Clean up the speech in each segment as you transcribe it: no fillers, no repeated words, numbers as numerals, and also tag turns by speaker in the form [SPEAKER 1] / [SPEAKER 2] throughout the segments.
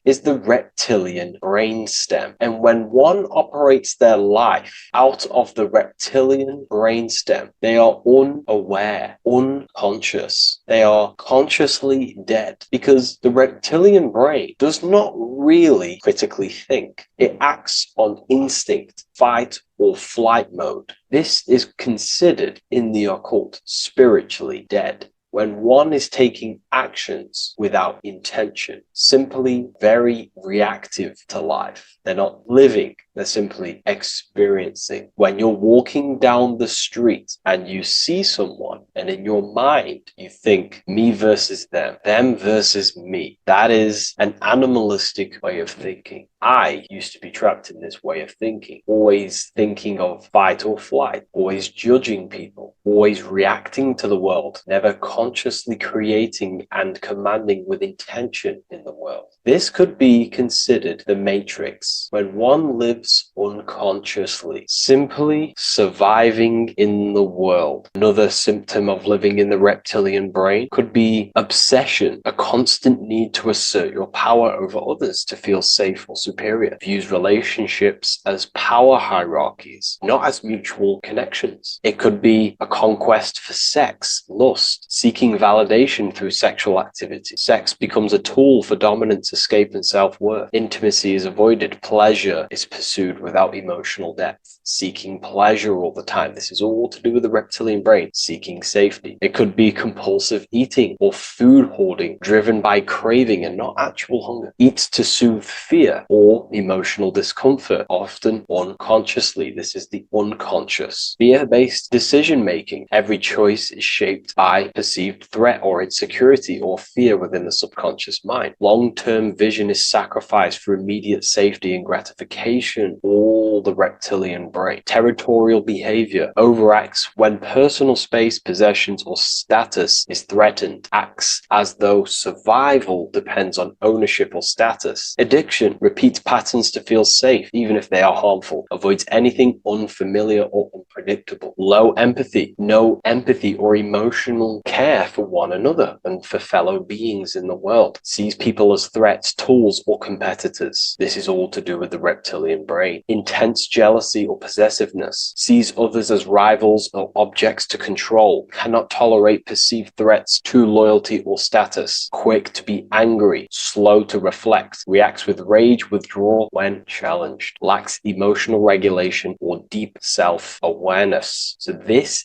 [SPEAKER 1] is the reptilian brainstem. And when one operates their life out of the reptilian brainstem, they are unaware, unconscious. They are consciously dead because the reptilian brain does not really critically think. It acts on instinct, fight or flight mode. This is considered in the occult spiritually dead. When one is taking actions without intention, simply very reactive to life. They're not living, they're simply experiencing. When you're walking down the street and you see someone, and in your mind you think me versus them versus me, that is an animalistic way of thinking. I used to be trapped in this way of thinking, always thinking of fight or flight, always judging people, always reacting to the world, never consciously creating and commanding with intention in the world. This could be considered the matrix, when one lives unconsciously, simply surviving in the world. Another symptom of living in the reptilian brain could be obsession, a constant need to assert your power over others to feel safe or superior. Views relationships as power hierarchies, not as mutual connections. It could be a conquest for sex, lust, seeking validation through sexual activity. Sex becomes a tool for dominance, escape, and self-worth. Intimacy is avoided. Pleasure is pursued without emotional depth. Seeking pleasure all the time. This is all to do with the reptilian brain. Seeking safety. It could be compulsive eating or food hoarding, driven by craving and not actual hunger. Eats to soothe fear or emotional discomfort, often unconsciously. This is the unconscious. Fear-based decision-making. Every choice is shaped by perceived threat or insecurity or fear within the subconscious mind. Long-term vision is sacrificed for immediate safety and gratification. All the reptilian brain. Territorial behavior overacts when personal space, possessions, or status is threatened. Acts as though survival depends on ownership or status. Addiction repeats patterns to feel safe, even if they are harmful. Avoids anything unfamiliar or unpredictable. Low empathy. No empathy or emotional care for one another and for fellow beings in the world. Sees people as threats, tools, or competitors. This is all to do with the reptilian brain. Intense jealousy or possessiveness. Sees others as rivals or objects to control. Cannot tolerate perceived threats to loyalty or status. Quick to be angry. Slow to reflect. Reacts with rage, withdrawal when challenged. Lacks emotional regulation or deep self-awareness. So this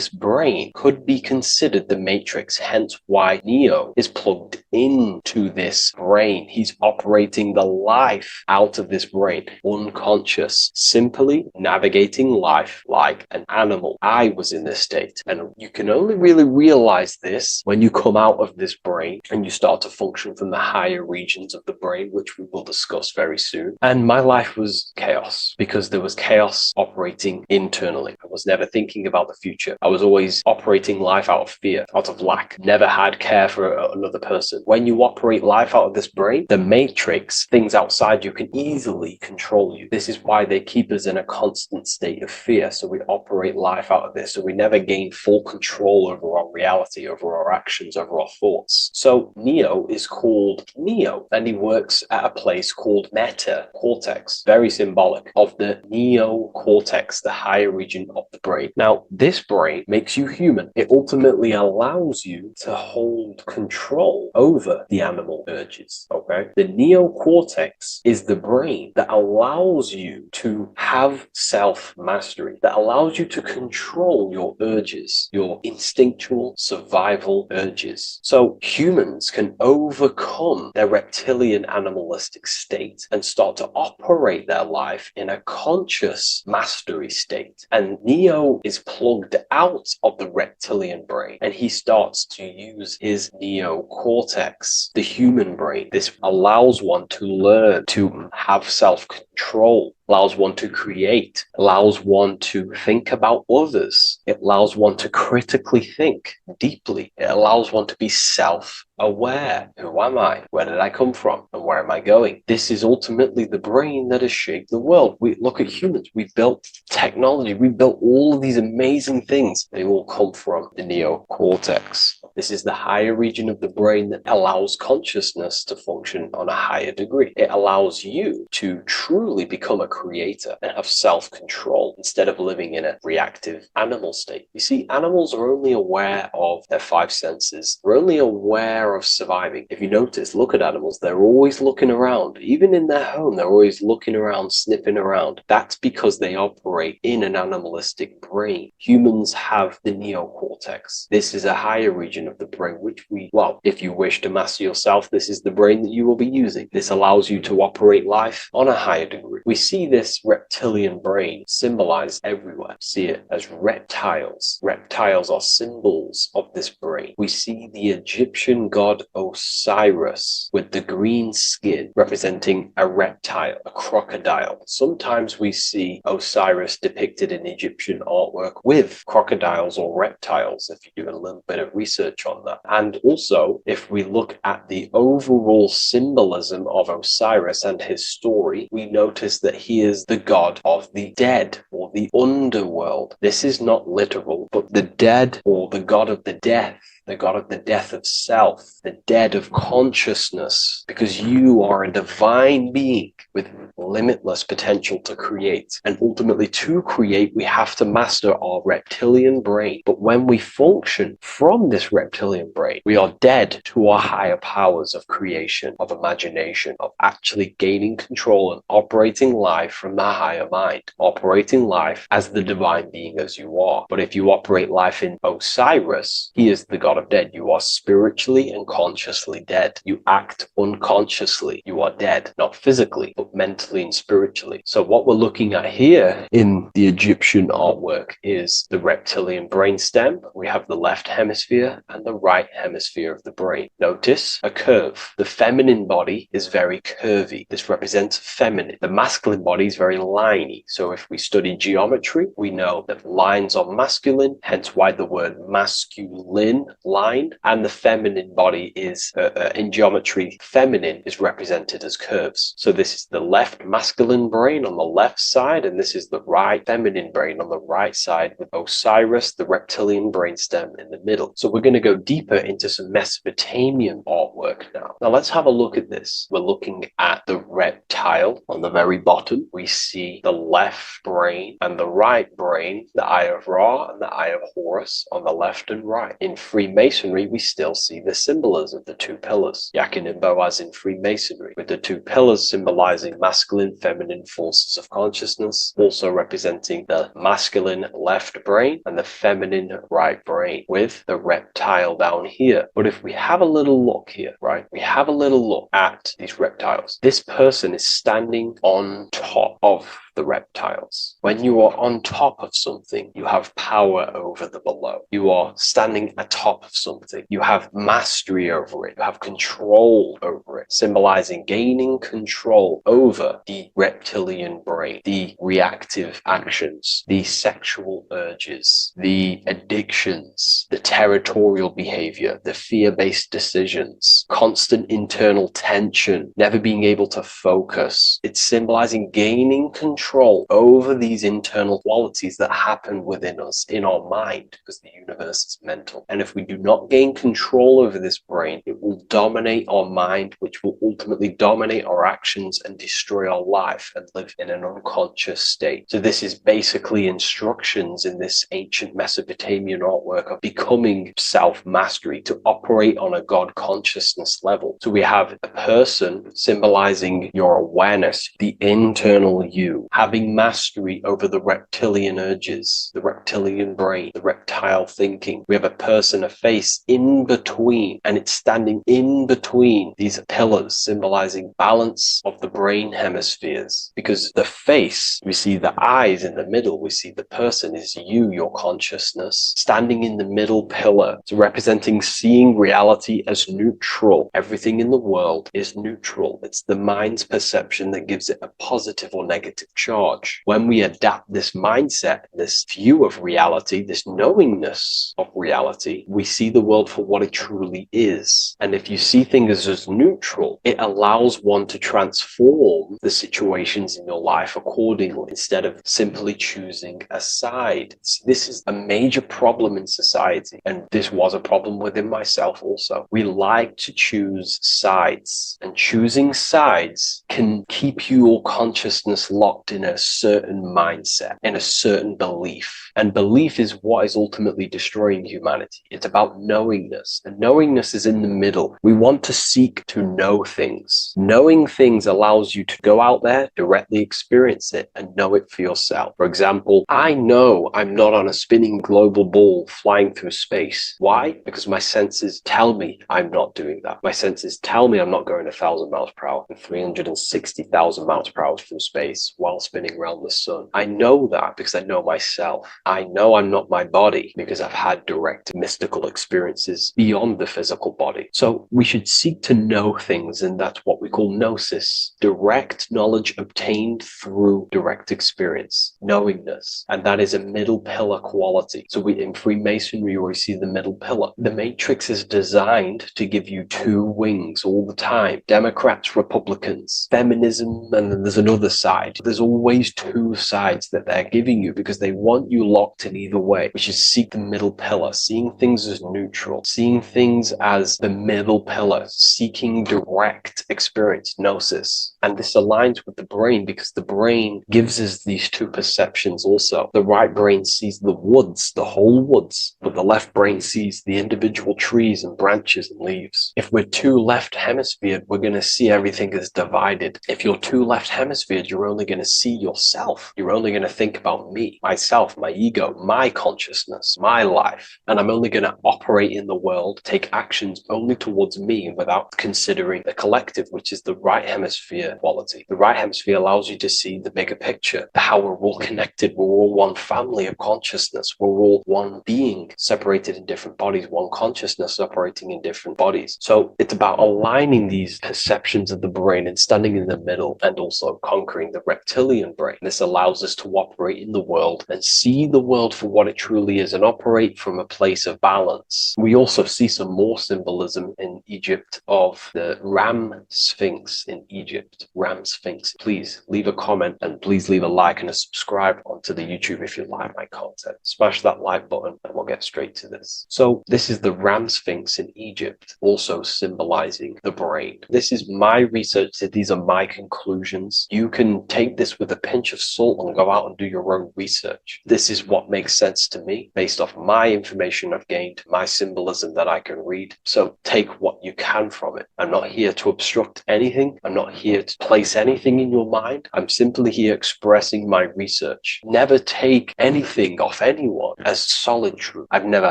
[SPEAKER 1] brain could be considered the matrix, hence why Neo is plugged into this brain. He's operating the life out of this brain, unconscious, simply navigating life like an animal. I was in this state, and you can only really realize this when you come out of this brain and you start to function from the higher regions of the brain, which we will discuss very soon. And my life was chaos because there was chaos operating internally. I was never thinking about the future. I was always operating life out of fear, out of lack. Never had care for another person. When you operate life out of this brain, the matrix, things outside you, can easily control you. This is why they keep us in a constant state of fear. So we operate life out of this. So we never gain full control over our reality, over our actions, over our thoughts. So Neo is called Neo, and he works at a place called meta cortex, very symbolic of the neocortex, the higher region of the brain. Now, this brain makes you human. It ultimately allows you to hold control over the animal urges, okay? The neocortex is the brain that allows you to have self-mastery, that allows you to control your urges, your instinctual survival urges. So humans can overcome their reptilian animalistic state and start to operate their life in a conscious mastery state. And Neo is plugged out of the reptilian brain, and he starts to use his neocortex, the human brain. This allows one to learn to have self-control, allows one to create, allows one to think about others. It allows one to critically think deeply. It allows one to be self-aware. Who am I? Where did I come from? And where am I going? This is ultimately the brain that has shaped the world. We look at humans. We built technology. We built all of these amazing things. They all come from the neocortex. This is the higher region of the brain that allows consciousness to function on a higher degree. It allows you to truly become a creator and have self-control instead of living in a reactive animal state. You see, animals are only aware of their five senses. They're only aware of surviving. If you notice, look at animals, they're always looking around. Even in their home, they're always looking around, sniffing around. That's because they operate in an animalistic brain. Humans have the neocortex. This is a higher region of the brain, which well, if you wish to master yourself, this is the brain that you will be using. This allows you to operate life on a higher degree. We see this reptilian brain symbolized everywhere. See it as reptiles. Reptiles are symbols of this brain. We see the Egyptian god Osiris with the green skin representing a reptile, a crocodile. Sometimes we see Osiris depicted in Egyptian artwork with crocodiles or reptiles, if you do a little bit of research on that. And also, if we look at the overall symbolism of Osiris and his story, we notice that he is the god of the dead or the underworld. This is not literal, but the dead or the god of the death, the god of the death of self, the dead of consciousness, because you are a divine being with limitless potential to create. And ultimately, to create, we have to master our reptilian brain. But when we function from this reptilian brain, we are dead to our higher powers of creation, of imagination, of actually gaining control and operating life from the higher mind, operating life as the divine being as you are. But if you operate life in Osiris, he is the god of dead. You are spiritually and consciously dead. You act unconsciously. You are dead, not physically, but mentally and spiritually. So what we're looking at here in the Egyptian artwork is the reptilian brainstem. We have the left hemisphere and the right hemisphere of the brain. Notice a curve. The feminine body is very curvy. This represents feminine. The masculine body is very liney. So if we study geometry, we know that lines are masculine, hence why the word masculine, line, and the feminine body is, in geometry, feminine is represented as curves. So this is the left masculine brain on the left side, and this is the right feminine brain on the right side, with Osiris, the reptilian brainstem, in the middle. So we're going to go deeper into some Mesopotamian artwork now. Now let's have a look at this. We're looking at the reptile on the very bottom. We see the left brain and the right brain, the Eye of Ra and the Eye of Horus on the left and right. In Freemasonry, we still see the symbolism of the two pillars. Yakin and Boaz in Freemasonry, with the two pillars symbolizing masculine, feminine forces of consciousness, also representing the masculine left brain and the feminine right brain, with the reptile down here. But if we have a little look here, right, we have a little look at these reptiles. This person is standing on top of the reptiles. When you are on top of something, you have power over the below. You are standing atop of something. You have mastery over it. You have control over it, symbolizing gaining control over the reptilian brain, the reactive actions, the sexual urges, the addictions, the territorial behavior, the fear-based decisions, constant internal tension, never being able to focus. It's symbolizing gaining control over these internal qualities that happen within us, in our mind, because the universe is mental. And if we do not gain control over this brain, it will dominate our mind, which will ultimately dominate our actions and destroy our life and live in an unconscious state. So this is basically instructions in this ancient Mesopotamian artwork of becoming self-mastery, to operate on a God consciousness level. So we have a person symbolizing your awareness, the internal you, having mastery over the reptilian urges, the reptilian brain, the reptile thinking. We have a person, a face in between, and it's standing in between these pillars, symbolizing balance of the brain hemispheres. Because the face, we see the eyes in the middle, we see the person is you, your consciousness, standing in the middle pillar. It's representing seeing reality as neutral. Everything in the world is neutral. It's the mind's perception that gives it a positive or negative charge. When we adapt this mindset, this view of reality, this knowingness of reality, we see the world for what it truly is. And if you see things as neutral, it allows one to transform the situations in your life accordingly instead of simply choosing a side. This is a major problem in society, and this was a problem within myself also. We like to choose sides, and choosing sides can keep your consciousness locked in a certain mindset, in a certain belief. And belief is what is ultimately destroying humanity. It's about knowingness, and knowingness is in the middle. We want to seek to know things. Knowing things allows you to go out there, directly experience it, and know it for yourself. For example, I know I'm not on a spinning global ball flying through space. Why? Because my senses tell me I'm not doing that. My senses tell me I'm not going 1,000 miles per hour and 360,000 miles per hour through space while spinning around the sun. I know that because I know myself. I know I'm not my body because I've had direct mystical experiences beyond the physical body. So we should seek to know things, and that's what we call gnosis, direct knowledge obtained through direct experience, knowingness. And that is a middle pillar quality. So in Freemasonry, we see the middle pillar. The matrix is designed to give you two wings all the time. Democrats, Republicans, feminism, and then there's another side. There's always two sides that they're giving you because they want you locked in either way. We should seek the middle pillar, seeing things as neutral, seeing things as the middle pillar, seeking direct experience, gnosis. And this aligns with the brain because the brain gives us these two perceptions also. The right brain sees the woods, the whole woods, but the left brain sees the individual trees and branches and leaves. If we're too left hemisphered, we're going to see everything as divided. If you're too left hemisphered, you're only going to see yourself. You're only going to think about me, myself, my ego, my consciousness, my life. And I'm only going to operate in the world, take actions only towards me without considering the collective, which is the right hemisphere quality. The right hemisphere allows you to see the bigger picture, how we're all connected. We're all one family of consciousness. We're all one being separated in different bodies, one consciousness operating in different bodies. So it's about aligning these perceptions of the brain and standing in the middle, and also conquering the reptilian brain. This allows us to operate in the world and see the world for what it truly is and operate from a place of balance. We also see some more symbolism in Egypt of the Ram Sphinx in Egypt. Ram Sphinx. Please leave a comment and please leave a like and a subscribe onto the YouTube if you like my content. Smash that like button and we'll get straight to this. So this is the Ram Sphinx in Egypt, also symbolizing the brain. This is my research. These are my conclusions. You can take this with a pinch of salt and go out and do your own research. This is what makes sense to me based off my information I've gained, my symbolism that I can read. So take what you can from it. I'm not here to obstruct anything. I'm not here to place anything in your mind. I'm simply here expressing my research. Never take anything off anyone as solid truth. I've never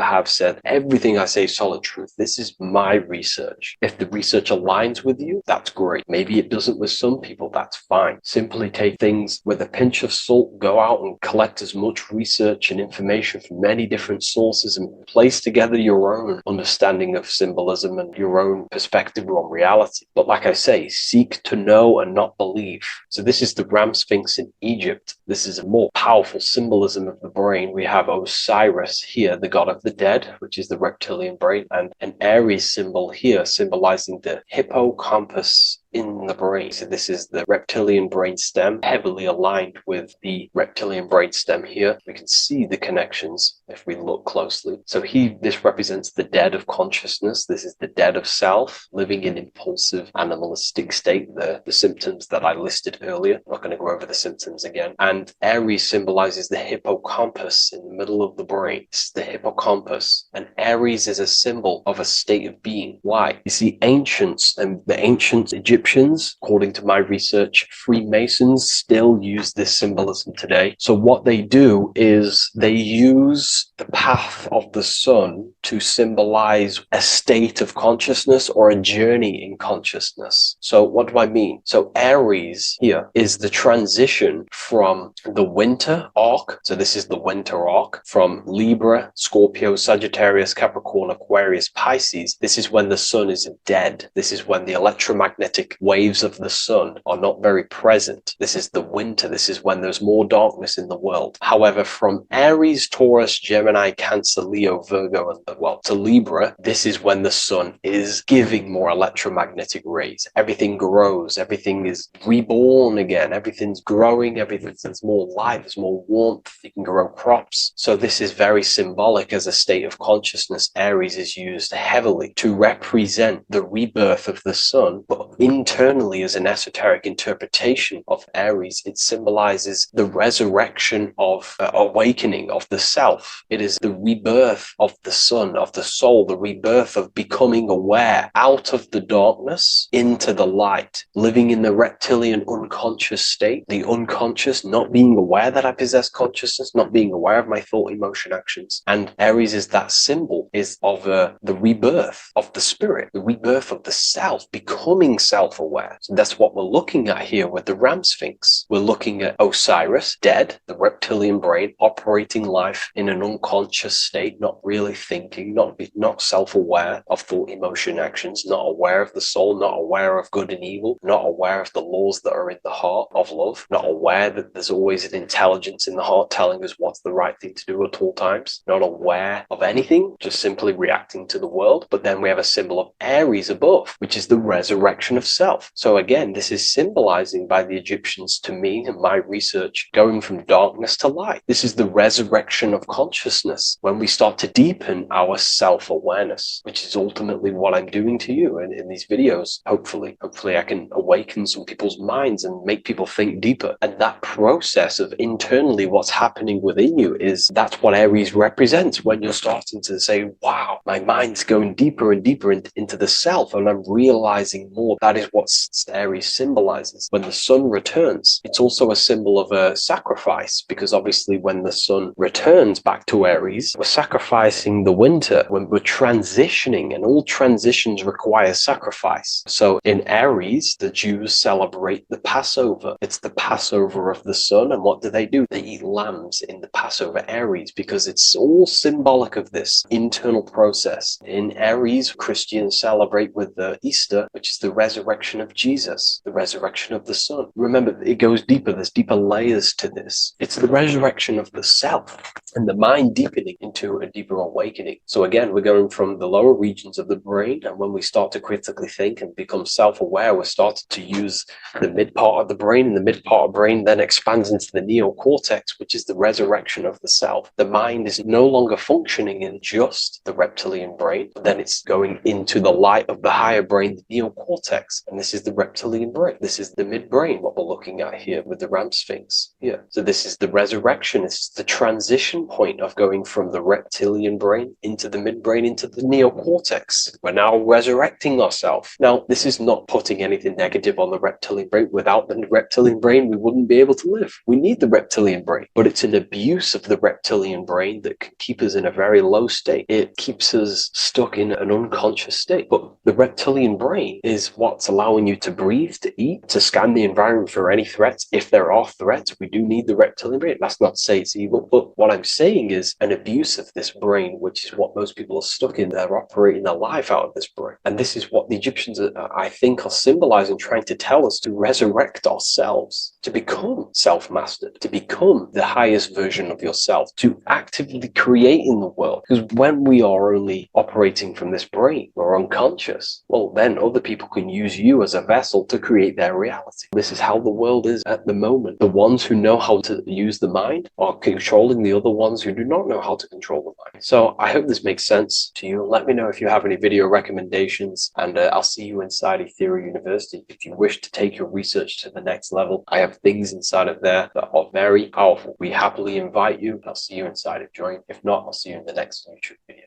[SPEAKER 1] have said everything I say is solid truth. This is my research. If the research aligns with you, that's great. Maybe it doesn't with some people, that's fine. Simply take things with a pinch of salt, go out and collect as much research and information from many different sources and place together your own understanding of symbolism and your own perspective on reality. But like I say, seek to know and not believe. So this is the Ram Sphinx in Egypt. This is a more powerful symbolism of the brain. We have Osiris here, the god of the dead, which is the reptilian brain, and an Aries symbol here symbolizing the hippocampus in the brain. So this is the reptilian brain stem, heavily aligned with the reptilian brain stem here. We can see the connections if we look closely. So this represents the dead of consciousness. This is the dead of self, living in impulsive animalistic state, the symptoms that I listed earlier. I'm not going to go over the symptoms again. And Aries symbolizes the hippocampus in the middle of the brain. It's the hippocampus. And Aries is a symbol of a state of being. Why? You see, ancients and the ancient Egyptians, according to my research, Freemasons still use this symbolism today. So what they do is they use the path of the sun to symbolize a state of consciousness or a journey in consciousness. So what do I mean? So Aries here is the transition from the winter arc. So this is the winter arc from Libra, Scorpio, Sagittarius, Capricorn, Aquarius, Pisces. This is when the sun is dead. This is when the electromagnetic waves of the sun are not very present. This is the winter. This is when there's more darkness in the world. However, from Aries, Taurus, Gemini, Cancer, Leo, Virgo, and to Libra, this is when the sun is giving more electromagnetic rays. Everything grows. Everything is reborn again. Everything's growing. There's more light. There's more warmth. You can grow crops. So this is very symbolic as a state of consciousness. Aries is used heavily to represent the rebirth of the sun, but internally as an esoteric interpretation of Aries, it symbolizes the resurrection of awakening of the self. It is the rebirth of the sun, of the soul, the rebirth of becoming aware out of the darkness into the light, living in the reptilian unconscious state, the unconscious, not being aware that I possess consciousness, not being aware of my thought, emotion, actions. And Aries is that symbol is of the rebirth of the spirit, the rebirth of the self, becoming self-aware. So that's what we're looking at here with the Ram Sphinx. We're looking at Osiris, dead, the reptilian brain, operating life in an unconscious state, not really thinking, not self-aware of thought, emotion, actions, not aware of the soul, not aware of good and evil, not aware of the laws that are in the heart of love, not aware that there's always an intelligence in the heart telling us what's the right thing to do at all times, not aware of anything, just simply reacting to the world. But then we have a symbol of Aries above, which is the resurrection of self. So again, this is symbolizing by the Egyptians to me and my research going from darkness to light. This is the resurrection of consciousness when we start to deepen our self-awareness, which is ultimately what I'm doing to you in these videos. Hopefully I can awaken some people's minds and make people think deeper. And that process of internally what's happening within you that's what Aries represents when you're starting to say, wow, my mind's going deeper and deeper into the self and I'm realizing more. That is what Aries symbolizes. When the sun returns, it's also a symbol of a sacrifice, because obviously when the sun returns back to Aries, we're sacrificing the winter, when we're transitioning, and all transitions require sacrifice. So in Aries, the Jews celebrate the Passover. It's the Passover of the sun. And what do? They eat lambs in the Passover Aries, because it's all symbolic of this internal process. In Aries, Christians celebrate with the Easter, which is the resurrection of Jesus, the resurrection of the sun. Remember, it goes deeper. There's deeper layers to this. It's the resurrection of the self and the mind deepening into a deeper awakening. So again, we're going from the lower regions of the brain, and when we start to critically think and become self-aware, we're starting to use the mid part of the brain, and the mid part of the brain then expands into the neocortex, which is the resurrection of the self. The mind is no longer functioning in just the reptilian brain, but then it's going into the light of the higher brain, the neocortex, and this is the reptilian brain. This is the midbrain, what we're looking at here with the Ram Sphinx. Yeah. So this is the resurrection. It's the transition point of going from the reptilian brain into the midbrain into the neocortex. We're now resurrecting ourselves. Now, this is not putting anything negative on the reptilian brain. Without the reptilian brain, we wouldn't be able to live. We need the reptilian brain, but it's an abuse of the reptilian brain that can keep us in a very low state. It keeps us stuck in an unconscious state. But the reptilian brain is what's allowing you to breathe, to eat, to scan the environment for any threats. If there are threats, we do need the reptilian brain. That's not to say it's evil, but what I'm saying is an abuse of this brain, which is what most people are stuck in. They're operating their life out of this brain. And this is what the Egyptians, I think, are symbolizing, trying to tell us to resurrect ourselves, to become self-mastered, to become the highest version of yourself, to actively create in the world. Because when we are only operating from this brain, we're unconscious, well, then other people can use you as a vessel to create their reality. This is how the world is at the moment. The ones who know how to use the mind are controlling the other ones who do not know how to control the mind. So I hope this makes sense to you. Let me know if you have any video recommendations, and I'll see you inside Ethereal University. If you wish to take your research to the next level, I have things inside of there that are very powerful. We happily invite you. I'll see you inside of Join. If not, I'll see you in the next YouTube video.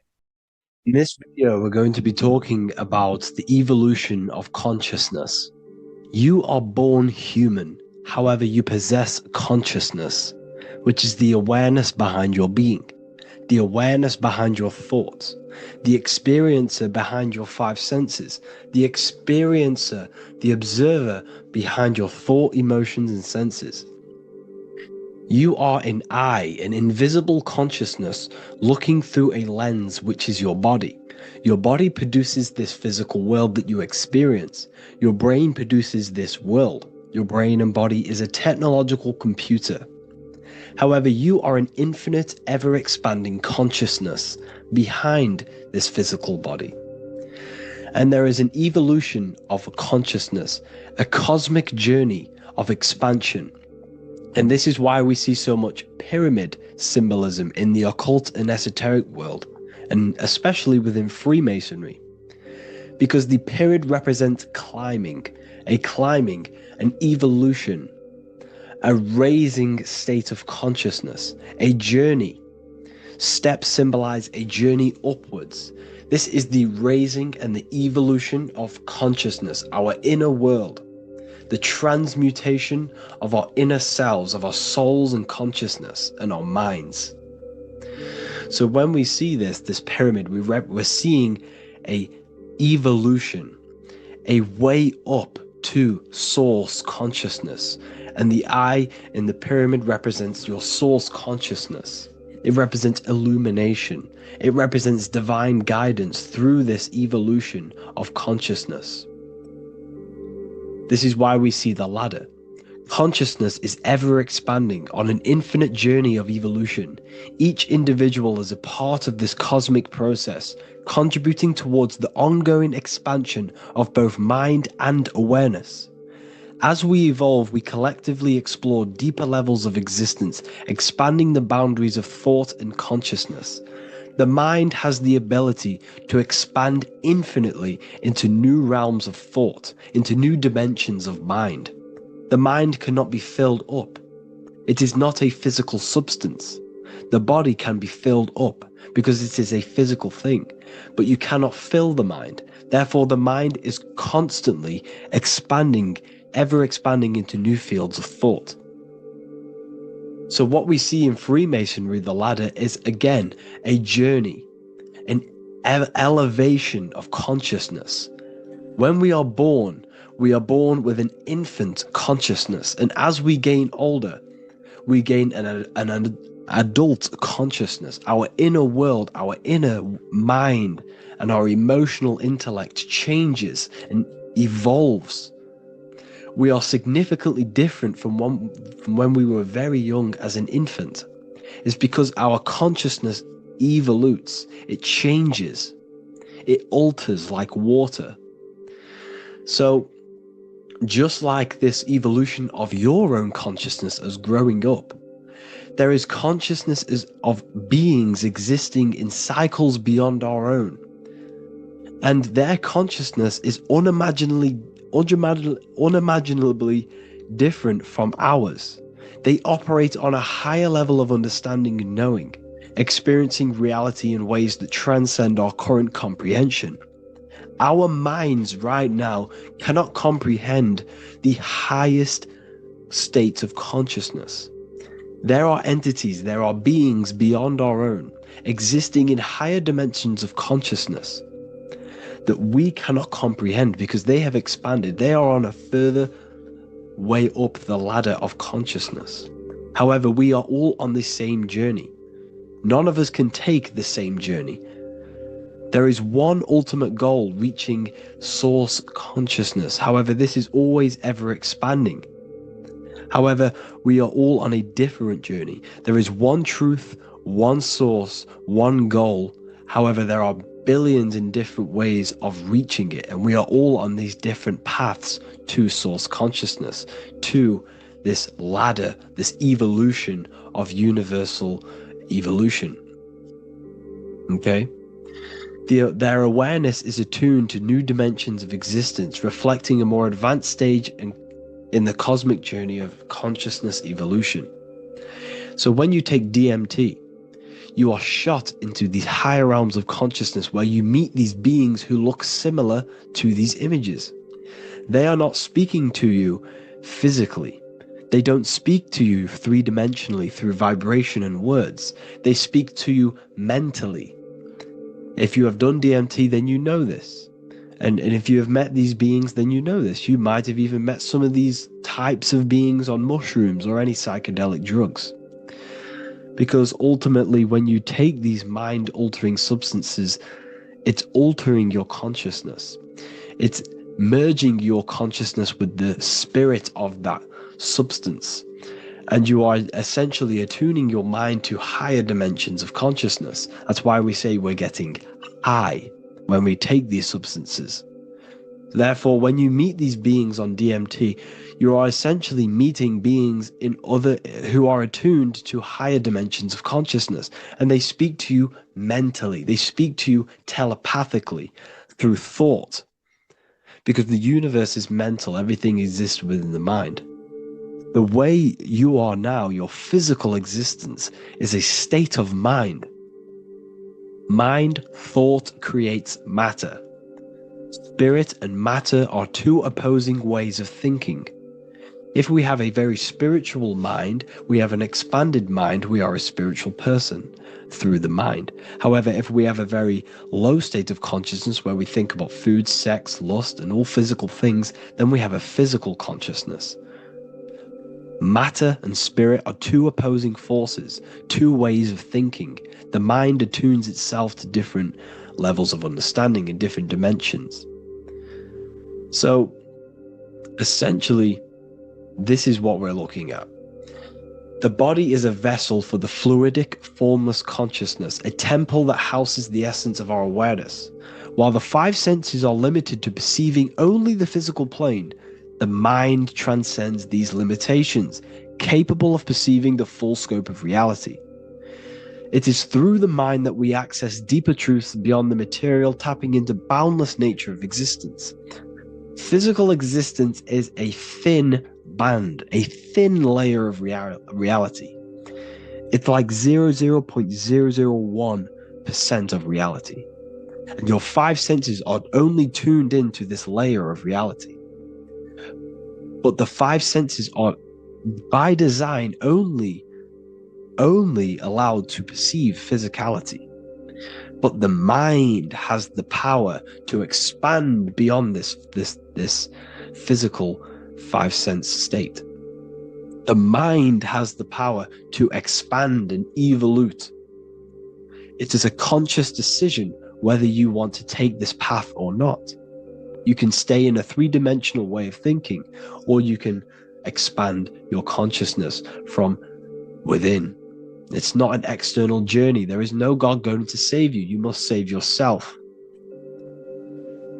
[SPEAKER 1] In this video, we're going to be talking about the evolution of consciousness. You are born human. However, you possess consciousness, which is the awareness behind your being.
[SPEAKER 2] the awareness behind your thoughts, the experiencer behind your five senses, the experiencer, the observer behind your thought, emotions, and senses. You are an eye, an invisible consciousness looking through a lens which is your body. Your body produces this physical world that you experience. Your brain produces this world. Your brain and body is a technological computer. However, you are an infinite, ever-expanding consciousness behind this physical body. And there is an evolution of consciousness, a cosmic journey of expansion. And this is why we see so much pyramid symbolism in the occult and esoteric world, and especially within Freemasonry. Because the pyramid represents climbing, an evolution, a raising state of consciousness, a journey. Steps symbolize a journey upwards. This is the raising and the evolution of consciousness, our inner world. The transmutation of our inner selves, of our souls and consciousness and our minds. So when we see this pyramid, we're seeing a evolution, a way up to source consciousness. And the eye in the pyramid represents your source consciousness. It represents illumination. It represents divine guidance through this evolution of consciousness. This is why we see the ladder. Consciousness is ever expanding on an infinite journey of evolution. Each individual is a part of this cosmic process, contributing towards the ongoing expansion of both mind and awareness. As we evolve, we collectively explore deeper levels of existence, expanding the boundaries of thought and consciousness. The mind has the ability to expand infinitely into new realms of thought, into new dimensions of mind. The mind cannot be filled up. It is not a physical substance. The body can be filled up because it is a physical thing, but you cannot fill the mind. Therefore, the mind is constantly expanding, ever expanding into new fields of thought. So what we see in Freemasonry, the ladder, is again a journey, an elevation of consciousness. When we are born with an infant consciousness, and as we gain older, we gain an adult consciousness. Our inner world, our inner mind, and our emotional intellect changes and evolves. We are significantly different from when we were very young as an infant. It's because our consciousness evolutes, it changes, it alters like water. So, just like this evolution of your own consciousness as growing up, there is consciousness of beings existing in cycles beyond our own. And their consciousness is unimaginably different from ours. They operate on a higher level of understanding and knowing, experiencing reality in ways that transcend our current comprehension. Our minds right now cannot comprehend the highest states of consciousness. There are entities, there are beings beyond our own, existing in higher dimensions of consciousness that we cannot comprehend because they have expanded. They are on a further way up the ladder of consciousness. However, we are all on the same journey. None of us can take the same journey. There is one ultimate goal, reaching source consciousness. However, this is always ever expanding. However, we are all on a different journey. There is one truth, one source, one goal. However, there are billions in different ways of reaching it, and we are all on these different paths to source consciousness, to this ladder, this evolution of universal evolution. Okay? Their awareness is attuned to new dimensions of existence, reflecting a more advanced stage in the cosmic journey of consciousness evolution. So when you take DMT, you are shot into these higher realms of consciousness where you meet these beings who look similar to these images. They are not speaking to you physically. They don't speak to you three-dimensionally through vibration and words. They speak to you mentally. If you have done DMT, then you know this. And if you have met these beings, then you know this. You might have even met some of these types of beings on mushrooms or any psychedelic drugs. Because ultimately, when you take these mind-altering substances, it's altering your consciousness. It's merging your consciousness with the spirit of that substance. And you are essentially attuning your mind to higher dimensions of consciousness. That's why we say we're getting high when we take these substances. Therefore, when you meet these beings on DMT, you are essentially meeting beings who are attuned to higher dimensions of consciousness, and they speak to you mentally. They speak to you telepathically through thought, because the universe is mental. Everything exists within the mind. The way you are now, your physical existence, is a state of mind. Mind, thought creates matter. Spirit and matter are two opposing ways of thinking. If we have a very spiritual mind, we have an expanded mind, we are a spiritual person through the mind. However, if we have a very low state of consciousness where we think about food, sex, lust, and all physical things, then we have a physical consciousness. Matter and spirit are two opposing forces, two ways of thinking. The mind attunes itself to different levels of understanding in different dimensions. So, essentially, this is what we're looking at. The body is a vessel for the fluidic, formless consciousness, a temple that houses the essence of our awareness. While the five senses are limited to perceiving only the physical plane, the mind transcends these limitations, capable of perceiving the full scope of reality. It is through the mind that we access deeper truths beyond the material, tapping into boundless nature of existence. Physical existence is a thin band, a thin layer of reality. It's like 0.001% of reality. And your five senses are only tuned into this layer of reality. But the five senses are, by design, only allowed to perceive physicality. But the mind has the power to expand beyond this physical five sense state. The mind has the power to expand and evolute. It is a conscious decision whether you want to take this path or not. You can stay in a three-dimensional way of thinking, or you can expand your consciousness from within. It's not an external journey. There is no God going to save you. You must save yourself.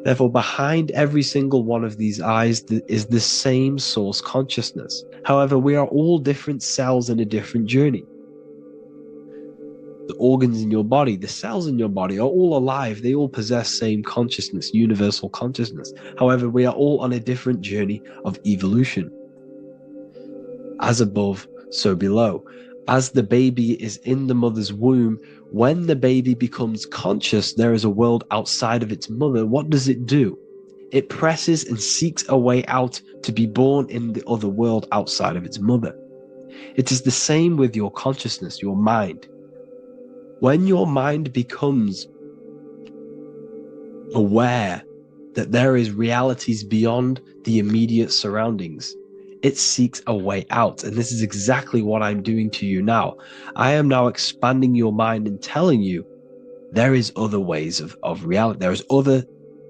[SPEAKER 2] Therefore, behind every single one of these eyes is the same source consciousness. However, we are all different cells in a different journey. The organs in your body, the cells in your body are all alive. They all possess same consciousness, universal consciousness. However, we are all on a different journey of evolution. As above, so below. As the baby is in the mother's womb, when the baby becomes conscious, there is a world outside of its mother. What does it do? It presses and seeks a way out to be born in the other world outside of its mother. It is the same with your consciousness, your mind. When your mind becomes aware that there is realities beyond the immediate surroundings, it seeks a way out. And this is exactly what I'm doing to you now. I am now expanding your mind and telling you there is other ways of reality. There is other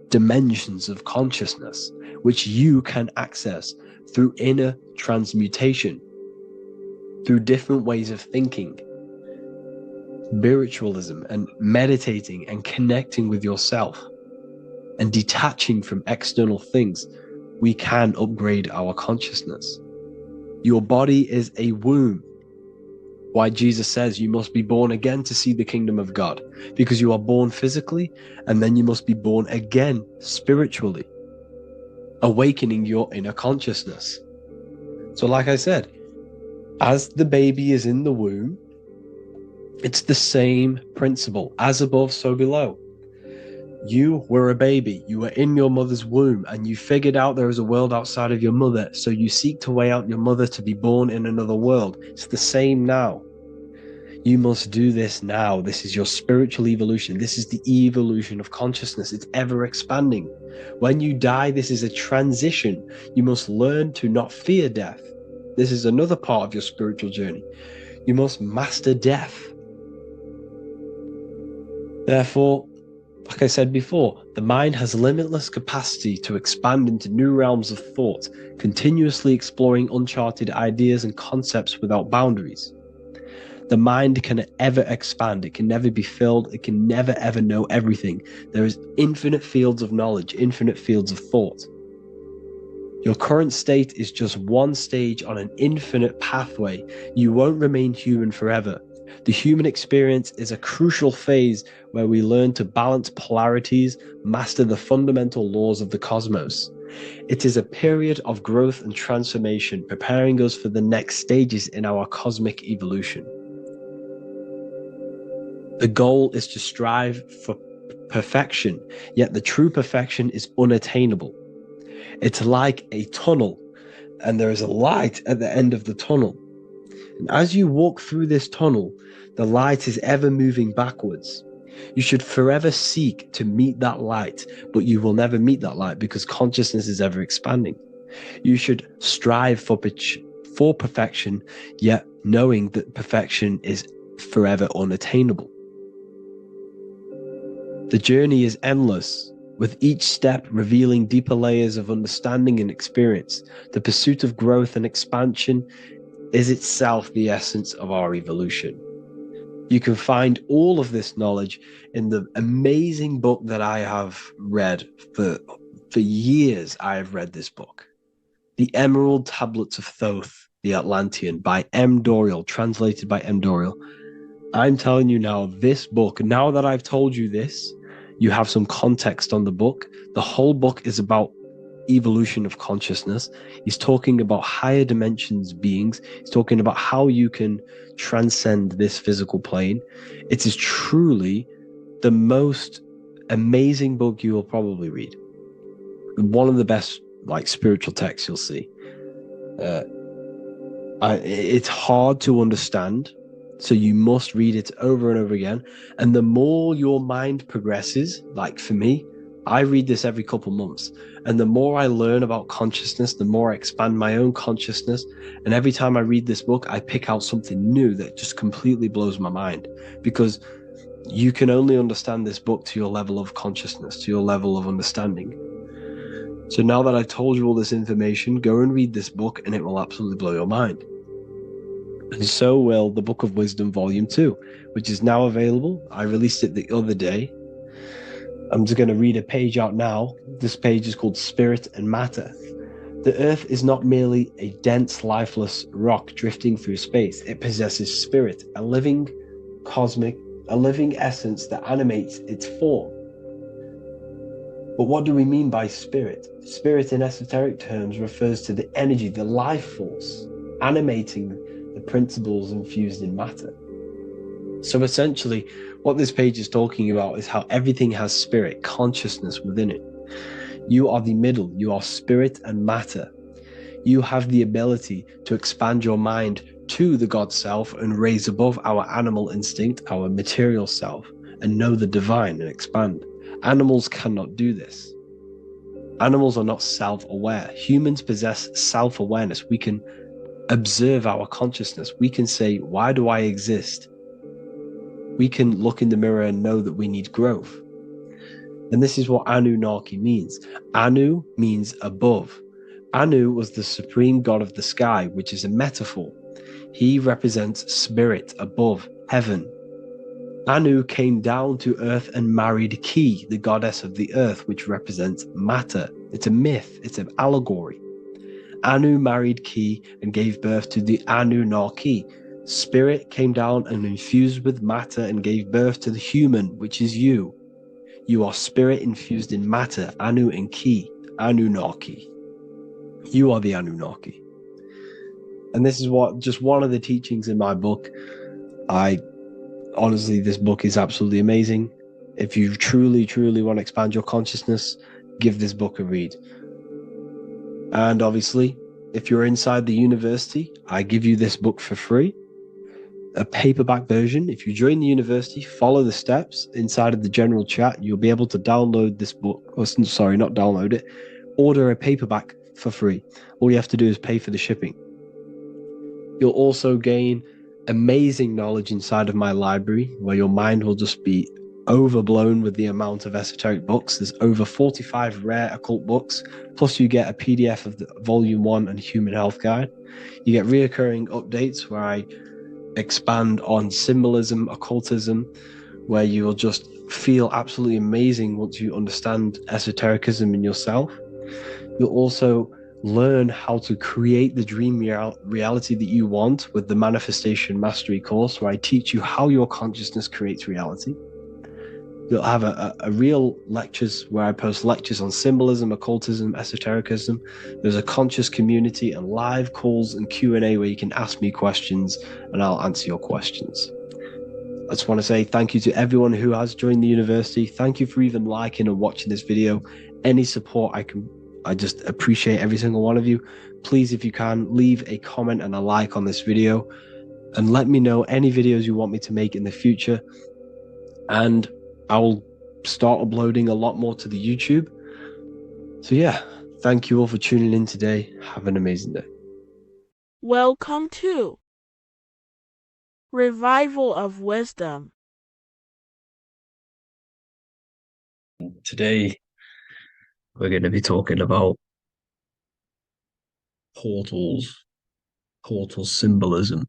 [SPEAKER 2] dimensions of consciousness which you can access through inner transmutation, through different ways of thinking, spiritualism, and meditating and connecting with yourself and detaching from external things. We can upgrade our consciousness. Your body is a womb. Why Jesus says you must be born again to see the kingdom of God, because you are born physically and then you must be born again spiritually, awakening your inner consciousness. So like I said, as the baby is in the womb, it's the same principle. As above, so below. You were a baby. You were in your mother's womb and you figured out there is a world outside of your mother. So you seek to weigh out your mother to be born in another world. It's the same now. You must do this now. This is your spiritual evolution. This is the evolution of consciousness. It's ever expanding. When you die, this is a transition. You must learn to not fear death. This is another part of your spiritual journey. You must master death. Therefore, like I said before, the mind has limitless capacity to expand into new realms of thought, continuously exploring uncharted ideas and concepts without boundaries. The mind can ever expand. It can never be filled. It can never, ever know everything. There is infinite fields of knowledge, infinite fields of thought. Your current state is just one stage on an infinite pathway. You won't remain human forever. The human experience is a crucial phase where we learn to balance polarities, master the fundamental laws of the cosmos. It is a period of growth and transformation, preparing us for the next stages in our cosmic evolution. The goal is to strive for perfection, yet the true perfection is unattainable. It's like a tunnel, and there is a light at the end of the tunnel. And as you walk through this tunnel, the light is ever moving backwards. You should forever seek to meet that light, but you will never meet that light because consciousness is ever expanding. You should strive for perfection, yet knowing that perfection is forever unattainable. The journey is endless, with each step revealing deeper layers of understanding and experience. The pursuit of growth and expansion is itself the essence of our evolution. You can find all of this knowledge in the amazing book that I have read for years. I have read this book, The Emerald Tablets of Thoth, the Atlantean, by M. Dorial, translated by M. Dorial. I'm telling you now, this book, now that I've told you this, you have some context on the book. The whole book is about evolution of consciousness. He's talking about higher dimensions beings. He's talking about how you can transcend this physical plane. It is truly the most amazing book you will probably read. One of the best spiritual texts you'll see. It's hard to understand, so you must read it over and over again. And the more your mind progresses, like for me, I read this every couple months. And the more I learn about consciousness, the more I expand my own consciousness. And every time I read this book, I pick out something new that just completely blows my mind, because you can only understand this book to your level of consciousness, to your level of understanding. So now that I've told you all this information, go and read this book and it will absolutely blow your mind. And so will the Book of Wisdom Volume 2, which is now available. I released it the other day. I'm just going to read a page out now. This page is called Spirit and Matter. The Earth is not merely a dense, lifeless rock drifting through space. It possesses spirit, a living essence that animates its form. But what do we mean by spirit? Spirit in esoteric terms refers to the energy, the life force, animating the principles infused in matter. So essentially, what this page is talking about is how everything has spirit, consciousness within it. You are the middle, you are spirit and matter. You have the ability to expand your mind to the God self and raise above our animal instinct, our material self, and know the divine and expand. Animals cannot do this. Animals are not self-aware. Humans possess self-awareness. We can observe our consciousness. We can say, why do I exist? We can look in the mirror and know that we need growth. And this is what Anunnaki means. Anu means above. Anu was the supreme god of the sky, which is a metaphor. He represents spirit above, heaven. Anu came down to earth and married Ki, the goddess of the earth, which represents matter. It's a myth, it's an allegory. Anu married Ki and gave birth to the Anunnaki. Spirit came down and infused with matter and gave birth to the human, which is you. You are spirit infused in matter, Anu and Ki, Anunnaki. You are the Anunnaki. And this is just one of the teachings in my book. Honestly, this book is absolutely amazing. If you truly, truly want to expand your consciousness, give this book a read. And obviously, if you're inside the university, I give you this book for free, a paperback version. If you join the university, follow the steps inside of the general chat, you'll be able to download this book, or sorry, not download it, order a paperback for free. All you have to do is pay for the shipping. You'll also gain amazing knowledge inside of my library, where your mind will just be overblown with the amount of esoteric books. There's over 45 rare occult books, plus you get a PDF of the Volume 1 and Human Health Guide. You get reoccurring updates where I expand on symbolism, occultism, where you will just feel absolutely amazing once you understand esotericism in yourself. You'll also learn how to create the dream reality that you want with the Manifestation Mastery course, where I teach you how your consciousness creates reality. You'll have a real lectures where I post lectures on symbolism, occultism, esotericism. There's a conscious community and live calls and Q&A where you can ask me questions and I'll answer your questions. I just want to say thank you to everyone who has joined the university. Thank you for even liking and watching this video. Any support I just appreciate every single one of you. Please, if you can, leave a comment and a like on this video and let me know any videos you want me to make in the future. And I will start uploading a lot more to the YouTube. So yeah, thank you all for tuning in today. Have an amazing day.
[SPEAKER 3] Welcome to Revival of Wisdom.
[SPEAKER 2] Today, we're going to be talking about portal symbolism,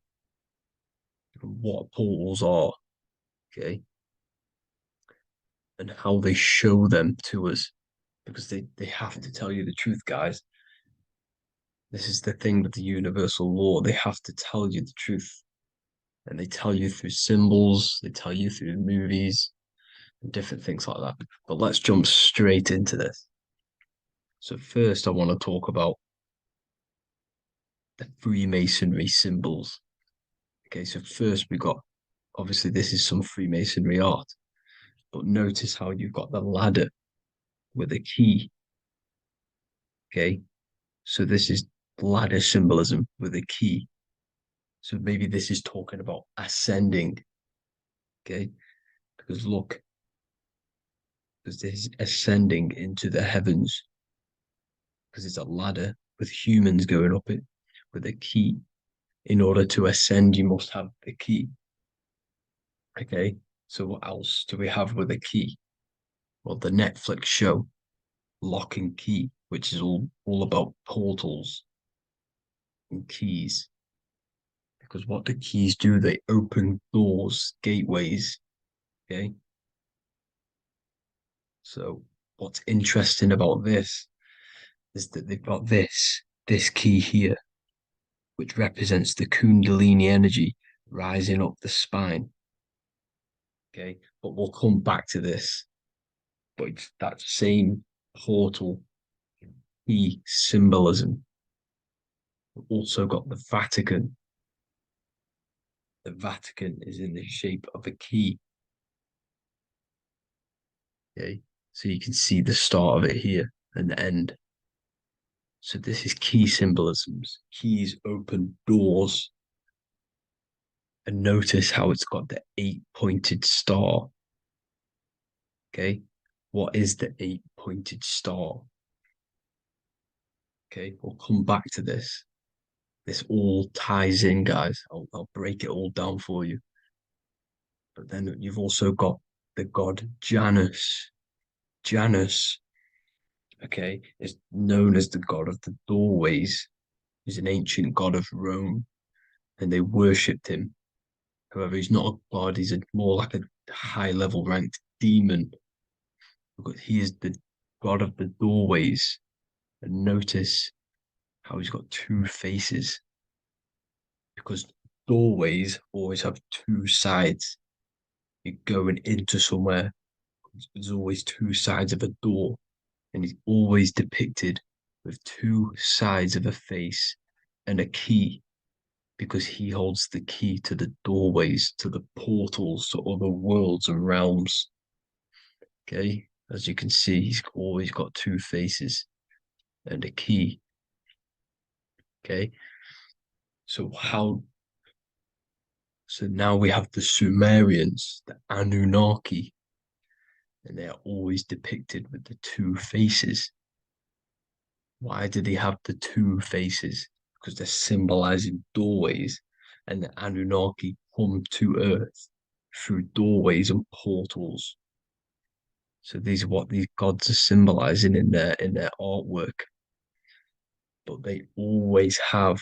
[SPEAKER 2] what portals are, okay, and how they show them to us, because they have to tell you the truth, guys. This is the thing with the universal law. They have to tell you the truth. And they tell you through symbols, they tell you through movies, and different things like that. But let's jump straight into this. So first, I want to talk about the Freemasonry symbols. Okay, so first we got, obviously this is some Freemasonry art, but notice how you've got the ladder with a key. Okay, so this is ladder symbolism with a key. So maybe this is talking about ascending. Okay, because look, because this is ascending into the heavens, because it's a ladder with humans going up it with a key. In order to ascend, you must have the key. Okay, so what else do we have with a key? Well, the Netflix show Lock and Key, which is all about portals and keys. Because what the keys do, they open doors, gateways. Okay, so what's interesting about this is that they've got this key here, which represents the Kundalini energy rising up the spine. Okay, but we'll come back to this. But it's that same portal key symbolism. We've also got the Vatican. The Vatican is in the shape of a key. Okay, so you can see the start of it here and the end. So this is key symbolisms. Keys open doors. And notice how it's got the 8-pointed star. Okay, what is the 8-pointed star? Okay, we'll come back to this. This all ties in, guys. I'll break it all down for you. But then you've also got the god Janus. Janus, okay, is known as the god of the doorways. He's an ancient god of Rome, and they worshipped him. However, he's not a god, he's more like a high-level ranked demon. Because he is the god of the doorways. And notice how he's got two faces. Because doorways always have two sides. You're going into somewhere, there's always two sides of a door. And he's always depicted with two sides of a face and a key, because he holds the key to the doorways, to the portals, to other worlds and realms. Okay, as you can see, he's always got two faces and a key. Okay, so now we have the Sumerians, the Anunnaki, and they are always depicted with the two faces. Why do they have the two faces? Because they're symbolizing doorways, and the Anunnaki come to Earth through doorways and portals. So these are what these gods are symbolizing in their artwork. But they always have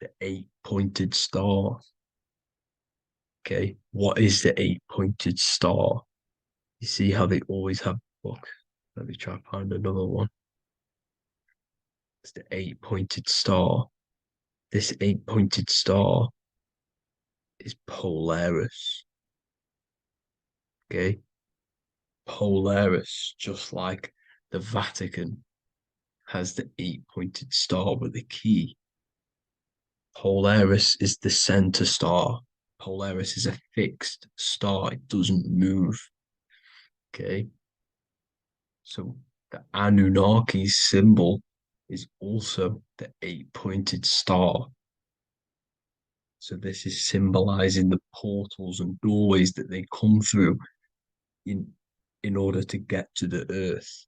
[SPEAKER 2] the eight-pointed star. Okay, what is the eight-pointed star? You see how they always have. Look, let me try to find another one. It's the eight-pointed star. This eight-pointed star is Polaris. Okay, Polaris, just like the Vatican has the eight-pointed star with a key. Polaris is the center star. Polaris is a fixed star. It doesn't move. Okay. So the Anunnaki's symbol is also the eight-pointed star. So this is symbolizing the portals and doorways that they come through in order to get to the Earth.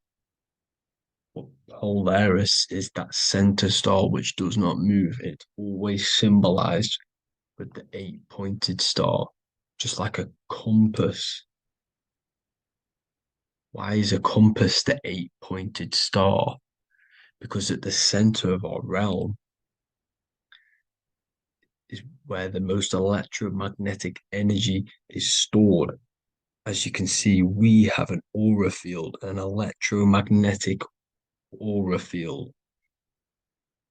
[SPEAKER 2] But Polaris is that center star which does not move. It's always symbolized with the eight-pointed star, just like a compass. Why is a compass the eight-pointed star? Because at the center of our realm is where the most electromagnetic energy is stored. As you can see, we have an aura field, an electromagnetic aura field.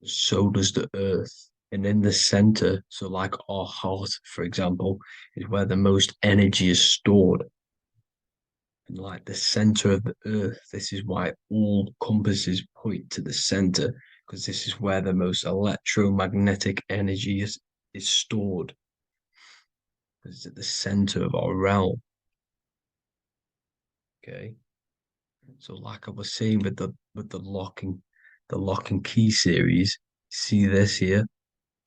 [SPEAKER 2] So does the Earth. And in the center, so like our heart, for example, is where the most energy is stored. And like the center of the Earth, this is why all compasses point to the center, because this is where the most electromagnetic energy is stored. It's at the center of our realm. Okay. So like I was saying with the lock and key series, see this here?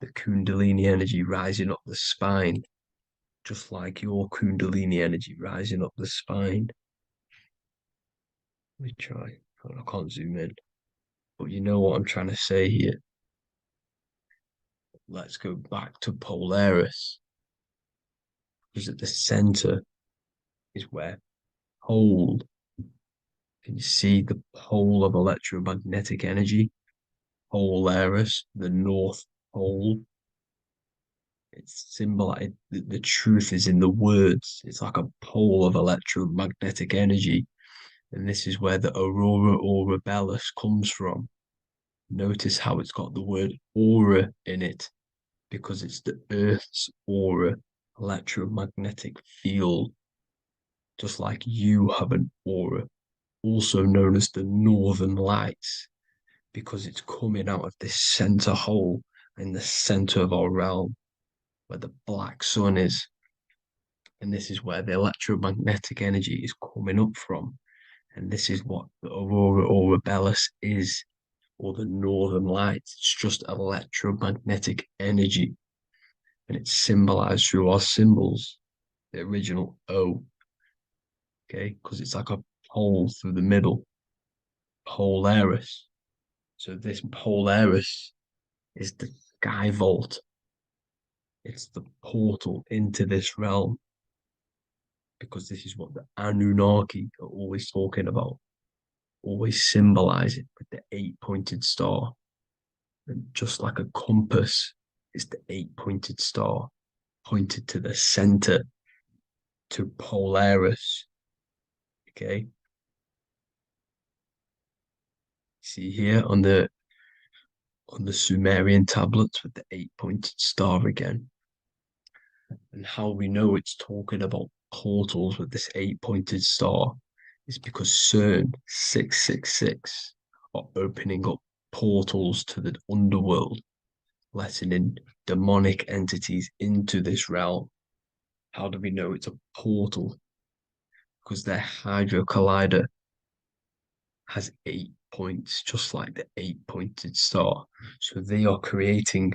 [SPEAKER 2] The Kundalini energy rising up the spine, just like your Kundalini energy rising up the spine. Let me try. I can't zoom in, but you know what I'm trying to say here. Let's go back to Polaris, because at the center is where pole. Can you see the pole of electromagnetic energy? Polaris, the North Pole. It's symbolized. The truth is in the words. It's like a pole of electromagnetic energy. And this is where the aurora borealis comes from. Notice how it's got the word aura in it, because it's the Earth's aura, electromagnetic field. Just like you have an aura, also known as the northern lights, because it's coming out of this center hole in the center of our realm, where the black sun is. And this is where the electromagnetic energy is coming up from. And this is what the aurora borealis is, or the northern lights. It's just electromagnetic energy. And it's symbolized through our symbols, the original O. Okay, because it's like a pole through the middle. Polaris. So this Polaris is the sky vault. It's the portal into this realm, because this is what the Anunnaki are always talking about, always symbolize it with the eight-pointed star. And just like a compass is the eight-pointed star, pointed to the center, to Polaris. Okay. See here on the Sumerian tablets with the eight-pointed star again. And how we know it's talking about portals with this eight-pointed star is because CERN 666 are opening up portals to the underworld, letting in demonic entities into this realm. How do we know it's a portal? because their Hydro Collider has 8 points, just like the 8-pointed star. So they are creating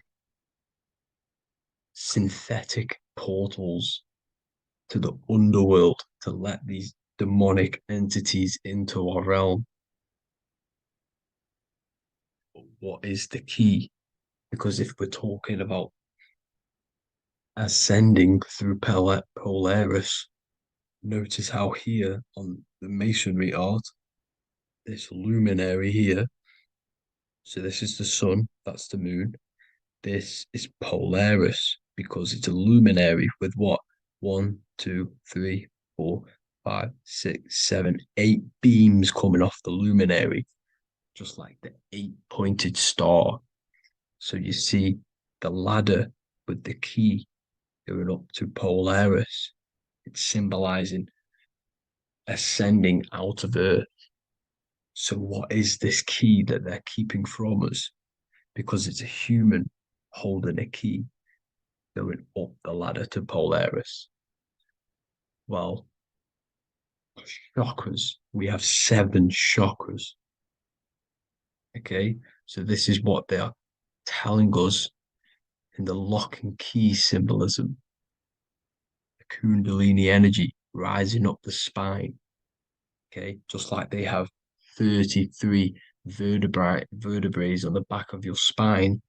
[SPEAKER 2] synthetic portals to the underworld to let these demonic entities into our realm. But what is the key? Because if we're talking about ascending through Polaris, notice how here on the masonry art, this luminary here, so this is the sun, that's the moon. This is Polaris because it's a luminary with what? 1, 2, 3, 4, 5, 6, 7, 8 beams coming off the luminary, just like the 8-pointed star. So you see the ladder with the key going up to Polaris. It's symbolizing ascending out of Earth. So what is this key that they're keeping from us? Because it's a human holding a key going up the ladder to Polaris. Well, chakras. We have 7 chakras. Okay, so this is what they are telling us in the lock and key symbolism. The Kundalini energy rising up the spine. Okay, just like they have 33 vertebrae on the back of your spine.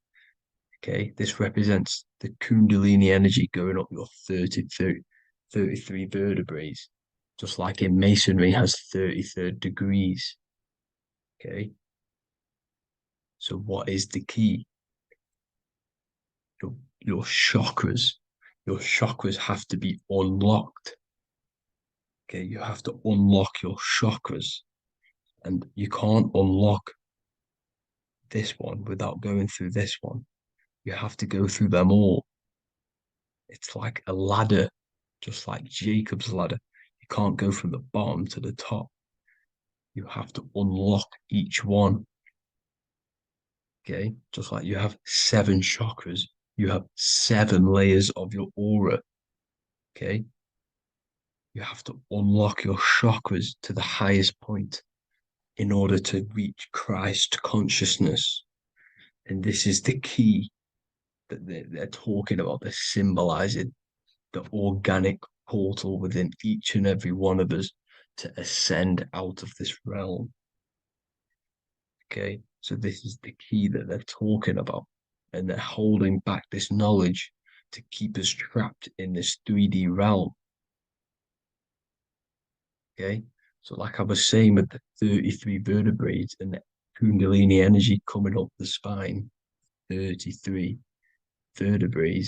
[SPEAKER 2] Okay, this represents the Kundalini energy going up your 33 vertebrae, just like in masonry has 33rd degrees. Okay, so what is the key? Your chakras. Your chakras have to be unlocked. Okay, you have to unlock your chakras, and you can't unlock this one without going through this one. You have to go through them all. It's like a ladder, just like Jacob's ladder. You can't go from the bottom to the top. You have to unlock each one. Okay, just like you have 7 chakras, you have 7 layers of your aura. Okay, you have to unlock your chakras to the highest point in order to reach Christ consciousness. And this is the key that they're talking about. They're symbolizing the organic portal within each and every one of us to ascend out of this realm. Okay, so this is the key that they're talking about, and they're holding back this knowledge to keep us trapped in this 3D realm. Okay, so like I was saying with the 33 vertebrae and the Kundalini energy coming up the spine, 33 vertebrae,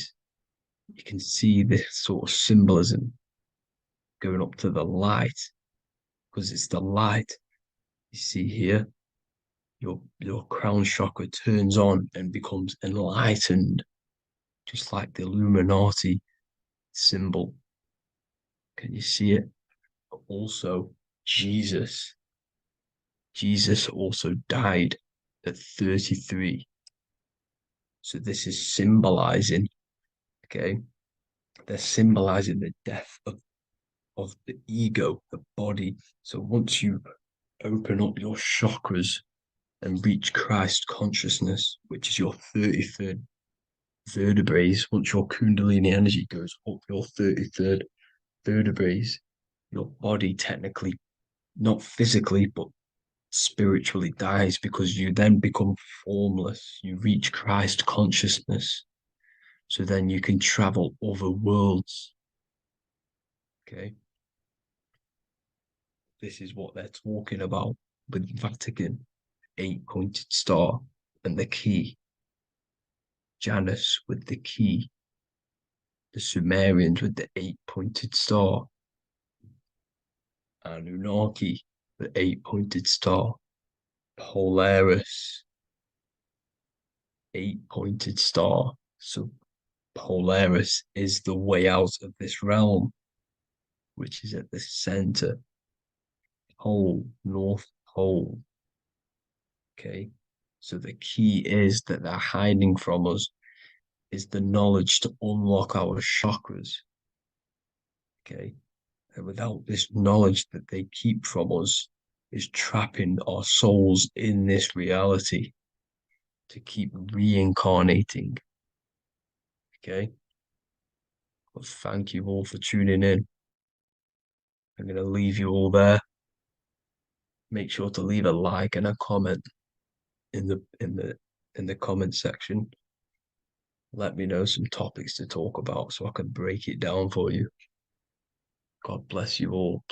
[SPEAKER 2] you can see this sort of symbolism going up to the light, because it's the light you see here. Your crown chakra turns on and becomes enlightened, just like the Illuminati symbol. Can you see it? But also, Jesus also died at 33. So this is symbolizing, okay, they're symbolizing the death of the ego, the body. So once you open up your chakras and reach Christ consciousness, which is your 33rd vertebrae, once your Kundalini energy goes up your 33rd vertebrae, your body technically, not physically, but spiritually dies, because you then become formless. You reach Christ consciousness. So then you can travel other worlds. Okay. This is what they're talking about with Vatican, 8-pointed star, and the key. Janus with the key. The Sumerians with the 8-pointed star. Anunnaki, the 8-pointed star. Polaris, 8-pointed star. So Polaris is the way out of this realm, which is at the center. Pole, North Pole. Okay, so the key is that they're hiding from us is the knowledge to unlock our chakras. Okay,
[SPEAKER 4] And without this knowledge that they keep from us, is trapping our souls in this reality to keep reincarnating. Okay? Well, thank you all for tuning in. I'm going to leave you all there. Make sure to leave a like and a comment in the comment section. Let me know some topics to talk about so I can break it down for you. God bless you all.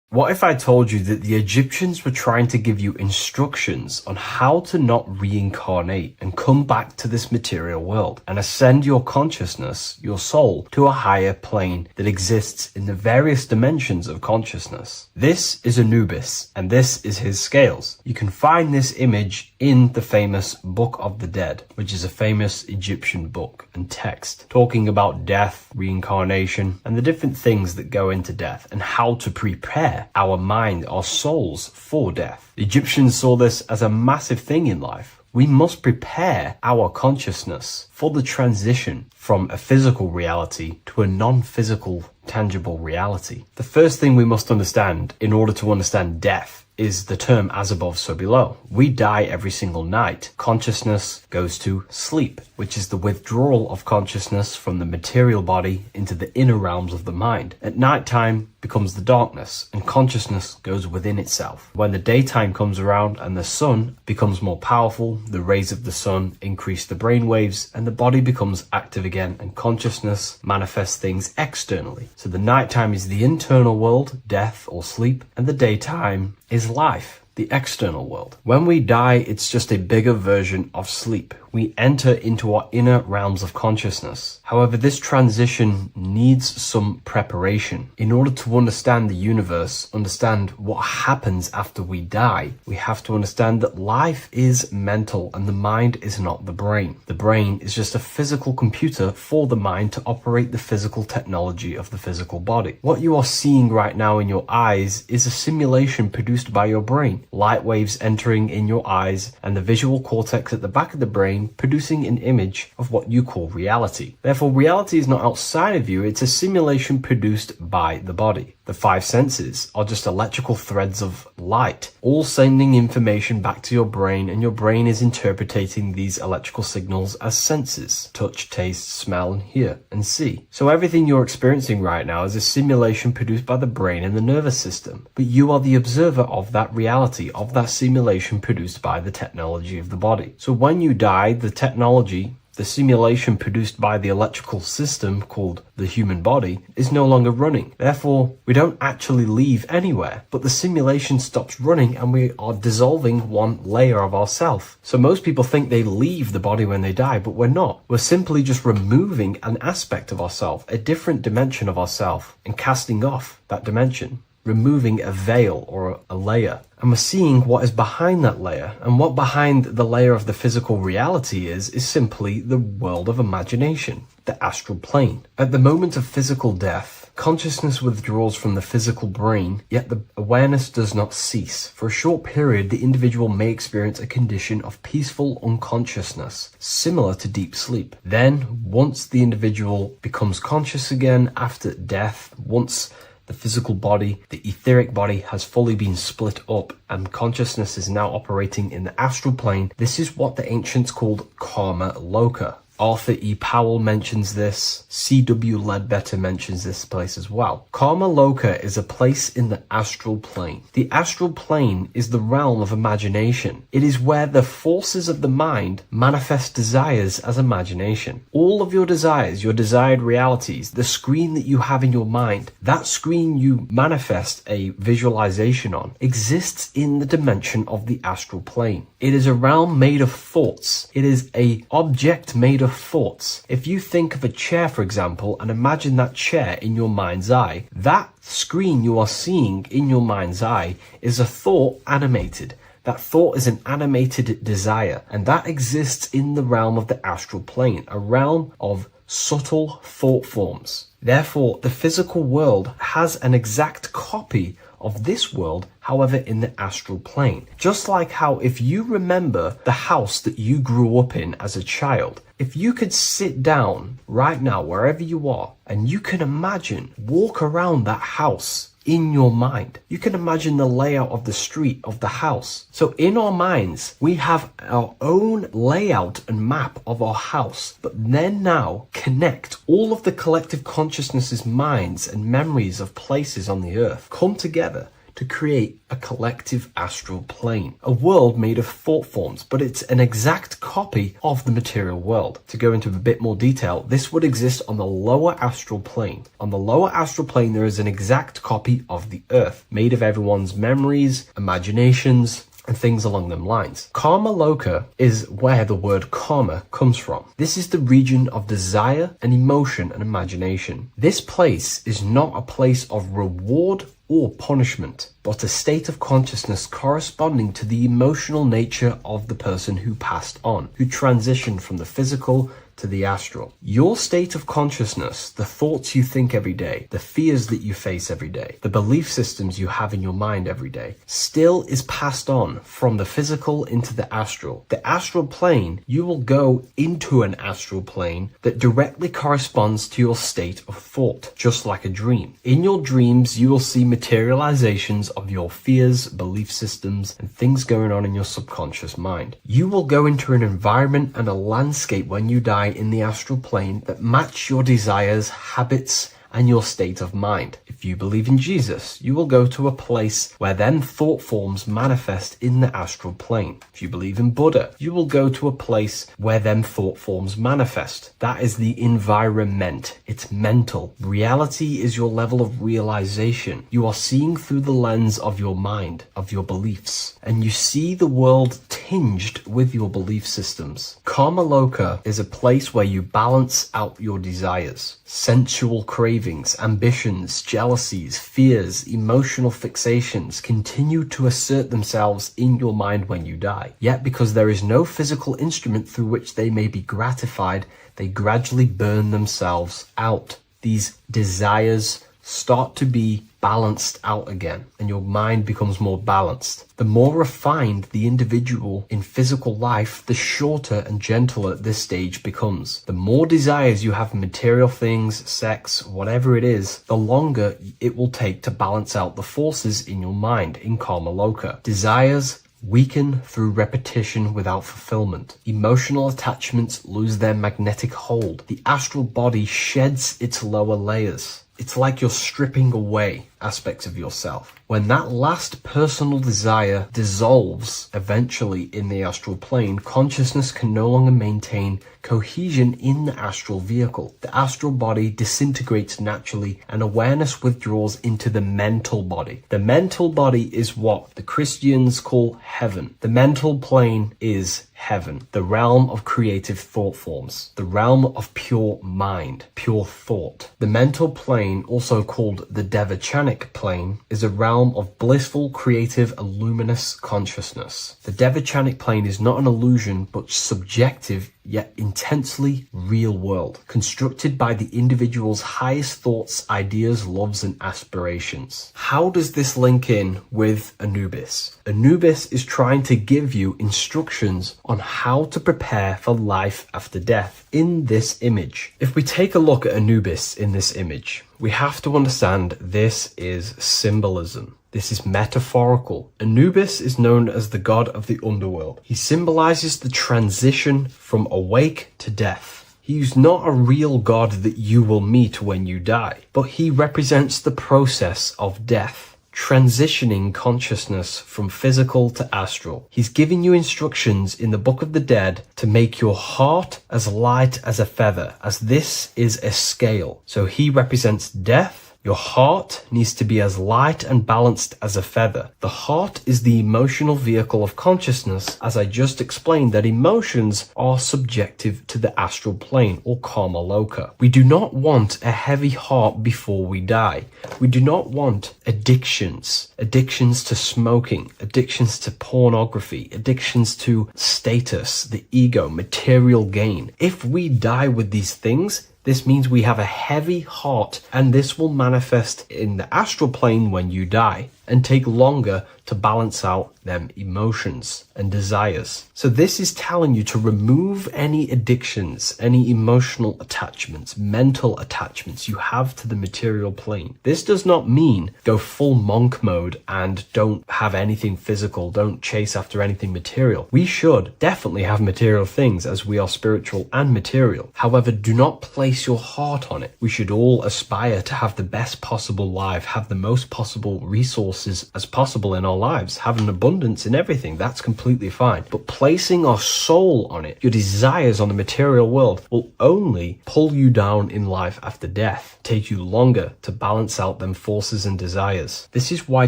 [SPEAKER 2] What if I told you that the Egyptians were trying to give you instructions on how to not reincarnate and come back to this material world and ascend your consciousness, your soul, to a higher plane that exists in the various dimensions of consciousness? This is Anubis, and this is his scales. You can find this image in the famous Book of the Dead, which is a famous Egyptian book and text talking about death, reincarnation, and the different things that go into death and how to prepare our mind, our souls for death. The Egyptians saw this as a massive thing in life. We must prepare our consciousness for the transition from a physical reality to a non-physical, tangible reality. The first thing we must understand in order to understand death is the term as above, so below. We die every single night. Consciousness goes to sleep, which is the withdrawal of consciousness from the material body into the inner realms of the mind. At nighttime becomes the darkness, and consciousness goes within itself. When the daytime comes around and the sun becomes more powerful, the rays of the sun increase the brain waves, and the body becomes active again, and consciousness manifests things externally. So the nighttime is the internal world, death or sleep, and the daytime is life, the external world. When we die, it's just a bigger version of sleep. We enter into our inner realms of consciousness. However, this transition needs some preparation. In order to understand the universe, understand what happens after we die, we have to understand that life is mental and the mind is not the brain. The brain is just a physical computer for the mind to operate the physical technology of the physical body. What you are seeing right now in your eyes is a simulation produced by your brain. Light waves entering in your eyes and the visual cortex at the back of the brain producing an image of what you call reality. Therefore, reality is not outside of you, it's a simulation produced by the body. The five senses are just electrical threads of light, all sending information back to your brain, and your brain is interpreting these electrical signals as senses: touch, taste, smell, and hear, and see. So everything you're experiencing right now is a simulation produced by the brain and the nervous system, but you are the observer of that reality, of that simulation produced by the technology of the body. So when you die, the technology, the simulation produced by the electrical system called the human body, is no longer running. Therefore, we don't actually leave anywhere, but the simulation stops running and we are dissolving one layer of ourself. So most people think they leave the body when they die, but we're not. We're simply just removing an aspect of ourself, a different dimension of ourself, and casting off that dimension, removing a veil or a layer. And we're seeing what is behind that layer. And what behind the layer of the physical reality is simply the world of imagination, the astral plane. At the moment of physical death, consciousness withdraws from the physical brain, yet the awareness does not cease. For a short period, the individual may experience a condition of peaceful unconsciousness, similar to deep sleep. Then, once the individual becomes conscious again after death, once the physical body, the etheric body, has fully been split up and consciousness is now operating in the astral plane. This is what the ancients called karma loka. Arthur E. Powell mentions this. C.W. Ledbetter mentions this place as well. Karma loka is a place in the astral plane. The astral plane is the realm of imagination. It is where the forces of the mind manifest desires as imagination. All of your desires, your desired realities, the screen that you have in your mind, that screen you manifest a visualization on, exists in the dimension of the astral plane. It is a realm made of thoughts. It is an object made of thoughts. If you think of a chair, for example, and imagine that chair in your mind's eye, that screen you are seeing in your mind's eye is a thought animated. That thought is an animated desire, and that exists in the realm of the astral plane, a realm of subtle thought forms. Therefore, the physical world has an exact copy of this world, however in the astral plane. Just like how if you remember the house that you grew up in as a child, if you could sit down right now wherever you are and you can imagine walk around that house in your mind. You can imagine the layout of the street of the house. So in our minds, we have our own layout and map of our house, but then now connect all of the collective consciousness's minds and memories of places on the earth come together to create a collective astral plane, a world made of thought forms, but it's an exact copy of the material world. To go into a bit more detail, this would exist on the lower astral plane. On the lower astral plane, there is an exact copy of the earth, made of everyone's memories, imaginations, and things along them lines. Karma Loka is where the word karma comes from. This is the region of desire and emotion and imagination. This place is not a place of reward or punishment, but a state of consciousness corresponding to the emotional nature of the person who passed on, who transitioned from the physical to the astral. Your state of consciousness, the thoughts you think every day, the fears that you face every day, the belief systems you have in your mind every day, still is passed on from the physical into the astral. The astral plane, you will go into an astral plane that directly corresponds to your state of thought, just like a dream. In your dreams, you will see materializations of your fears, belief systems, and things going on in your subconscious mind. You will go into an environment and a landscape when you die in the astral plane that match your desires, habits, and your state of mind. If you believe in Jesus, you will go to a place where then thought forms manifest in the astral plane. If you believe in Buddha, you will go to a place where then thought forms manifest. That is the environment. It's mental. Reality is your level of realization. You are seeing through the lens of your mind, of your beliefs, and you see the world tinged with your belief systems. Karma Loka is a place where you balance out your desires, sensual cravings, ambitions, jealousies, fears, emotional fixations continue to assert themselves in your mind when you die. Yet because there is no physical instrument through which they may be gratified, they gradually burn themselves out. These desires start to be balanced out again, and your mind becomes more balanced. The more refined the individual in physical life, the shorter and gentler this stage becomes. The more desires you have in material things, sex, whatever it is, the longer it will take to balance out the forces in your mind in Karma Loka. Desires weaken through repetition without fulfillment. Emotional attachments lose their magnetic hold. The astral body sheds its lower layers. It's like you're stripping away aspects of yourself. When that last personal desire dissolves eventually in the astral plane, consciousness can no longer maintain cohesion in the astral vehicle. The astral body disintegrates naturally and awareness withdraws into the mental body. The mental body is what the Christians call heaven. The mental plane is heaven, the realm of creative thought forms, the realm of pure mind, pure thought. The mental plane, also called the Devachanic plane, is a realm of blissful, creative, and luminous consciousness. The Devachanic plane is not an illusion, but subjective yet intensely real world, constructed by the individual's highest thoughts, ideas, loves, and aspirations. How does this link in with Anubis? Anubis is trying to give you instructions on how to prepare for life after death in this image. If we take a look at Anubis in this image, we have to understand this is symbolism. This is metaphorical. Anubis is known as the god of the underworld. He symbolizes the transition from awake to death. He is not a real god that you will meet when you die, but he represents the process of death, transitioning consciousness from physical to astral. He's giving you instructions in the Book of the Dead to make your heart as light as a feather, as this is a scale. So he represents death. Your heart needs to be as light and balanced as a feather. The heart is the emotional vehicle of consciousness, as I just explained that emotions are subjective to the astral plane or Karma Loka. We do not want a heavy heart before we die. We do not want addictions to smoking, addictions to pornography, addictions to status, the ego, material gain. If we die with these things, This means we have a heavy heart, and this will manifest in the astral plane when you die and take longer to balance out them emotions and desires. So this is telling you to remove any addictions, any emotional attachments, mental attachments you have to the material plane. This does not mean go full monk mode and don't have anything physical, don't chase after anything material. We should definitely have material things as we are spiritual and material. However, do not place your heart on it. We should all aspire to have the best possible life, have the most possible resources as possible in our lives, have an abundance in everything. That's completely fine. But placing our soul on it, your desires on the material world, will only pull you down in life after death, take you longer to balance out them forces and desires. This is why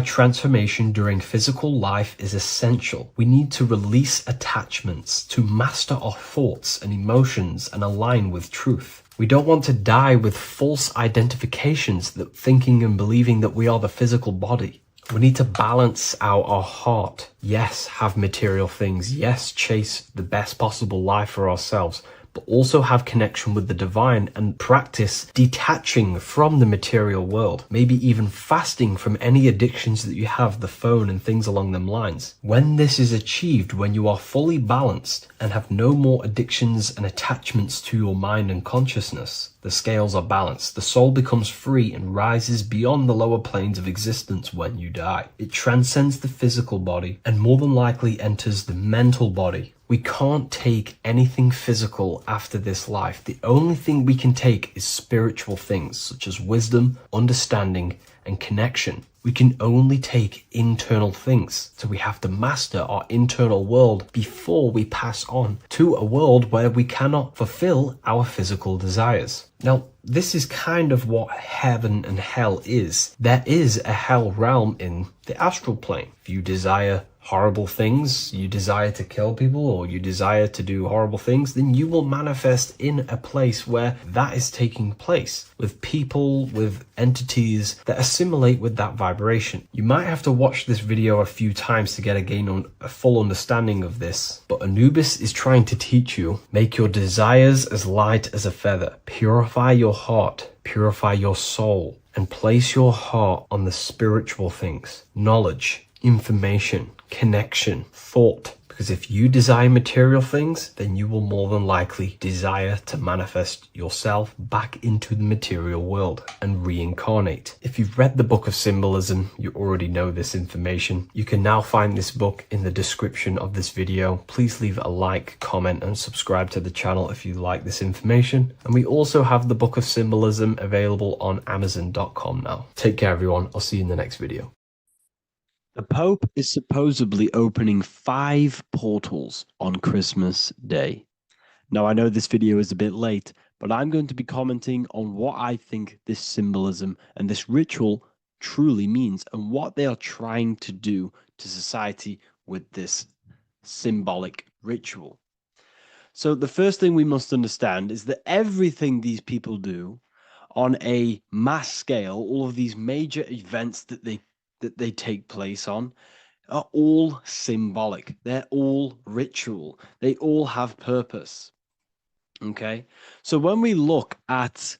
[SPEAKER 2] transformation during physical life is essential. We need to release attachments to master our thoughts and emotions and align with truth. We don't want to die with false identifications, that thinking and believing that we are the physical body. We need to balance out our heart. Yes, have material things. Yes, chase the best possible life for ourselves, but also have connection with the divine and practice detaching from the material world. Maybe even fasting from any addictions that you have, the phone and things along them lines. When this is achieved, when you are fully balanced and have no more addictions and attachments to your mind and consciousness, the scales are balanced. The soul becomes free and rises beyond the lower planes of existence when you die. It transcends the physical body and more than likely enters the mental body. We can't take anything physical after this life. The only thing we can take is spiritual things such as wisdom, understanding, and connection. We can only take internal things. So we have to master our internal world before we pass on to a world where we cannot fulfill our physical desires. Now, this is kind of what heaven and hell is. There is a hell realm in the astral plane. If you desire horrible things, you desire to kill people, or you desire to do horrible things, then you will manifest in a place where that is taking place, with people, with entities that assimilate with that vibration. You might have to watch this video a few times to gain a full understanding of this, but Anubis is trying to teach you, make your desires as light as a feather, purify your heart, purify your soul, and place your heart on the spiritual things, knowledge, information, connection, thought. Because if you desire material things, then you will more than likely desire to manifest yourself back into the material world and reincarnate. If you've read the Book of Symbolism, you already know this information. You can now find this book in the description of this video. Please leave a like, comment, and subscribe to the channel if you like this information. And we also have the Book of Symbolism available on Amazon.com now. Take care, everyone. I'll see you in the next video.
[SPEAKER 5] The Pope is supposedly opening 5 portals on Christmas Day. Now, I know this video is a bit late, but I'm going to be commenting on what I think this symbolism and this ritual truly means and what they are trying to do to society with this symbolic ritual. So the first thing we must understand is that everything these people do on a mass scale, all of these major events that they take place on, are all symbolic. They're all ritual. They all have purpose. Okay? So when we look at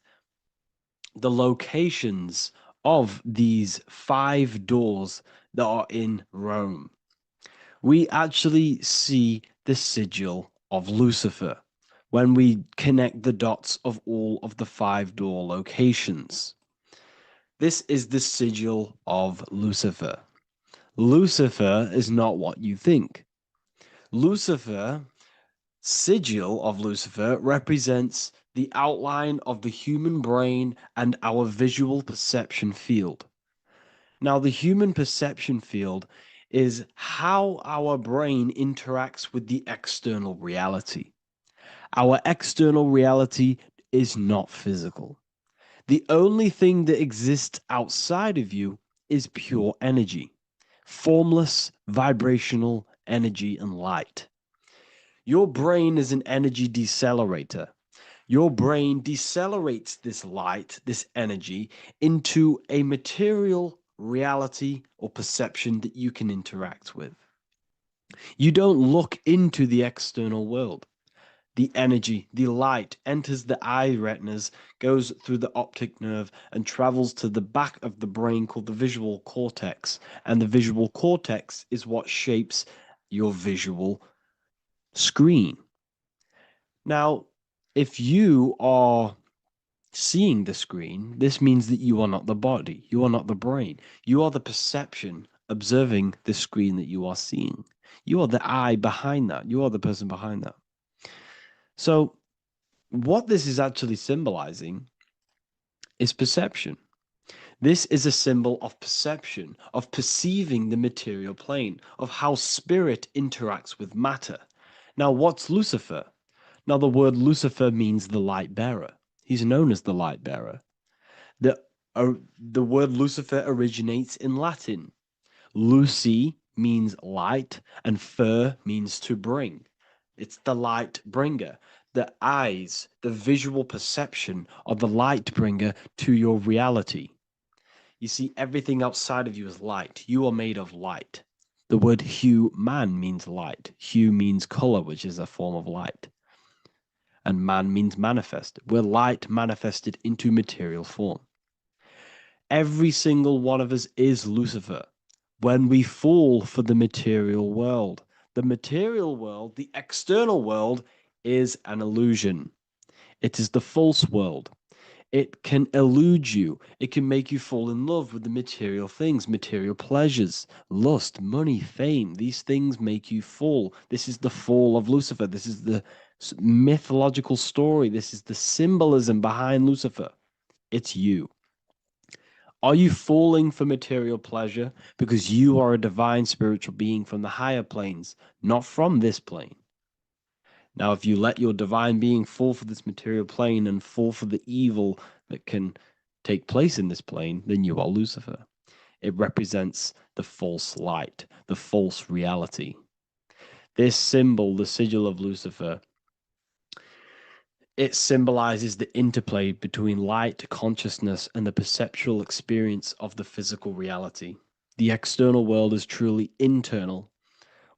[SPEAKER 5] the locations of these 5 doors that are in Rome, we actually see the sigil of Lucifer when we connect the dots of all of the 5 door locations. This is the sigil of Lucifer. Lucifer is not what you think. Lucifer, sigil of Lucifer, represents the outline of the human brain and our visual perception field. Now, the human perception field is how our brain interacts with the external reality. Our external reality is not physical. The only thing that exists outside of you is pure energy, formless, vibrational energy and light. Your brain is an energy decelerator. Your brain decelerates this light, this energy, into a material reality or perception that you can interact with. You don't look into the external world. the energy, the light enters the eye retinas, goes through the optic nerve, and travels to the back of the brain called the visual cortex. And the visual cortex is what shapes your visual screen. Now, if you are seeing the screen, this means that you are not the body, you are not the brain, you are the perception observing the screen that you are seeing. You are the eye behind that, you are the person behind that. So, what this is actually symbolizing is perception. This is a symbol of perception, of perceiving the material plane, of how spirit interacts with matter. Now, what's Lucifer? Now, the word Lucifer means the light bearer. He's known as the light bearer. The word Lucifer originates in Latin. Luci means light, and fer means to bring. It's the light bringer. The eyes, the visual perception of the light bringer to your reality. You see, everything outside of you is light. You are made of light. The word hue man means light. Hue means color, which is a form of light. And man means manifest. We're light manifested into material form. Every single one of us is Lucifer. When we fall for the material world, the external world, is an illusion. It is the false world. It can elude you. It can make you fall in love with the material things, material pleasures, lust, money, fame. These things make you fall. This is the fall of Lucifer. This is the mythological story. This is the symbolism behind Lucifer. It's you. Are you falling for material pleasure because you are a divine spiritual being from the higher planes, not from this plane? Now, if you let your divine being fall for this material plane and fall for the evil that can take place in this plane, then you are Lucifer. It represents the false light, the false reality. This symbol, the sigil of Lucifer, it symbolizes the interplay between light consciousness and the perceptual experience of the physical reality. The external world is truly internal.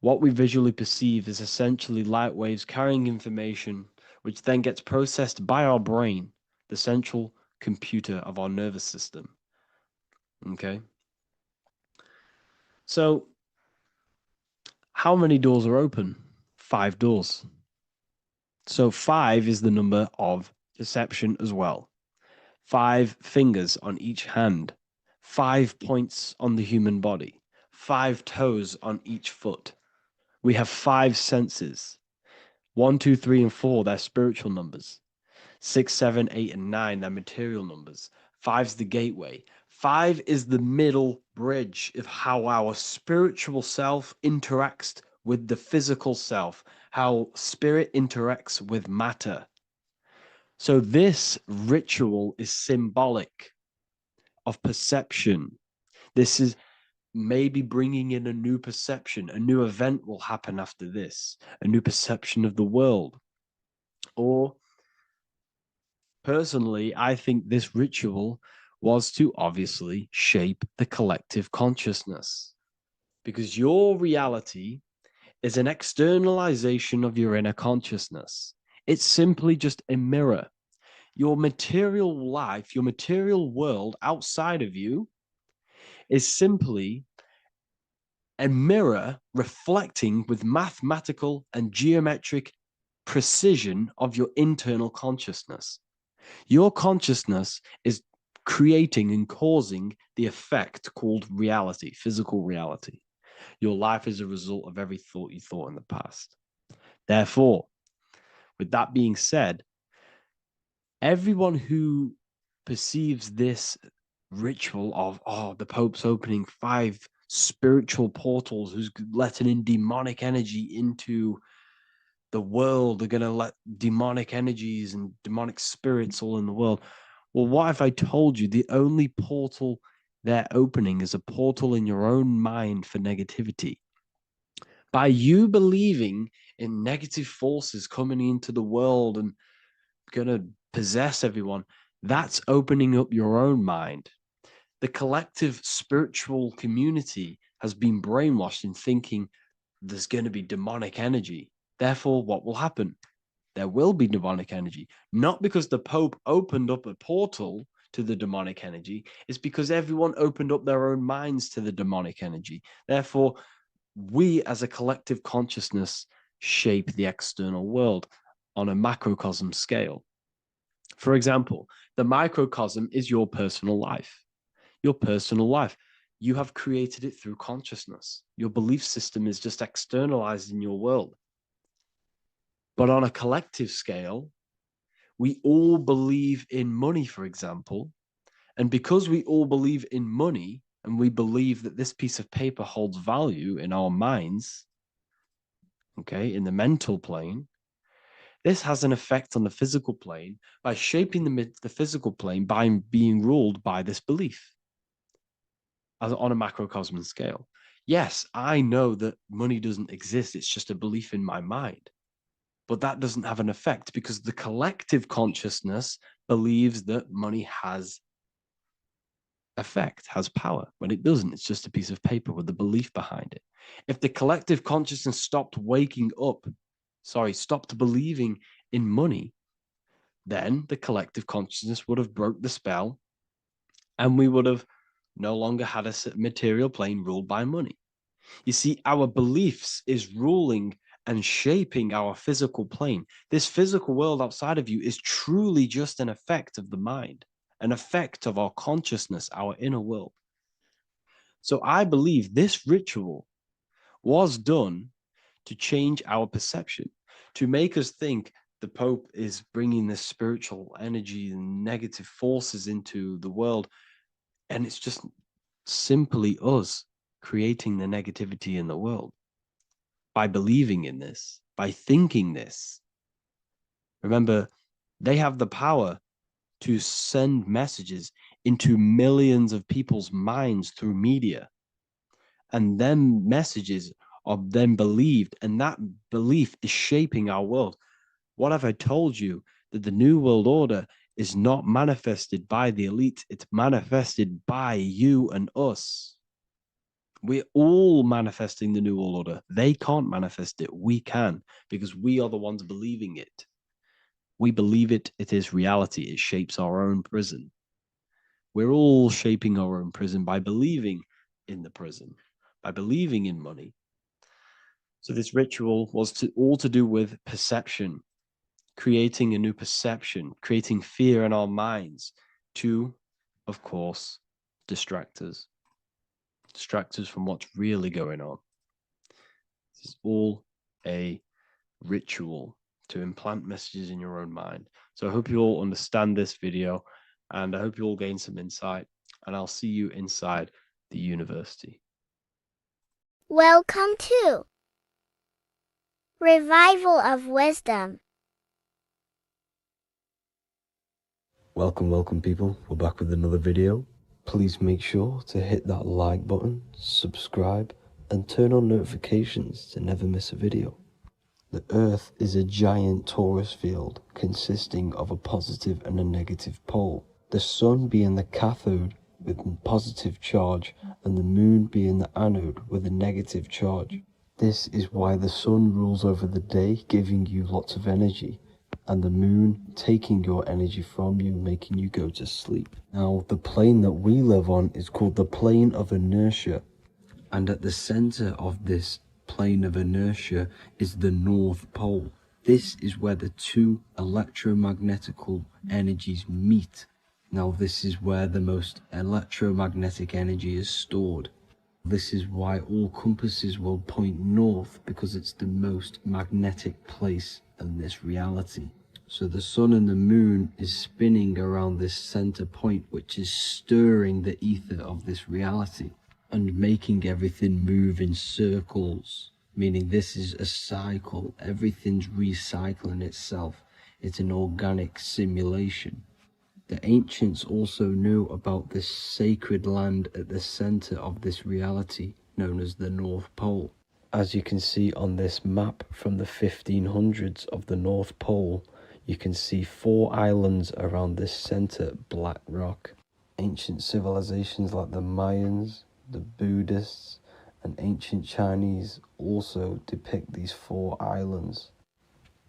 [SPEAKER 5] What we visually perceive is essentially light waves carrying information, which then gets processed by our brain, the central computer of our nervous system. Okay? So, how many doors are open? 5 doors. So 5 is the number of perception as well. 5 fingers on each hand, 5 points on the human body, 5 toes on each foot. We have 5 senses. 1, 2, 3, and 4, they're spiritual numbers. 6, 7, 8, and 9, they're material numbers. 5's the gateway. 5 is the middle bridge of how our spiritual self interacts with the physical self, how spirit interacts with matter. So this ritual is symbolic of perception. This is maybe bringing in a new perception. A new event will happen after this, a new perception of the world. Or personally, I think this ritual was to obviously shape the collective consciousness, because your reality is an externalization of your inner consciousness. It's simply just a mirror. Your material life, your material world outside of you is simply a mirror reflecting with mathematical and geometric precision of your internal consciousness. Your consciousness is creating and causing the effect called reality, physical reality. Your life is a result of every thought you thought in the past. Therefore, with that being said, everyone who perceives this ritual of, the Pope's opening 5 spiritual portals, who's letting in demonic energy into the world, they're going to let demonic energies and demonic spirits all in the world. Well, what if I told you the only portal they're opening is a portal in your own mind for negativity? By you believing in negative forces coming into the world and going to possess everyone, that's opening up your own mind. The collective spiritual community has been brainwashed in thinking there's going to be demonic energy. Therefore, what will happen? there will be demonic energy. Not because the Pope opened up a portal to the demonic energy, it's because everyone opened up their own minds to the demonic energy. Therefore, we as a collective consciousness shape the external world on a macrocosm scale. For example, the microcosm is your personal life. Your personal life. You have created it through consciousness. Your belief system is just externalized in your world. But on a collective scale, we all believe in money, for example. And because we all believe in money, and we believe that this piece of paper holds value in our minds, okay, in the mental plane, this has an effect on the physical plane by shaping the physical plane by being ruled by this belief as on a macrocosm scale. Yes, I know that money doesn't exist. It's just a belief in my mind. But that doesn't have an effect because the collective consciousness believes that money has effect, has power. When it doesn't, it's just a piece of paper with a belief behind it. If the collective consciousness stopped stopped believing in money, then the collective consciousness would have broke the spell and we would have no longer had a material plane ruled by money. You see, our beliefs is ruling and shaping our physical plane. This physical world outside of you is truly just an effect of the mind, an effect of our consciousness, our inner world. So I believe this ritual was done to change our perception, to make us think the Pope is bringing this spiritual energy and negative forces into the world. And it's just simply us creating the negativity in the world by believing in this, by thinking this. Remember, they have the power to send messages into millions of people's minds through media. And then messages are then believed, and that belief is shaping our world. What have I told you? That the New World Order is not manifested by the elite, it's manifested by you and us. We're all manifesting the New World Order. They can't manifest it. We can, because we are the ones believing it. We believe it. It is reality. It shapes our own prison. We're all shaping our own prison by believing in the prison, by believing in money. So this ritual was all to do with perception, creating a new perception, creating fear in our minds to, of course, distract us from what's really going on. This is all a ritual to implant messages in your own mind. So I hope you all understand this video, and I hope you all gain some insight, and I'll see you inside the university.
[SPEAKER 6] Welcome to Revival of Wisdom.
[SPEAKER 2] Welcome people. We're back with another video. Please make sure to hit that like button, subscribe, and turn on notifications to never miss a video. The Earth is a giant torus field consisting of a positive and a negative pole. The Sun being the cathode with a positive charge and the Moon being the anode with a negative charge. This is why the Sun rules over the day, giving you lots of energy, and the Moon taking your energy from you, making you go to sleep. Now, the plane that we live on is called the plane of inertia, and at the center of this plane of inertia is the North Pole. This is where the two electromagnetical energies meet. Now, this is where the most electromagnetic energy is stored. This is why all compasses will point north, because it's the most magnetic place in this reality. So the Sun and the Moon is spinning around this center point, which is stirring the ether of this reality and making everything move in circles, meaning this is a cycle. Everything's recycling itself. It's an organic simulation. The ancients also knew about this sacred land at the center of this reality, known as the North Pole. As you can see on this map from the 1500s of the North Pole, you can see 4 islands around this center black rock. Ancient civilizations like the Mayans, the Buddhists, and ancient Chinese also depict these 4 islands.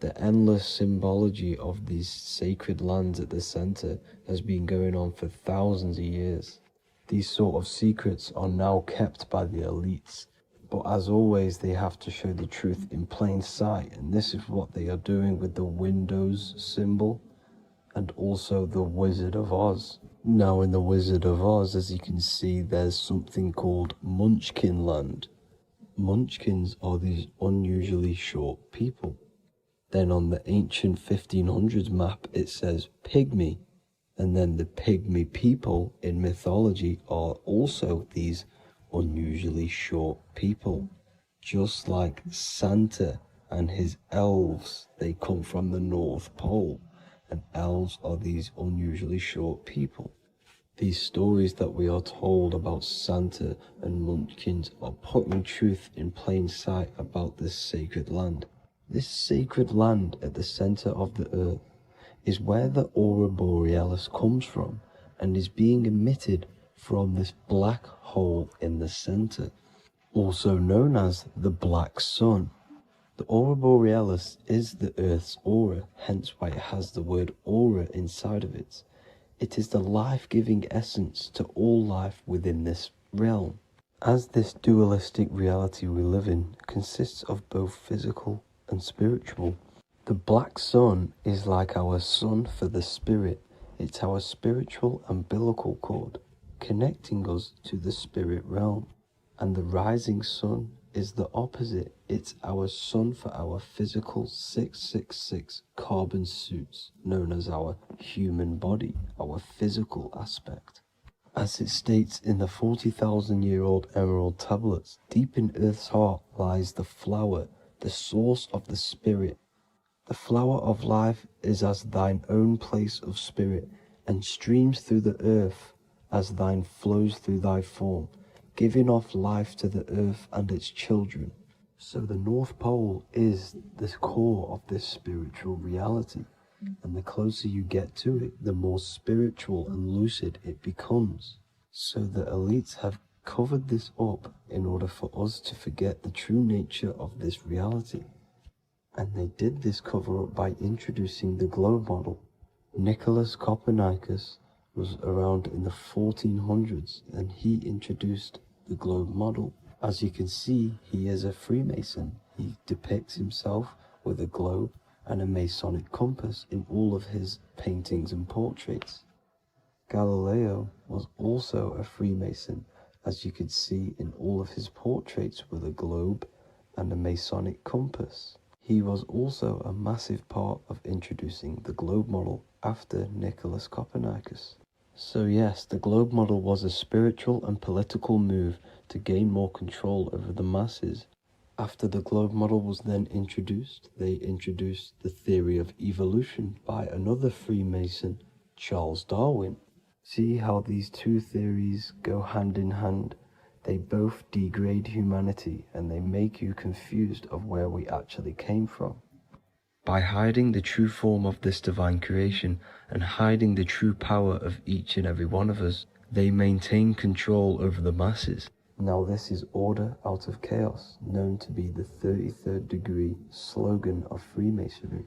[SPEAKER 5] The endless symbology of these sacred lands at the center has been going on for thousands of years. These sort of secrets are now kept by the elites, but as always they have to show the truth in plain sight, and this is what they are doing with the Windows symbol and also the Wizard of Oz. Now in the Wizard of Oz, as you can see, there's something called Munchkin Land. Munchkins are these unusually short people. Then on the ancient 1500s map it says Pygmy, and then the Pygmy people in mythology are also these unusually short people. Just like Santa and his elves, they come from the North Pole, and elves are these unusually short people. These stories that we are told about Santa and Munchkins are putting truth in plain sight about this sacred land. This sacred land at the center of the earth is where the aurora borealis comes from and is being emitted from this black hole in the center, also known as the black sun. The aurora borealis is the earth's aura, hence why it has the word aura inside of it. It is the life-giving essence to all life within this realm. As this dualistic reality we live in consists of both physical and spiritual, the black sun is like our sun for the spirit. It's our spiritual umbilical cord, connecting us to the spirit realm. And the rising sun is the opposite. It's our sun for our physical 666 carbon suits, known as our human body, our physical aspect. As it states in the 40,000-year-old emerald tablets, deep in Earth's heart lies the flower, the source of the spirit. The flower of life is as thine own place of spirit, and streams through the earth as thine flows through thy form, giving off life to the earth and its children. So the North Pole is the core of this spiritual reality, and the closer you get to it, the more spiritual and lucid it becomes. So the elites have covered this up in order for us to forget the true nature of this reality. And they did this cover-up by introducing the globe model. Nicholas Copernicus was around in the 1400s, and he introduced the globe model. As you can see, he is a Freemason. He depicts himself with a globe and a Masonic compass in all of his paintings and portraits. Galileo was also a Freemason, as you could see in all of his portraits with a globe and a Masonic compass. He was also a massive part of introducing the globe model after Nicholas Copernicus. So yes, the globe model was a spiritual and political move to gain more control over the masses. After the globe model was then introduced, they introduced the theory of evolution by another Freemason, Charles Darwin. See how these two theories go hand in hand? They both degrade humanity, and they make you confused of where we actually came from. By hiding the true form of this divine creation and hiding the true power of each and every one of us, they maintain control over the masses. Now this is order out of chaos, known to be the 33rd degree slogan of Freemasonry.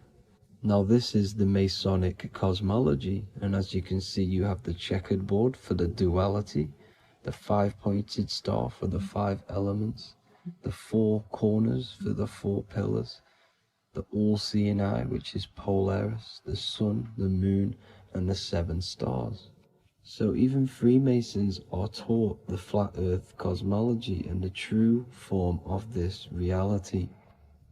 [SPEAKER 5] Now this is the Masonic cosmology, and as you can see, you have the checkered board for the duality, the 5-pointed star for the 5 elements, the 4 corners for the 4 pillars, the all-seeing eye, which is Polaris, the sun, the moon, and the 7 stars. So even Freemasons are taught the flat earth cosmology and the true form of this reality.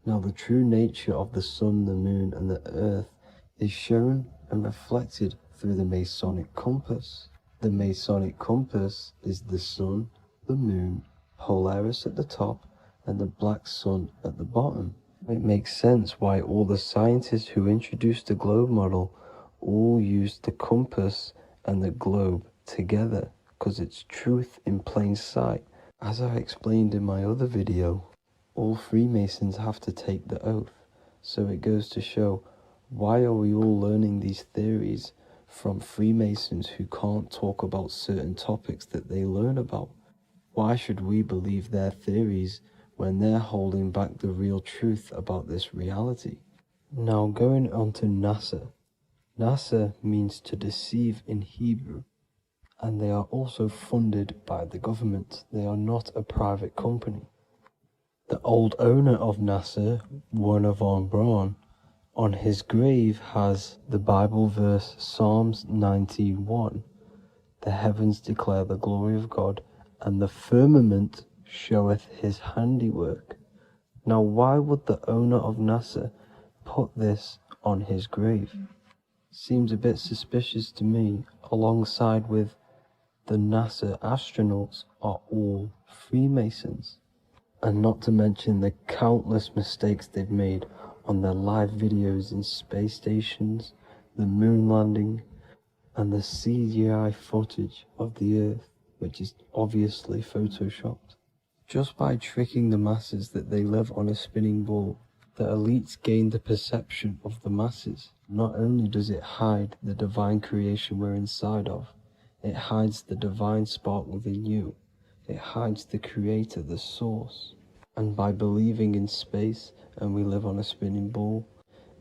[SPEAKER 5] Now the true nature of the sun, the moon, and the earth is shown and reflected through the Masonic compass. The Masonic compass is the sun, the moon, Polaris at the top, and the black sun at the bottom. It makes sense why all the scientists who introduced the globe model all used the compass and the globe together, because it's truth in plain sight. As I explained in my other video, all Freemasons have to take the oath, so it goes to show, why are we all learning these theories from Freemasons who can't talk about certain topics that they learn about? Why should we believe their theories when they're holding back the real truth about this reality?
[SPEAKER 2] Now going on to NASA. NASA means to deceive in Hebrew, and they are also funded by the government. They are not a private company. The old owner of NASA, Werner von Braun, on his grave has the Bible verse Psalms 91. The heavens declare the glory of God, and the firmament showeth his handiwork. Now why would the owner of NASA put this on his grave? Seems a bit suspicious to me, alongside with the NASA astronauts are all Freemasons. And not to mention the countless mistakes they've made on their live videos in space stations, the moon landing, and the CGI footage of the Earth, which is obviously photoshopped. Just by tricking the masses that they live on a spinning ball, the elites gain the perception of the masses. Not only does it hide the divine creation we're inside of, it hides the divine spark within you. It hides the creator, the source. And by believing in space and we live on a spinning ball,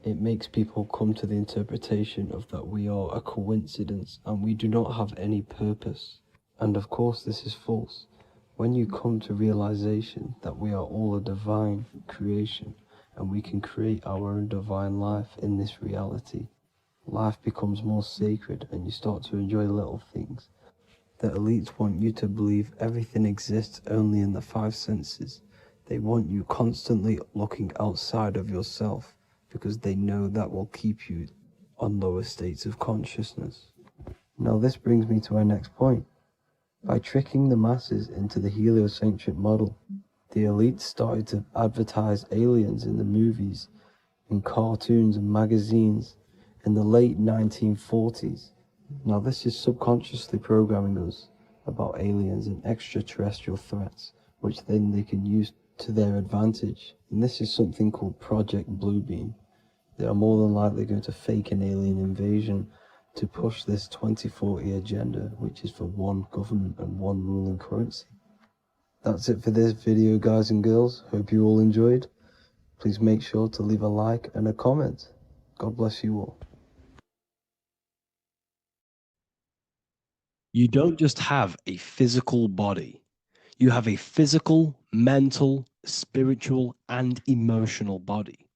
[SPEAKER 2] it makes people come to the interpretation of that we are a coincidence and we do not have any purpose. And of course this is false. When you come to realization that we are all a divine creation and we can create our own divine life in this reality, life becomes more sacred and you start to enjoy little things. The elites want you to believe everything exists only in the five senses. They want you constantly looking outside of yourself because they know that will keep you on lower states of consciousness. Now this brings me to our next point. By tricking the masses into the heliocentric model, the elites started to advertise aliens in the movies, in cartoons and magazines in the late 1940s. Now this is subconsciously programming us about aliens and extraterrestrial threats, which then they can use to their advantage. And this is something called Project Bluebeam. They are more than likely going to fake an alien invasion to push this 2040 agenda, which is for one government and one ruling currency. That's it for this video, guys and girls. Hope you all enjoyed. Please make sure to leave a like and a comment. God bless you all.
[SPEAKER 5] You don't just have a physical body. You have a physical, mental, spiritual, and emotional body.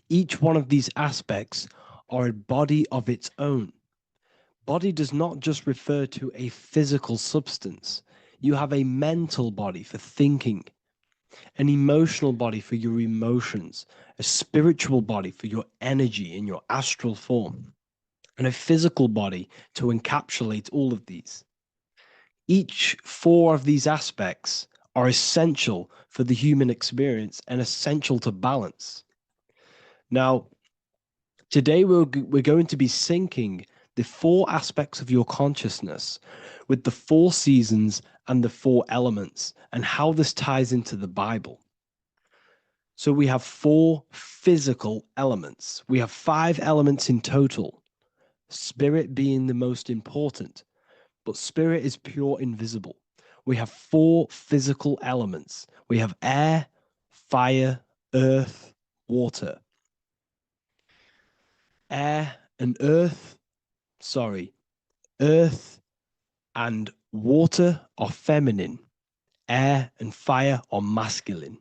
[SPEAKER 5] Each one of these aspects are a body of its own. Body does not just refer to a physical substance. You have a mental body for thinking, an emotional body for your emotions, a spiritual body for your energy in your astral form, and a physical body to encapsulate all of these. Each four of these aspects are essential for the human experience and essential to balance. Now, today we're going to be syncing the four aspects of your consciousness with the four seasons and the four elements and how this ties into the Bible. So we have four physical elements. We have 5 elements in total, spirit being the most important, but spirit is pure invisible. We have 4 physical elements. We have air, fire, earth, water. Air and earth, earth and water are feminine. Air and fire are masculine.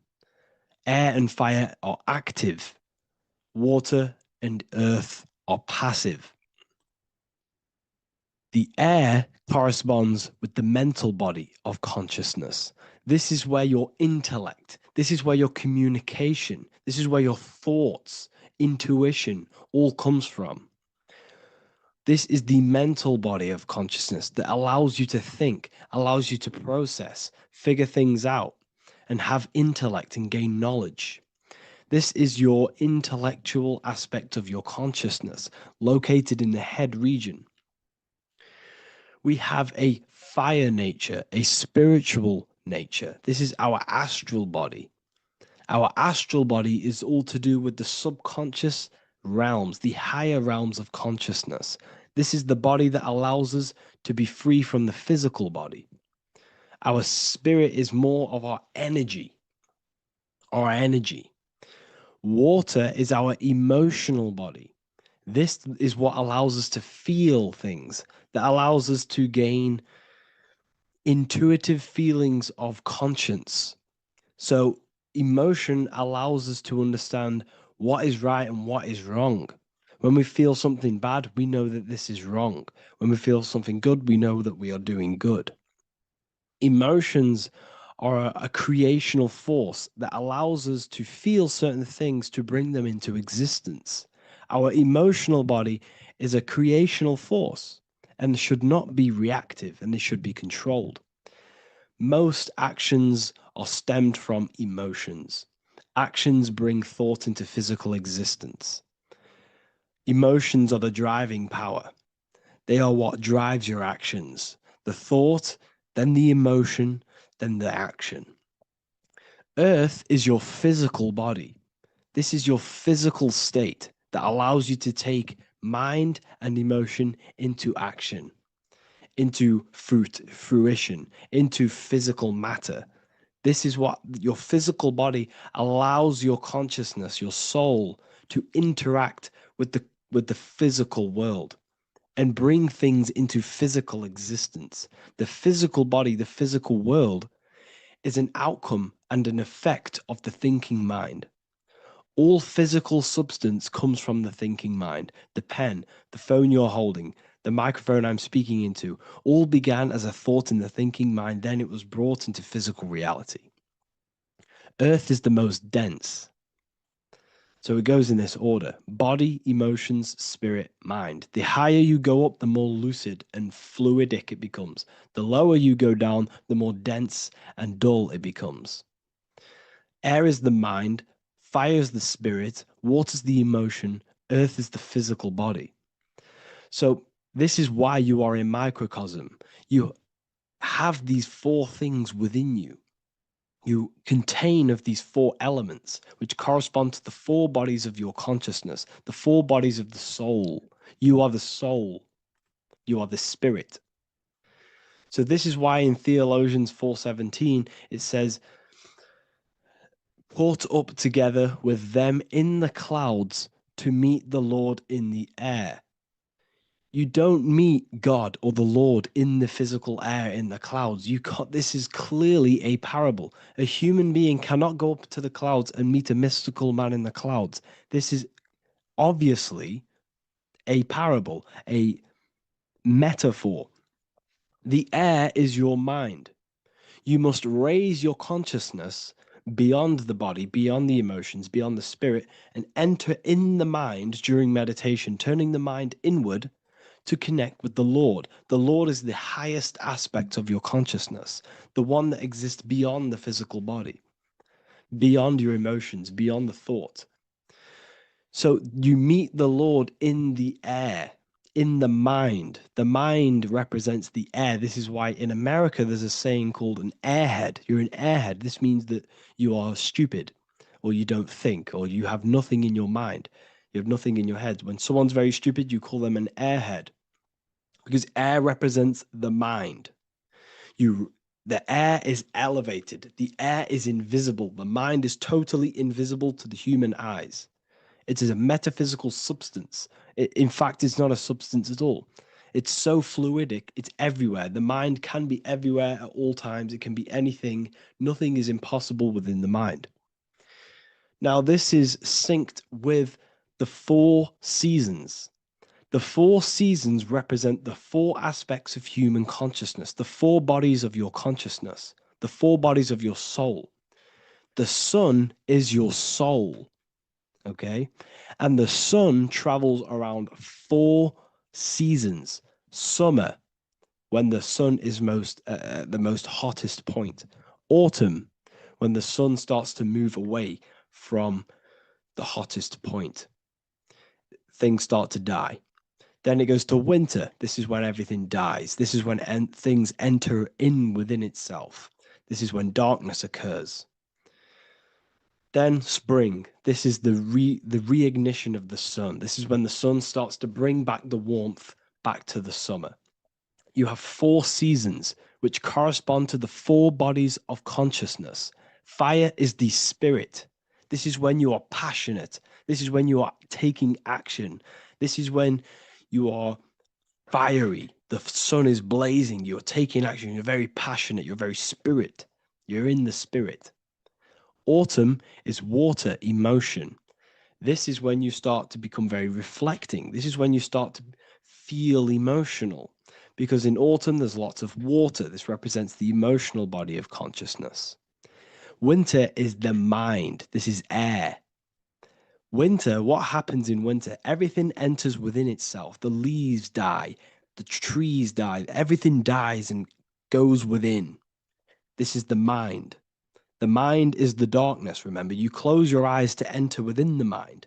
[SPEAKER 5] Air and fire are active. Water and earth are passive. The air corresponds with the mental body of consciousness. This is where your intellect, this is where your communication, this is where your thoughts, intuition all comes from. This is the mental body of consciousness that allows you to think, allows you to process, figure things out, and have intellect and gain knowledge. This is your intellectual aspect of your consciousness, located in the head region. We have a fire nature, a spiritual nature. This is our astral body. Our astral body is all to do with the subconscious realms, the higher realms of consciousness. This is the body that allows us to be free from the physical body. Our spirit is more of our energy. Water is our emotional body. This is what allows us to feel things, that allows us to gain intuitive feelings of conscience. So emotion allows us to understand what is right and what is wrong. When we feel something bad, we know that this is wrong. When we feel something good, we know that we are doing good. Emotions are a creational force that allows us to feel certain things to bring them into existence. Our emotional body is a creational force and should not be reactive, and they should be controlled. Most actions are stemmed from emotions. Actions bring thought into physical existence. Emotions are the driving power. They are what drives your actions. The thought, then the emotion, then the action. Earth is your physical body. This is your physical state that allows you to take mind and emotion into action, into fruition, into physical matter. This is what your physical body allows your consciousness, your soul, to interact with the physical world and bring things into physical existence. The physical body, the physical world, is an outcome and an effect of the thinking mind. All physical substance comes from the thinking mind. The pen, the phone you're holding, the microphone I'm speaking into, all began as a thought in the thinking mind, then it was brought into physical reality. Earth is the most dense. So it goes in this order: body, emotions, spirit, mind. The higher you go up, the more lucid and fluidic it becomes. The lower you go down, the more dense and dull it becomes. Air is the mind, fire is the spirit, water is the emotion, earth is the physical body. So this is why you are a microcosm. You have these four things within you. You contain of these four elements, which correspond to the four bodies of your consciousness, the four bodies of the soul. You are the soul. You are the spirit. So this is why in Theologians 4:17 it says, "Caught up together with them in the clouds to meet the Lord in the air." You don't meet God or the Lord in the physical air in the clouds. This is clearly a parable. A human being cannot go up to the clouds and meet a mystical man in the clouds. This is obviously a parable, a metaphor. The air is your mind. You must raise your consciousness beyond the body, beyond the emotions, beyond the spirit, and enter in the mind during meditation, turning the mind inward to connect with the Lord. The Lord is the highest aspect of your consciousness, the one that exists beyond the physical body, beyond your emotions, beyond the thought. So you meet the Lord in the air, in the mind. The mind represents the air. This is why in America there's a saying called an airhead. You're an airhead. This means that you are stupid, or you don't think, or you have nothing in your mind. You have nothing in your head. When someone's very stupid, you call them an airhead, because air represents the mind. The air is elevated. The air is invisible. The mind is totally invisible to the human eyes. It is a metaphysical substance. In fact, it's not a substance at all. It's so fluidic. It's everywhere. The mind can be everywhere at all times. It can be anything. Nothing is impossible within the mind. Now, this is synced with the four seasons. The four seasons represent the four aspects of human consciousness, the four bodies of your consciousness, the four bodies of your soul. The sun is your soul, okay? And the sun travels around four seasons. Summer, when the sun is the most hottest point. Autumn, when the sun starts to move away from the hottest point. Things start to die. Then it goes to winter. This is when everything dies. This is when things enter in within itself. This is when darkness occurs. Then spring. This is the reignition of the sun. This is when the sun starts to bring back the warmth back to the summer. You have four seasons which correspond to the four bodies of consciousness. Fire is the spirit. This is when you are passionate. This is when you are taking action. This is when you are fiery. The sun is blazing. You're taking action. You're very passionate. You're very spirit. You're in the spirit. Autumn is water, emotion. This is when you start to become very reflecting. This is when you start to feel emotional. Because in autumn, there's lots of water. This represents the emotional body of consciousness. Winter is the mind. This is air. Winter, what happens in winter? Everything enters within itself. The leaves die, the trees die, everything dies and goes within. This is the mind. The mind is the darkness, remember. You close your eyes to enter within the mind.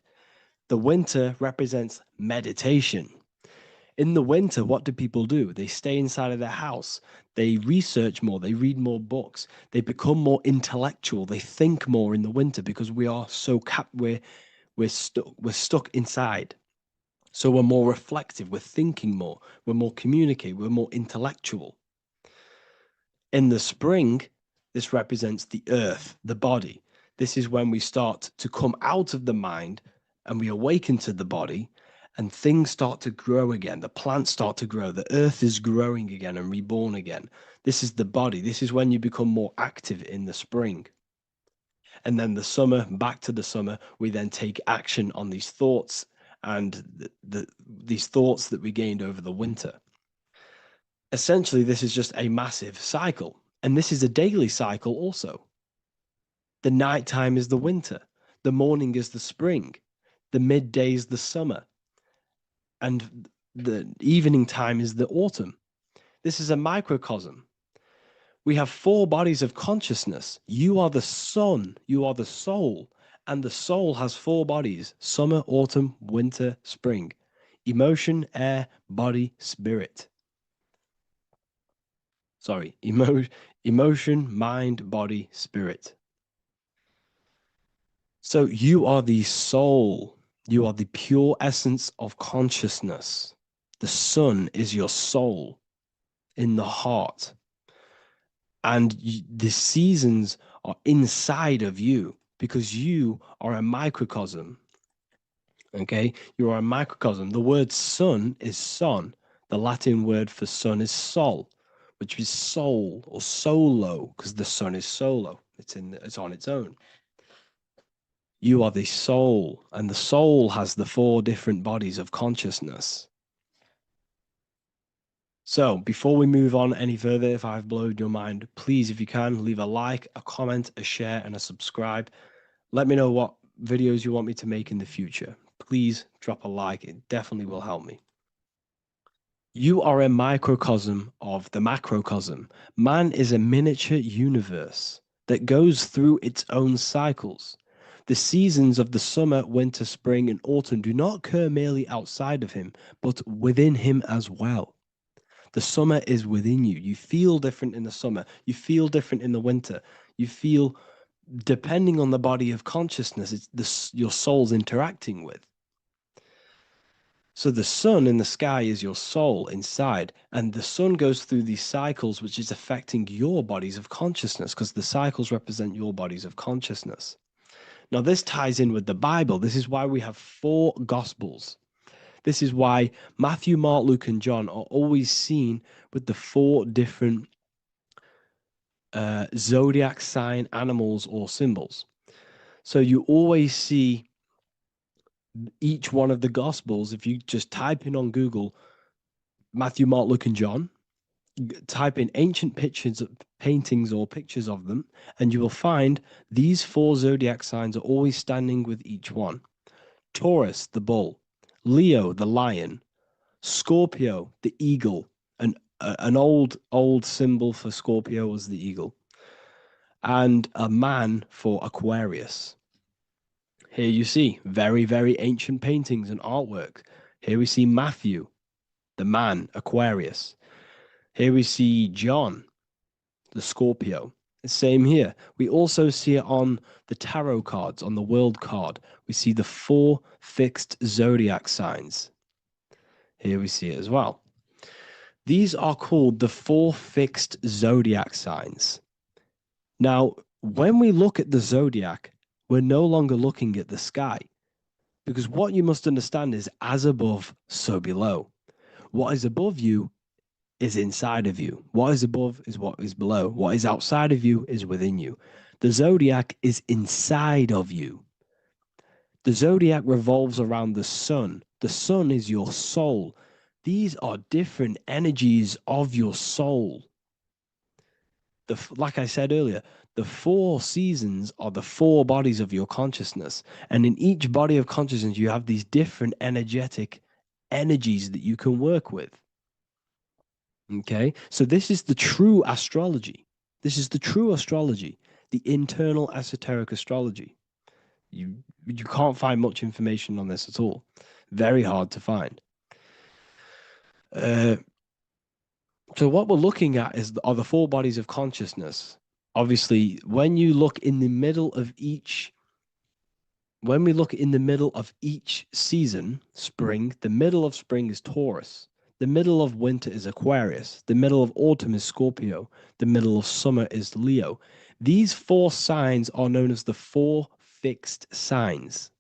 [SPEAKER 5] The winter represents meditation. In the winter, what do people do? They stay inside of their house. They research more. They read more books. They become more intellectual. They think more in the winter because we are so we're stuck inside. So we're more reflective. We're thinking more. We're more communicative. We're more intellectual. In the spring, this represents the earth, the body. This is when we start to come out of the mind and we awaken to the body, and things start to grow again. The plants start to grow. The earth is growing again and reborn again. This is the body. This is when you become more active in the spring. And then the summer, back to the summer, we then take action on these thoughts and these thoughts that we gained over the winter. Essentially, this is just a massive cycle. And this is a daily cycle also. The nighttime is the winter. The morning is the spring. The midday is the summer. And the evening time is the autumn. This is a microcosm. We have 4 bodies of consciousness. You are the sun, you are the soul, and the soul has 4 bodies: summer, autumn, winter, spring. Emotion, air, body, spirit. Sorry, emotion, mind, body, spirit. So you are the soul. You are the pure essence of consciousness. The sun is your soul in the heart. And the seasons are inside of you because you are a microcosm. Okay? You are a microcosm. The word sun is son. The Latin word for sun is sol, which is soul or solo, because the sun is solo. It's on its own. You are the soul, and the soul has the 4 different bodies of consciousness. So before we move on any further, if I've blown your mind, please, if you can, leave a like, a comment, a share, and a subscribe. Let me know what videos you want me to make in the future. Please drop a like. It definitely will help me. You are a microcosm of the macrocosm. Man is a miniature universe that goes through its own cycles. The seasons of the summer, winter, spring, and autumn do not occur merely outside of him, but within him as well. The summer is within you. You feel different in the summer. You feel different in the winter. You feel, depending on the body of consciousness, it's your soul's interacting with. So the sun in the sky is your soul inside, and the sun goes through these cycles, which is affecting your bodies of consciousness, because the cycles represent your bodies of consciousness. Now, this ties in with the Bible. This is why we have 4 Gospels. This is why Matthew, Mark, Luke, and John are always seen with the 4 different zodiac sign animals or symbols. So you always see each one of the Gospels. If you just type in on Google Matthew, Mark, Luke, and John, type in ancient pictures, paintings or pictures of them, and you will find these 4 zodiac signs are always standing with each one. Taurus, the bull; Leo, the lion; Scorpio, the eagle. An old symbol for Scorpio was the eagle, and a man for Aquarius. Here you see very, very ancient paintings and artwork. Here we see Matthew, the man, Aquarius. Here we see John, the Scorpio. Same here. We also see it on the tarot cards, on the world card. We see the 4 fixed zodiac signs. Here we see it as well. These are called the 4 fixed zodiac signs. Now, when we look at the zodiac, We're no longer looking at the sky, because what you must understand is as above, so below. What is above you is inside of you. What is above is what is below. What is outside of you is within you. The zodiac is inside of you. The zodiac revolves around the sun. The sun is your soul. These are different energies of your soul. Like I said earlier, the 4 seasons are the 4 bodies of your consciousness. And in each body of consciousness, you have these different energetic energies that you can work with. Okay, so this is the true astrology. This is the true astrology, the internal esoteric astrology. You can't find much information on this at all. Very hard to find. So what we're looking at are the 4 bodies of consciousness. Obviously, when you look in the middle of each, when we look in the middle of each season, spring, the middle of spring is Taurus. The middle of winter is Aquarius. The middle of autumn is Scorpio. The middle of summer is Leo. These 4 signs are known as the 4 fixed signs.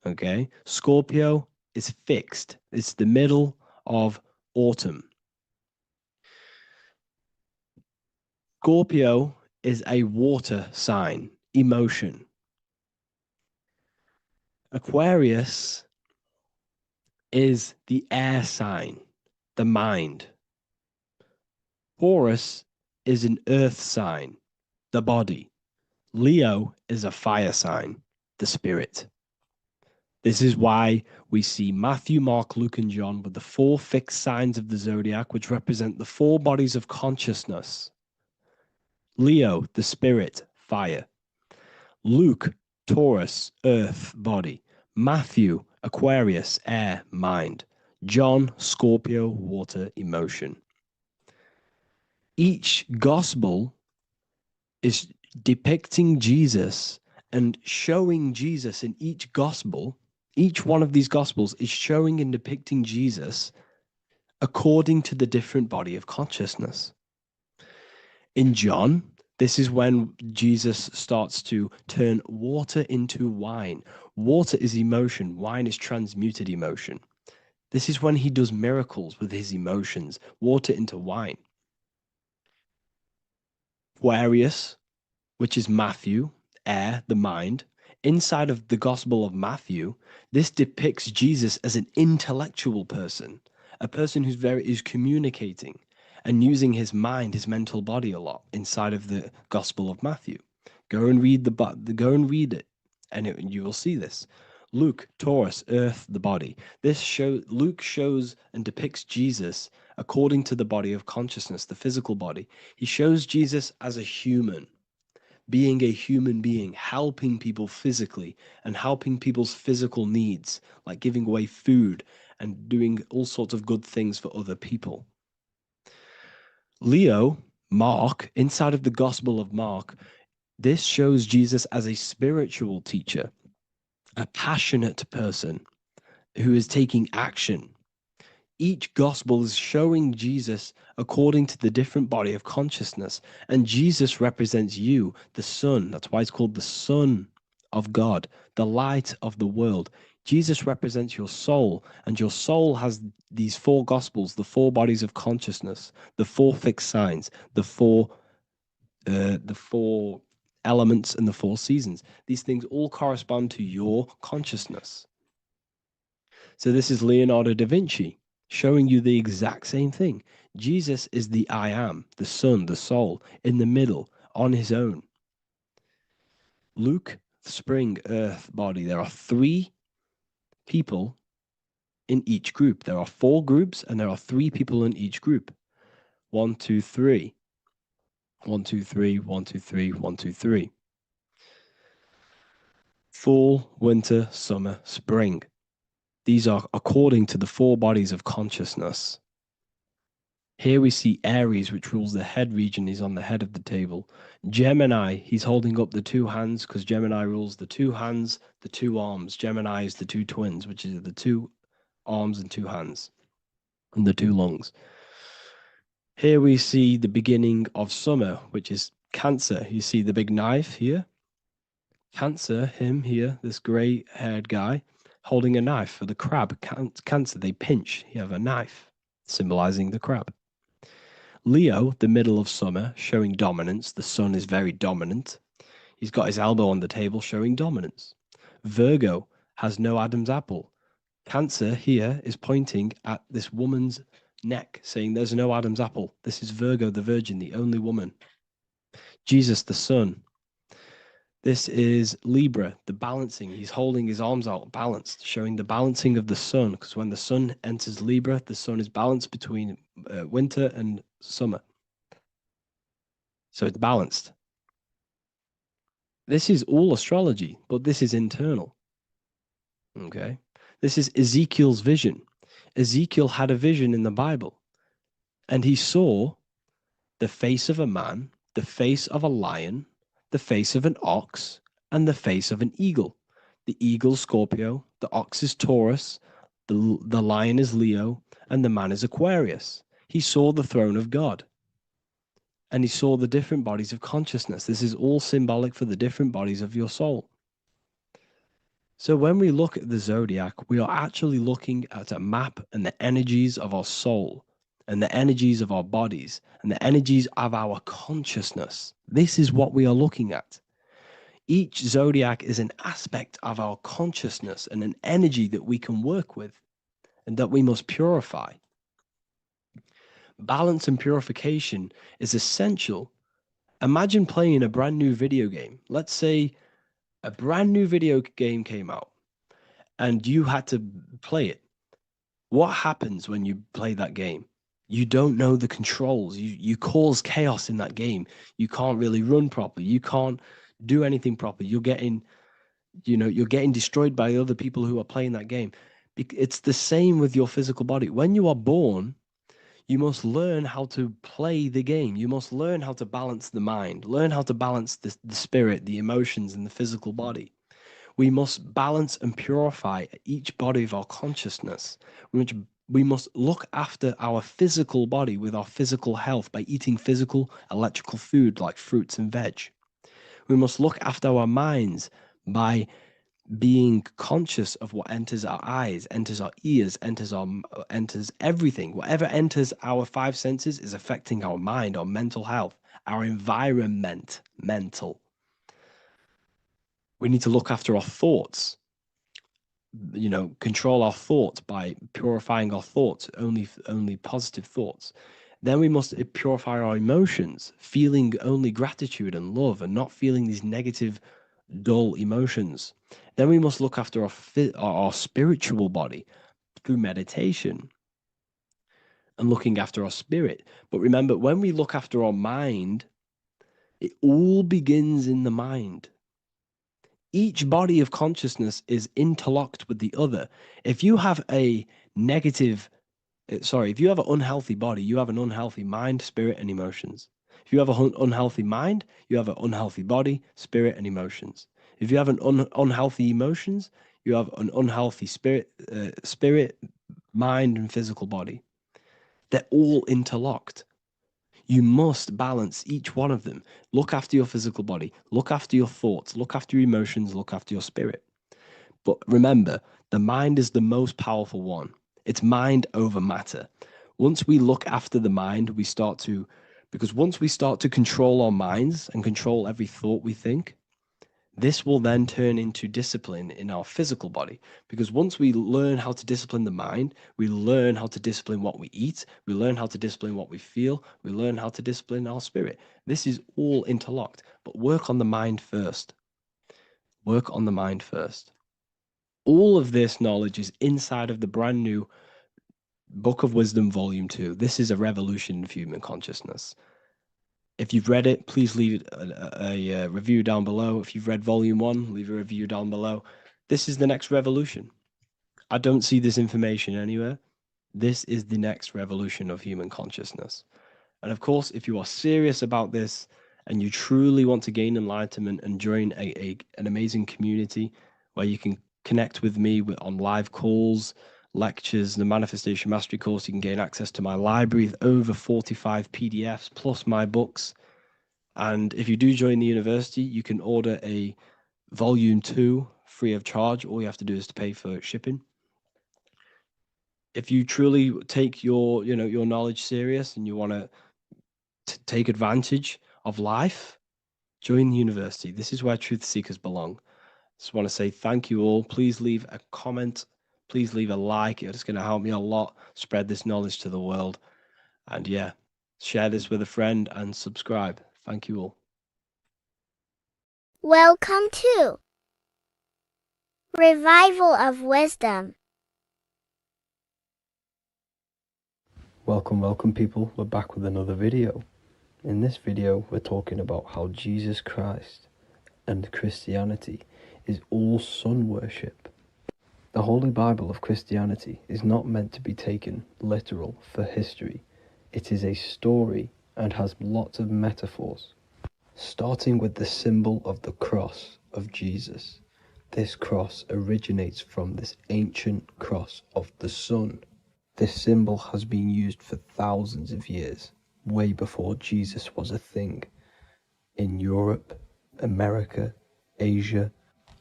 [SPEAKER 5] Okay, Scorpio is fixed. It's the middle of autumn. Scorpio is a water sign, emotion. Aquarius is the air sign, the mind. Taurus is an earth sign, the body. Leo is a fire sign, the spirit. This is why we see Matthew, Mark, Luke, and John with the 4 fixed signs of the zodiac, which represent the 4 bodies of consciousness. Leo, the spirit, fire. Luke, Taurus, earth, body. Matthew, Aquarius, air, mind. John, Scorpio, water, emotion. Each gospel is depicting Jesus and showing Jesus in each gospel. Each one of these gospels is showing and depicting Jesus according to the different body of consciousness. In John, this is when Jesus starts to turn water into wine. Water is emotion. Wine is transmuted emotion. This is when he does miracles with his emotions, water into wine. Aquarius, which is Matthew, air, the mind. Inside of the Gospel of Matthew, this depicts Jesus as an intellectual person, a person who's communicating and using his mind, his mental body a lot inside of the Gospel of Matthew. Go and read it, and you will see this. Luke, Taurus, earth, the body. Luke shows and depicts Jesus according to the body of consciousness, the physical body. He shows Jesus as a human, being a human being, helping people physically and helping people's physical needs, like giving away food and doing all sorts of good things for other people. Leo, Mark, inside of the Gospel of Mark, this shows Jesus as a spiritual teacher, a passionate person who is taking action. Each gospel is showing Jesus according to the different body of consciousness. And Jesus represents you, the sun. That's why it's called the Son of God, the light of the world. Jesus represents your soul, and your soul has these 4 gospels, the 4 bodies of consciousness, the 4 fixed signs, the 4 elements, and the 4 seasons. These things all correspond to your consciousness. So this is Leonardo da Vinci showing you the exact same thing. Jesus is the I am, the sun, the soul, in the middle, on his own. Luke, spring, earth, body. There are 3 people in each group. There are 4 groups, and there are 3 people in each group. 1, 2, 3. 1, 2, 3, 1, 2, 3, 1, 2, 3. Fall, winter, summer, spring. These are according to the 4 bodies of consciousness. Here we see Aries, which rules the head region. He's on the head of the table. Gemini, he's holding up the 2 hands because Gemini rules the 2 hands, the 2 arms. Gemini is the 2 twins, which is the 2 arms and 2 hands, and the 2 lungs. Here we see the beginning of summer, which is Cancer. You see the big knife here. Cancer, him here, this gray-haired guy, holding a knife for the crab. Cancer, they pinch. You have a knife, symbolizing the crab. Leo, the middle of summer, showing dominance. The sun is very dominant. He's got his elbow on the table, showing dominance. Virgo has no Adam's apple. Cancer here is pointing at this woman's neck, saying there's no Adam's apple. This is Virgo, the virgin, the only woman. Jesus, the sun. This is Libra, the balancing. He's holding his arms out, balanced, showing the balancing of the sun. Because when the sun enters Libra, the sun is balanced between winter and summer. So it's balanced. This is all astrology, but this is internal. Okay. This is Ezekiel's vision. Ezekiel had a vision in the Bible, and he saw the face of a man, the face of a lion, the face of an ox, and the face of an eagle. The eagle is Scorpio, the ox is Taurus, the lion is Leo, and the man is Aquarius. He saw the throne of God, and he saw the different bodies of consciousness. This is all symbolic for the different bodies of your soul. So when we look at the zodiac, we are actually looking at a map and the energies of our soul and the energies of our bodies and the energies of our consciousness. This is what we are looking at. Each zodiac is an aspect of our consciousness and an energy that we can work with and that we must purify. Balance and purification is essential. Imagine playing a brand new video game. Let's say a brand new video game came out and you had to play it. What happens when you play that game? You don't know the controls. You cause chaos in that game. You can't really run properly. You can't do anything properly. You're getting destroyed by other people who are playing that game. It's the same with your physical body. When you are born, you must learn how to play the game. You must learn how to balance the mind, learn how to balance the spirit, the emotions, and the physical body. We must balance and purify each body of our consciousness. We must look after our physical body with our physical health by eating physical, electrical food like fruits and veg. We must look after our minds by being conscious of what enters our eyes, enters our ears, enters everything. Whatever enters our five senses is affecting our mind, our mental health, our environment, mental. We need to look after our thoughts, control our thoughts by purifying our thoughts, only positive thoughts. Then we must purify our emotions, feeling only gratitude and love and not feeling these negative, dull emotions. Then we must look after our spiritual body through meditation and looking after our spirit. But remember, when we look after our mind, it all begins in the mind. Each body of consciousness is interlocked with the other. If you have if you have an unhealthy body, you have an unhealthy mind, spirit, and emotions. If you have an unhealthy mind, you have an unhealthy body, spirit, and emotions. If you have an unhealthy emotions, you have an unhealthy spirit, mind, and physical body. They're all interlocked. You must balance each one of them. Look after your physical body, look after your thoughts, look after your emotions, look after your spirit. But remember, the mind is the most powerful one. It's mind over matter. Once we look after the mind, because once we start to control our minds and control every thought we think, this will then turn into discipline in our physical body. Because once we learn how to discipline the mind, we learn how to discipline what we eat, we learn how to discipline what we feel, we learn how to discipline our spirit. This is all interlocked, but work on the mind first. Work on the mind first. All of this knowledge is inside of the brand new Book of Wisdom, Volume 2. This is a revolution in human consciousness. If you've read it, please leave a review down below. If you've read Volume 1, leave a review down below. This is the next revolution. I don't see this information anywhere. This is the next revolution of human consciousness. And of course, if you are serious about this and you truly want to gain enlightenment and join an amazing community where you can connect with me on live calls, lectures, the Manifestation Mastery course, you can gain access to my library with over 45 PDFs plus my books. And if you do join the university, you can order a Volume 2, free of charge. All you have to do is to pay for shipping. If you truly take your knowledge serious and you want to take advantage of life, join the university. This is where truth seekers belong. Just want to say thank you all. Please leave a comment. Please leave a like. It's going to help me a lot spread this knowledge to the world. And yeah, share this with a friend and subscribe. Thank you all.
[SPEAKER 6] Welcome to Revival of Wisdom.
[SPEAKER 2] Welcome people. We're back with another video. In this video, we're talking about how Jesus Christ and Christianity is all sun worship. The Holy Bible of Christianity is not meant to be taken literal for history. It is a story and has lots of metaphors. Starting with the symbol of the cross of Jesus. This cross originates from this ancient cross of the sun. This symbol has been used for thousands of years, way before Jesus was a thing, in Europe, America, Asia,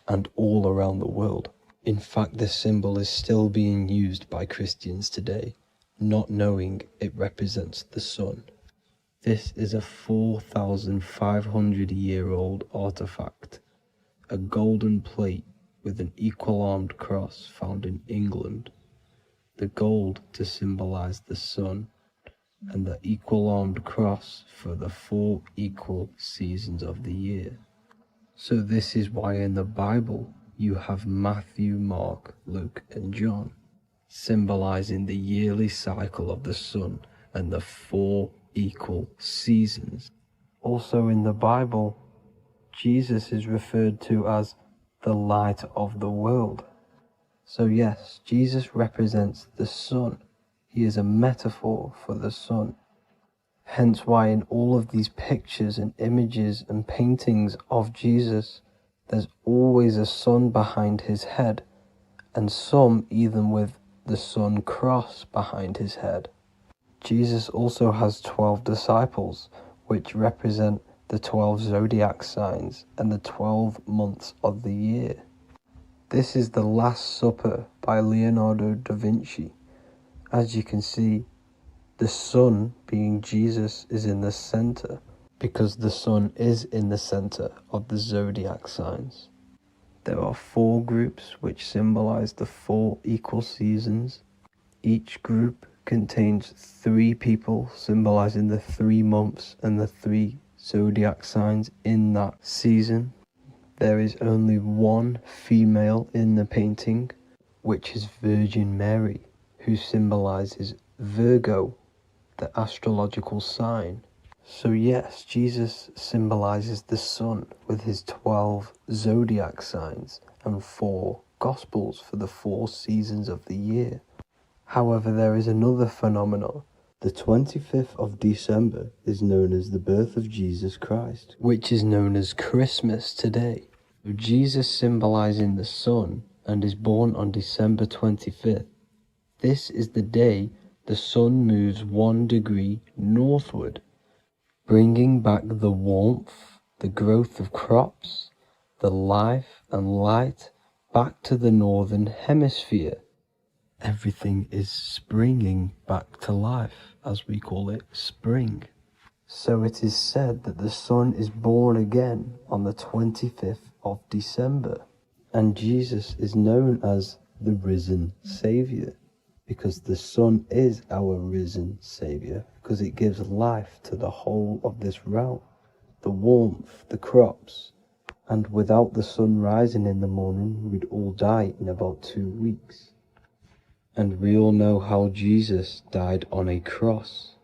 [SPEAKER 2] and all around the world. In fact, this symbol is still being used by Christians today, not knowing it represents the sun. This is a 4,500-year-old artifact, a golden plate with an equal-armed cross found in England. The gold to symbolize the sun, and the equal-armed cross for the 4 equal seasons of the year. So this is why in the Bible you have Matthew, Mark, Luke, and John, symbolizing the yearly cycle of the sun and the 4 equal seasons. Also in the Bible, Jesus is referred to as the light of the world. So yes, Jesus represents the sun. He is a metaphor for the sun. Hence why in all of these pictures and images and paintings of Jesus, there's always a sun behind his head, and some even with the sun cross behind his head. Jesus also has 12 disciples, which represent the 12 zodiac signs and the 12 months of the year. This is the Last Supper by Leonardo da Vinci. As you can see, the sun, being Jesus, is in the center, because the sun is in the center of the zodiac signs. There are 4 groups which symbolize the 4 equal seasons. Each group contains 3 people symbolizing the 3 months and the 3 zodiac signs in that season. There is only 1 female in the painting, which is Virgin Mary, who symbolizes Virgo, the astrological sign. So yes, Jesus symbolizes the sun with his 12 zodiac signs and 4 gospels for the 4 seasons of the year. However, there is another phenomenon. The 25th of December is known as the birth of Jesus Christ, which is known as Christmas today. Jesus symbolizing the sun and is born on December 25th. This is the day the sun moves 1 degree northward, bringing back the warmth, the growth of crops, the life and light back to the northern hemisphere. Everything is springing back to life, as we call it, spring. So it is said that the sun is born again on the 25th of December, and Jesus is known as the risen Saviour, because the sun is our risen Saviour, because it gives life to the whole of this realm, the warmth, the crops, and without the sun rising in the morning, we'd all die in about 2 weeks. And we all know how Jesus died on a cross.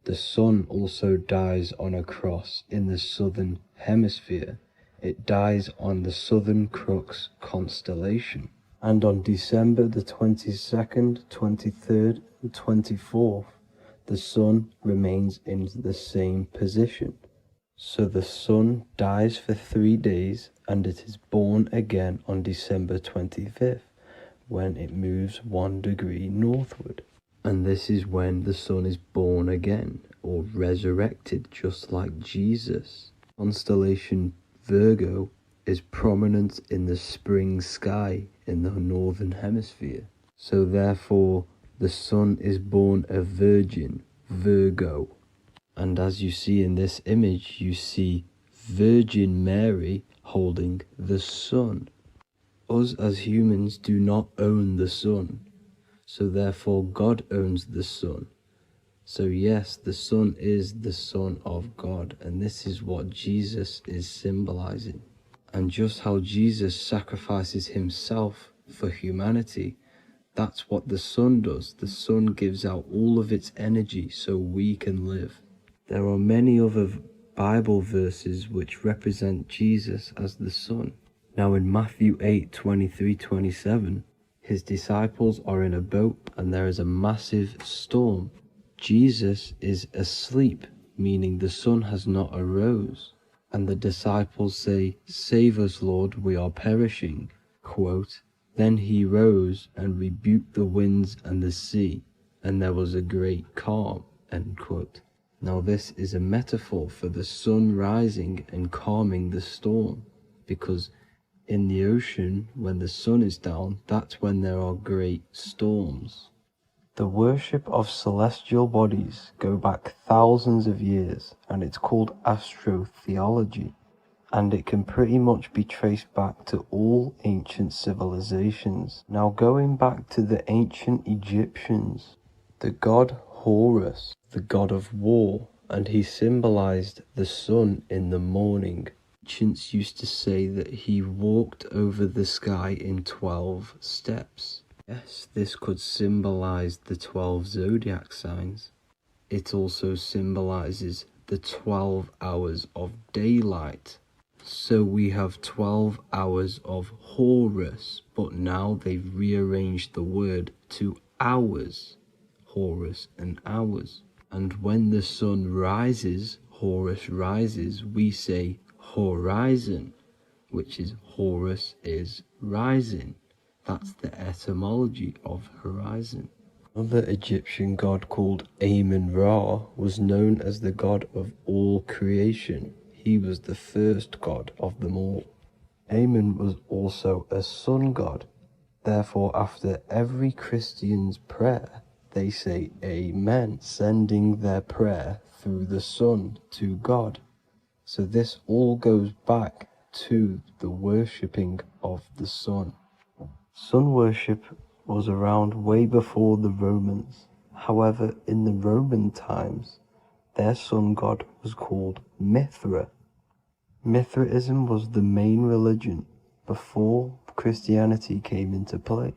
[SPEAKER 2] The sun also dies on a cross in the southern hemisphere. It dies on the Southern Crux constellation. And on December the 22nd, 23rd, and 24th, the sun remains in the same position. So the sun dies for 3 days, and it is born again on December 25th, when it moves 1 degree northward. And this is when the sun is born again, or resurrected, just like Jesus. Constellation Virgo
[SPEAKER 5] is prominent in the spring sky in the northern hemisphere. So therefore, the sun is born a virgin, Virgo. And as you see in this image, you see Virgin Mary holding the sun. Us as humans do not own the sun, so therefore God owns the sun. So yes, the sun is the Son of God, and this is what Jesus is symbolizing. And just how Jesus sacrifices himself for humanity, that's what the sun does. The sun gives out all of its energy so we can live. There are many other Bible verses which represent Jesus as the sun. Now in Matthew 8:23-27, his disciples are in a boat and there is a massive storm. Jesus is asleep, meaning the sun has not arose. And the disciples say, "Save us, Lord, we are perishing." Quote, "Then he rose and rebuked the winds and the sea, and there was a great calm." End quote. Now this is a metaphor for the sun rising and calming the storm, because in the ocean, when the sun is down, that's when there are great storms. The worship of celestial bodies go back thousands of years, and it's called astrotheology, and it can pretty much be traced back to all ancient civilizations. Now going back to the ancient Egyptians, the god Horus, the god of war, and he symbolized the sun in the morning. Ancients used to say that he walked over the sky in 12 steps. Yes, this could symbolize the 12 zodiac signs. It also symbolizes the 12 hours of daylight. So we have 12 hours of Horus, but now they've rearranged the word to hours. Horus and hours. And when the sun rises, Horus rises, we say horizon, which is Horus is rising. That's the etymology of horizon. Another Egyptian god called Amun-Ra was known as the god of all creation. He was the first god of them all. Amun was also a sun god. Therefore, after every Christian's prayer, they say Amen, sending their prayer through the sun to God. So this all goes back to the worshipping of the sun. Sun worship was around way before the Romans. However, in the Roman times, their sun god was called Mithra. Mithraism was the main religion before Christianity came into play.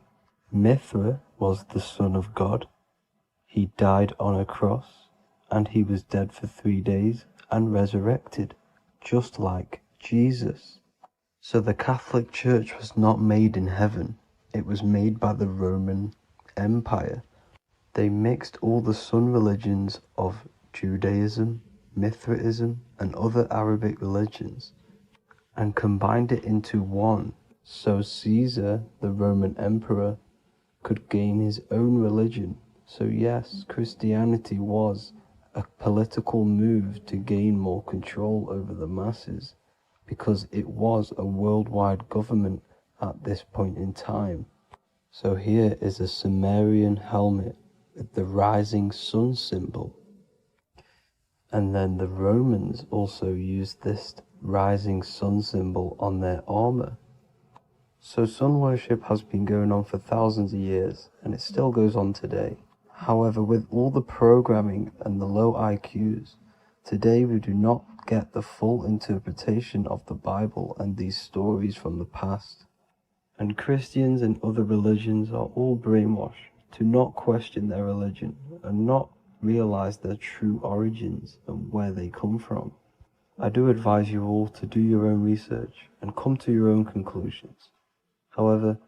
[SPEAKER 5] Mithra was the son of God. He died on a cross, and he was dead for 3 days and resurrected, just like Jesus. So the Catholic Church was not made in heaven, it was made by the Roman Empire. They mixed all the sun religions of Judaism, Mithraism, and other Arabic religions, and combined it into one, so Caesar, the Roman emperor, could gain his own religion. So yes, Christianity was a political move to gain more control over the masses, because it was a worldwide government at this point in time. So here is a Sumerian helmet with the rising sun symbol. And then the Romans also used this rising sun symbol on their armor. So sun worship has been going on for thousands of years, and it still goes on today. However, with all the programming and the low IQs, today we do not get the full interpretation of the Bible and these stories from the past. And Christians and other religions are all brainwashed to not question their religion and not realize their true origins and where they come from. I do advise you all to do your own research and come to your own conclusions. However,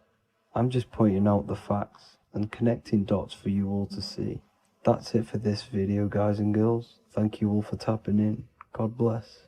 [SPEAKER 5] I'm just pointing out the facts and connecting dots for you all to see. That's it for this video, guys and girls. Thank you all for tapping in. God bless.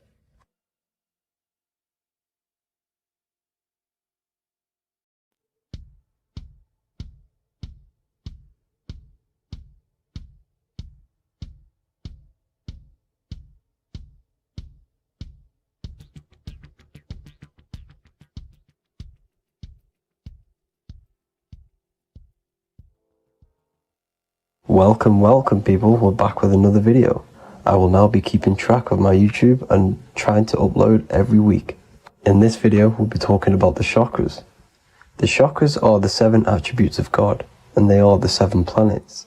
[SPEAKER 5] Welcome people, we're back with another video. I will now be keeping track of my YouTube and trying to upload every week. In this video, we'll be talking about the chakras. The chakras are the 7 attributes of God, and they are the 7 planets.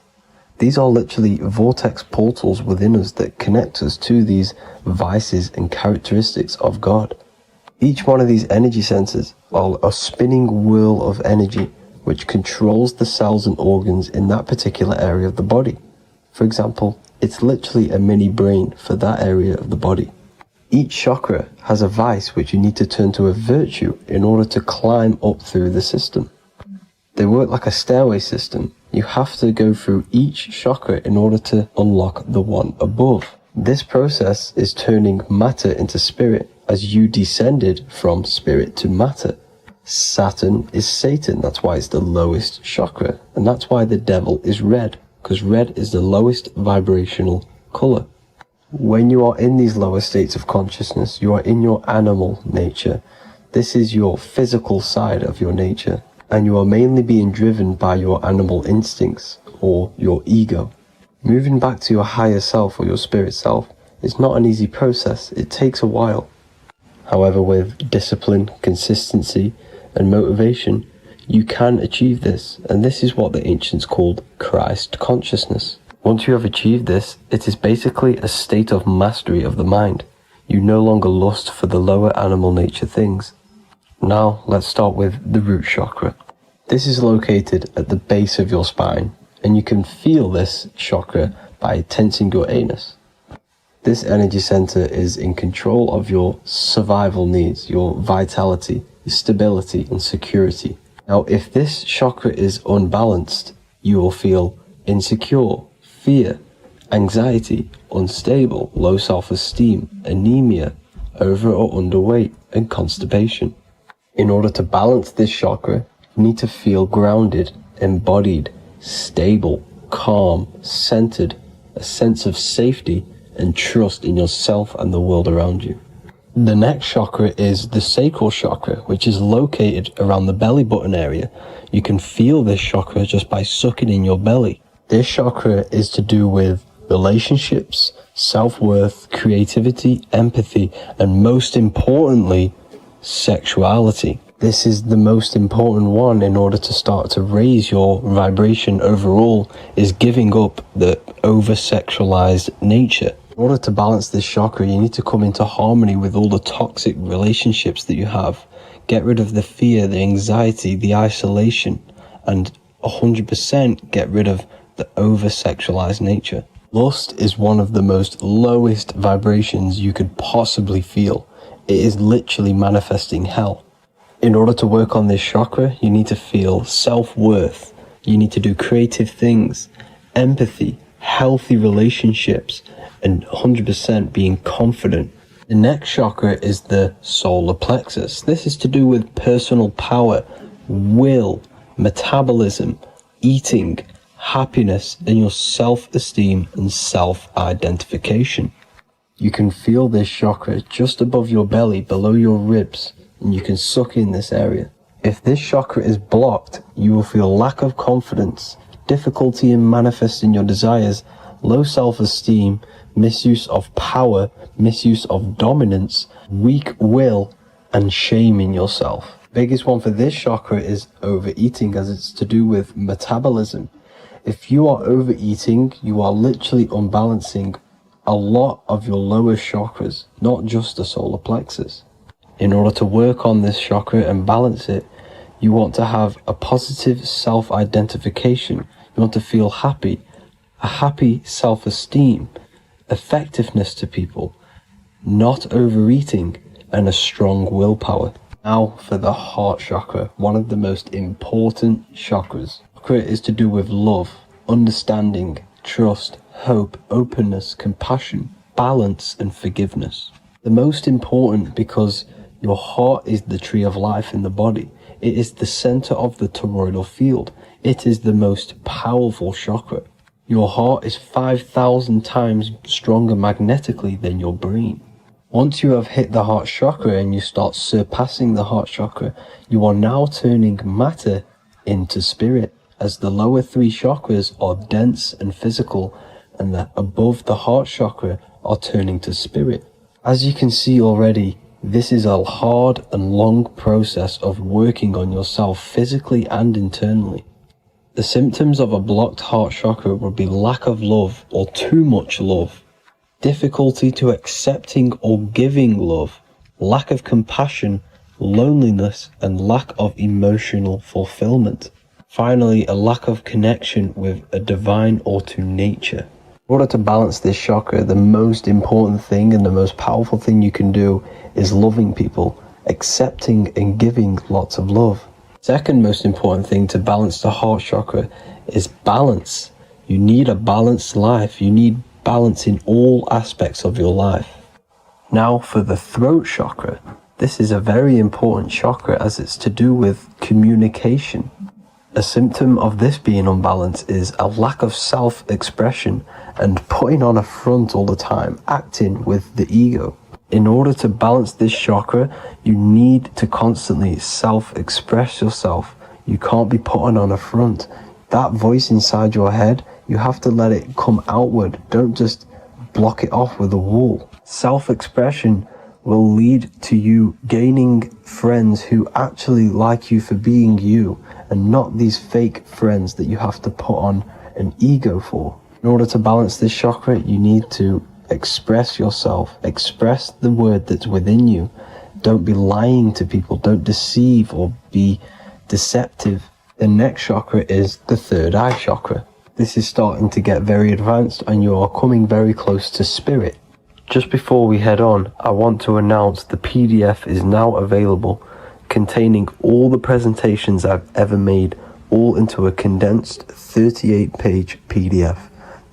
[SPEAKER 5] These are literally vortex portals within us that connect us to these vices and characteristics of God. Each one of these energy centers are a spinning wheel of energy which controls the cells and organs in that particular area of the body. For example, it's literally a mini brain for that area of the body. Each chakra has a vice which you need to turn to a virtue in order to climb up through the system. They work like a stairway system. You have to go through each chakra in order to unlock the one above. This process is turning matter into spirit as you descended from spirit to matter. Saturn is Satan, that's why it's the lowest chakra, and that's why the devil is red, because red is the lowest vibrational color. When you are in these lower states of consciousness, you are in your animal nature. This is your physical side of your nature, and you are mainly being driven by your animal instincts or your ego. Moving back to your higher self or your spirit self is not an easy process. It takes a while. However, with discipline, consistency, and motivation, you can achieve this, and this is what the ancients called Christ consciousness. Once you have achieved this, it is basically a state of mastery of the mind. You no longer lust for the lower animal nature things. Now, let's start with the root chakra. This is located at the base of your spine, and you can feel this chakra by tensing your anus. This energy center is in control of your survival needs, your vitality, your stability, and security. Now, if this chakra is unbalanced, you will feel insecure, fear, anxiety, unstable, low self-esteem, anemia, over or underweight, and constipation. In order to balance this chakra, you need to feel grounded, embodied, stable, calm, centered, a sense of safety, and trust in yourself and the world around you. The next chakra is the sacral chakra, which is located around the belly button area. You can feel this chakra just by sucking in your belly. This chakra is to do with relationships, self-worth, creativity, empathy, and most importantly, sexuality. This is the most important one in order to start to raise your vibration overall, is giving up the over-sexualized nature. In order to balance this chakra, you need to come into harmony with all the toxic relationships that you have. Get rid of the fear, the anxiety, the isolation, and 100% get rid of the over-sexualized nature. Lust is one of the most lowest vibrations you could possibly feel. It is literally manifesting hell. In order to work on this chakra, you need to feel self-worth. You need to do creative things, empathy, healthy relationships, and 100% being confident. The next chakra is the solar plexus. This is to do with personal power, will, metabolism, eating, happiness, and your self-esteem and self-identification. You can feel this chakra just above your belly, below your ribs, and you can suck in this area. If this chakra is blocked, you will feel lack of confidence, difficulty in manifesting your desires, low self-esteem, misuse of power, misuse of dominance, weak will, and shame in yourself. Biggest one for this chakra is overeating, as it's to do with metabolism. If you are overeating, you are literally unbalancing a lot of your lower chakras, not just the solar plexus. In order to work on this chakra and balance it, you want to have a positive self-identification. You want to feel happy, a happy self-esteem, effectiveness to people, not overeating, and a strong willpower. Now for the heart chakra, one of the most important chakras. Chakra is to do with love, understanding, trust, hope, openness, compassion, balance, and forgiveness. The most important because your heart is the tree of life in the body. It is the center of the toroidal field. It is the most powerful chakra. Your heart is 5,000 times stronger magnetically than your brain. Once you have hit the heart chakra and you start surpassing the heart chakra, you are now turning matter into spirit.
[SPEAKER 2] as the lower 3 chakras are dense and physical, and the above the heart chakra are turning to spirit. As you can see already, this is a hard and long process of working on yourself physically and internally. The symptoms of a blocked heart chakra would be lack of love or too much love, difficulty to accepting or giving love, lack of compassion, loneliness, and lack of emotional fulfillment. Finally, a lack of connection with a divine or to nature. In order to balance this chakra, the most important thing and the most powerful thing you can do is loving people, accepting and giving lots of love. Second most important thing to balance the heart chakra is balance. You need a balanced life. You need balance in all aspects of your life. Now for the throat chakra. This is a very important chakra as it's to do with communication. A symptom of this being unbalanced is a lack of self-expression and putting on a front all the time, acting with the ego. In order to balance this chakra, you need to constantly self-express yourself. You can't be putting on a front. That voice inside your head, you have to let it come outward. Don't just block it off with a wall. Self-expression will lead to you gaining friends who actually like you for being you, and not these fake friends that you have to put on an ego for. In order to balance this chakra, you need to express yourself, express the word that's within you. Don't be lying to people, don't deceive or be deceptive. The next chakra is the third eye chakra. This is starting to get very advanced and you are coming very close to spirit. Just before we head on, I want to announce the PDF is now available, containing all the presentations I've ever made, all into a condensed 38-page PDF.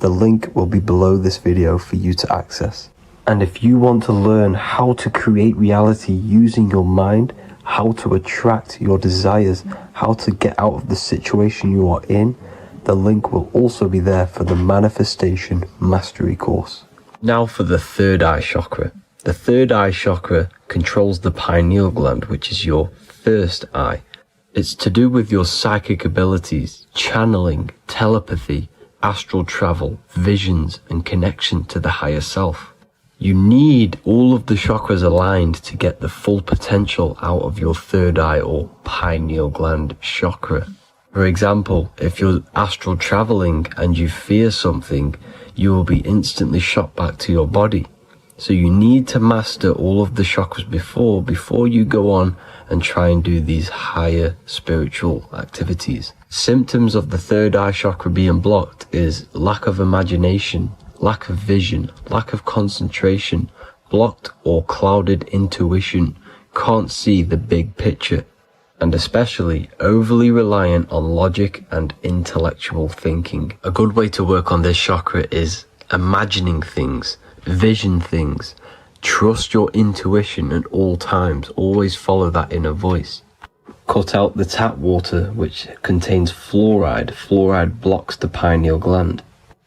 [SPEAKER 2] The link will be below this video for you to access. And if you want to learn how to create reality using your mind, how to attract your desires, how to get out of the situation you are in, the link will also be there for the Manifestation Mastery course. Now for the third eye chakra. The third eye chakra controls the pineal gland, which is your first eye. It's to do with your psychic abilities, channeling, telepathy, astral travel, visions, and connection to the higher self. You need all of the chakras aligned to get the full potential out of your third eye or pineal gland chakra. For example, if you're astral traveling and you fear something, you will be instantly shot back to your body. So you need to master all of the chakras before you go on and try and do these higher spiritual activities. Symptoms of the third eye chakra being blocked is lack of imagination, lack of vision, lack of concentration, blocked or clouded intuition, can't see the big picture, and especially overly reliant on logic and intellectual thinking. A good way to work on this chakra is imagining things, vision things, trust your intuition at all times, always follow that inner voice. Cut out the tap water which contains fluoride. Fluoride blocks the pineal gland.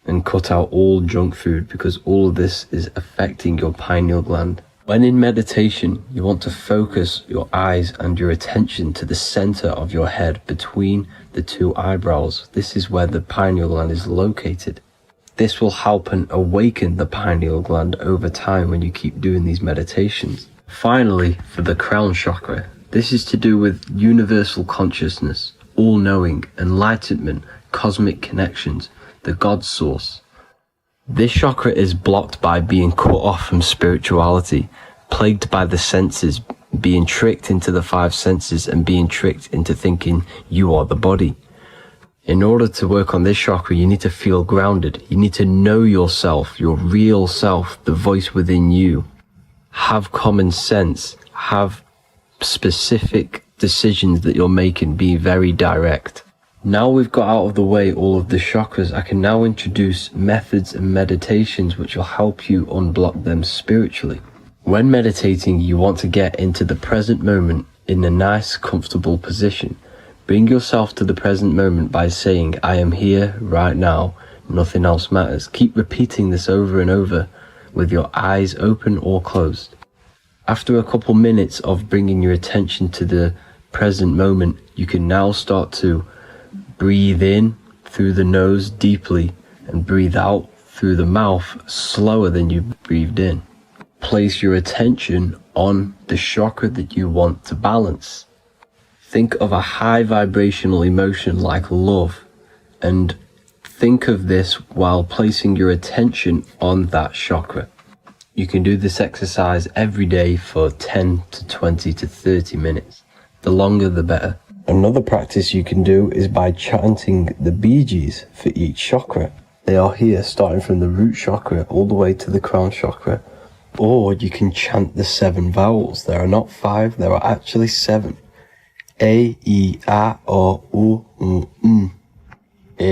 [SPEAKER 2] And cut out all junk food because all of this is affecting your pineal gland. When in meditation, you want to focus your eyes and your attention to the center of your head between the two eyebrows. This is where the pineal gland is located. This will help and awaken the pineal gland over time when you keep doing these meditations. Finally, for the crown chakra, this is to do with universal consciousness, all-knowing, enlightenment, cosmic connections, the God source. This chakra is blocked by being cut off from spirituality, plagued by the senses, being tricked into the 5 senses and being tricked into thinking you are the body. In order to work on this chakra, you need to feel grounded. You need to know yourself, your real self, the voice within you. Have common sense, have specific decisions that you're making, be very direct. Now we've got out of the way all of the chakras, I can now introduce methods and meditations which will help you unblock them spiritually. When meditating, you want to get into the present moment in a nice, comfortable position. Bring yourself to the present moment by saying, I am here right now, nothing else matters. Keep repeating this over and over with your eyes open or closed. After a couple minutes of bringing your attention to the present moment, you can now start to Breathe in through the nose deeply and breathe out through the mouth slower than you breathed in. Place your attention on the chakra that you want to balance. Think of a high vibrational emotion like love, and think of this while placing your attention on that chakra. You can do this exercise every day for 10 to 20 to 30 minutes. The longer the better. Another practice you can do is by chanting the Bee Gees for each chakra. They are here starting from the root chakra all the way to the crown chakra. Or you can chant the 7 vowels. There are not 5, there are actually 7. A, E, A, O, U, M. A,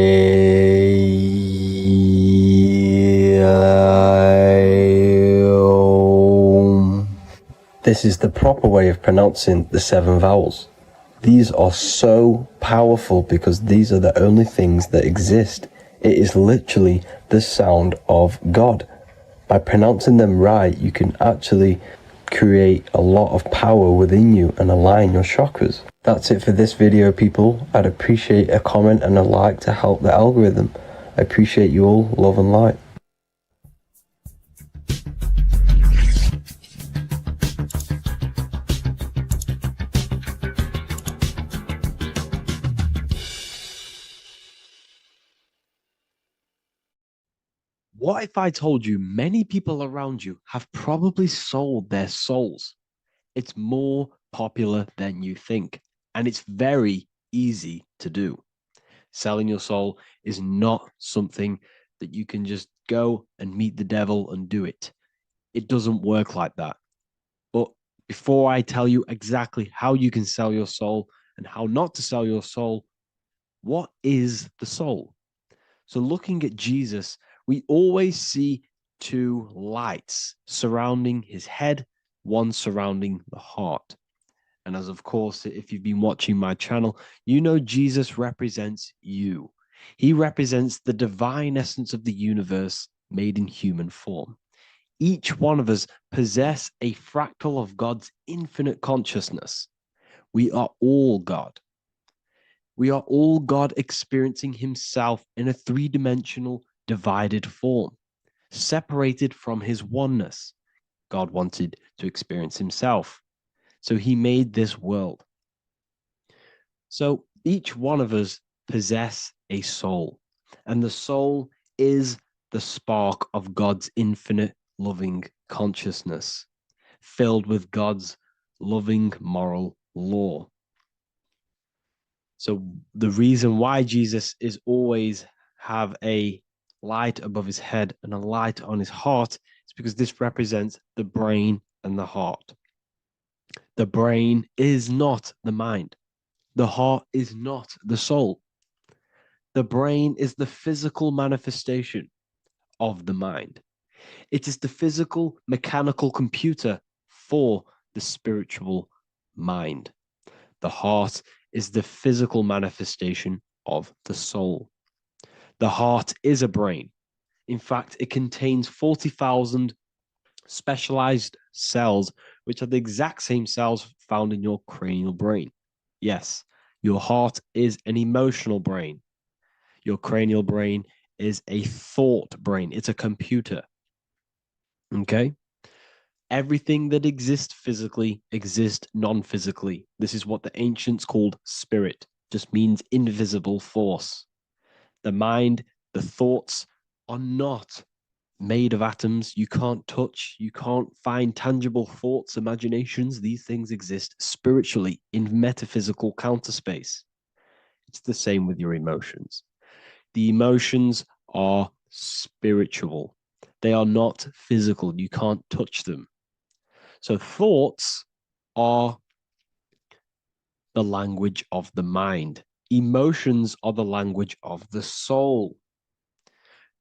[SPEAKER 2] O. This is the proper way of pronouncing the 7 vowels. These are so powerful because these are the only things that exist. It is literally the sound of God. By pronouncing them right, you can actually create a lot of power within you and align your chakras. That's it for this video, people. I'd appreciate a comment and a like to help the algorithm. I appreciate you all. Love and light.
[SPEAKER 5] What if I told you many people around you have probably sold their souls? It's more popular than you think, and it's very easy to do. Selling your soul is not something that you can just go and meet the devil and do it. It doesn't work like that. But before I tell you exactly how you can sell your soul and how not to sell your soul, what is the soul? So looking at Jesus, we always see 2 lights surrounding his head, one surrounding the heart. And as of course, if you've been watching my channel, you know Jesus represents you. He represents the divine essence of the universe made in human form. Each one of us possess a fractal of God's infinite consciousness. We are all God. We are all God experiencing himself in a 3-dimensional divided form, separated from his oneness. God wanted to experience himself, so he made this world. So each one of us possess a soul, and the soul is the spark of God's infinite loving consciousness, filled with God's loving moral law. So the reason why Jesus is always have a light above his head and a light on his heart is because this represents the brain and the heart. The brain is not the mind. The heart is not the soul. The brain is the physical manifestation of the mind. It is the physical mechanical computer for the spiritual mind. The heart is the physical manifestation of the soul. The heart is a brain. In fact, it contains 40,000 specialized cells, which are the exact same cells found in your cranial brain. Yes, your heart is an emotional brain. Your cranial brain is a thought brain. It's a computer. Okay? Everything that exists physically exists non-physically. This is what the ancients called spirit. Just means invisible force. The mind, the thoughts are not made of atoms. You can't touch, you can't find tangible thoughts, imaginations. These things exist spiritually in metaphysical counterspace. It's the same with your emotions. The emotions are spiritual. They are not physical. You can't touch them. So thoughts are the language of the mind. Emotions are the language of the soul.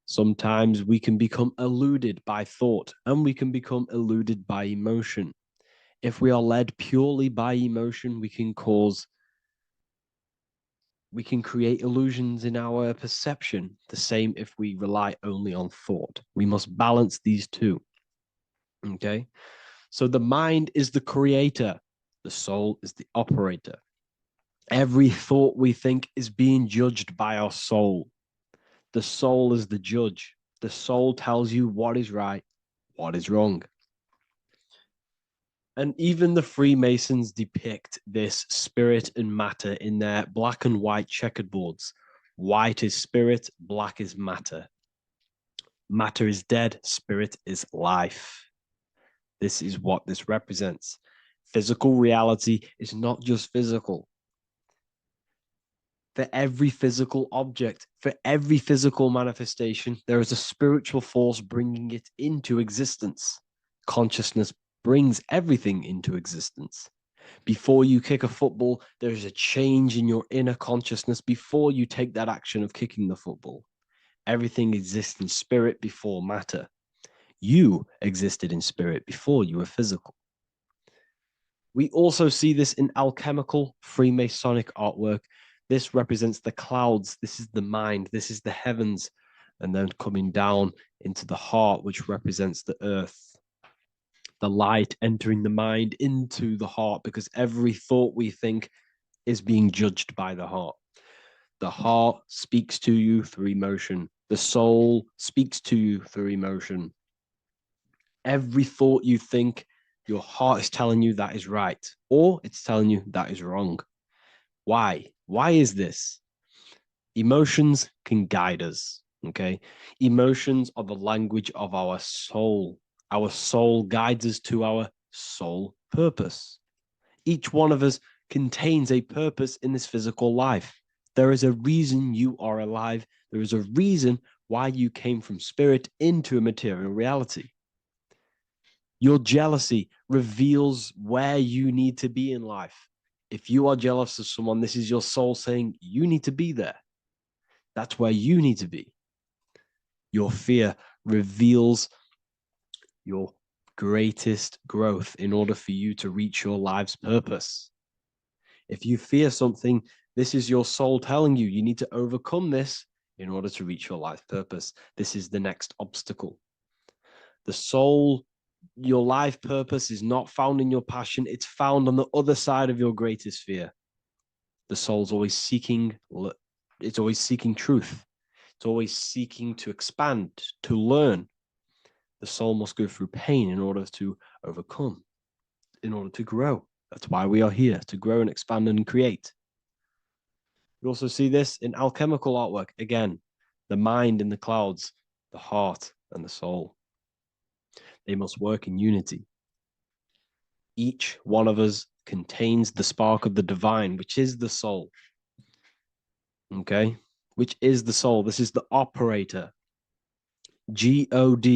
[SPEAKER 5] Sometimes we can become eluded by thought and we can become eluded by emotion. If we are led purely by emotion, we can create illusions in our perception. The same if we rely only on thought. We must balance these two. Okay? So the mind is the creator, the soul is the operator. Every thought we think is being judged by our soul. The soul is the judge. The soul tells you what is right, what is wrong. And even the Freemasons depict this spirit and matter in their black and white checkered boards. White is spirit, black is matter. Matter is dead, spirit is life. This is what this represents. Physical reality is not just physical. For every physical object, for every physical manifestation, there is a spiritual force bringing it into existence. Consciousness brings everything into existence. Before you kick a football, there is a change in your inner consciousness before you take that action of kicking the football. Everything exists in spirit before matter. You existed in spirit before you were physical. We also see this in alchemical Freemasonic artwork. This represents the clouds. This is the mind. This is the heavens. And then coming down into the heart, which represents the earth. The light entering the mind into the heart, because every thought we think is being judged by the heart. The heart speaks to you through emotion. The soul speaks to you through emotion. Every thought you think, your heart is telling you that is right, or it's telling you that is wrong. Why? Why is this? Emotions can guide us, okay? Emotions are the language of our soul. Our soul guides us to our soul purpose. Each one of us contains a purpose in this physical life. There is a reason you are alive. There is a reason why you came from spirit into a material reality. Your jealousy reveals where you need to be in life. If you are jealous of someone, this is your soul saying you need to be there. That's where you need to be. Your fear reveals your greatest growth in order for you to reach your life's purpose. If you fear something, this is your soul telling you you need to overcome this in order to reach your life purpose. This is the next obstacle. The soul, your life purpose is not found in your passion. It's found on the other side of your greatest fear. The soul's always seeking, it's always seeking truth. It's always seeking to expand, to learn. The soul must go through pain in order to overcome, in order to grow. That's why we are here, to grow and expand and create. We also see this in alchemical artwork. Again, the mind in the clouds, the heart and the soul. They must work in unity. Each one of us contains the spark of the divine, which is the soul. Okay? Which is the soul. This is the operator. God,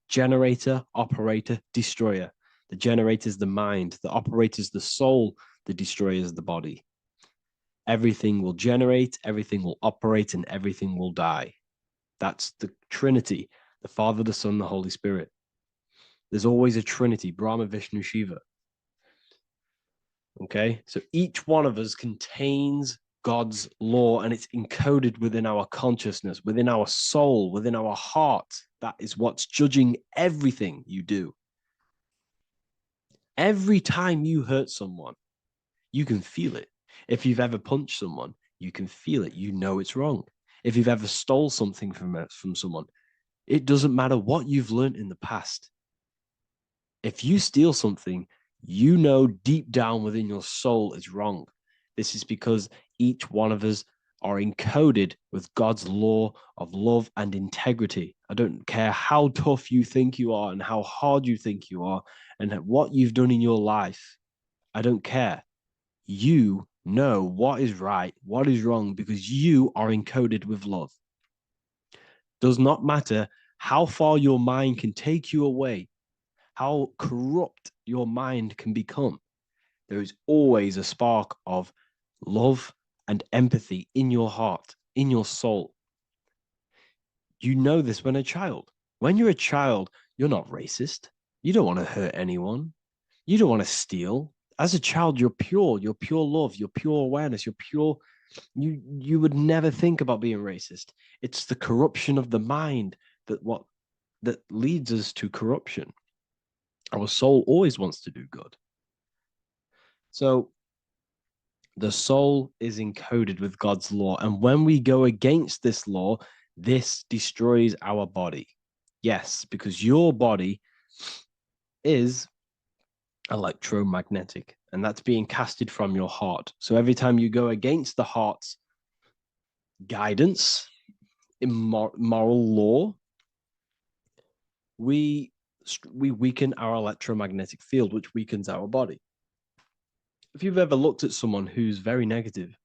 [SPEAKER 5] generator, operator, destroyer. The generator is the mind. The operator is the soul. The destroyer is the body. Everything will generate, everything will operate, and everything will die. That's the Trinity, the Father, the Son, the Holy Spirit. There's always a Trinity, Brahma, Vishnu, Shiva. Okay, so each one of us contains God's law, and it's encoded within our consciousness, within our soul, within our heart. That is what's judging everything you do. Every time you hurt someone, you can feel it. If you've ever punched someone, you can feel it. You know it's wrong. If you've ever stole something from someone, it doesn't matter what you've learned in the past. If you steal something, you know deep down within your soul it's wrong. This is because each one of us are encoded with God's law of love and integrity. I don't care how tough you think you are and how hard you think you are and what you've done in your life. I don't care. You know what is right, what is wrong, because you are encoded with love. Does not matter how far your mind can take you away, how corrupt your mind can become. There is always a spark of love and empathy in your heart, in your soul. You know this when a child. When you're a child, you're not racist. You don't want to hurt anyone. You don't want to steal. As a child, you're pure love, you're pure awareness, you're pure. You would never think about being racist. It's the corruption of the mind that leads us to corruption. Our soul always wants to do good. So The soul is encoded with God's law. And when we go against this law, this destroys our body. Yes, because your body is electromagnetic, and that's being casted from your heart. So every time you go against the heart's guidance, moral law, we weaken our electromagnetic field, which weakens our body. If you've ever looked at someone who's very negative,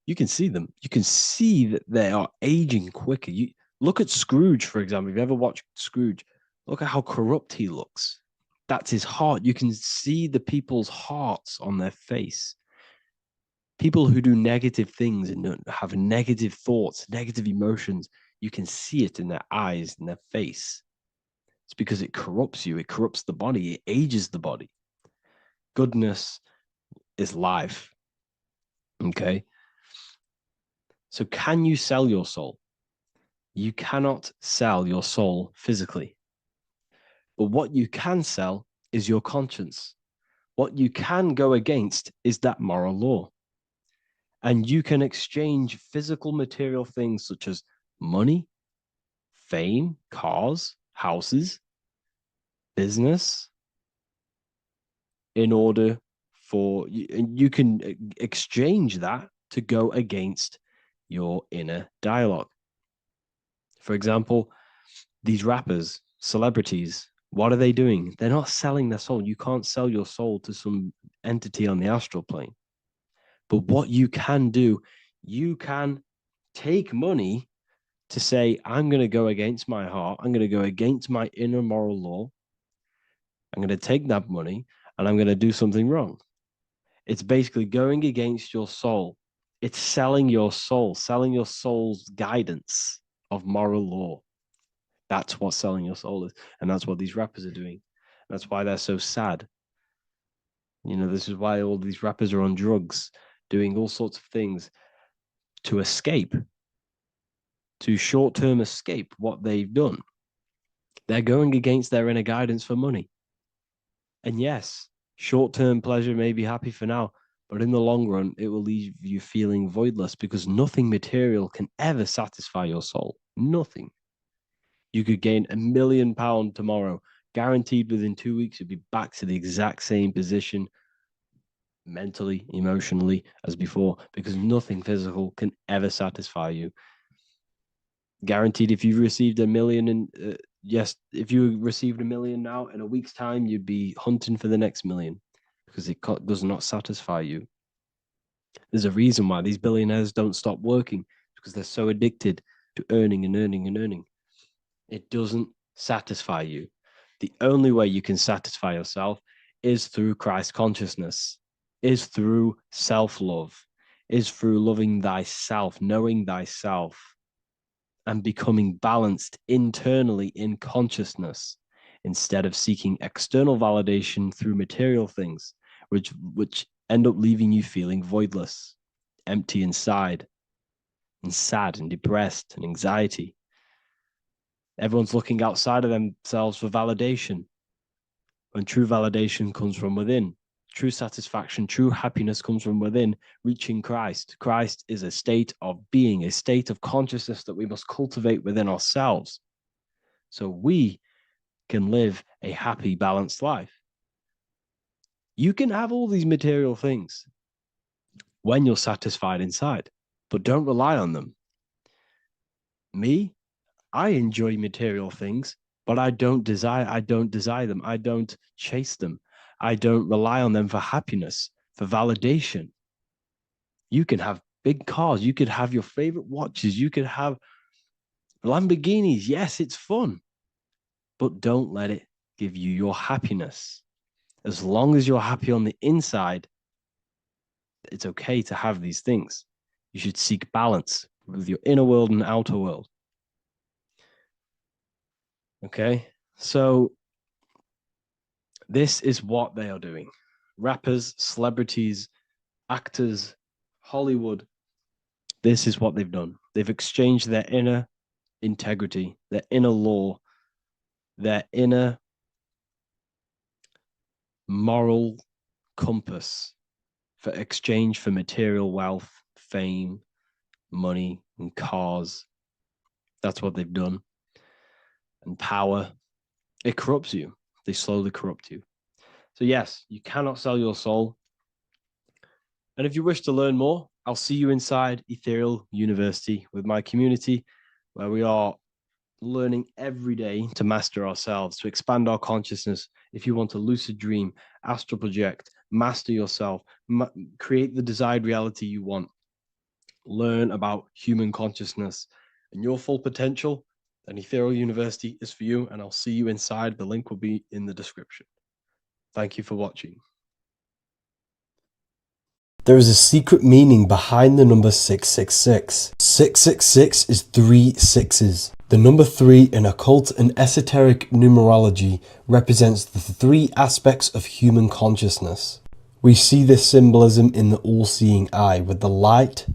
[SPEAKER 5] you can see them. You can see that they are aging quicker. You look at Scrooge, for example. If you ever watched Scrooge, look at how corrupt he looks. That's his heart. You can see the people's hearts on their face. People who do negative things and have negative thoughts, negative emotions, you can see it in their eyes and their face. It's because it corrupts you. It corrupts the body. It ages the body. Goodness is life. Okay? So can you sell your soul? You cannot sell your soul physically. But what you can sell is your conscience. What you can go against is that moral law. And you can exchange physical material things such as money, fame, cars, houses, business, in order for you can exchange that to go against your inner dialogue. For example, these rappers, celebrities, what are they doing? They're not selling their soul. You can't sell your soul to some entity on the astral plane. But what you can do, you can take money to say, I'm going to go against my heart. I'm going to go against my inner moral law. I'm going to take that money and I'm going to do something wrong. It's basically going against your soul. It's selling your soul's guidance of moral law. That's what selling your soul is. And that's what these rappers are doing. That's why they're so sad. You know, this is why all these rappers are on drugs, doing all sorts of things to escape, to short-term escape what they've done. They're going against their inner guidance for money. And yes, short-term pleasure may be happy for now, but in the long run, it will leave you feeling voidless because nothing material can ever satisfy your soul. Nothing. You could gain £1 million tomorrow, guaranteed within 2 weeks, you'll be back to the exact same position mentally, emotionally as before, because nothing physical can ever satisfy you. Guaranteed, if you received $1 million if you received $1 million now, in a week's time, you'd be hunting for the next million because it does not satisfy you. There's a reason why these billionaires don't stop working, because they're so addicted to earning and earning and earning. It doesn't satisfy you. The only way you can satisfy yourself is through Christ consciousness, is through self-love, is through loving thyself, knowing thyself, and becoming balanced internally in consciousness instead of seeking external validation through material things, which end up leaving you feeling voidless, empty inside, and sad and depressed and anxiety. Everyone's looking outside of themselves for validation, when true validation comes from within. True satisfaction, true happiness comes from within, reaching Christ. Christ is a state of being, a state of consciousness that we must cultivate within ourselves so we can live a happy, balanced life. You can have all these material things when you're satisfied inside, but don't rely on them. Me, I enjoy material things, but I don't desire them. I don't chase them. I don't rely on them for happiness, for validation. You can have big cars. You could have your favorite watches. You could have Lamborghinis. Yes, it's fun, but don't let it give you your happiness. As long as you're happy on the inside, it's okay to have these things. You should seek balance with your inner world and outer world. Okay, so this is what they are doing. Rappers, celebrities, actors, Hollywood. This is what they've done. They've exchanged their inner integrity, their inner law, their inner moral compass for exchange for material wealth, fame, money, and cars. That's what they've done. And power, it corrupts you. They slowly corrupt you. So yes, you cannot sell your soul. And if you wish to learn more, I'll see you inside Ethereal University with my community, where we are learning every day to master ourselves, to expand our consciousness. If you want to lucid dream, astral project, master yourself, create the desired reality you want, learn about human consciousness and your full potential, then Ethereal University is for you, and I'll see you inside. The link will be in the description. Thank you for watching.
[SPEAKER 2] There is a secret meaning behind the number 666. 666 is 3 sixes. The number 3 in occult and esoteric numerology represents the 3 aspects of human consciousness. We see this symbolism in the all-seeing eye with the light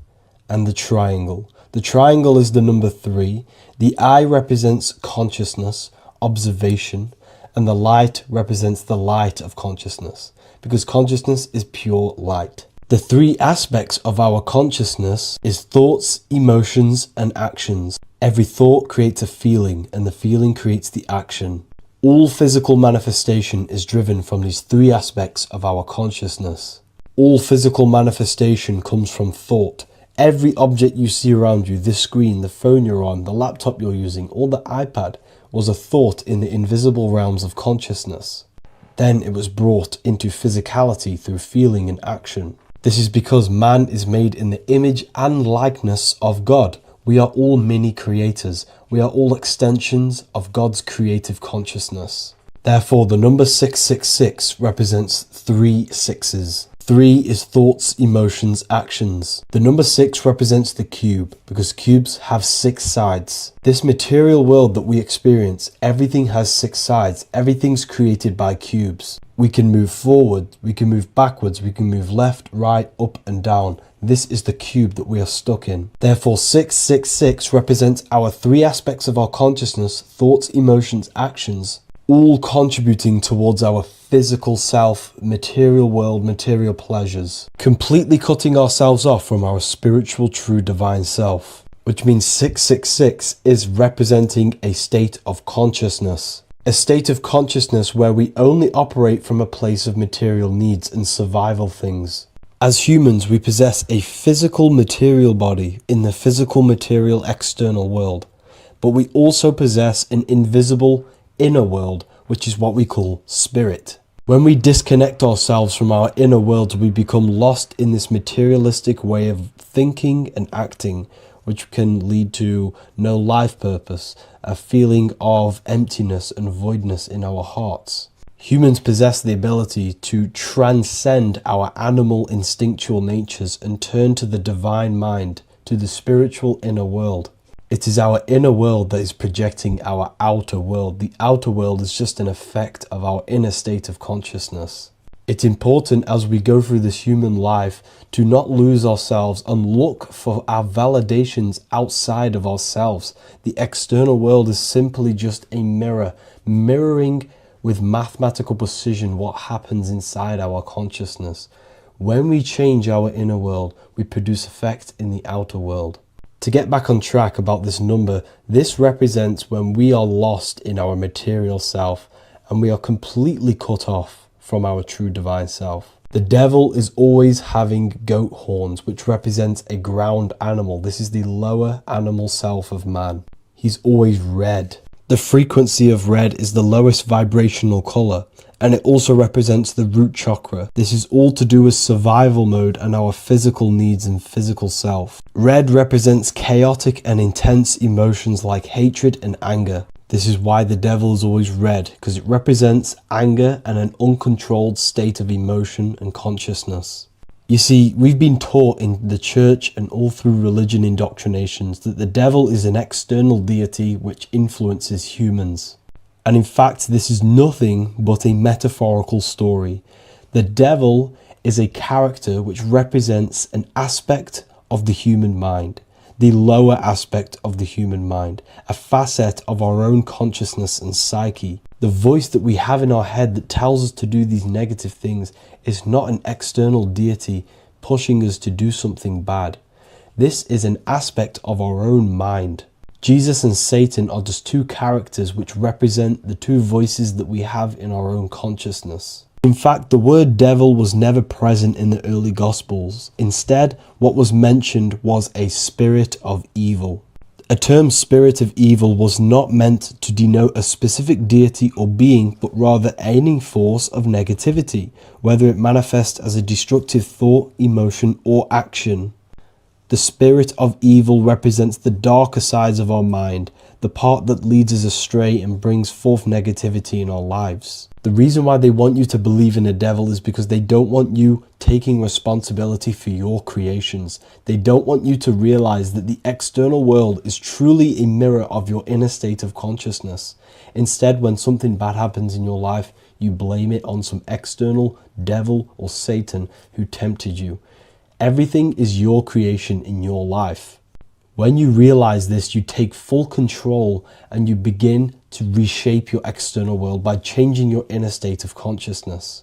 [SPEAKER 2] and the triangle. The triangle is the number 3. The eye represents consciousness, observation, and the light represents the light of consciousness, because consciousness is pure light. The 3 aspects of our consciousness is thoughts, emotions, and actions. Every thought creates a feeling, and the feeling creates the action. All physical manifestation is driven from these 3 aspects of our consciousness. All physical manifestation comes from thought. Every object you see around you, this screen, the phone you're on, the laptop you're using, or the iPad, was a thought in the invisible realms of consciousness. Then it was brought into physicality through feeling and action. This is because man is made in the image and likeness of God. We are all mini creators. We are all extensions of God's creative consciousness. Therefore, the number 666 represents 3 sixes. 3 is thoughts, emotions, actions. The number 6 represents the cube, because cubes have 6 sides. This material world that we experience, everything has 6 sides. Everything's created by cubes. We can move forward, we can move backwards, we can move left, right, up and down. This is the cube that we are stuck in. Therefore, 666 represents our 3 aspects of our consciousness, thoughts, emotions, actions, all contributing towards our physical self, material world, material pleasures, completely cutting ourselves off from our spiritual, true, divine self, which means 666 is representing a state of consciousness. A state of consciousness where we only operate from a place of material needs and survival things. As humans, we possess a physical material body in the physical material external world, but we also possess an invisible inner world, which is what we call spirit. When we disconnect ourselves from our inner world, we become lost in this materialistic way of thinking and acting, which can lead to no life purpose, a feeling of emptiness and voidness in our hearts. Humans possess the ability to transcend our animal instinctual natures and turn to the divine mind, to the spiritual inner world. It is our inner world that is projecting our outer world. The outer world is just an effect of our inner state of consciousness. It's important as we go through this human life to not lose ourselves and look for our validations outside of ourselves. The external world is simply just a mirror, mirroring with mathematical precision what happens inside our consciousness. When we change our inner world, we produce effect in the outer world. To get back on track about this number, this represents when we are lost in our material self and we are completely cut off from our true divine self. The devil is always having goat horns, which represents a ground animal. This is the lower animal self of man. He's always red. The frequency of red is the lowest vibrational color, and it also represents the root chakra. This is all to do with survival mode and our physical needs and physical self. Red represents chaotic and intense emotions like hatred and anger. This is why the devil is always red, because it represents anger and an uncontrolled state of emotion and consciousness. You see, we've been taught in the church and all through religion indoctrinations that the devil is an external deity which influences humans. And in fact, this is nothing but a metaphorical story. The devil is a character which represents an aspect of the human mind, the lower aspect of the human mind, a facet of our own consciousness and psyche. The voice that we have in our head that tells us to do these negative things is not an external deity, pushing us to do something bad. This is an aspect of our own mind. Jesus and Satan are just two characters which represent the two voices that we have in our own consciousness. In fact, the word devil was never present in the early Gospels. Instead, what was mentioned was a spirit of evil. A term spirit of evil was not meant to denote a specific deity or being, but rather any force of negativity, whether it manifests as a destructive thought, emotion, or action. The spirit of evil represents the darker sides of our mind, the part that leads us astray and brings forth negativity in our lives. The reason why they want you to believe in a devil is because they don't want you taking responsibility for your creations. They don't want you to realize that the external world is truly a mirror of your inner state of consciousness. Instead, when something bad happens in your life, you blame it on some external devil or Satan who tempted you. Everything is your creation in your life. When you realize this, you take full control and you begin to reshape your external world by changing your inner state of consciousness.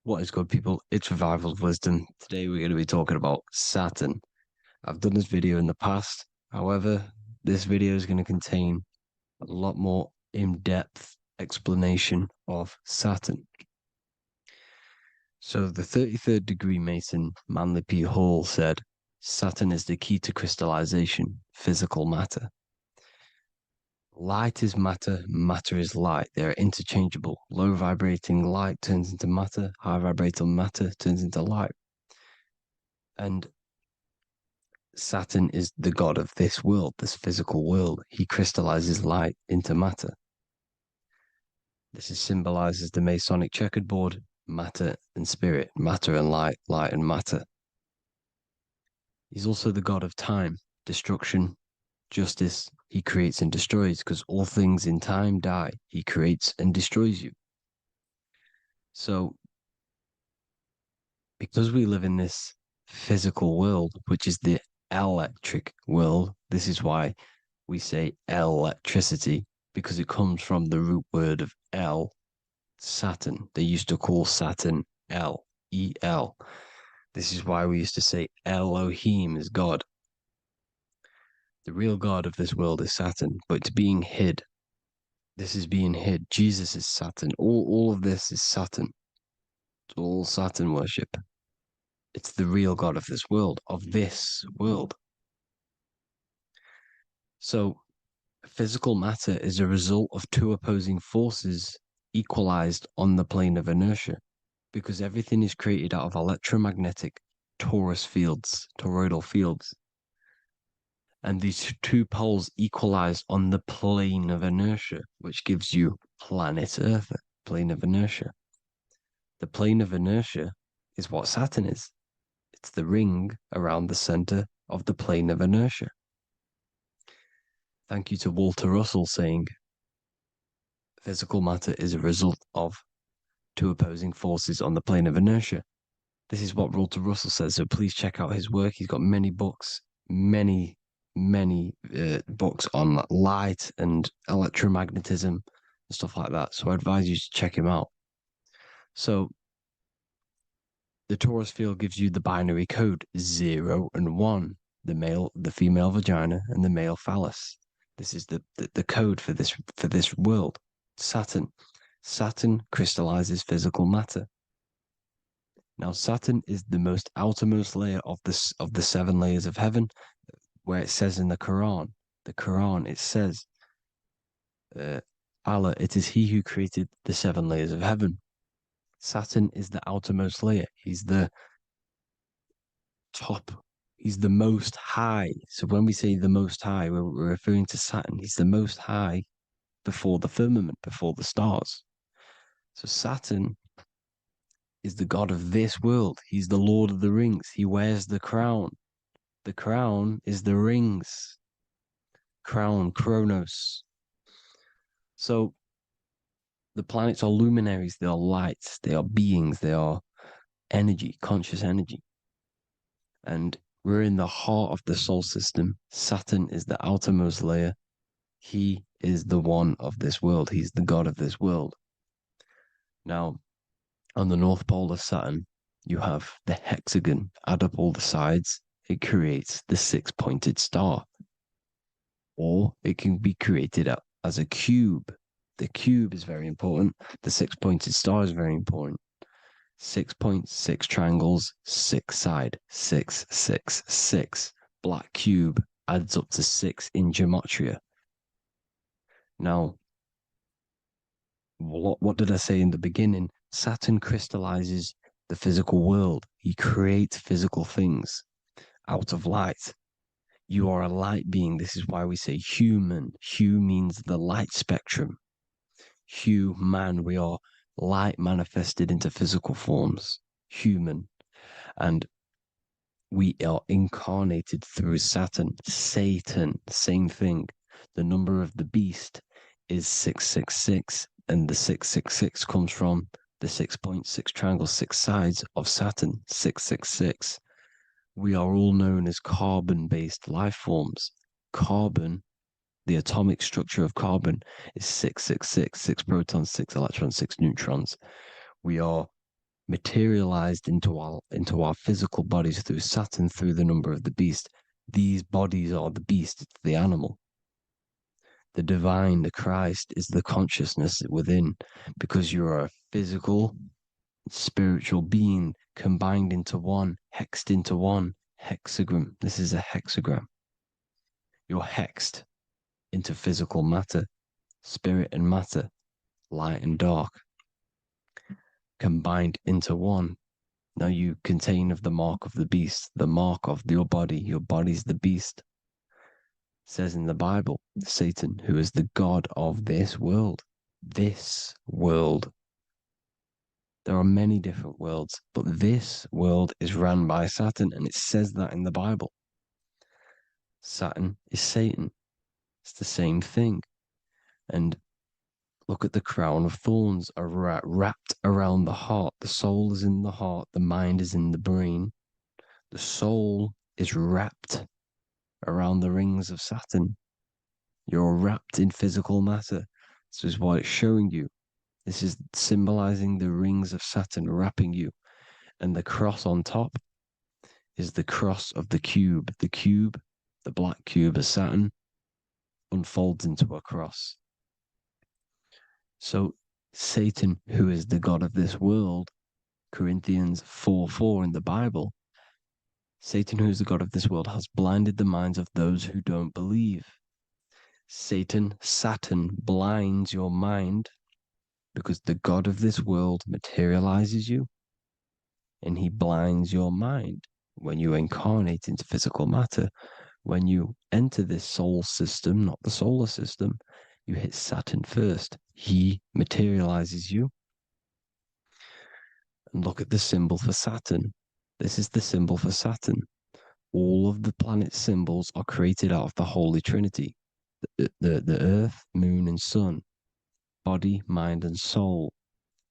[SPEAKER 5] What is good, people? It's Revival of Wisdom. Today we're going to be talking about Saturn. I've done this video in the past. However, this video is going to contain a lot more in-depth explanation of Saturn. So the 33rd degree Mason, Manly P. Hall, said, Saturn is the key to crystallization, physical matter. Light is matter, matter is light. They are interchangeable. Low vibrating light turns into matter, high vibrating matter turns into light. And Saturn is the god of this world, this physical world. He crystallizes light into matter. This is symbolized as the Masonic checkerboard, matter and spirit, matter and light, light and matter. He's also the god of time, destruction, justice. He creates and destroys, because all things in time die. He creates and destroys you. So, because we live in this physical world, which is the electric world, this is why we say electricity, because it comes from the root word of El, Saturn. They used to call Saturn El, E-L. This is why we used to say Elohim is God. The real God of this world is Saturn, but it's being hid. This is being hid. Jesus is Saturn. All of this is Saturn. It's all Saturn worship. It's the real God of this world, So, physical matter is a result of two opposing forces equalized on the plane of inertia, because everything is created out of electromagnetic toroidal fields. And these two poles equalize on the plane of inertia, which gives you planet Earth, plane of inertia. The plane of inertia is what Saturn is. It's the ring around the center of the plane of inertia. Thank you to Walter Russell saying, physical matter is a result of two opposing forces on the plane of inertia. This is what Walter Russell says, so please check out his work. He's got many books, many books on light and electromagnetism and stuff like that. So I advise you to check him out. So the torus field gives you the binary code 0 and 1, the female vagina and the male phallus. This is the code for this world. Saturn crystallizes physical matter. Now Saturn is the most outermost layer of the 7 layers of heaven, where it says in the Quran, it says, Allah, it is He who created the 7 layers of heaven. Saturn is the outermost layer. He's the top. He's the most high. So when we say the most high, we're referring to Saturn. He's the most high before the firmament, before the stars. So Saturn is the god of this world. He's the Lord of the Rings. He wears the crown. The crown is the rings. crown, Chronos. So the planets are luminaries, they are lights, they are beings, they are energy, conscious energy. And we're in the heart of the solar system. Saturn is the outermost layer. He is the one of this world. He's the god of this world. Now, on the north pole of Saturn, you have the hexagon. Add up all the sides, it creates the six-pointed star. Or it can be created as a cube. The cube is very important. The six-pointed star is very important. 6.6 triangles, 6 side, 6, 6, 6. Black cube adds up to 6 in gematria. Now, what did I say in the beginning? Saturn crystallizes the physical world. He creates physical things out of light. You are a light being. This is why we say human. Hue means the light spectrum. Hue, man, we are light manifested into physical forms. Human. And we are incarnated through Saturn. Satan, same thing. The number of the beast is 666, and the 666 comes from the 6.6 triangle, 6 sides of Saturn, 666. We are all known as carbon-based life forms. Carbon, the atomic structure of carbon, is 666, 6 protons, 6 electrons, 6 neutrons. We are materialized into our physical bodies through Saturn, through the number of the beast. These bodies are the beast, it's the animal. The divine, the Christ, is the consciousness within, because you're a physical, spiritual being combined into one, hexed into one. Hexagram. This is a hexagram. You're hexed into physical matter, spirit and matter, light and dark, combined into one. Now you contain of the mark of the beast, the mark of your body. Your body's the beast. It says in the Bible, Satan, who is the god of this world. This world. There are many different worlds, but this world is run by Saturn, and it says that in the Bible. Saturn is Satan. It's the same thing. And look at the crown of thorns are wrapped around the heart. The soul is in the heart. The mind is in the brain. The soul is wrapped around the rings of Saturn. You're wrapped in physical matter. This is what it's showing you. This is symbolizing the rings of Saturn wrapping you. And the cross on top is the cross of the cube. The cube, the black cube of Saturn, unfolds into a cross. So Satan, who is the god of this world, Corinthians 4:4 in the Bible, Satan, who is the god of this world, has blinded the minds of those who don't believe. Satan blinds your mind because the god of this world materializes you and he blinds your mind when you incarnate into physical matter. When you enter this soul system, not the solar system, you hit Saturn first. He materializes you. And look at the symbol for Saturn. This is the symbol for Saturn. All of the planet symbols are created out of the Holy Trinity. The Earth, Moon, and Sun. Body, mind, and soul.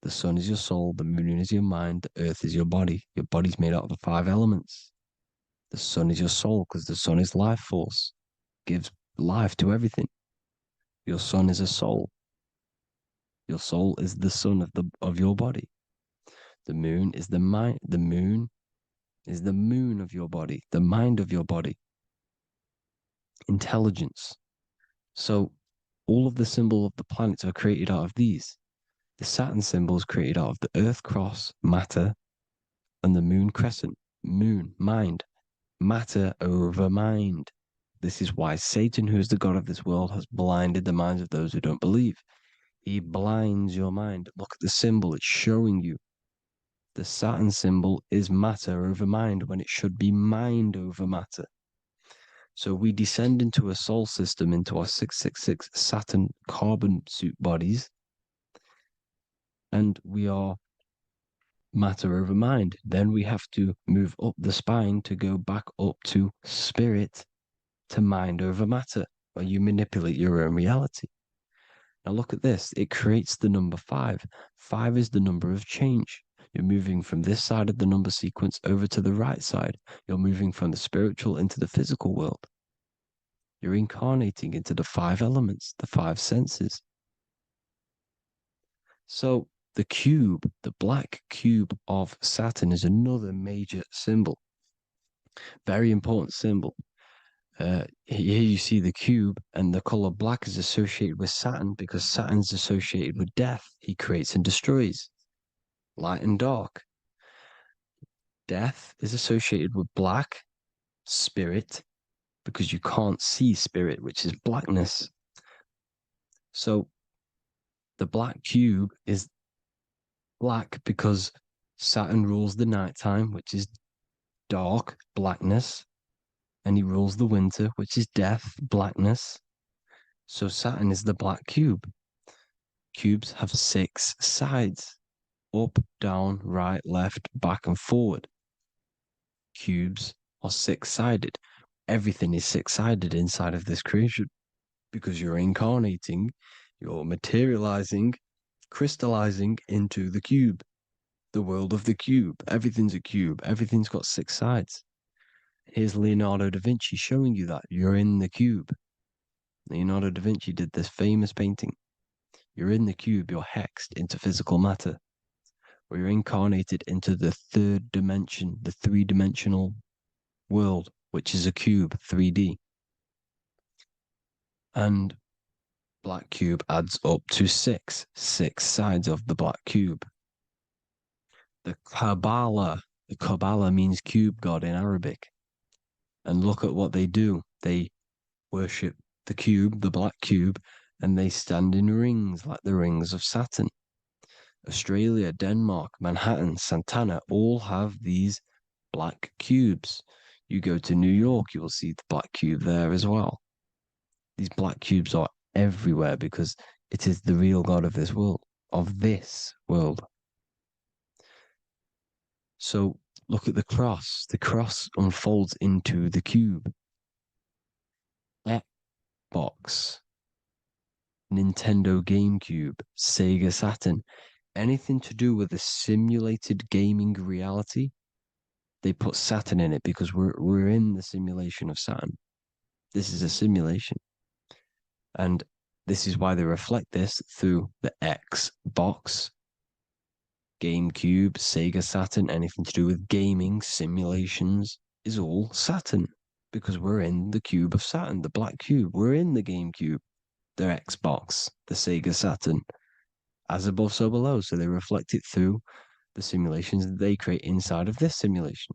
[SPEAKER 5] The Sun is your soul, the Moon is your mind, the Earth is your body. Your body's made out of the 5 elements. The Sun is your soul because the Sun is life force. Gives life to everything. Your Sun is a soul. Your soul is the sun of your body. The moon is the mind. The moon is the moon of your body, the mind of your body. Intelligence. So all of the symbol of the planets are created out of these. The Saturn symbol is created out of the Earth cross, matter, and the moon crescent, moon, mind, matter over mind. This is why Satan, who is the god of this world, has blinded the minds of those who don't believe. He blinds your mind. Look at the symbol, it's showing you. The Saturn symbol is matter over mind when it should be mind over matter. So we descend into a soul system, into our 666 Saturn carbon suit bodies, and we are matter over mind. Then we have to move up the spine to go back up to spirit, to mind over matter. where you manipulate your own reality. Now look at this. It creates the number 5. 5 is the number of change. You're moving from this side of the number sequence over to the right side. You're moving from the spiritual into the physical world. You're incarnating into the 5 elements, the 5 senses. So the cube, the black cube of Saturn, is another major symbol. Very important symbol. Here you see the cube, and the color black is associated with Saturn because Saturn's associated with death. He creates and destroys, light and dark. Death is associated with black, spirit, because you can't see spirit, which is blackness. So the black cube is black because Saturn rules the nighttime, which is dark, blackness, and he rules the winter, which is death, blackness. So Saturn is the black cube. Cubes have 6 sides: up, down, right, left, back, and forward. Cubes are 6-sided. Everything is 6-sided inside of this creation because you're incarnating, you're materializing, crystallizing into the cube, the world of the cube. Everything's a cube. Everything's got 6 sides. Here's Leonardo da Vinci showing you that you're in the cube. Leonardo da Vinci did this famous painting. You're in the cube, you're hexed into physical matter, where you're incarnated into the 3rd dimension, the 3-dimensional world, which is a cube, 3D. And black cube adds up to 6 sides of the black cube. The Kabbalah means cube god in Arabic. And look at what they do. They worship the cube, the black cube, and they stand in rings like the rings of Saturn. Australia, Denmark, Manhattan, Santana all have these black cubes. You go to New York, you will see the black cube there as well. These black cubes are everywhere because it is the real God of this world, So look at the cross. The cross unfolds into the cube. Xbox, Nintendo GameCube, Sega Saturn, anything to do with a simulated gaming reality, they put Saturn in it because we're in the simulation of Saturn. This is a simulation. And this is why they reflect this through the Xbox, GameCube, Sega Saturn, anything to do with gaming, simulations, is all Saturn. Because we're in the cube of Saturn, the black cube. We're in the GameCube, the Xbox, the Sega Saturn. As above, so below. So they reflect it through the simulations that they create inside of this simulation.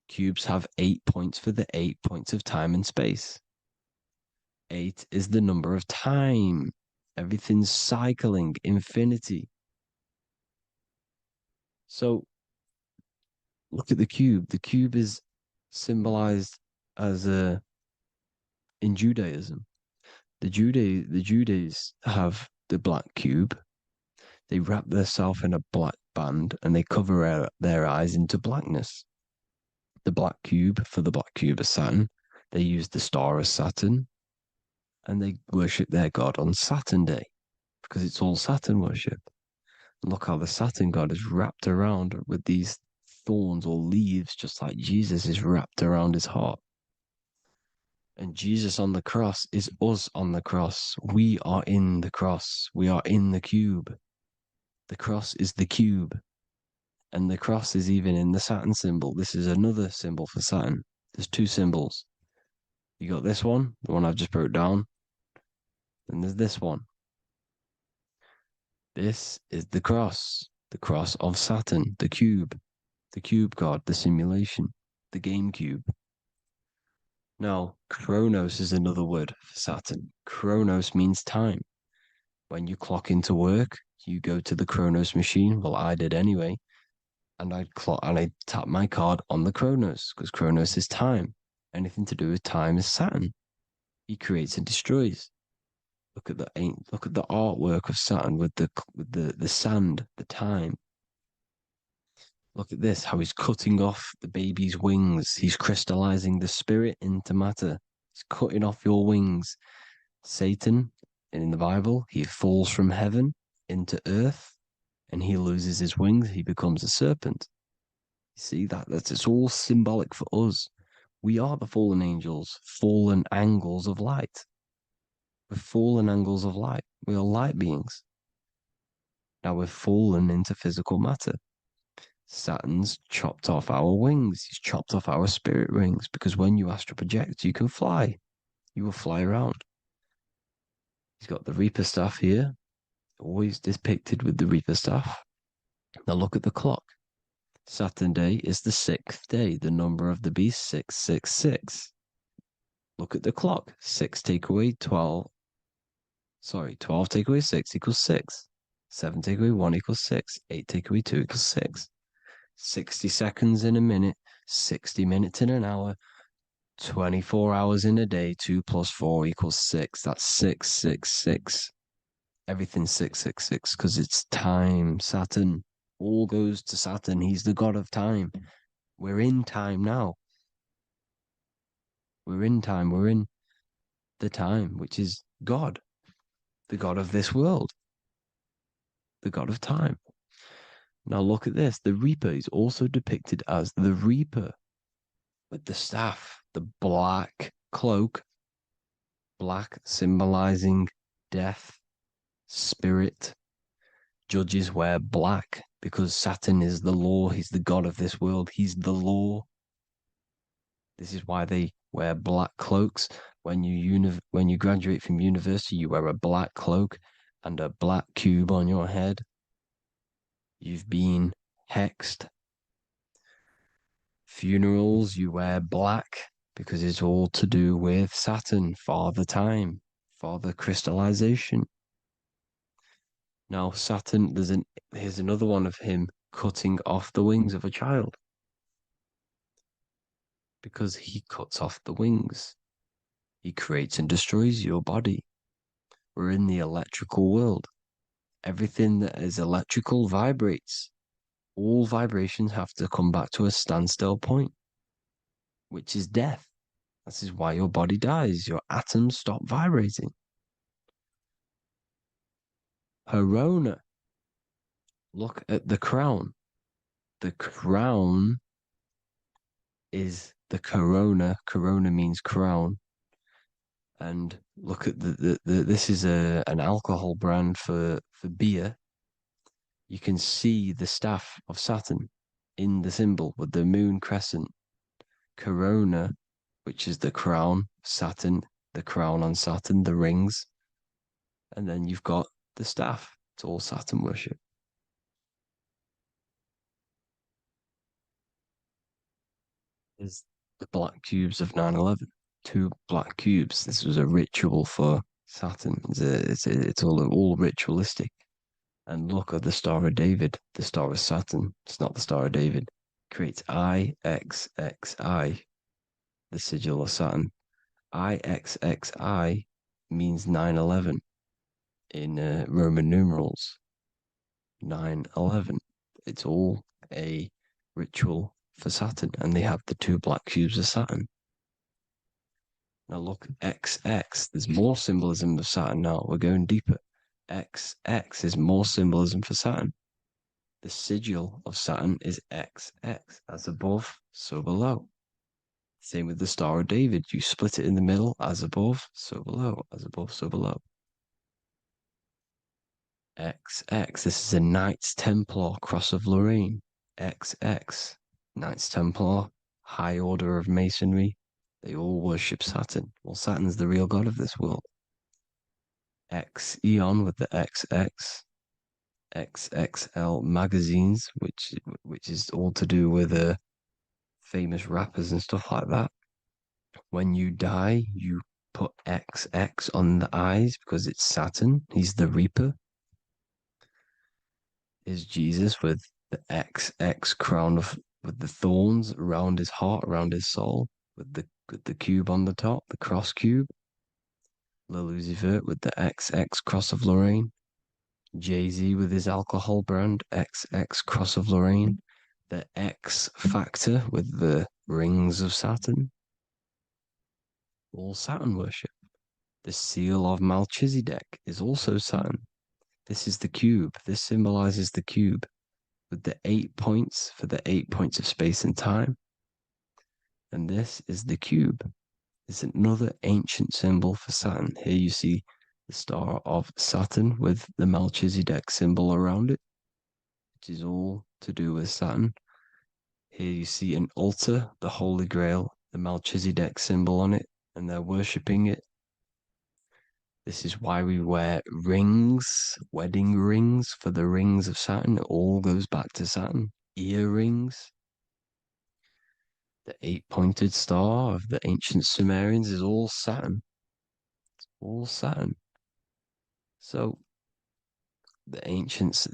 [SPEAKER 5] Cubes have 8 points for the 8 points of time and space. 8 is the number of time. Everything's cycling, infinity. So look at the cube. The cube is symbolized as in Judaism. The Judays have the black cube. They wrap themselves in a black band and they cover their eyes into blackness. The black cube, for the black cube of Saturn, they use the star of Saturn and they worship their god on Saturn Day because it's all Saturn worship. And look how the Saturn god is wrapped around with these thorns or leaves, just like Jesus is wrapped around his heart. And Jesus on the cross is us on the cross. We are in the cross. We are in the cube. The cross is the cube. And the cross is even in the Saturn symbol. This is another symbol for Saturn. There's 2 symbols. You got this one, the one I've just broke down. And there's this one. This is the cross of Saturn, the cube god, the simulation, the game cube. Now, Chronos is another word for Saturn. Chronos means time. When you clock into work, you go to the Chronos machine. Well, I did anyway. And I tap my card on the Chronos because Chronos is time. Anything to do with time is Saturn. He creates and destroys. Look at the artwork of Saturn with the sand, the time. Look at this, how he's cutting off the baby's wings. He's crystallizing the spirit into matter. He's cutting off your wings. Satan, in the Bible, he falls from heaven into earth and he loses his wings. He becomes a serpent. You see, that's it's all symbolic for us. We are the fallen angels, fallen angles of light. We're fallen angles of light. We are light beings. Now we've fallen into physical matter. Saturn's chopped off our wings. He's chopped off our spirit wings because when you astral project, you can fly. You will fly around. He's got the Reaper staff here, always depicted with the Reaper staff. Now look at the clock. Saturn day is the 6th day, the number of the beast 666. Look at the clock. 6 take away 12. Sorry, 12 take away 6 equals 6. 7 take away 1 equals 6. 8 take away 2 equals 6. 60 seconds in a minute, 60 minutes in an hour, 24 hours in a day, 2 plus 4 equals 6. That's 666. Everything's 666 because it's time. Saturn. All goes to Saturn. He's the god of time. We're in time now. We're in time. We're in the time, which is God, the god of this world, the god of time. Now look at this. The Reaper is also depicted as the Reaper with the staff, the black cloak, black symbolizing death, spirit. Judges wear black because Saturn is the law. He's the god of this world. He's the law. This is why they wear black cloaks. When you graduate from university, you wear a black cloak and a black cube on your head. You've been hexed. Funerals, you wear black because it's all to do with Saturn, Father Time, Father Crystallization. Now, Saturn, here's another one of him cutting off the wings of a child. Because he cuts off the wings. He creates and destroys your body. We're in the electrical world. Everything that is electrical vibrates. All vibrations have to come back to a standstill point, which is death. This is why your body dies. Your atoms stop vibrating. Corona. Look at the crown. The crown is the corona. Corona means crown. And look at this is an alcohol brand for beer. You can see the staff of Saturn in the symbol with the moon crescent. Corona, which is the crown, Saturn, the crown on Saturn, the rings. And then you've got the staff. It's all Saturn worship. Is the black cubes of 9/11. 2 black cubes. This was a ritual for Saturn. It's all ritualistic. And look at the Star of David, the Star of Saturn. It's not the Star of David. Creates IXXI, the sigil of Saturn. IXXI means 9/11 in Roman numerals. 9/11. It's all a ritual for Saturn, and they have the 2 black cubes of Saturn. Now look, XX. There's more symbolism of Saturn now. We're going deeper. XX is more symbolism for Saturn. The sigil of Saturn is XX. As above, so below. Same with the Star of David. You split it in the middle, as above, so below. As above, so below. XX. This is a Knights Templar Cross of Lorraine. XX. Knights Templar, high order of masonry. They all worship Saturn. Well, Saturn's the real god of this world. X Eon with the XX. XXL magazines, which is all to do with famous rappers and stuff like that. When you die, you put XX on the eyes because it's Saturn. He's the Reaper. Is Jesus with the XX crown with the thorns around his heart, around his soul, with the cube on the top, the cross cube. Lil Uzi Vert with the XX Cross of Lorraine. Jay-Z with his alcohol brand, XX Cross of Lorraine. The X Factor with the rings of Saturn. all Saturn worship. The seal of Melchizedek is also Saturn. This is the cube. This symbolizes the cube with the 8 points for the 8 points of space and time. And this is the cube. It's another ancient symbol for Saturn. Here you see the star of Saturn with the Melchizedek symbol around it, which is all to do with Saturn. Here you see an altar, the Holy Grail, the Melchizedek symbol on it, and they're worshipping it. This is why we wear rings, wedding rings for the rings of Saturn. It all goes back to Saturn. Earrings. The 8-pointed star of the ancient Sumerians is all Saturn. It's all Saturn. So the ancients,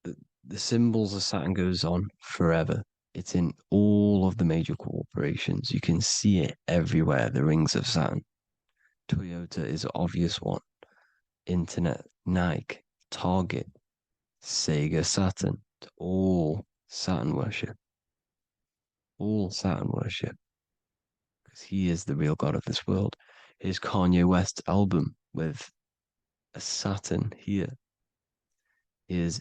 [SPEAKER 5] the symbols of Saturn goes on forever. It's in all of the major corporations. You can see it everywhere, the rings of Saturn. Toyota is an obvious one. Internet, Nike, Target, Sega, Saturn. All Saturn worship. All Saturn worship. Because he is the real god of this world. Here's Kanye West's album with a Saturn here. Here's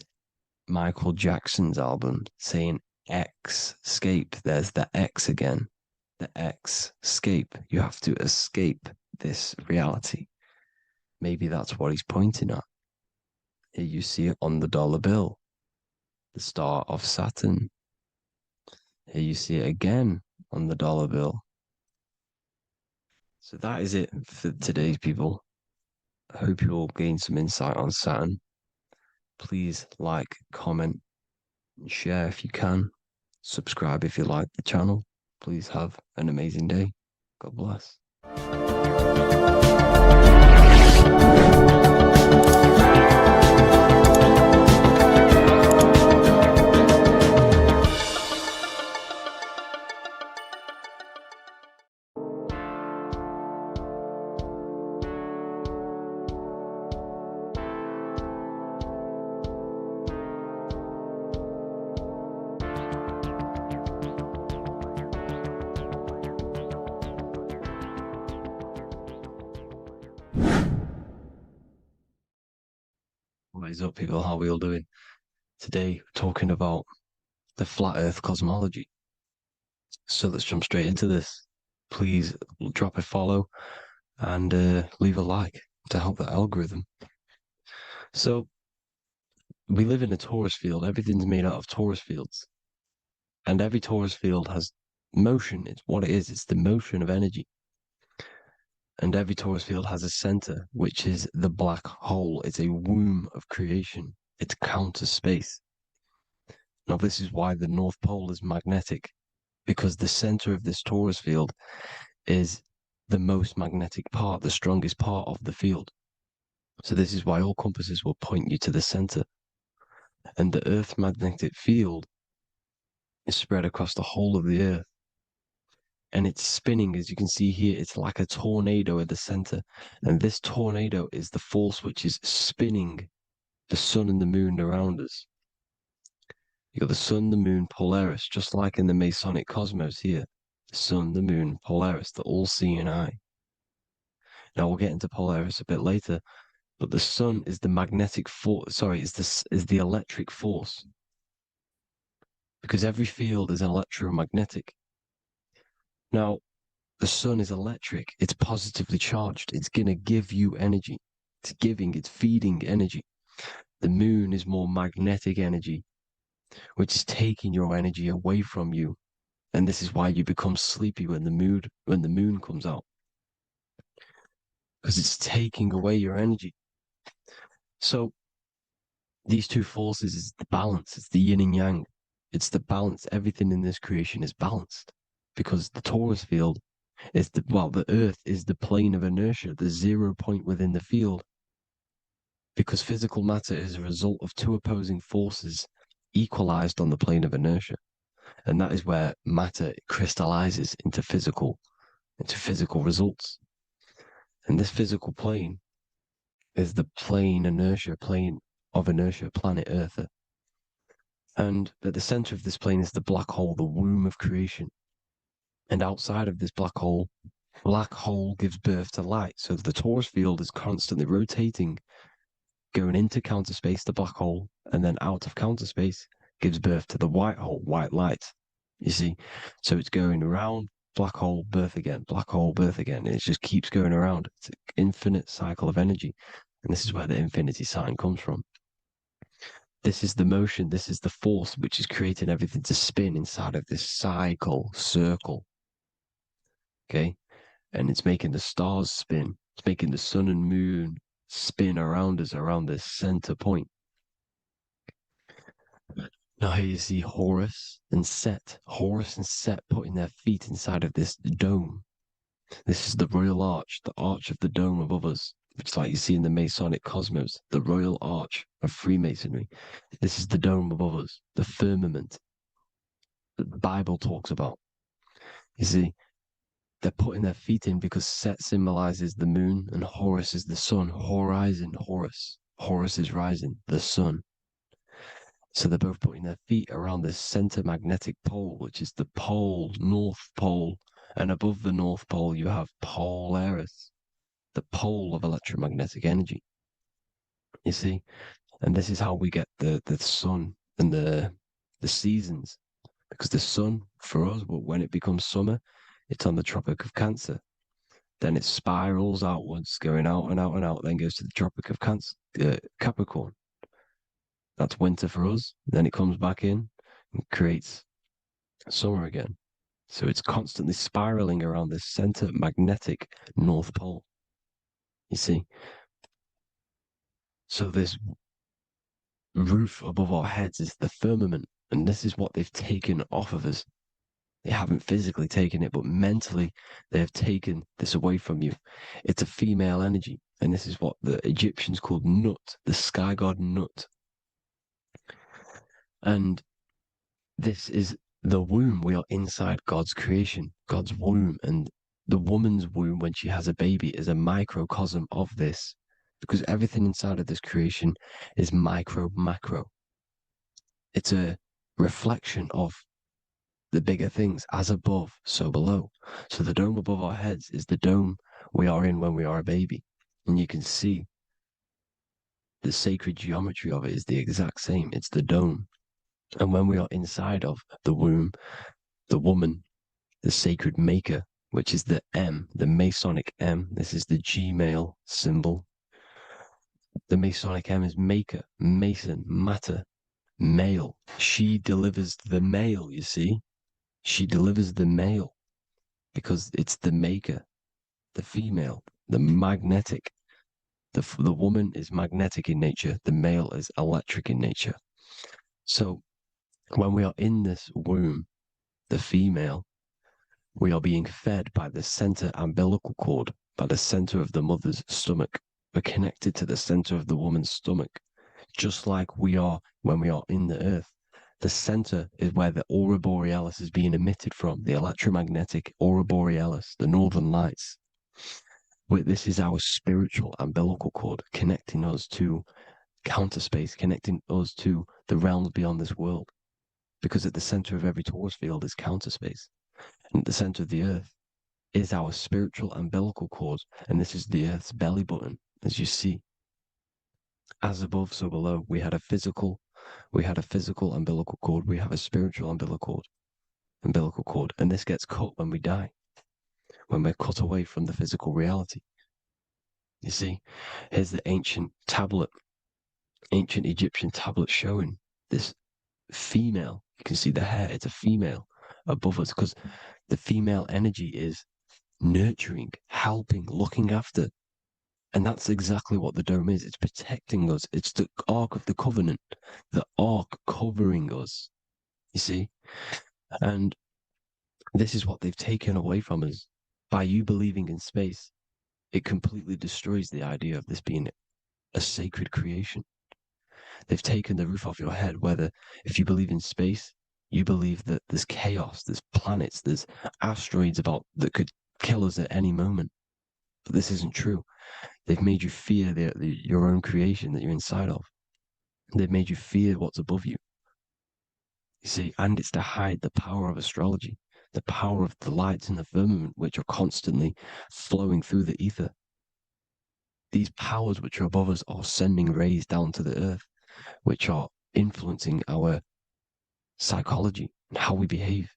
[SPEAKER 5] Michael Jackson's album saying X, escape. There's the X again. The X, escape. You have to escape this reality. Maybe that's what he's pointing at. Here you see it on the dollar bill. The star of Saturn. Here you see it again on the dollar bill. So that is it for today's people. I hope you all gain some insight on Saturn. Please like, comment, and share if you can. Subscribe if you like the channel. Please have an amazing day. God bless. What is up, people? How are we all doing? Today, we're talking about the flat earth cosmology. So let's jump straight into this. Please drop a follow and leave a like to help the algorithm. So we live in a torus field. Everything's made out of torus fields. And every torus field has motion. It's what it is. It's the motion of energy. And every torus field has a center, which is the black hole. It's a womb of creation. It's counter space. Now, this is why the North Pole is magnetic, because the center of this torus field is the most magnetic part, the strongest part of the field. So this is why all compasses will point you to the center. And the Earth's magnetic field is spread across the whole of the Earth. And it's spinning, as you can see here. It's like a tornado at the center. And this tornado is the force which is spinning the sun and the moon around us. You got the sun, the moon, Polaris, just like in the Masonic cosmos here. The sun, the moon, Polaris, the all-seeing eye. Now we'll get into Polaris a bit later, but the sun is the magnetic force. Sorry, is the electric force. Because every field is electromagnetic. Now, the sun is electric. It's positively charged. It's going to give you energy. It's feeding energy. The moon is more magnetic energy, which is taking your energy away from you. And this is why you become sleepy when the moon comes out. Because it's taking away your energy. So these two forces is the balance. It's the yin and yang. It's the balance. Everything in this creation is balanced. Because the torus field is the Earth is the plane of inertia, the 0 point within the field. Because physical matter is a result of two opposing forces equalized on the plane of inertia. And that is where matter crystallizes into physical results. And this physical plane is the plane of inertia, planet Earth. And at the center of this plane is the black hole, the womb of creation. And outside of this black hole Black hole gives birth to light. So the torus field is constantly rotating, going into counter space, the black hole, and then out of counter space gives birth to the white hole, white light. You see? So it's going around, black hole, birth again, black hole, birth again. And it just keeps going around. It's an infinite cycle of energy. And this is where the infinity sign comes from. This is the motion, this is the force which is creating everything to spin inside of this cycle, circle. Okay? And it's making the stars spin. It's making the sun and moon spin around us, around this center point. Now here you see Horus and Set. Horus and Set putting their feet inside of this dome. This is the royal arch, the arch of the dome above us, which is like you see in the Masonic cosmos, the royal arch of Freemasonry. This is the dome above us, the firmament that the Bible talks about. You see, they're putting their feet in because Set symbolizes the moon and Horus is the sun. Horizon, Horus. Horus is rising, the sun. So they're both putting their feet around this center magnetic pole, which is the pole, North Pole. And above the North Pole, you have Polaris, the pole of electromagnetic energy. You see? And this is how we get the sun and the seasons. Because the sun, for us, when it becomes summer, it's on the Tropic of Cancer. Then it spirals outwards, going out and out and out, then goes to the Tropic of Cancer, Capricorn. That's winter for us. Then it comes back in and creates summer again. So it's constantly spiraling around this center magnetic North Pole. You see? So this roof above our heads is the firmament, and this is what they've taken off of us. They haven't physically taken it, but mentally they have taken this away from you. It's a female energy, and this is what the Egyptians called Nut, the sky god Nut. And this is the womb. We are inside God's creation, God's womb. And the woman's womb, when she has a baby, is a microcosm of this, because everything inside of this creation is micro, macro. It's a reflection of the bigger things, as above, so below. So the dome above our heads is the dome we are in when we are a baby. And you can see the sacred geometry of it is the exact same. It's the dome. And when we are inside of the womb, the woman, the sacred maker, which is the M, the Masonic M, this is the Gmail symbol. The Masonic M is maker, mason, matter, male. She delivers the male, you see. She delivers the male because it's the maker, the female, the magnetic. The woman is magnetic in nature. The male is electric in nature. So when we are in this womb, the female, we are being fed by the center umbilical cord, by the center of the mother's stomach. We're connected to the center of the woman's stomach, just like we are when we are in the earth. The center is where the aurora borealis is being emitted from, the electromagnetic aurora borealis, the northern lights. This is our spiritual umbilical cord, connecting us to counter space, connecting us to the realms beyond this world. Because at the center of every torus field is counter space. And at the center of the earth is our spiritual umbilical cord. And this is the earth's belly button, as you see. As above, so below. We had a physical umbilical cord. We have a spiritual umbilical cord. And this gets cut when we die, when we're cut away from the physical reality. You see, here's the ancient Egyptian tablet showing this female. You can see the hair, it's a female above us, because the female energy is nurturing, helping, looking after. And that's exactly what the dome is. It's protecting us. It's the Ark of the Covenant, the Ark covering us, you see? And this is what they've taken away from us. By you believing in space, it completely destroys the idea of this being a sacred creation. They've taken the roof off your head, whether if you believe in space, you believe that there's chaos, there's planets, there's asteroids that could kill us at any moment. But this isn't true. They've made you fear your own creation that you're inside of. They've made you fear what's above you. You see, and it's to hide the power of astrology. the power of the lights in the firmament, which are constantly flowing through the ether. These powers which are above us are sending rays down to the earth, which are influencing our psychology and how we behave.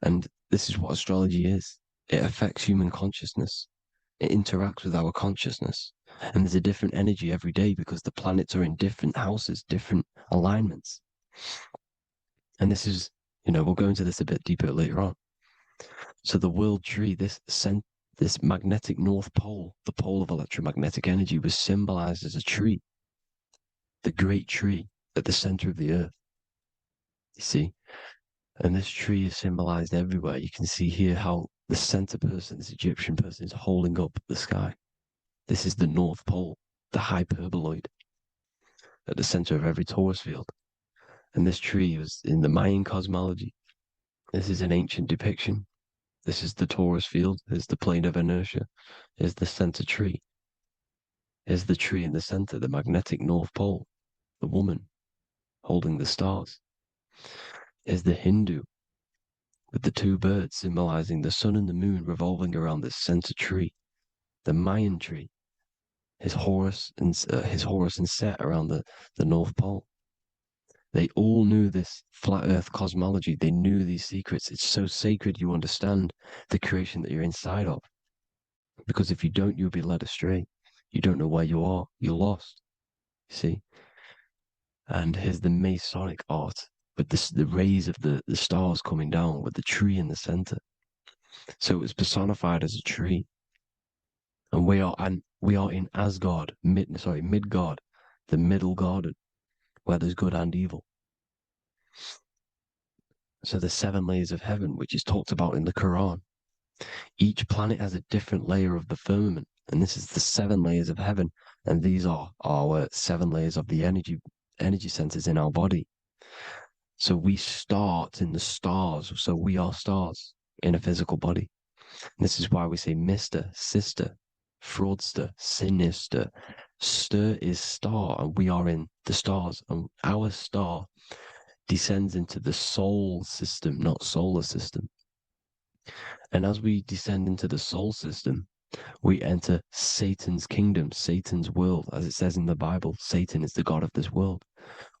[SPEAKER 5] And this is what astrology is. It affects human consciousness. It interacts with our consciousness. And there's a different energy every day because the planets are in different houses, different alignments. And this is, we'll go into this a bit deeper later on. So the world tree, this magnetic north pole, the pole of electromagnetic energy, was symbolized as a tree, the great tree at the center of the earth. You see? And this tree is symbolized everywhere. You can see here how the center person, this Egyptian person, is holding up the sky. This is the North Pole, the hyperboloid, at the center of every torus field. And this tree was in the Mayan cosmology. This is an ancient depiction. This is the torus field. Here's the plane of inertia. Here's the center tree. Here's the tree in the center, the magnetic North Pole, the woman holding the stars. Here's the Hindu with the two birds symbolizing the sun and the moon revolving around this center tree. The Mayan tree, his Horus and Set around the North Pole. They all knew this flat earth cosmology. They knew these secrets. It's so sacred you understand the creation that you're inside of. Because if you don't, you'll be led astray. You don't know where you are. You're lost. You see? And here's the Masonic art with the rays of the stars coming down with the tree in the center. So it was personified as a tree. And we are in Asgard, Midgard, the middle garden, where there's good and evil. So the 7 layers of heaven, which is talked about in the Quran. Each planet has a different layer of the firmament, and this is the 7 layers of heaven, and these are our 7 layers of the energy centers in our body. So we start in the stars, so we are stars in a physical body. And this is why we say Mr., sister, fraudster, sinister. Stir is star, and we are in the stars, and our star descends into the soul system, not solar system. And as we descend into the soul system, we enter Satan's kingdom, Satan's world. As it says in the Bible, Satan is the god of this world.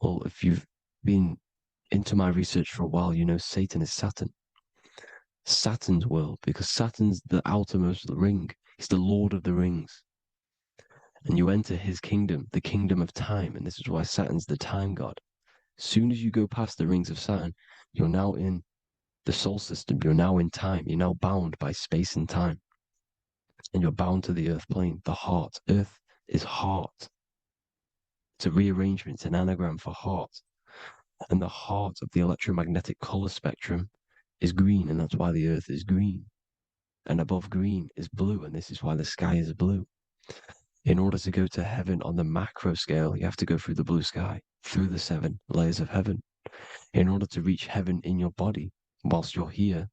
[SPEAKER 5] Well, if you've been into my research for a while, you know Satan is Saturn. Saturn's world, because Saturn's the outermost ring. He's the Lord of the Rings. And you enter his kingdom, the kingdom of time. And this is why Saturn's the time god. As soon as you go past the rings of Saturn, you're now in the soul system. You're now in time. You're now bound by space and time. And you're bound to the earth plane, the heart. Earth is heart. It's a rearrangement, it's an anagram for heart. And the heart of the electromagnetic color spectrum is green, and that's why the earth is green. And above green is blue, and this is why the sky is blue. In order to go to heaven on the macro scale, you have to go through the blue sky, through the 7 layers of heaven. In order to reach heaven in your body, whilst you're here,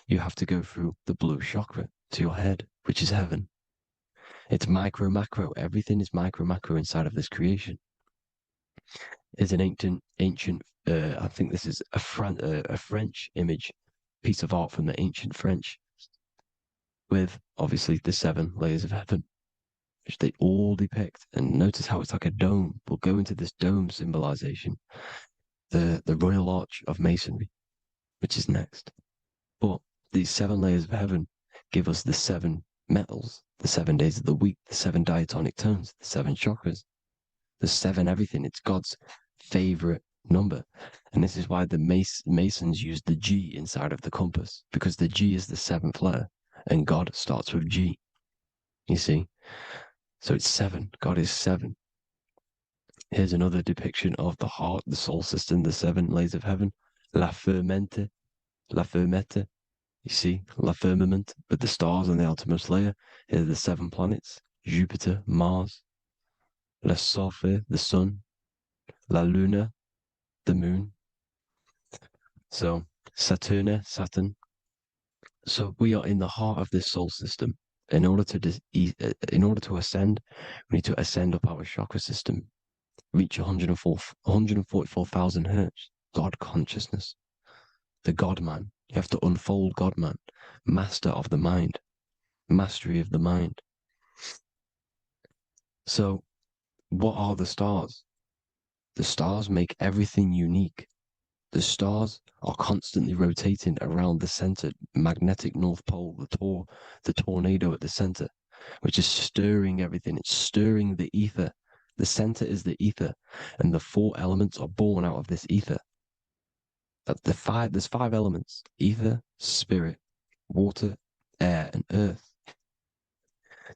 [SPEAKER 5] you have to go through the blue chakra to your head, which is heaven. It's micro, macro. Everything is micro, macro inside of this creation. It's an ancient, I think this is a French image, piece of art from the ancient French, with obviously the 7 layers of heaven, which they all depict. And notice how it's like a dome. We'll go into this dome symbolization, the Royal Arch of Masonry, which is next. But these 7 layers of heaven give us the 7 metals, the 7 days of the week, the 7 diatonic tones, the 7 chakras, the 7 everything. It's God's favorite number. And this is why the Masons use the G inside of the compass, because the G is the 7th letter, and God starts with G. You see? So it's 7. God is 7. Here's another depiction of the heart, the soul system, the 7 layers of heaven. La Fermenta. You see, La Firmament, with the stars on the outermost layer. Here are the 7 planets. Jupiter, Mars. La Sophie, the sun. La Luna, the moon. So Saturn. So we are in the heart of this soul system. In order to ascend, we need to ascend up our chakra system, reach 144,000 hertz, God consciousness, the God man, You have to unfold God, man. Master of the mind. Mastery of the mind. So, what are the stars? The stars make everything unique. The stars are constantly rotating around the center, magnetic North Pole, the tornado at the center, which is stirring everything. It's stirring the ether. The center is the ether, and the four elements are born out of this ether. There's five elements: ether, spirit, water, air, and earth.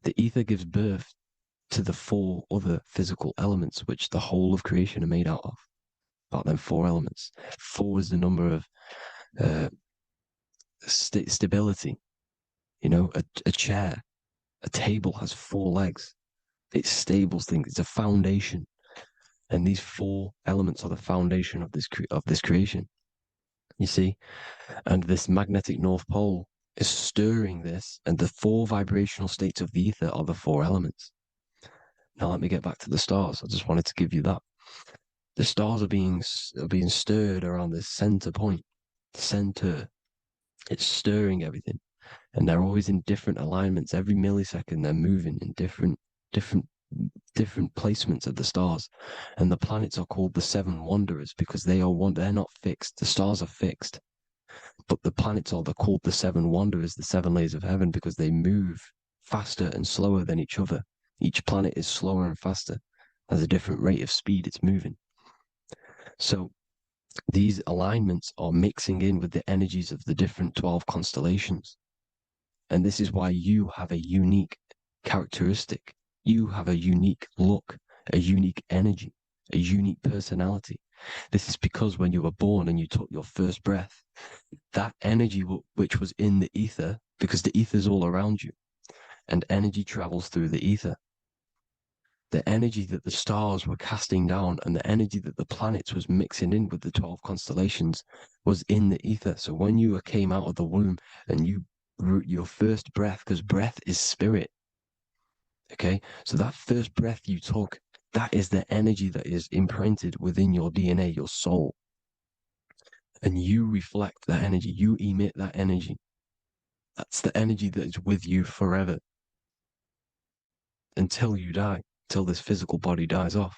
[SPEAKER 5] The ether gives birth to the four other physical elements, which the whole of creation are made out of. About them four elements. Four is the number of stability. You know, a chair, a table has four legs. It stables things. It's a foundation, and these four elements are the foundation of this creation. You see, and this magnetic North Pole is stirring this, and the four vibrational states of the ether are the four elements. Now let me get back to the stars. I just wanted to give you that. The stars are being stirred around this center point. Center. It's stirring everything. And they're always in different alignments. Every millisecond they're moving in different placements of the stars. And the planets are called the seven wanderers because they're not fixed. The stars are fixed. But the planets are called the seven wanderers, the seven layers of heaven, because they move faster and slower than each other. Each planet is slower and faster, has a different rate of speed it's moving. So these alignments are mixing in with the energies of the different 12 constellations. And this is why you have a unique characteristic. You have a unique look, a unique energy, a unique personality. This is because when you were born and you took your first breath, that energy which was in the ether, because the ether is all around you, and energy travels through the ether. The energy that the stars were casting down and the energy that the planets was mixing in with the 12 constellations was in the ether. So when you came out of the womb and your first breath, because breath is spirit, okay? So that first breath you took, that is the energy that is imprinted within your DNA, your soul. And you reflect that energy, you emit that energy. That's the energy that is with you forever until you die, till this physical body dies off.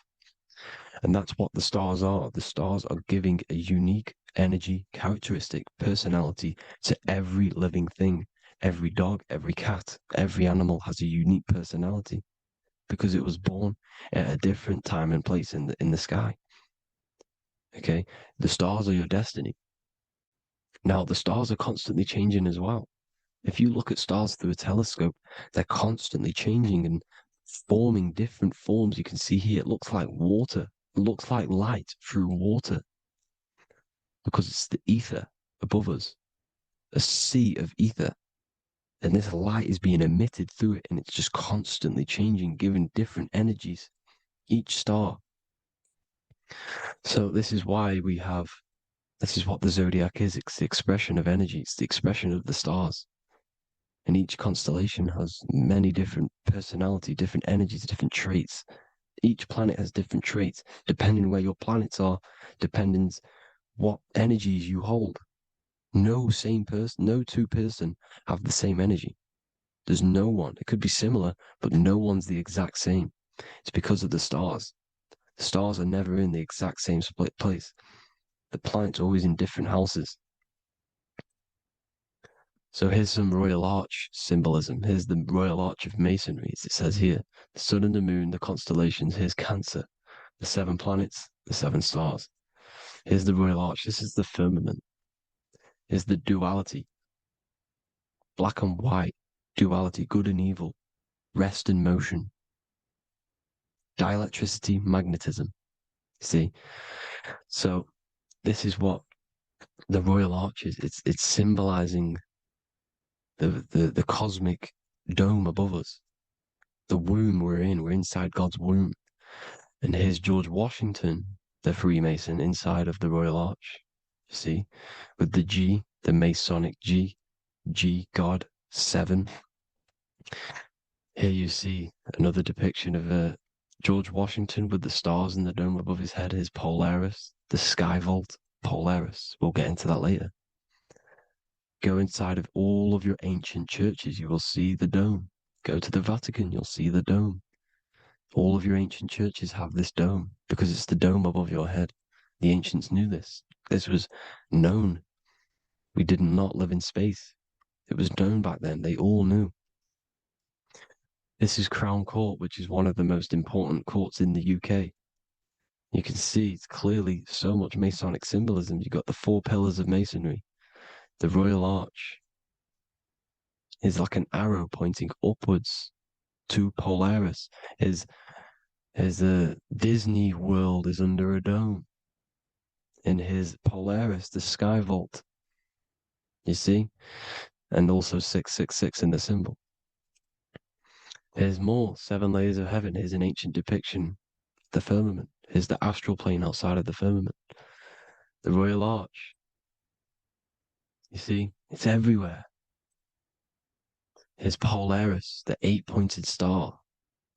[SPEAKER 5] And that's what the stars are. The stars are giving a unique energy, characteristic, personality to every living thing. Every dog, every cat, every animal has a unique personality because it was born at a different time and place in the sky. Okay, the stars are your destiny. Now, the stars are constantly changing as well. If you look at stars through a telescope, they're constantly changing and forming different forms. You can see here, it looks like water. It looks like light through water because it's the ether above us, a sea of ether. And this light is being emitted through it, and it's just constantly changing, giving different energies, each star. So this is why this is what the zodiac is. It's the expression of energy. It's the expression of the stars. And each constellation has many different personality, different energies, different traits. Each planet has different traits, depending where your planets are, depending what energies you hold. No two person have the same energy. There's no one. It could be similar, but no one's the exact same. It's because of the stars. The stars are never in the exact same split place. The planet's always in different houses. So here's some Royal Arch symbolism. Here's the Royal Arch of Masonry, as it says here. The sun and the moon, the constellations. Here's Cancer, the seven planets, the seven stars. Here's the Royal Arch. This is the firmament. Here's the duality. Black and white, duality, good and evil, rest and motion, dielectricity, magnetism. See? So this is what the Royal Arch is. It's symbolizing the cosmic dome above us. The womb we're in. We're inside God's womb. And here's George Washington, the Freemason, inside of the Royal Arch. See? With the G, the Masonic G, God, 7. Here you see another depiction of George Washington with the stars in the dome above his head, his Polaris, the sky vault, Polaris. We'll get into that later. Go inside of all of your ancient churches, you will see the dome. Go to the Vatican, you'll see the dome. All of your ancient churches have this dome because it's the dome above your head. The ancients knew this. This was known. We did not live in space. It was known back then. They all knew. This is Crown Court, which is one of the most important courts in the UK. You can see it's clearly so much Masonic symbolism. You've got the 4 pillars of Masonry. The Royal Arch is like an arrow pointing upwards to Polaris. As the Disney World is under a dome. In his Polaris, the Sky Vault. You see? And also 666 in the symbol. Here's more 7 layers of heaven. Here's an ancient depiction. The firmament. Here's the astral plane outside of the firmament. The Royal Arch. You see? It's everywhere. Here's Polaris, the 8-pointed star.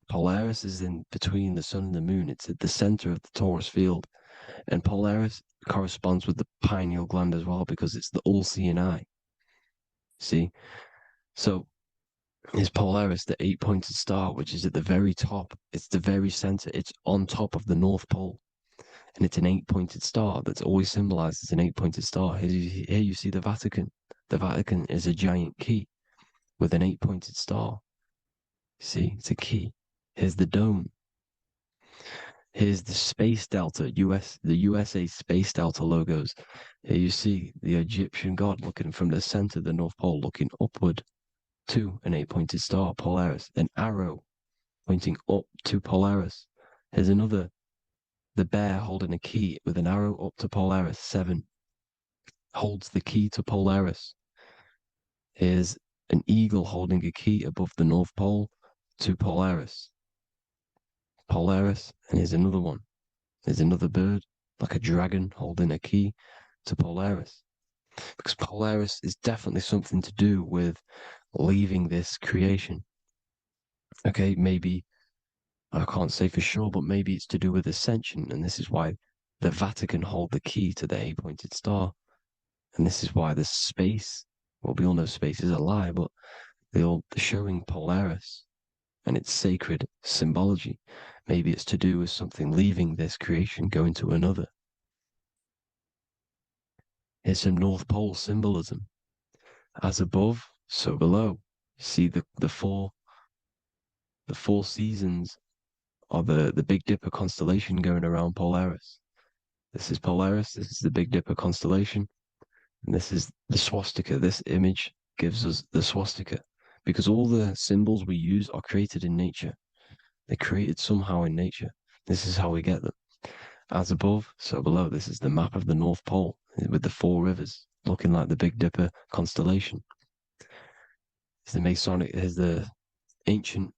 [SPEAKER 5] Polaris is in between the sun and the moon. It's at the center of the Taurus field. And Polaris corresponds with the pineal gland as well because it's the all-seeing eye. See? So, is Polaris the 8-pointed star, which is at the very top. It's the very center. It's on top of the North Pole. And it's an 8-pointed star that's always symbolized as an 8-pointed star. Here you see the Vatican. The Vatican is a giant key with an 8-pointed star. See, it's a key. Here's the dome. Here's the Space Delta, the USA Space Delta logos. Here you see the Egyptian god looking from the center of the North Pole, looking upward to an 8-pointed star, Polaris. An arrow pointing up to Polaris. Here's another, the bear holding a key with an arrow up to Polaris. 7 holds the key to Polaris. Here's an eagle holding a key above the North Pole to Polaris. Polaris, and here's another one. There's another bird, like a dragon, holding a key to Polaris. Because Polaris is definitely something to do with leaving this creation. Okay, maybe, I can't say for sure, but maybe it's to do with ascension, and this is why the Vatican hold the key to the 8-pointed star. And this is why the space, well, we all know space is a lie, but they're showing Polaris and its sacred symbology. Maybe it's to do with something leaving this creation, going to another. Here's some North Pole symbolism. As above, so below. See the four seasons of the Big Dipper constellation going around Polaris. This is Polaris, this is the Big Dipper constellation, and this is the swastika. This image gives us the swastika, because all the symbols we use are created in nature. They're created somehow in nature. This is how we get them. As above, so below. This is the map of the North Pole with the 4 rivers looking like the Big Dipper constellation. It's the Masonic, here's the ancient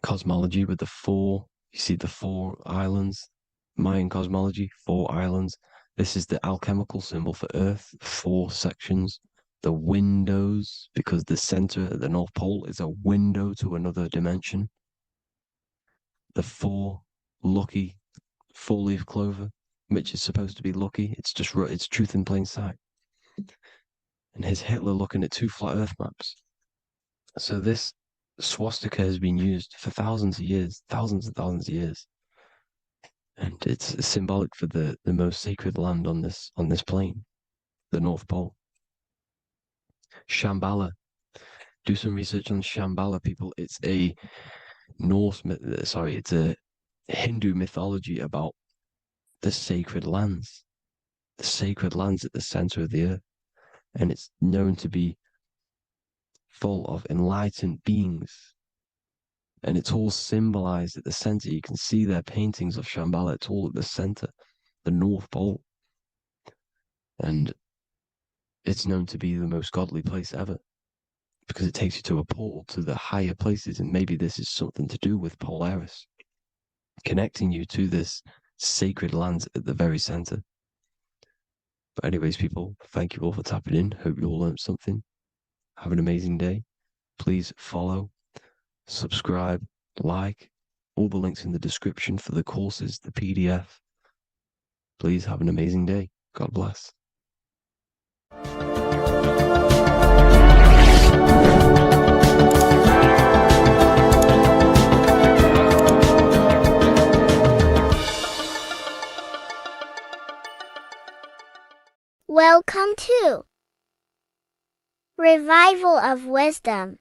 [SPEAKER 5] cosmology with the 4, you see the 4 islands, Mayan cosmology, 4 islands. This is the alchemical symbol for Earth, 4 sections. The windows, because the center of the North Pole is a window to another dimension. The 4 lucky 4-leaf clover, which is supposed to be lucky. It's just, it's truth in plain sight. And here's Hitler looking at 2 flat Earth maps. So this swastika has been used for thousands of years, thousands and thousands of years. And it's symbolic for the most sacred land on this plane, the North Pole. Shambhala. Do some research on Shambhala, people. It's a it's a Hindu mythology about the sacred lands at the center of the earth. And it's known to be full of enlightened beings. And it's all symbolized at the center. You can see their paintings of Shambhala. It's all at the center, the North Pole. And it's known to be the most godly place ever, because it takes you to a portal to the higher places. And maybe this is something to do with Polaris, connecting you to this sacred land at the very center. But anyways, people, thank you all for tapping in. Hope you all learned something. Have an amazing day. Please follow, subscribe, like, all the links in the description for the courses, the PDF. Please have an amazing day. God bless.
[SPEAKER 6] Revival of wisdom.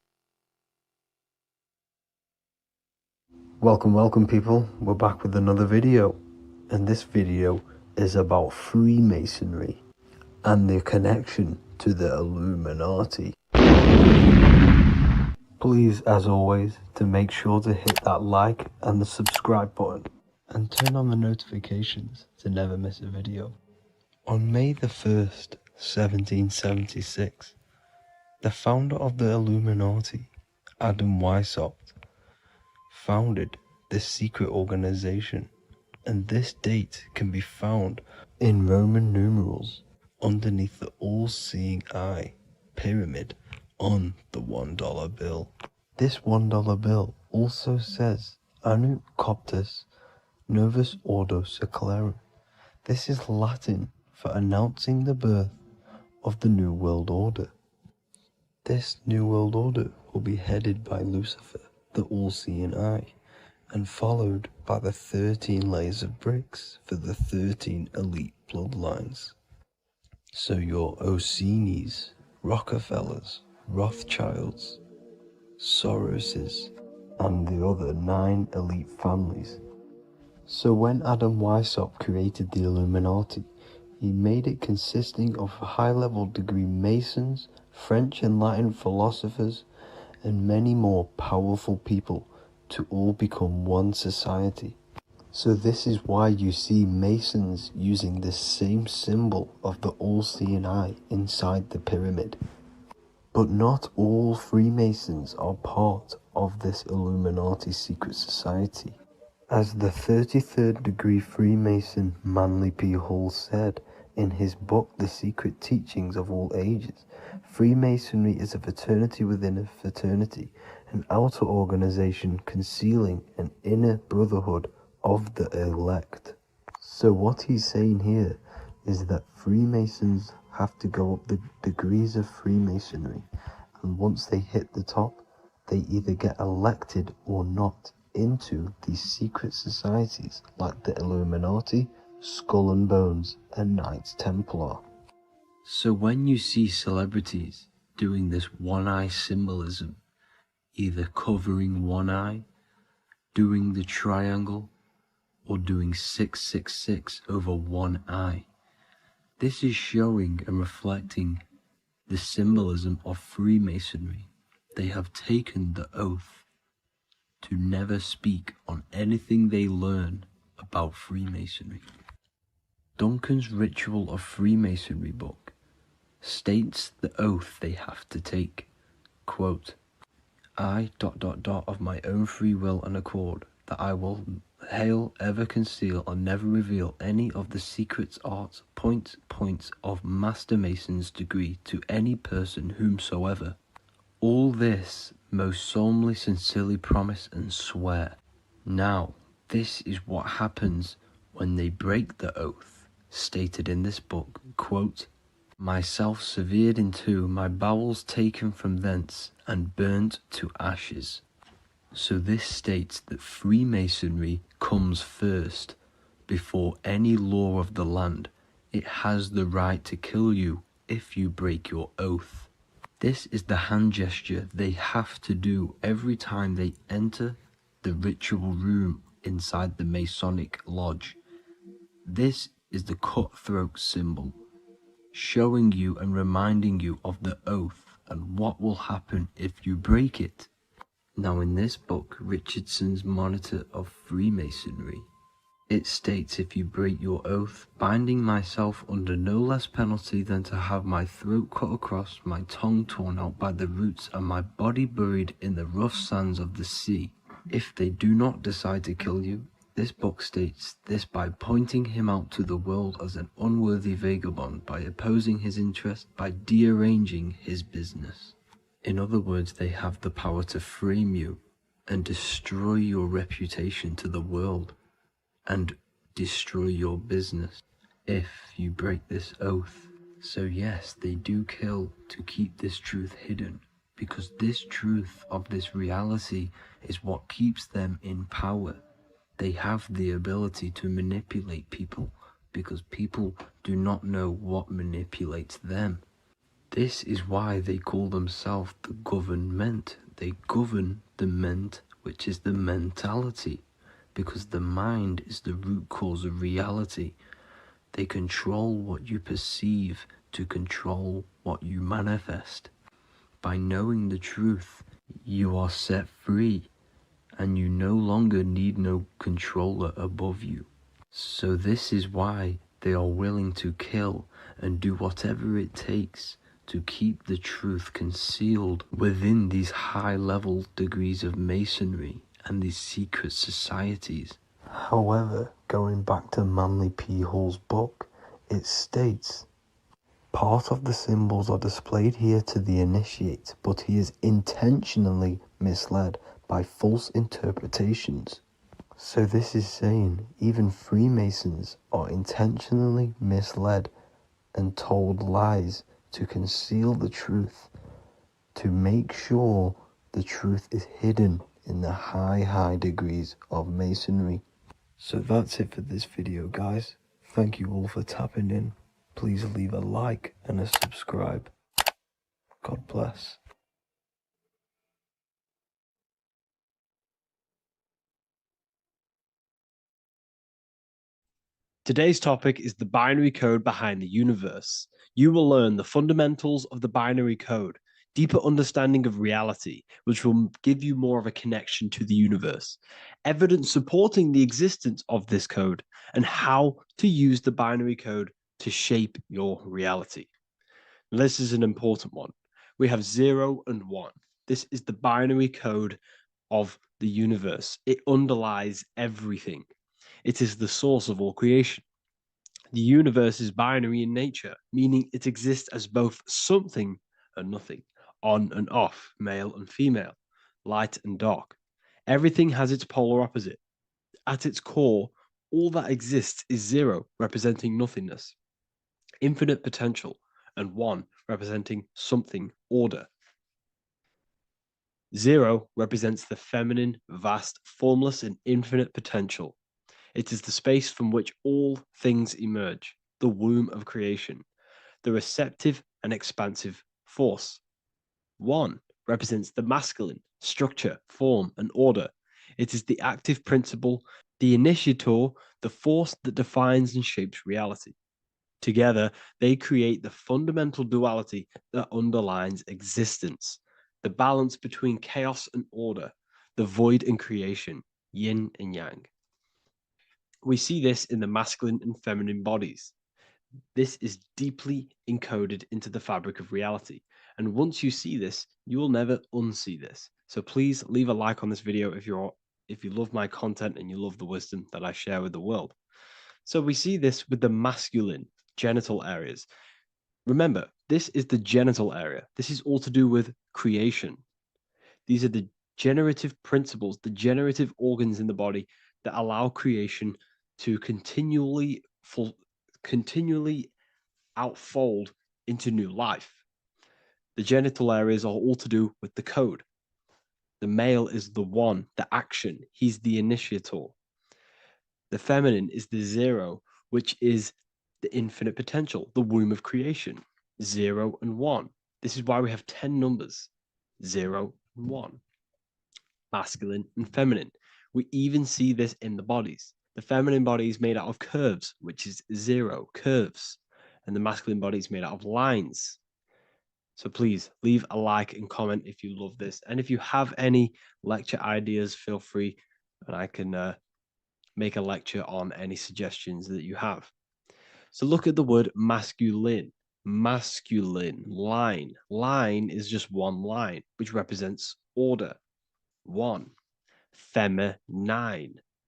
[SPEAKER 5] Welcome people, we're back with another video, and this video is about Freemasonry and their connection to the Illuminati. Please, as always, to make sure to hit that like and the subscribe button and turn on the notifications to never miss a video. On May the 1st, 1776, the founder of the Illuminati, Adam Weishaupt, founded this secret organization, and this date can be found in Roman numerals underneath the all-seeing eye pyramid on the $1 bill. This $1 bill also says Anno Coptus Novus Ordo Secularum. This is Latin for announcing the birth of the New World Order. This New World Order will be headed by Lucifer, the all-seeing eye, and followed by the 13 layers of bricks for the 13 elite bloodlines. So your Orsini's, Rockefellers, Rothschilds, Soroses, and the other 9 elite families. So when Adam Weishaupt created the Illuminati, he made it consisting of high-level degree Masons, French and Latin philosophers, and many more powerful people to all become one society. So this is why you see Masons using this same symbol of the all-seeing eye inside the pyramid. But not all Freemasons are part of this Illuminati secret society. As the 33rd degree Freemason Manly P. Hall said in his book The Secret Teachings of All Ages, Freemasonry is a fraternity within a fraternity, an outer organization concealing an inner brotherhood of the elect. So what he's saying here is that Freemasons have to go up the degrees of Freemasonry, and once they hit the top, they either get elected or not into these secret societies like the Illuminati, Skull and Bones, and Knights Templar. So when you see celebrities doing this one-eye symbolism, either covering one eye, doing the triangle, or doing 666 over one eye, this is showing and reflecting the symbolism of Freemasonry. They have taken the oath to never speak on anything they learn about Freemasonry. Duncan's Ritual of Freemasonry book states the oath they have to take. Quote, I ... of my own free will and accord, that I will hail, ever conceal, and never reveal any of the secrets, arts, points of Master Mason's degree to any person whomsoever. All this most solemnly, sincerely promise and swear. Now, this is what happens when they break the oath, stated in this book, quote, myself severed in two, my bowels taken from thence, and burnt to ashes. So this states that Freemasonry comes first, before any law of the land. It has the right to kill you if you break your oath. This is the hand gesture they have to do every time they enter the ritual room inside the Masonic lodge. This is the cutthroat symbol, showing you and reminding you of the oath and what will happen if you break it. Now in this book, Richardson's Monitor of Freemasonry, it states, if you break your oath, binding myself under no less penalty than to have my throat cut across, my tongue torn out by the roots, and my body buried in the rough sands of the sea. If they do not decide to kill you, this book states this by pointing him out to the world as an unworthy vagabond, by opposing his interest, by dearranging his business. In other words, they have the power to frame you and destroy your reputation to the world, and destroy your business if you break this oath. So yes, they do kill to keep this truth hidden, because this truth of this reality is what keeps them in power. They have the ability to manipulate people, because people do not know what manipulates them.
[SPEAKER 2] This is why they call themselves the government. They govern the ment, which is the mentality, because the mind is the root cause of reality. They control what you perceive to control what you manifest. By knowing the truth, you are set free, and you no longer need no controller above you. So this is why they are willing to kill and do whatever it takes to keep the truth concealed within these high-level degrees of masonry and these secret societies. However, going back to Manly P. Hall's book, it states, part of the symbols are displayed here to the initiate, but he is intentionally misled by false interpretations. So this is saying even Freemasons are intentionally misled and told lies to conceal the truth, to make sure the truth is hidden in the high degrees of Masonry. So that's it for this video, guys. Thank you all for tapping in. Please leave a like and a subscribe. God bless.
[SPEAKER 5] Today's topic is the binary code behind the universe. You will learn the fundamentals of the binary code, deeper understanding of reality, which will give you more of a connection to the universe, evidence supporting the existence of this code, and how to use the binary code to shape your reality. Now, this is an important one. We have 0 and 1. This is the binary code of the universe. It underlies everything. It is the source of all creation. The universe is binary in nature, meaning it exists as both something and nothing, on and off, male and female, light and dark. Everything has its polar opposite. At its core, all that exists is 0, representing nothingness, infinite potential, and 1, representing something, order. 0 represents the feminine, vast, formless, and infinite potential. It is the space from which all things emerge, the womb of creation, the receptive and expansive force. 1 represents the masculine, structure, form, and order. It is the active principle, the initiator, the force that defines and shapes reality. Together, they create the fundamental duality that underlines existence, the balance between chaos and order, the void and creation, yin and yang. We see this in the masculine and feminine bodies. This is deeply encoded into the fabric of reality. And once you see this, you will never unsee this. So please leave a like on this video if you love my content and you love the wisdom that I share with the world. So we see this with the masculine genital areas. Remember, this is the genital area. This is all to do with creation. These are the generative principles, the generative organs in the body that allow creation to continually outfold into new life. The genital areas are all to do with the code. The male is the 1, the action. He's the initiator. The feminine is the 0, which is the infinite potential, the womb of creation. 0 and 1. This is why we have 10 numbers. 0 and 1. Masculine and feminine. We even see this in the bodies. The feminine body is made out of curves, which is 0, curves. And the masculine body is made out of lines. So please leave a like and comment if you love this. And if you have any lecture ideas, feel free and I can make a lecture on any suggestions that you have. So look at the word masculine. Masculine, line. Line is just one line, which represents order. 1. Feminine.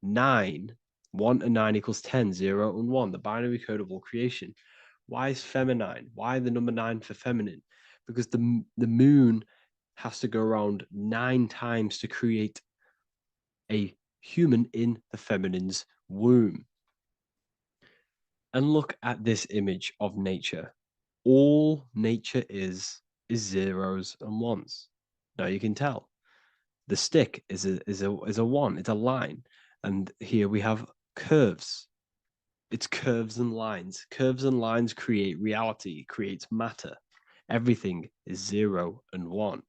[SPEAKER 5] 9. 1 and 9 equals 10. 0 and 1. The binary code of all creation. Why is feminine? Why the number 9 for feminine? Because the moon has to go around 9 times to create a human in the feminine's womb. And look at this image of nature. All nature is zeros and ones. Now you can tell. The stick is a 1. It's a line, and here we have curves. It's curves and lines. Curves and lines create reality, creates matter. Everything is 0 and 1.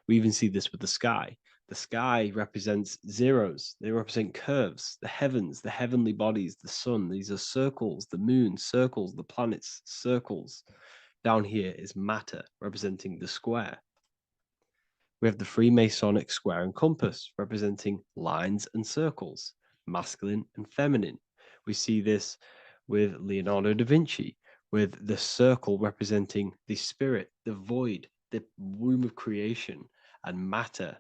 [SPEAKER 5] We even see this with the sky. The sky represents zeros. They represent curves, the heavens, the heavenly bodies, the sun. These are circles, the moon, circles, the planets, circles. Down here is matter, representing the square. We have the Freemasonic square and compass, representing lines and circles, masculine and feminine. We see this with Leonardo da Vinci, with the circle representing the spirit, the void, the womb of creation, and matter,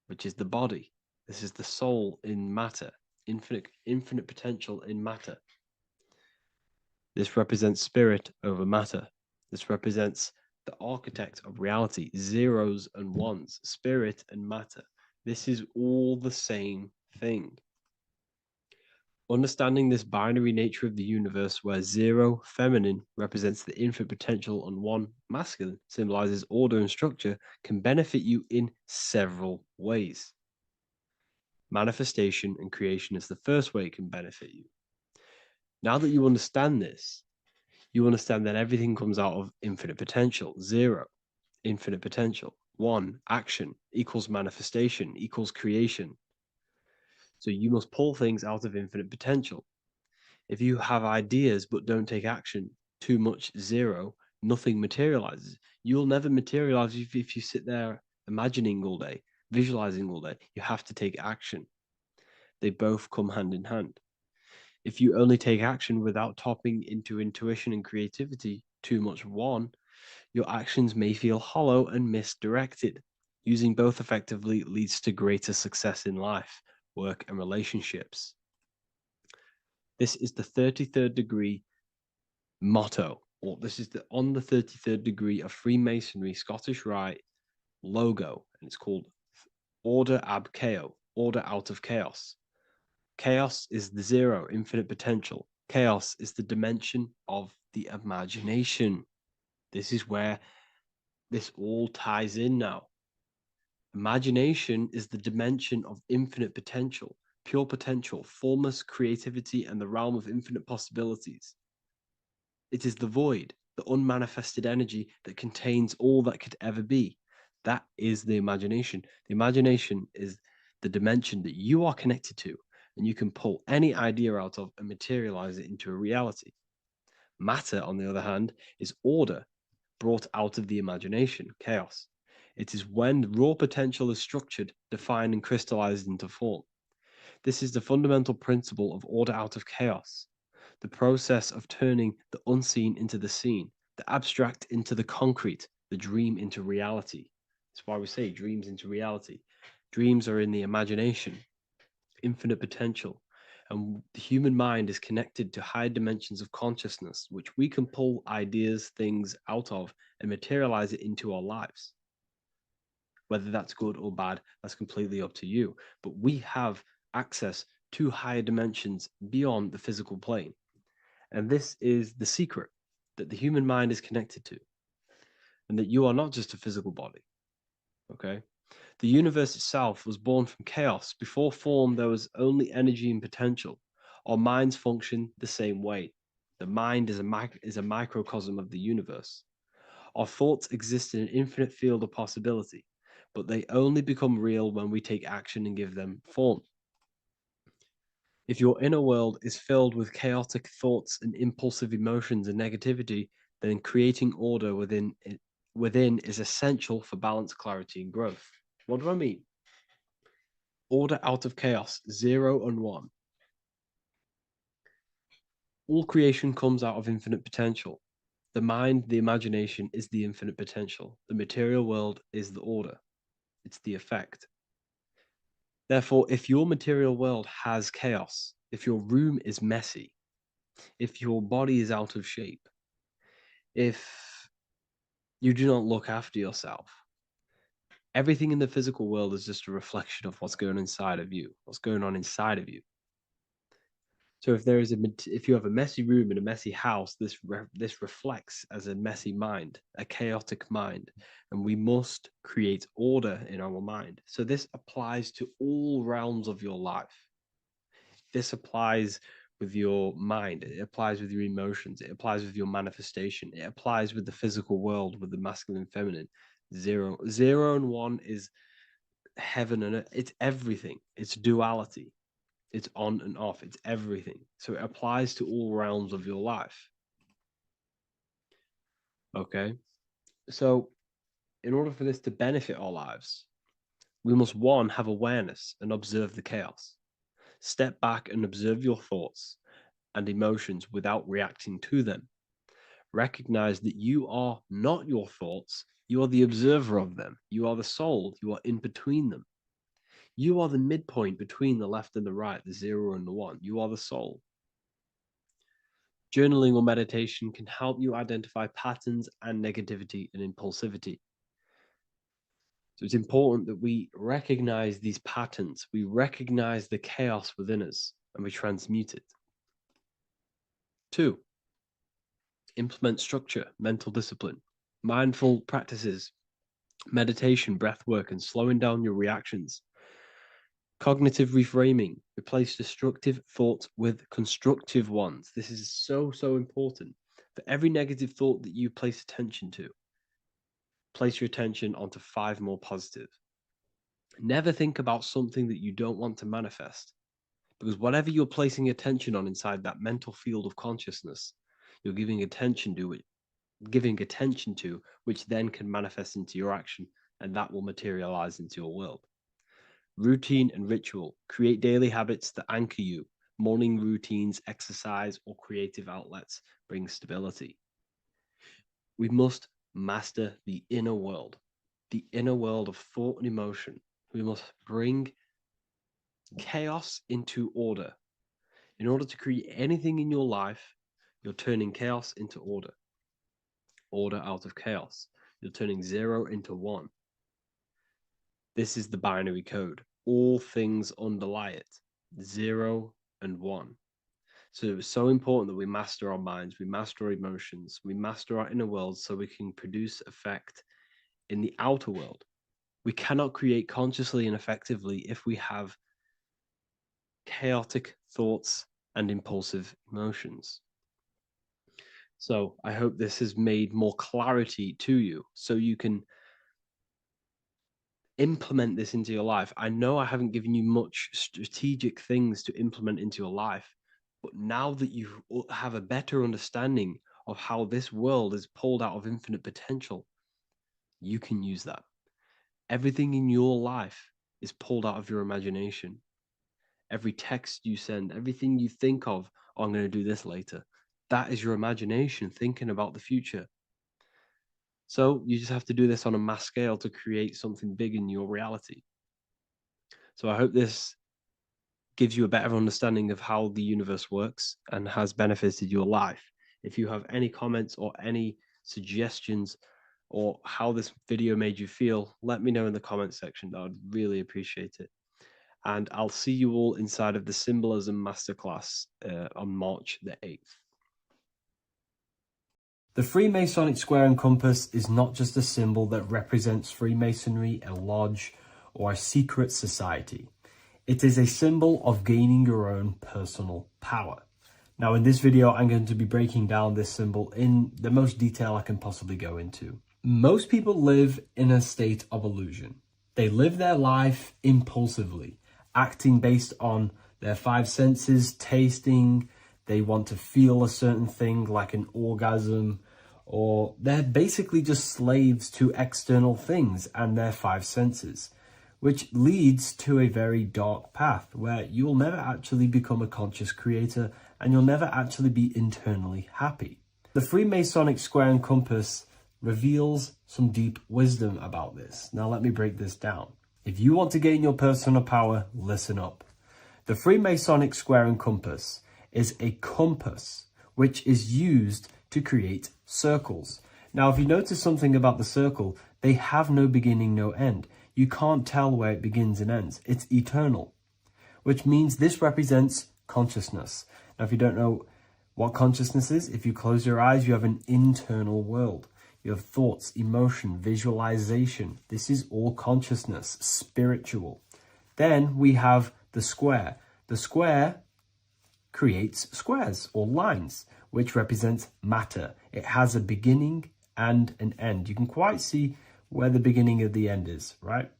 [SPEAKER 5] which is the body. This is the soul in matter, infinite potential in matter. This represents spirit over matter. This represents the architect of reality, zeros and ones, spirit and matter. This is all the same thing. Understanding this binary nature of the universe, where 0, feminine, represents the infinite potential and 1, masculine, symbolizes order and structure, can benefit you in several ways. Manifestation and creation is the first way it can benefit you. Now that you understand this, you understand that everything comes out of infinite potential. 0, infinite potential. 1, action, equals manifestation, equals creation. So you must pull things out of infinite potential. If you have ideas but don't take action, too much 0, nothing materializes. You'll never materialize if you sit there imagining all day, visualizing all day. You have to take action. They both come hand in hand. If you only take action without tapping into intuition and creativity, too much 1, your actions may feel hollow and misdirected. Using both effectively leads to greater success in life, work, and relationships. This is the 33rd degree motto, or this is on the 33rd degree of Freemasonry Scottish Rite logo, and it's called Order ab Chaos, order out of chaos. Chaos is the 0, infinite potential. Chaos is the dimension of the imagination. This is where this all ties in now. Imagination is the dimension of infinite potential, pure potential, formless creativity, and the realm of infinite possibilities. It is the void, the unmanifested energy that contains all that could ever be. That is the imagination. The imagination is the dimension that you are connected to, and you can pull any idea out of and materialize it into a reality. Matter, on the other hand, is order brought out of the imagination, chaos. It is when raw potential is structured, defined, and crystallized into form. This is the fundamental principle of order out of chaos, the process of turning the unseen into the seen, the abstract into the concrete, the dream into reality. That's why we say dreams into reality. Dreams are in the imagination, infinite potential, and the human mind is connected to higher dimensions of consciousness, which we can pull ideas, things out of, and materialize it into our lives. Whether that's good or bad, that's completely up to you. But we have access to higher dimensions beyond the physical plane. And this is the secret that the human mind is connected to, and that you are not just a physical body. Okay? The universe itself was born from chaos. Before form, there was only energy and potential. Our minds function the same way. The mind is a microcosm of the universe. Our thoughts exist in an infinite field of possibility, but they only become real when we take action and give them form. If your inner world is filled with chaotic thoughts and impulsive emotions and negativity, then creating order within is essential for balance, clarity, and growth. What do I mean? Order out of chaos, 0 and 1. All creation comes out of infinite potential. The mind, the imagination, is the infinite potential. The material world is the order. It's the effect. Therefore, if your material world has chaos, if your room is messy, if your body is out of shape, if you do not look after yourself, everything in the physical world is just a reflection of what's going on inside of you, what's going on inside of you. So if you have a messy room in a messy house, this reflects as a messy mind, a chaotic mind, and we must create order in our mind. So this applies to all realms of your life. This applies
[SPEAKER 2] with your mind. It applies with your emotions. It applies with your manifestation. It applies with the physical world, with the masculine and feminine. 0 and 1 is heaven and earth. It's everything. It's duality. It's on and off. It's everything. So it applies to all realms of your life. Okay. So in order for this to benefit our lives, we must, one, have awareness and observe the chaos. Step back and observe your thoughts and emotions without reacting to them. Recognize that you are not your thoughts. You are the observer of them. You are the soul. You are in between them. You are the midpoint between the left and the right, the 0 and the 1. You are the soul. Journaling or meditation can help you identify patterns and negativity and impulsivity. So it's important that we recognize these patterns, we recognize the chaos within us, and we transmute it. 2, implement structure, mental discipline, mindful practices, meditation, breath work, and slowing down your reactions. Cognitive reframing, replace destructive thoughts with constructive ones. This is so important. For every negative thought that you place attention to, place your attention onto 5 more positive. Never think about something that you don't want to manifest, because whatever you're placing attention on inside that mental field of consciousness, you're giving attention to, which then can manifest into your action, and that will materialize into your world. Routine and ritual. Create daily habits that anchor you. Morning routines, exercise, or creative outlets bring stability. We must master the inner world of thought and emotion. We must bring chaos into order. In order to create anything in your life, you're turning chaos into order. Order out of chaos. You're turning 0 into 1. This is the binary code. All things underlie it. 0 and 1. So it's so important that we master our minds, we master our emotions, we master our inner world so we can produce effect in the outer world. We cannot create consciously and effectively if we have chaotic thoughts and impulsive emotions. So I hope this has made more clarity to you so you can implement this into your life. I know I haven't given you much strategic things to implement into your life, but now that you have a better understanding of how this world is pulled out of infinite potential, you can use that. Everything in your life is pulled out of your imagination. Every text you send, everything you think of, oh, I'm going to do this later, that is your imagination thinking about the future. So you just have to do this on a mass scale to create something big in your reality. So I hope this gives you a better understanding of how the universe works and has benefited your life. If you have any comments or any suggestions or how this video made you feel, let me know in the comment section. I would really appreciate it. And I'll see you all inside of the Symbolism Masterclass on March the 8th. The Freemasonic square and compass is not just a symbol that represents Freemasonry, a lodge, or a secret society. It is a symbol of gaining your own personal power. Now, in this video, I'm going to be breaking down this symbol in the most detail I can possibly go into. Most people live in a state of illusion. They live their life impulsively, acting based on their 5 senses, tasting. They want to feel a certain thing like an orgasm, or they're basically just slaves to external things and their 5 senses, which leads to a very dark path where you'll never actually become a conscious creator and you'll never actually be internally happy. The Freemasonic square and compass reveals some deep wisdom about this. Now let me break this down. If you want to gain your personal power, listen up. The Freemasonic square and compass is a compass which is used to create circles. Now, if you notice something about the circle, they have no beginning, no end. You can't tell where it begins and ends. It's eternal, which means this represents consciousness. Now, if you don't know what consciousness is, if you close your eyes, you have an internal world. You have thoughts, emotion, visualization. This is all consciousness, spiritual. Then we have the square. The square creates squares or lines, which represent matter. It has a beginning and an end. You can quite see where the beginning of the end is, right?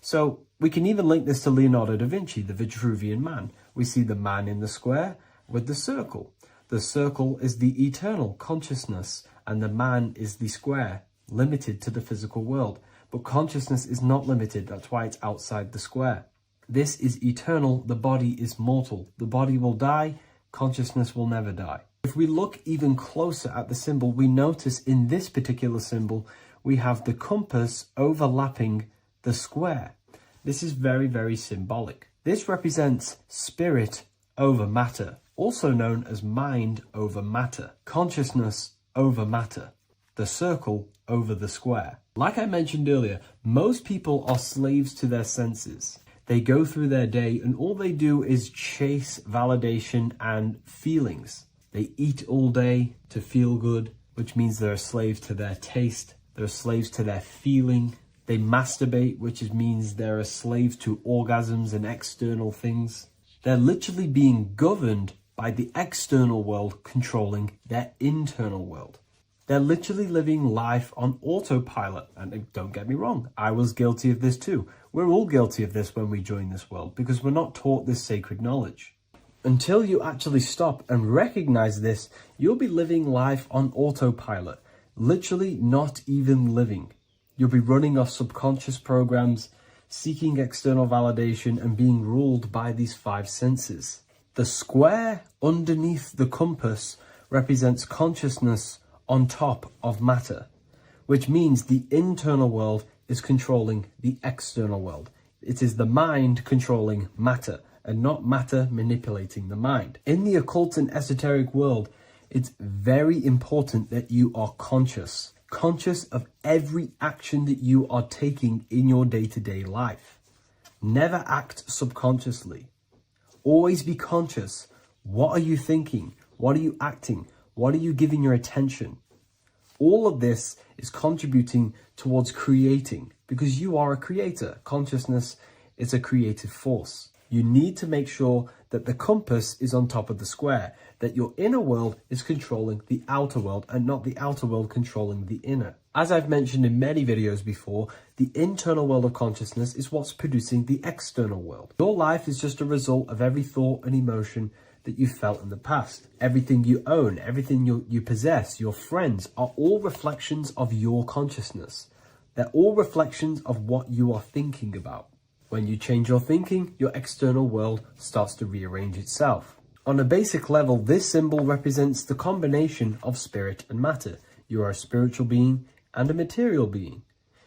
[SPEAKER 2] So we can even link this to Leonardo da Vinci, the Vitruvian Man. We see the man in the square with the circle. The circle is the eternal consciousness, and the man is the square, limited to the physical world. But consciousness is not limited, that's why it's outside the square. This is eternal, the body is mortal. The body will die, consciousness will never die. If we look even closer at the symbol, we notice in this particular symbol, we have the compass overlapping the square. This is very, very symbolic. This represents spirit over matter, also known as mind over matter, consciousness over matter, the circle over the square. Like I mentioned earlier, most people are slaves to their senses. They go through their day and all they do is chase validation and feelings. They eat all day to feel good, which means they're a slave to their taste. They're slaves to their feeling. They masturbate, which means they're a slave to orgasms and external things. They're literally being governed by the external world controlling their internal world. They're literally living life on autopilot. And don't get me wrong, I was guilty of this too. We're all guilty of this when we join this world because we're not taught this sacred knowledge. Until you actually stop and recognize this, you'll be living life on autopilot, literally not even living. You'll be running off subconscious programs, seeking external validation and being ruled by these five senses. The square underneath the compass represents consciousness on top of matter, which means the internal world is controlling the external world. It is the mind controlling matter and not matter manipulating the mind. In the occult and esoteric world, it's very important that you are conscious of every action that you are taking in your day-to-day life. Never act subconsciously. Always be conscious. What are you thinking? What are you acting? What are you giving your attention? All of this is contributing towards creating because you are a creator. Consciousness is a creative force. You need to make sure that the compass is on top of the square, that your inner world is controlling the outer world and not the outer world controlling the inner. As I've mentioned in many videos before, the internal world of consciousness is what's producing the external world. Your life is just a result of every thought and emotion that you felt in the past. Everything you own, everything you possess, your friends are all reflections of your consciousness. They're all reflections of what you are thinking about. When you change your thinking, your external world starts to rearrange itself. On a basic level, this symbol represents the combination of spirit and matter. You are a spiritual being and a material being.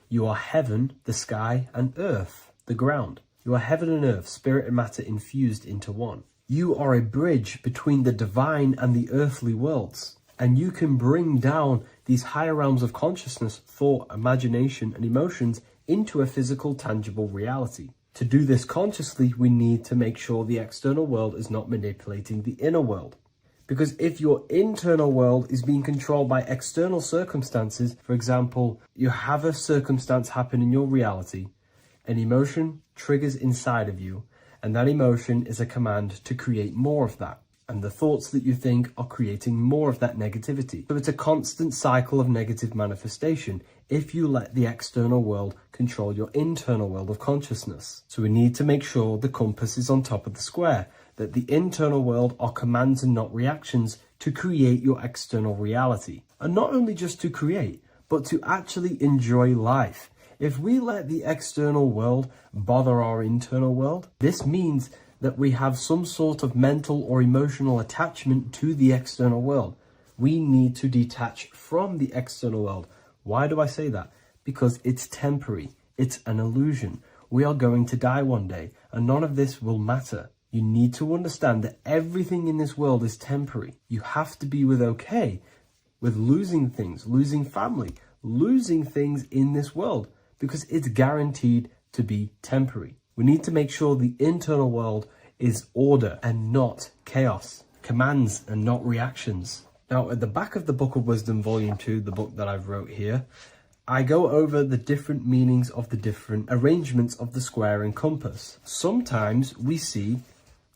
[SPEAKER 2] You are heaven, the sky, and earth, the ground. You are heaven and earth, spirit and matter infused into one. You are a bridge between the divine and the earthly worlds. And you can bring down these higher realms of consciousness, thought, imagination, and emotions into a physical, tangible reality. To do this consciously, we need to make sure the external world is not manipulating the inner world. Because if your internal world is being controlled by external circumstances, for example, you have a circumstance happen in your reality, an emotion triggers inside of you, and that emotion is a command to create more of that. And the thoughts that you think are creating more of that negativity. So it's a constant cycle of negative manifestation if you let the external world control your internal world of consciousness. So we need to make sure the compass is on top of the square, that the internal world are commands and not reactions to create your external reality. And not only just to create, but to actually enjoy life. If we let the external world bother our internal world, this means that we have some sort of mental or emotional attachment to the external world. We need to detach from the external world. Why do I say that? Because it's temporary. It's an illusion. We are going to die one day, and none of this will matter. You need to understand that everything in this world is temporary. You have to be okay with losing things, losing family, losing things in this world, because it's guaranteed to be temporary. We need to make sure the internal world is order and not chaos, commands and not reactions. Now, at the back of the Book of Wisdom, Volume 2, the book that I've wrote here, I go over the different meanings of the different arrangements of the square and compass. Sometimes we see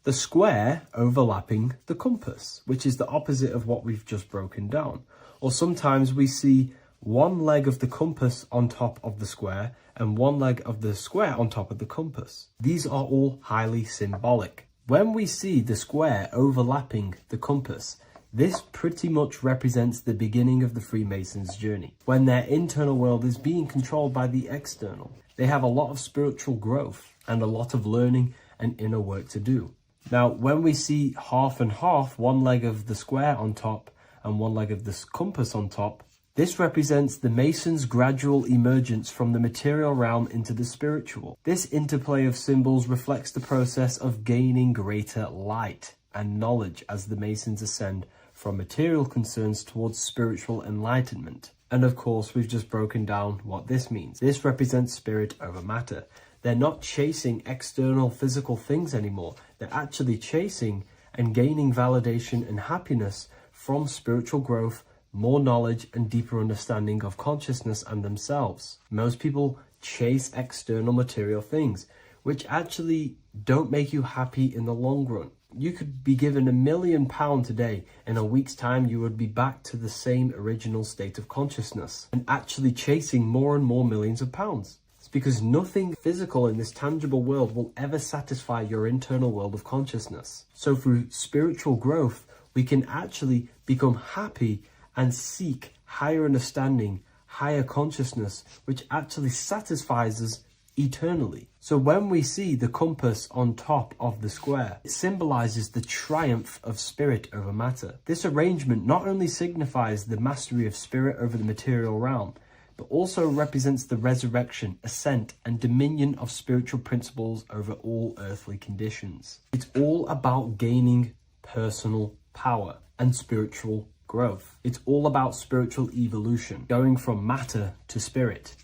[SPEAKER 2] the square overlapping the compass, which is the opposite of what we've just broken down. Or sometimes we see one leg of the compass on top of the square and one leg of the square on top of the compass. These are all highly symbolic. When we see the square overlapping the compass, this pretty much represents the beginning of the Freemasons' journey, when their internal world is being controlled by the external. They have a lot of spiritual growth and a lot of learning and inner work to do. Now, when we see half and half, one leg of the square on top and one leg of the compass on top, this represents the Masons' gradual emergence from the material realm into the spiritual. This interplay of symbols reflects the process of gaining greater light and knowledge as the Masons ascend from material concerns towards spiritual enlightenment. And of course, we've just broken down what this means. This represents spirit over matter. They're not chasing external physical things anymore. They're actually chasing and gaining validation and happiness from spiritual growth, more knowledge and deeper understanding of consciousness and themselves. Most people chase external material things, which actually don't make you happy in the long run. You could be given £1 million today. In a week's time, you would be back to the same original state of consciousness and actually chasing more and more millions of pounds. It's because nothing physical in this tangible world will ever satisfy your internal world of consciousness. So through spiritual growth, we can actually become happy and seek higher understanding, higher consciousness, which actually satisfies us eternally. So when we see the compass on top of the square, it symbolizes the triumph of spirit over matter. This arrangement not only signifies the mastery of spirit over the material realm, but also represents the resurrection, ascent, and dominion of spiritual principles over all earthly conditions. It's all about gaining personal power and spiritual growth. It's all about spiritual evolution, going from matter to spirit.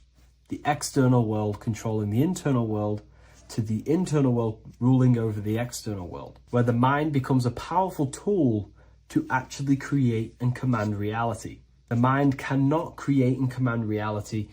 [SPEAKER 2] The external world controlling the internal world to the internal world ruling over the external world, where the mind becomes a powerful tool to actually create and command reality. The mind cannot create and command reality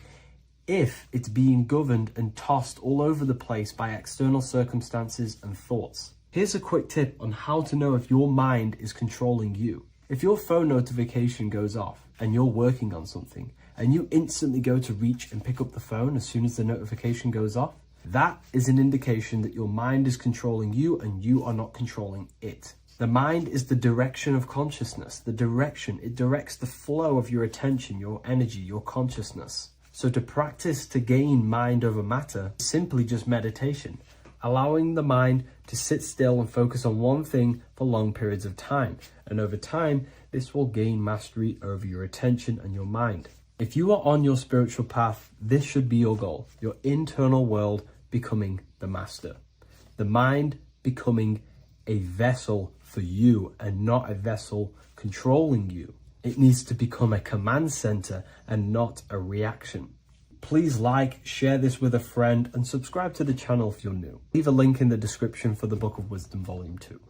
[SPEAKER 2] if it's being governed and tossed all over the place by external circumstances and thoughts. Here's a quick tip on how to know if your mind is controlling you. If your phone notification goes off and you're working on something and you instantly go to reach and pick up the phone as soon as the notification goes off, that is an indication that your mind is controlling you and you are not controlling it. The mind is the direction of consciousness. It directs the flow of your attention, your energy, your consciousness. So to practice to gain mind over matter is simply just meditation, allowing the mind to sit still and focus on one thing for long periods of time. And over time, this will gain mastery over your attention and your mind. If you are on your spiritual path, this should be your goal. Your internal world becoming the master. The mind becoming a vessel for you and not a vessel controlling you. It needs to become a command center and not a reaction. Please like, share this with a friend, and subscribe to the channel if you're new. Leave a link in the description for the Book of Wisdom Volume 2.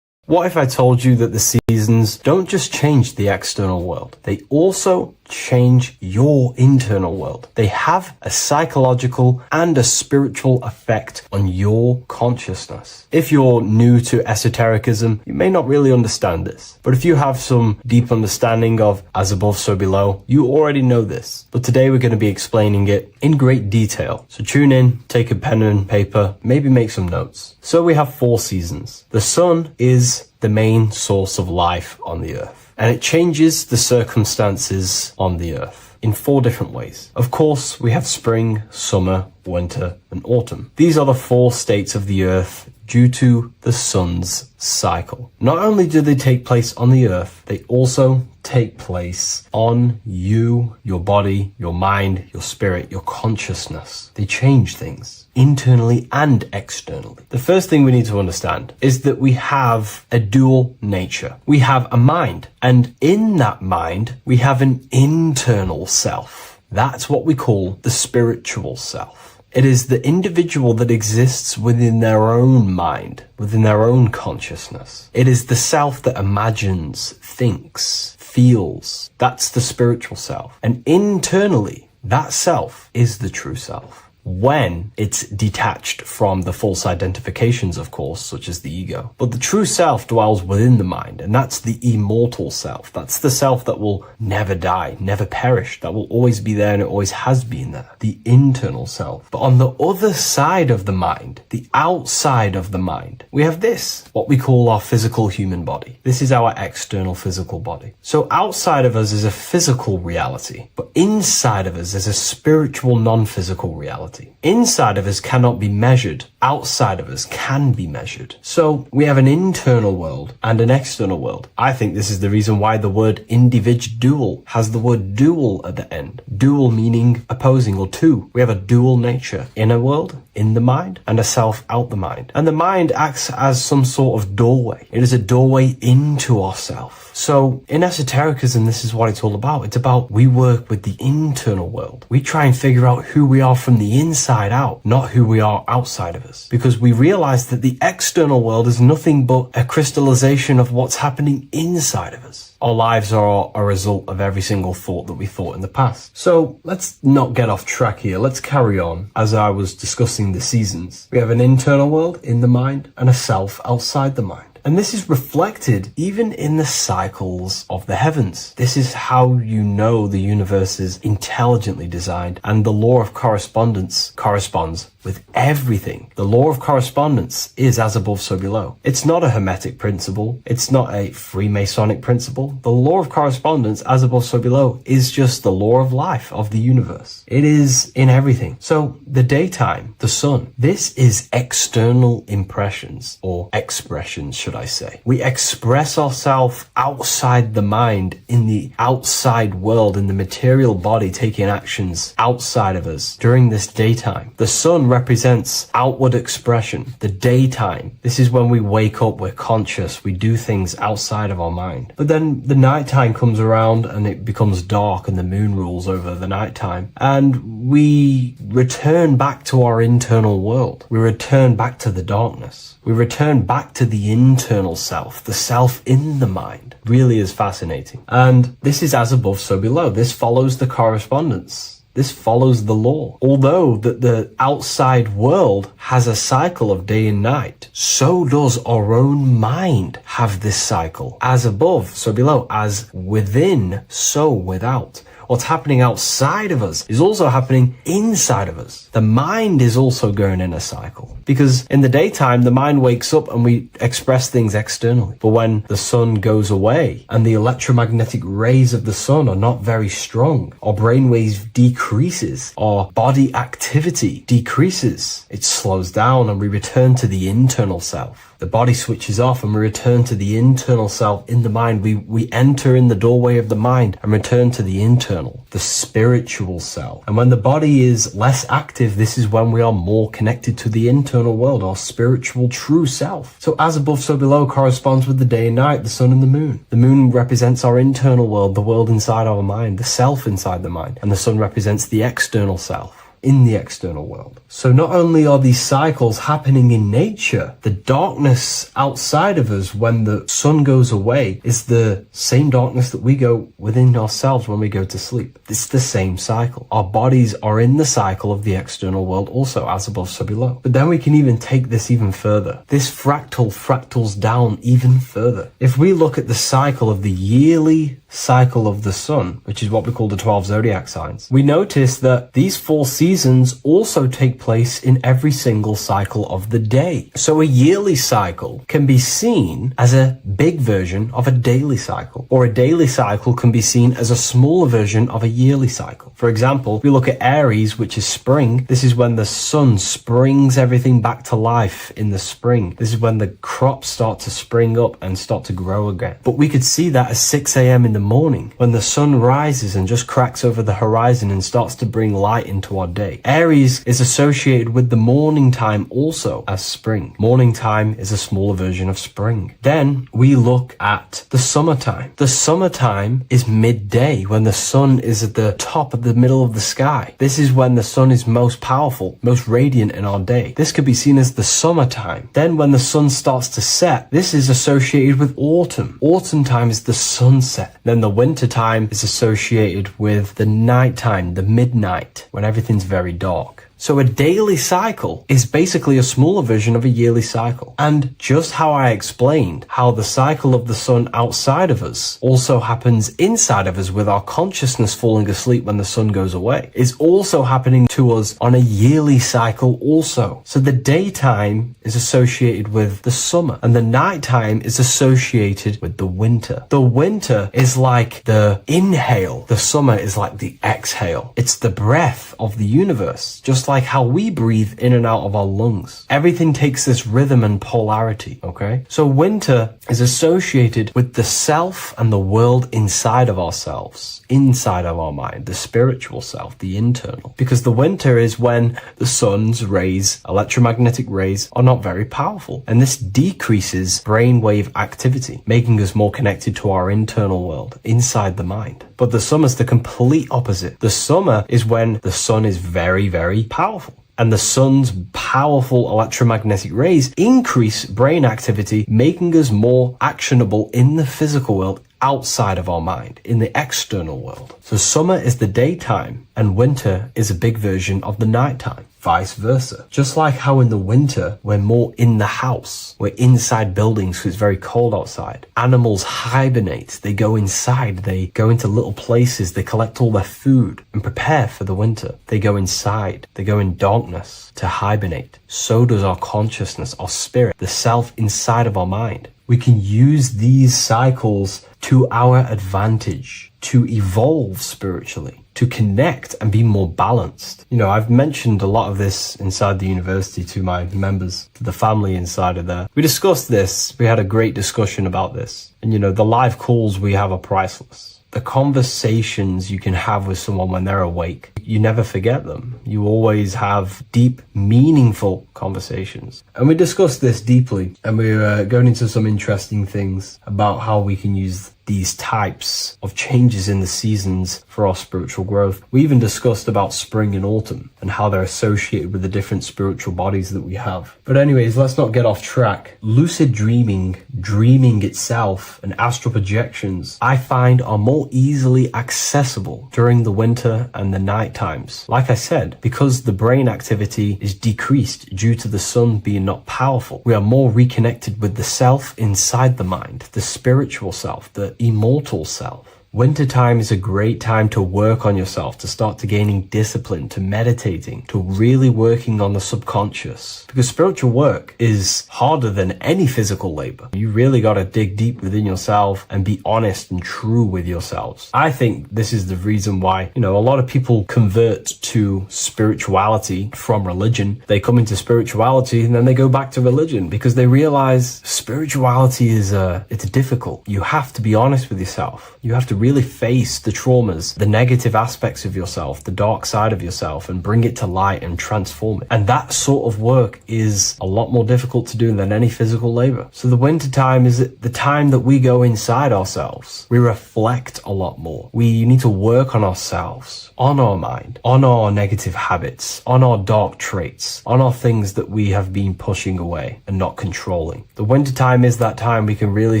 [SPEAKER 2] What if I told you that the seasons don't just change the external world, they also change your internal world? They have a psychological and a spiritual effect on your consciousness. If you're new to esotericism, you may not really understand this. But if you have some deep understanding of as above, so below, you already know this. But today we're going to be explaining it in great detail. So tune in, take a pen and paper, maybe make some notes. So we have 4 seasons. The sun is the main source of life on the earth, and it changes the circumstances on the earth in 4 different ways. Of course, we have spring, summer, winter, and autumn. These are the 4 states of the earth due to the sun's cycle. Not only do they take place on the earth, they also take place on you, your body, your mind, your spirit, your consciousness. They change things internally and externally. The first thing we need to understand is that we have a dual nature. We have a mind, and in that mind, we have an internal self. That's what we call the spiritual self. It is the individual that exists within their own mind, within their own consciousness. It is the self that imagines, thinks, feels. That's the spiritual self. And internally, that self is the true self. when it's detached from the false identifications, of course, such as the ego. But the true self dwells within the mind, and that's the immortal self. That's the self that will never die, never perish, that will always be there and it always has been there, the internal self. But on the other side of the mind, the outside of the mind, we have this, what we call our physical human body. This is our external physical body. So outside of us is a physical reality, but inside of us is a spiritual non-physical reality. Inside of us cannot be measured. Outside of us can be measured. So we have an internal world and an external world. I think this is the reason why the word individual has the word dual at the end. Dual meaning opposing or two. We have a dual nature. Inner world, in the mind, and a self out the mind. And the mind acts as some sort of doorway. It is a doorway into ourself. So in esotericism, this is what it's all about. It's about we work with the internal world. We try and figure out who we are from the inside out, not who we are outside of us. Because we realize that the external world is nothing but a crystallization of what's happening inside of us. Our lives are a result of every single thought that we thought in the past. So let's not get off track here. Let's carry on. As I was discussing the seasons, we have an internal world in the mind and a self outside the mind. And this is reflected even in the cycles of the heavens. This is how you know the universe is intelligently designed, and the law of correspondence corresponds with everything. The law of correspondence is as above, so below. It's not a Hermetic principle. It's not a Freemasonic principle. The law of correspondence, as above, so below, is just the law of life of the universe. It is in everything. So the daytime, the sun, this is external impressions or expressions, should I say. We express ourselves outside the mind, in the outside world, in the material body, taking actions outside of us during this daytime. The sun represents outward expression. The daytime, this is when we wake up, we're conscious, we do things outside of our mind. But then the nighttime comes around and it becomes dark and the moon rules over the nighttime, and we return back to our internal world. We return back to the darkness. We return back to the internal self, the self in the mind. Really is fascinating. And this is as above, so below. This follows the correspondence. This follows the law. Although that the outside world has a cycle of day and night, so does our own mind have this cycle. As above, so below. As within, so without. What's happening outside of us is also happening inside of us. The mind is also going in a cycle. Because in the daytime, the mind wakes up and we express things externally. But when the sun goes away and the electromagnetic rays of the sun are not very strong, our brainwave decreases, our body activity decreases. It slows down and we return to the internal self. The body switches off and we return to the internal self in the mind. We enter in the doorway of the mind and return to the internal, the spiritual self. And when the body is less active, this is when we are more connected to the internal world, our spiritual true self. So as above, so below corresponds with the day and night, the sun and the moon. The moon represents our internal world, the world inside our mind, the self inside the mind. And the sun represents the external self in the external world. So not only are these cycles happening in nature, the darkness outside of us when the sun goes away is the same darkness that we go within ourselves when we go to sleep. It's the same cycle. Our bodies are in the cycle of the external world also, as above, so below. But then we can even take this even further. This fractals down even further. If we look at the cycle of the yearly cycle of the sun, which is what we call the 12 zodiac signs, we notice that these 4 seasons also take place in every single cycle of the day. So a yearly cycle can be seen as a big version of a daily cycle, or a daily cycle can be seen as a smaller version of a yearly cycle. For example, if we look at Aries, which is spring, this is when the sun springs everything back to life in the spring. This is when the crops start to spring up and start to grow again. But we could see that at 6 a.m. in the morning, when the sun rises and just cracks over the horizon and starts to bring light into our day. Aries is associated with the morning time also as spring. Morning time is a smaller version of spring. Then we look at the summertime. The summertime is midday, when the sun is at the top of the middle of the sky. This is when the sun is most powerful, most radiant in our day. This could be seen as the summertime. Then when the sun starts to set, this is associated with autumn. Autumn time is the sunset. Then the winter time is associated with the nighttime, the midnight, when everything's very dark. So a daily cycle is basically a smaller version of a yearly cycle. And just how I explained how the cycle of the sun outside of us also happens inside of us with our consciousness falling asleep when the sun goes away, is also happening to us on a yearly cycle also. So the daytime is associated with the summer and the nighttime is associated with the winter. The winter is like the inhale. The summer is like the exhale. It's the breath of the universe, just like how we breathe in and out of our lungs. Everything takes this rhythm and polarity, okay? So winter is associated with the self and the world inside of ourselves, inside of our mind, the spiritual self, the internal. Because the winter is when the sun's rays, electromagnetic rays, are not very powerful. And this decreases brainwave activity, making us more connected to our internal world, inside the mind. But the summer's the complete opposite. The summer is when the sun is very, very powerful. And the sun's powerful electromagnetic rays increase brain activity, making us more actionable in the physical world outside of our mind, in the external world. So summer is the daytime and winter is a big version of the nighttime. Vice versa. Just like how in the winter, we're more in the house. We're inside buildings because it's very cold outside. Animals hibernate. They go inside. They go into little places. They collect all their food and prepare for the winter. They go inside. They go in darkness to hibernate. So does our consciousness, our spirit, the self inside of our mind. We can use these cycles to our advantage, to evolve spiritually, to connect and be more balanced. You know, I've mentioned a lot of this inside the university to my members, to the family inside of there. We discussed this. We had a great discussion about this. And, you know, the live calls we have are priceless. The conversations you can have with someone when they're awake, you never forget them. You always have deep, meaningful conversations. And we discussed this deeply, and we were going into some interesting things about how we can use these types of changes in the seasons for our spiritual growth. We even discussed about spring and autumn and how they're associated with the different spiritual bodies that we have. But anyways, let's not get off track. Lucid dreaming, dreaming itself, and astral projections, I find are more easily accessible during the winter and the night times. Like I said, because the brain activity is decreased due to the sun being not powerful, we are more reconnected with the self inside the mind, the spiritual self, the immortal self. Wintertime is a great time to work on yourself, to start to gaining discipline, to meditating, to really working on the subconscious. Because spiritual work is harder than any physical labor. You really got to dig deep within yourself and be honest and true with yourselves. I think this is the reason why, you know, a lot of people convert to spirituality from religion. They come into spirituality and then they go back to religion because they realize spirituality is it's difficult. You have to be honest with yourself. You have to really face the traumas, the negative aspects of yourself, the dark side of yourself, and bring it to light and transform it. And that sort of work is a lot more difficult to do than any physical labor. So the winter time is the time that we go inside ourselves. We reflect a lot more. We need to work on ourselves, on our mind, on our negative habits, on our dark traits, on our things that we have been pushing away and not controlling. The winter time is that time we can really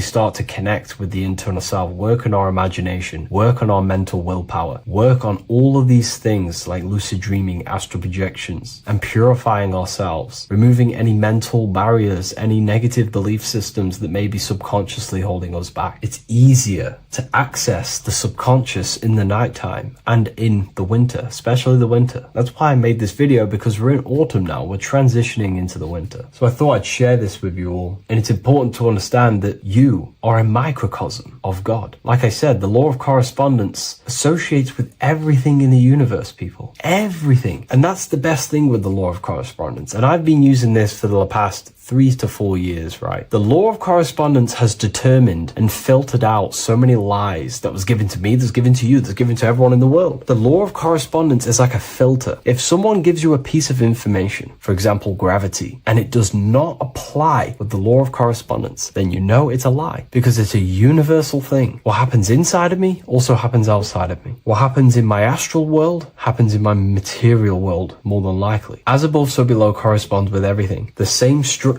[SPEAKER 2] start to connect with the internal self, work on our imagination, work on our mental willpower, work on all of these things like lucid dreaming, astral projections, and purifying ourselves, removing any mental barriers, any negative belief systems that may be subconsciously holding us back. It's easier to access the subconscious in the nighttime and in the winter, especially the winter. That's why I made this video, because we're in autumn now. We're transitioning into the winter. So I thought I'd share this with you all. And it's important to understand that you are a microcosm of God. Like I said, the law of correspondence associates with everything in the universe, people. Everything. And that's the best thing with the law of correspondence. And I've been using this for the past 3 to 4 years, right? The law of correspondence has determined and filtered out so many lies that was given to me, that's given to you, that's given to everyone in the world. The law of correspondence is like a filter. If someone gives you a piece of information, for example, gravity, and it does not apply with the law of correspondence, then you know it's a lie, because it's a universal thing. What happens inside of me also happens outside of me. What happens in my astral world happens in my material world, more than likely. As above, so below corresponds with everything. The same structure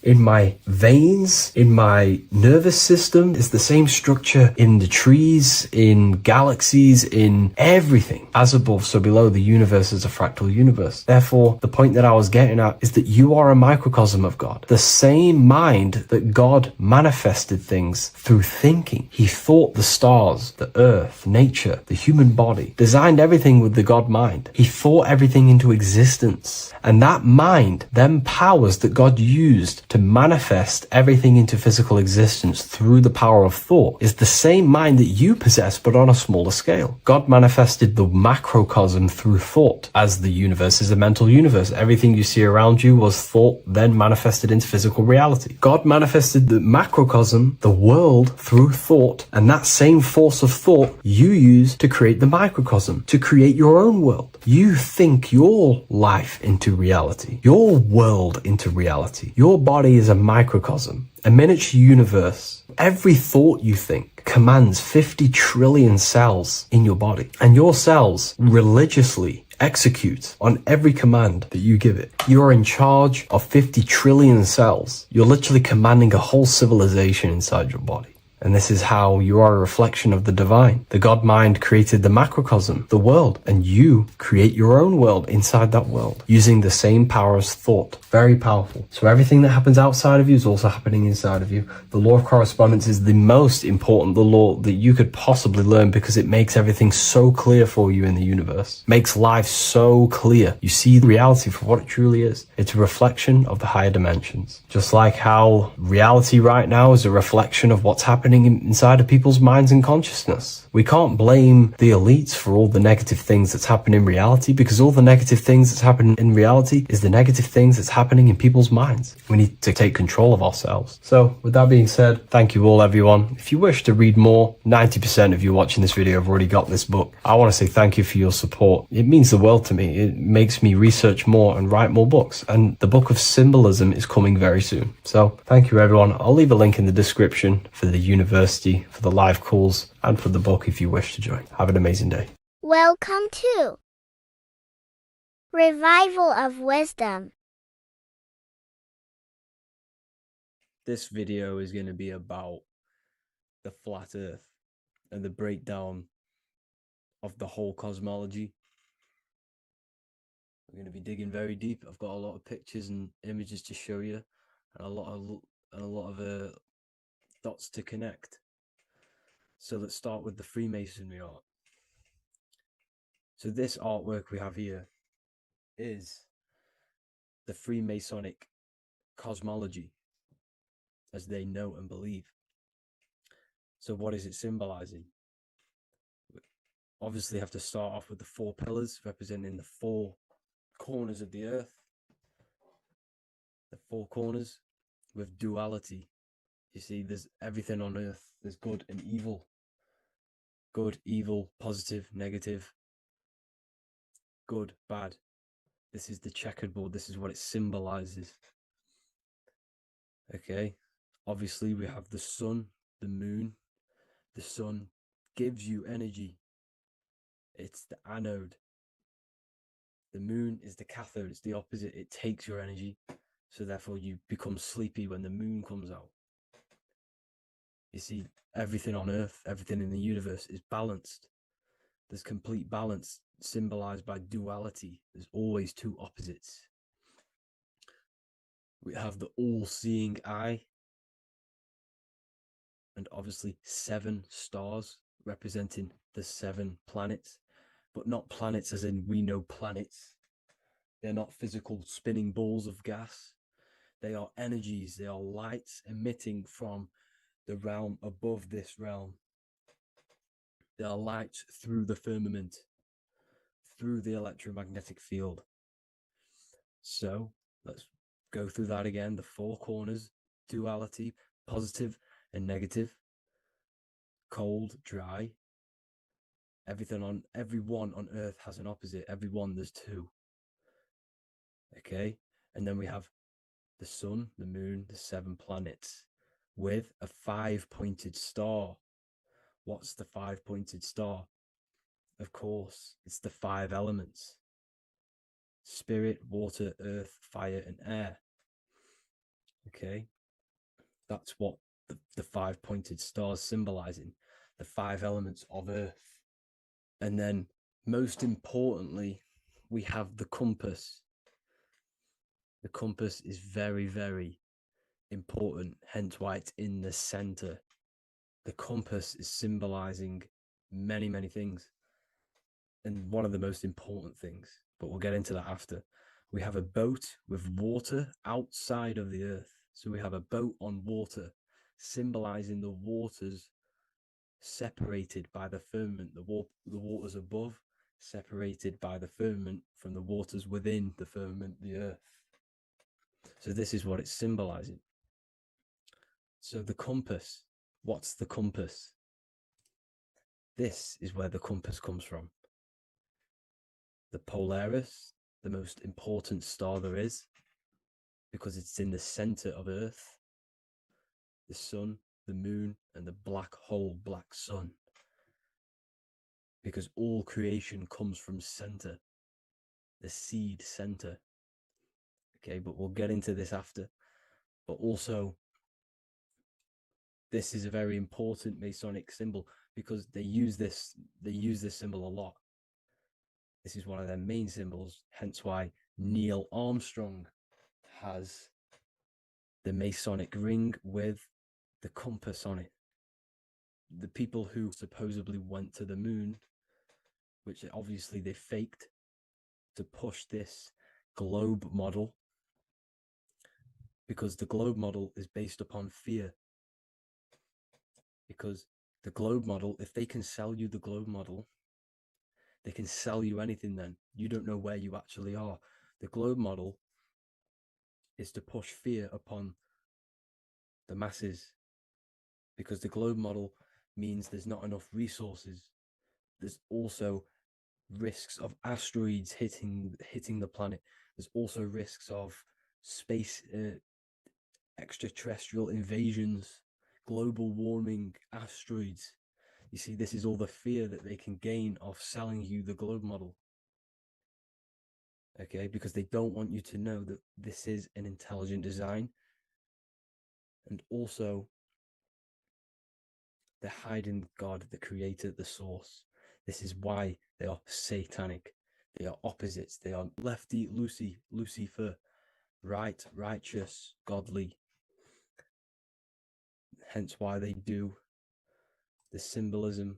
[SPEAKER 2] in my veins, in my nervous system. It's the same structure in the trees, in galaxies, in everything. As above, so below. The universe is a fractal universe. Therefore, the point that I was getting at is that you are a microcosm of God. The same mind that God manifested things through thinking. He thought the stars, the earth, nature, the human body, designed everything with the God mind. He thought everything into existence. And that mind, them powers that God used to manifest everything into physical existence through the power of thought, is the same mind that you possess, but on a smaller scale. God manifested the macrocosm through thought, as the universe is a mental universe. Everything you see around you was thought, then manifested into physical reality. God manifested the macrocosm, the world, through thought, and that same force of thought you use to create the microcosm, to create your own world. You think your life into reality, your world into reality. Your body is a microcosm, a miniature universe. Every thought you think commands 50 trillion cells in your body, and your cells religiously execute on every command that you give it. You're in charge of 50 trillion cells. You're literally commanding a whole civilization inside your body. And this is how you are a reflection of the divine. The God mind created the macrocosm, the world, and you create your own world inside that world using the same power as thought. Very powerful. So everything that happens outside of you is also happening inside of you. The law of correspondence is the most important, the law that you could possibly learn, because it makes everything so clear for you in the universe. Makes life so clear. You see reality for what it truly is. It's a reflection of the higher dimensions. Just like how reality right now is a reflection of what's happening inside of people's minds and consciousness. We can't blame the elites for all the negative things that's happening in reality, because all the negative things that's happening in reality is the negative things that's happening in people's minds. We need to take control of ourselves. So with that being said, thank you all, everyone. If you wish to read more, 90% of you watching this video have already got this book. I want to say thank you for your support. It means the world to me. It makes me research more and write more books. And the book of symbolism is coming very soon. So thank you, everyone. I'll leave a link in the description for the university, for the live calls, and for the book if you wish to join. Have an amazing day.
[SPEAKER 6] Welcome to Revival of Wisdom.
[SPEAKER 2] This video is going to be about the flat earth and the breakdown of the whole cosmology. I'm going to be digging very deep. I've got a lot of pictures and images to show you, and a lot of dots to connect. So let's start with the Freemasonry art. So this artwork we have here is the Freemasonic cosmology, as they know and believe. So what is it symbolizing? We obviously have to start off with the 4 pillars representing the 4 corners of the earth. The 4 corners with duality. You see, there's everything on earth. There's good and evil. Good, evil, positive, negative. Good, bad. This is the checkerboard. This is what it symbolizes. Okay. Obviously, we have the sun, the moon. The sun gives you energy. It's the anode. The moon is the cathode. It's the opposite. It takes your energy. So therefore, you become sleepy when the moon comes out. You see, everything on Earth, everything in the universe is balanced. There's complete balance, symbolized by duality. There's always 2 opposites. We have the all-seeing eye, and obviously 7 stars representing the 7 planets, but not planets as in we know planets. They're not physical spinning balls of gas. They are energies. They are lights emitting from the realm above this realm. They are lights through the firmament, through the electromagnetic field. So let's go through that again. The 4 corners, duality, positive and negative, cold, dry. Everyone on Earth has an opposite. Everyone, there's 2. Okay, and then we have the sun, the moon, the 7 planets with a 5-pointed star. What's the 5-pointed star? Of course, it's the 5 elements: spirit, water, earth, fire, and air. Okay, that's what the 5-pointed stars symbolizing, the 5 elements of Earth. And then, most importantly, we have the compass. The compass is very, very important, hence why it's in the center. The compass is symbolizing many, many things. And one of the most important things, but we'll get into that after. We have a boat with water outside of the Earth. So we have a boat on water, symbolizing the waters separated by the firmament, the waters above, separated by the firmament from the waters within the firmament, the Earth. So this is what it's symbolizing. So the compass, what's the compass? This is where the compass comes from. The Polaris, the most important star there is, because it's in the center of Earth, the sun, the moon, and the black hole, black sun. Because all creation comes from center, the seed center. Okay, but we'll get into this after. But also, this is a very important Masonic symbol because they use this symbol a lot. This is one of their main symbols, hence why Neil Armstrong has the Masonic ring with the compass on it. The people who supposedly went to the moon, which obviously they faked to push this globe model, because the globe model is based upon fear. Because the globe model, if they can sell you the globe model, they can sell you anything then. You don't know where you actually are. The globe model is to push fear upon the masses, because the globe model means there's not enough resources. There's also risks of asteroids hitting the planet. There's also risks of space extraterrestrial invasions, global warming, asteroids. You see, this is all the fear that they can gain off selling you the globe model. Okay, because they don't want you to know that this is an intelligent design. And also, they're hiding God, the creator, the source. This is why they are satanic. They are opposites. They are lefty, Lucifer, right, righteous, godly. Hence why they do the symbolism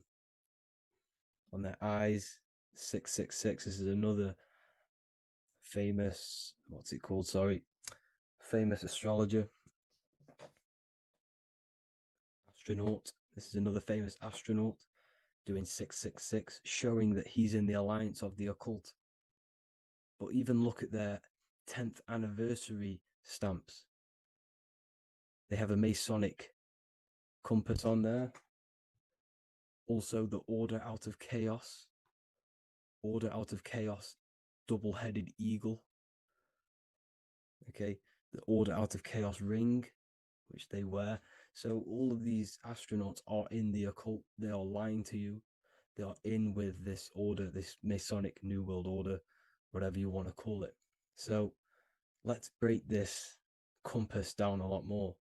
[SPEAKER 2] on their eyes. 666. This is another famous, what's it called? Sorry. Famous astrologer. Astronaut. This is another famous astronaut doing 666, showing that he's in the alliance of the occult. But even look at their 10th anniversary stamps. They have a Masonic compass on there. Also, the Order Out of Chaos. Order Out of Chaos, double-headed eagle. Okay, the Order Out of Chaos ring, which they wear. So all of these astronauts are in the occult. They are lying to you. They are in with this order, this Masonic New World Order, whatever you want to call it. So let's break this compass down a lot more.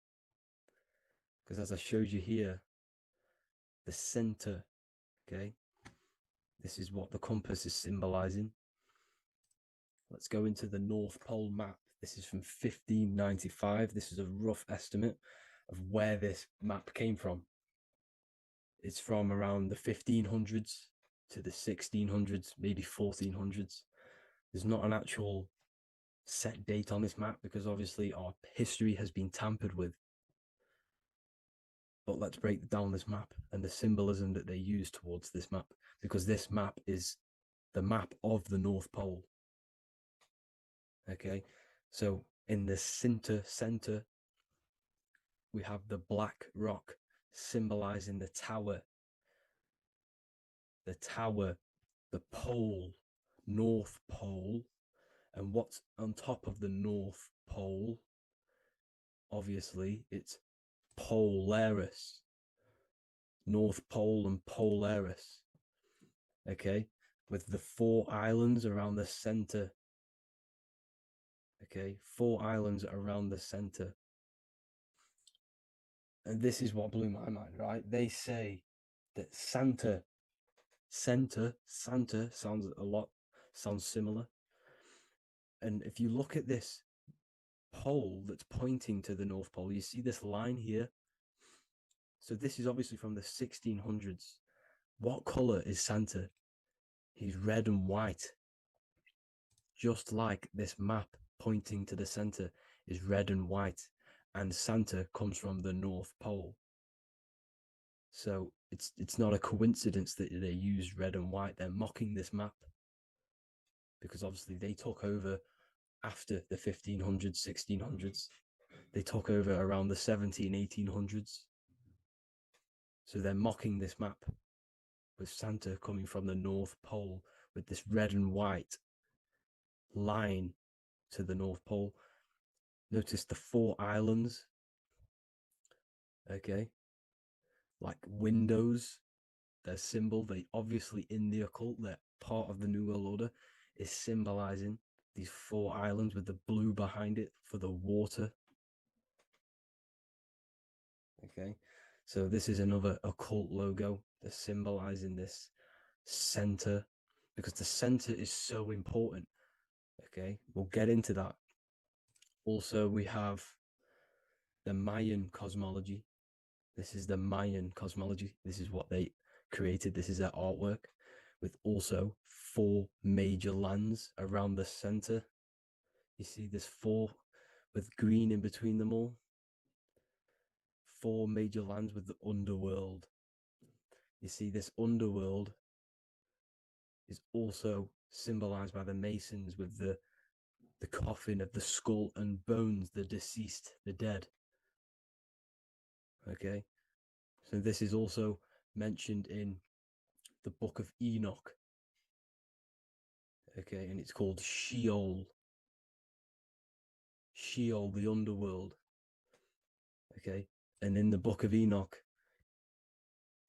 [SPEAKER 2] Because as I showed you here, the center, okay, this is what the compass is symbolizing. Let's go into the North Pole map. This is from 1595. This is a rough estimate of where this map came from. It's from around the 1500s to the 1600s, maybe 1400s. There's not an actual set date on this map because obviously our history has been tampered with. But let's break down this map and the symbolism that they use towards this map, because this map is the map of the North Pole. Okay, so in the center, we have the black rock symbolizing the tower, the pole, North Pole. And what's on top of the North Pole? Obviously, it's Polaris. North Pole and Polaris. Okay, with the 4 islands around the center. Okay, 4 islands around the center. And this is what blew my mind, right? They say that Santa sounds similar. And if you look at this pole that's pointing to the North Pole, you see this line here. So this is obviously from the 1600s. What color is Santa? He's red and white. Just like this map pointing to the center is red and white, and Santa comes from the North Pole. So it's not a coincidence that they use red and white. They're mocking this map because obviously they took over after the 1500s, 1600s. They took over around the 17, 1800s. So they're mocking this map with Santa coming from the North Pole with this red and white line to the North Pole. Notice the 4 islands. Okay. Like windows, their symbol, they obviously in the occult, they're part of the New World Order, is symbolizing these 4 islands with the blue behind it for the water. Okay. So this is another occult logo. They're symbolizing this center because the center is so important. Okay, we'll get into that. Also, we have the Mayan cosmology. This is the Mayan cosmology. This is what they created. This is their artwork with also 4 major lands around the center. You see this 4 with green in between them all. 4 major lands with the underworld. You see this underworld is also symbolized by the Masons with the coffin of the skull and bones, the deceased, the dead. Okay, so this is also mentioned in the book of Enoch. Okay, and it's called Sheol. Sheol, the underworld. Okay, and in the book of Enoch,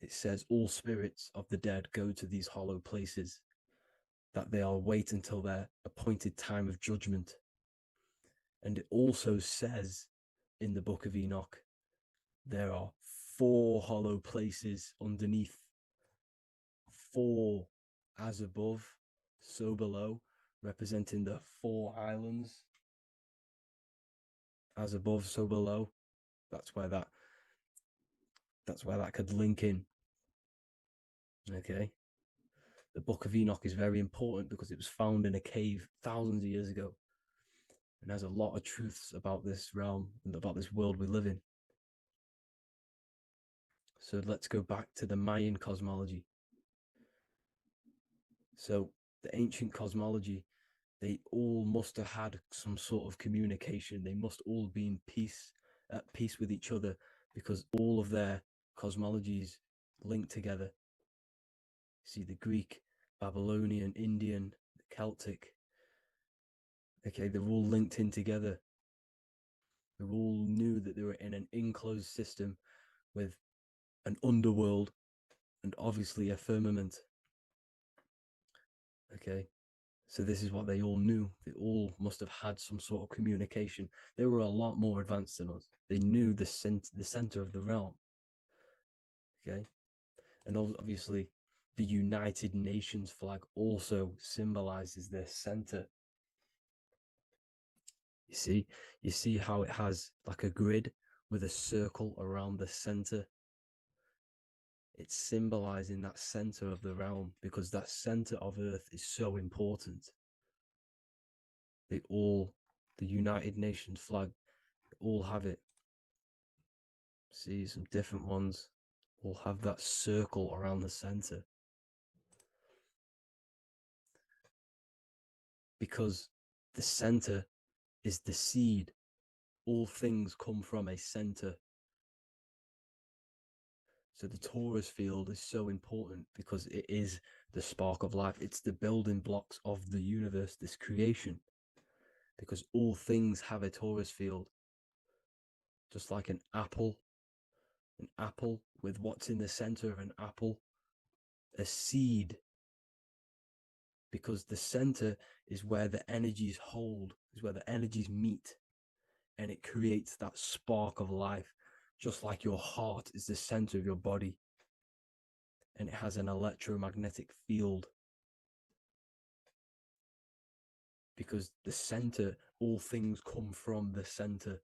[SPEAKER 2] it says all spirits of the dead go to these hollow places, that they all wait until their appointed time of judgment. And it also says in the book of Enoch, there are 4 hollow places underneath. 4 as above, so below, representing the 4 islands. As above, so below. That's where that could link in. Okay. The book of Enoch is very important because it was found in a cave thousands of years ago and has a lot of truths about this realm and about this world we live in. So let's go back to the Mayan cosmology. So the ancient cosmology, they all must have had some sort of communication. They must all be at peace with each other, because all of their cosmologies link together. See, the Greek, Babylonian, Indian, Celtic. Okay, they're all linked in together. They all knew that they were in an enclosed system with an underworld and obviously a firmament. Okay, so this is what they all knew. They all must have had some sort of communication. They were a lot more advanced than us. They knew the center of the realm. Okay, and obviously the United Nations flag also symbolizes their center. You see how it has like a grid with a circle around the center. It's symbolizing that center of the realm, because that center of Earth is so important. The United Nations flag, all have it. See, some different ones all have that circle around the center. Because the center is the seed. All things come from a center. So the torus field is so important because it is the spark of life. It's the building blocks of the universe, this creation. Because all things have a torus field. Just like an apple with what's in the center of an apple, a seed. Because the center is where the energies hold, is where the energies meet. And it creates that spark of life, just like your heart is the center of your body and it has an electromagnetic field. Because the center, all things come from the center.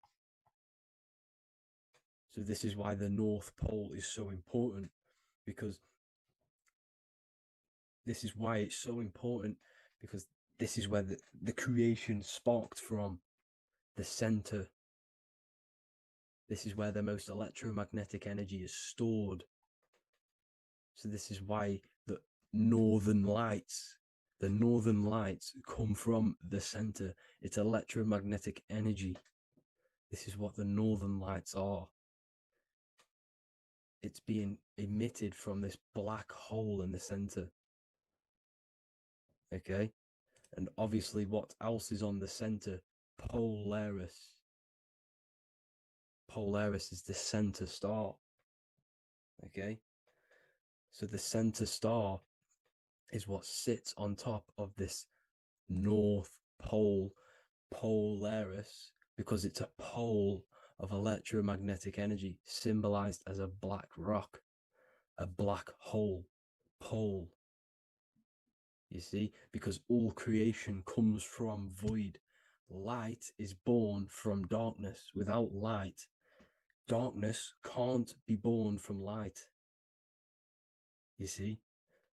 [SPEAKER 2] So this is why the North Pole is so important, because this is why it's so important, because this is where the creation sparked from, the center. This is where the most electromagnetic energy is stored. So this is why the northern lights come from the center. It's electromagnetic energy. This is what the northern lights are. It's being emitted from this black hole in the center. Okay? And obviously, what else is on the center? Polaris. Polaris is the center star. Okay? So the center star is what sits on top of this North Pole, Polaris, because it's a pole of electromagnetic energy symbolized as a black rock, a black hole, pole. You see, because all creation comes from void. Light is born from darkness. Without light, darkness can't be born from light. You see,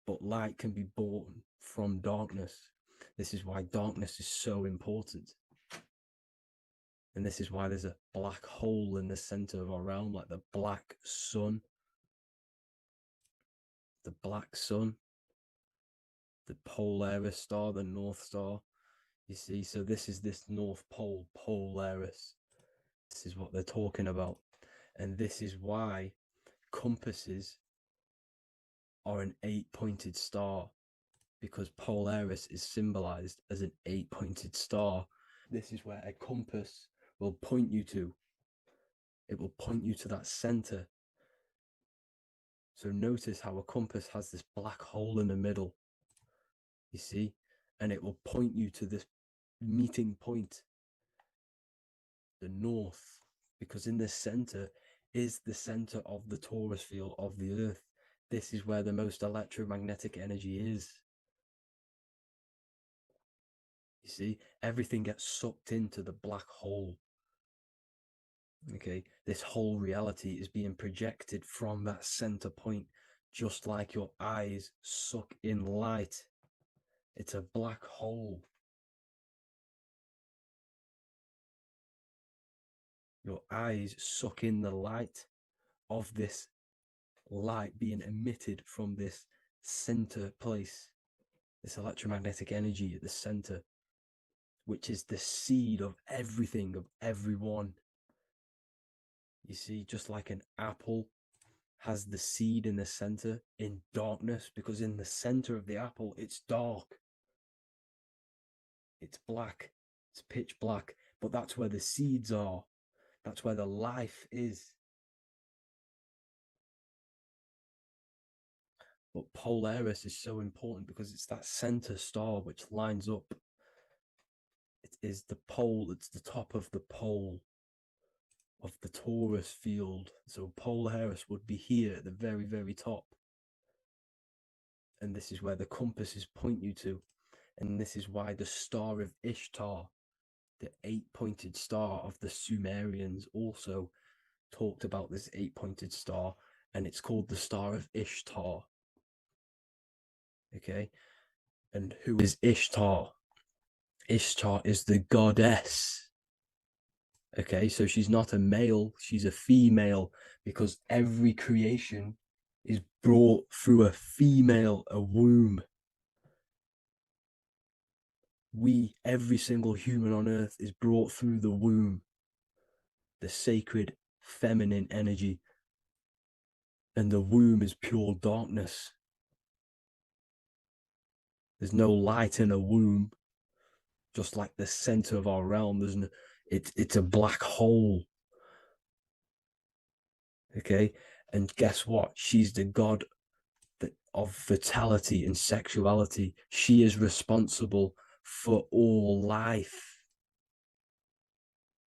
[SPEAKER 2] but light can be born from darkness. This is why darkness is so important. And this is why there's a black hole in the center of our realm, like the black sun. The black sun, the Polaris star, the North Star. You see, so this is this North Pole, Polaris. This is what they're talking about. And this is why compasses are an 8-pointed star, because Polaris is symbolized as an 8-pointed star. This is where a compass will point you to. It will point you to that center. So notice how a compass has this black hole in the middle, you see, and it will point you to this meeting point, the north, because in the center is the center of the torus field of the earth. This is where the most electromagnetic energy is. You see, everything gets sucked into the black hole. Okay, this whole reality is being projected from that center point, just like your eyes suck in light. It's a black hole. Your eyes suck in the light of this light being emitted from this center place, this electromagnetic energy at the center, which is the seed of everything, of everyone. You see, just like an apple has the seed in the center in darkness, because in the center of the apple, it's dark. It's black. It's pitch black. But that's where the seeds are. That's where the life is. But Polaris is so important because it's that center star which lines up. It is the pole, it's the top of the pole of the torus field. So Polaris would be here at the very, very top. And this is where the compasses point you to. And this is why the star of Ishtar, the 8-pointed star of the Sumerians, also talked about this 8-pointed star, and it's called the Star of Ishtar. Okay, and who is Ishtar? Ishtar is the goddess. Okay, so she's not a male, she's a female, because every creation is brought through a female, a womb. Every single human on earth is brought through the womb, the sacred feminine energy. And the womb is pure darkness. There's no light in a womb, just like the center of our realm. It's a black hole. Okay, and guess what? She's the god of fertility and sexuality. She is responsible for all life.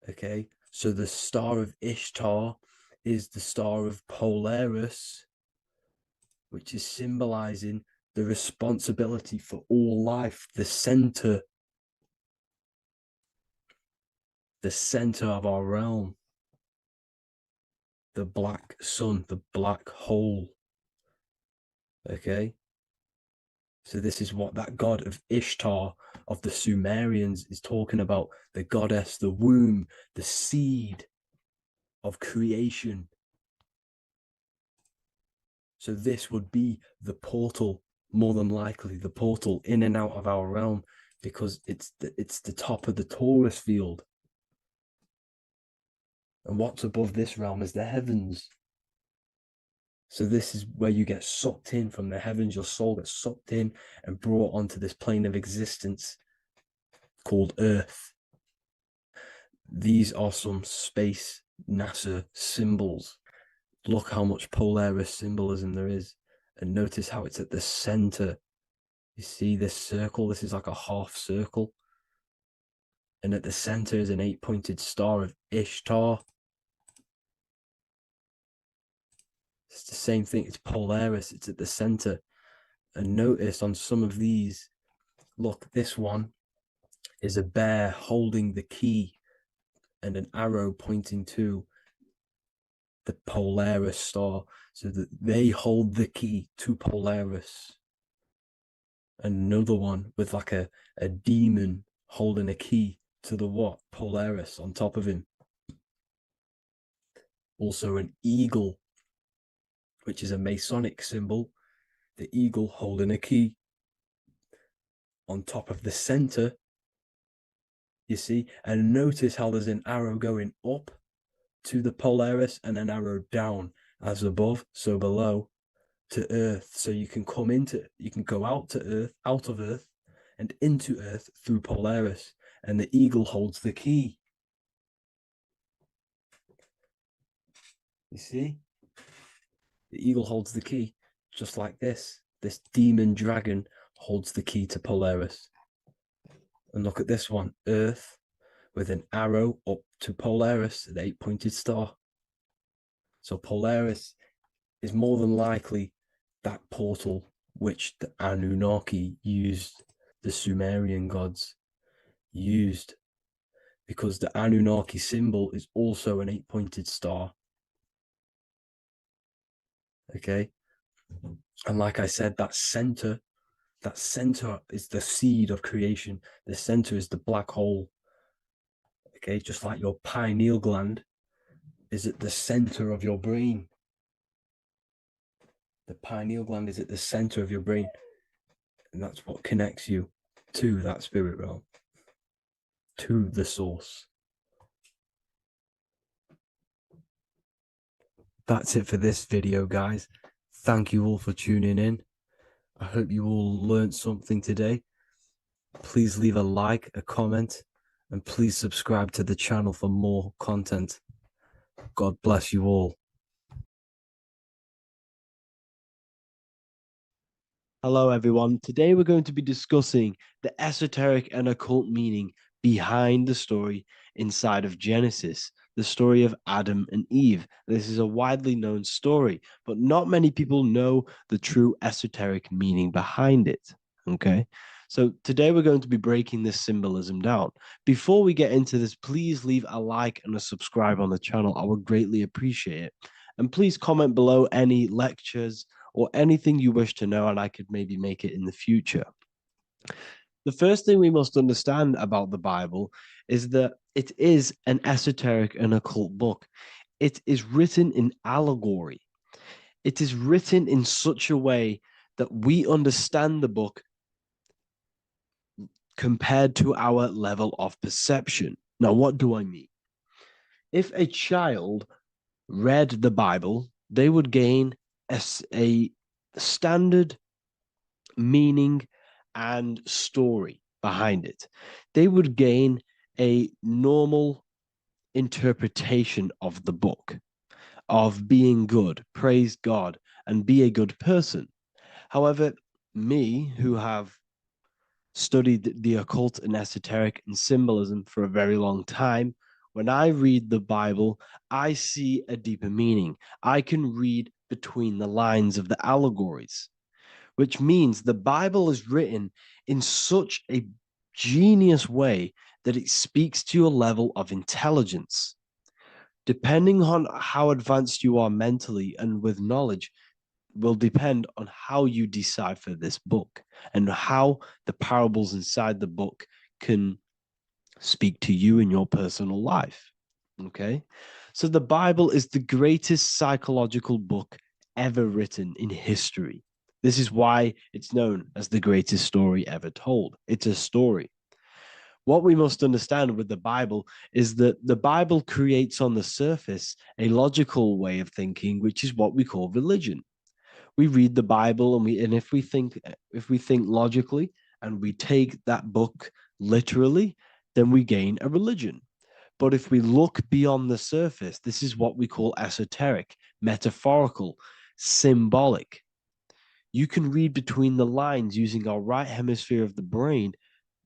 [SPEAKER 2] Okay, so the star of Ishtar
[SPEAKER 4] is the star of Polaris, which is symbolizing the responsibility for all life, the center of our realm, the black sun, the black hole. Okay, so this is what that god of Ishtar of the Sumerians is talking about, the goddess, the womb, the seed of creation. So this would be the portal, more than likely the portal in and out of our realm, because it's the top of the Taurus field. And what's above this realm is the heavens. So this is where you get sucked in from the heavens. Your soul gets sucked in and brought onto this plane of existence called Earth. These are some space NASA symbols. Look how much Polaris symbolism there is. And notice how it's at the center. You see this circle? This is like a half circle. And at the center is an 8-pointed star of Ishtar. It's the same thing. It's Polaris. It's at the center. And notice on some of these, look, this one is a bear holding the key and an arrow pointing to the Polaris star, so that they hold the key to Polaris. Another one with like a demon holding a key to the what? Polaris on top of him. Also an eagle, which is a Masonic symbol, the eagle holding a key on top of the center, you see. And notice how there's an arrow going up to the Polaris and an arrow down, as above, so below, to Earth. So you can go out of Earth and into Earth through Polaris, and the eagle holds the key. You see? The eagle holds the key, just like this. This demon dragon holds the key to Polaris. And look at this one, Earth, with an arrow up to Polaris, an 8-pointed star. So Polaris is more than likely that portal which the Anunnaki used, the Sumerian gods used, because the Anunnaki symbol is also an 8-pointed star. Okay, and like I said, that center is the seed of creation. The center is the black hole. Okay, just like your pineal gland is at the center of your brain. The pineal gland is at the center of your brain, and that's what connects you to that spirit realm, to the source. That's it for this video, guys. Thank you all for tuning in. I hope you all learned something today. Please leave a like, a comment, and please subscribe to the channel for more content. God bless you all.
[SPEAKER 5] Hello, everyone. Today we're going to be discussing the esoteric and occult meaning behind the story inside of Genesis, the story of Adam and Eve. This is a widely known story, but not many people know the true esoteric meaning behind it. Okay, so today we're going to be breaking this symbolism down. Before we get into this, please leave a like and a subscribe on the channel. I would greatly appreciate it. And please comment below any lectures or anything you wish to know, and I could maybe make it in the future. The first thing we must understand about the Bible is that it is an esoteric and occult book. It is written in allegory. It is written in such a way that we understand the book compared to our level of perception. Now, what do I mean? If a child read the Bible, they would gain a standard meaning and story behind it. They would gain a normal interpretation of the book, of being good, praise God, and be a good person. However, me, who have studied the occult and esoteric and symbolism for a very long time, When I read the Bible, I see a deeper meaning. I can read between the lines of the allegories, which means the Bible is written in such a genius way that it speaks to your level of intelligence. Depending on how advanced you are mentally and with knowledge, will depend on how you decipher this book and how the parables inside the book can speak to you in your personal life. Okay. So the Bible is the greatest psychological book ever written in history. This is why it's known as the greatest story ever told. It's a story. What we must understand with the Bible is that the Bible creates on the surface a logical way of thinking, which is what we call religion. We read the Bible and if we think logically and we take that book literally, then we gain a religion. But if we look beyond the surface, this is what we call esoteric, metaphorical, symbolic. You can read between the lines using our right hemisphere of the brain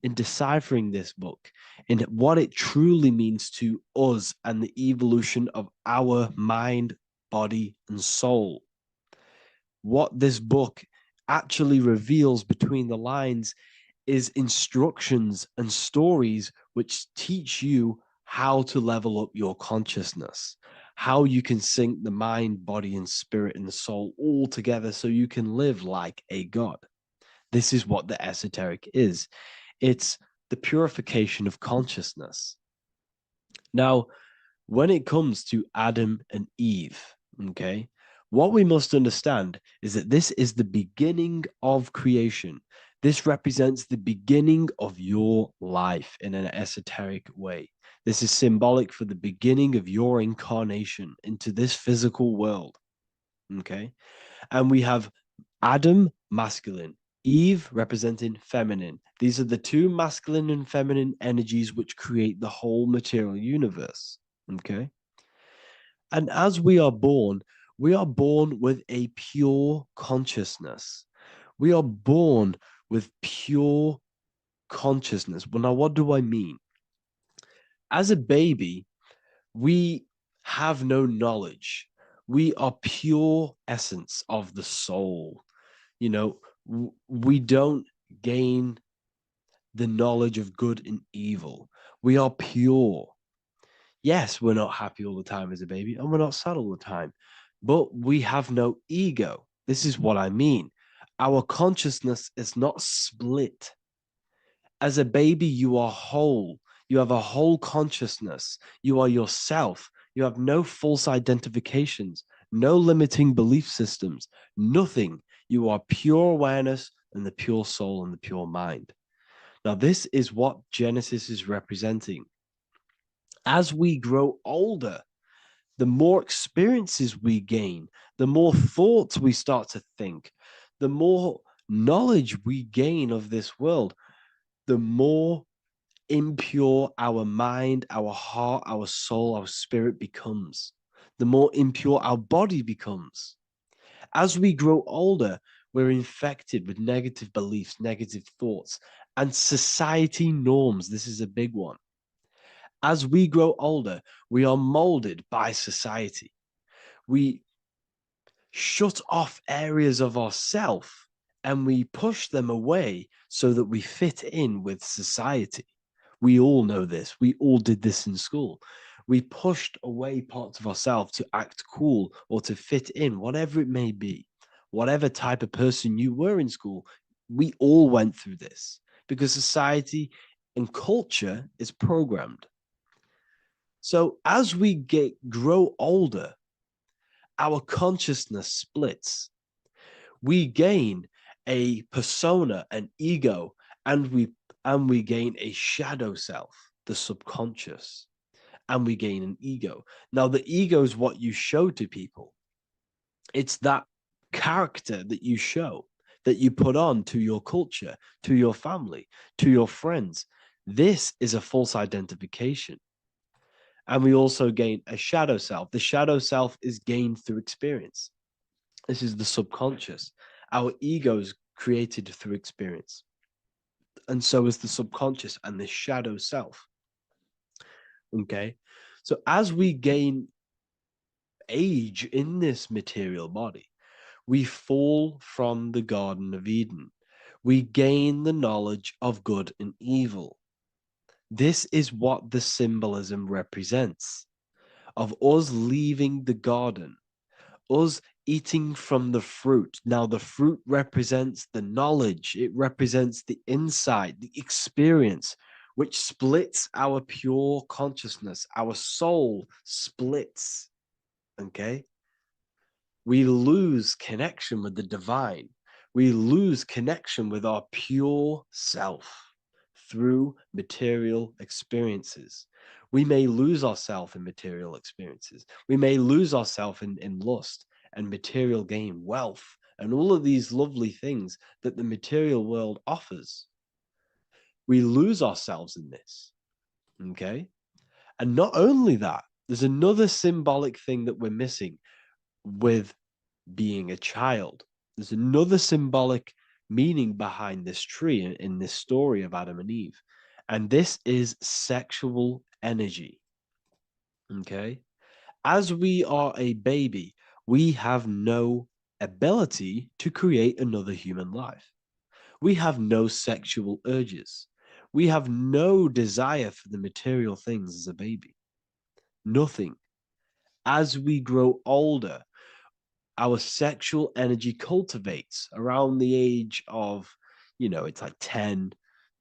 [SPEAKER 5] in deciphering this book and what it truly means to us and the evolution of our mind, body, and soul. What this book actually reveals between the lines is instructions and stories which teach you how to level up your consciousness, how you can sync the mind, body, and spirit and the soul all together so you can live like a god. This is what the esoteric is. It's the purification of consciousness. Now, when it comes to Adam and Eve, okay, what we must understand is that this is the beginning of creation. This represents the beginning of your life in an esoteric way. This is symbolic for the beginning of your incarnation into this physical world. Okay. And we have Adam, masculine, Eve representing feminine. These are the two masculine and feminine energies which create the whole material universe. Okay. And as we are born with a pure consciousness. We are born with pure consciousness. Well, now, what do I mean? As a baby, we have no knowledge. We are pure essence of the soul. You know, we don't gain the knowledge of good and evil. We are pure. Yes, we're not happy all the time as a baby, and we're not sad all the time, but we have no ego. This is what I mean. Our consciousness is not split. As a baby, you are whole. You have a whole consciousness. You are yourself. You have no false identifications, no limiting belief systems, nothing. You are pure awareness and the pure soul and the pure mind. Now, this is what Genesis is representing. As we grow older, the more experiences we gain, the more thoughts we start to think, the more knowledge we gain of this world, the more impure our mind, our heart, our soul, our spirit becomes, the more impure our body becomes. As we grow older, we're infected with negative beliefs, negative thoughts, and society norms. This is a big one. As we grow older, we are molded by society. We shut off areas of ourself and we push them away so that we fit in with society. We all know this. We all did this in school. We pushed away parts of ourselves to act cool or to fit in, whatever it may be. Whatever type of person you were in school, we all went through this because society and culture is programmed. So as we grow older, our consciousness splits. We gain a persona, an ego, and we gain a shadow self, the subconscious, and we gain an ego. Now, the ego is what you show to people. It's that character that you show, that you put on to your culture, to your family, to your friends. This is a false identification. And we also gain a shadow self. The shadow self is gained through experience. This is the subconscious. Our ego is created through experience. And so is the subconscious and the shadow self. Okay. So as we gain age in this material body, we fall from the Garden of Eden. We gain the knowledge of good and evil. This is what the symbolism represents of us leaving the garden, us eating from the fruit. Now, the fruit represents the knowledge, it represents the insight, the experience, which splits our pure consciousness. Our soul splits. Okay? We lose connection with the divine. We lose connection with our pure self through material experiences. We may lose ourselves in material experiences. We may lose ourselves in lust and material gain, wealth, and all of these lovely things that the material world offers. We lose ourselves in this. Okay? And not only that, there's another symbolic thing that we're missing with being a child. There's another symbolic meaning behind this tree in this story of Adam and Eve. And this is sexual energy. Okay? As we are a baby, we have no ability to create another human life. We have no sexual urges. We have no desire for the material things as a baby. Nothing. As we grow older, our sexual energy cultivates around the age of, it's like 10,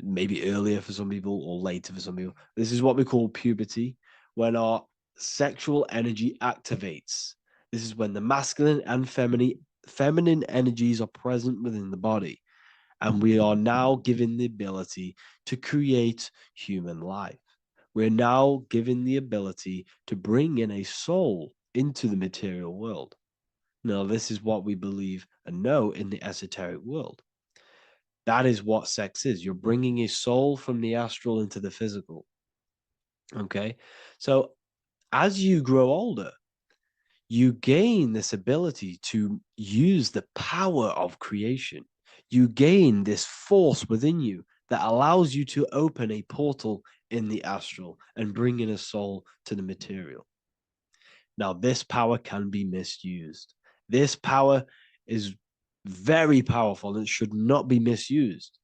[SPEAKER 5] maybe earlier for some people or later for some people. This is what we call puberty, when our sexual energy activates. This is when the masculine and feminine energies are present within the body. And we are now given the ability to create human life. We're now given the ability to bring in a soul into the material world. Now, this is what we believe and know in the esoteric world. That is what sex is. You're bringing a soul from the astral into the physical. Okay? So, as you grow older, you gain this ability to use the power of creation. You gain this force within you that allows you to open a portal in the astral and bring in a soul to the material. Now, this power can be misused. This power is very powerful and should not be misused.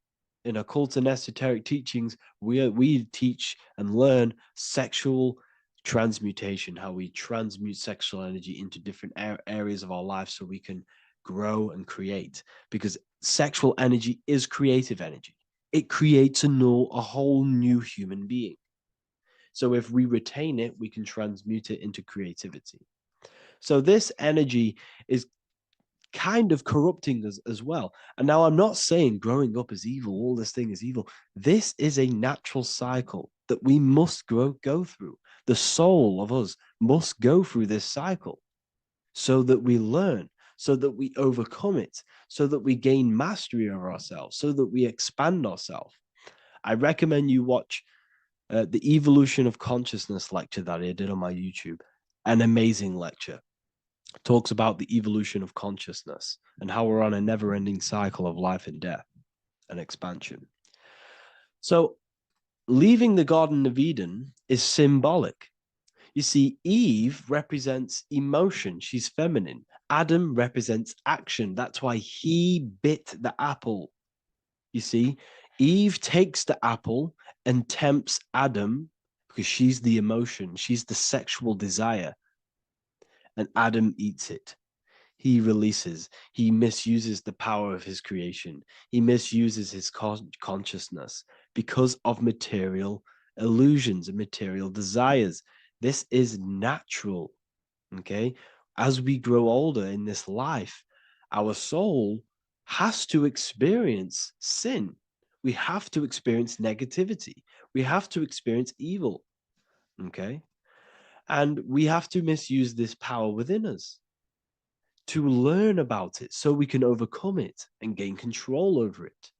[SPEAKER 5] In occult and esoteric teachings, we teach and learn sexual transmutation, how we transmute sexual energy into different areas of our life so we can grow and create. Because sexual energy is creative energy. It creates a whole new human being. So if we retain it, we can transmute it into creativity. So this energy is kind of corrupting us as well. And now I'm not saying growing up is evil, all this thing is evil. This is a natural cycle that we must go through. The soul of us must go through this cycle so that we learn, so that we overcome it, so that we gain mastery over ourselves, so that we expand ourselves. I recommend you watch the Evolution of Consciousness lecture that I did on my YouTube. An amazing lecture. Talks about the evolution of consciousness and how we're on a never-ending cycle of life and death and expansion. So leaving the Garden of Eden is symbolic. You see, Eve represents emotion. She's feminine. Adam represents action. That's why he bit the apple. You see, Eve takes the apple and tempts Adam because she's the emotion. She's the sexual desire. And Adam eats it. He releases, he misuses the power of his creation. He misuses his consciousness because of material illusions and material desires. This is natural, okay? As we grow older in this life, our soul has to experience sin. We have to experience negativity. We have to experience evil, okay? And we have to misuse this power within us to learn about it so we can overcome it and gain control over it.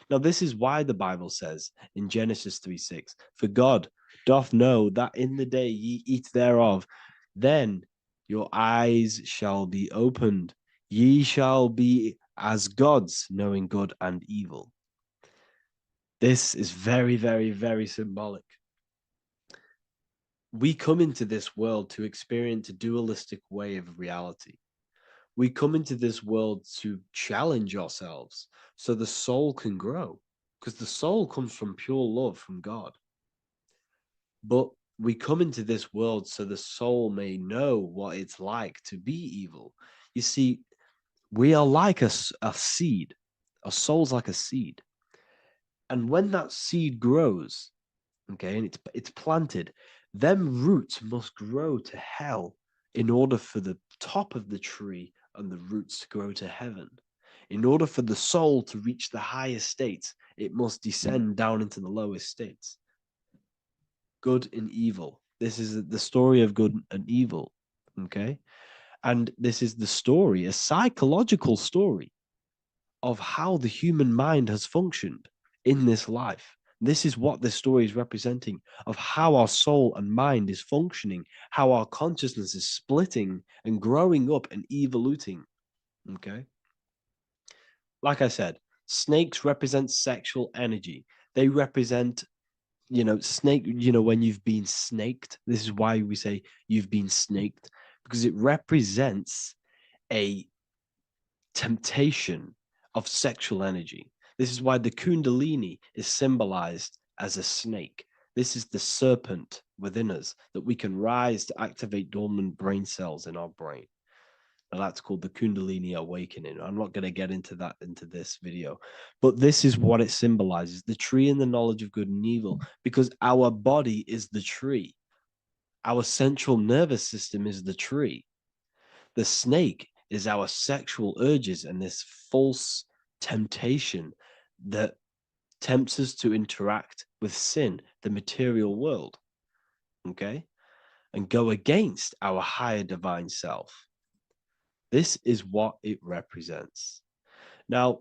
[SPEAKER 5] Now, this is why the Bible says in Genesis 3:6, for God doth know that in the day ye eat thereof, then your eyes shall be opened. Ye shall be as gods, knowing good and evil. This is very, very, very symbolic. we come into this world to experience a dualistic way of reality. We come into this world to challenge ourselves so the soul can grow, because the soul comes from pure love from God. But we come into this world so the soul may know what it's like to be evil. You see, we are like a seed. Our soul's like a seed. And when that seed grows, okay, and it's planted, them roots must grow to hell in order for the top of the tree and the roots to grow to heaven. In order for the soul to reach the highest states, it must descend down into the lowest states. Good and evil. This is the story of good and evil, okay? And this is the story, a psychological story of how the human mind has functioned in this life. This is what this story is representing of how our soul and mind is functioning, how our consciousness is splitting and growing up and evoluting. Okay. Like I said, snakes represent sexual energy. They represent, snake, when you've been snaked. This is why we say you've been snaked, because it represents a temptation of sexual energy. This is why the Kundalini is symbolized as a snake. This is the serpent within us that we can rise to activate dormant brain cells in our brain. Now that's called the Kundalini awakening. I'm not going to get into that into this video, but this is what it symbolizes, the tree and the knowledge of good and evil, because our body is the tree. Our central nervous system is the tree. The snake is our sexual urges and this false temptation that tempts us to interact with sin, the material world, okay, and go against our higher divine self. This is what it represents. Now,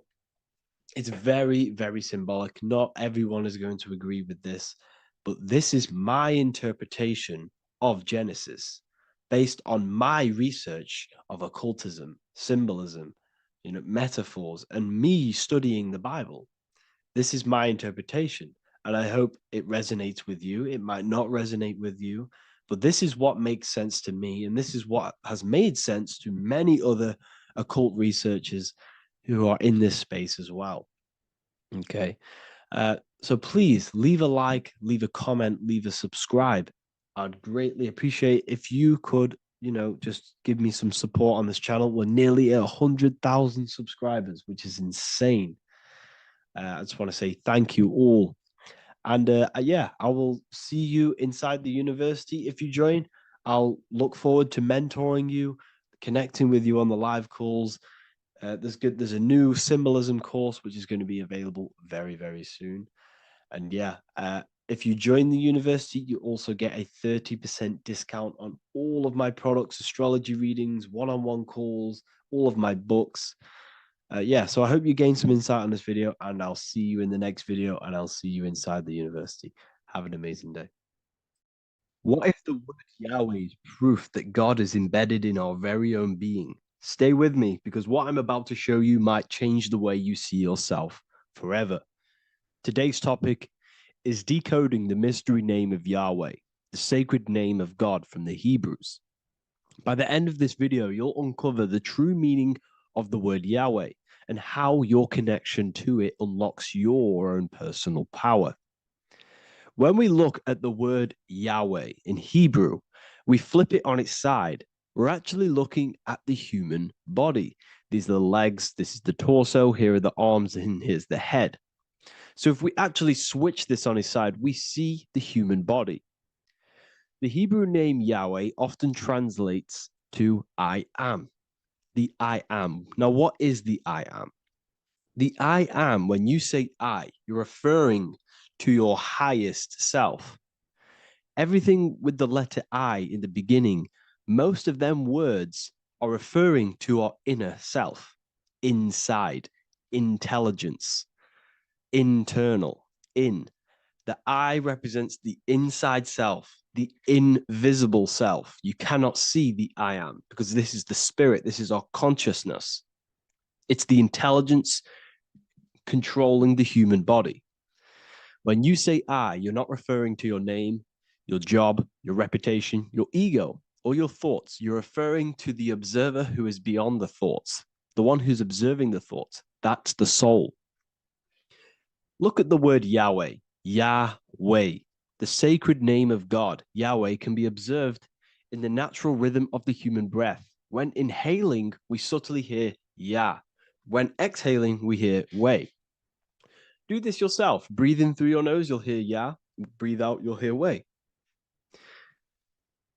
[SPEAKER 5] it's very, very symbolic. Not everyone is going to agree with this, but this is my interpretation of Genesis based on my research of occultism, symbolism, metaphors, and me studying the Bible. This is my interpretation, and I hope it resonates with you. It might not resonate with you, but this is what makes sense to me, and this is what has made sense to many other occult researchers who are in this space as well. Okay. So please leave a like, leave a comment, leave a subscribe. I'd greatly appreciate if you could, just give me some support on this channel. We're nearly at 100,000 subscribers, which is insane. I just want to say thank you all. And yeah, I will see you inside the university. If you join, I'll look forward to mentoring you, connecting with you on the live calls. There's a new symbolism course, which is going to be available very, very soon. And yeah, if you join the university, you also get a 30% discount on all of my products, astrology readings, one-on-one calls, all of my books. Yeah, so I hope you gained some insight on this video, and I'll see you in the next video, and I'll see you inside the university. Have an amazing day. What if the word Yahweh is proof that God is embedded in our very own being? Stay with me, because what I'm about to show you might change the way you see yourself forever. Today's topic is decoding the mystery name of Yahweh, the sacred name of God from the Hebrews. By the end of this video, you'll uncover the true meaning of the word Yahweh and how your connection to it unlocks your own personal power. When we look at the word Yahweh in Hebrew, we flip it on its side. We're actually looking at the human body. These are the legs, this is the torso, here are the arms, and here's the head. So if we actually switch this on its side, we see the human body. The Hebrew name Yahweh often translates to I am. The I am. Now, what is the I am? The I am, when you say I, you're referring to your highest self. Everything with the letter I in the beginning, most of them words are referring to our inner self, inside, intelligence, internal, in. The I represents the inside self, the invisible self. You cannot see the I am because this is the spirit. This is our consciousness. It's the intelligence controlling the human body. When you say I, you're not referring to your name. your job, your reputation, your ego, or your thoughts. You're referring to the observer who is beyond the thoughts, the one who's observing the thoughts. That's the soul. Look at the word Yahweh, Yahweh. The sacred name of God, Yahweh, can be observed in the natural rhythm of the human breath. When inhaling, we subtly hear Yah. When exhaling, we hear Way. Do this yourself. Breathe in through your nose, you'll hear Yah. Breathe out, you'll hear Way.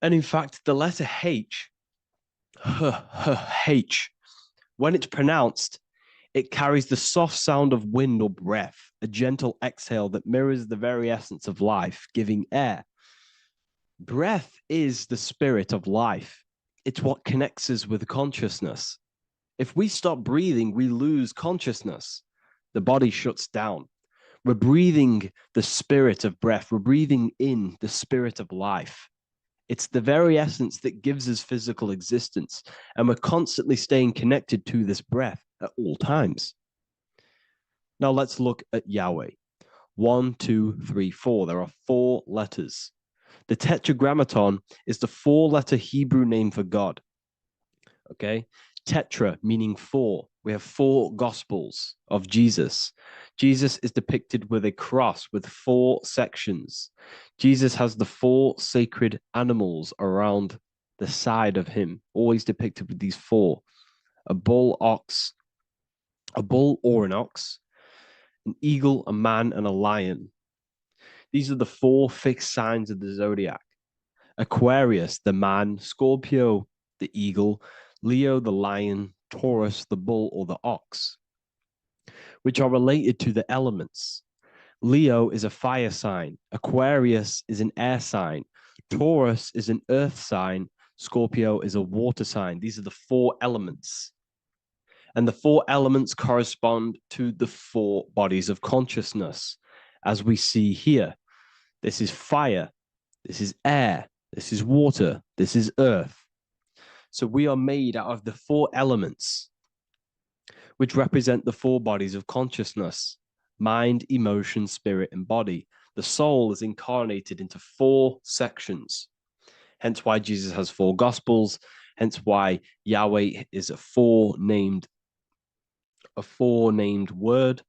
[SPEAKER 5] And in fact, the letter H, H, when it's pronounced, it carries the soft sound of wind or breath, a gentle exhale that mirrors the very essence of life, giving air. Breath is the spirit of life. It's what connects us with consciousness. If we stop breathing, we lose consciousness. The body shuts down. We're breathing the spirit of breath. We're breathing in the spirit of life. It's the very essence that gives us physical existence, and we're constantly staying connected to this breath at all times. Now let's look at Yahweh. 1, 2, 3, 4. There are 4 letters. The tetragrammaton is the 4-letter Hebrew name for God. Okay? Tetra meaning 4. We have 4 gospels of Jesus. Jesus is depicted with a cross with 4 sections. Jesus has the 4 sacred animals around the side of him, always depicted with these 4. A bull or an ox, an eagle, a man, and a lion. These are the 4 fixed signs of the zodiac. Aquarius, the man; Scorpio, the eagle; Leo, the lion; Taurus, the bull or the ox, which are related to the elements. Leo is a fire sign. Aquarius is an air sign. Taurus is an earth sign. Scorpio is a water sign. These are the 4 elements. And the 4 elements correspond to the 4 bodies of consciousness, as we see here. This is fire. This is air. This is water. This is earth. So we are made out of the 4 elements, which represent the 4 bodies of consciousness: mind, emotion, spirit, and body. The soul is incarnated into 4 sections. Hence why Jesus has 4 gospels. Hence why Yahweh is a 4-named word,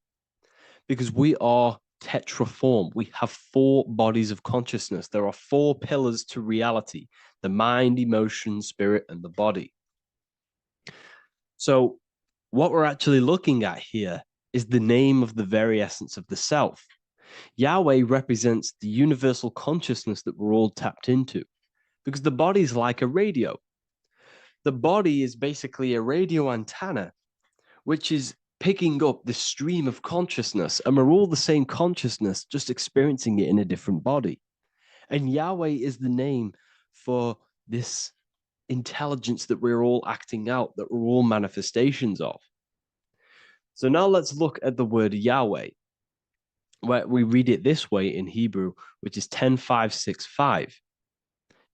[SPEAKER 5] because we are tetraform. We have 4 bodies of consciousness. There are 4 pillars to reality: the mind, emotion, spirit, and the body. So what we're actually looking at here is the name of the very essence of the self. Yahweh represents the universal consciousness that we're all tapped into, because the body is like a radio. The body is basically a radio antenna, which is picking up the stream of consciousness, and we're all the same consciousness, just experiencing it in a different body. And Yahweh is the name for this intelligence that we're all acting out, that we're all manifestations of. So now let's look at the word Yahweh, where we read it this way in Hebrew, which is 10565.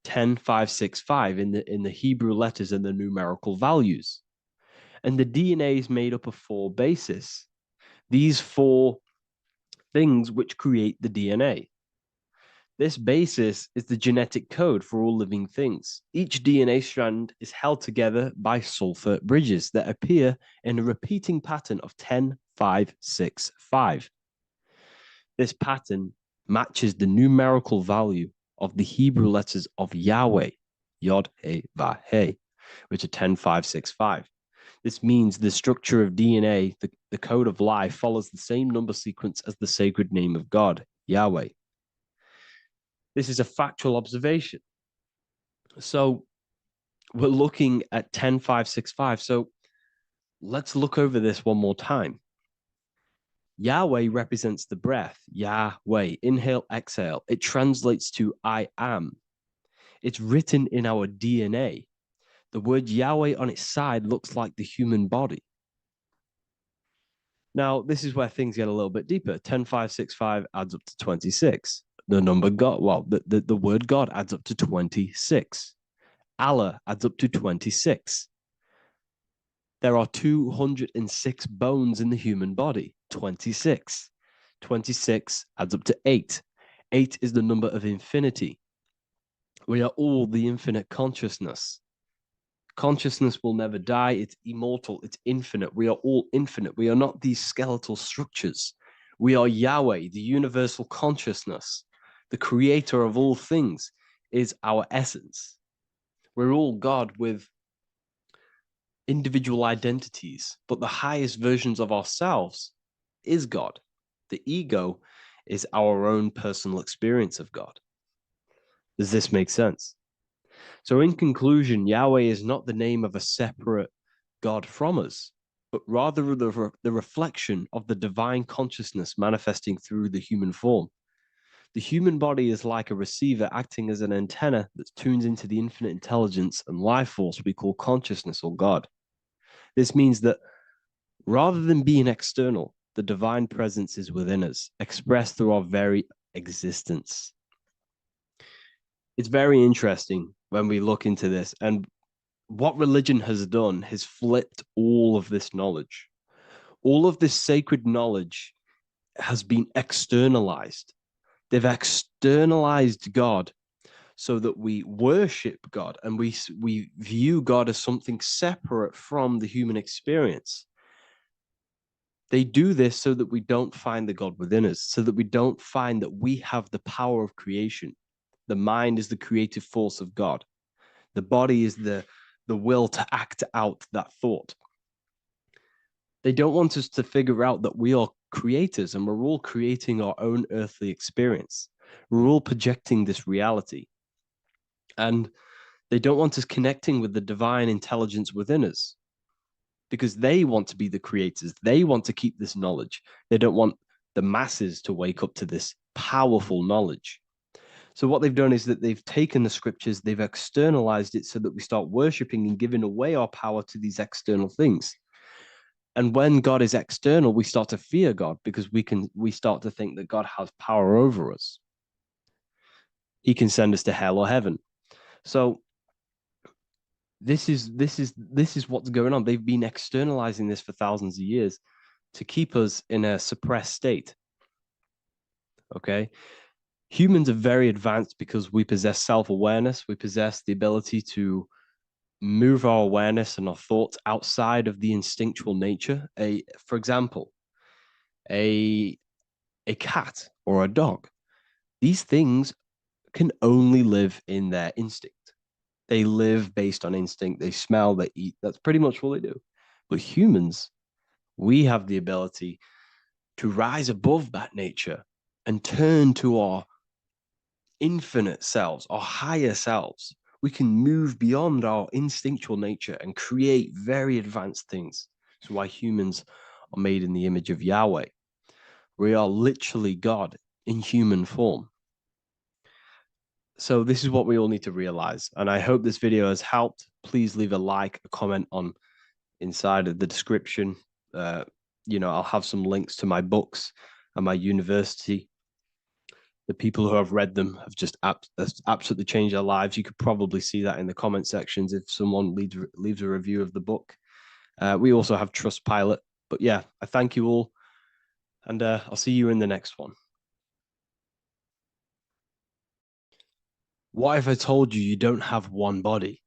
[SPEAKER 5] 10565 in the Hebrew letters and the numerical values. And the DNA is made up of 4 bases. These 4 things which create the DNA. This basis is the genetic code for all living things. Each DNA strand is held together by sulfur bridges that appear in a repeating pattern of 10565. This pattern matches the numerical value of the Hebrew letters of Yahweh, Yod, He, Va, He, which are 10565. This means the structure of DNA, the code of life, follows the same number sequence as the sacred name of God, Yahweh. This is a factual observation. So we're looking at 10565. So let's look over this one more time. Yahweh represents the breath, Yahweh, inhale, exhale. It translates to I am. It's written in our DNA. The word Yahweh on its side looks like the human body. Now, this is where things get a little bit deeper. 10565 adds up to 26. The number God, well, the word God adds up to 26. Allah adds up to 26. There are 206 bones in the human body, 26. 26 adds up to 8. 8 is the number of infinity. We are all the infinite consciousness. Consciousness will never die. It's immortal. It's infinite. We are all infinite. We are not these skeletal structures. We are Yahweh, the universal consciousness. The creator of all things is our essence. We're all God with individual identities, but the highest versions of ourselves is God. The ego is our own personal experience of God. Does this make sense? So in conclusion, Yahweh is not the name of a separate God from us, but rather the reflection of the divine consciousness manifesting through the human form. The human body is like a receiver acting as an antenna that tunes into the infinite intelligence and life force we call consciousness or God. This means that rather than being external, the divine presence is within us, expressed through our very existence. It's very interesting when we look into this, and what religion has done has flipped all of this knowledge. All of this sacred knowledge has been externalized. They've externalized God so that we worship God and we view God as something separate from the human experience. They do this so that we don't find the God within us, so that we don't find that we have the power of creation. The mind is the creative force of God. The body is the will to act out that thought. They don't want us to figure out that we are creators and we're all creating our own earthly experience. We're all projecting this reality. And they don't want us connecting with the divine intelligence within us because they want to be the creators. They want to keep this knowledge. They don't want the masses to wake up to this powerful knowledge. So what they've done is that they've taken the scriptures, they've externalized it so that we start worshiping and giving away our power to these external things. And when God is external, we start to fear God because we start to think that God has power over us. He can send us to hell or heaven. So this is what's going on. They've been externalizing this for thousands of years to keep us in a suppressed state. Okay? Humans are very advanced because we possess self-awareness. We possess the ability to move our awareness and our thoughts outside of the instinctual nature. For example, a cat or a dog. These things can only live in their instinct. They live based on instinct. They smell, they eat. That's pretty much what they do. But humans, we have the ability to rise above that nature and turn to our infinite selves, our higher selves. We can move beyond our instinctual nature and create very advanced things. That's why humans are made in the image of Yahweh. We are literally God in human form. So this is what we all need to realize. And I hope this video has helped. Please leave a like, a comment on inside of the description. I'll have some links to my books and my university. The people who have read them have just absolutely changed their lives. You could probably see that in the comment sections if someone leaves a review of the book. We also have Trustpilot. But yeah, I thank you all. And I'll see you in the next one. What if I told you you don't have one body?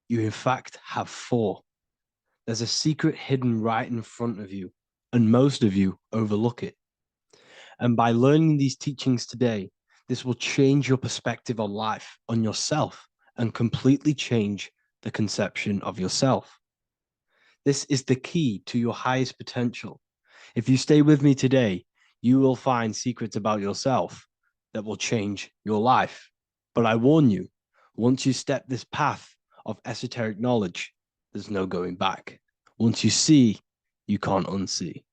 [SPEAKER 5] You in fact have four. There's a secret hidden right in front of you, and most of you overlook it. And by learning these teachings today, this will change your perspective on life, on yourself, and completely change the conception of yourself. This is the key to your highest potential. If you stay with me today, you will find secrets about yourself that will change your life. But I warn you, once you step this path of esoteric knowledge, there's no going back. Once you see, you can't unsee.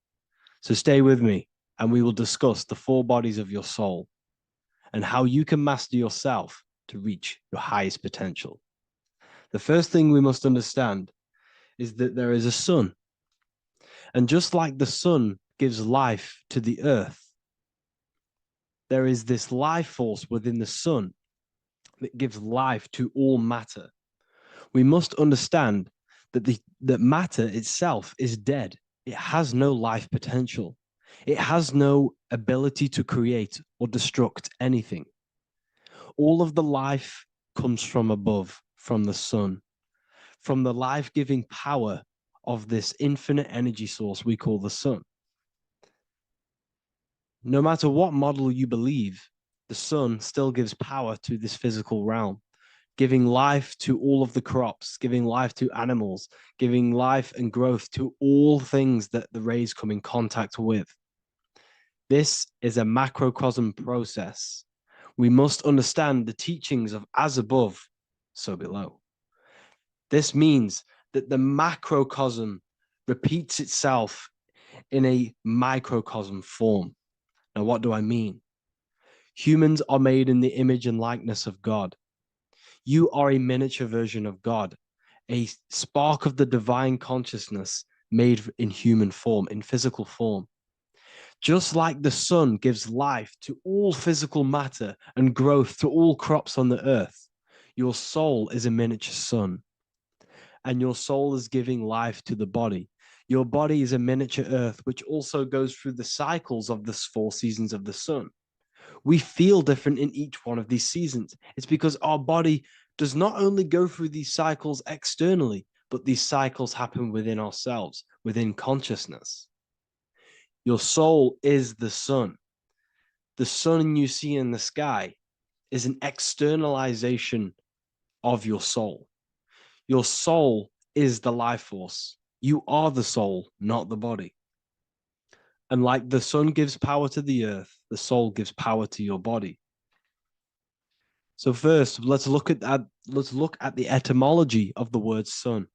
[SPEAKER 5] So stay with me, and we will discuss the four bodies of your soul and how you can master yourself to reach your highest potential. The first thing we must understand is that there is a sun. And just like the sun gives life to the earth, there is this life force within the sun that gives life to all matter. We must understand that matter itself is dead. It has no life potential. It has no ability to create or destruct anything. All of the life comes from above, from the sun, from the life-giving power of this infinite energy source we call the sun. No matter what model you believe, the sun still gives power to this physical realm, giving life to all of the crops, giving life to animals, giving life and growth to all things that the rays come in contact with. This is a macrocosm process. We must understand the teachings of as above, so below. This means that the macrocosm repeats itself in a microcosm form. Now, what do I mean? Humans are made in the image and likeness of God. You are a miniature version of God, a spark of the divine consciousness made in human form, in physical form. Just like the sun gives life to all physical matter and growth to all crops on the earth, your soul is a miniature sun. And your soul is giving life to the body. Your body is a miniature earth, which also goes through the cycles of the 4 seasons of the sun. We feel different in each one of these seasons. It's because our body does not only go through these cycles externally, but these cycles happen within ourselves, within consciousness. Your soul is the sun. The sun you see in the sky is an externalization of your soul. Your soul is the life force. You are the soul, not the body. And like the sun gives power to the earth, the soul gives power to your body. So first, let's look at the etymology of the word sun.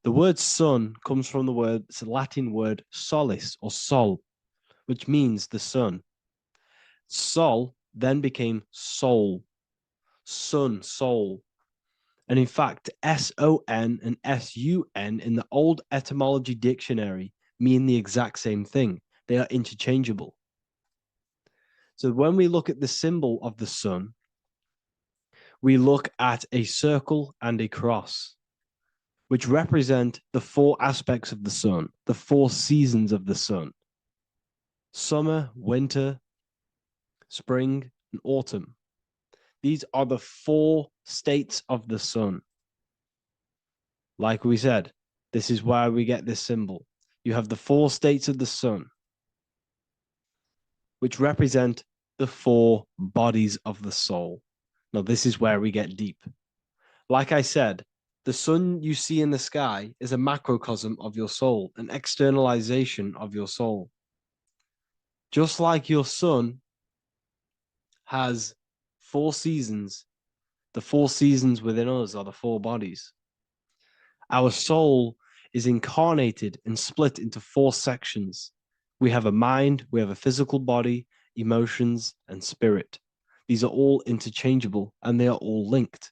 [SPEAKER 5] The word sun comes from it's a Latin word solis or sol, which means the sun. Sol then became soul, sun, soul. And in fact, S-O-N and S-U-N in the old etymology dictionary mean the exact same thing. They are interchangeable. So when we look at the symbol of the sun, we look at a circle and a cross, which represent the 4 aspects of the sun, the 4 seasons of the sun: summer, winter, spring, and autumn. These are the 4 states of the sun. Like we said, this is why we get this symbol. You have the 4 states of the sun, which represent the 4 bodies of the soul. Now, this is where we get deep. Like I said, the sun you see in the sky is a macrocosm of your soul, an externalization of your soul. Just like your sun has 4 seasons, the 4 seasons within us are the 4 bodies. Our soul is incarnated and split into 4 sections. We have a mind, we have a physical body, emotions, and spirit. These are all interchangeable and they are all linked.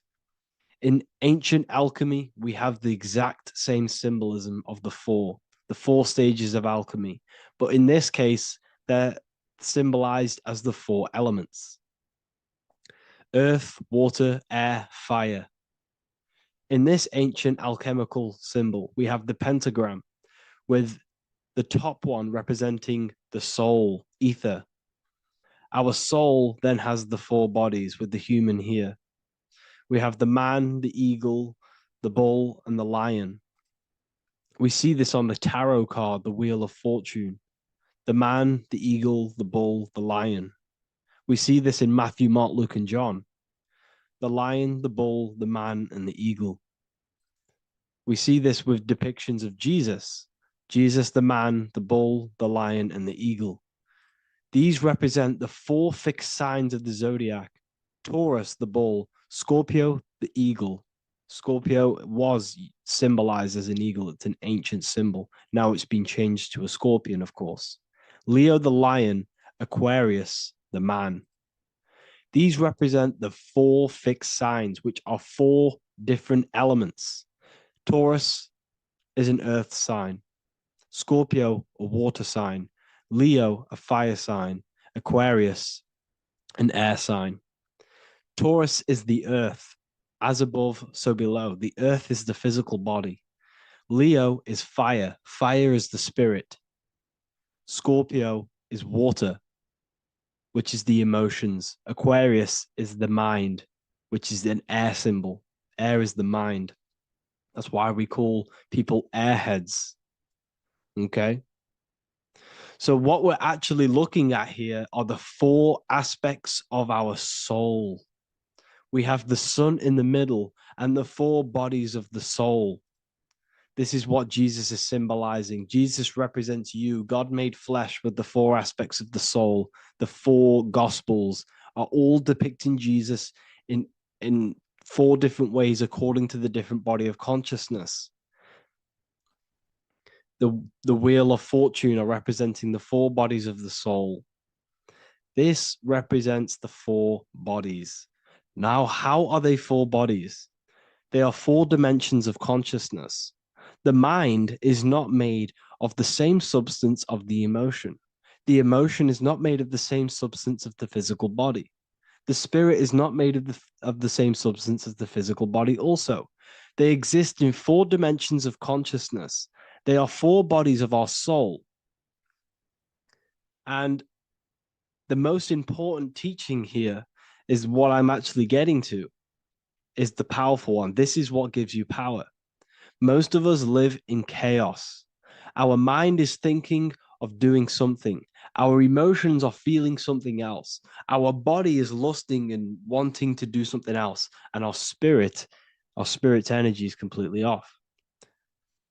[SPEAKER 5] In ancient alchemy, we have the exact same symbolism of the 4 stages of alchemy. But in this case, they're symbolized as the 4 elements: earth, water, air, fire. In this ancient alchemical symbol, we have the pentagram with the top one representing the soul, ether. Our soul then has the 4 bodies with the human here. We have the man, the eagle, the bull, and the lion. We see this on the tarot card, the Wheel of Fortune. The man, the eagle, the bull, the lion. We see this in Matthew, Mark, Luke, and John. The lion, the bull, the man, and the eagle. We see this with depictions of Jesus. Jesus, the man, the bull, the lion, and the eagle. These represent the 4 fixed signs of the zodiac: Taurus, the bull; Scorpio, the eagle. Scorpio was symbolized as an eagle. It's an ancient symbol. Now it's been changed to a scorpion, of course. Leo, the lion; Aquarius, the man. These represent the 4 fixed signs, which are 4 different elements. Taurus is an earth sign. Scorpio, a water sign. Leo, a fire sign. Aquarius, an air sign. Taurus is the earth. As above, so below. The earth is the physical body. Leo is fire. Fire is the spirit. Scorpio is water, which is the emotions. Aquarius is the mind, which is an air symbol. Air is the mind. That's why we call people airheads. Okay. So what we're actually looking at here are the 4 aspects of our soul. We have the sun in the middle and the 4 bodies of the soul. This is what Jesus is symbolizing. Jesus represents you. God made flesh with the 4 aspects of the soul. The 4 gospels are all depicting Jesus in 4 different ways according to the different body of consciousness. The wheel of fortune are representing the 4 bodies of the soul. This represents the 4 bodies. Now, how are they 4 bodies? They are 4 dimensions of consciousness. The mind is not made of the same substance of the emotion. The emotion is not made of the same substance of the physical body. The spirit is not made of the same substance as the physical body also. They exist in 4 dimensions of consciousness. They are 4 bodies of our soul. And the most important teaching here is what I'm actually getting to, is the powerful one. This is what gives you power. Most of us live in chaos. Our mind is thinking of doing something. Our emotions are feeling something else. Our body is lusting and wanting to do something else. And our spirit's energy is completely off.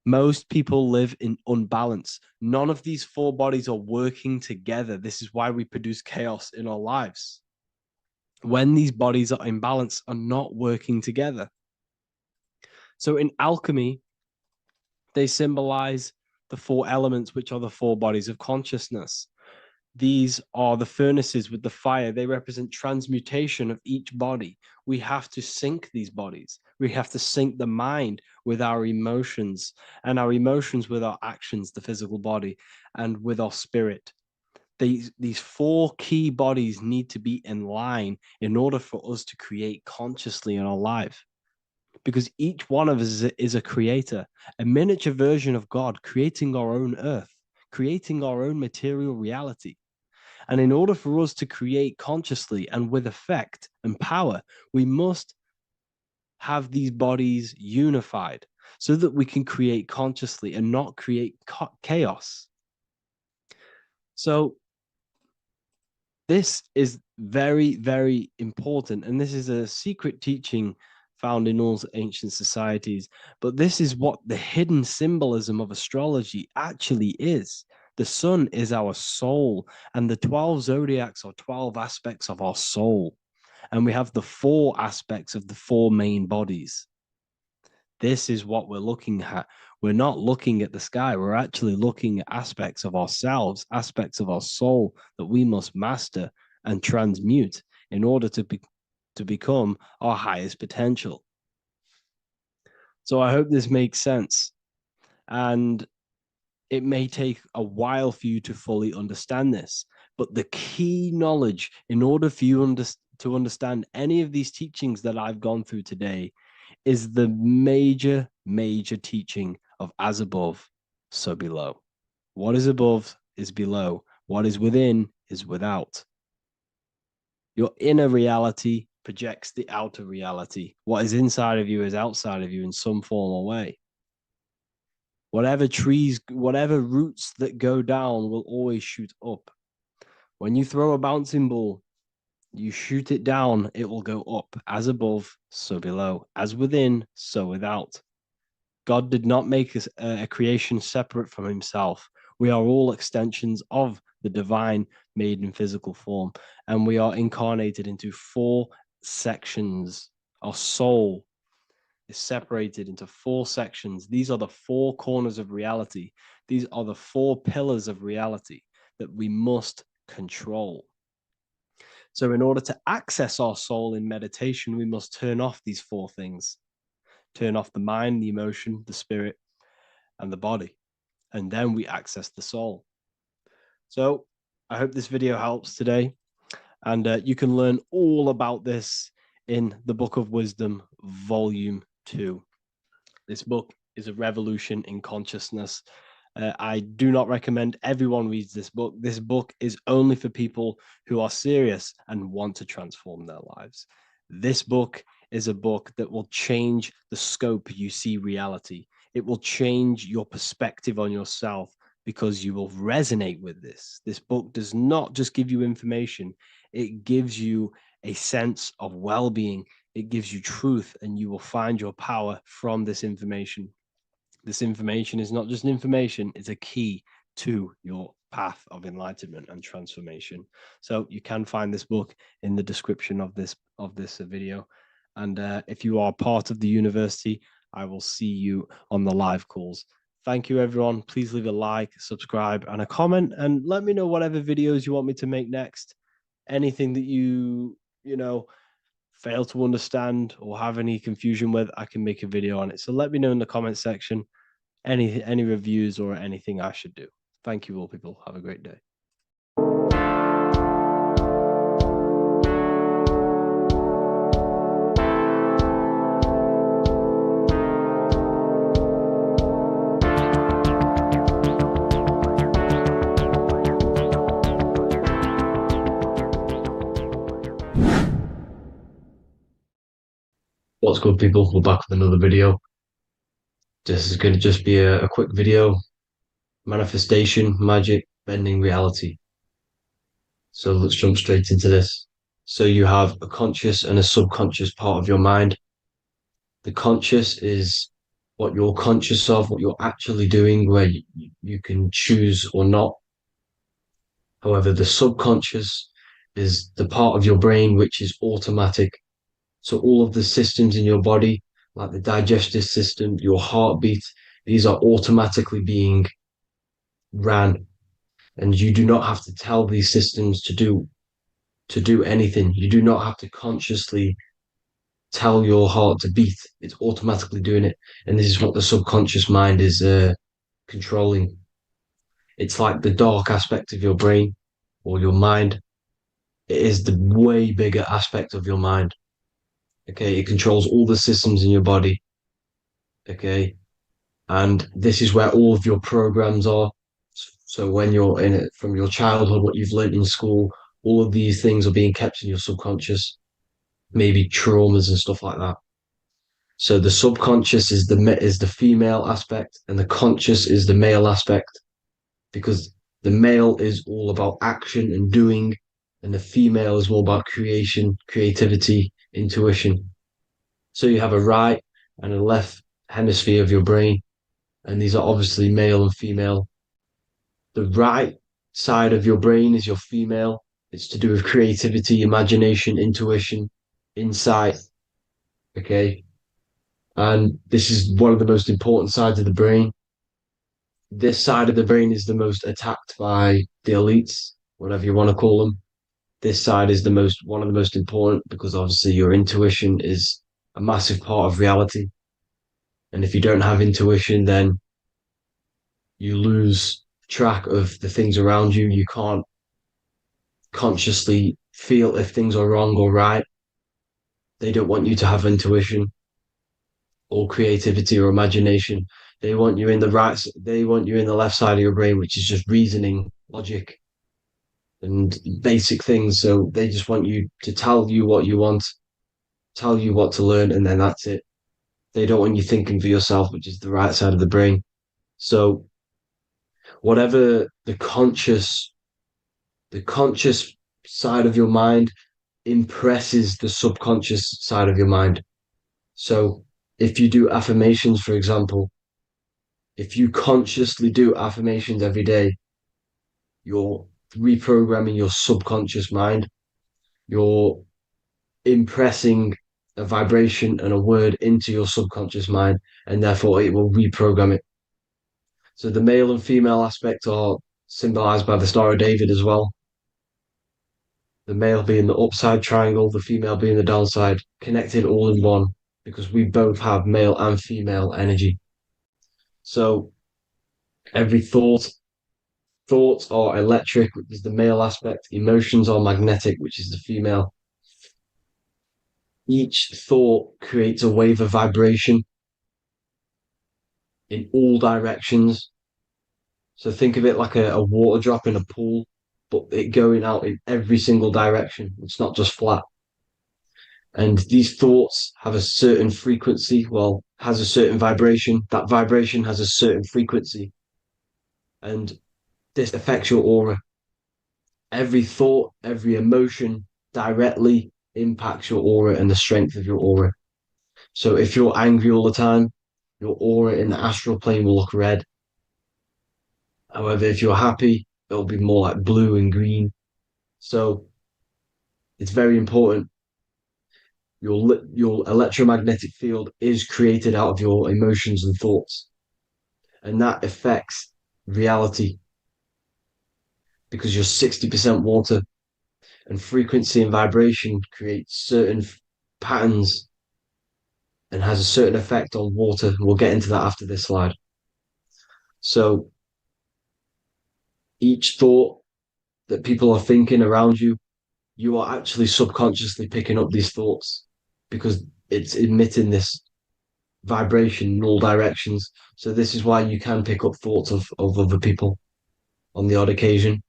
[SPEAKER 5] Most people live in unbalance. None of these 4 bodies are working together. This is why we produce chaos in our lives. When these bodies are in balance, are not working together. So in alchemy, they symbolize the 4 elements, which are the 4 bodies of consciousness. These are the furnaces with the fire. They represent transmutation of each body. We have to sync these bodies. We have to sync the mind with our emotions, and our emotions with our actions, the physical body, and with our spirit. These 4 key bodies need to be in line in order for us to create consciously in our life. Because each one of us is a creator, a miniature version of God, creating our own earth, creating our own material reality. And in order for us to create consciously and with effect and power, we must have these bodies unified so that we can create consciously and not create chaos. So this is very, very important. And this is a secret teaching found in all ancient societies. But this is what the hidden symbolism of astrology actually is. The sun is our soul, and the 12 zodiacs are 12 aspects of our soul. And we have the 4 aspects of the 4 main bodies. This is what we're looking at. We're not looking at the sky. We're actually looking at aspects of ourselves, aspects of our soul that we must master and transmute in order to become our highest potential. So I hope this makes sense. And it may take a while for you to fully understand this, but the key knowledge in order for you to understand any of these teachings that I've gone through today is the major, major teaching of as above, so below. What is above is below. What is within is without. Your inner reality projects the outer reality. What is inside of you is outside of you in some form or way. Whatever trees, whatever roots that go down will always shoot up. When you throw a bouncing ball, you shoot it down, it will go up. As above, so below. As within, so without. God did not make a creation separate from himself. We are all extensions of the divine made in physical form. And we are incarnated into 4 sections. Our soul is separated into 4 sections. These are the 4 corners of reality. These are the 4 pillars of reality that we must control. So in order to access our soul in meditation, we must turn off these 4 things. Turn off the mind, the emotion, the spirit, and the body. And then we access the soul. So I hope this video helps today. And you can learn all about this in the Book of Wisdom, Volume 2. This book is a revolution in consciousness. I do not recommend everyone reads this book. This book is only for people who are serious and want to transform their lives. This book is a book that will change the scope you see reality. It will change your perspective on yourself because you will resonate with this. This book does not just give you information, it gives you a sense of well being, it gives you truth, and you will find your power from this information. This information is not just information, it's a key to your path of enlightenment and transformation. So you can find this book in the description of this video. And if you are part of the university, I will see you on the live calls. Thank you, everyone. Please leave a like, subscribe, and a comment, and let me know whatever videos you want me to make next. Anything that you fail to understand or have any confusion with, I can make a video on it. So let me know in the comment section any reviews or anything I should do. Thank you all, people. Have a great day.
[SPEAKER 4] What's good, people? We're back with another video. This is going to just be a quick video. Manifestation, magic, bending reality. So let's jump straight into this. So you have a conscious and a subconscious part of your mind. The conscious is what you're conscious of, what you're actually doing, where you can choose or not. However, the subconscious is the part of your brain which is automatic. So all of the systems in your body, like the digestive system, your heartbeat, these are automatically being ran. And you do not have to tell these systems to do anything. You do not have to consciously tell your heart to beat. It's automatically doing it. And this is what the subconscious mind is controlling. It's like the dark aspect of your brain or your mind. It is the way bigger aspect of your mind. Okay, it controls all the systems in your body. Okay, and this is where all of your programs are. So when you're in it from your childhood, what you've learned in school, all of these things are being kept in your subconscious, maybe traumas and stuff like that. So the subconscious is the female aspect, and the conscious is the male aspect, because the male is all about action and doing, and the female is more about creation, creativity, intuition. So you have a right and a left hemisphere of your brain, and these are obviously male and female. The right side of your brain is your female. It's to do with creativity, imagination, intuition, insight. Okay. And this is one of the most important sides of the brain. This side of the brain is the most attacked by the elites, whatever you want to call them. This side is one of the most important, because obviously your intuition is a massive part of reality. And if you don't have intuition, then you lose track of the things around you. You can't consciously feel if things are wrong or right. They don't want you to have intuition or creativity or imagination. They want you in the left side of your brain, which is just reasoning, logic, and basic things. So they just want you to tell you what you want, tell you what to learn, and then that's it. They don't want you thinking for yourself, which is the right side of the brain. So whatever the conscious side of your mind impresses the subconscious side of your mind. So if you do affirmations, for example, if you consciously do affirmations every day, you're reprogramming your subconscious mind. You're impressing a vibration and a word into your subconscious mind, and therefore it will reprogram it. So the male and female aspect are symbolized by the Star of David as well. The male being the upside triangle, the female being the downside, connected all in one, because we both have male and female energy. So every thoughts are electric, which is the male aspect. Emotions are magnetic, which is the female. Each thought creates a wave of vibration in all directions. So think of it like a water drop in a pool, but it going out in every single direction. It's not just flat.
[SPEAKER 2] And these thoughts have a certain frequency, well, has a certain vibration. That vibration has a certain frequency. And this affects your aura. Every thought, every emotion directly impacts your aura and the strength of your aura. So if you're angry all the time, your aura in the astral plane will look red. However, if you're happy, it'll be more like blue and green. So it's very important. Your electromagnetic field is created out of your emotions and thoughts, and that affects reality because you're 60% water, and frequency and vibration create certain patterns and has a certain effect on water. We'll get into that after this slide. So each thought that people are thinking around you, you are actually subconsciously picking up these thoughts because it's emitting this vibration in all directions. So this is why you can pick up thoughts of other people on the odd occasion.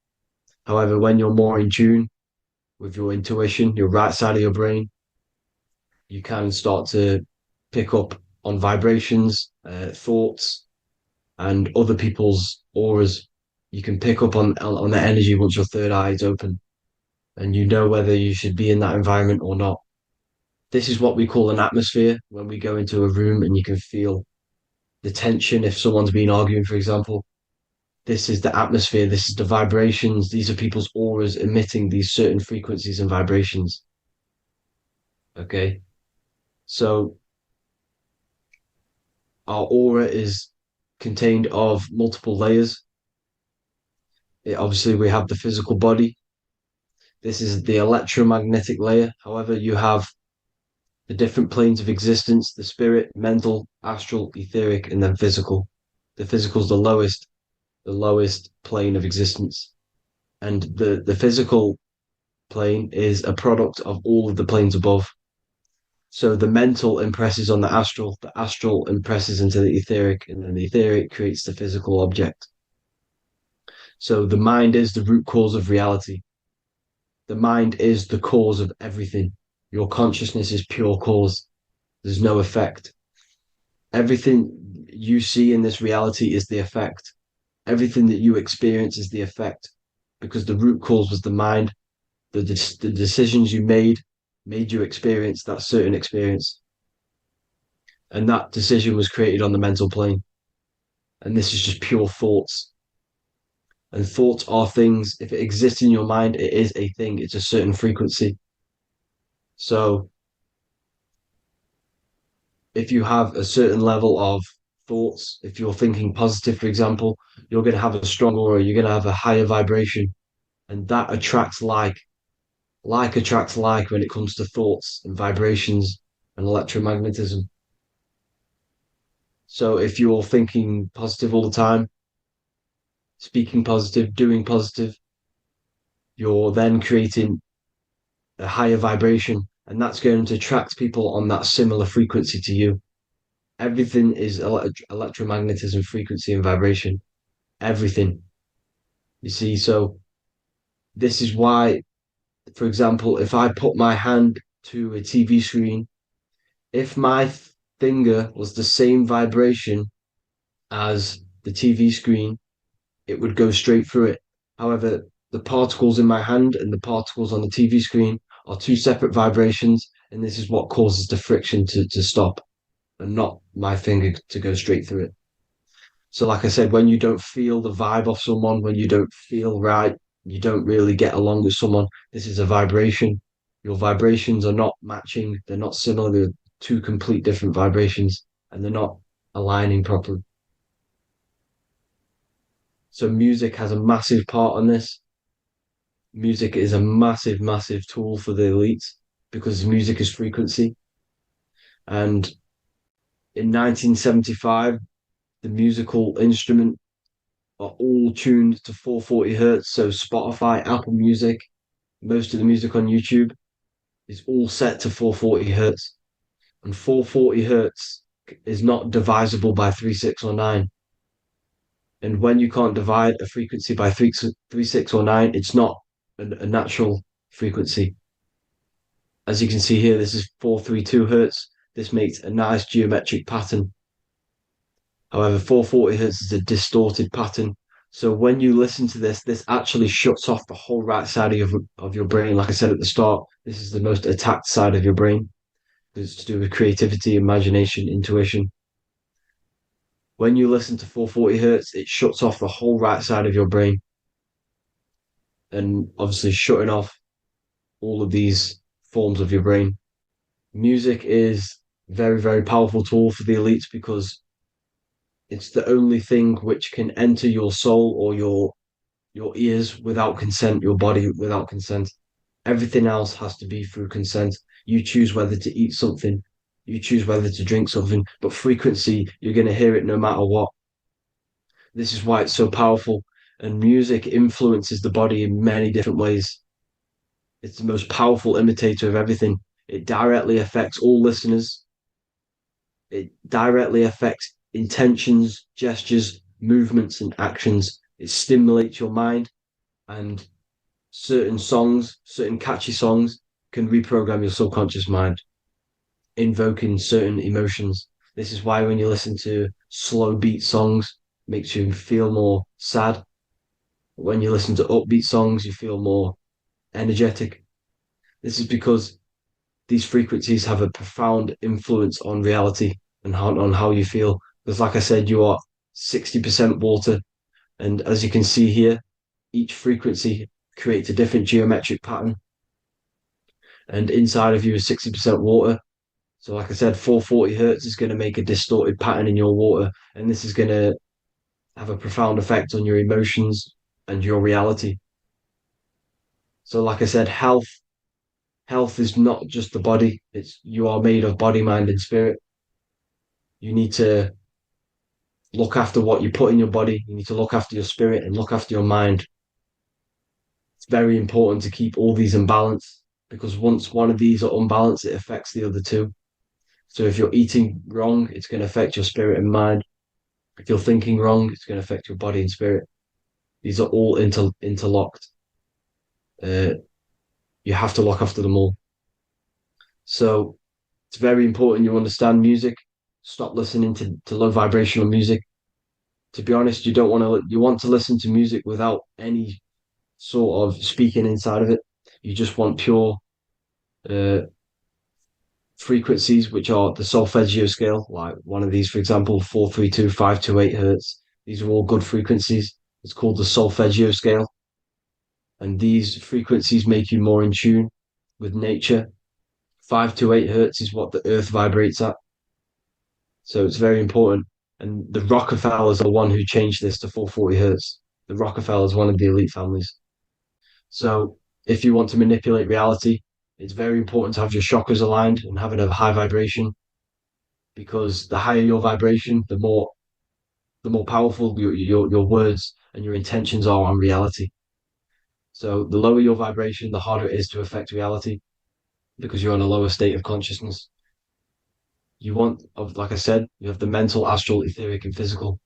[SPEAKER 2] However, when you're more in tune with your intuition, your right side of your brain, you can start to pick up on vibrations, thoughts, and other people's auras. You can pick up on the energy once your third eye is open, and you know whether you should be in that environment or not. This is what we call an atmosphere when we go into a room and you can feel the tension if someone's been arguing, for example. This is the atmosphere, this is the vibrations, these are people's auras emitting these certain frequencies and vibrations. Okay. So our aura is contained of multiple layers. Obviously, we have the physical body. This is the electromagnetic layer. However, you have the different planes of existence, the spirit, mental, astral, etheric, and then physical. The physical is the lowest plane of existence. And the physical plane is a product of all of the planes above. So the mental impresses on the astral impresses into the etheric, and then the etheric creates the physical object. So the mind is the root cause of reality. The mind is the cause of everything. Your consciousness is pure cause. There's no effect. Everything you see in this reality is the effect. Everything that you experience is the effect because the root cause was the mind. The decisions you made you experience that certain experience. And that decision was created on the mental plane. And this is just pure thoughts. And thoughts are things. If it exists in your mind, it is a thing. It's a certain frequency. So if you have a certain level of thoughts, if you're thinking positive, for example, you're going to have a strong aura, you're going to have a higher vibration. And that attracts like. Like attracts like when it comes to thoughts and vibrations and electromagnetism. So if you're thinking positive all the time, speaking positive, doing positive, you're then creating a higher vibration, and that's going to attract people on that similar frequency to you. Everything is electromagnetism, frequency, and vibration. Everything. You see, so this is why, for example, if I put my hand to a TV screen, if my finger was the same vibration as the TV screen, it would go straight through it. However, the particles in my hand and the particles on the TV screen are two separate vibrations, and this is what causes the friction to stop and not my finger to go straight through it. So, like I said, when you don't feel the vibe of someone, when you don't feel right, you don't really get along with someone, this is a vibration. Your vibrations are not matching, they're not similar, they're two complete different vibrations, and they're not aligning properly. So music has a massive part on this. Music is a massive, massive tool for the elites because music is frequency. And in 1975, the musical instrument are all tuned to 440 hertz. So Spotify, Apple Music, most of the music on YouTube is all set to 440 hertz. And 440 hertz is not divisible by 3, 6, or 9. And when you can't divide a frequency by 3, 6, or 9, it's not a natural frequency. as you can see here, this is 432 hertz. This makes a nice geometric pattern. However, 440 hertz is a distorted pattern. So when you listen to this actually shuts off the whole right side of your brain. Like I said at the start, this is the most attacked side of your brain. It's to do with creativity, imagination, intuition. When you listen to 440 hertz, it shuts off the whole right side of your brain. And obviously shutting off all of these forms of your brain. Music is very, very powerful tool for the elites because it's the only thing which can enter your soul or your ears without consent, your body without consent. Everything else has to be through consent. You choose whether to eat something, you choose whether to drink something, but frequency, you're going to hear it no matter what. This is why it's so powerful. And music influences the body in many different ways. It's the most powerful imitator of everything. It directly affects all listeners. It directly affects intentions, gestures, movements, and actions. It stimulates your mind, and certain songs, certain catchy songs, can reprogram your subconscious mind, invoking certain emotions. This is why when you listen to slow beat songs, it makes you feel more sad. When you listen to upbeat songs, you feel more energetic. This is because these frequencies have a profound influence on reality and on how you feel. Because, like I said, you are 60% water. And as you can see here, each frequency creates a different geometric pattern. And inside of you is 60% water. So, like I said, 440 hertz is going to make a distorted pattern in your water. And this is going to have a profound effect on your emotions and your reality. So, like I said, health is not just the body. It's you are made of body, mind, and spirit. You need to look after what you put in your body. You need to look after your spirit and look after your mind. It's very important to keep all these in balance because once one of these are unbalanced, it affects the other two. So if you're eating wrong, it's going to affect your spirit and mind. If you're thinking wrong, it's going to affect your body and spirit. These are all interlocked. You have to look after them all. So it's very important you understand music. Stop listening to low vibrational music. To be honest, you want to listen to music without any sort of speaking inside of it. You just want pure uh, frequencies, which are the solfeggio scale, like one of these, for example, 432, 528 hertz. These are all good frequencies. It's called the solfeggio scale. And these frequencies make you more in tune with nature. 528 hertz is what the earth vibrates at. So it's very important. And the Rockefellers are the one who changed this to 440 hertz. The Rockefellers, one of the elite families. So if you want to manipulate reality, it's very important to have your chakras aligned and having a high vibration, because the higher your vibration, the more powerful your words and your intentions are on reality. So the lower your vibration, the harder it is to affect reality because you're on a lower state of consciousness. Like I said, you have the mental, astral, etheric, and physical.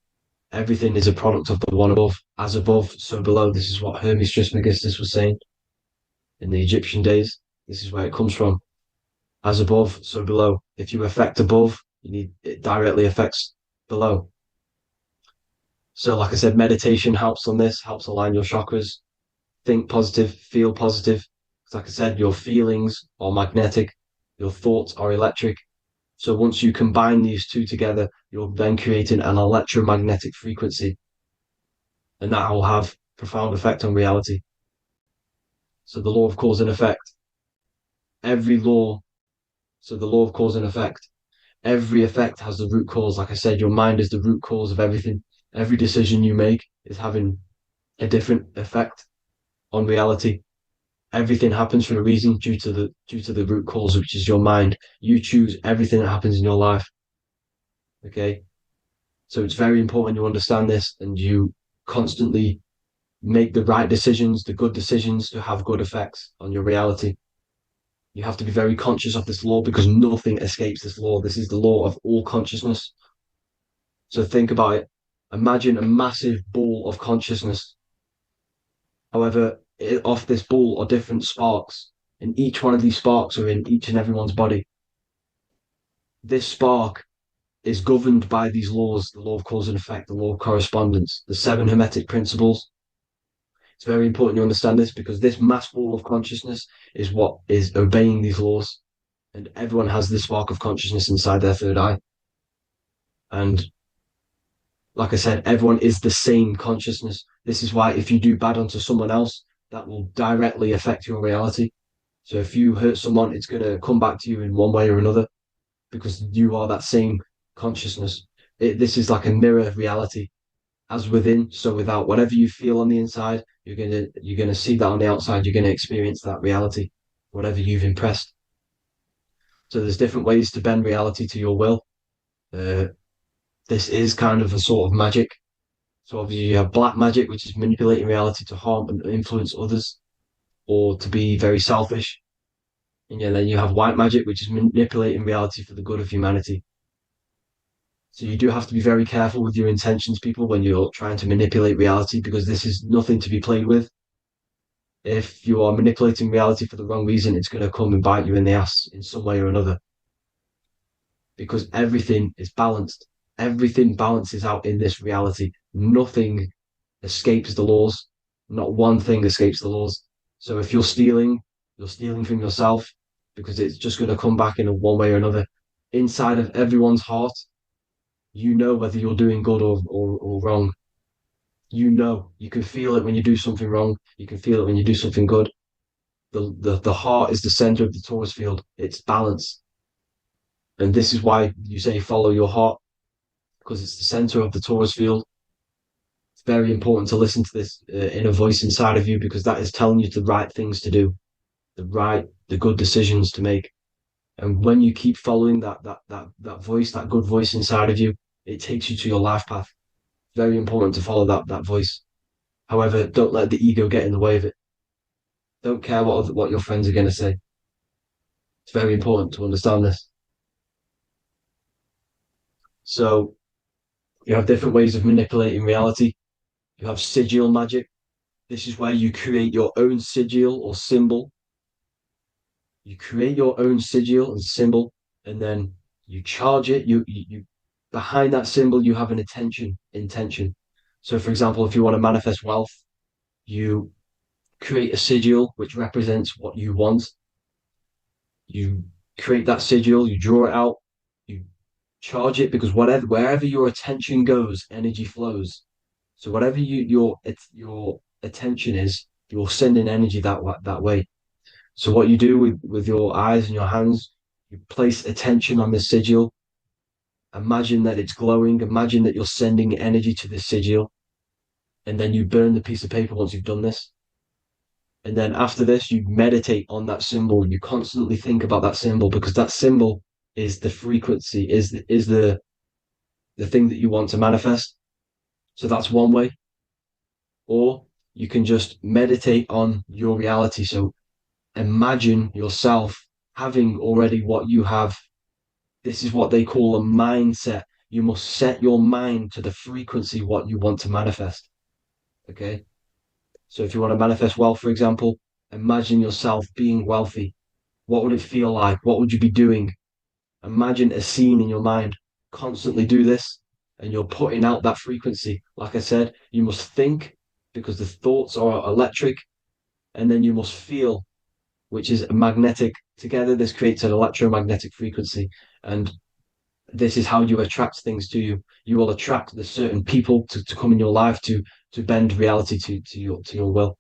[SPEAKER 2] Everything is a product of the one above. As above, so below. This is what Hermes Trismegistus was saying in the Egyptian days. This is where it comes from. As above, so below. If you affect above, it directly affects below. So, like I said, meditation helps on this, helps align your chakras. Think positive, feel positive. Like I said, your feelings are magnetic, your thoughts are electric. So once you combine these two together, you're then creating an electromagnetic frequency, and that will have profound effect on reality. So the law of cause and effect. The law of cause and effect. Every effect has the root cause. Like I said, your mind is the root cause of everything. Every decision you make is having a different effect on reality. Everything happens for a reason due to the root cause, which is your mind. You choose everything that happens in your life. Okay. So it's very important you understand this and you constantly make the right decisions, the good decisions to have good effects on your reality. You have to be very conscious of this law because nothing escapes this law. This is the law of all consciousness. So think about it. Imagine a massive ball of consciousness. However, off this ball are different sparks. and each one of these sparks are in each and everyone's body. This spark is governed by these laws, the law of cause and effect, the law of correspondence, the seven hermetic principles. It's very important you understand this, because this mass ball of consciousness is what is obeying these laws. And everyone has this spark of consciousness inside their third eye. And like I said, everyone is the same consciousness. This is why if you do bad unto someone else, that will directly affect your reality. So if you hurt someone, it's going to come back to you in one way or another, because you are that same consciousness. This is like a mirror reality. As within, so without. Whatever you feel on the inside, you're gonna see that on the outside. You're gonna experience that reality, whatever you've impressed. So there's different ways to bend reality to your will. This is kind of a sort of magic. So obviously you have black magic, which is manipulating reality to harm and influence others, or to be very selfish. And then you have white magic, which is manipulating reality for the good of humanity. So you do have to be very careful with your intentions, people, when you're trying to manipulate reality, because this is nothing to be played with. If you are manipulating reality for the wrong reason, it's going to come and bite you in the ass in some way or another. Because everything is balanced. Everything balances out in this reality. Nothing escapes the laws. Not one thing escapes the laws. So if you're stealing from yourself, because it's just going to come back in a one way or another. Inside of everyone's heart, you know whether you're doing good or wrong. You know, you can feel it when you do something wrong. You can feel it when you do something good. The heart is the center of the torus field. It's balance. And this is why you say follow your heart, because it's the center of the torus field. It's very important to listen to this inner voice inside of you, because that is telling you the right things to do, the good decisions to make. And when you keep following that voice, that good voice inside of you, it takes you to your life path. Very important to follow that voice. However, don't let the ego get in the way of it. Don't care what your friends are going to say. It's very important to understand this. So you have different ways of manipulating reality. You have sigil magic. This is where you create your own sigil or symbol. You create your own sigil and symbol, and then you charge it. You behind that symbol, you have an intention. So, for example, if you want to manifest wealth, you create a sigil which represents what you want. You create that sigil, you draw it out, you charge it, because wherever your attention goes, energy flows. So whatever your attention is, you're sending energy that way. So what you do with your eyes and your hands, you place attention on the sigil. Imagine that it's glowing. Imagine that you're sending energy to the sigil, and then you burn the piece of paper once you've done this. And then after this, you meditate on that symbol. You constantly think about that symbol, because that symbol is the frequency, is the thing that you want to manifest. So that's one way. Or you can just meditate on your reality. So imagine yourself having already what you have. This is what they call a mindset. You must set your mind to the frequency what you want to manifest. Okay. So if you want to manifest wealth, for example, imagine yourself being wealthy. What would it feel like? What would you be doing? Imagine a scene in your mind. Constantly do this, and you're putting out that frequency. Like I said, you must think, because the thoughts are electric, and then you must feel, which is magnetic. Together, this creates an electromagnetic frequency, and this is how you attract things to you. You will attract the certain people to come in your life to bend reality to your will.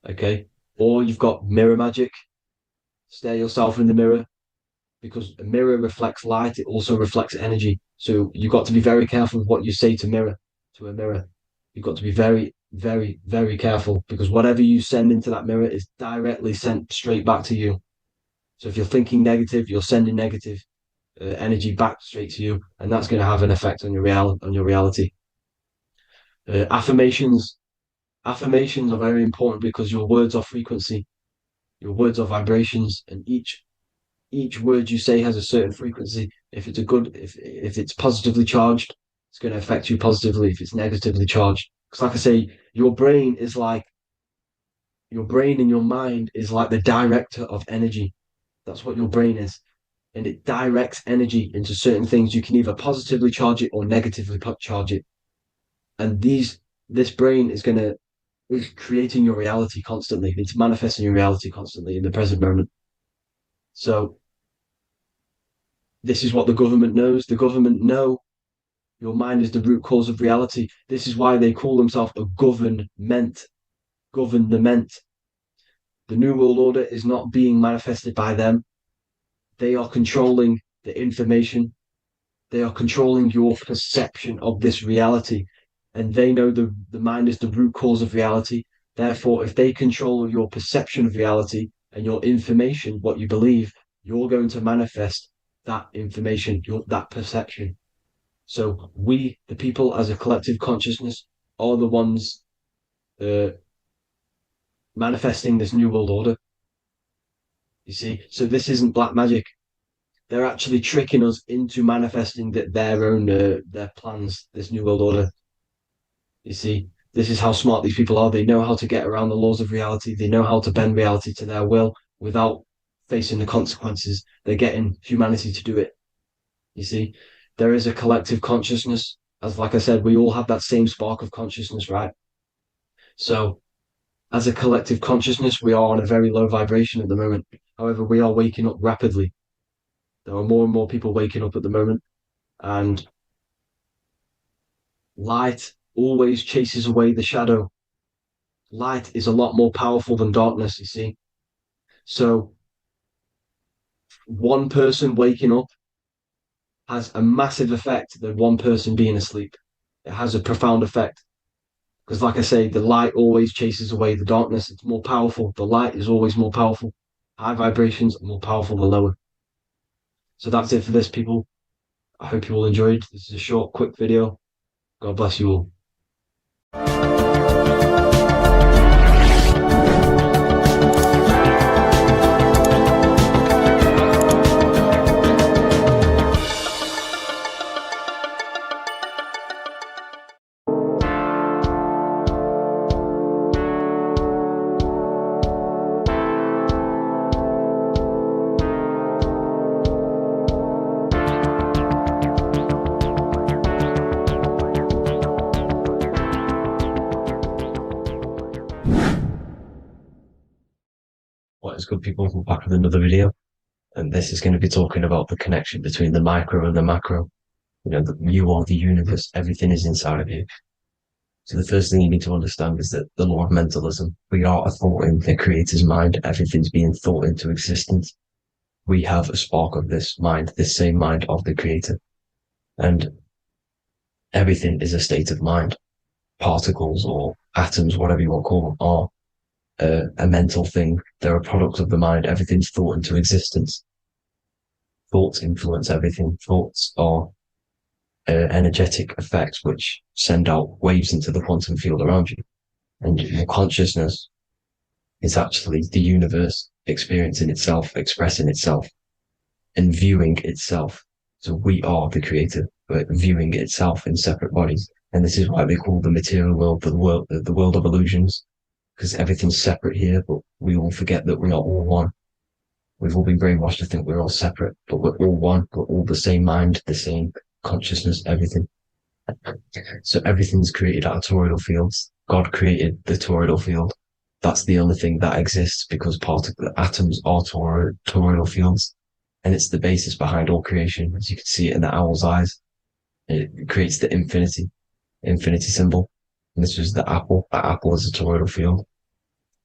[SPEAKER 2] Okay. Or you've got mirror magic. Stare yourself in the mirror, because a mirror reflects light. It also reflects energy. So you've got to be very careful with what you say to a mirror. You've got to be very, very, very careful, because whatever you send into that mirror is directly sent straight back to you. So if you're thinking negative, you're sending negative energy back straight to you, and that's going to have an effect on your reality. Affirmations are very important, because your words are frequency, your words are vibrations, and each word you say has a certain frequency. If it's positively charged, it's going to affect you positively. If it's negatively charged, because like I say, your brain is like Your brain and your mind is like the director of energy. That's what your brain is. And it directs energy into certain things. You can either positively charge it or negatively charge it. And this brain is creating your reality constantly. It's manifesting your reality constantly in the present moment. So this is what the government knows. The government know your mind is the root cause of reality. This is why they call themselves a government. Government. The New World Order is not being manifested by them. They are controlling the information. They are controlling your perception of this reality. And they know the mind is the root cause of reality. Therefore, if they control your perception of reality and your information, what you believe, you're going to manifest that information, that perception. So we, the people as a collective consciousness, are the ones manifesting this New World Order. You see, so this isn't black magic. They're actually tricking us into manifesting their own their plans, this New World Order. You see, this is how smart these people are. They know how to get around the laws of reality. They know how to bend reality to their will without facing the consequences. They're getting humanity to do it. You see, there is a collective consciousness. As like I said, we all have that same spark of consciousness, right? So as a collective consciousness, we are on a very low vibration at the moment. However, we are waking up rapidly. There are more and more people waking up at the moment, and light always chases away the shadow. Light is a lot more powerful than darkness, you see. So one person waking up has a massive effect than one person being asleep. It has a profound effect. Because like I say, the light always chases away the darkness. It's more powerful. The light is always more powerful. High vibrations are more powerful than lower. So that's it for this, people. I hope you all enjoyed. This is a short, quick video. God bless you all.
[SPEAKER 4] What is good, people? We're back with another video, and this is going to be talking about the connection between the micro and the macro. You know, you are the universe, everything is inside of you. So the first thing you need to understand is that the law of mentalism, we are a thought in the creator's mind, everything's being thought into existence. We have a spark of this mind, this same mind of the creator. And everything is a state of mind. Particles or atoms, whatever you want to call them, are a mental thing. They're a product of the mind. Everything's thought into existence. Thoughts influence everything. Thoughts are energetic effects which send out waves into the quantum field around you. And your consciousness is actually the universe experiencing itself, expressing itself, and viewing itself. So we are the creator, but viewing itself in separate bodies. And this is why they call the material world the world of illusions. Because everything's separate here, but we all forget that we are all one. We've all been brainwashed to think we're all separate, but we're all one. We're all the same mind, the same consciousness, everything. So everything's created out of toroidal fields. God created the toroidal field. That's the only thing that exists because atoms are toroidal fields. And it's the basis behind all creation. As you can see it in the owl's eyes. It creates the infinity symbol. And this was the apple. That apple is a toroidal field.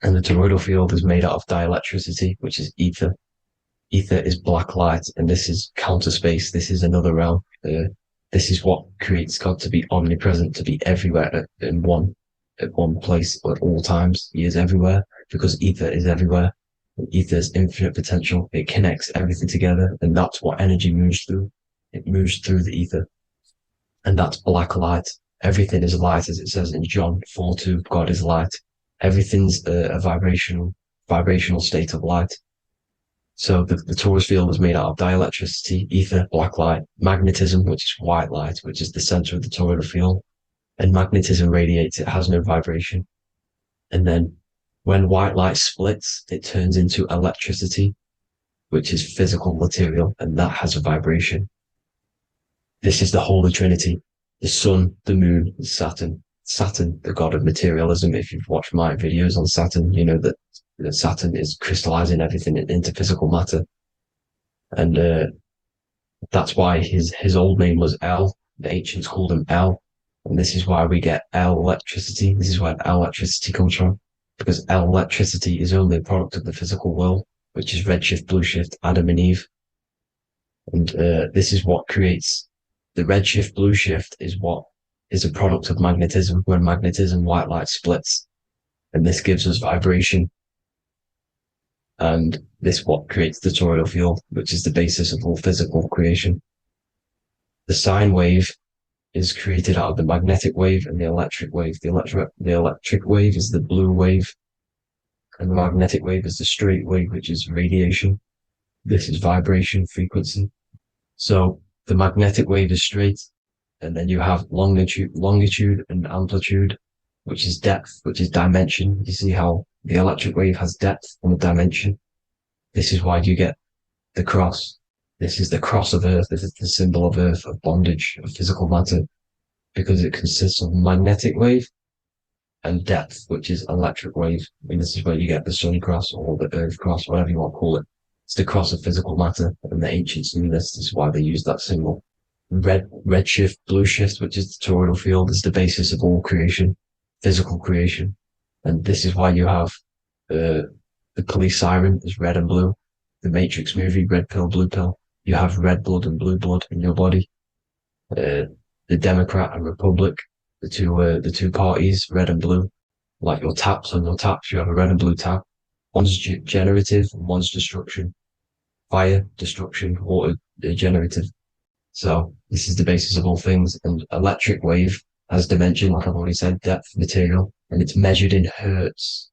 [SPEAKER 4] And the toroidal field is made out of dielectricity, which is ether. Ether is black light, and this is counter space. This is another realm. This is what creates God to be omnipresent, to be everywhere at one place at all times. He is everywhere because ether is everywhere. Ether is infinite potential. It connects everything together, and that's what energy moves through. It moves through the ether, and that's black light. Everything is light, as it says in John 4:2. God is light. Everything's a vibrational state of light. So the torus field is made out of dielectricity, ether, black light, magnetism, which is white light, which is the center of the toroidal field. And magnetism radiates, it has no vibration. And then
[SPEAKER 7] When white light splits, it turns into electricity, which is physical material, and that has a vibration. This is the Holy Trinity: the sun, the moon, and Saturn. Saturn, the god of materialism. If you've watched my videos on Saturn, you know that Saturn is crystallizing everything into physical matter. And that's why his old name was El. The ancients called him El. And this is why we get L electricity. This is where L electricity comes from. Because L electricity is only a product of the physical world, which is redshift, blueshift, Adam and Eve. And this is what creates the redshift, blueshift is what is a product of magnetism. When magnetism, white light splits. And this gives us vibration. And this what creates the toroidal field, which is the basis of all physical creation. The sine wave is created out of the magnetic wave and the electric wave. The electric wave is the blue wave, and the magnetic wave is the straight wave, which is radiation. This is vibration frequency. So the magnetic wave is straight, and then you have longitude and amplitude, which is depth, which is dimension. You see how the electric wave has depth and a dimension. This is why you get the cross. This is the cross of Earth. This is the symbol of Earth, of bondage, of physical matter, because it consists of magnetic wave and depth, which is electric wave. I mean, this is where you get the sun cross or the earth cross, whatever you want to call it. It's the cross of physical matter, and the ancients knew this. This is why they used that symbol. Redshift, blueshift, which is the toroidal field, is the basis of all creation, physical creation. And this is why you have the police siren is red and blue. The Matrix movie, red pill, blue pill. You have red blood and blue blood in your body. The Democrat and Republic, the two parties, red and blue. Like your taps on your taps, you have a red and blue tap. One's generative and one's destruction. Fire, destruction, water, generative. So this is the basis of all things. And electric wave has dimension, like I've already said, depth, material, and it's measured in hertz.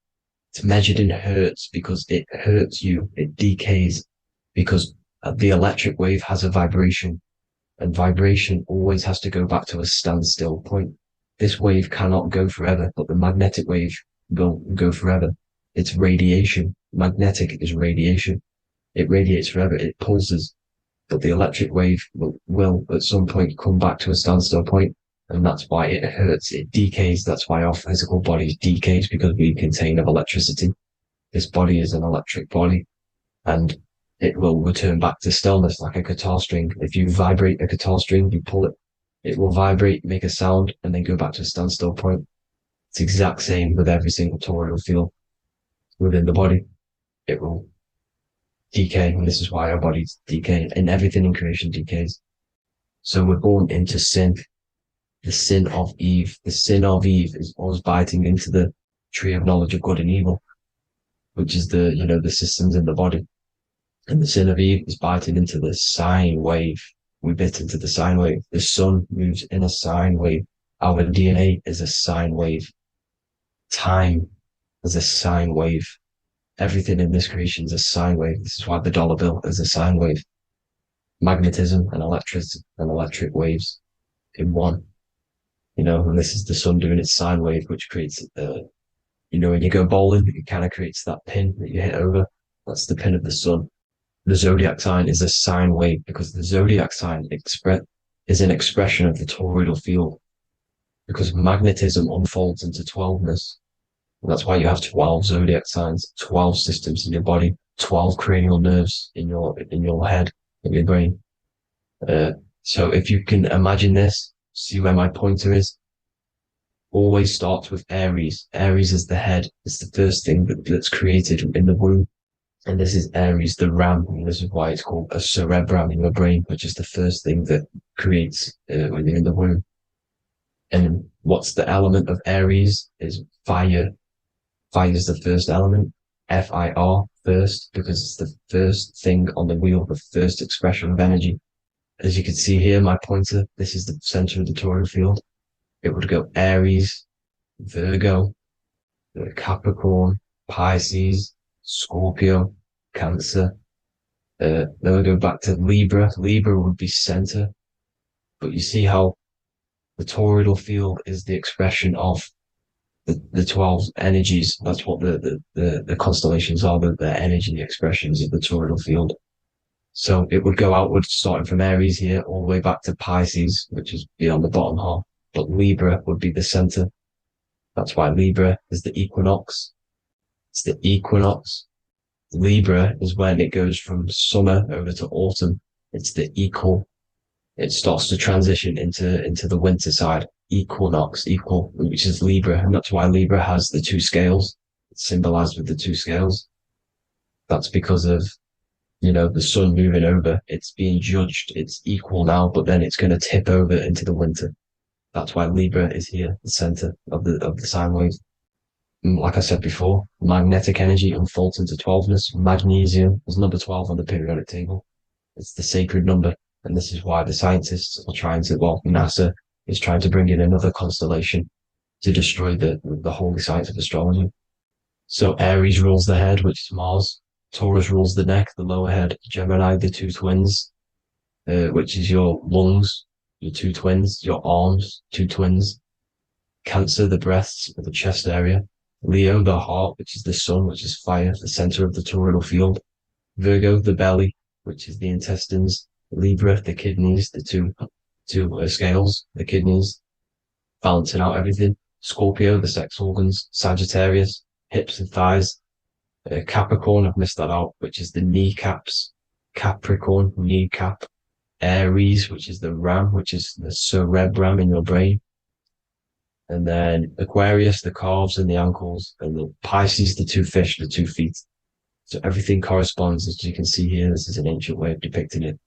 [SPEAKER 7] It's measured in hertz because it hurts you. It decays because the electric wave has a vibration, and vibration always has to go back to a standstill point. This wave cannot go forever, but the magnetic wave will go forever. It's radiation. Magnetic is radiation. It radiates forever. It pulses, but the electric wave will at some point come back to a standstill point, and that's why it hurts. It decays. That's why our physical body decays, because we contain of electricity. This body is an electric body, and it will return back to stillness like a guitar string. If you vibrate a guitar string, you pull it, it will vibrate, make a sound, and then go back to a standstill point. It's the exact same with every single toroidal field within the body. It will decay, and this is why our bodies decay, and everything in creation decays. So we're born into sin. The sin of Eve. The sin of Eve is us biting into the tree of knowledge of good and evil, which is the systems in the body. And the sin of Eve is biting into the sine wave. We bit into the sine wave. The sun moves in a sine wave. Our DNA is a sine wave. Time is a sine wave. Everything in this creation is a sine wave. This is why the dollar bill is a sine wave. Magnetism and electric waves in one. And this is the sun doing its sine wave, which creates, when you go bowling, it kind of creates that pin that you hit over. That's the pin of the sun. The zodiac sign is a sine wave because the zodiac sign is an expression of the toroidal field, because magnetism unfolds into 12ness. And that's why you have 12 zodiac signs, 12 systems in your body, 12 cranial nerves in your head, in your brain. So if you can imagine this, see where my pointer is. Always starts with Aries. Aries is the head. It's the first thing that's created in the womb. And this is Aries, the ram. And this is why it's called a cerebrum in your brain, which is the first thing that creates when you're in the womb. And what's the element of Aries is fire. Fire is the first element. F-I-R, first, because it's the first thing on the wheel, the first expression of energy. As you can see here, my pointer, this is the center of the toroidal field. It would go Aries, Virgo, Capricorn, Pisces, Scorpio, Cancer. Then we go back to Libra. Libra would be center. But you see how the toroidal field is the expression of the 12 energies. That's what the constellations are, the energy expressions of the toroidal field. So it would go outwards, starting from Aries here, all the way back to Pisces, which is beyond the bottom half. But Libra would be the center. That's why Libra is the equinox. It's the equinox. Libra is when it goes from summer over to autumn. It's the equal. It starts to transition into the winter side. Equinox, equal, which is Libra. And that's why Libra has the two scales. It's symbolized with the two scales. That's because of, the sun moving over. It's being judged. It's equal now, but then it's going to tip over into the winter. That's why Libra is here, the center of the sine wave. And like I said before, magnetic energy unfolds into 12ness. Magnesium is number 12 on the periodic table. It's the sacred number. And this is why the scientists are trying to, NASA is trying to bring in another constellation to destroy the holy science of astrology. So Aries rules the head, which is Mars. Taurus rules the neck, the lower head. Gemini, the two twins, which is your lungs, your two twins, your arms, two twins. Cancer, the breasts, or the chest area. Leo, the heart, which is the sun, which is fire, the center of the toroidal field. Virgo, the belly, which is the intestines. Libra, the kidneys, the two scales, the kidneys, balancing out everything. Scorpio, the sex organs. Sagittarius, hips and thighs. Capricorn, I've missed that out, which is the kneecaps. Capricorn, kneecap. Aries, which is the ram, which is the cerebrum in your brain. And then Aquarius, the calves and the ankles. And the Pisces, the two fish, the 2 feet. So everything corresponds, as you can see here. This is an ancient way of depicting it,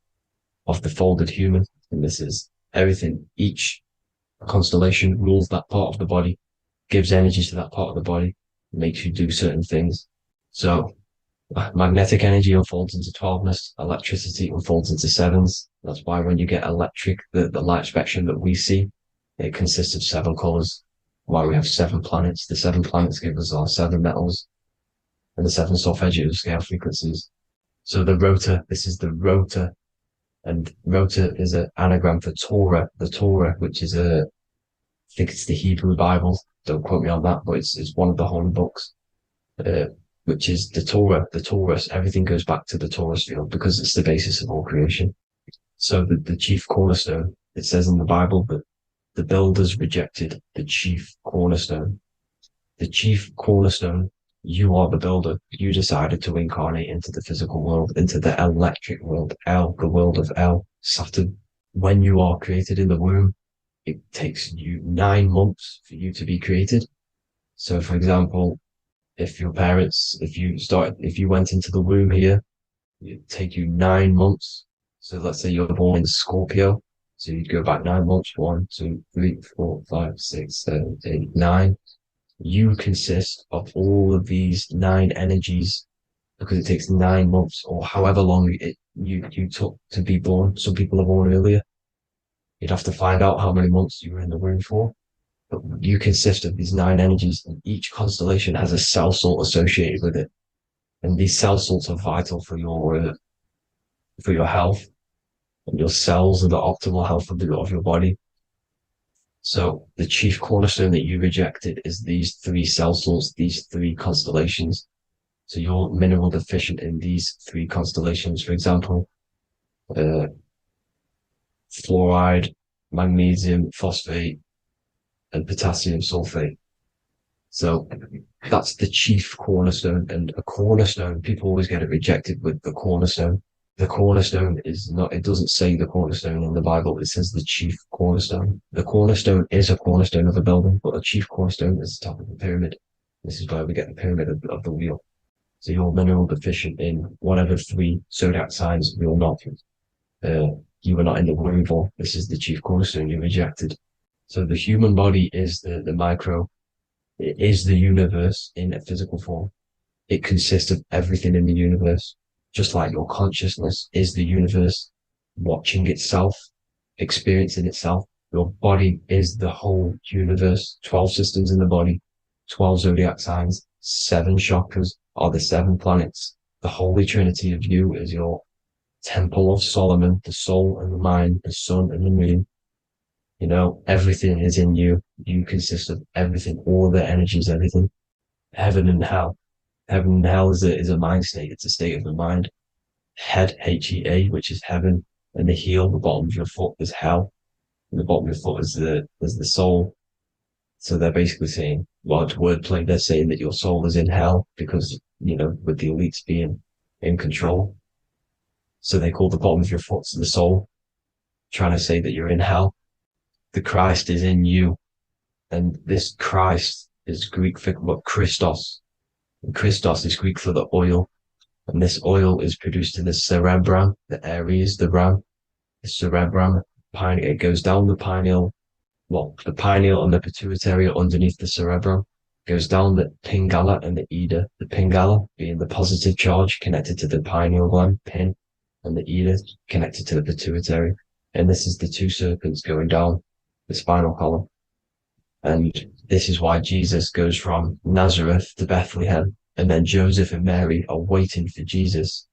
[SPEAKER 7] of the folded human. And this is everything. Each constellation rules that part of the body, gives energy to that part of the body, makes you do certain things. So magnetic energy unfolds into 12ness, electricity unfolds into 7s. That's why when you get electric, the light spectrum that we see, it consists of 7 colors. Why we have 7 planets. The 7 planets give us our 7 metals and the 7 solfeggio scale frequencies. So the rotor, this is the rotor. And rotor is an anagram for Torah, the Torah, which is I think it's the Hebrew Bible. Don't quote me on that, but it's one of the holy books, which is the Torah, the Taurus. Everything goes back to the Taurus field because it's the basis of all creation. So the chief cornerstone, it says in the Bible that the builders rejected the chief cornerstone. The chief cornerstone, you are the builder. You decided to incarnate into the physical world, into the electric world, the world of Saturn. When you are created in the womb, it takes you 9 months for you to be created. So, for example, if you went into the womb here, it'd take you 9 months. So let's say you're born in Scorpio. So you'd go back 9 months, 1, 2, 3, 4, 5, 6, 7, 8, 9. You consist of all of these 9 energies because it takes 9 months or however long you took to be born. Some people are born earlier. You'd have to find out how many months you were in the womb for. But you consist of these 9 energies, and each constellation has a cell salt associated with it. And these cell salts are vital for your health, and your cells are the optimal health of your body. So the chief cornerstone that you rejected is these 3 cell salts, these 3 constellations. So you're mineral deficient in these 3 constellations. For example, fluoride, magnesium, phosphate, and potassium sulfate. So that's the chief cornerstone. And a cornerstone, people always get it rejected with the cornerstone. The cornerstone is not, it doesn't say the cornerstone in the Bible, it says the chief cornerstone. The cornerstone is a cornerstone of a building, but a chief cornerstone is the top of the pyramid. This is where we get the pyramid of the wheel. So you're mineral deficient in whatever 3 zodiac signs you're not. You were not in the womb for. This is the chief cornerstone you rejected. So the human body is the micro. It is the universe in a physical form. It consists of everything in the universe. Just like your consciousness is the universe watching itself, experiencing itself. Your body is the whole universe. 12 systems in the body, 12 zodiac signs, 7 chakras are the 7 planets. The Holy Trinity of you is your Temple of Solomon, the soul and the mind, the sun and the moon. You know, everything is in you. You consist of everything, all the energies, everything. Heaven and hell. Heaven and hell is a mind state. It's a state of the mind. Head, H-E-A, which is heaven, and the heel, the bottom of your foot, is hell. And the bottom of your foot is the soul. So they're basically saying, well, it's wordplay. They're saying that your soul is in hell because, you know, with the elites being in control. So they call the bottom of your foot the soul, trying to say that you're in hell. The Christ is in you. And this Christ is Greek for what? Christos. And Christos is Greek for the oil. And this oil is produced in the cerebrum, the areas, the ram, the cerebrum. It goes down the pineal. Well, the pineal and the pituitary are underneath the cerebrum. Goes down the pingala and the ida. The pingala being the positive charge connected to the pineal gland, pin, and the ida connected to the pituitary. And this is the two serpents going down the spinal column. And this is why Jesus goes from Nazareth to Bethlehem, and then Joseph and Mary are waiting for Jesus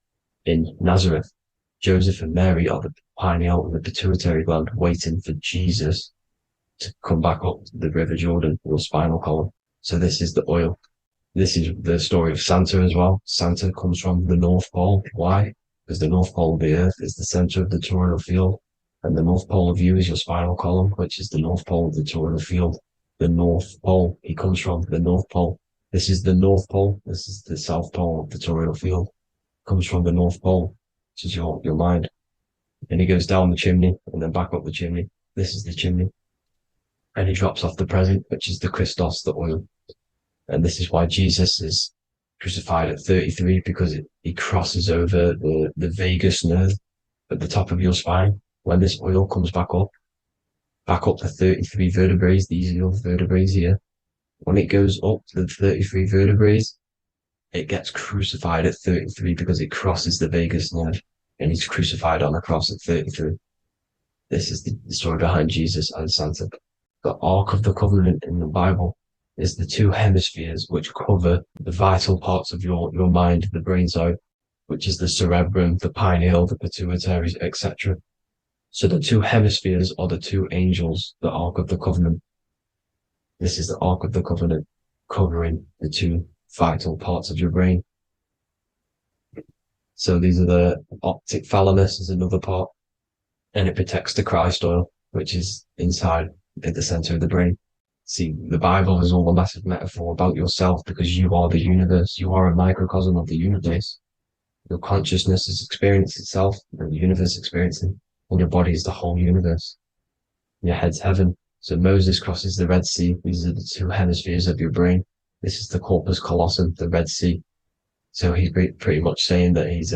[SPEAKER 7] in Nazareth. Joseph and Mary are the pineal and the pituitary gland waiting for Jesus to come back up the River Jordan, your spinal column. So this is the oil. This is the story of Santa as well. Santa comes from the North Pole. Why? Because the North Pole of the Earth is the center of the toroidal field, and the North Pole of you is your spinal column, which is the North Pole of the toroidal field. The North Pole, he comes from the North Pole. This is the North Pole. This is the South Pole of the toroidal field. Comes from the North Pole, which is your mind. And he goes down the chimney and then back up the chimney. This is the chimney. And he drops off the present, which is the Christos, the oil. And this is why Jesus is crucified at 33, because he crosses over the vagus nerve at the top of your spine. When this oil comes back up the 33 vertebrae, these are your vertebrae here. When it goes up to the 33 vertebrae, it gets crucified at 33 because it crosses the vagus nerve, and he's crucified on a cross at 33. This is the story behind Jesus and Santa. The Ark of the Covenant in the Bible is the two hemispheres which cover the vital parts of your mind, the brain side, which is the cerebrum, the pineal, the pituitary, etc. So the two hemispheres are the two angels, the Ark of the Covenant. This is the Ark of the Covenant covering the two vital parts of your brain. So these are the optic thalamus is another part, and it protects the Christ oil, which is inside at the center of the brain. See, the Bible is all a massive metaphor about yourself because you are the universe. You are a microcosm of the universe. Your consciousness is experiencing itself, and the universe experiencing, and your body is the whole universe. Your head's heaven. So Moses crosses the Red Sea. These are the two hemispheres of your brain. This is the corpus callosum, the Red Sea. So he's pretty much saying that he's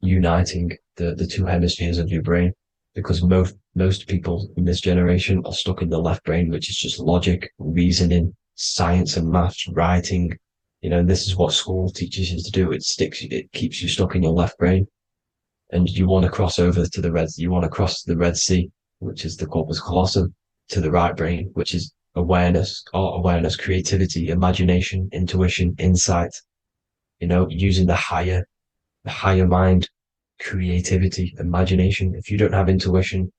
[SPEAKER 7] uniting the two hemispheres of your brain, because most people in this generation are stuck in the left brain, which is just logic, reasoning, science and maths, writing. You know, this is what school teaches you to do. It keeps you stuck in your left brain. And you want to cross over to you want to cross the Red Sea, which is the corpus callosum, to the right brain, which is awareness, art awareness, creativity, imagination, intuition, insight, you know, using the higher mind, creativity, imagination. If you don't have intuition,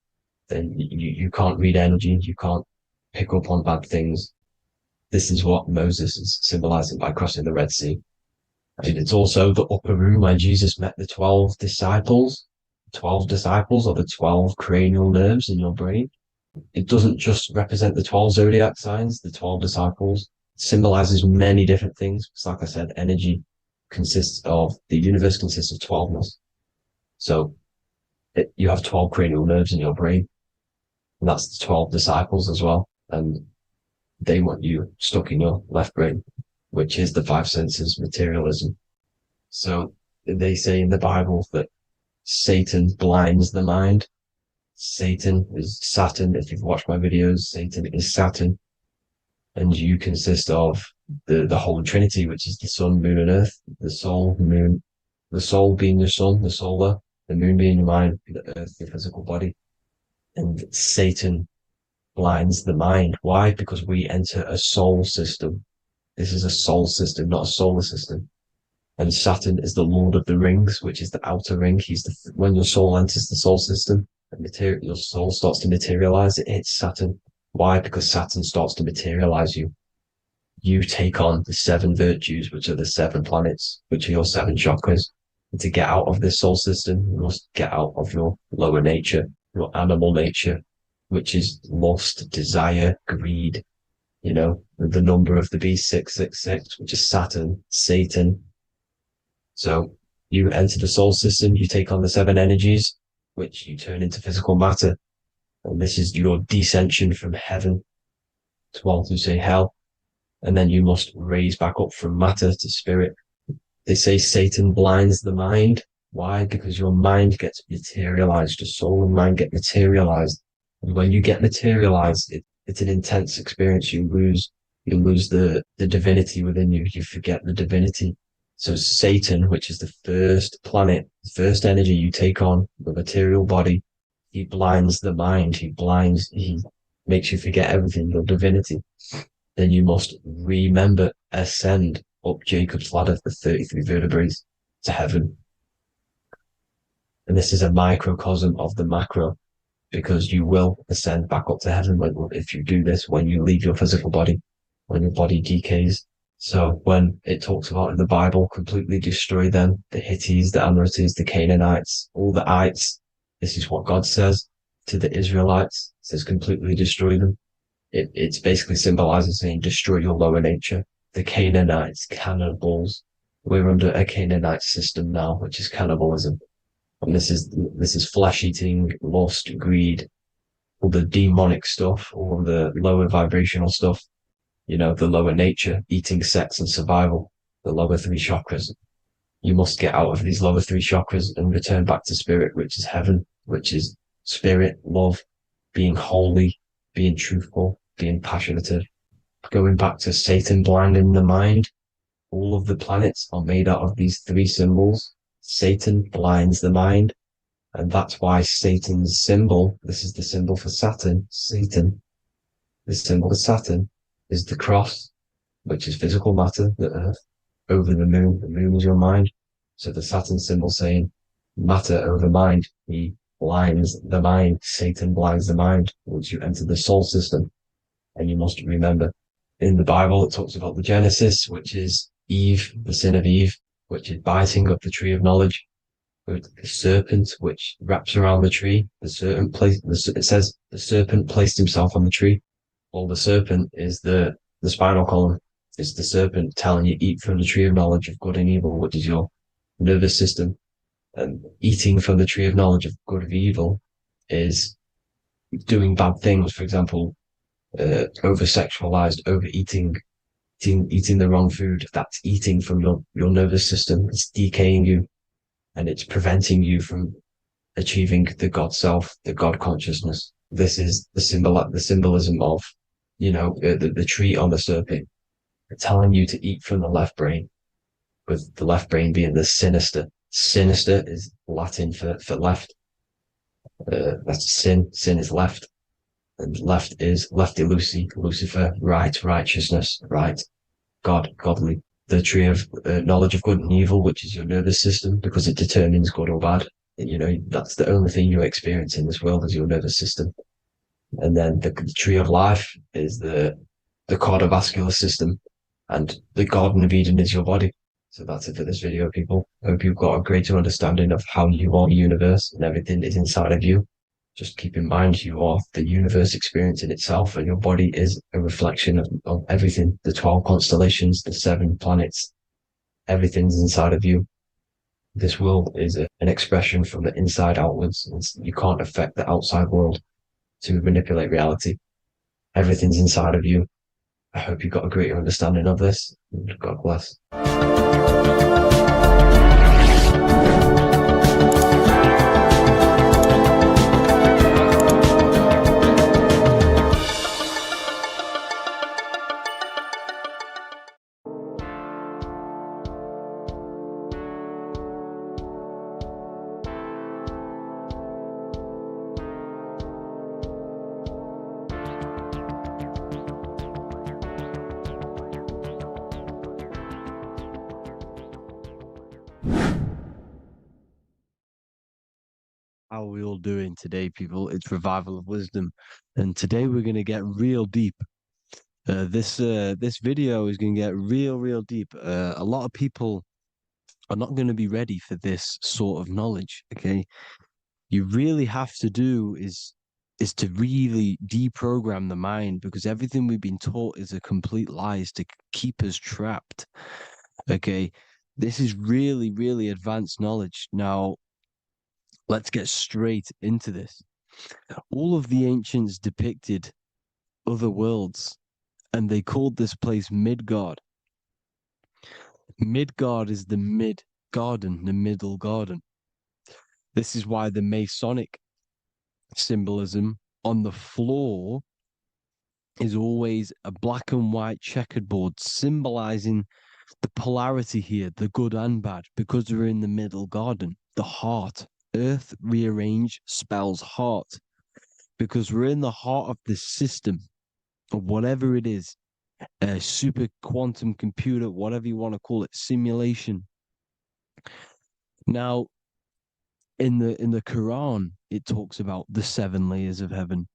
[SPEAKER 7] then you can't read energy, you can't pick up on bad things. This is what Moses is symbolizing by crossing the Red Sea. And it's also the upper room where Jesus met the 12 disciples. 12 disciples are the 12 cranial nerves in your brain. It doesn't just represent the 12 zodiac signs, the 12 disciples. It symbolizes many different things. It's like I said, energy the universe consists of 12ness. So you have 12 cranial nerves in your brain. And that's the 12 disciples as well. And they want you stuck in your left brain, which is the five senses, materialism. So they say in the Bible that Satan blinds the mind. Satan is Saturn. If you've watched my videos, Satan is Saturn. And you consist of the whole Trinity, which is the sun, moon, and earth, the soul, the moon, the soul being your sun, the solar, the moon being your mind, the earth, your physical body. And Satan blinds the mind. Why? Because we enter a soul system. This is a soul system, not a solar system. And Saturn is the Lord of the Rings, which is the outer ring. When your soul enters the soul system, Your soul starts to materialize. It hits Saturn. Why? Because Saturn starts to materialize you. You take on the 7 virtues, which are the 7 planets, which are your 7 chakras. And to get out of this soul system, you must get out of your lower nature, your animal nature, which is lust, desire, greed. You know, the number of the beast 666, which is Saturn, Satan. So you enter the soul system, you take on the 7 energies, which you turn into physical matter. And this is your descension from heaven to, well, to say hell. And then you must raise back up from matter to spirit. They say Satan blinds the mind. Why? Because your mind gets materialized. Your soul and mind get materialized. And when you get materialized, it's an intense experience. You lose the divinity within you. You forget the divinity. So Satan, which is the first planet, the first energy you take on, the material body, he blinds the mind. He makes you forget everything, your divinity. Then you must remember, ascend up Jacob's ladder, the 33 vertebrae, to heaven. And this is a microcosm of the macro, because you will ascend back up to heaven if you do this, when you leave your physical body, when your body decays. So when it talks about in the Bible, completely destroy them, the Hittites, the Amorites, the Canaanites, all the ites, this is what God says to the Israelites. It says completely destroy them. It's basically symbolizing saying destroy your lower nature. The Canaanites, cannibals. We're under a Canaanite system now, which is cannibalism. And this is flesh eating, lust, greed, all the demonic stuff, all the lower vibrational stuff, you know, the lower nature, eating, sex and survival, the lower 3 chakras. You must get out of these lower 3 chakras and return back to spirit, which is heaven, which is spirit, love, being holy, being truthful, being passionate. Going back to Satan blinding the mind, all of the planets are made out of these 3 symbols. Satan blinds the mind, and that's why Satan's symbol, this is the symbol for Saturn, Satan, the symbol of Saturn is the cross, which is physical matter, the earth, over the moon is your mind. So the Saturn symbol saying matter over mind, he blinds the mind, Satan blinds the mind once you enter the soul system. And you must remember, in the Bible, it talks about the Genesis, which is Eve, the sin of Eve, which is biting of the tree of knowledge, with the serpent, which wraps around the tree. It says the serpent placed himself on the tree. Well, the serpent is the spinal column. It's the serpent telling you eat from the tree of knowledge of good and evil, which is your nervous system. And eating from the tree of knowledge of good and evil is doing bad things. For example, over-sexualized, overeating, eating the wrong food. That's eating from your nervous system. It's decaying you, and it's preventing you from achieving the God self, the God consciousness. This is the symbolism of, you know, the tree on the serpent, telling you to eat from the left brain, with the left brain being the sinister. Sinister is Latin for left. That's sin. Sin is left. And left is lefty Lucy, Lucifer, right, righteousness, right, God, godly. The tree of knowledge of good and evil, which is your nervous system, because it determines good or bad. You know, that's the only thing you experience in this world is your nervous system. And then the tree of life is the cardiovascular system, and the Garden of Eden is your body. So that's it for this video, people. I hope you've got a greater understanding of how you are the universe and everything is inside of you. Just keep in mind you are the universe experience in itself, and your body is a reflection of everything. The 12 constellations, the 7 planets, everything's inside of you. This world is an expression from the inside outwards. You can't affect the outside world to manipulate reality. Everything's inside of you. I hope you got a greater understanding of this. God bless.
[SPEAKER 5] How are we all doing today, people? It's Revival of Wisdom, and today we're going to get real deep. This video is going to get real deep. A lot of people are not going to be ready for this sort of knowledge. Okay, you really have to do is to really deprogram the mind, because everything we've been taught is a complete lie, is to keep us trapped. Okay, this is really advanced knowledge. Now, let's get straight into this. All of the ancients depicted other worlds, and they called this place Midgard. Midgard is the mid garden, the middle garden. This is why the Masonic symbolism on the floor is always a black and white checkered board, symbolizing the polarity here, the good and bad, because we're in the middle garden, the heart. Earth rearranged spells heart, because we're in the heart of the system, or whatever it is, a super quantum computer, whatever you want to call it, simulation. Now, in the Quran, it talks about the 7 layers of heaven.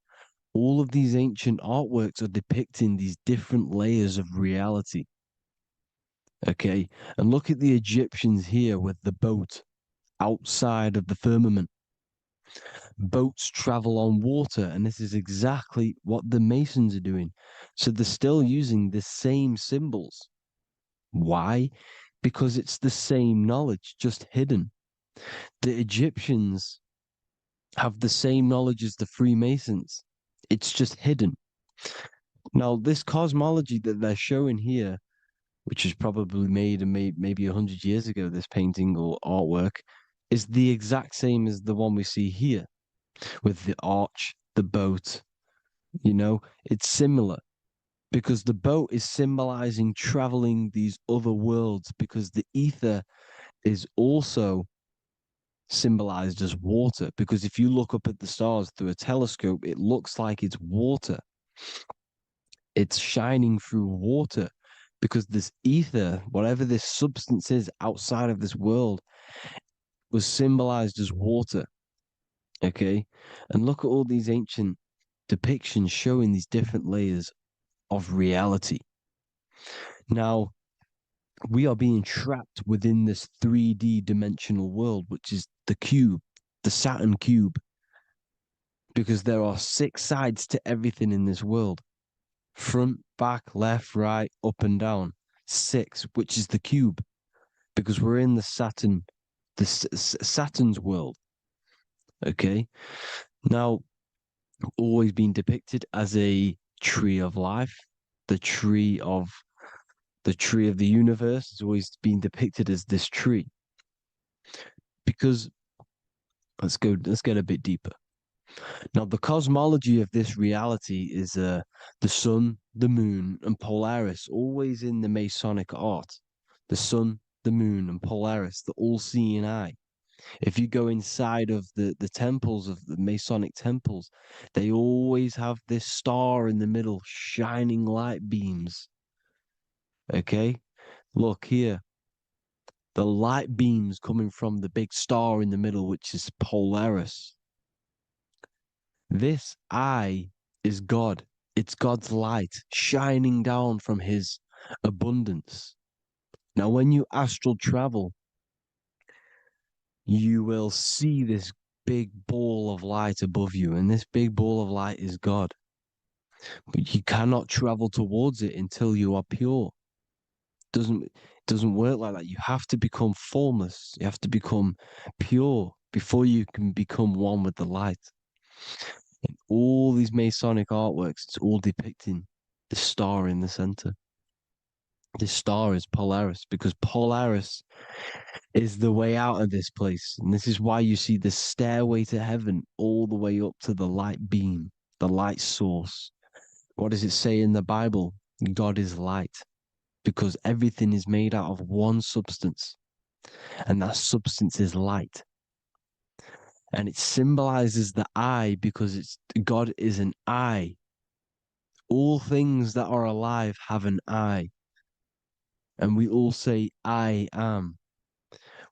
[SPEAKER 5] All of these ancient artworks are depicting these different layers of reality. Okay, and look at the Egyptians here with the boat outside of the firmament. Boats travel on water, and this is exactly what the Masons are doing. So they're still using the same symbols. Why? Because it's the same knowledge, just hidden. The Egyptians have the same knowledge as the Freemasons. It's just hidden. Now, this cosmology that they're showing here, which is probably made maybe 100 years ago, this painting or artwork, is the exact same as the one we see here, with the arch, the boat. It's similar, because the boat is symbolizing traveling these other worlds, because the ether is also symbolized as water, because if you look up at the stars through a telescope, it looks like it's water. It's shining through water, because this ether, whatever this substance is outside of this world, was symbolized as water. Okay, and look at all these ancient depictions showing these different layers of reality. Now, we are being trapped within this 3D dimensional world, which is the cube, the Saturn cube, because there are 6 sides to everything in this world: front, back, left, right, up and down. 6, which is the cube, because we're in the Saturn's world. Okay, now, always been depicted as a tree of life, the tree of the universe has always been depicted as this tree. Because let's get a bit deeper. Now, the cosmology of this reality is the sun, the moon, and Polaris, always in the Masonic art. The sun, the moon, and Polaris, the all-seeing eye. If you go inside of the temples, of the Masonic temples, they always have this star in the middle, shining light beams. Okay? Look here. The light beams coming from the big star in the middle, which is Polaris. This eye is God. It's God's light shining down from his abundance. Now, when you astral travel, you will see this big ball of light above you, and this big ball of light is God. But you cannot travel towards it until you are pure. It doesn't work like that. You have to become formless. You have to become pure before you can become one with the light. In all these Masonic artworks, it's all depicting the star in the center. This star is Polaris, because Polaris is the way out of this place. And this is why you see the stairway to heaven all the way up to the light beam, the light source. What does it say in the Bible? God is light, because everything is made out of one substance, and that substance is light. And it symbolizes the eye, because God is an eye. All things that are alive have an eye. And we all say, I am.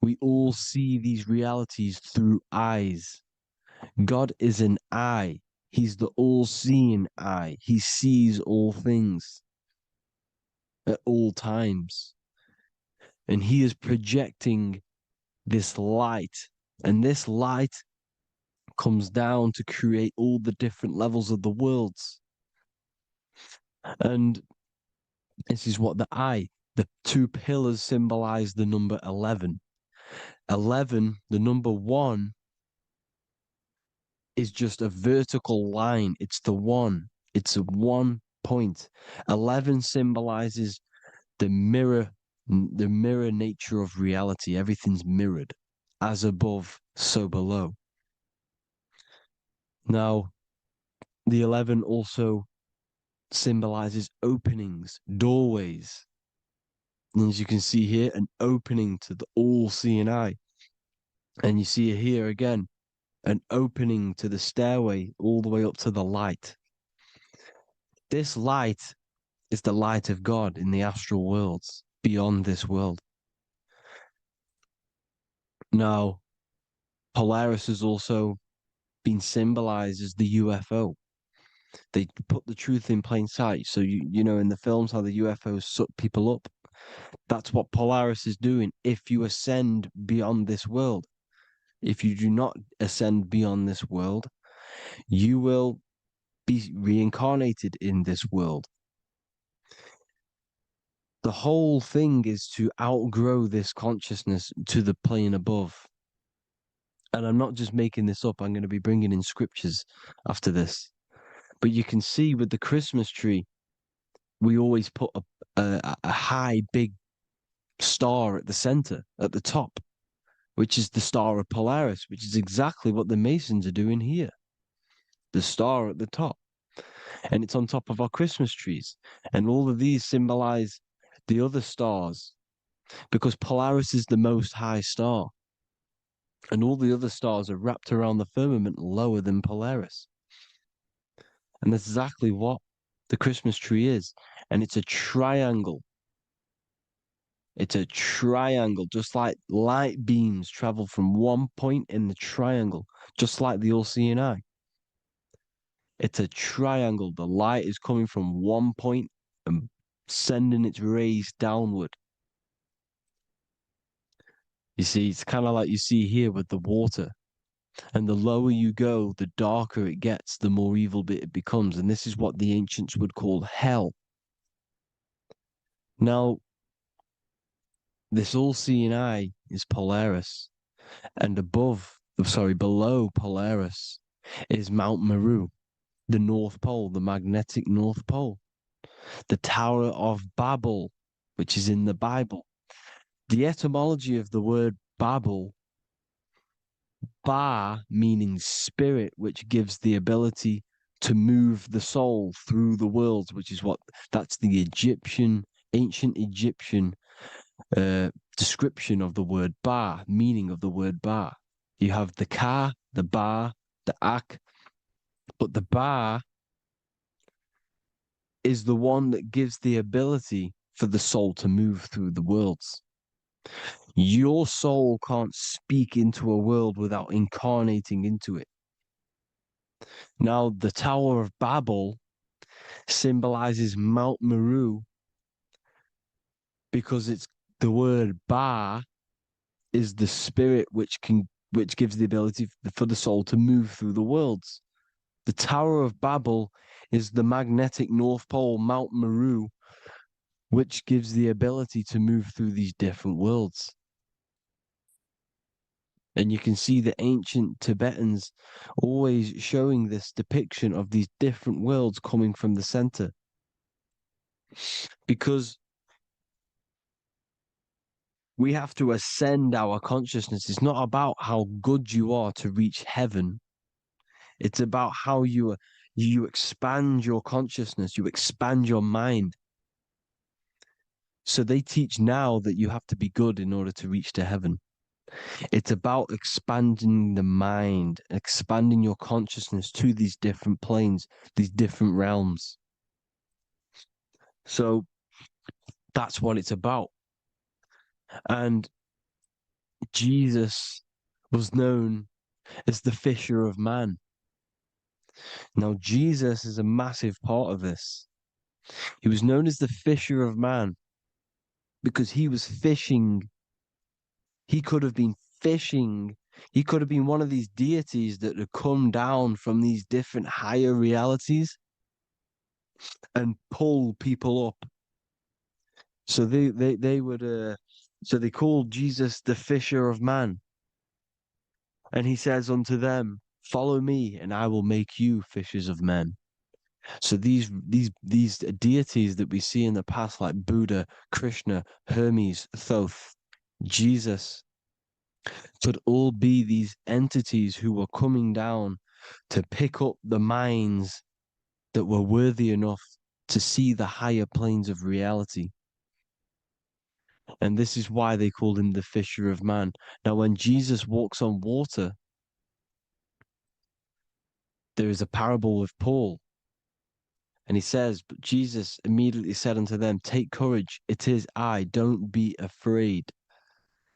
[SPEAKER 5] We all see these realities through eyes. God is an eye. He's the all-seeing eye. He sees all things at all times. And he is projecting this light. And this light comes down to create all the different levels of the worlds. And this is what the two pillars symbolize the number 11. 11, the number 1, is just a vertical line. It's the 1. It's a 1 point. 11 symbolizes the mirror nature of reality. Everything's mirrored. As above, so below. Now, the 11 also symbolizes openings, doorways. And as you can see here, an opening to the all-seeing eye. And you see here again, an opening to the stairway all the way up to the light. This light is the light of God in the astral worlds, beyond this world. Now, Polaris has also been symbolized as the UFO. They put the truth in plain sight. So, you know, in the films, how the UFOs suck people up. That's what Polaris is doing. If you ascend beyond this world, if you do not ascend beyond this world, you will be reincarnated in this world. The whole thing is to outgrow this consciousness to the plane above. And I'm not just making this up. I'm going to be bringing in scriptures after this. But you can see with the Christmas tree, we always put a high, big star at the center, at the top, which is the star of Polaris, which is exactly what the Masons are doing here. The star at the top. And it's on top of our Christmas trees. And all of these symbolize the other stars, because Polaris is the most high star. And all the other stars are wrapped around the firmament lower than Polaris. And that's exactly what the Christmas tree is. And it's a triangle. It's a triangle, just like light beams travel from one point in the triangle, just like the all-seeing eye. It's a triangle. The light is coming from one point and sending its rays downward. You see, it's kind of like you see here with the water. And the lower you go, the darker it gets, the more evil it becomes. And this is what the ancients would call hell. Now, this all-seeing eye is Polaris. And below Polaris is Mount Meru, the North Pole, the magnetic North Pole. The Tower of Babel, which is in the Bible. The etymology of the word Babel, Ba meaning spirit, which gives the ability to move the soul through the worlds, that's the ancient Egyptian description of the word Ba, meaning of the word Ba. You have the Ka, the Ba, the Ak, but the Ba is the one that gives the ability for the soul to move through the worlds. Your soul can't speak into a world without incarnating into it. Now, the Tower of Babel symbolizes Mount Meru because it's the word Ba is the spirit which gives the ability for the soul to move through the worlds. The Tower of Babel is the magnetic North Pole, Mount Meru, which gives the ability to move through these different worlds. And you can see the ancient Tibetans always showing this depiction of these different worlds coming from the center. Because we have to ascend our consciousness. It's not about how good you are to reach heaven. It's about how you expand your consciousness, you expand your mind. So they teach now that you have to be good in order to reach to heaven. It's about expanding the mind, expanding your consciousness to these different planes, these different realms. So that's what it's about. And Jesus was known as the fisher of man. Now, Jesus is a massive part of this. He was known as the fisher of man because he was fishing. He could have been fishing. He could have been one of these deities that had come down from these different higher realities and pull people up. So they would so they called Jesus the fisher of man. And he says unto them, follow me, and I will make you fishers of men. So these deities that we see in the past, like Buddha, Krishna, Hermes, Thoth, Jesus, could all be these entities who were coming down to pick up the minds that were worthy enough to see the higher planes of reality. And this is why they called him the fisher of man. Now, when Jesus walks on water, there is a parable with Paul. And he says, but Jesus immediately said unto them, take courage, it is I, don't be afraid.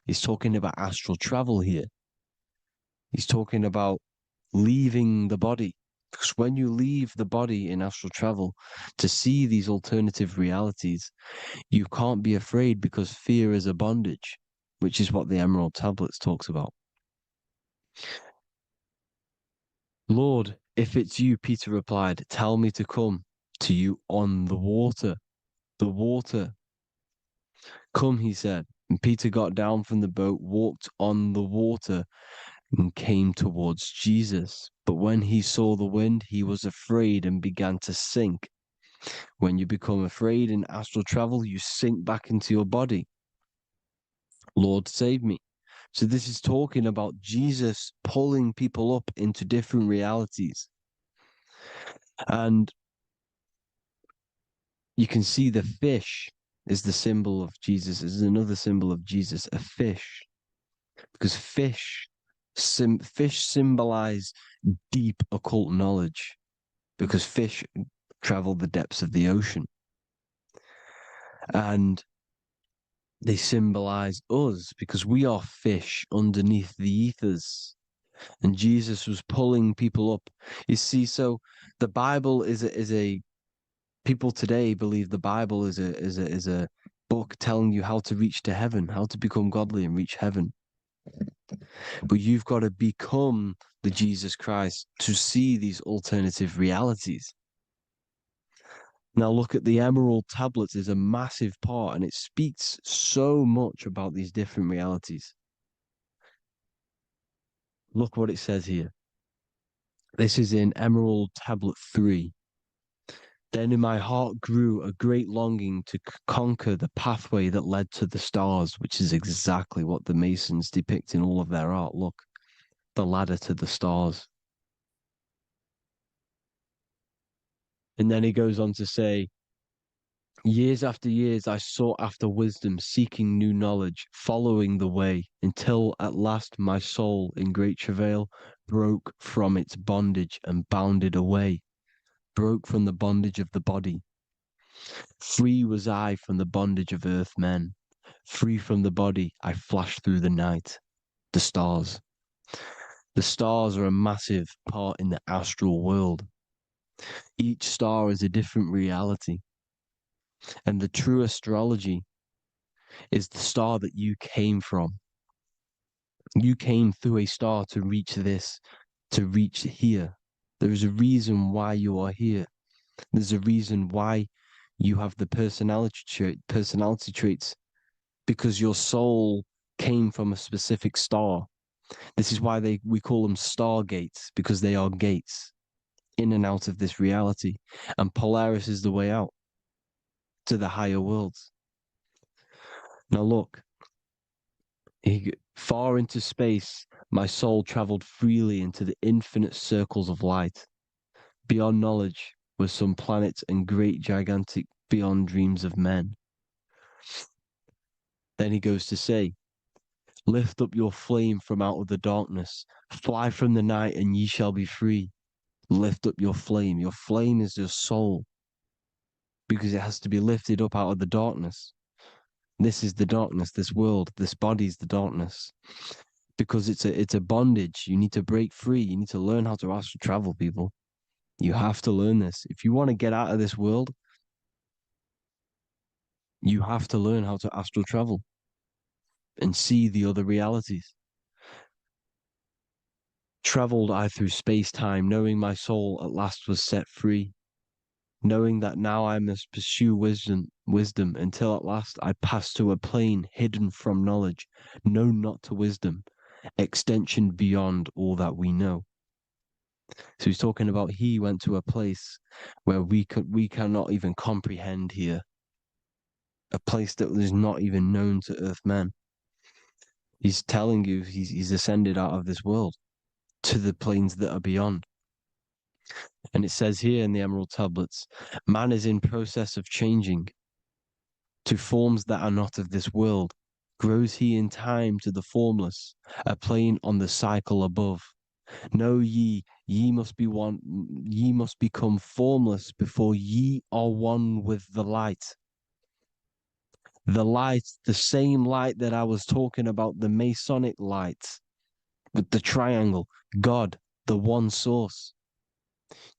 [SPEAKER 5] He's talking about astral travel here. He's talking about leaving the body. Because when you leave the body in astral travel to see these alternative realities, you can't be afraid because fear is a bondage, which is what the Emerald Tablets talks about. Lord, if it's you, Peter replied, tell me to come to you on the water. The water. Come, he said. And Peter got down from the boat, walked on the water, and came towards Jesus. But when he saw the wind, he was afraid and began to sink. When you become afraid in astral travel, you sink back into your body. Lord, save me. So this is talking about Jesus pulling people up into different realities. And you can see the fish is the symbol of Jesus, is another symbol of Jesus, a fish. Because fish symbolize deep occult knowledge, because fish travel the depths of the ocean. And they symbolize us because we are fish underneath the ethers. And Jesus was pulling people up. You see, so the Bible is a people today believe the Bible is a book telling you how to reach to heaven, how to become godly and reach heaven. But you've got to become the Jesus Christ to see these alternative realities. Now look at the Emerald Tablets is a massive part, and it speaks so much about these different realities. Look what it says here. This is in Emerald Tablet 3. Then in my heart grew a great longing to conquer the pathway that led to the stars, which is exactly what the Masons depict in all of their art. Look, the ladder to the stars. And then he goes on to say, years after years, I sought after wisdom, seeking new knowledge, following the way, until at last my soul, in great travail, broke from its bondage and bounded away, broke from the bondage of the body. Free was I from the bondage of earth men. Free from the body, I flashed through the night. The stars. The stars are a massive part in the astral world. Each star is a different reality. And the true astrology is the star that you came from. You came through a star to reach this, to reach here. There is a reason why you are here. There's a reason why you have the personality traits, because your soul came from a specific star. This is why we call them stargates, because they are gates in and out of this reality. And Polaris is the way out to the higher worlds. Now look, far into space, my soul traveled freely into the infinite circles of light. Beyond knowledge were some planets and great gigantic beyond dreams of men. Then he goes to say, lift up your flame from out of the darkness, fly from the night and ye shall be free. Lift up your flame. Your flame is your soul, because it has to be lifted up out of the darkness. This is the darkness, this world, this body is the darkness. because it's a bondage. You need to break free. You need to learn how to astral travel, people. You have to learn this. If you want to get out of this world, you have to learn how to astral travel and see the other realities. Traveled I through space-time, knowing my soul at last was set free, knowing that now I must pursue wisdom until at last I pass to a plane hidden from knowledge, known not to wisdom, extension beyond all that we know. So he's talking about he went to a place where we cannot even comprehend here, a place that is not even known to earthmen. He's telling you he's ascended out of this world to the planes that are beyond. And it says here in the Emerald Tablets, man is in process of changing to forms that are not of this world. Grows he in time to the formless, a plane on the cycle above. Know ye, ye must be one, ye must become formless before ye are one with the light. The light, the same light that I was talking about, the Masonic light, with the triangle, God, the one source.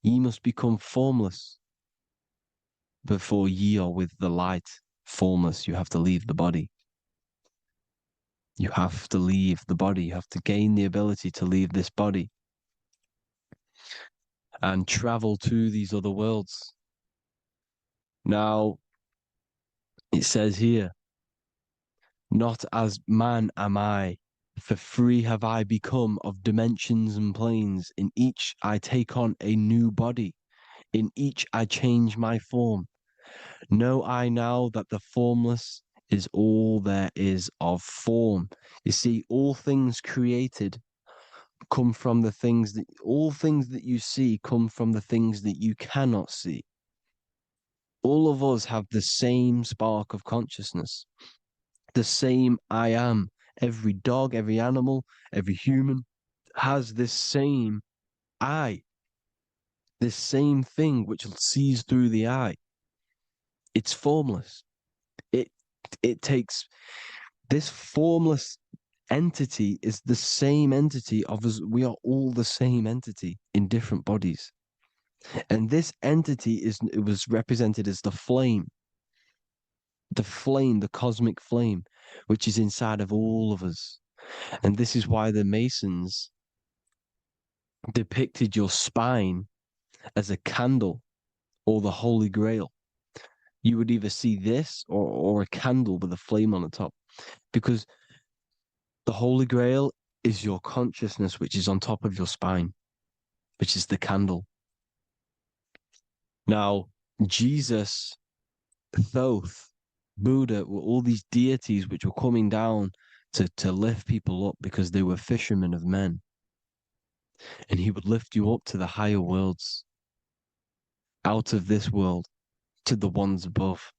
[SPEAKER 5] Ye must become formless before ye are with the light. Formless, you have to leave the body. You have to leave the body. You have to gain the ability to leave this body and travel to these other worlds. Now, it says here, not as man am I, for free have I become of dimensions and planes. In each I take on a new body. In each I change my form. Know I now that the formless is all there is of form. You see, all things created come from the things that, all things that you see come from the things that you cannot see. All of us have the same spark of consciousness, the same I am. Every dog, every animal, every human has this same I, this same thing which sees through the eye. It's formless. It takes this formless entity is the same entity of us. We are all the same entity in different bodies. And this entity it was represented as the flame, the cosmic flame, which is inside of all of us. And this is why the Masons depicted your spine as a candle or the Holy Grail. You would either see this or a candle with a flame on the top, because the Holy Grail is your consciousness, which is on top of your spine, which is the candle. Now, Jesus, Thoth, Buddha were all these deities which were coming down to lift people up because they were fishermen of men. And he would lift you up to the higher worlds, out of this world, to the ones above.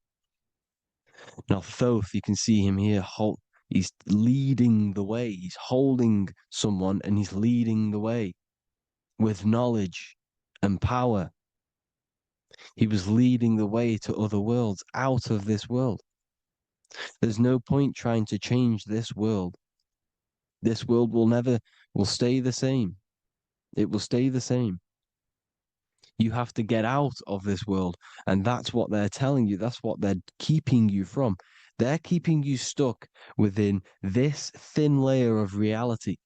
[SPEAKER 5] Now, Thoth, you can see him here, he's leading the way. He's holding someone and he's leading the way with knowledge and power. He was leading the way to other worlds, out of this world. There's no point trying to change this world. This world will stay the same. It will stay the same. You have to get out of this world. And that's what they're telling you. That's what they're keeping you from. They're keeping you stuck within this thin layer of reality.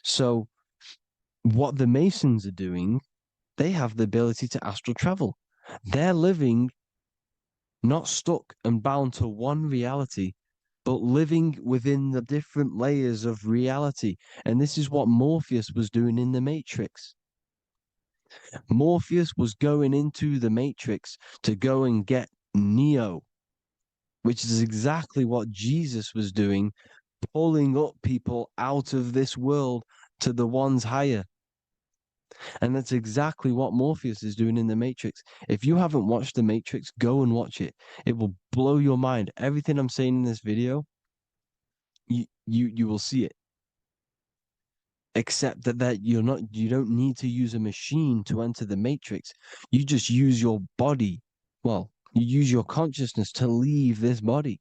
[SPEAKER 5] So what the Masons are doing, they have the ability to astral travel. They're living not stuck and bound to one reality, but living within the different layers of reality. And this is what Morpheus was doing in the Matrix. Morpheus was going into the Matrix to go and get Neo, which is exactly what Jesus was doing, pulling up people out of this world to the ones higher. And that's exactly what Morpheus is doing in the Matrix. If you haven't watched the Matrix, go and watch it. It will blow your mind. Everything I'm saying in this video, you will see it. Except that you don't need to use a machine to enter the Matrix. You just use your body. Well, you use your consciousness to leave this body.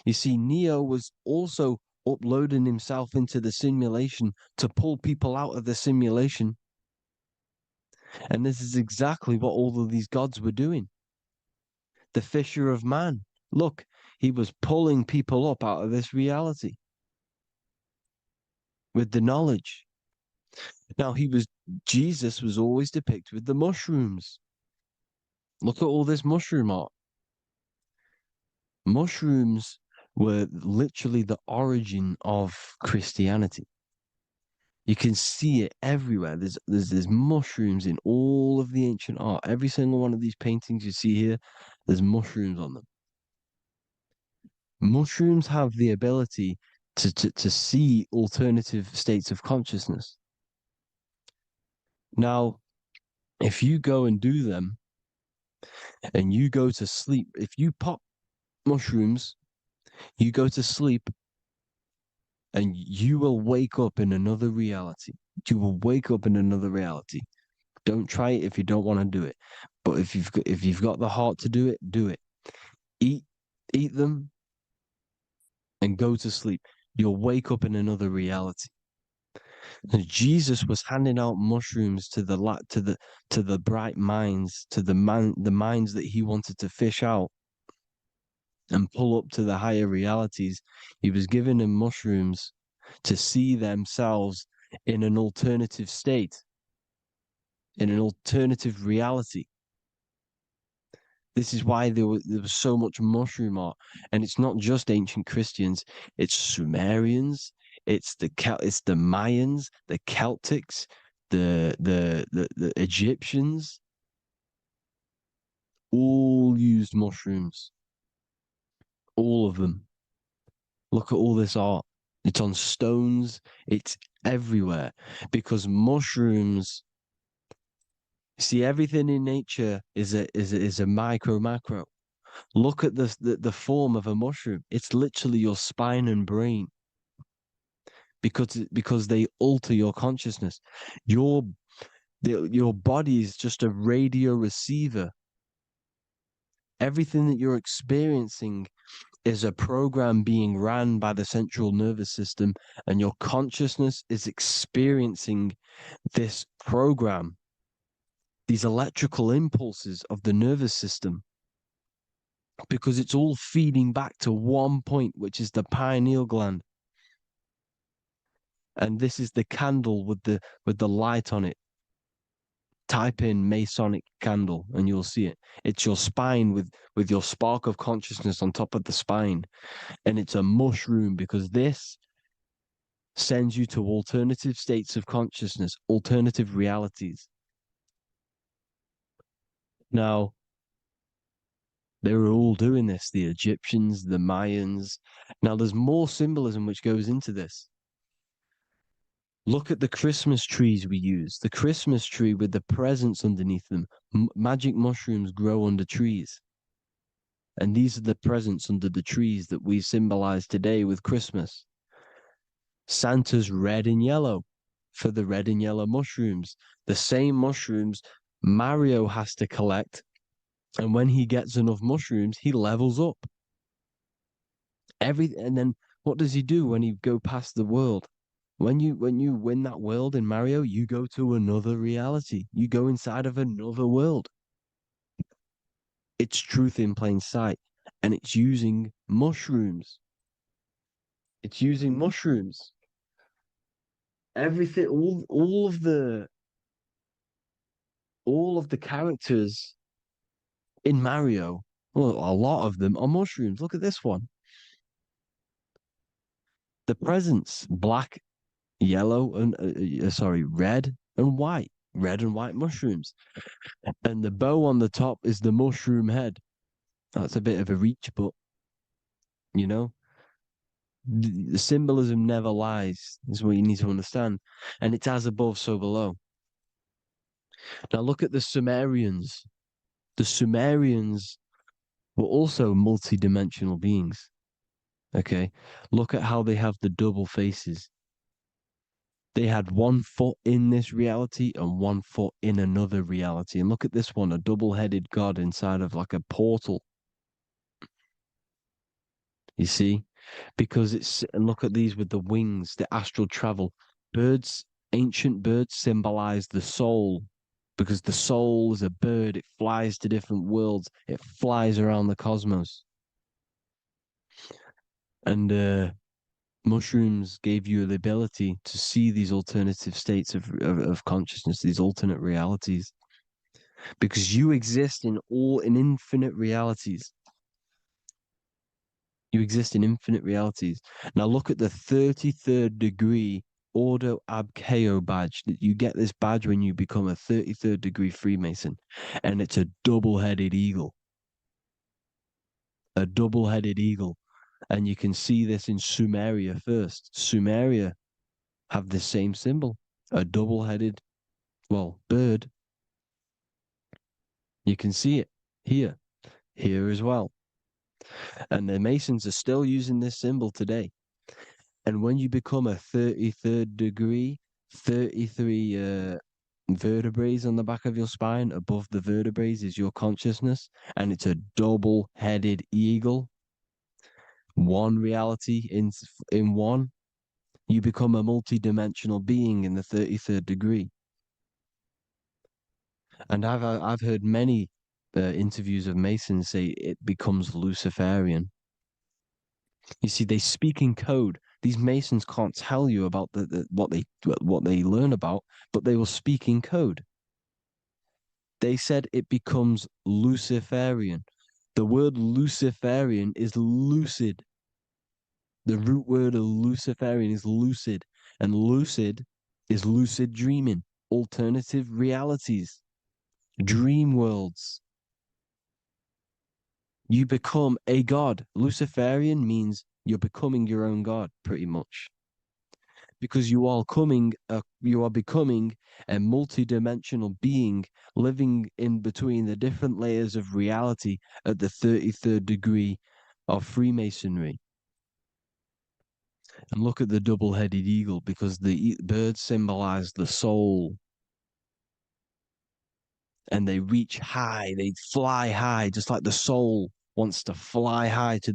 [SPEAKER 5] You see, Neo was also uploading himself into the simulation to pull people out of the simulation. And this is exactly what all of these gods were doing. The fisher of man. Look, he was pulling people up out of this reality with the knowledge. Now, Jesus was always depicted with the mushrooms. Look at all this mushroom art. Mushrooms were literally the origin of Christianity. You can see it everywhere. There's mushrooms in all of the ancient art. Every single one of these paintings you see here, there's mushrooms on them. Mushrooms have the ability to see alternative states of consciousness. Now, if you go and do them and you go to sleep, if you pop mushrooms, you go to sleep and you will wake up in another reality. You will wake up in another reality. Don't try it if you don't want to do it. But if you've got the heart to do it, do it. Eat them and go to sleep. You'll wake up in another reality. And Jesus was handing out mushrooms to the bright minds, to the minds that he wanted to fish out and pull up to the higher realities. He was giving them mushrooms to see themselves in an alternative state, in an alternative reality. This is why there was so much mushroom art, and it's not just ancient Christians; it's Sumerians, it's the Mayans, the Celtics, the Egyptians. All used mushrooms, all of them. Look at all this art. It's on stones. It's everywhere because mushrooms. See, everything in nature is a micro macro. Look at the form of a mushroom. It's literally your spine and brain because they alter your consciousness. Your body is just a radio receiver. Everything that you're experiencing is a program being ran by the central nervous system, and your consciousness is experiencing this program, these electrical impulses of the nervous system, because it's all feeding back to one point, which is the pineal gland. And this is the candle with the light on it. Type in Masonic candle and you'll see it. It's your spine with your spark of consciousness on top of the spine. And it's a mushroom because this sends you to alternative states of consciousness, alternative realities. Now, they were all doing this, the Egyptians, the Mayans. Now, there's more symbolism which goes into this. Look at the Christmas trees we use. The Christmas tree with the presents underneath them. Magic mushrooms grow under trees. And these are the presents under the trees that we symbolize today with Christmas. Santa's red and yellow for the red and yellow mushrooms. The same mushrooms Mario has to collect. And when he gets enough mushrooms, he levels up. And then what does he do when he go past the world? When you win that world in Mario, you go to another reality. You go inside of another world. It's truth in plain sight. And it's using mushrooms. It's using mushrooms. Everything, all of the characters in Mario, well, a lot of them are mushrooms. Look at this one. The presents, black, yellow, and red and white. Red and white mushrooms. And the bow on the top is the mushroom head. That's a bit of a reach, but you know, the symbolism never lies, is what you need to understand. And it's as above, so below. Now look at the Sumerians. The Sumerians were also multi-dimensional beings. Okay, look at how they have the double faces. They had 1 foot in this reality and 1 foot in another reality. And look at this one, a double-headed god inside of like a portal. You see? Because and look at these with the wings, the astral travel. Birds, ancient birds symbolize the soul, because the soul is a bird. It flies to different worlds. It flies around the cosmos. And mushrooms gave you the ability to see these alternative states of consciousness, these alternate realities, because you exist in infinite realities. You exist in infinite realities. Now look at the 33rd degree Ordo Ab Chao badge. You get this badge when you become a 33rd degree Freemason, and it's a double-headed eagle. A double-headed eagle. And you can see this in Sumeria first. Sumeria have the same symbol, a double-headed, well, bird. You can see it here as well. And the Masons are still using this symbol today. And when you become a 33rd degree, 33 vertebrae on the back of your spine, above the vertebrae is your consciousness, and it's a double-headed eagle. One reality in one. You become a multi-dimensional being in the 33rd degree. And I've heard many interviews of Masons say it becomes Luciferian. You see, they speak in code. These Masons can't tell you about what they learn about, but they will speak in code. They said it becomes Luciferian. The word Luciferian is lucid. The root word of Luciferian is lucid, and lucid is lucid dreaming, alternative realities, dream worlds. You become a god. Luciferian means you're becoming your own god, pretty much. Because you are becoming a multi-dimensional being living in between the different layers of reality at the 33rd degree of Freemasonry. And look at the double-headed eagle, because the birds symbolize the soul. And they reach high, they fly high, just like the soul wants to fly high to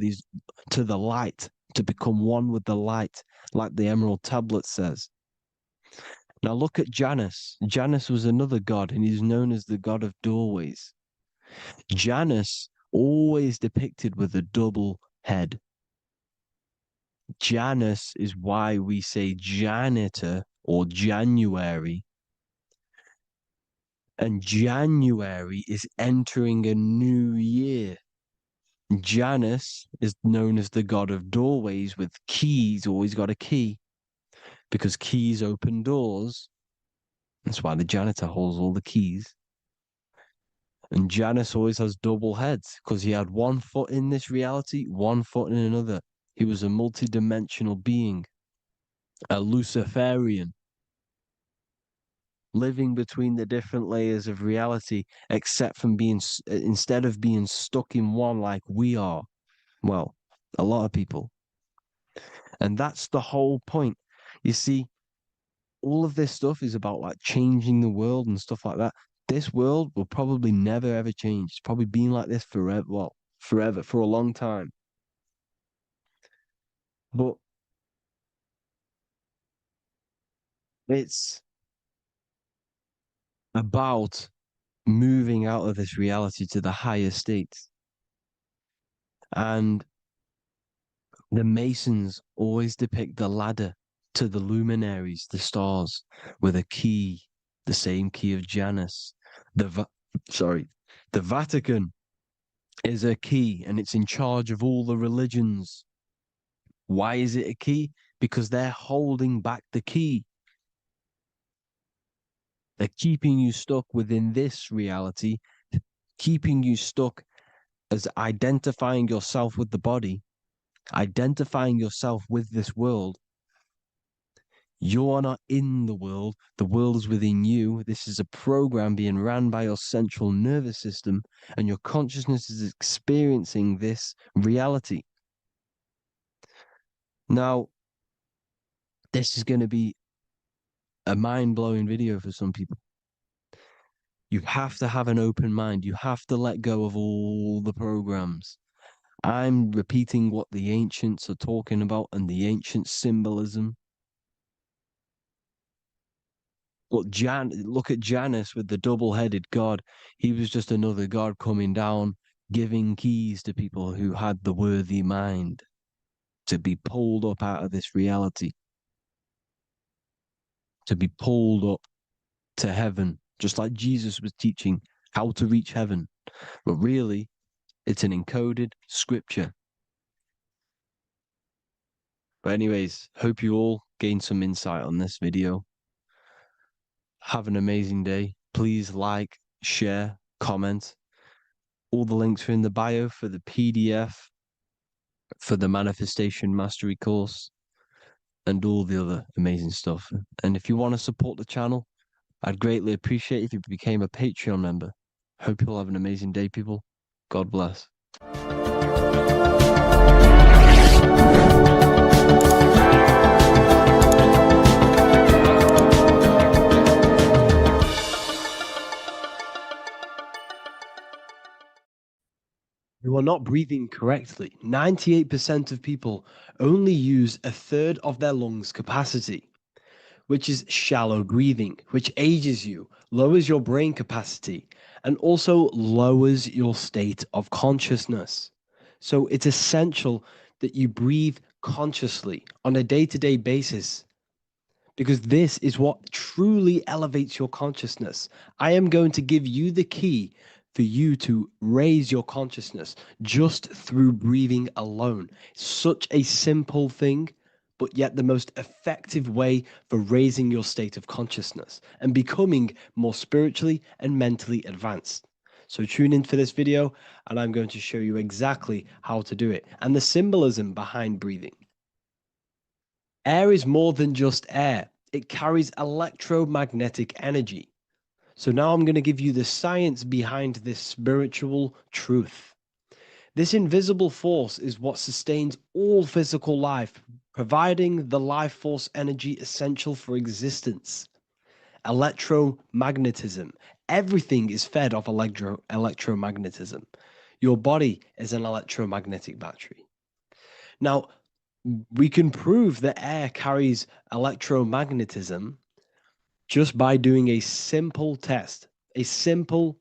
[SPEAKER 5] the light, to become one with the light, like the Emerald Tablet says. Now look at Janus. Janus was another god, and he's known as the god of doorways. Janus always depicted with a double head. Janus is why we say janitor or January. And January is entering a new year. Janus is known as the god of doorways with keys, always got a key, because keys open doors. That's why the janitor holds all the keys. And Janus always has double heads, because he had one foot in this reality, one foot in another. He was a multi-dimensional being, a Luciferian, living between the different layers of reality, except from instead of being stuck in one like we are. Well, a lot of people. And that's the whole point. You see, all of this stuff is about like changing the world and stuff like that. This world will probably never ever change. It's probably been like this forever. Well, forever, for a long time. But it's about moving out of this reality to the higher states. And the Masons always depict the ladder to the luminaries, the stars, with a key, the same key of Janus. The Vatican is a key, and it's in charge of all the religions. Why is it a key? Because they're holding back the key. They're keeping you stuck within this reality, keeping you stuck as identifying yourself with the body, identifying yourself with this world. You are not in the world is within you. This is a program being ran by your central nervous system, and your consciousness is experiencing this reality. Now, this is going to be a mind-blowing video for some people. You have to have an open mind. You have to let go of all the programs. I'm repeating what the ancients are talking about and the ancient symbolism. Look at Janus with the double-headed god. He was just another god coming down, giving keys to people who had the worthy mind to be pulled up out of this reality, to be pulled up to heaven, just like Jesus was teaching how to reach heaven. But really, it's an encoded scripture. But anyways, hope you all gained some insight on this video. Have an amazing day. Please like, share, comment. All the links are in the bio for the PDF, for the Manifestation Mastery course, and all the other amazing stuff. And if you want to support the channel, I'd greatly appreciate if you became a Patreon member. Hope you'll have an amazing day, people. God bless. You are not breathing correctly. 98% of people only use a third of their lungs capacity, which is shallow breathing, which ages you, lowers your brain capacity, and also lowers your state of consciousness. So it's essential that you breathe consciously on a day-to-day basis, because this is what truly elevates your consciousness. I am going to give you the key for you to raise your consciousness just through breathing alone. Such a simple thing, but yet the most effective way for raising your state of consciousness and becoming more spiritually and mentally advanced. So tune in for this video, and I'm going to show you exactly how to do it and the symbolism behind breathing. Air is more than just air. It carries electromagnetic energy. So now I'm going to give you the science behind this spiritual truth. This invisible force is what sustains all physical life, providing the life force energy essential for existence. Electromagnetism. Everything is fed off electromagnetism. Your body is an electromagnetic battery. Now, we can prove that air carries electromagnetism just by doing a simple test, a simple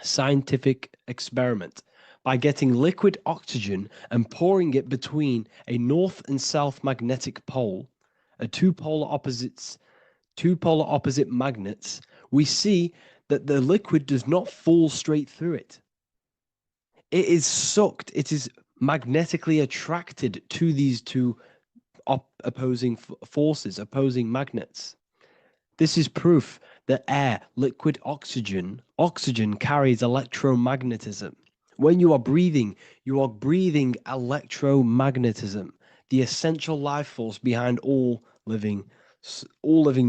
[SPEAKER 5] scientific experiment, by getting liquid oxygen and pouring it between a north and south magnetic pole, two polar opposite magnets. We see that the liquid does not fall straight through it. It is sucked, it is magnetically attracted to these two opposing forces, opposing magnets. This is proof that air, liquid oxygen carries electromagnetism. When you are breathing electromagnetism, the essential life force behind all living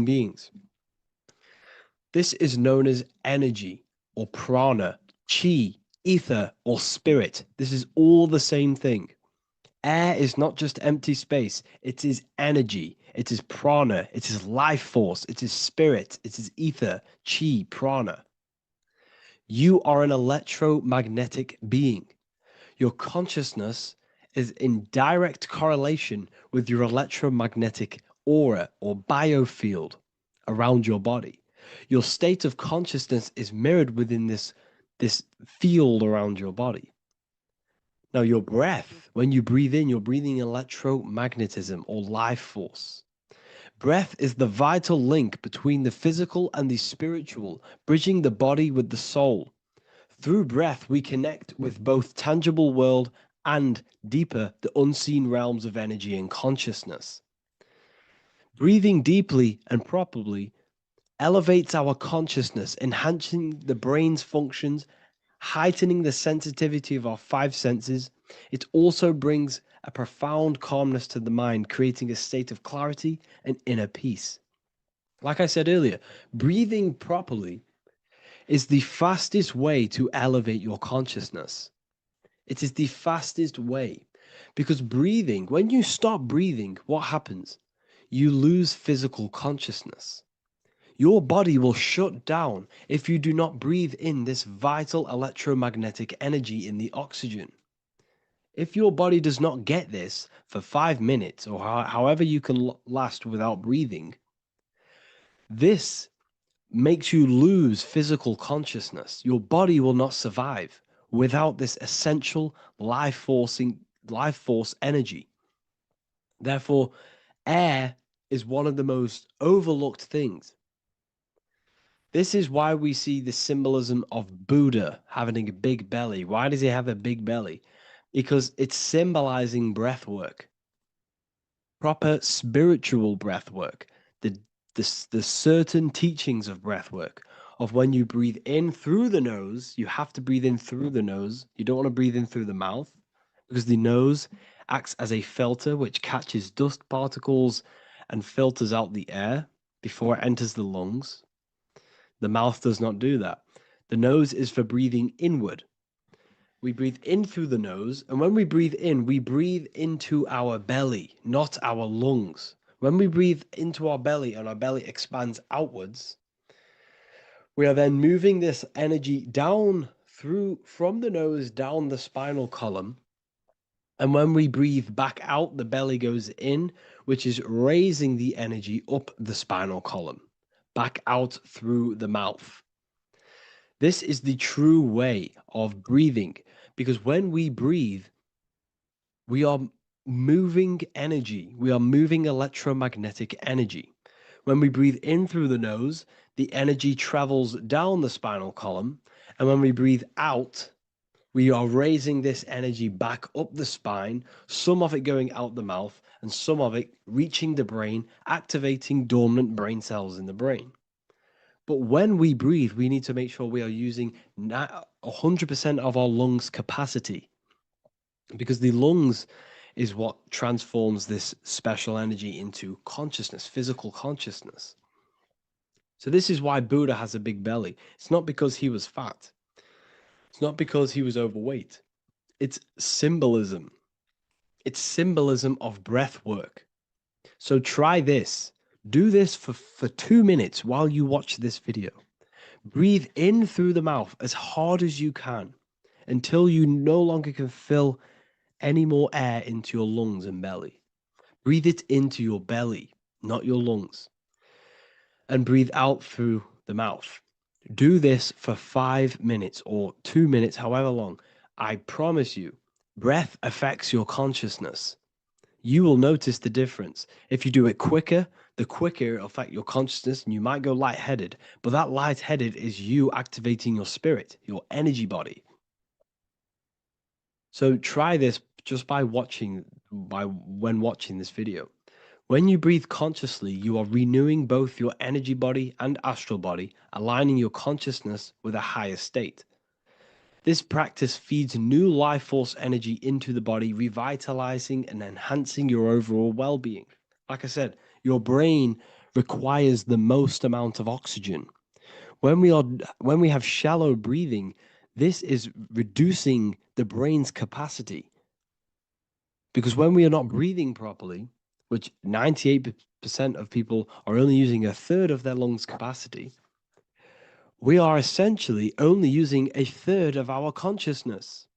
[SPEAKER 5] beings. This is known as energy or prana, chi, ether, or spirit. This is all the same thing. Air is not just empty space. It is energy. It is prana. It is life force. It is spirit. It is ether, chi, prana. You are an electromagnetic being. Your consciousness is in direct correlation with your electromagnetic aura or biofield around your body. Your state of consciousness is mirrored within this field around your body. Now, your breath, when you breathe in, you're breathing electromagnetism or life force. Breath is the vital link between the physical and the spiritual, bridging the body with the soul. Through breath, we connect with both tangible world and deeper, the unseen realms of energy and consciousness. Breathing deeply and properly elevates our consciousness, enhancing the brain's functions, heightening the sensitivity of our five senses. It also brings a profound calmness to the mind, creating a state of clarity and inner peace. Like I said earlier, breathing properly is the fastest way to elevate your consciousness. It is the fastest way, because breathing, when you stop breathing, what happens? You lose physical consciousness. Your body will shut down if you do not breathe in this vital electromagnetic energy in the oxygen. If your body does not get this for 5 minutes or however you can last without breathing, this makes you lose physical consciousness. Your body will not survive without this essential life force energy. Therefore, air is one of the most overlooked things. This is why we see the symbolism of Buddha having a big belly. Why does he have a big belly? Because it's symbolizing breath work, proper spiritual breath work, the, the certain teachings of breath work, of when you breathe in through the nose, you have to breathe in through the nose. You don't want to breathe in through the mouth because the nose acts as a filter which catches dust particles and filters out the air before it enters the lungs. The mouth does not do that. The nose is for breathing inward. We breathe in through the nose, and when we breathe in, we breathe into our belly, not our lungs. When we breathe into our belly and our belly expands outwards, we are then moving this energy down from the nose down the spinal column. And when we breathe back out, the belly goes in, which is raising the energy up the spinal column, back out through the mouth. This is the true way of breathing, because when we breathe, we are moving energy. We are moving electromagnetic energy. When we breathe in through the nose, the energy travels down the spinal column. And when we breathe out, we are raising this energy back up the spine, some of it going out the mouth, and some of it reaching the brain, activating dormant brain cells in the brain. But when we breathe, we need to make sure we are using 100% of our lungs' capacity, because the lungs is what transforms this special energy into consciousness, physical consciousness. So this is why Buddha has a big belly. It's not because he was fat. It's not because he was overweight. It's symbolism. It's symbolism of breath work. So try this. Do this for 2 minutes while you watch this video. Breathe in through the mouth as hard as you can until you no longer can fill any more air into your lungs and belly. Breathe it into your belly, not your lungs. And breathe out through the mouth. Do this for 5 minutes or 2 minutes, however long. I promise you, breath affects your consciousness. You will notice the difference. If you do it quicker, the quicker it'll affect your consciousness, and you might go lightheaded. But that lightheaded is you activating your spirit, your energy body. So try this just when watching this video. When you breathe consciously, you are renewing both your energy body and astral body, aligning your consciousness with a higher state. This practice feeds new life force energy into the body, revitalizing and enhancing your overall well-being. Like I said, your brain requires the most amount of oxygen. When we have shallow breathing, this is reducing the brain's capacity. Because when we are not breathing properly, which 98% of people are only using a third of their lungs capacity, we are essentially only using a third of our consciousness,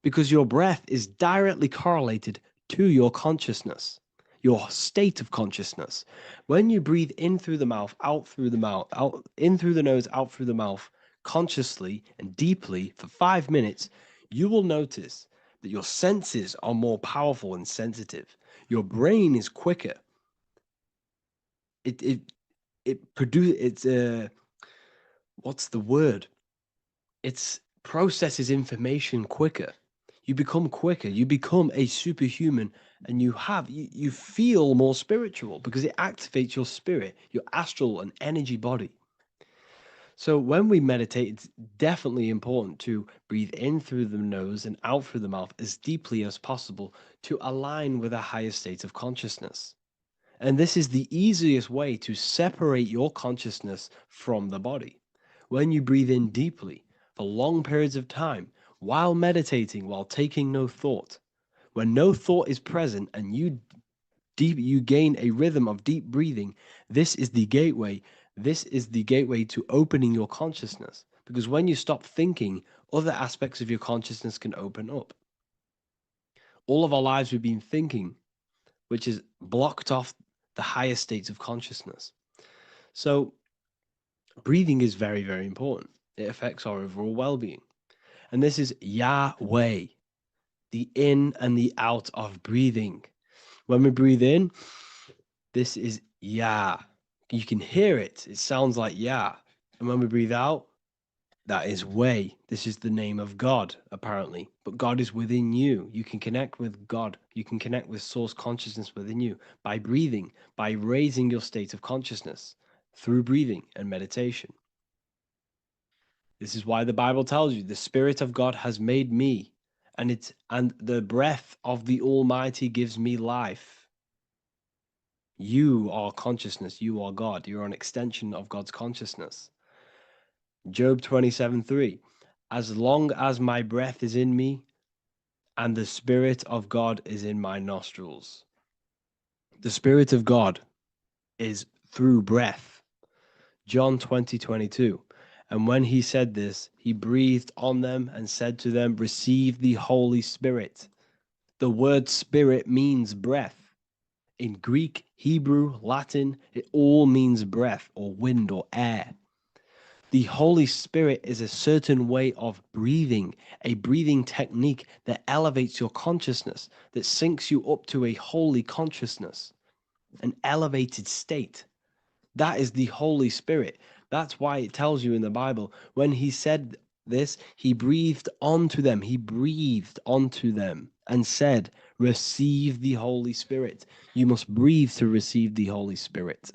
[SPEAKER 5] because your breath is directly correlated to your consciousness, your state of consciousness. When you breathe in through the mouth, out through the mouth, out in through the nose, out through the mouth, consciously and deeply for 5 minutes, you will notice that your senses are more powerful and sensitive. Your brain is quicker. What's the word? It processes information quicker. You become quicker. You become a superhuman, and you feel more spiritual because it activates your spirit, your astral and energy body. So when we meditate, it's definitely important to breathe in through the nose and out through the mouth as deeply as possible to align with a higher state of consciousness. And this is the easiest way to separate your consciousness from the body. When you breathe in deeply for long periods of time, while meditating, while taking no thought, when no thought is present and you gain a rhythm of deep breathing, this is the gateway. This is the gateway to opening your consciousness. Because when you stop thinking, other aspects of your consciousness can open up. All of our lives we've been thinking, which is blocked off the higher states of consciousness. So breathing is very, very important. It affects our overall well-being. And this is Yahweh, the in and the out of breathing. When we breathe in, this is Yah. You can hear it. It sounds like Yah. And when we breathe out, that is Way. This is the name of God, apparently. But God is within you. You can connect with God. You can connect with source consciousness within you by breathing, by raising your state of consciousness through breathing and meditation. This is why the Bible tells you the Spirit of God has made me, and the breath of the Almighty gives me life. You are consciousness. You are God. You're an extension of God's consciousness. Job 27:3. As long as my breath is in me and the Spirit of God is in my nostrils. The Spirit of God is through breath. John 20:22. And when he said this, he breathed on them and said to them, receive the Holy Spirit. The word spirit means breath. In Greek, Hebrew, Latin, it all means breath or wind or air. The Holy Spirit is a certain way of breathing, a breathing technique that elevates your consciousness, that syncs you up to a holy consciousness, an elevated state. That is the Holy Spirit. That's why it tells you in the Bible, when he said this, he breathed onto them. He breathed onto them and said, receive the Holy Spirit. You must breathe to receive the Holy Spirit.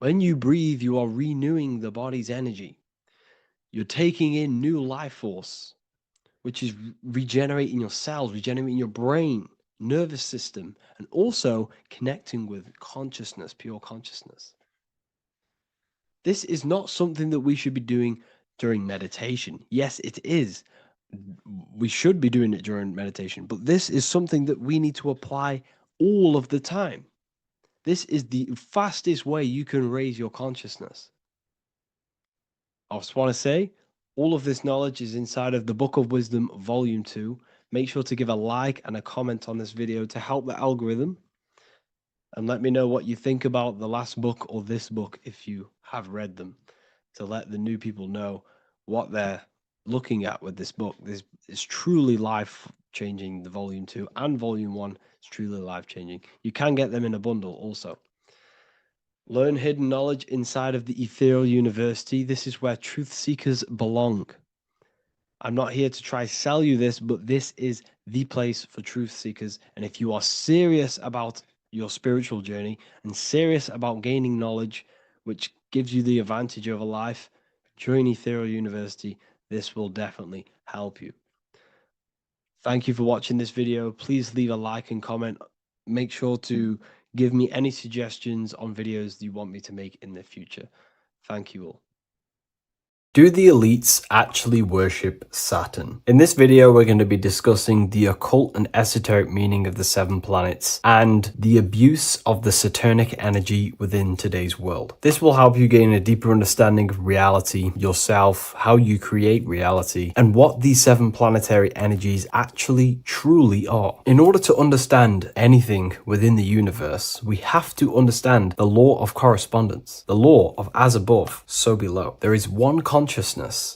[SPEAKER 5] When you breathe, you are renewing the body's energy. You're taking in new life force, which is regenerating your cells, regenerating your brain, nervous system, and also connecting with consciousness, pure consciousness. This is not something that we should be doing during meditation. Yes, it is. We should be doing it during meditation, but this is something that we need to apply all of the time. This is the fastest way you can raise your consciousness. I just want to say, all of this knowledge is inside of the Book of Wisdom, Volume 2. Make sure to give a like and a comment on this video to help the algorithm. And let me know what you think about the last book or this book if you have read them, to let the new people know what they're looking at with this book. This is truly life-changing, the Volume 2 and Volume 1 is truly life-changing. You can get them in a bundle also. Learn hidden knowledge inside of the Ethereal University. This is where truth seekers belong. I'm not here to try sell you this, but this is the place for truth seekers. And if you are serious about your spiritual journey and serious about gaining knowledge, which gives you the advantage over life, join Ethereal University. This will definitely help you. Thank you for watching this video. Please leave a like and comment. Make sure to give me any suggestions on videos you want me to make in the future. Thank you all.
[SPEAKER 2] Do the elites actually worship Saturn? In this video, we're going to be discussing the occult and esoteric meaning of the 7 planets and the abuse of the Saturnic energy within today's world. This will help you gain a deeper understanding of reality, yourself, how you create reality, and what these 7 planetary energies actually truly are. In order to understand anything within the universe, we have to understand the law of correspondence, the law of as above, so below. There is one consciousness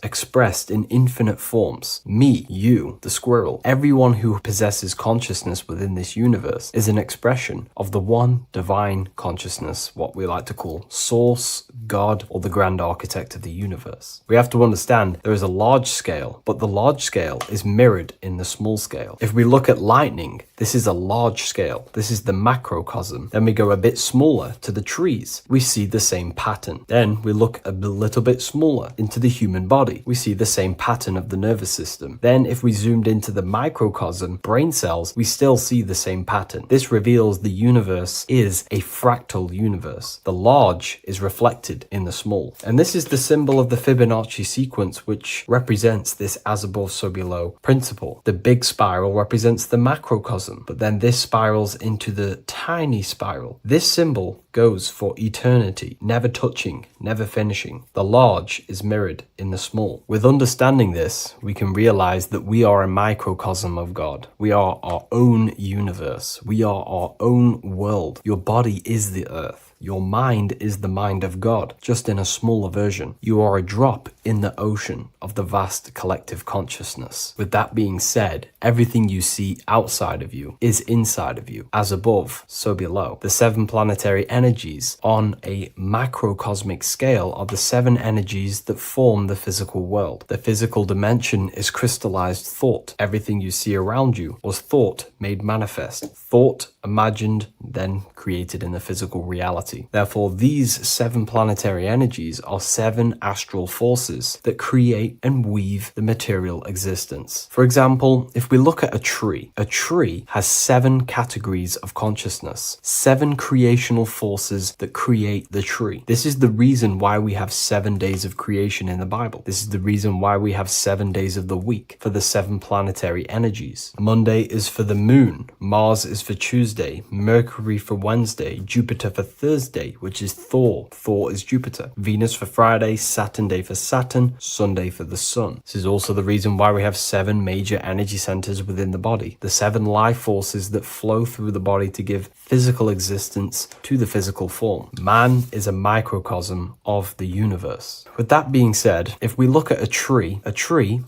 [SPEAKER 2] expressed in infinite forms. Me, you, the squirrel, everyone who possesses consciousness within this universe is an expression of the one divine consciousness, what we like to call Source, God, or the grand architect of the universe. We have to understand there is a large scale, but the large scale is mirrored in the small scale. If we look at lightning, this is a large scale. This is the macrocosm. Then we go a bit smaller to the trees. We see the same pattern. Then we look a little bit smaller into the human body. We see the same pattern of the nervous system. Then if we zoomed into the microcosm, brain cells, we still see the same pattern. This reveals the universe is a fractal universe. The large is reflected in the small. And this is the symbol of the Fibonacci sequence, which represents this as above, so below principle. The big spiral represents the macrocosm, but then this spirals into the tiny spiral. This symbol goes for eternity, never touching, never finishing. The large is mirrored mirrored in the small. With understanding this, we can realize that we are a microcosm of God. We are our own universe. We are our own world. Your body is the earth. Your mind is the mind of God, just in a smaller version. You are a drop in the ocean of the vast collective consciousness. With that being said, everything you see outside of you is inside of you. As above, so below. The 7 planetary energies on a macrocosmic scale are the 7 energies that form the physical world. The physical dimension is crystallized thought. Everything you see around you was thought made manifest. Thought imagined, then created in the physical reality. Therefore, these 7 planetary energies are 7 astral forces that create and weave the material existence. For example, if we look at a tree has 7 categories of consciousness, 7 creational forces that create the tree. This is the reason why we have 7 days of creation in the Bible. This is the reason why we have 7 days of the week for the 7 planetary energies. Monday is for the moon, Mars is for Tuesday, Mercury for Wednesday, Jupiter for Thursday, which is Thor. Thor is Jupiter. Venus for Friday, Saturn day for Saturn, Sunday for the sun. This is also the reason why we have 7 major energy centers within the body. The 7 life forces that flow through the body to give physical existence to the physical form. Man is a microcosm of the universe. With that being said, if we look at a tree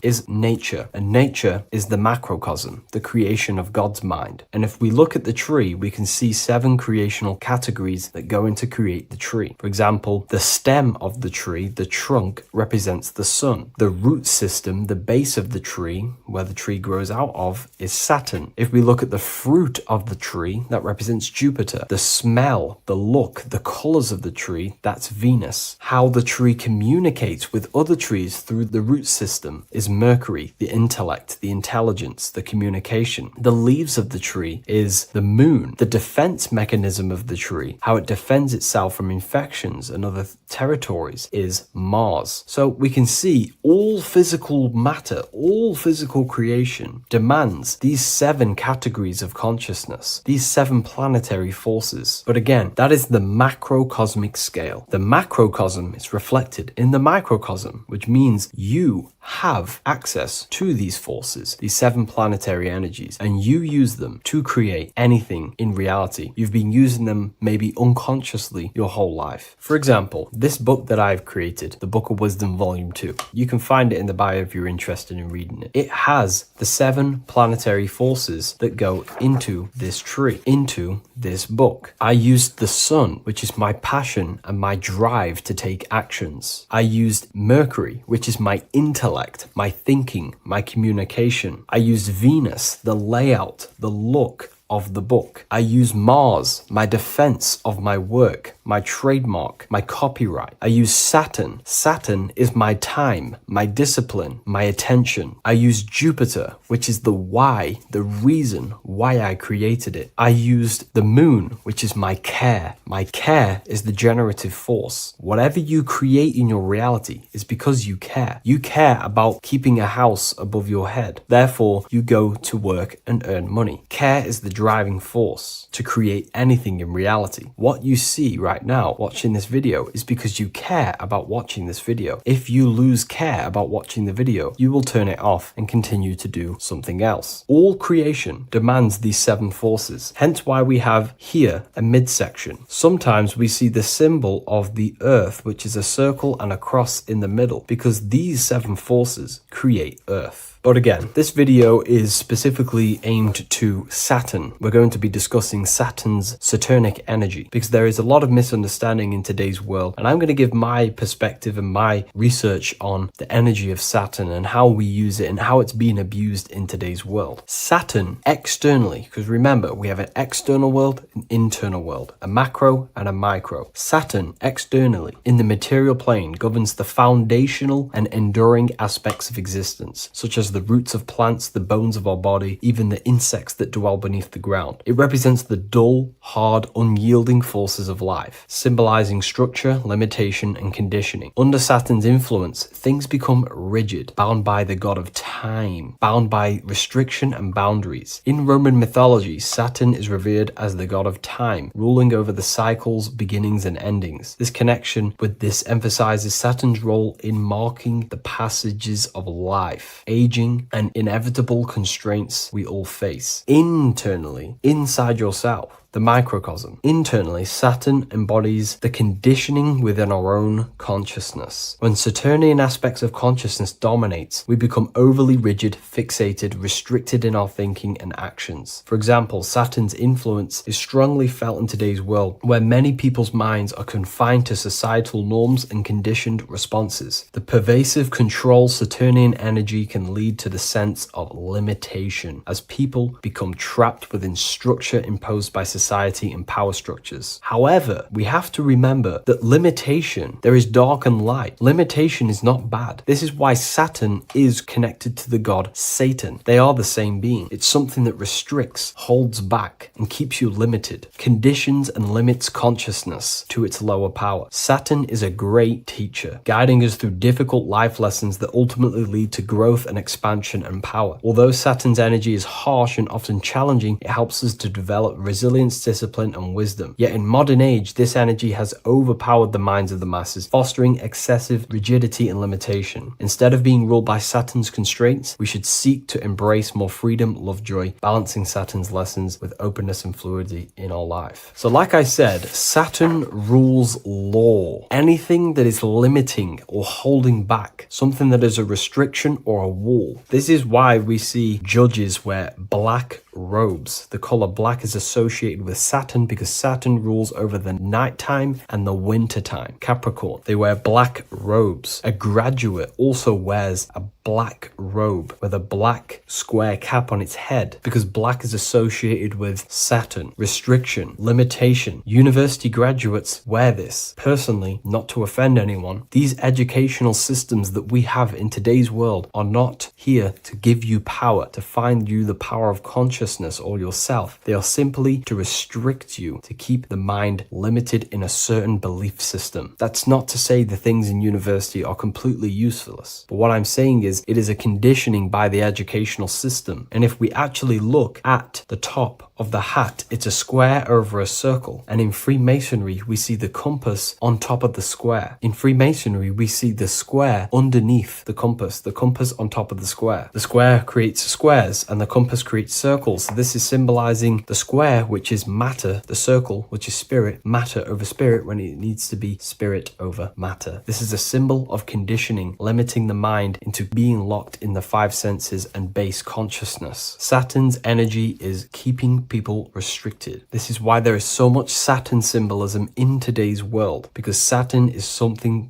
[SPEAKER 2] is nature, and nature is the macrocosm, the creation of God's mind. And if we look at the tree, we can see 7 creational categories that go into create the tree. For example, the stem of the tree, the trunk, represents the sun. The root system, the base of the tree, where the tree grows out of, is Saturn. If we look at the fruit of the tree, that represents Jupiter. The smell, the look, the colors of the tree, that's Venus. How the tree communicates with other trees through the root system is Mercury, the intellect, the intelligence, the communication. The leaves of the tree is the moon. The defense mechanism of the tree, how it defends itself from infections and other territories, is Mars. So we can see all physical matter, all physical creation demands these 7 categories of consciousness, these 7 planetary forces. But again, that is the macrocosmic scale. The macrocosm is reflected in the microcosm, which means you have access to these forces, these 7 planetary energies, and you use them to create anything in reality. You've been using them maybe unconsciously your whole life. For example, this book that I've created, the Book of Wisdom Volume 2, you can find it in the bio if you're interested in reading it. It has the 7 planetary forces that go into this tree, into this book. I used the sun, which is my passion and my drive to take actions. I used Mercury, which is my intellect, my thinking, my communication. I used Venus, the layout, the look of the book. I use Mars, my defense of my work, my trademark, my copyright. I use Saturn. Saturn is my time, my discipline, my attention. I use Jupiter, which is the why, the reason why I created it. I used the moon, which is my care. My care is the generative force. Whatever you create in your reality is because you care. You care about keeping a house above your head. Therefore, you go to work and earn money. Care is the driving force to create anything in reality. What you see right now watching this video is because you care about watching this video. If you lose care about watching the video, you will turn it off and continue to do something else. All creation demands these 7 forces, hence why we have here a midsection. Sometimes we see the symbol of the earth, which is a circle and a cross in the middle, because these 7 forces create earth. But again, this video is specifically aimed to Saturn. We're going to be discussing Saturn's Saturnic energy because there is a lot of misunderstanding in today's world, and I'm going to give my perspective and my research on the energy of Saturn and how we use it and how it's being abused in today's world. Saturn externally, because remember, we have an external world, an internal world, a macro and a micro. Saturn externally in the material plane governs the foundational and enduring aspects of existence, such as the the roots of plants, the bones of our body, even the insects that dwell beneath the ground. It represents the dull, hard, unyielding forces of life, symbolizing structure, limitation, and conditioning. Under Saturn's influence, things become rigid, bound by the god of time, bound by restriction and boundaries. In Roman mythology, Saturn is revered as the god of time, ruling over the cycles, beginnings, and endings. This connection with this emphasizes Saturn's role in marking the passages of life, aging, and inevitable constraints we all face. Internally, inside yourself, the microcosm. Internally, Saturn embodies the conditioning within our own consciousness. When Saturnian aspects of consciousness dominates, we become overly rigid, fixated, restricted in our thinking and actions. For example, Saturn's influence is strongly felt in today's world, where many people's minds are confined to societal norms and conditioned responses. The pervasive control Saturnian energy can lead to the sense of limitation, as people become trapped within structure imposed by society and power structures. However, we have to remember that limitation, there is dark and light. Limitation is not bad. This is why Saturn is connected to the god Satan. They are the same being. It's something that restricts, holds back, and keeps you limited, conditions and limits consciousness to its lower power. Saturn is a great teacher, guiding us through difficult life lessons that ultimately lead to growth and expansion and power. Although Saturn's energy is harsh and often challenging, it helps us to develop resilience, discipline, and wisdom. Yet in modern age, this energy has overpowered the minds of the masses, fostering excessive rigidity and limitation. Instead of being ruled by Saturn's constraints, we should seek to embrace more freedom, love, joy, balancing Saturn's lessons with openness and fluidity in our life. So like I said, Saturn rules law. Anything that is limiting or holding back, something that is a restriction or a wall. This is why we see judges wear black robes. The color black is associated with Saturn because Saturn rules over the nighttime and the winter time. Capricorn, they wear black robes. A graduate also wears a black robe with a black square cap on its head because black is associated with Saturn, restriction, limitation. University graduates wear this. Personally, not to offend anyone, these educational systems that we have in today's world are not here to give you power, to find you the power of consciousness or yourself. They are simply to restrict you, to keep the mind limited in a certain belief system. That's not to say the things in university are completely useless, but what I'm saying is it is a conditioning by the educational system. And if we actually look at the top of the hat, it's a square over a circle. And in Freemasonry, we see the compass on top of the square. In Freemasonry, we see the square underneath the compass on top of the square. The square creates squares and the compass creates circles. So this is symbolizing the square, which is matter, the circle, which is spirit, matter over spirit when it needs to be spirit over matter. This is a symbol of conditioning, limiting the mind into being locked in the five senses and base consciousness. Saturn's energy is keeping people restricted. This is why there is so much Saturn symbolism in today's world, because Saturn is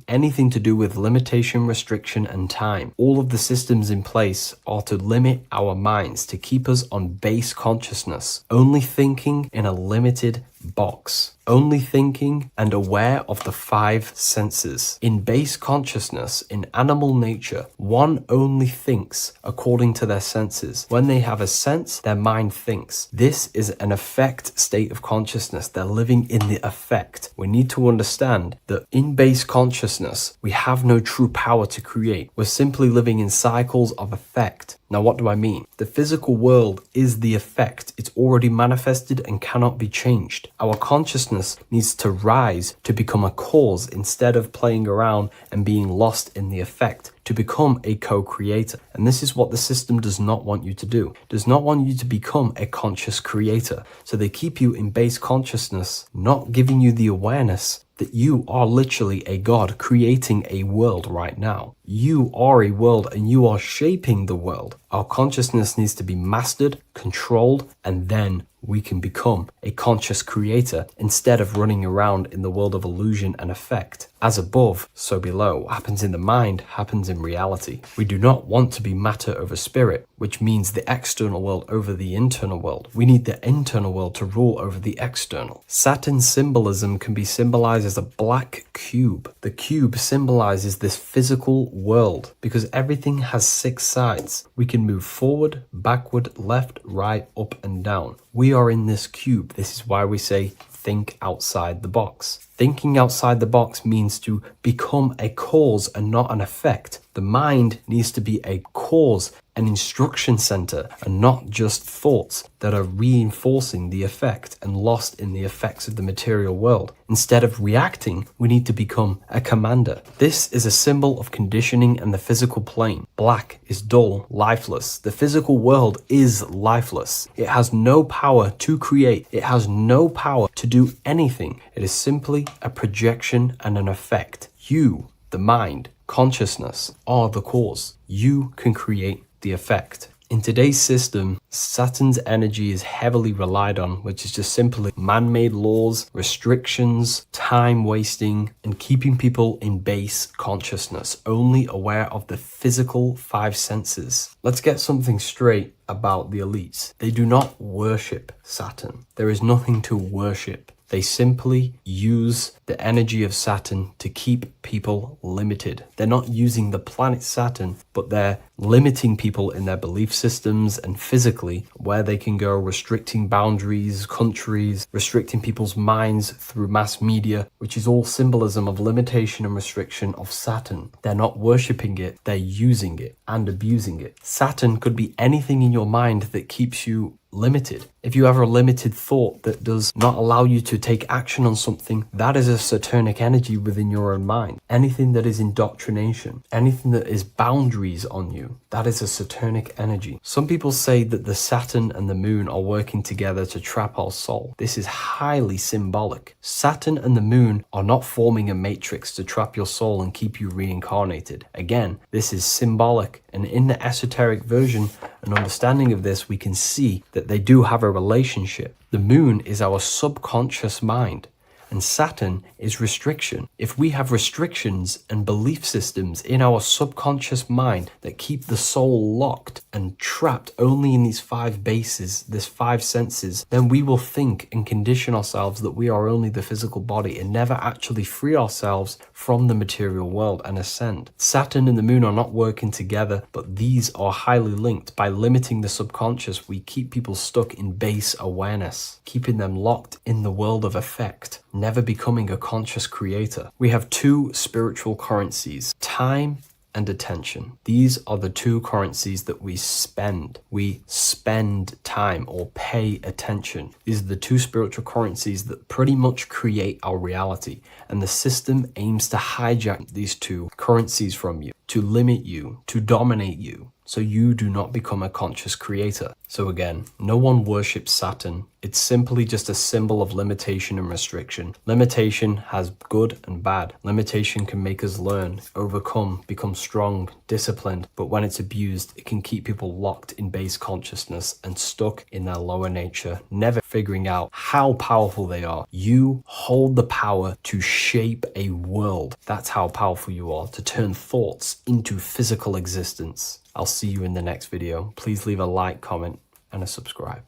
[SPEAKER 2] anything to do with limitation, restriction, and time. All of the systems in place are to limit our minds, to keep us on base consciousness, only thinking in a limited box, only thinking and aware of the five senses. In base consciousness, in animal nature, one only thinks according to their senses. When they have a sense, their mind thinks. This is an affect state of consciousness. They're living in the affect. We need to understand that in base consciousness, we have no true power to create. We're simply living in cycles of affect. Now, what do I mean? The physical world is the effect. It's already manifested and cannot be changed. Our consciousness needs to rise to become a cause instead of playing around and being lost in the effect, to become a co-creator. And this is what the system does not want you to do. It does not want you to become a conscious creator. So they keep you in base consciousness, not giving you the awareness that you are literally a god creating a world right now. You are a world and you are shaping the world. Our consciousness needs to be mastered, controlled, and then we can become a conscious creator instead of running around in the world of illusion and effect. As above, so below. What happens in the mind happens in reality. We do not want to be matter over spirit, which means the external world over the internal world. We need the internal world to rule over the external. Saturn's symbolism can be symbolized as a black cube. The cube symbolizes this physical world because everything has 6 sides. We can move forward, backward, left, right, up, and down. We are in this cube. This is why we say think outside the box. Thinking outside the box means to become a cause and not an effect. The mind needs to be a cause, an instruction center, and not just thoughts that are reinforcing the effect and lost in the effects of the material world. Instead of reacting, we need to become a commander. This is a symbol of conditioning and the physical plane. Black is dull, lifeless. The physical world is lifeless. It has no power to create. It has no power to do anything. It is simply a projection and an effect. You, the mind, consciousness, are the cause. You can create the effect. In today's system, Saturn's energy is heavily relied on, which is just simply man-made laws, restrictions, time wasting, and keeping people in base consciousness, only aware of the physical 5 senses. Let's get something straight about the elites. They do not worship Saturn. There is nothing to worship. They simply use the energy of Saturn to keep people limited. They're not using the planet Saturn, but they're limiting people in their belief systems and physically where they can go, restricting boundaries, countries, restricting people's minds through mass media, which is all symbolism of limitation and restriction of Saturn. They're not worshipping it, they're using it and abusing it. Saturn could be anything in your mind that keeps you limited. If you have a limited thought that does not allow you to take action on something, that is a Saturnic energy within your own mind. Anything that is indoctrination, anything that is boundaries on you, that is a Saturnic energy. Some people say that the Saturn and the moon are working together to trap our soul. This is highly symbolic. Saturn and the moon are not forming a matrix to trap your soul and keep you reincarnated. Again, this is symbolic, and in the esoteric version and understanding of this, we can see that they do have a relationship. The moon is our subconscious mind, and Saturn is restriction. If we have restrictions and belief systems in our subconscious mind that keep the soul locked and trapped only in these 5 bases, this 5 senses, then we will think and condition ourselves that we are only the physical body and never actually free ourselves from the material world and ascend. Saturn and the moon are not working together, but these are highly linked. By limiting the subconscious, we keep people stuck in base awareness, keeping them locked in the world of effect, never becoming a conscious creator. We have 2 spiritual currencies, time and attention. These are the 2 currencies that we spend. We spend time or pay attention. These are the 2 spiritual currencies that pretty much create our reality. And the system aims to hijack these 2 currencies from you, to limit you, to dominate you, so you do not become a conscious creator. So again, no one worships Saturn. It's simply just a symbol of limitation and restriction. Limitation has good and bad. Limitation can make us learn, overcome, become strong, disciplined, but when it's abused, it can keep people locked in base consciousness and stuck in their lower nature, never figuring out how powerful they are. You hold the power to shape a world. That's how powerful you are, to turn thoughts into physical existence. I'll see you in the next video. Please leave a like, comment, and a subscribe.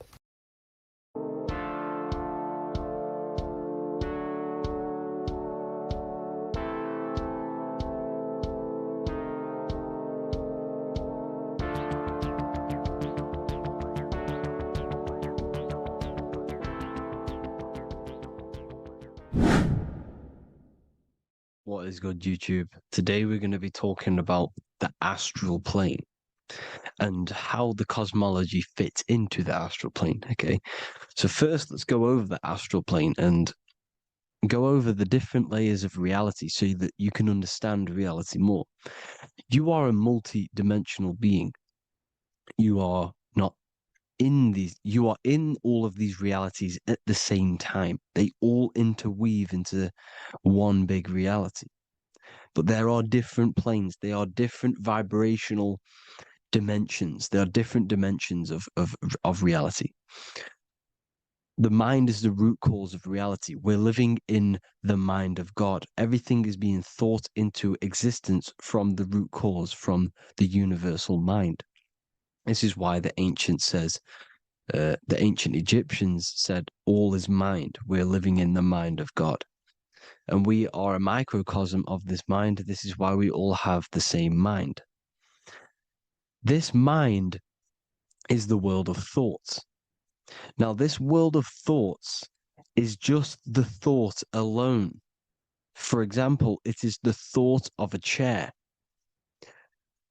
[SPEAKER 5] What is good, YouTube? Today we're going to be talking about the astral plane and how the cosmology fits into the astral plane. Okay, so first let's go over the astral plane and go over the different layers of reality so that you can understand reality more. You are a multi-dimensional being. You are not in these, you are in all of these realities at the same time. They all interweave into one big reality. But there are different planes. They are different vibrational dimensions. There are different dimensions of reality. The mind is the root cause of reality. We're living in the mind of God. Everything is being thought into existence from the root cause, from the universal mind. This is why the ancient Egyptians said, all is mind. We're living in the mind of God. And we are a microcosm of this mind. This is why we all have the same mind. This mind is the world of thoughts. Now, this world of thoughts is just the thought alone. For example, it is the thought of a chair.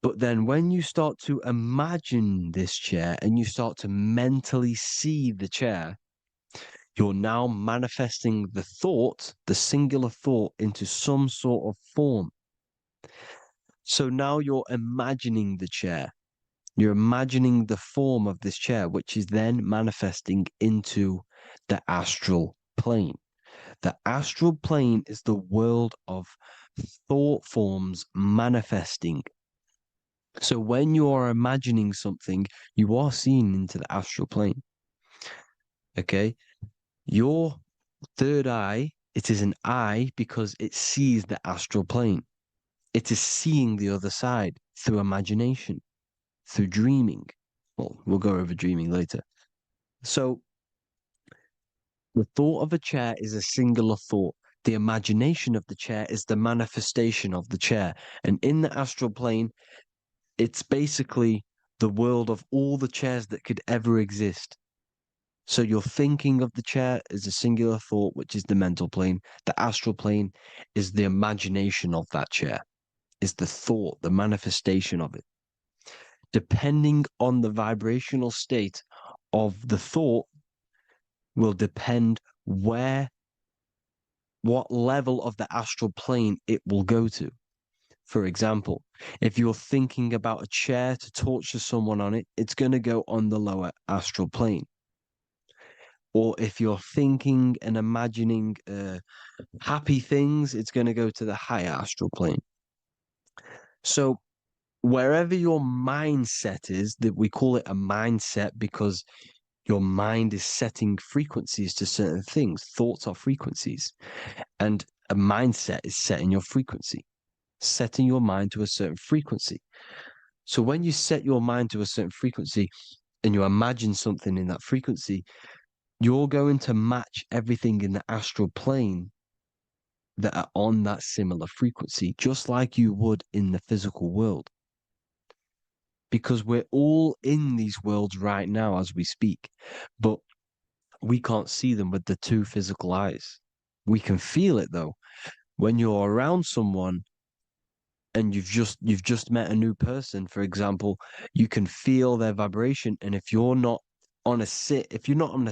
[SPEAKER 5] But then when you start to imagine this chair and you start to mentally see the chair, you're now manifesting the thought, the singular thought, into some sort of form. So now you're imagining the chair. You're imagining the form of this chair, which is then manifesting into the astral plane. The astral plane is the world of thought forms manifesting. So when you are imagining something, you are seeing into the astral plane. Okay? Your third eye, it is an eye because it sees the astral plane. It is seeing the other side through imagination, through dreaming. Well, we'll go over dreaming later. So the thought of a chair is a singular thought. The imagination of the chair is the manifestation of the chair. And in the astral plane, it's basically the world of all the chairs that could ever exist. So you're thinking of the chair as a singular thought, which is the mental plane. The astral plane is the imagination of that chair, is the thought, the manifestation of it. Depending on the vibrational state of the thought will depend what level of the astral plane it will go to. For example, if you're thinking about a chair to torture someone on it, it's going to go on the lower astral plane. Or if you're thinking and imagining happy things, it's going to go to the higher astral plane. So wherever your mindset is, that we call it a mindset because your mind is setting frequencies to certain things. Thoughts are frequencies. And a mindset is setting your frequency, setting your mind to a certain frequency. So when you set your mind to a certain frequency and you imagine something in that frequency, you're going to match everything in the astral plane that are on that similar frequency, just like you would in the physical world. Because we're all in these worlds right now as we speak, but we can't see them with the two physical eyes. We can feel it though. When you're around someone and you've just met a new person, for example, you can feel their vibration, and if you're not on a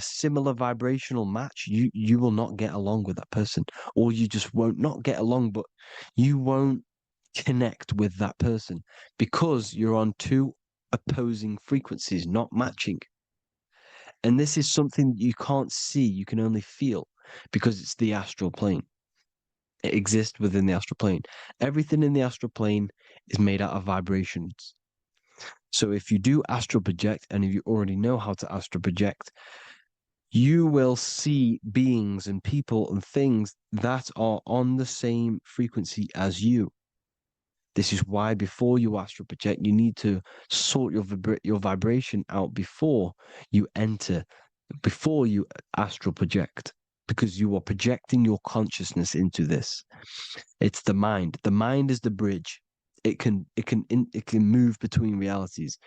[SPEAKER 5] similar vibrational match, you will not get along with that person, or you just won't not get along, but you won't connect with that person because you're on two opposing frequencies, not matching. And this is something you can't see, you can only feel because it's the astral plane. It exists within the astral plane. Everything in the astral plane is made out of vibrations. So if you do astral project, and if you already know how to astral project, you will see beings and people and things that are on the same frequency as you. This is why before you astral project, you need to sort your vibration out before you astral project, because you are projecting your consciousness into this. It's the mind. The mind is the bridge. It can move between realities.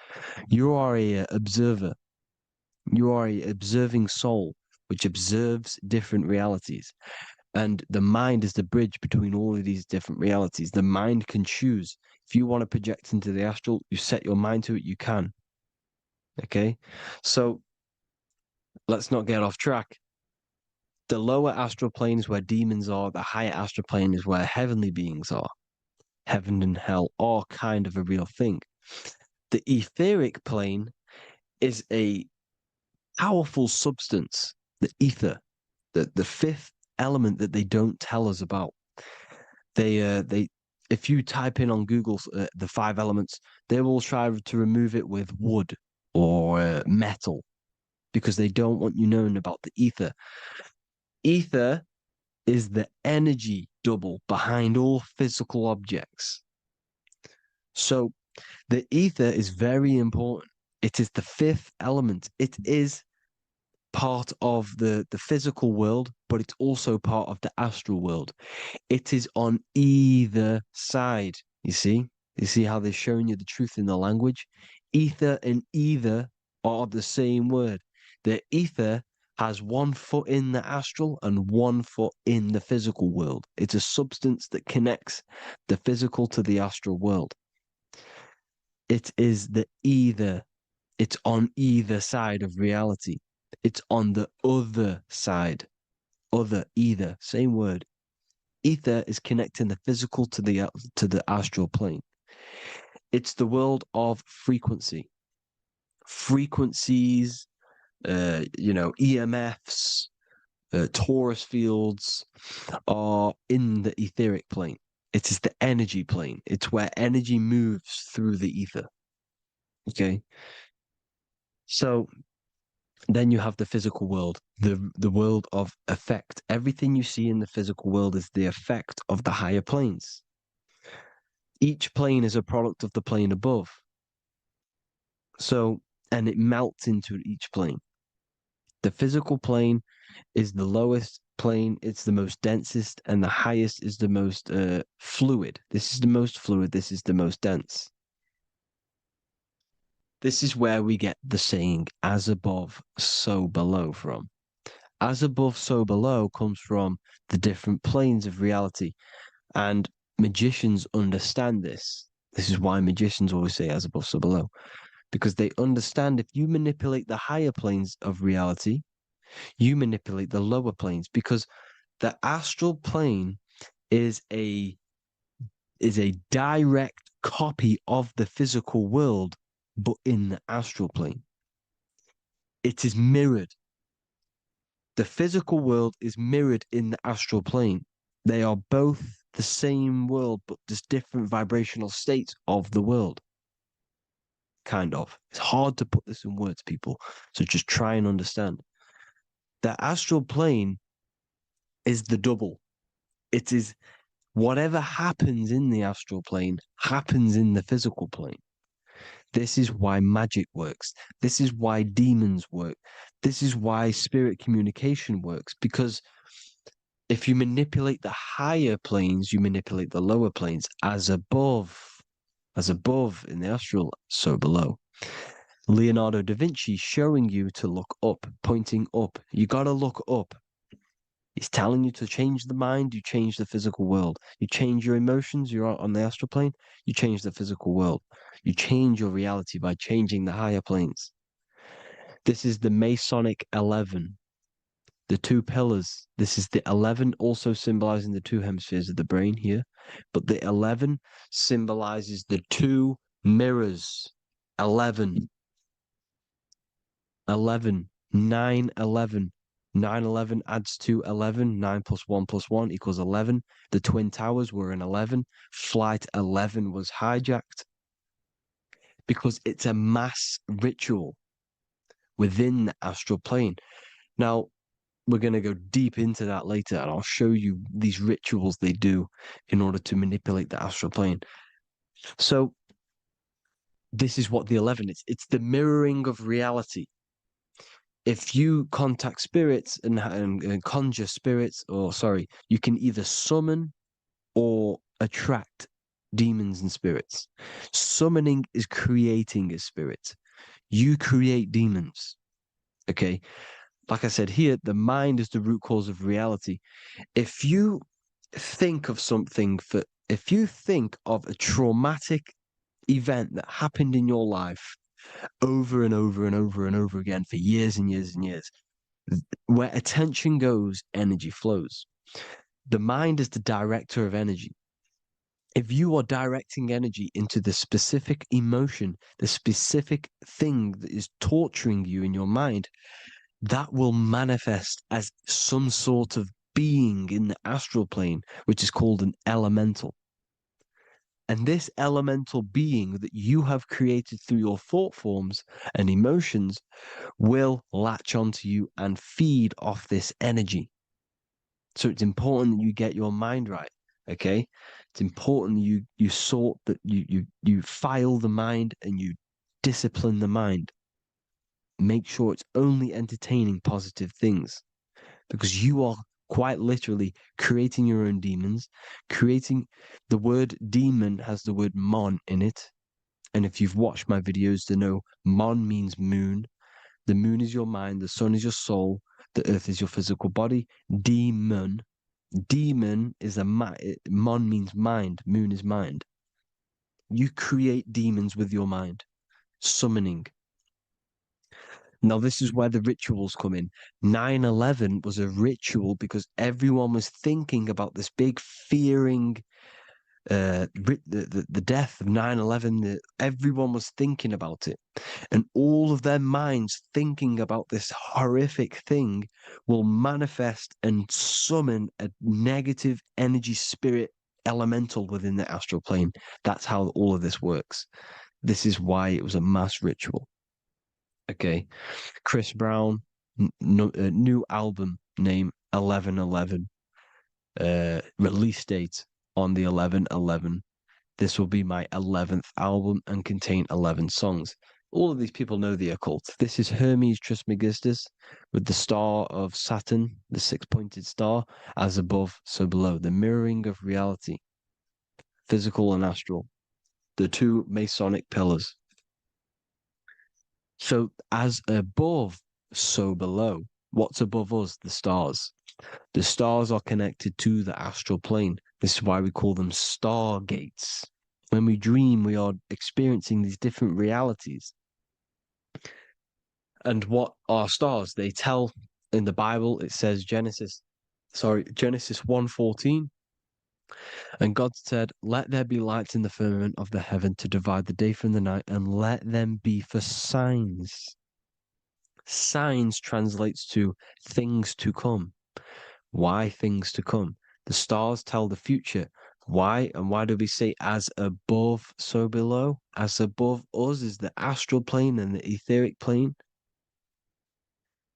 [SPEAKER 5] You are a observer. You are a observing soul which observes different realities. And the mind is the bridge between all of these different realities. The mind can choose. If you want to project into the astral, you set your mind to it, you can. Okay? So let's not get off track. The lower astral plane is where demons are. The higher astral plane is where heavenly beings are. Heaven and hell are kind of a real thing. The etheric plane is a powerful substance, the ether, the fifth element that they don't tell us about. If you type in on Google the 5 elements, they will try to remove it with wood or metal. because they don't want you knowing about the ether. Ether is the energy double behind all physical objects. So the ether is very important. It is the fifth element. It is part of the physical world, but it's also part of the astral world. It is on either side. You see? You see how they're showing you the truth in the language? Ether and either are the same word. The ether has 1 foot in the astral and 1 foot in the physical world. It's a substance that connects the physical to the astral world. It is the either. It's on either side of reality. It's on the other side. Other, either, same word. Ether is connecting the physical to the astral plane. It's the world of frequency. Frequencies, EMFs, torus fields are in the etheric plane. It is the energy plane. It's where energy moves through the ether. Okay. So then you have the physical world, the world of effect. Everything you see in the physical world is the effect of the higher planes. Each plane is a product of the plane above. So, and it melts into each plane. The physical plane is the lowest plane, it's the most densest, and the highest is the most fluid. This is the most fluid, this is the most dense. This is where we get the saying, as above, so below from. As above, so below comes from the different planes of reality. And magicians understand this. This is why magicians always say as above, so below. Because they understand if you manipulate the higher planes of reality, you manipulate the lower planes. Because the astral plane is a direct copy of the physical world, but in the astral plane. It is mirrored. The physical world is mirrored in the astral plane. They are both the same world, but there's different vibrational states of the world. Kind of. It's hard to put this in words, people. So just try and understand. The astral plane is the double. It is whatever happens in the astral plane happens in the physical plane. This is why magic works. This is why demons work. This is why spirit communication works. Because if you manipulate the higher planes, you manipulate the lower planes. As above in the astral, so below. Leonardo da Vinci showing you to look up, pointing up. You got to look up. He's telling you to change the mind, you change the physical world. You change your emotions, you're on the astral plane, you change the physical world. You change your reality by changing the higher planes. This is the Masonic 11, the 2 pillars. This is the 11 also symbolizing the 2 hemispheres of the brain here. But the 11 symbolizes the 2 mirrors. 11, 9, 11. 9, 11 adds to 11. 9 plus 1 plus 1 equals 11. The Twin Towers were in 11. Flight 11 was hijacked because it's a mass ritual within the astral plane. Now, we're going to go deep into that later, and I'll show you these rituals they do in order to manipulate the astral plane. So, this is what the 11 is. It's the mirroring of reality. If you contact spirits and conjure spirits, you can either summon or attract demons and spirits. Summoning is creating a spirit. You create demons. Okay? Like I said here, the mind is the root cause of reality. If you think of if you think of a traumatic event that happened in your life over and over and over and over again for years and years and years, where attention goes, energy flows. The mind is the director of energy. If you are directing energy into the specific emotion, the specific thing that is torturing you in your mind, that will manifest as some sort of being in the astral plane, which is called an elemental. And this elemental being that you have created through your thought forms and emotions will latch onto you and feed off this energy. So it's important that you get your mind right. Okay, it's important you sort that you file the mind and you discipline the mind. Make sure it's only entertaining positive things, because you are quite literally creating your own demons. Creating the word demon has the word mon in it, and if you've watched my videos, to know mon means moon. The moon is your mind, the sun is your soul, the earth is your physical body. Demon is mon means mind, moon is mind. You create demons with your mind, summoning. Now, this is where the rituals come in. 9/11 was a ritual because everyone was thinking about this big fearing, the death of 9/11. Everyone was thinking about it. And all of their minds thinking about this horrific thing will manifest and summon a negative energy spirit elemental within the astral plane. That's how all of this works. This is why it was a mass ritual. Okay. Chris Brown, new album name 11/11. Release date on the 11/11. This will be my 11th album and contain 11 songs. All of these people know the occult. This is Hermes Trismegistus with the star of Saturn, the six-pointed star, as above, so below. The mirroring of reality, physical and astral, the two Masonic pillars. So as above, so below. What's above us? The stars. The stars are connected to the astral plane. This is why we call them stargates. When we dream, we are experiencing these different realities. And what are stars? They tell in the Bible, it says Genesis 1:14. And God said, "Let there be lights in the firmament of the heaven to divide the day from the night, and let them be for signs." Signs translates to things to come. Why things to come? The stars tell the future. Why? And why do we say as above, so below? As above us is the astral plane and the etheric plane.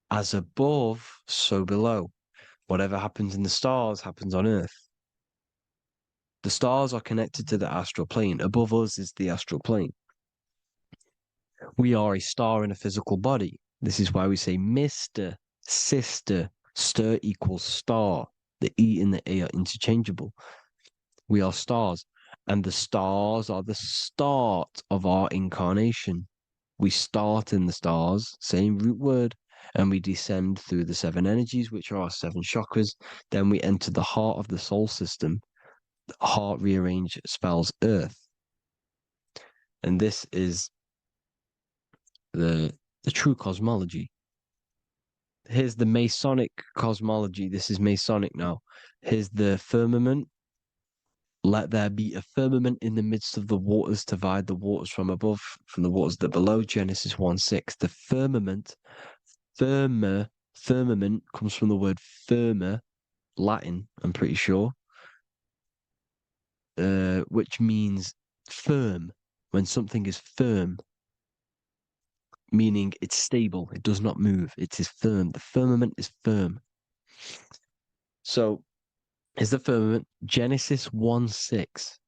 [SPEAKER 5] As above, so below. Whatever happens in the stars happens on Earth. The stars are connected to the astral plane. Above us is the astral plane. We are a star in a physical body. This is why we say Mr., sister, stir equals star. The E and the A are interchangeable. We are stars, and the stars are the start of our incarnation. We start in the stars, same root word, and we descend through the seven energies, which are our seven chakras. Then we enter the heart of the soul system. The heart rearranged spells earth. And this is the true cosmology. Here's the Masonic cosmology. This is Masonic now. Here's the firmament. Let there be a firmament in the midst of the waters to divide the waters from above, from the waters that below. Genesis 1:6. The firmament, firmament comes from the word firma, Latin, I'm pretty sure, which means firm. When something is firm, meaning it's stable, it does not move, it is firm. The firmament is firm. So, is the firmament Genesis 1:6.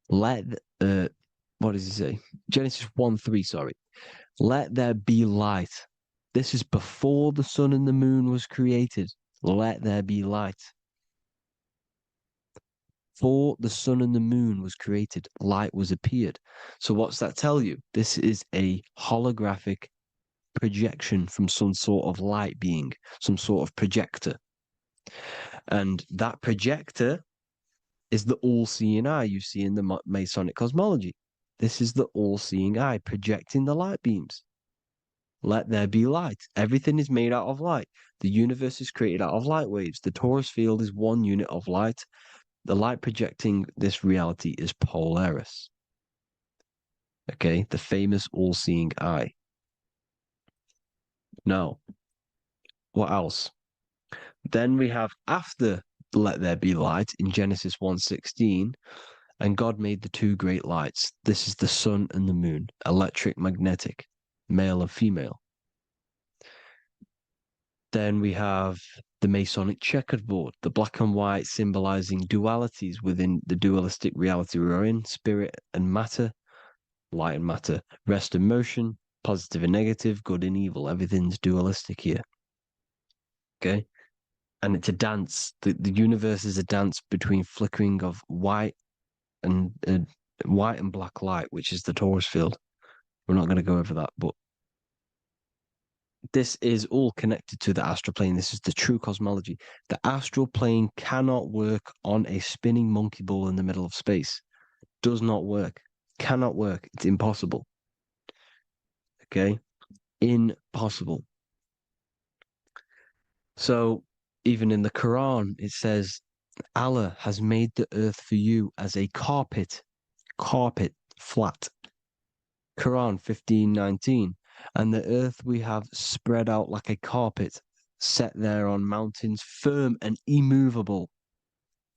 [SPEAKER 5] What does it say? Genesis 1:3, sorry. Let there be light. This is before the sun and the moon was created. Let there be light. Before the sun and the moon was created, light was appeared. So what's that tell you? This is a holographic projection from some sort of light being, some sort of projector. And that projector is the all-seeing eye you see in the Masonic cosmology. This is the all-seeing eye projecting the light beams. Let there be light. Everything is made out of light. The universe is created out of light waves. The torus field is one unit of light. The light projecting this reality is Polaris. Okay, the famous all-seeing eye. Now, what else? Then we have after let there be light in Genesis 1:16, And God made the two great lights. This is the sun and the moon, electric, magnetic, male and female. Then we have the Masonic checkerboard, the black and white symbolizing dualities within the dualistic reality we're in, spirit and matter, light and matter, rest and motion, positive and negative, good and evil. Everything's dualistic here. Okay? And it's a dance. The universe is a dance between flickering of white and black light, which is the Taurus field. We're not going to go over that, but this is all connected to the astral plane. This is the true cosmology. The astral plane cannot work on a spinning monkey ball in the middle of space. Does not work. Cannot work. It's impossible. Okay? Impossible. So even in the Quran, it says, Allah has made the earth for you as a carpet, flat. Quran 15:19. And the earth we have spread out like a carpet, set there on mountains, firm and immovable.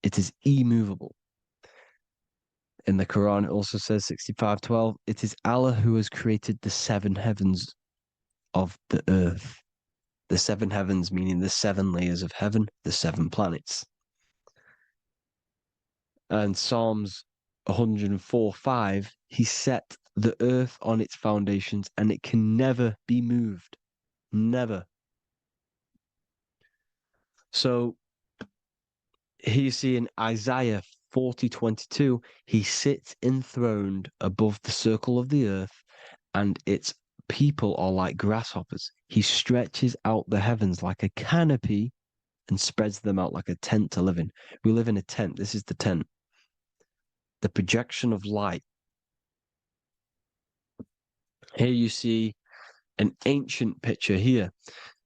[SPEAKER 5] It is immovable. In the Quran, it also says 65:12, it is Allah who has created the seven heavens of the earth. The seven heavens meaning the seven layers of heaven, the seven planets. And Psalms 104:5, he set the earth on its foundations and it can never be moved. Never. So here you see in Isaiah 40:22, he sits enthroned above the circle of the earth and its people are like grasshoppers. He stretches out the heavens like a canopy and spreads them out like a tent to live in. We live in a tent. This is the tent. The projection of light. Here you see an ancient picture here.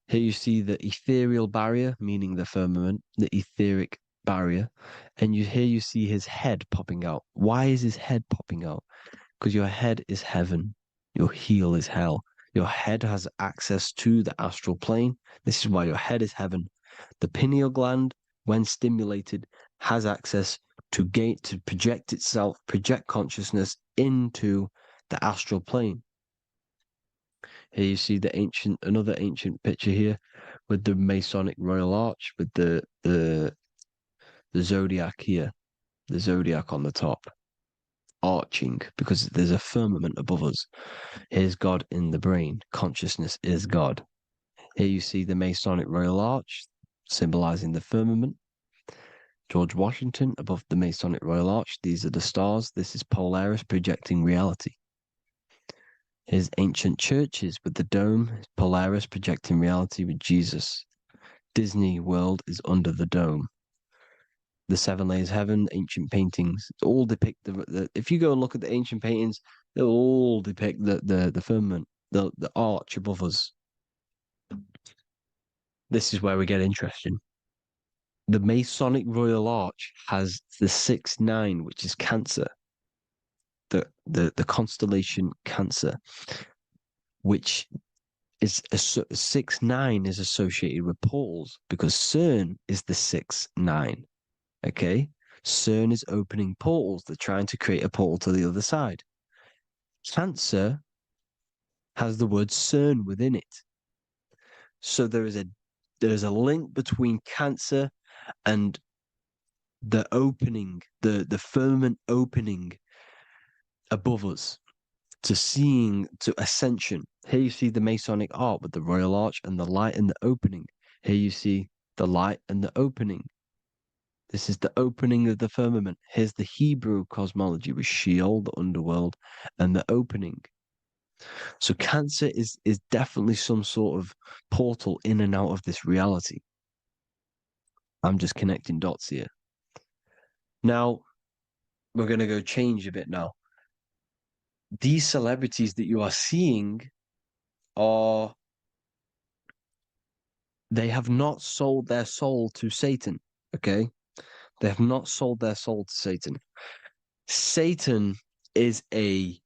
[SPEAKER 5] Here you see the ethereal barrier, meaning the firmament, the etheric barrier. And here you see his head popping out. Why is his head popping out? Because your head is heaven. Your heel is hell. Your head has access to the astral plane. This is why your head is heaven. The pineal gland, when stimulated, has access to project itself, project consciousness into the astral plane. Here you see another ancient picture here with the Masonic Royal Arch, with the zodiac here, the zodiac on the top, arching, because there's a firmament above us. Here's God in the brain. Consciousness is God. Here you see the Masonic Royal Arch, symbolizing the firmament. George Washington above the Masonic Royal Arch. These are the stars. This is Polaris projecting reality. Here's ancient churches with the dome. Polaris projecting reality with Jesus. Disney World is under the dome. The seven layers heaven, ancient paintings, all depict if you go and look at the ancient paintings, they'll all depict the firmament, the arch above us. This is where we get interesting. The Masonic Royal Arch has the 6-9, which is Cancer. The constellation Cancer, which is 6-9 is associated with portals because CERN is the 6-9. Okay, CERN is opening portals. They're trying to create a portal to the other side. Cancer has the word CERN within it, so there is a link between Cancer and the opening, the firmament opening above us to ascension. Here you see the Masonic art with the Royal Arch and the light and the opening. Here you see the light and the opening. This is the opening of the firmament. Here's the Hebrew cosmology with Sheol, the underworld, and the opening. So Cancer is definitely some sort of portal in and out of this reality. I'm just connecting dots here. Now, we're going to go change a bit now. These celebrities that you are seeing they have not sold their soul to Satan, okay? They have not sold their soul to Satan. Satan is a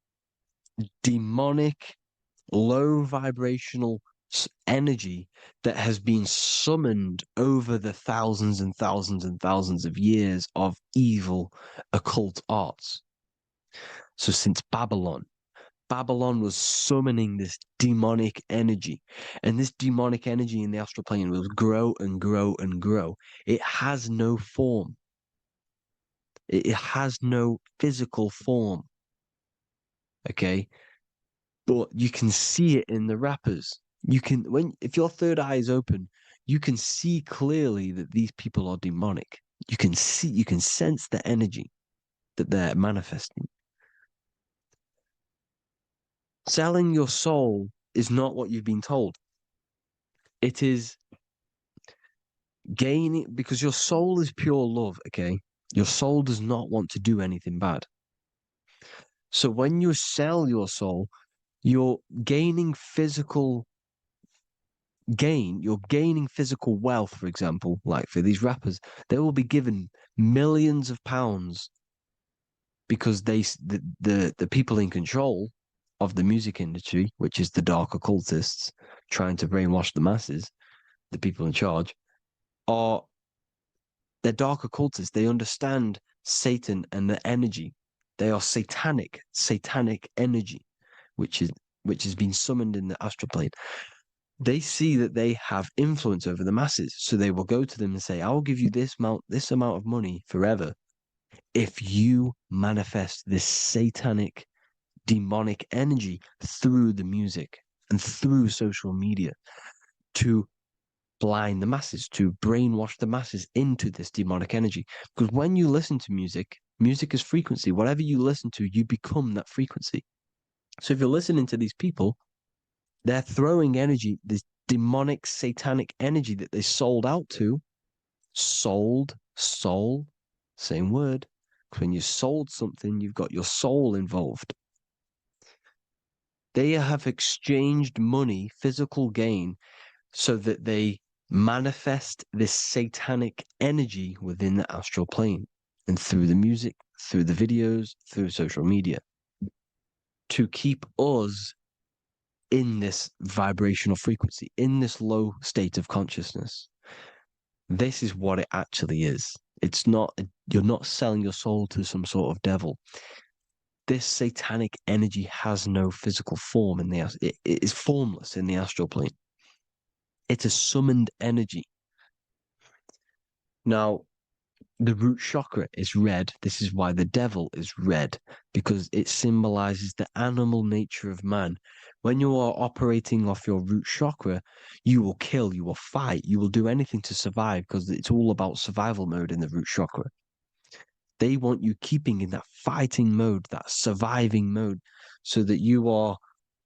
[SPEAKER 5] demonic, low vibrational energy that has been summoned over the thousands and thousands and thousands of years of evil occult arts. So since Babylon was summoning this demonic energy, and this demonic energy in the astral plane will grow and grow and grow. It has no form. It has no physical form. Okay? But you can see it in the rappers. If your third eye is open, you can see clearly that these people are demonic. You can sense the energy that they're manifesting. Selling your soul is not what you've been told. It is gaining, because your soul is pure love, okay? Your soul does not want to do anything bad. So when you sell your soul, you're gaining physical gain, you're gaining physical wealth, for example, like for these rappers, they will be given millions of pounds because the people in control of the music industry, which is the dark occultists trying to brainwash the masses, the people in charge, they're dark occultists. They understand Satan and the energy. They are satanic energy, which has been summoned in the astral plane. They see that they have influence over the masses, so they will go to them and say, "I will give you this amount of money forever if you manifest this satanic, demonic energy through the music and through social media to blind the masses, to brainwash the masses into this demonic energy." Because when you listen to music, music is frequency. Whatever you listen to, you become that frequency. So if you're listening to these people, they're throwing energy, this demonic, satanic energy that they sold out to. Soul, same word. When you sold something, you've got your soul involved. They have exchanged money, physical gain, so that they manifest this satanic energy within the astral plane and through the music, through the videos, through social media to keep us in this vibrational frequency, in this low state of consciousness. This is what it actually is. It's not, you're not selling your soul to some sort of devil. This satanic energy has no physical form it is formless in the astral plane. It's a summoned energy. Now, the root chakra is red. This is why the devil is red, because it symbolizes the animal nature of man. When you are operating off your root chakra, you will kill, you will fight, you will do anything to survive, because it's all about survival mode in the root chakra. They want you keeping in that fighting mode, that surviving mode, so that you are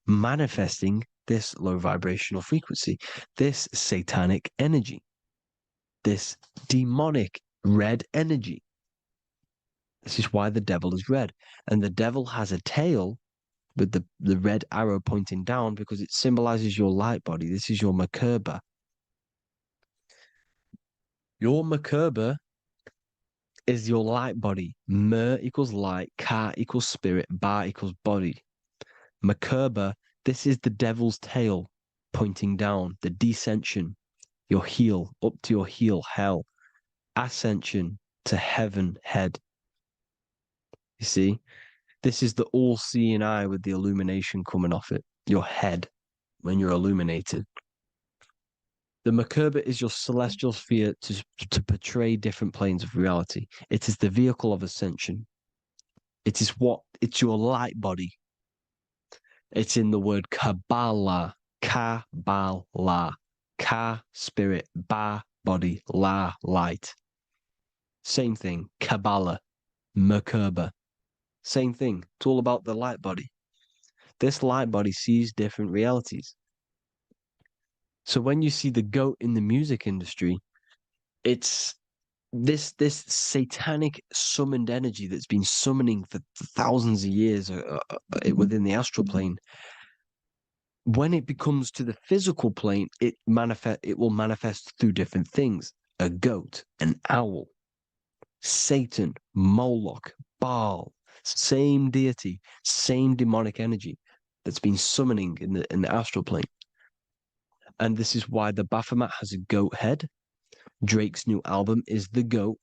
[SPEAKER 5] manifesting this low vibrational frequency, this satanic energy, this demonic red energy. This is why the devil is red. And the devil has a tail with the red arrow pointing down because it symbolizes your light body. This is your Merkaba. Your Merkaba is your light body. Mer equals light, Ka equals spirit, Ba equals body. Merkaba, this is the devil's tail pointing down, the descension, your heel, up to your heel, hell. Ascension to heaven, head. You see? This is the all-seeing eye with the illumination coming off it, your head, when you're illuminated. The Merkaba is your celestial sphere to portray different planes of reality. It is the vehicle of ascension. It's your light body. It's in the word Kabbalah, Kabbalah, Ka, spirit, Ba, body, La, light. Same thing, Kabbalah, Merkaba. Same thing. It's all about the light body. This light body sees different realities. So when you see the goat in the music industry, it's this satanic summoned energy that's been summoning for thousands of years within the astral plane. When it becomes to the physical plane, it will manifest through different things. A goat, an owl, Satan, Moloch, Baal, same deity, same demonic energy that's been summoning in the astral plane. And this is why the Baphomet has a goat head. Drake's new album is the goat.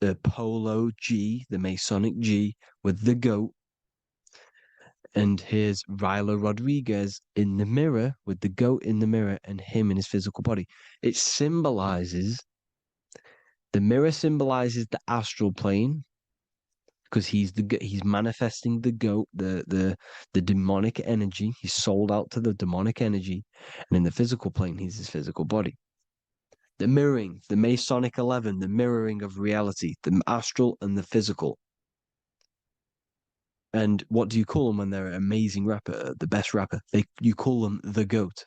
[SPEAKER 5] The Polo G, the Masonic G, with the goat. And here's Rilo Rodriguez in the mirror with the goat in the mirror and him in his physical body. It symbolizes, the mirror symbolizes the astral plane because he's manifesting the goat, the demonic energy. He's sold out to the demonic energy, and in the physical plane, he's his physical body. The mirroring, the Masonic 11, the mirroring of reality, the astral and the physical. And what do you call them when they're an amazing rapper, the best rapper? You call them the GOAT.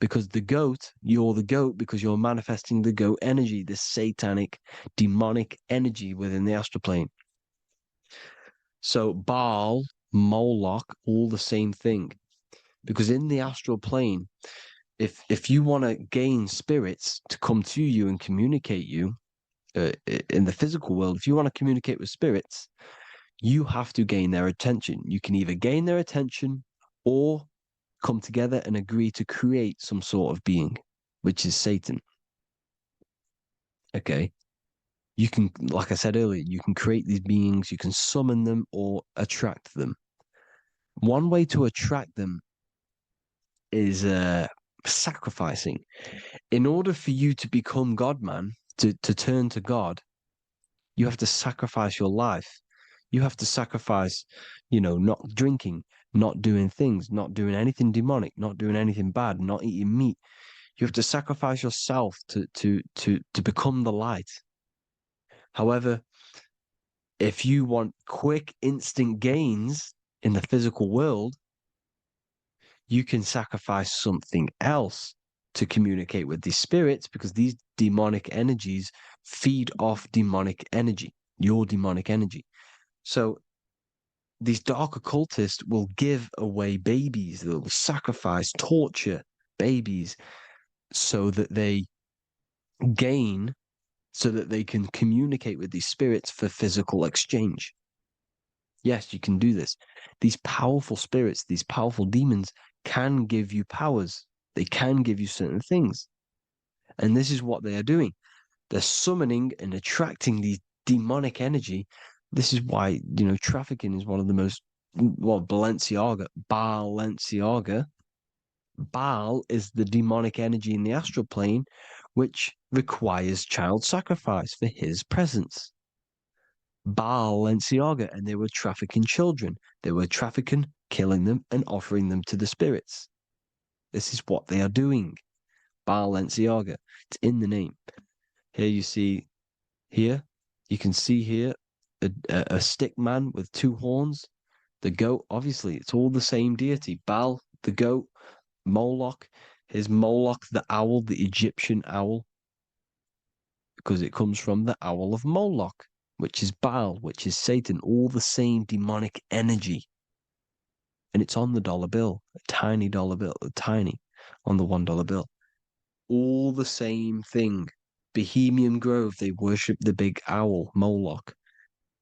[SPEAKER 5] Because the GOAT, you're the GOAT because you're manifesting the GOAT energy, this satanic, demonic energy within the astral plane. So Baal, Moloch, all the same thing. Because in the astral plane, if you want to gain spirits to come to you and communicate you, in the physical world, if you want to communicate with spirits, you have to gain their attention. You can either gain their attention or come together and agree to create some sort of being, which is Satan. Okay. You can, like I said earlier, you can create these beings, you can summon them or attract them. One way to attract them is sacrificing. In order for you to become God, man, to turn to God, you have to sacrifice your life. You have to sacrifice, not drinking, not doing things, not doing anything demonic, not doing anything bad, not eating meat. You have to sacrifice yourself to become the light. However, if you want quick, instant gains in the physical world, you can sacrifice something else to communicate with these spirits, because these demonic energies feed off demonic energy, your demonic energy. So these dark occultists will give away babies, they'll sacrifice, torture babies so that they gain, so that they can communicate with these spirits for physical exchange. Yes, you can do this. These powerful spirits, these powerful demons can give you powers. They can give you certain things. And this is what they are doing. They're summoning and attracting these demonic energy. This is why, trafficking is one of the most, Balenciaga. Baal is the demonic energy in the astral plane, which requires child sacrifice for his presence. Balenciaga, and they were trafficking children. They were trafficking, killing them, and offering them to the spirits. This is what they are doing. Balenciaga. It's in the name. Here you can see here a stick man with two horns. The goat, obviously, it's all the same deity. Baal, the goat, Moloch. Here's Moloch, the owl, the Egyptian owl, because it comes from the owl of Moloch, which is Baal, which is Satan, all the same demonic energy. And it's on the dollar bill, a tiny dollar bill, on the $1 bill. All the same thing. Bohemian Grove, they worship the big owl, Moloch.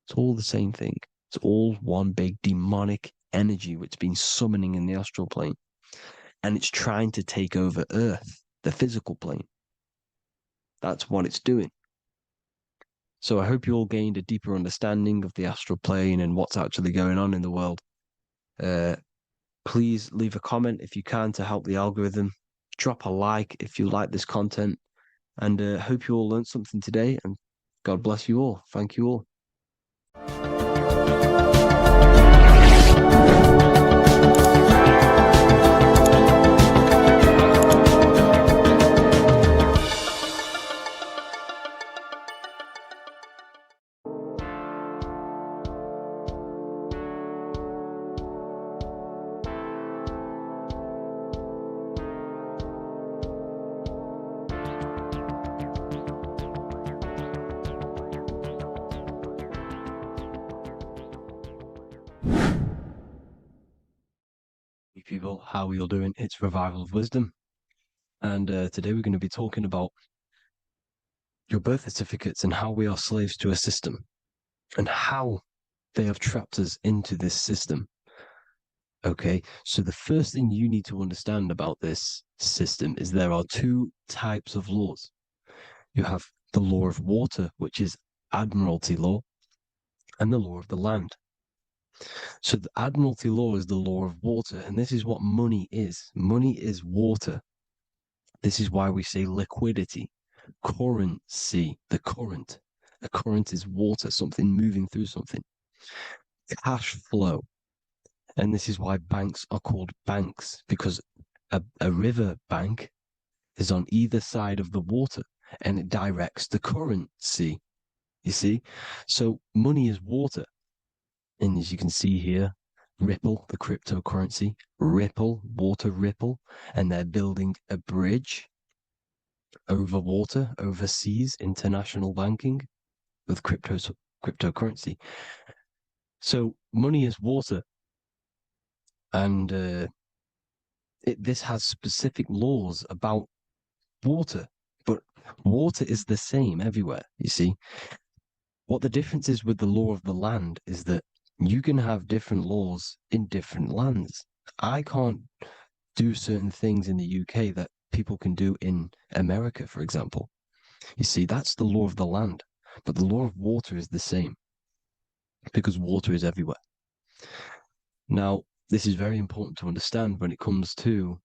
[SPEAKER 5] It's all the same thing. It's all one big demonic energy which has been summoning in the astral plane. And it's trying to take over Earth, the physical plane. That's what it's doing. So I hope you all gained a deeper understanding of the astral plane and what's actually going on in the world. Please leave a comment if you can to help the algorithm. Drop a like if you like this content. And hope you all learned something today. And God bless you all. Thank you all. People, how are you all doing? It's Revival of Wisdom, and today we're going to be talking about your birth certificates and how we are slaves to a system and how they have trapped us into this system. Okay, so the first thing you need to understand about this system is there are two types of laws. You have the law of water, which is admiralty law, and the law of the land. So the admiralty law is the law of water, and this is what money is. Money is water. This is why we say liquidity, currency, the current. A current is water, something moving through something. Cash flow. And this is why banks are called banks, because a river bank is on either side of the water and it directs the currency. You see? So money is water. And as you can see here, Ripple, the cryptocurrency, Ripple, water Ripple, and they're building a bridge over water, overseas, international banking with cryptocurrency. So money is water. And this has specific laws about water, but water is the same everywhere, you see. What the difference is with the law of the land is that you can have different laws in different lands. I can't do certain things in the UK that people can do in America, for example. You see, that's the law of the land, but the law of water is the same because water is everywhere. Now, this is very important to understand when it comes to,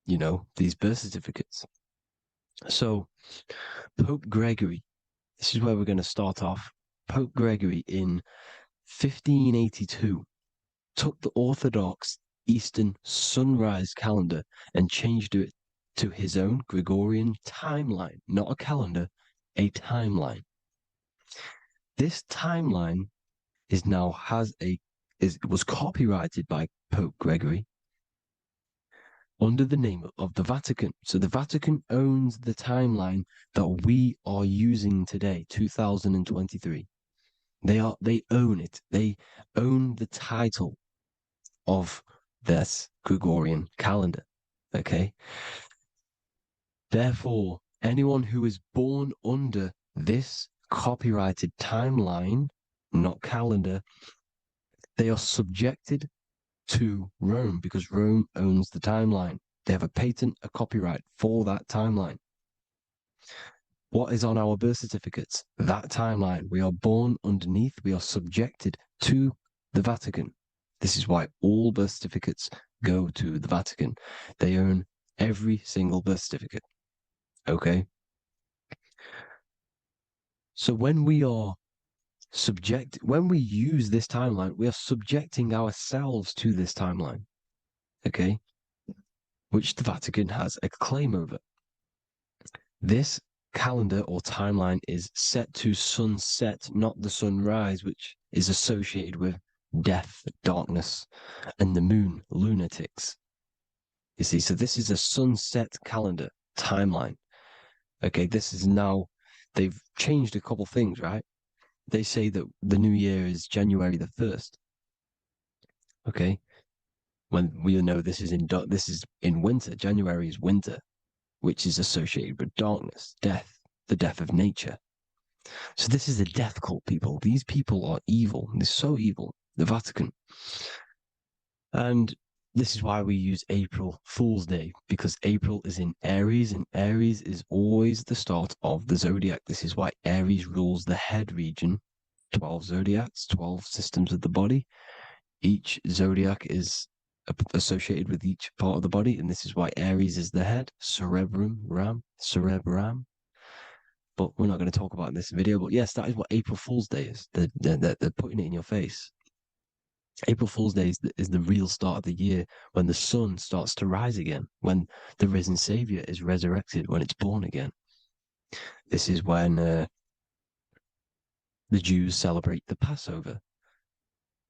[SPEAKER 5] you know, these birth certificates. So, Pope Gregory, this is where we're going to start off. Pope Gregory in 1582 took the Orthodox Eastern sunrise calendar and changed it to his own Gregorian timeline, not a calendar, a timeline. This timeline was copyrighted by Pope Gregory under the name of the Vatican. So the Vatican owns the timeline that we are using today, 2023. They own it. They own the title of this Gregorian calendar. Okay. Therefore, anyone who is born under this copyrighted timeline, not calendar, they are subjected to Rome because Rome owns the timeline. They have a patent, a copyright for that timeline. What is on our birth certificates? That timeline. We are born underneath, we are subjected to the Vatican. This is why all birth certificates go to the Vatican. They own every single birth certificate. Okay? So when we use this timeline, we are subjecting ourselves to this timeline. Okay? Which the Vatican has a claim over. This calendar or timeline is set to sunset, not the sunrise, which is associated with death, darkness, and the moon, lunatics. You see, so this is a sunset calendar timeline. Okay, this is now, they've changed a couple things, right? They say that the new year is January the 1st. Okay, when we know this is in winter. January is winter, which is associated with darkness, death, the death of nature. So this is a death cult, people. These people are evil. They're so evil. The Vatican. And this is why we use April Fool's Day, because April is in Aries, and Aries is always the start of the zodiac. This is why Aries rules the head region. 12 zodiacs, 12 systems of the body. Each zodiac is associated with each part of the body, and this is why Aries is the head, cerebrum. But we're not going to talk about it in this video. But yes, that is what April Fool's Day is. They're putting it in your face. April Fool's Day is the real start of the year, when the sun starts to rise again, when the risen Savior is resurrected, when it's born again. This is when the Jews celebrate the Passover.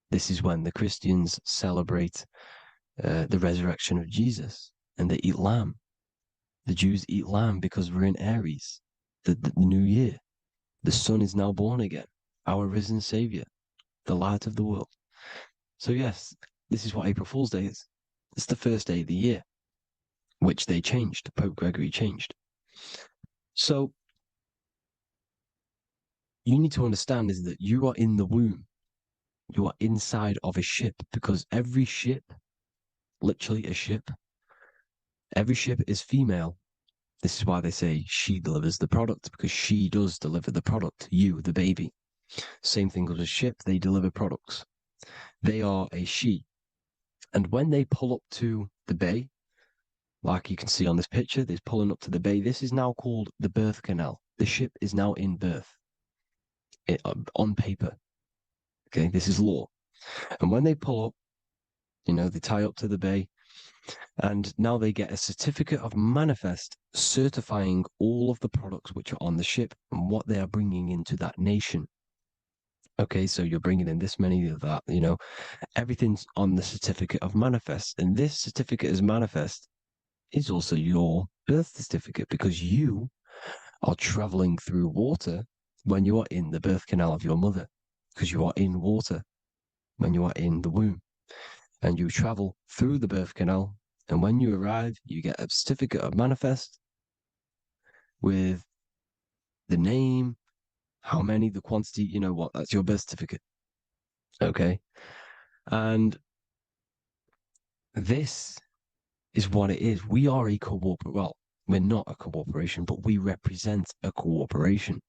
[SPEAKER 5] This is when the Christians celebrate the resurrection of Jesus, and they eat lamb. The Jews eat lamb because we're in Aries, the new year. The sun is now born again, our risen Savior, the light of the world. So yes, this is what April Fool's Day is. It's the first day of the year, which they changed. Pope Gregory changed. So you need to understand is that you are in the womb. You are inside of a ship, because every ship, literally a ship, every ship is female. This is why they say she delivers the product, because she does deliver the product, you, the baby. Same thing with a ship, they deliver products. They are a she. And when they pull up to the bay, like you can see on this picture, they're pulling up to the bay. This is now called the birth canal. The ship is now in birth on paper. Okay, this is law. And when they pull up, they tie up to the bay, and now they get a certificate of manifest certifying all of the products which are on the ship and what they are bringing into that nation. Okay, so you're bringing in this many of that, everything's on the certificate of manifest. And this certificate as manifest is also your birth certificate, because you are traveling through water when you are in the birth canal of your mother, because you are in water when you are in the womb, and you travel through the birth canal. And when you arrive, you get a certificate of manifest with the name, how many, the quantity, that's your birth certificate. Okay. And this is what it is. We are a well, we're not a corporation, but we represent a corporation,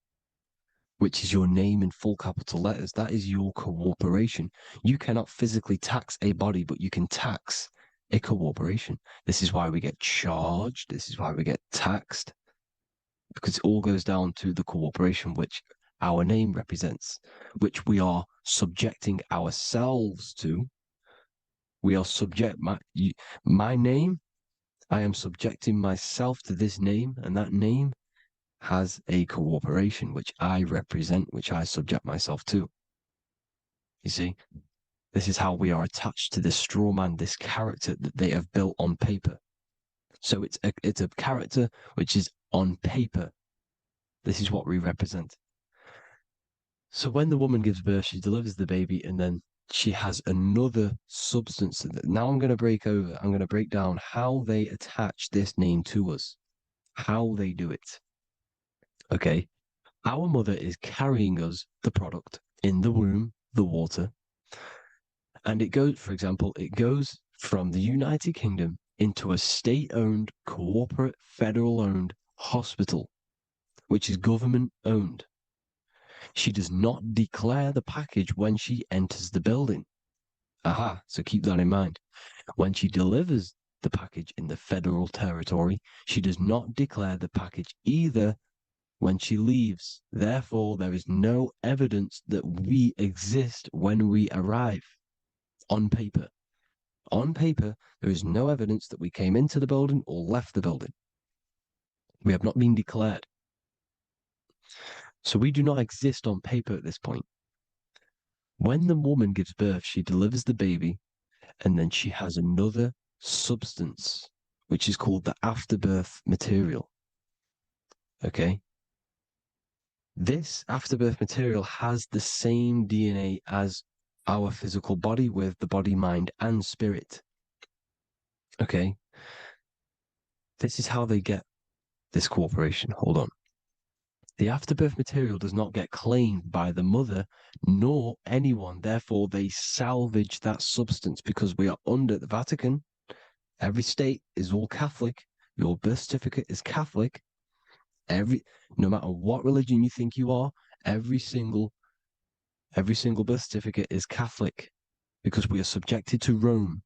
[SPEAKER 5] which is your name in full capital letters. That is your corporation. You cannot physically tax a body, but you can tax a corporation. This is why we get charged. This is why we get taxed, because it all goes down to the corporation, which our name represents, which we are subjecting ourselves to. We are my name. I am subjecting myself to this name, and that name has a corporation which I represent, which I subject myself to. You see, this is how we are attached to this straw man, this character that they have built on paper. So it's a character which is on paper. This is what we represent. So when the woman gives birth, she delivers the baby, and then she has another substance. Now I'm going to break down how they attach this name to us, how they do it. Okay. Our mother is carrying us the product in the womb, the water. And it goes, for example, it goes from the United Kingdom into a state-owned, corporate, federal-owned hospital, which is government-owned. She does not declare the package when she enters the building. Aha, so keep that in mind. When she delivers the package in the federal territory, she does not declare the package either when she leaves. Therefore, there is no evidence that we exist when we arrive on paper. On paper, there is no evidence that we came into the building or left the building. We have not been declared. So we do not exist on paper at this point. When the woman gives birth, she delivers the baby, and then she has another substance, which is called the afterbirth material. Okay? This afterbirth material has the same DNA as our physical body, with the body, mind, and spirit. Okay? This is how they get this corporation. Hold on. The afterbirth material does not get claimed by the mother nor anyone. Therefore, they salvage that substance, because we are under the Vatican. Every state is all Catholic. Your birth certificate is Catholic. No matter what religion you think you are, every single birth certificate is Catholic, because we are subjected to Rome.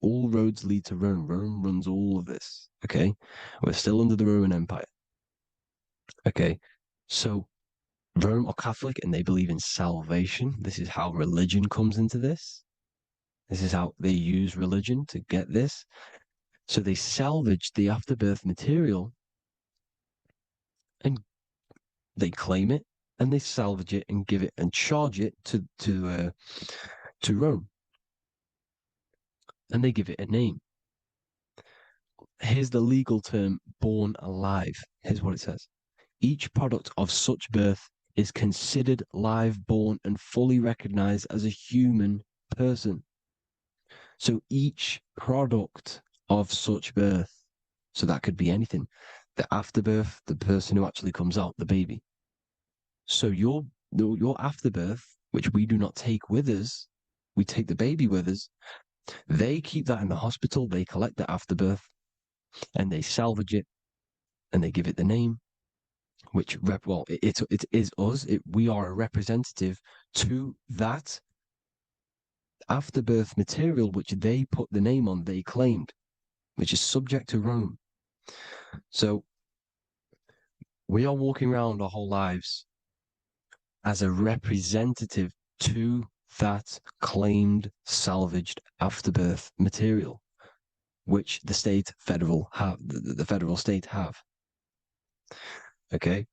[SPEAKER 5] All roads lead to Rome. Rome runs all of this. Okay? We're still under the Roman Empire. Okay, so Rome are Catholic and they believe in salvation. This is how religion comes into this. This is how they use religion to get this. So they salvage the afterbirth material and they claim it, and they salvage it and give it and charge it to Rome. And they give it a name. Here's the legal term, born alive. Here's what it says. Each product of such birth is considered live born and fully recognized as a human person. So each product of such birth, so that could be anything, the afterbirth, the person who actually comes out, the baby. So your afterbirth, which we do not take with us, we take the baby with us, they keep that in the hospital, they collect the afterbirth, and they salvage it, and they give it the name, which, it is us. We are a representative to that afterbirth material, which they put the name on, they claimed, which is subject to Rome. So we are walking around our whole lives as a representative to that claimed salvaged afterbirth material, which the federal state have. Okay.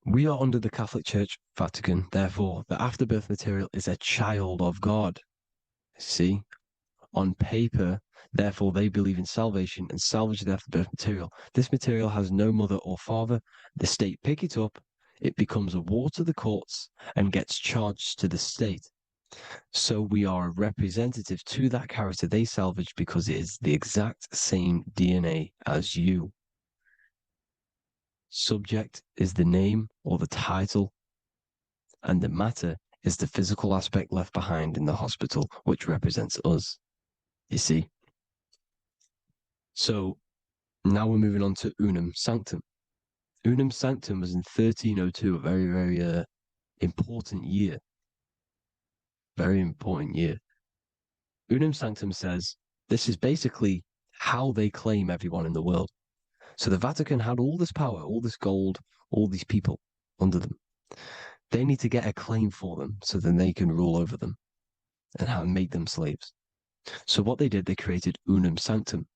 [SPEAKER 5] We are under the Catholic Church, Vatican. Therefore, the afterbirth material is a child of God. See, on paper, therefore, they believe in salvation and salvage the afterbirth material. This material has no mother or father. The state pick it up. It becomes a war to the courts and gets charged to the state. So we are a representative to that character they salvaged because it is the exact same DNA as you. Subject is the name or the title, and the matter is the physical aspect left behind in the hospital, which represents us. You see? So now we're moving on to Unum Sanctum. Unum Sanctum was in 1302, a very, very important year. Very important year. Unum Sanctum says this is basically how they claim everyone in the world. So the Vatican had all this power, all this gold, all these people under them. They need to get a claim for them so then they can rule over them and make them slaves. So what they did, they created Unum Sanctum.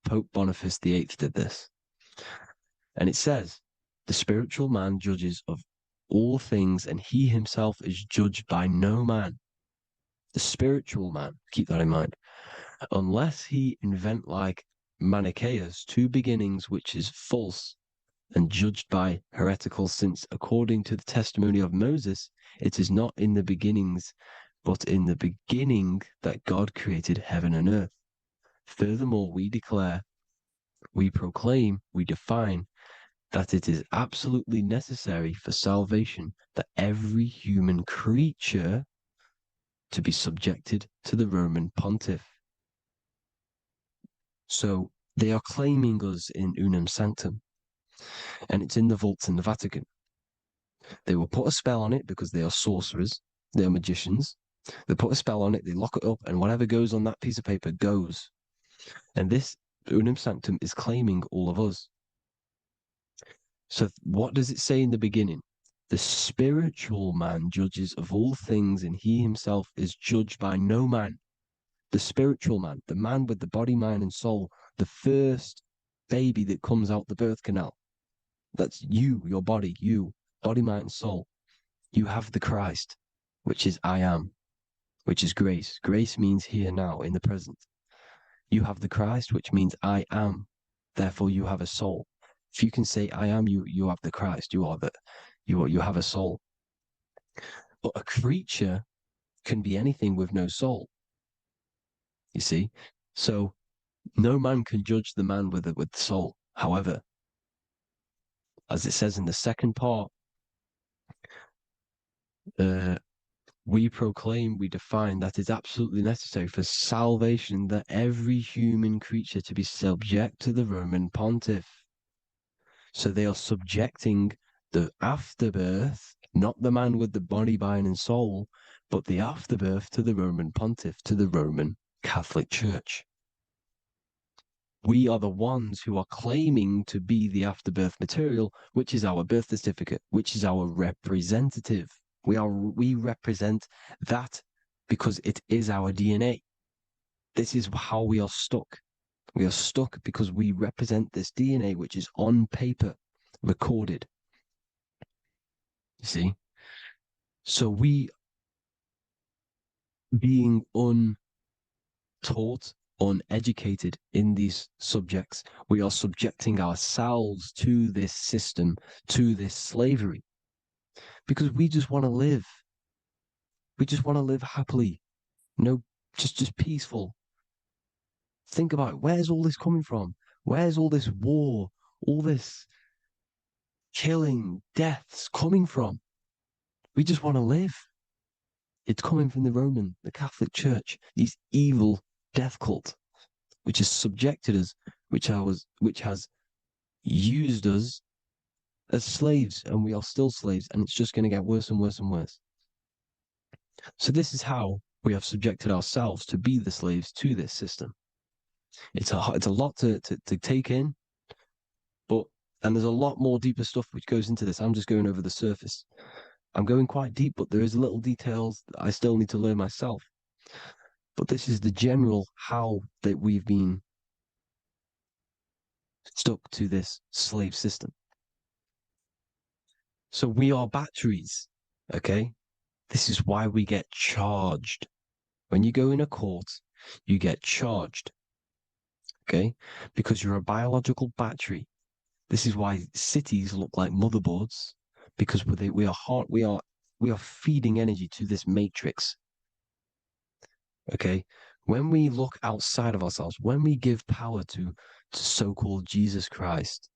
[SPEAKER 5] Pope Boniface VIII did this. And it says, the spiritual man judges of all things, and he himself is judged by no man. The spiritual man, keep that in mind, unless he invent like Manichaeus, two beginnings, which is false and judged by heretical, since according to the testimony of Moses, it is not in the beginnings, but in the beginning that God created heaven and earth. Furthermore, we declare, we proclaim, we define that it is absolutely necessary for salvation that every human creature to be subjected to the Roman pontiff. So they are claiming us in Unum Sanctum, and it's in the vaults in the Vatican. They will put a spell on it because they are sorcerers, they are magicians. They put a spell on it, they lock it up, and whatever goes on that piece of paper goes. And this Unum Sanctum is claiming all of us. So what does it say in the beginning? The spiritual man judges of all things, and he himself is judged by no man. The spiritual man, the man with the body, mind, and soul, the first baby that comes out the birth canal. That's you, your body, body, mind, and soul. You have the Christ, which is I am, which is grace. Grace means here now, in the present. You have the Christ, which means I am. Therefore, you have a soul. If you can say I am, you have the Christ. You have a soul. But a creature can be anything with no soul. You see? So no man can judge the man with the soul. However, as it says in the second part, we proclaim, we define that it's absolutely necessary for salvation that every human creature to be subject to the Roman pontiff. So they are subjecting the afterbirth, not the man with the body, mind, and soul, but the afterbirth to the Roman pontiff, to the Roman Catholic Church. We are the ones who are claiming to be the afterbirth material, which is our birth certificate, which is our representative. We represent that because it is our DNA. This is how we are stuck. We are stuck because we represent this DNA, which is on paper, recorded. You see? So we, being untaught, uneducated in these subjects, we are subjecting ourselves to this system, to this slavery, because we just want to live. We just want to live happily, just peaceful. Think about it. Where's all this coming from? Where's all this war, all this killing, deaths coming from? We just want to live. It's coming from the Catholic Church, these evil death cult, which has subjected us, which has used us as slaves, and we are still slaves, and it's just going to get worse and worse and worse. So this is how we have subjected ourselves to be the slaves to this system. It's a lot to take in, and there's a lot more deeper stuff which goes into this. I'm just going over the surface. I'm going quite deep, but there is little details that I still need to learn myself. But this is the general how that we've been stuck to this slave system. So we are batteries, okay? This is why we get charged. When you go in a court, you get charged, okay? Because you're a biological battery. This is why cities look like motherboards, because we are feeding energy to this matrix. Okay, when we look outside of ourselves, when we give power to so-called Jesus Christ,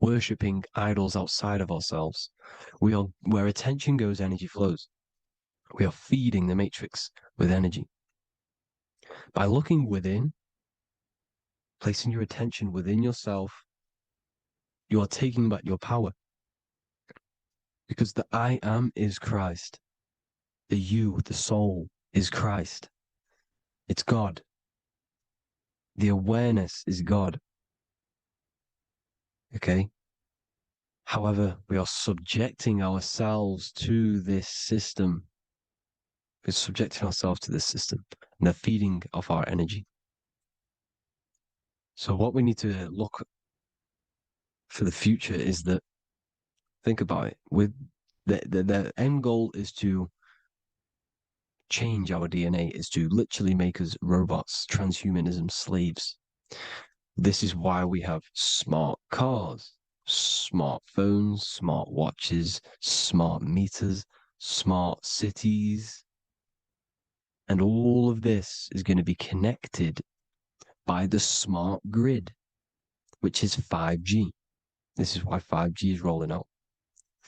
[SPEAKER 5] worshipping idols outside of ourselves, where attention goes, energy flows. We are feeding the matrix with energy. By looking within, placing your attention within yourself, you are taking back your power. Because the I am is Christ. The you, the soul, is Christ. It's God. The awareness is God. Okay? However, we are subjecting ourselves to this system. We're subjecting ourselves to this system and the feeding of our energy. So what we need to look for the future is that, think about it, with the end goal is to change our DNA, is to literally make us robots, transhumanism, slaves. This is why we have smart cars, smartphones, smart watches, smart meters, smart cities. And all of this is going to be connected by the smart grid, which is 5G. This is why 5G is rolling out.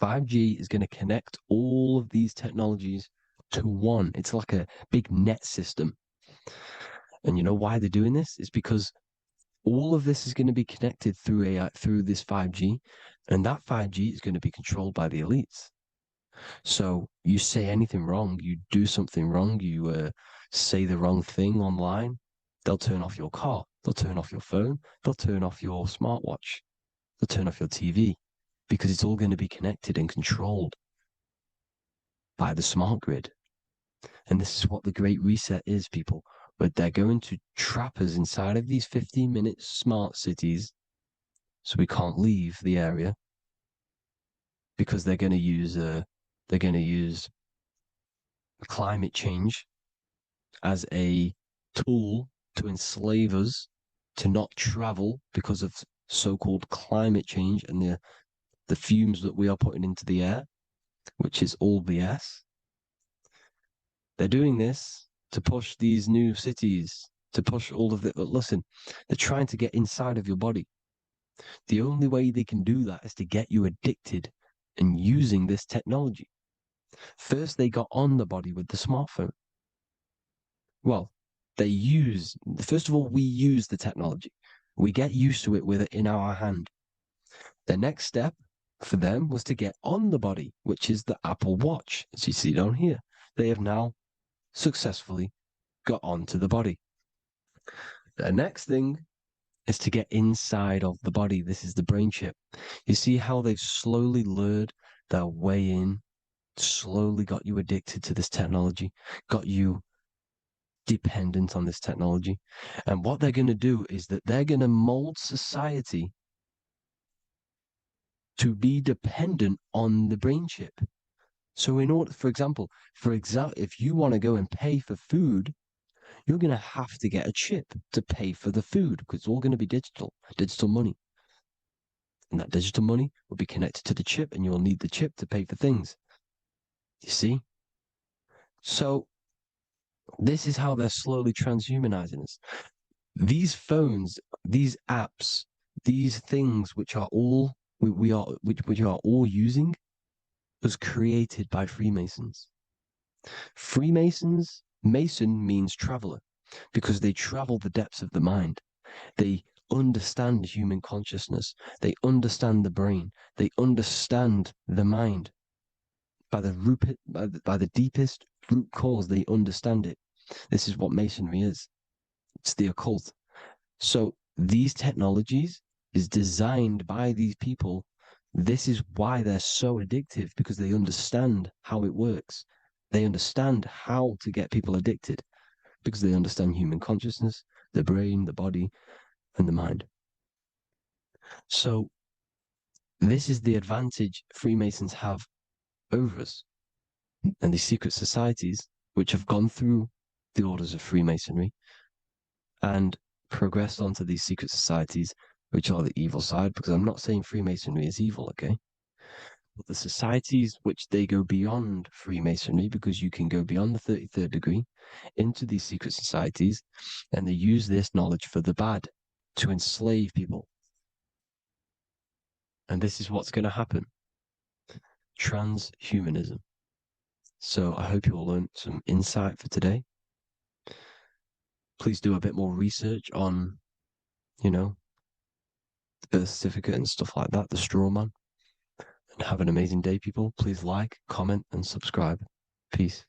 [SPEAKER 5] 5G is going to connect all of these technologies to one. It's like a big net system. And you know why they're doing this? It's because all of this is going to be connected through AI, through this 5G, and that 5G is going to be controlled by the elites. So you say anything wrong, you do something wrong, you say the wrong thing online, they'll turn off your car, they'll turn off your phone, they'll turn off your smartwatch, they'll turn off your TV, because it's all going to be connected and controlled by the smart grid. And this is what the Great Reset is, people. But they're going to trap us inside of these 15-minute smart cities so we can't leave the area, because they're going to use climate change as a tool to enslave us to not travel because of so-called climate change and the fumes that we are putting into the air, which is all BS. They're doing this to push these new cities, to push all of it. But listen, they're trying to get inside of your body. The only way they can do that is to get you addicted and using this technology. First, they got on the body with the smartphone. Well, first of all, we use the technology. We get used to it with it in our hand. The next step for them was to get on the body, which is the Apple Watch, as you see down here. They have now successfully got onto the body. The next thing is to get inside of the body. This is the brain chip. You see how they've slowly lured their way in, slowly got you addicted to this technology, got you dependent on this technology. And what they're going to do is that they're going to mold society to be dependent on the brain chip. So in order, for example, if you want to go and pay for food, you're going to have to get a chip to pay for the food, because it's all going to be digital money. And that digital money will be connected to the chip, and you'll need the chip to pay for things. You see? So this is how they're slowly transhumanizing us. These phones, these apps, these things which are all we are all using, was created by Freemasons. Mason means traveler because they travel the depths of the mind. They understand human consciousness. They understand the brain. They understand the mind. By the deepest root cause, they understand it. This is what Masonry is. It's the occult. So these technologies is designed by these people. This is why they're so addictive, because they understand how it works. They understand how to get people addicted because they understand human consciousness, the brain, the body, and the mind. So this is the advantage Freemasons have over us. And these secret societies, which have gone through the orders of Freemasonry and progressed onto these secret societies, which are the evil side, because I'm not saying Freemasonry is evil, okay? But the societies which they go beyond Freemasonry, because you can go beyond the 33rd degree into these secret societies, and they use this knowledge for the bad, to enslave people. And this is what's going to happen. Transhumanism. So I hope you all learned some insight for today. Please do a bit more research on, the birth certificate and stuff like that, the straw man. And have an amazing day, people. Please like, comment, and subscribe. Peace.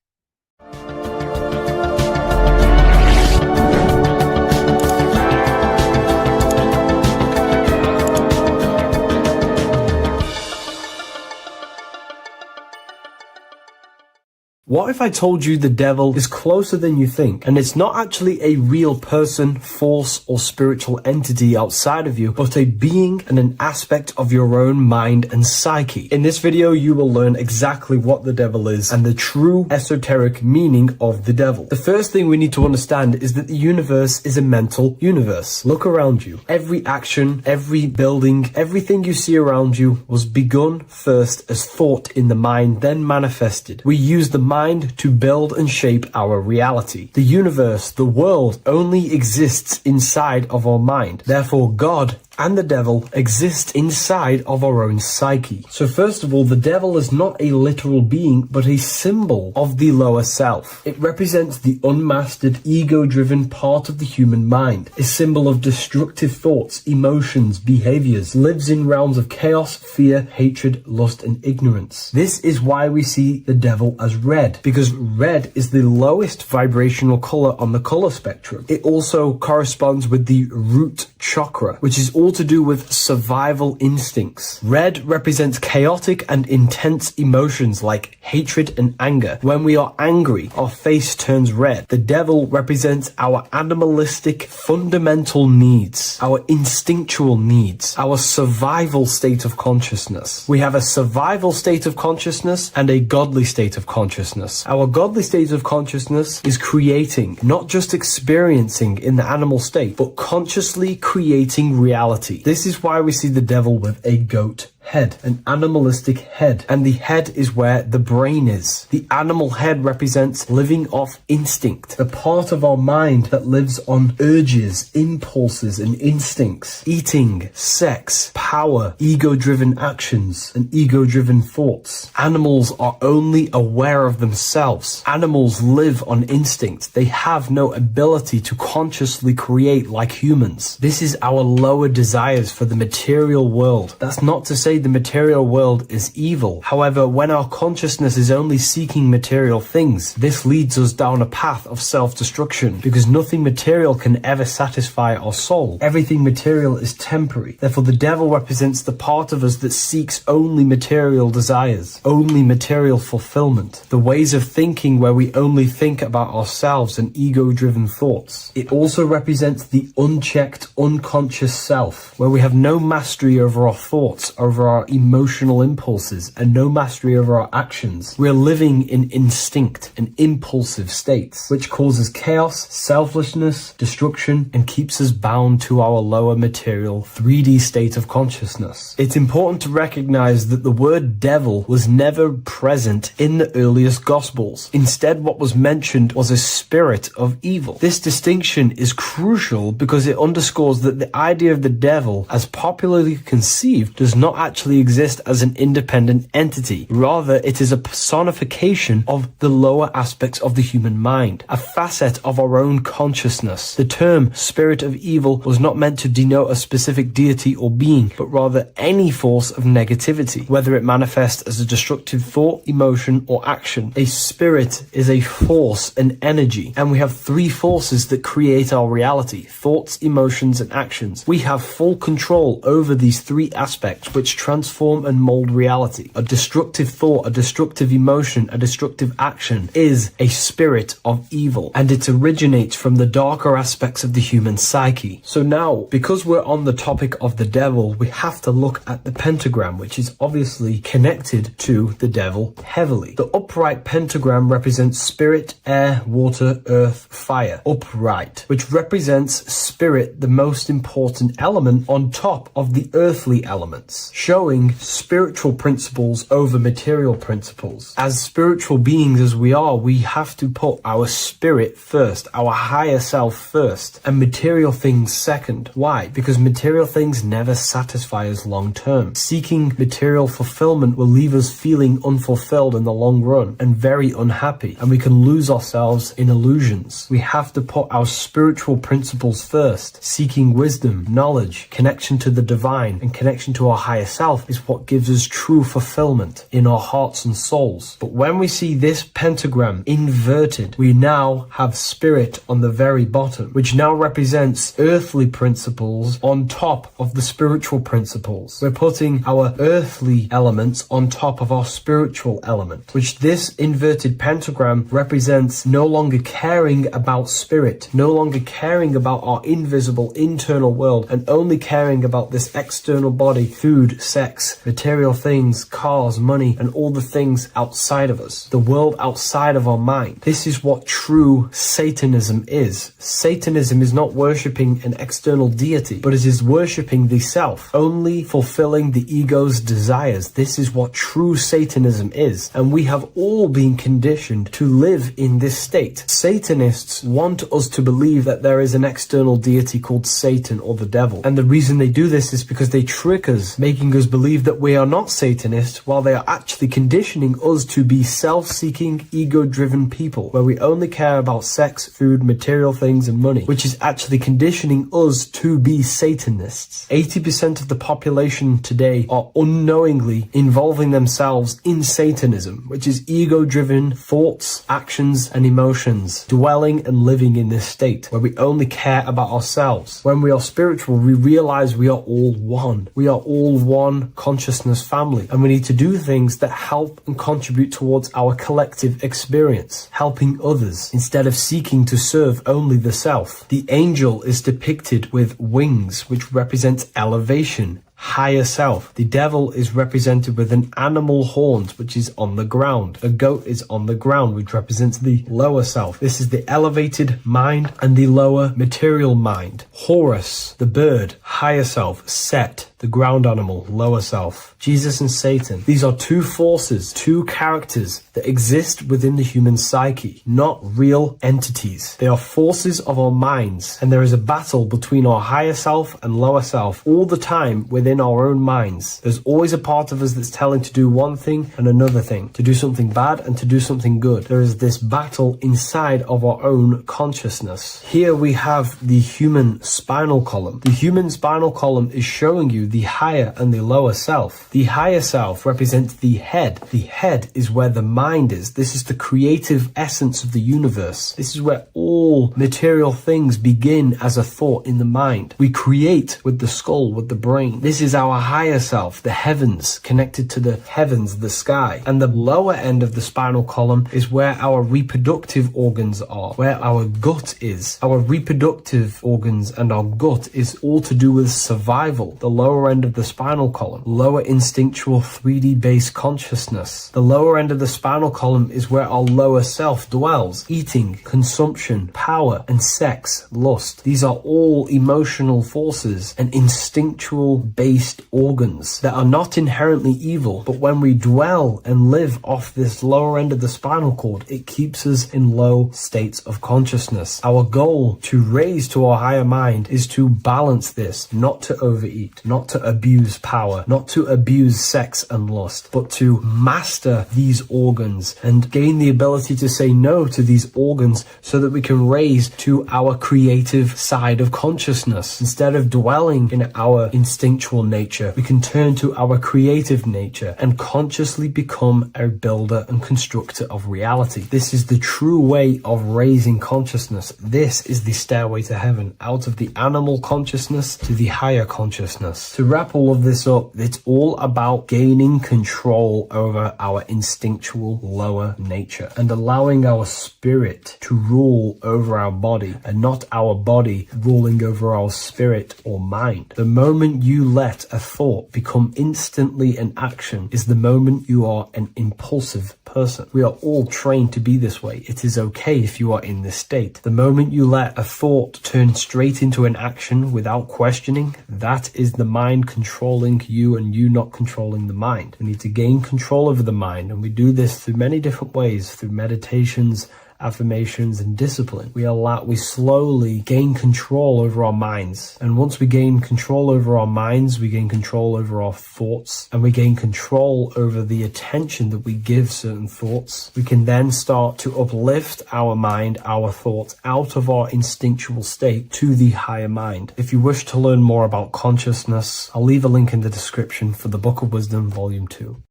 [SPEAKER 2] What if I told you the devil is closer than you think, and it's not actually a real person, force, or spiritual entity outside of you, but a being and an aspect of your own mind and psyche? In this video, you will learn exactly what the devil is and the true esoteric meaning of the devil. The first thing we need to understand is that the universe is a mental universe. Look around you. Every action, every building, everything you see around you was begun first as thought in the mind, then manifested. We use the mind to build and shape our reality. The universe, the world, only exists inside of our mind. Therefore, God and the devil exist inside of our own psyche. So first of all, the devil is not a literal being, but a symbol of the lower self. It represents the unmastered, ego-driven part of the human mind, a symbol of destructive thoughts, emotions, behaviors, lives in realms of chaos, fear, hatred, lust, and ignorance. This is why we see the devil as red, because red is the lowest vibrational color on the color spectrum. It also corresponds with the root chakra, which is all to do with survival instincts. Red represents chaotic and intense emotions like hatred and anger. When we are angry, our face turns red. The devil represents our animalistic fundamental needs, our instinctual needs, our survival state of consciousness. We have a survival state of consciousness and a godly state of consciousness. Our godly state of consciousness is creating, not just experiencing in the animal state, but consciously creating reality. This is why we see the devil with a goat head, an animalistic head, and the head is where the brain is. The animal head represents living off instinct, the part of our mind that lives on urges, impulses, and instincts, eating, sex, power, ego-driven actions, and ego-driven thoughts. Animals are only aware of themselves. Animals live on instinct. They have no ability to consciously create like humans. This is our lower desires for the material world. That's not to say the material world is evil. However, when our consciousness is only seeking material things, this leads us down a path of self-destruction, because nothing material can ever satisfy our soul. Everything material is temporary. Therefore, the devil represents the part of us that seeks only material desires, only material fulfillment, the ways of thinking where we only think about ourselves and ego-driven thoughts. It also represents the unchecked, unconscious self, where we have no mastery over our thoughts, over our emotional impulses, and no mastery over our actions. We're living in instinct and impulsive states, which causes chaos, selflessness, destruction, and keeps us bound to our lower material 3D state of consciousness. It's important to recognize that the word devil was never present in the earliest Gospels. Instead, what was mentioned was a spirit of evil. This distinction is crucial because it underscores that the idea of the devil, as popularly conceived, does not actually actually exist as an independent entity. Rather, it is a personification of the lower aspects of the human mind, a facet of our own consciousness. The term spirit of evil was not meant to denote a specific deity or being, but rather any force of negativity, whether it manifests as a destructive thought, emotion, or action. A spirit is a force, an energy, and we have three forces that create our reality: thoughts, emotions, and actions. We have full control over these three aspects which transform and mold reality. A destructive thought, a destructive emotion, a destructive action is a spirit of evil, and it originates from the darker aspects of the human psyche. So now, because we're on the topic of the devil, we have to look at the pentagram, which is obviously connected to the devil heavily. The upright pentagram represents spirit, air, water, earth, fire. Upright, which represents spirit, the most important element on top of the earthly elements, showing spiritual principles over material principles. As spiritual beings as we are, we have to put our spirit first, our higher self first, and material things second. Why? Because material things never satisfy us long term. Seeking material fulfillment will leave us feeling unfulfilled in the long run and very unhappy, and we can lose ourselves in illusions. We have to put our spiritual principles first. Seeking wisdom, knowledge, connection to the divine, and connection to our higher self is what gives us true fulfillment in our hearts and souls. But when we see this pentagram inverted, we now have spirit on the very bottom, which now represents earthly principles on top of the spiritual principles. We're putting our earthly elements on top of our spiritual element, which this inverted pentagram represents no longer caring about spirit, no longer caring about our invisible internal world, and only caring about this external body, food, sex, material things, cars, money, and all the things outside of us, the world outside of our mind. This is what true Satanism is. Satanism is not worshipping an external deity, but it is worshipping the self, only fulfilling the ego's desires. This is what true Satanism is, and we have all been conditioned to live in this state. Satanists want us to believe that there is an external deity called Satan or the devil, and the reason they do this is because they trick us, making us believe that we are not Satanists, while they are actually conditioning us to be self-seeking, ego-driven people, where we only care about sex, food, material things, and money, which is actually conditioning us to be Satanists. 80% of the population today are unknowingly involving themselves in Satanism, which is ego-driven thoughts, actions, and emotions, dwelling and living in this state where we only care about ourselves. When we are spiritual, we realize we are all one. We are all one consciousness family, and we need to do things that help and contribute towards our collective experience, helping others instead of seeking to serve only the self. The angel is depicted with wings, which represents elevation, higher self. The devil is represented with an animal horns, which is on the ground. A goat is on the ground, which represents the lower self. This is the elevated mind and the lower material mind. Horus, the bird, higher self. Set, the ground animal, lower self. Jesus and Satan. These are two forces, two characters that exist within the human psyche, not real entities. They are forces of our minds, and there is a battle between our higher self and lower self all the time within our own minds. There's always a part of us that's telling to do one thing and another thing, to do something bad and to do something good. There is this battle inside of our own consciousness. Here we have the human spinal column. The human spinal column is showing you the higher and the lower self. The higher self represents the head. The head is where the mind is. This is the creative essence of the universe. This is where all material things begin as a thought in the mind. We create with the skull, with the brain. This is our higher self, the heavens, connected to the heavens, the sky. And the lower end of the spinal column is where our reproductive organs are, where our gut is. Our reproductive organs and our gut is all to do with survival. The lower end of the spinal column, lower instinctual 3D based consciousness. The lower end of the spinal column is where our lower self dwells. Eating, consumption, power, and sex, lust. These are all emotional forces and instinctual based organs that are not inherently evil, but when we dwell and live off this lower end of the spinal cord, it keeps us in low states of consciousness. Our goal to raise to our higher mind is to balance this, not to overeat, not not to abuse power, not to abuse sex and lust, but to master these organs and gain the ability to say no to these organs so that we can raise to our creative side of consciousness. Instead of dwelling in our instinctual nature, we can turn to our creative nature and consciously become a builder and constructor of reality. This is the true way of raising consciousness. This is the stairway to heaven, out of the animal consciousness to the higher consciousness. To wrap all of this up, it's all about gaining control over our instinctual lower nature and allowing our spirit to rule over our body and not our body ruling over our spirit or mind. The moment you let a thought become instantly an action is the moment you are an impulsive person. We are all trained to be this way. It is okay if you are in this state. The moment you let a thought turn straight into an action without questioning, that is the mind controlling you and you not controlling the mind. We need to gain control over the mind, and we do this through many different ways, through meditations, affirmations, and discipline. We slowly gain control over our minds. And once we gain control over our minds, we gain control over our thoughts, and we gain control over the attention that we give certain thoughts. We can then start to uplift our mind, our thoughts, out of our instinctual state to the higher mind. If you wish to learn more about consciousness, I'll leave a link in the description for the Book of Wisdom, Volume 2.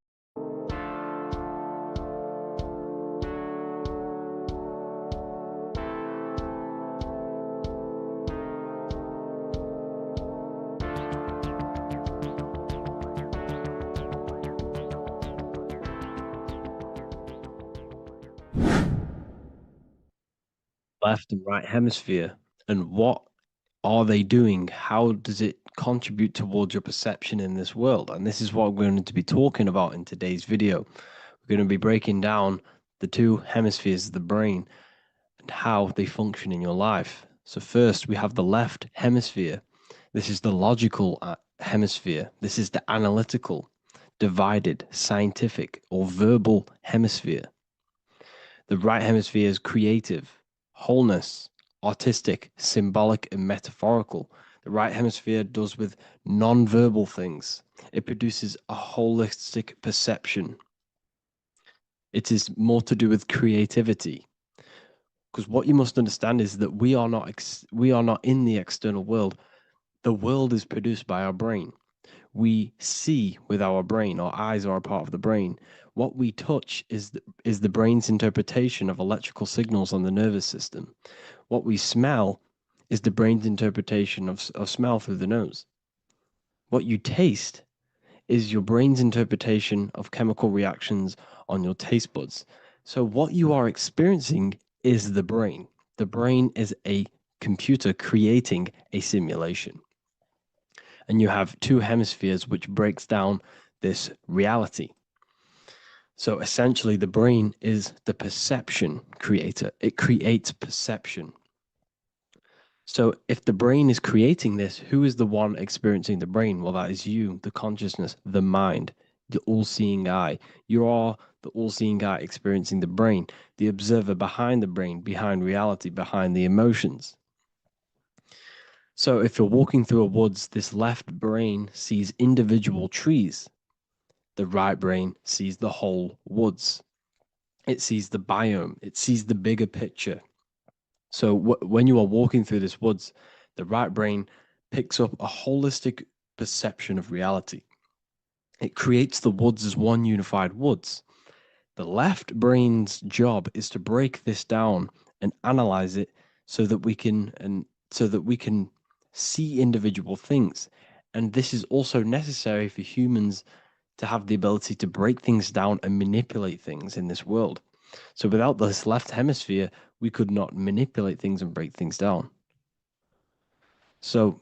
[SPEAKER 5] Left and right hemisphere, and what are they doing? How does it contribute towards your perception in this world? And this is what we're going to be talking about in today's video. We're going to be breaking down the two hemispheres of the brain and how they function in your life. So first, we have the left hemisphere. This is the logical hemisphere. This is the analytical, divided, scientific, or verbal hemisphere. The right hemisphere is creative, wholeness, artistic, symbolic, and metaphorical. The right hemisphere does with non-verbal things. It produces a holistic perception. It is more to do with creativity. Because what you must understand is that we are not in the external world. The world is produced by our brain. We see with our brain. Our eyes are a part of the brain. What we touch is the brain's interpretation of electrical signals on the nervous system. What we smell is the brain's interpretation of smell through the nose. What you taste is your brain's interpretation of chemical reactions on your taste buds. So what you are experiencing is the brain. The brain is a computer creating a simulation. And you have two hemispheres which breaks down this reality. So essentially, the brain is the perception creator. It creates perception. So if the brain is creating this, who is the one experiencing the brain? Well, that is you, the consciousness, the mind, the all-seeing eye. You are the all-seeing eye experiencing the brain, the observer behind the brain, behind reality, behind the emotions. So if you're walking through a woods, this left brain sees individual trees. The right brain sees the whole woods. It sees the biome. It sees the bigger picture. So when you are walking through this woods, the right brain picks up a holistic perception of reality. It creates the woods as one unified woods. The left brain's job is to break this down and analyze it so that we can see individual things. And this is also necessary for humans to have the ability to break things down and manipulate things in this world. So without this left hemisphere, we could not manipulate things and break things down. So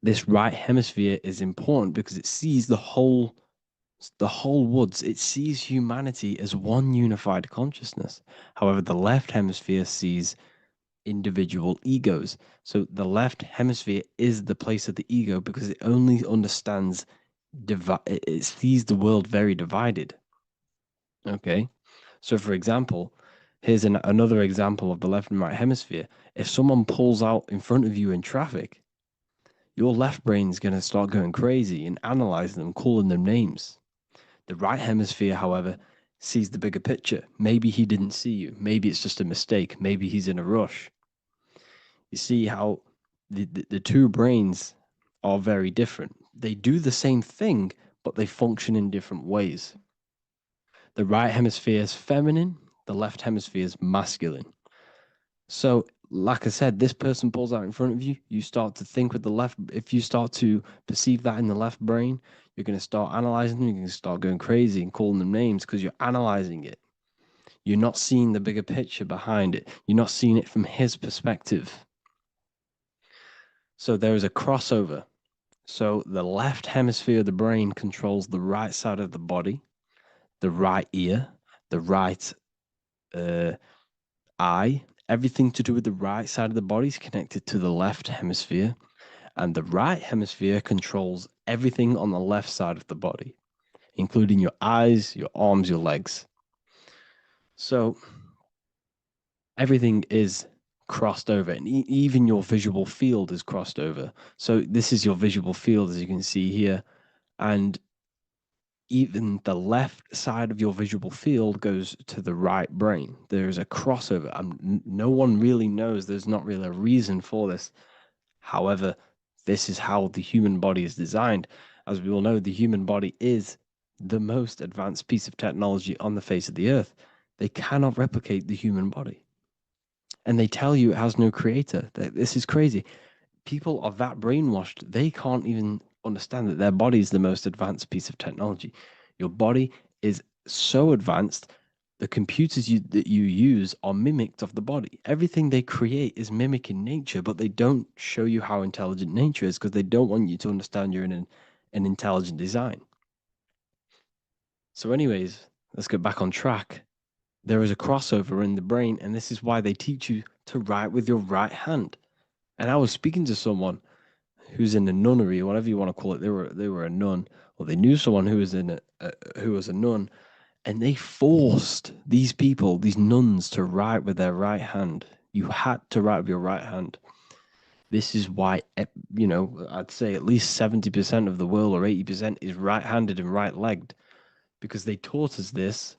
[SPEAKER 5] this right hemisphere is important because it sees the whole woods. It sees humanity as one unified consciousness. However, the left hemisphere sees individual egos. So the left hemisphere is the place of the ego because it only understands it sees the world very divided. Okay, so for example, here's another example of the left and right hemisphere. If someone pulls out in front of you in traffic, your left brain's going to start going crazy and analyzing them, calling them names. The right hemisphere, however, sees the bigger picture. Maybe he didn't see you. Maybe it's just a mistake. Maybe he's in a rush. You see how the two brains are very different. They do the same thing, but they function in different ways. The right hemisphere is feminine, the left hemisphere is masculine. So, like I said, this person pulls out in front of you, you start to think with the left. If you start to perceive that in the left brain, you're going to start analyzing them, you're going to start going crazy and calling them names because you're analyzing it. You're not seeing the bigger picture behind it. You're not seeing it from his perspective. So there is a crossover. So the left hemisphere of the brain controls the right side of the body, the right ear, the right eye. Everything to do with the right side of the body is connected to the left hemisphere, and the right hemisphere controls everything on the left side of the body, including your eyes, your arms, your legs. So everything is crossed over, and even your visual field is crossed over. So this is your visual field, as you can see here, and even the left side of your visual field goes to the right brain. There's a crossover. No one really knows. There's not really a reason for this. However, this is how the human body is designed. As we all know, the human body is the most advanced piece of technology on the face of the earth. They cannot replicate the human body. And they tell you it has no creator. This is crazy. People are that brainwashed, they can't even understand that their body is the most advanced piece of technology. Your body is so advanced, the computers that you use are mimicked of the body. Everything they create is mimicking nature, but they don't show you how intelligent nature is because they don't want you to understand you're in an intelligent design. So anyways, let's get back on track. There is a crossover in the brain, and this is why they teach you to write with your right hand. And I was speaking to someone who's in a nunnery, or whatever you want to call it. They were a nun, or they knew someone who was who was a nun, and they forced these people, these nuns, to write with their right hand. You had to write with your right hand. This is why, I'd say at least 70% of the world, or 80%, is right-handed and right-legged, because they taught us this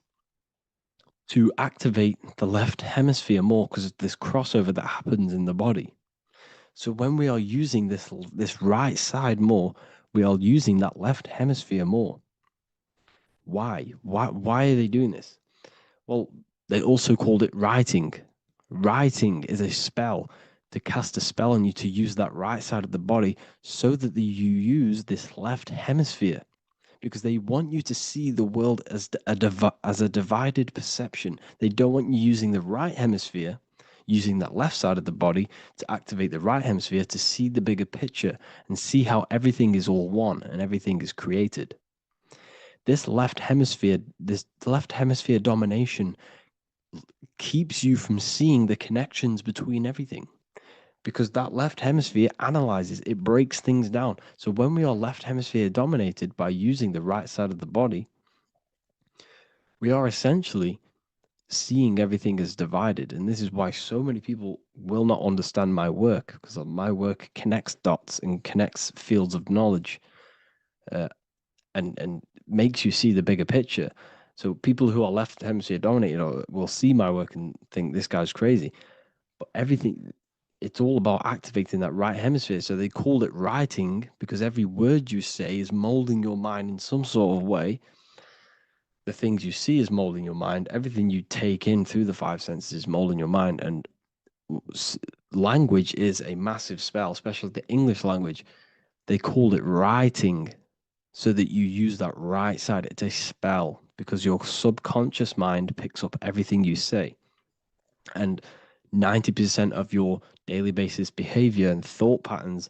[SPEAKER 5] to activate the left hemisphere more because of this crossover that happens in the body. So when we are using this right side more, we are using that left hemisphere more. Why? Why are they doing this? Well, they also called it writing. Writing is a spell, to cast a spell on you to use that right side of the body so that you use this left hemisphere, because they want you to see the world as a divided perception. They don't want you using the right hemisphere, using that left side of the body to activate the right hemisphere to see the bigger picture and see how everything is all one and everything is created. This left hemisphere domination keeps you from seeing the connections between everything, because that left hemisphere analyzes, it breaks things down. So when we are left hemisphere dominated by using the right side of the body, we are essentially seeing everything as divided. And this is why so many people will not understand my work, because my work connects dots and connects fields of knowledge, and makes you see the bigger picture. So people who are left hemisphere dominated will see my work and think this guy's crazy. But everything, it's all about activating that right hemisphere. So they call it writing because every word you say is molding your mind in some sort of way. The things you see is molding your mind. Everything you take in through the five senses is molding your mind. And language is a massive spell, especially the English language. They call it writing so that you use that right side. It's a spell because your subconscious mind picks up everything you say. And 90% of your daily basis behavior and thought patterns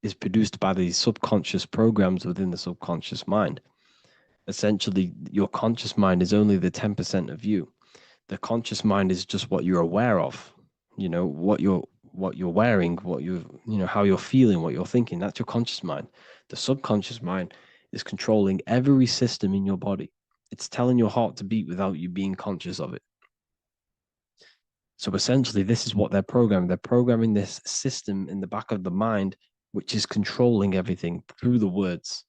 [SPEAKER 5] is produced by these subconscious programs within the subconscious mind. Essentially, your conscious mind is only the 10% of you. The conscious mind is just what you're aware of, what you're wearing, how you're feeling, what you're thinking. That's your conscious mind. The subconscious mind is controlling every system in your body. It's telling your heart to beat without you being conscious of it. So essentially, this is what they're programming. They're programming this system in the back of the mind
[SPEAKER 2] which is controlling everything through the words.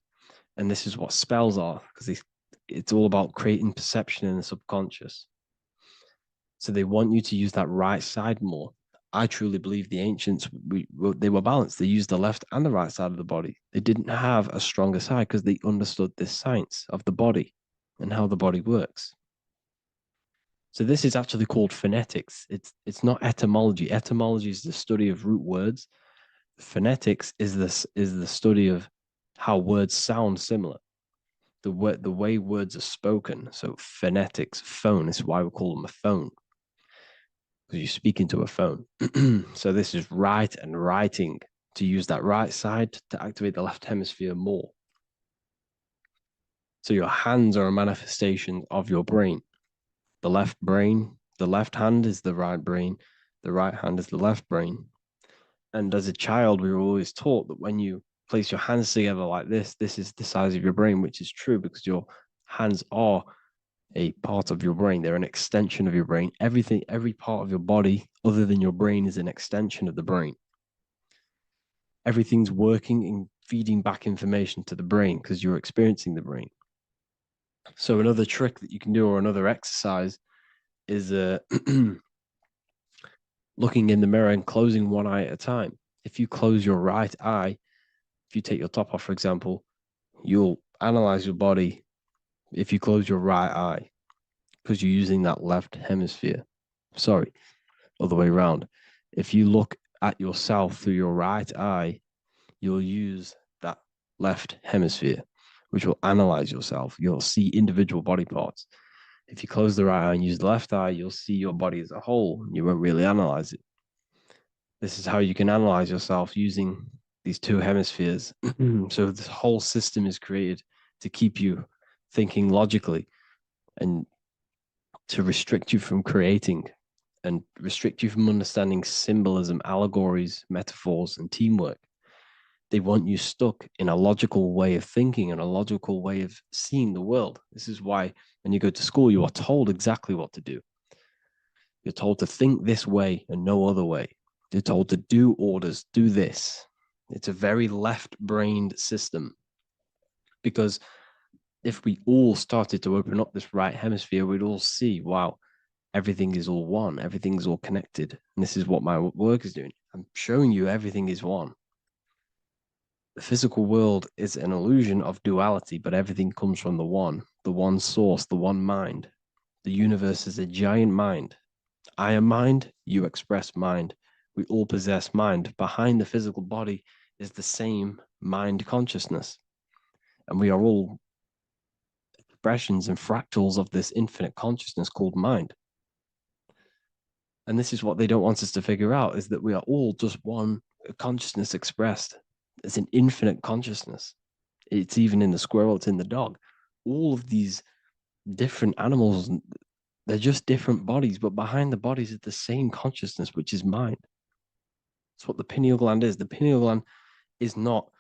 [SPEAKER 2] And this is what spells are, because it's all about creating perception in the subconscious. So they want you to use that right side more. I truly believe the ancients, they were balanced. They used the left and the right side of the body. They didn't have a stronger side because they understood this science of the body and how the body works. So this is actually called phonetics. It's not etymology. Etymology is the study of root words. Phonetics is the study of how words sound similar. The way words are spoken. So phonetics, phone, is why we call them a phone, because you speak into a phone. So this is write and writing, to use that right side to activate the left hemisphere more. So your hands are a manifestation of your brain. The left hand is the right brain, the right hand is the left brain. And as a child, we were always taught that when you place your hands together like this is the size of your brain, which is true because your hands are a part of your brain. They're an extension of your brain. Every part of your body other than your brain is an extension of the brain. Everything's working and feeding back information to the brain because you're experiencing the brain. So another trick that you can do, or another exercise, is looking in the mirror and closing one eye at a time. If you close your right eye, if you take your top off, for example, you'll analyze your body if you close your right eye, because you're using that left hemisphere. Sorry, other way around. If you look at yourself through your right eye, you'll use that left hemisphere, which will analyze yourself. You'll see individual body parts. If you close the right eye and use the left eye, you'll see your body as a whole. You won't really analyze it. This is how you can analyze yourself using these two hemispheres. So this whole system is created to keep you thinking logically and to restrict you from creating and restrict you from understanding symbolism, allegories, metaphors, and teamwork. They want you stuck in a logical way of thinking and a logical way of seeing the world. This is why when you go to school, you are told exactly what to do. You're told to think this way and no other way. You're told to do orders, do this. It's a very left-brained system, because if we all started to open up this right hemisphere, we'd all see, wow, everything is all one, everything's all connected. And this is what my work is doing. I'm showing you everything is one. The physical world is an illusion of duality, but everything comes from the one source, the one mind. The universe is a giant mind. I am mind, you express mind. We all possess mind. Behind the physical body is the same mind consciousness. And we are all expressions and fractals of this infinite consciousness called mind. And this is what they don't want us to figure out, is that we are all just one consciousness expressed. It's an infinite consciousness. It's even in the squirrel, it's in the dog. All of these different animals, they're just different bodies, but behind the bodies is the same consciousness, which is mind. That's what the pineal gland is. The pineal gland is not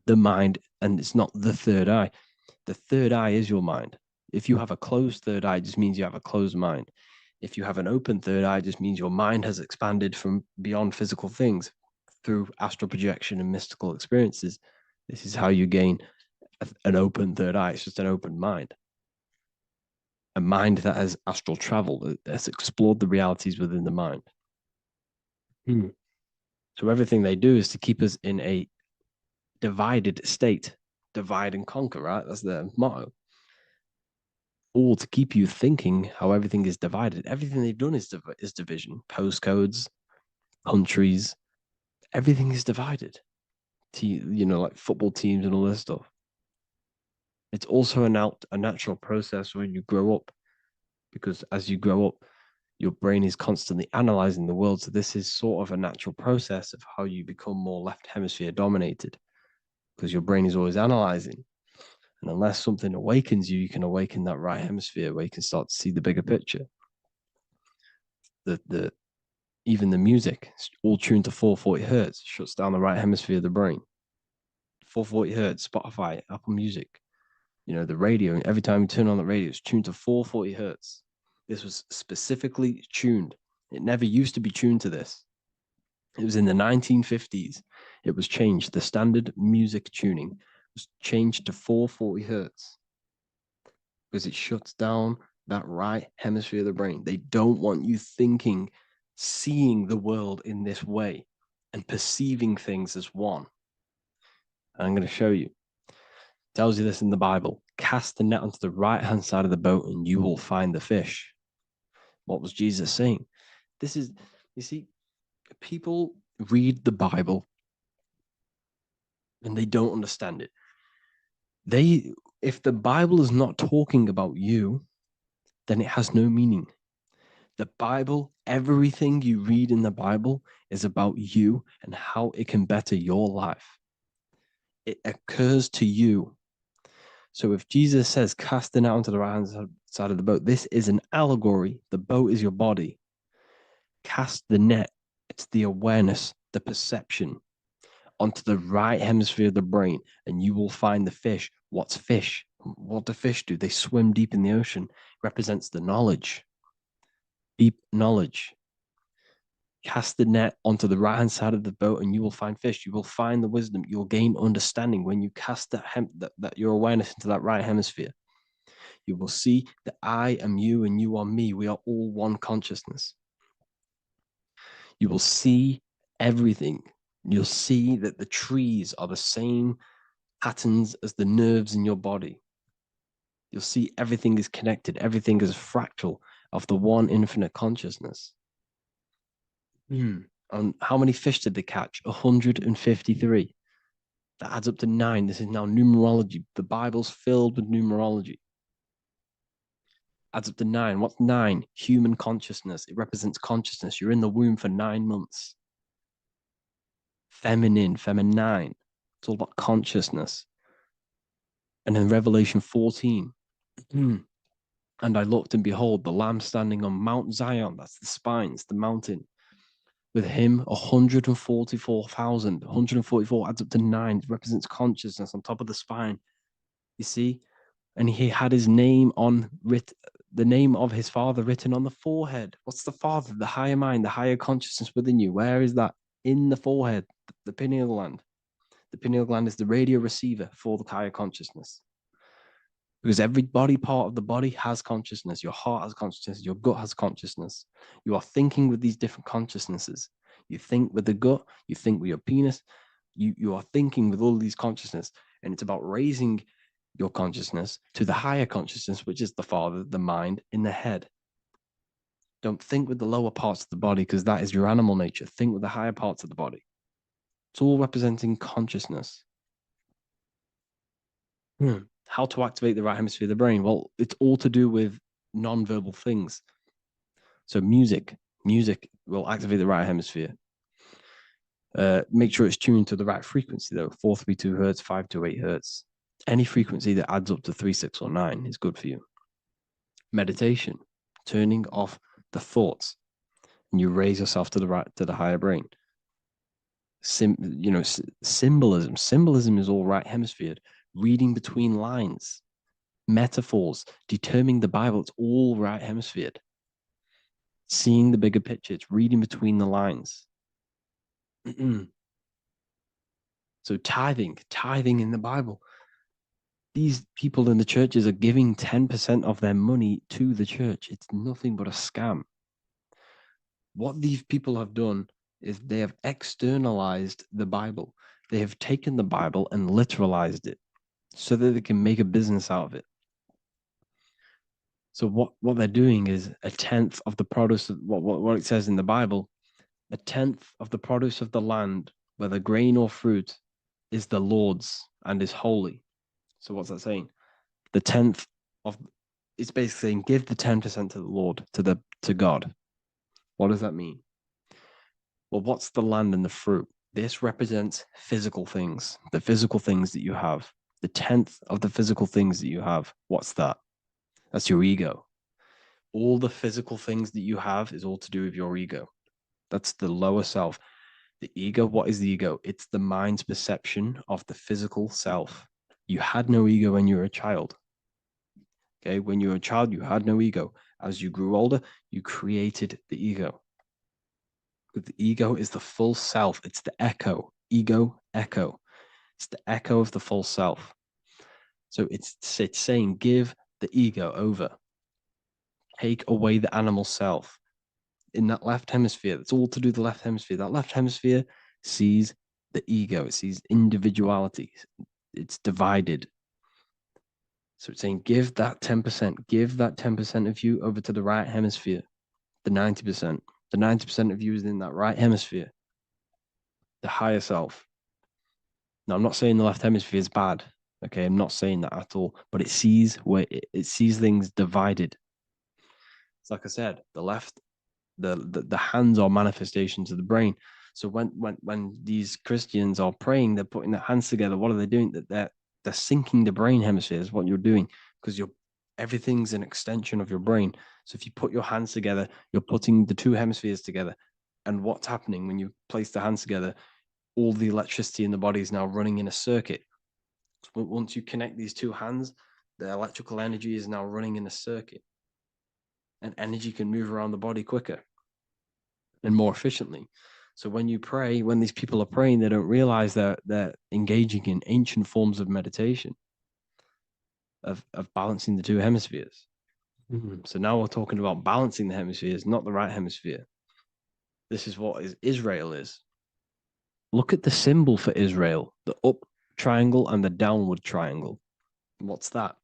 [SPEAKER 2] the mind, and it's not the third eye. The third eye is your mind. If you have a closed third eye, it just means you have a closed mind. If you have an open third eye, it just means your mind has expanded from beyond physical things through astral projection and mystical experiences. This is how you gain an open third eye. It's just an open mind. A mind that has astral travel, that's explored the realities within the mind. So everything they do is to keep us in a divided state. Divide and conquer, right? That's their motto. All to keep you thinking how everything is divided. Everything they've done is division. Postcodes, countries, everything is divided. Like football teams and all this stuff. It's also a natural process when you grow up, because as you grow up, your brain is constantly analyzing the world. So this is sort of a natural process of how you become more left hemisphere dominated, because your brain is always analyzing. And unless something awakens you, you can awaken that right hemisphere where you can start to see the bigger picture. Even the music, it's all tuned to 440 hertz, shuts down the right hemisphere of the brain. 440 hertz, Spotify, Apple Music, the radio. Every time you turn on the radio, it's tuned to 440 hertz. This was specifically tuned. It never used to be tuned to this.
[SPEAKER 5] It was in the 1950s. It was changed. The standard music tuning was changed to 440 hertz because it shuts down that right hemisphere of the brain. They don't want you thinking, seeing the world in this way and perceiving things as one. And I'm going to show you. It tells you this in the Bible. Cast the net onto the right-hand side of the boat and you will find the fish. What was Jesus saying? This is, you see, people read the Bible and they don't understand it. If the Bible is not talking about you, then it has no meaning. The Bible, everything you read in the Bible is about you and how it can better your life. It occurs to you. So if Jesus says, cast the net onto the right-hand side of the boat, this is an allegory. The boat is your body. Cast the net. It's the awareness, the perception onto the right hemisphere of the brain, and you will find the fish. What's fish? What do fish do? They swim deep in the ocean. It represents the knowledge. Deep knowledge. Cast the net onto the right-hand side of the boat and you will find fish. You will find the wisdom. You'll gain understanding when you cast that your awareness into that right hemisphere. You will see that I am you and you are me. We are all one consciousness. You will see everything. You'll see that the trees are the same patterns as the nerves in your body. You'll see everything is connected. Everything is a fractal of the one infinite consciousness. And how many fish did they catch? 153. That adds up to 9. This is now numerology. The Bible's filled with numerology. Adds up to 9. What's 9? Human consciousness. It represents consciousness. You're in the womb for 9 months. Feminine. It's all about consciousness. And in Revelation 14, and I looked and behold, the Lamb standing on Mount Zion. That's the spines, the mountain. With him, 144,000. 144 adds up to 9. It represents consciousness on top of the spine. You see? And he had his name the name of his father written on the forehead. What's the father? The higher mind, the higher consciousness within you. Where is that? In the forehead, the pineal gland. The pineal gland is the radio receiver for the higher consciousness. Because every body part of the body has consciousness. Your heart has consciousness. Your gut has consciousness. You are thinking with these different consciousnesses. You think with the gut. You think with your penis. You are thinking with all these consciousness. And it's about raising your consciousness to the higher consciousness, which is the father, the mind, in the head. Don't think with the lower parts of the body because that is your animal nature. Think with the higher parts of the body. It's all representing consciousness. How to activate the right hemisphere of the brain? Well, it's all to do with non-verbal things. So music will activate the right hemisphere. Make sure it's tuned to the right frequency though. 432 hertz, 528 hertz. Any frequency that adds up to 3, 6, or 9 is good for you. Meditation, turning off the thoughts, and you raise yourself to the higher brain. Symbolism. Symbolism is all right hemisphere. Reading between lines, metaphors, determining the Bible, it's all right hemisphere. Seeing the bigger picture, it's reading between the lines. So tithing in the Bible. These people in the churches are giving 10% of their money to the church. It's nothing but a scam. What these people have done is they have externalized the Bible. They have taken the Bible and literalized it so that they can make a business out of it. So what they're doing is 1/10 of the produce of what it says in the Bible, 1/10 of the produce of the land, whether grain or fruit, is the Lord's and is holy. So what's that saying? The 10th of it's basically saying give the 10% to the Lord, to God. What does that mean? Well, what's the land and the fruit? This represents physical things, the physical things that you have. The 10th of the physical things that you have. What's that? That's your ego. All the physical things that you have is all to do with your ego. That's the lower self. The ego, what is the ego? It's the mind's perception of the physical self. You had no ego when you were a child. Okay, when you were a child, you had no ego. As you grew older, you created the ego. The ego is the full self. It's the echo. Ego, echo. It's the echo of the full self. So it's saying, give the ego over. Take away the animal self. In that left hemisphere, that's all to do with the left hemisphere. That left hemisphere sees the ego. It sees individuality. It's divided. So it's saying, give that 10%. Give that 10% of you over to the right hemisphere. The 90%. The 90% of you is in that right hemisphere. The higher self. Now, I'm not saying the left hemisphere is bad. Okay, I'm not saying that at all. But it sees it sees things divided. It's like I said, the left, the hands are manifestations of the brain. So when these Christians are praying, they're putting their hands together. What are they doing? That they're syncing the brain hemispheres. What you're doing, because everything's an extension of your brain. So if you put your hands together, you're putting the two hemispheres together. And what's happening when you place the hands together? All the electricity in the body is now running in a circuit. So once you connect these two hands, the electrical energy is now running in a circuit, and energy can move around the body quicker and more efficiently. So when you pray, when these people are praying, they don't realize that they're engaging in ancient forms of meditation, of balancing the two hemispheres. So now we're talking about balancing the hemispheres, not the right hemisphere. This is what Israel is. Look at the symbol for Israel, the up triangle and the downward triangle. What's that?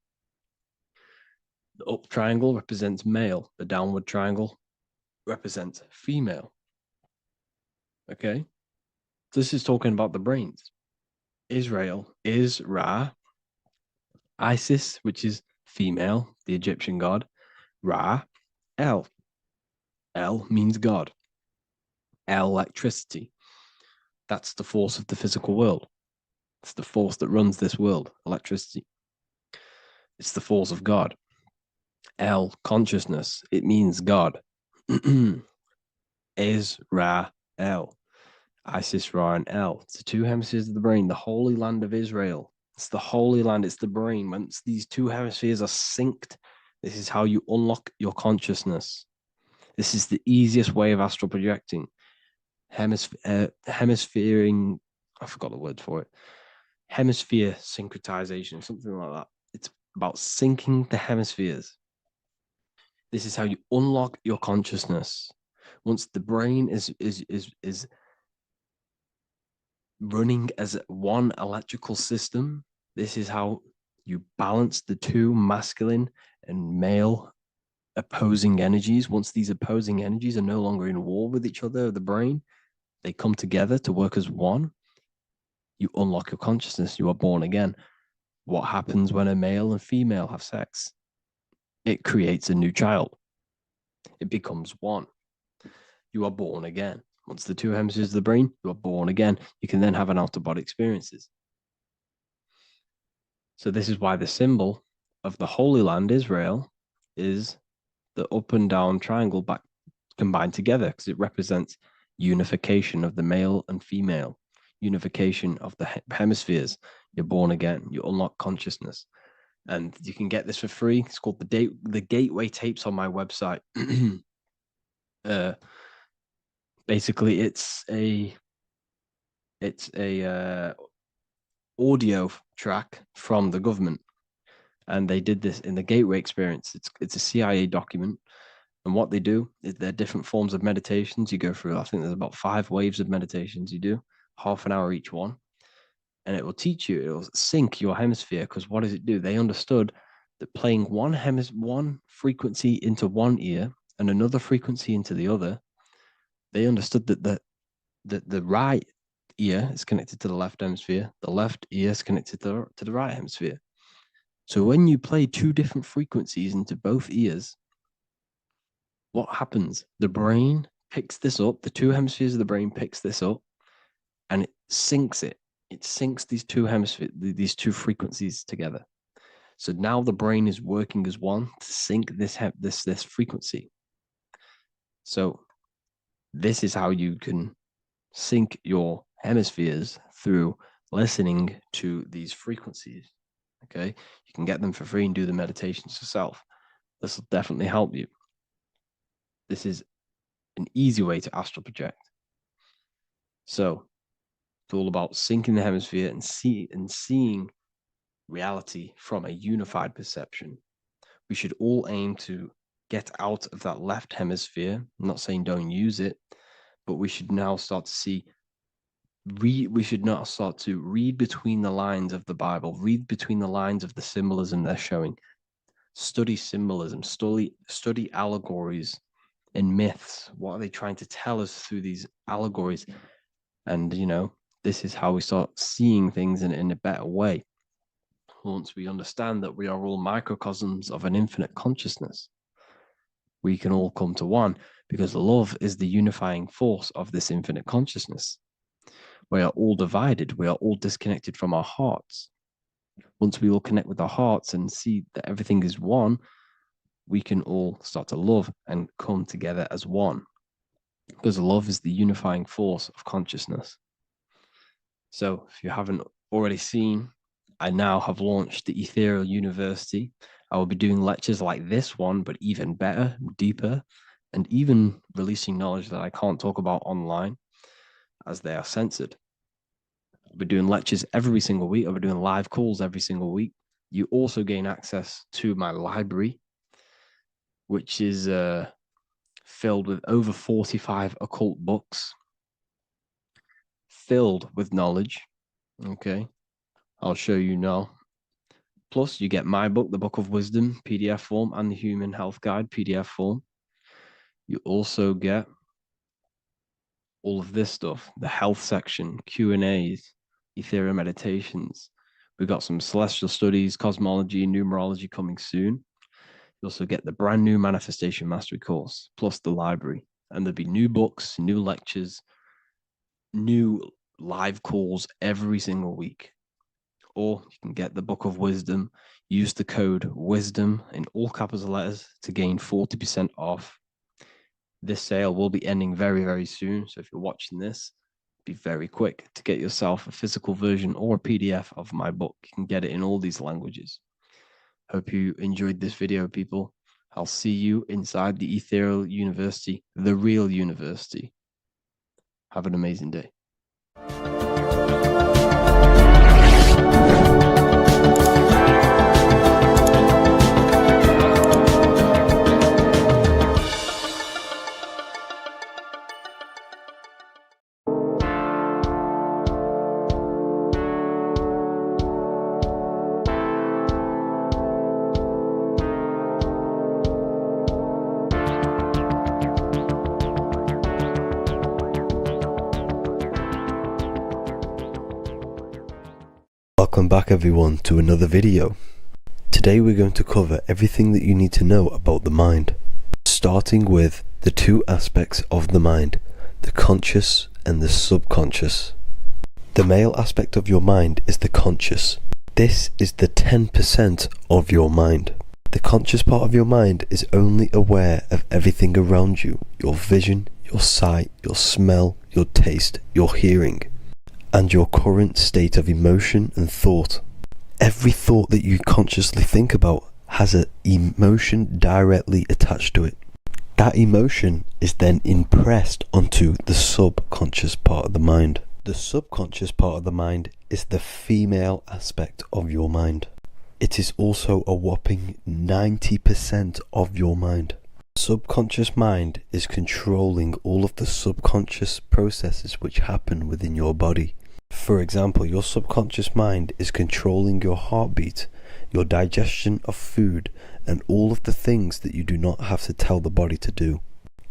[SPEAKER 5] The up triangle represents male. The downward triangle represents female. Okay? This is talking about the brains. Israel is Ra. Isis, which is female, the Egyptian god. Ra, El. El means God. Electricity. That's the force of the physical world. It's the force that runs this world, electricity. It's the force of God. El, consciousness. It means God. Is Ra, El. Isis, Ra, and El. It's the two hemispheres of the brain, the holy land of Israel. It's the holy land, it's the brain. Once these two hemispheres are synced, this is how you unlock your consciousness. This is the easiest way of astral projecting. Hemisphering, I forgot the word for it. Hemisphere syncretization, something like that. It's about syncing the hemispheres. This is how you unlock your consciousness. Once the brain is running as one electrical system, this is how you balance the two masculine and male opposing energies. Once these opposing energies are no longer in war with each other, the brain, they come together to work as one. You unlock your consciousness. You are born again. What happens when a male and female have sex? It creates a new child. It becomes one. You are born again. Once the two hemispheres of the brain, you are born again. You can then have an out-of-body experiences. So this is why the symbol of the Holy Land, Israel, is the up and down triangle back combined together, because it represents unification of the male and female, unification of the hemispheres. You're born again. You unlock consciousness. And you can get this for free. It's called the Gateway Tapes on my website. Basically, it's a audio track from the government, and they did this in the Gateway Experience. It's a CIA document, and what they do is there are different forms of meditations you go through. I think there's about 5 waves of meditations you do, half an hour each one, and it will teach you. It will sync your hemisphere, because what does it do? They understood that playing one frequency into one ear and another frequency into the other, they understood that the right ear is connected to the left hemisphere, the left ear is connected to the right hemisphere. So when you play 2 different frequencies into both ears, what happens? The brain picks this up, the 2 hemispheres of the brain picks this up, and it syncs it. It syncs these 2 hemispheres, these 2 frequencies together. So now the brain is working as one to sync this frequency. So this is how you can sync your hemispheres, through listening to these frequencies. Okay, you can get them for free and do the meditations yourself. This will definitely help you. This is an easy way to astral project.
[SPEAKER 2] So it's all about syncing the hemisphere and seeing reality from a unified perception. We should all aim to get out of that left hemisphere. I'm not saying don't use it, but we should now start to read between the lines of the Bible, read between the lines of the symbolism they're showing. Study symbolism, study allegories and myths. What are they trying to tell us through these allegories? And, this is how we start seeing things in a better way. Once we understand that we are all microcosms of an infinite consciousness, we can all come to one, because love is the unifying force of this infinite consciousness. We are all divided. We are all disconnected from our hearts. Once we all connect with our hearts and see that everything is one, we can all start to love and come together as one, because love is the unifying force of consciousness. So if you haven't already seen, I now have launched the Ethereal University. I will be doing lectures like this one, but even better, deeper, and even releasing knowledge that I can't talk about online as they are censored. I'll be doing lectures every single week. I'll be doing live calls every single week. You also gain access to my library, which is filled with over 45 occult books, filled with knowledge. Okay, I'll show you now. Plus, you get my book, The Book of Wisdom, PDF form, and the Human Health Guide, PDF form. You also get all of this stuff, the health section, Q&As, Ethereal meditations. We've got some celestial studies, cosmology, and numerology coming soon. You also get the brand new Manifestation Mastery course, plus the library. And there'll be new books, new lectures, new live calls every single week. Or you can get the Book of Wisdom, use the code WISDOM in all capital letters to gain 40% off. This sale will be ending very, very soon. So if you're watching this, be very quick to get yourself a physical version or a PDF of my book. You can get it in all these languages. Hope you enjoyed this video, people. I'll see you inside the Ethereal University, the real university. Have an amazing day.
[SPEAKER 5] Welcome back everyone to another video. Today we're going to cover everything that you need to know about the mind, starting with the two aspects of the mind, the conscious and the subconscious. The male aspect of your mind is the conscious. This is the 10% of your mind. The conscious part of your mind is only aware of everything around you, your vision, your sight, your smell, your taste, your hearing, and your current state of emotion and thought. Every thought that you consciously think about has an emotion directly attached to it. That emotion is then impressed onto the subconscious part of the mind. The subconscious part of the mind is the female aspect of your mind. It is also a whopping 90% of your mind. Subconscious mind is controlling all of the subconscious processes which happen within your body. For example, your subconscious mind is controlling your heartbeat, your digestion of food, and all of the things that you do not have to tell the body to do.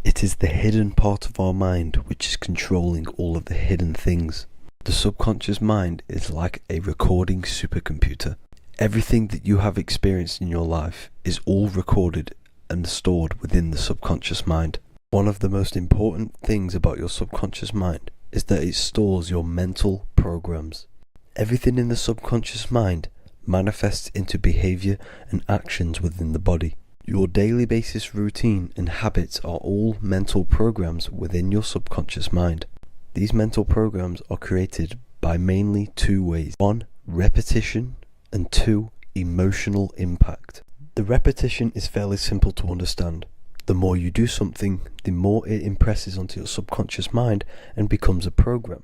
[SPEAKER 5] It is the hidden part of our mind which is controlling all of the hidden things. The subconscious mind is like a recording supercomputer. Everything that you have experienced in your life is all recorded and stored within the subconscious mind. One of the most important things about your subconscious mind is that it stores your mental programs. Everything in the subconscious mind manifests into behavior and actions within the body. Your daily basis routine and habits are all mental programs within your subconscious mind. These mental programs are created by mainly two ways. 1, repetition, and 2, emotional impact. The repetition is fairly simple to understand.
[SPEAKER 2] The more you do something, the more it impresses onto your subconscious mind and becomes a program.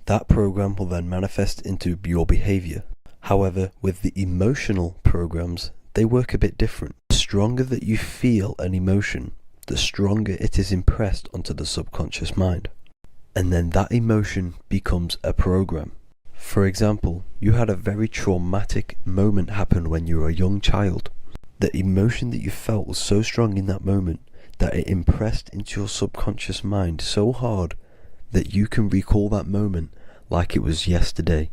[SPEAKER 2] That program will then manifest into your behavior. However, with the emotional programs, they work a bit different. The stronger that you feel an emotion, the stronger it is impressed onto the subconscious mind. And then that emotion becomes a program. For example, you had a very traumatic moment happen when you were a young child. The emotion that you felt was so strong in that moment that it impressed into your subconscious mind so hard that you can recall that moment like it was yesterday.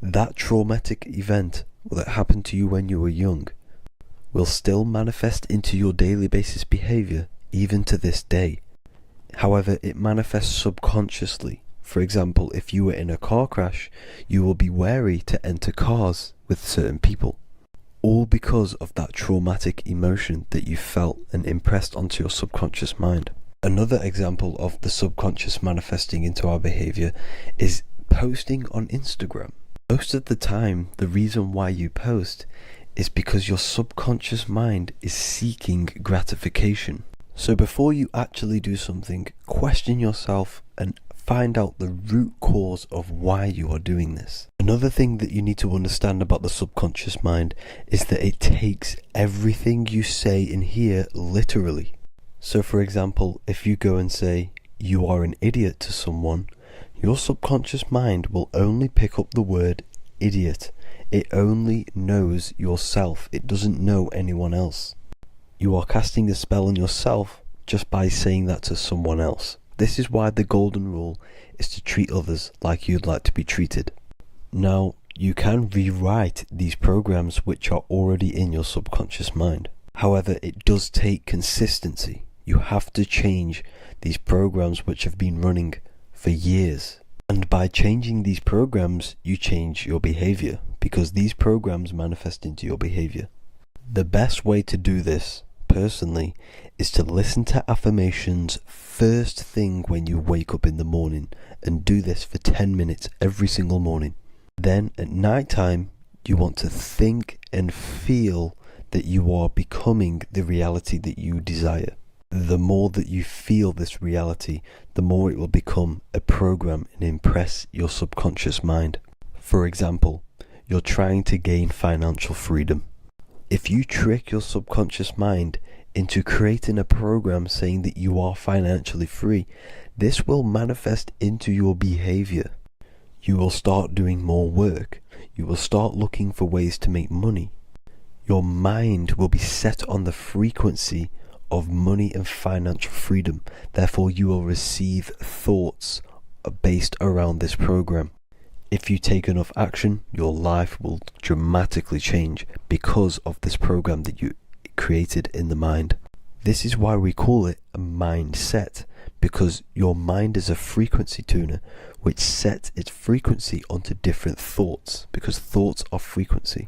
[SPEAKER 2] That traumatic event that happened to you when you were young will still manifest into your daily basis behavior even to this day. However, it manifests subconsciously. For example, if you were in a car crash, you will be wary to enter cars with certain people. All because of that traumatic emotion that you felt and impressed onto your subconscious mind. Another example of the subconscious manifesting into our behavior is posting on Instagram. Most of the time, the reason why you post is because your subconscious mind is seeking gratification. So before you actually do something, question yourself and find out the root cause of why you are doing this. Another thing that you need to understand about the subconscious mind is that it takes everything you say and hear literally. So for example, if you go and say, "You are an idiot" to someone, your subconscious mind will only pick up the word idiot. It only knows yourself. It doesn't know anyone else. You are casting a spell on yourself just by saying that to someone else. This is why the golden rule is to treat others like you'd like to be treated. Now, you can rewrite these programs which are already in your subconscious mind. However, it does take consistency. You have to change these programs which have been running for years. And by changing these programs, you change your behavior, because these programs manifest into your behavior. The best way to do this, personally, is to listen to affirmations first thing when you wake up in the morning, and do this for 10 minutes every single morning. Then at night time, you want to think and feel that you are becoming the reality that you desire. The more that you feel this reality, the more it will become a program and impress your subconscious mind. For example, you're trying to gain financial freedom. If you trick your subconscious mind into creating a program saying that you are financially free, this will manifest into your behavior. You will start doing more work. You will start looking for ways to make money. Your mind will be set on the frequency of money and financial freedom. Therefore, you will receive thoughts based around this program. If you take enough action, your life will dramatically change because of this program that you created in the mind. This is why we call it a mindset, because your mind is a frequency tuner which sets its frequency onto different thoughts, because thoughts are frequency.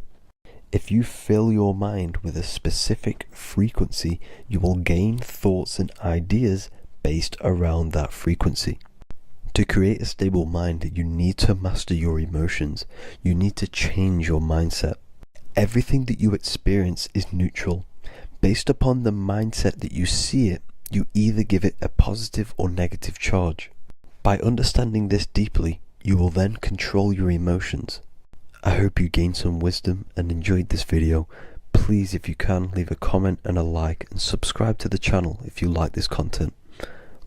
[SPEAKER 2] If you fill your mind with a specific frequency, you will gain thoughts and ideas based around that frequency. To create a stable mind, you need to master your emotions. You need to change your mindset. Everything that you experience is neutral. Based upon the mindset that you see it, you either give it a positive or negative charge. By understanding this deeply, you will then control your emotions. I hope you gained some wisdom and enjoyed this video. Please, if you can, leave a comment and a like, and subscribe to the channel if you like this content.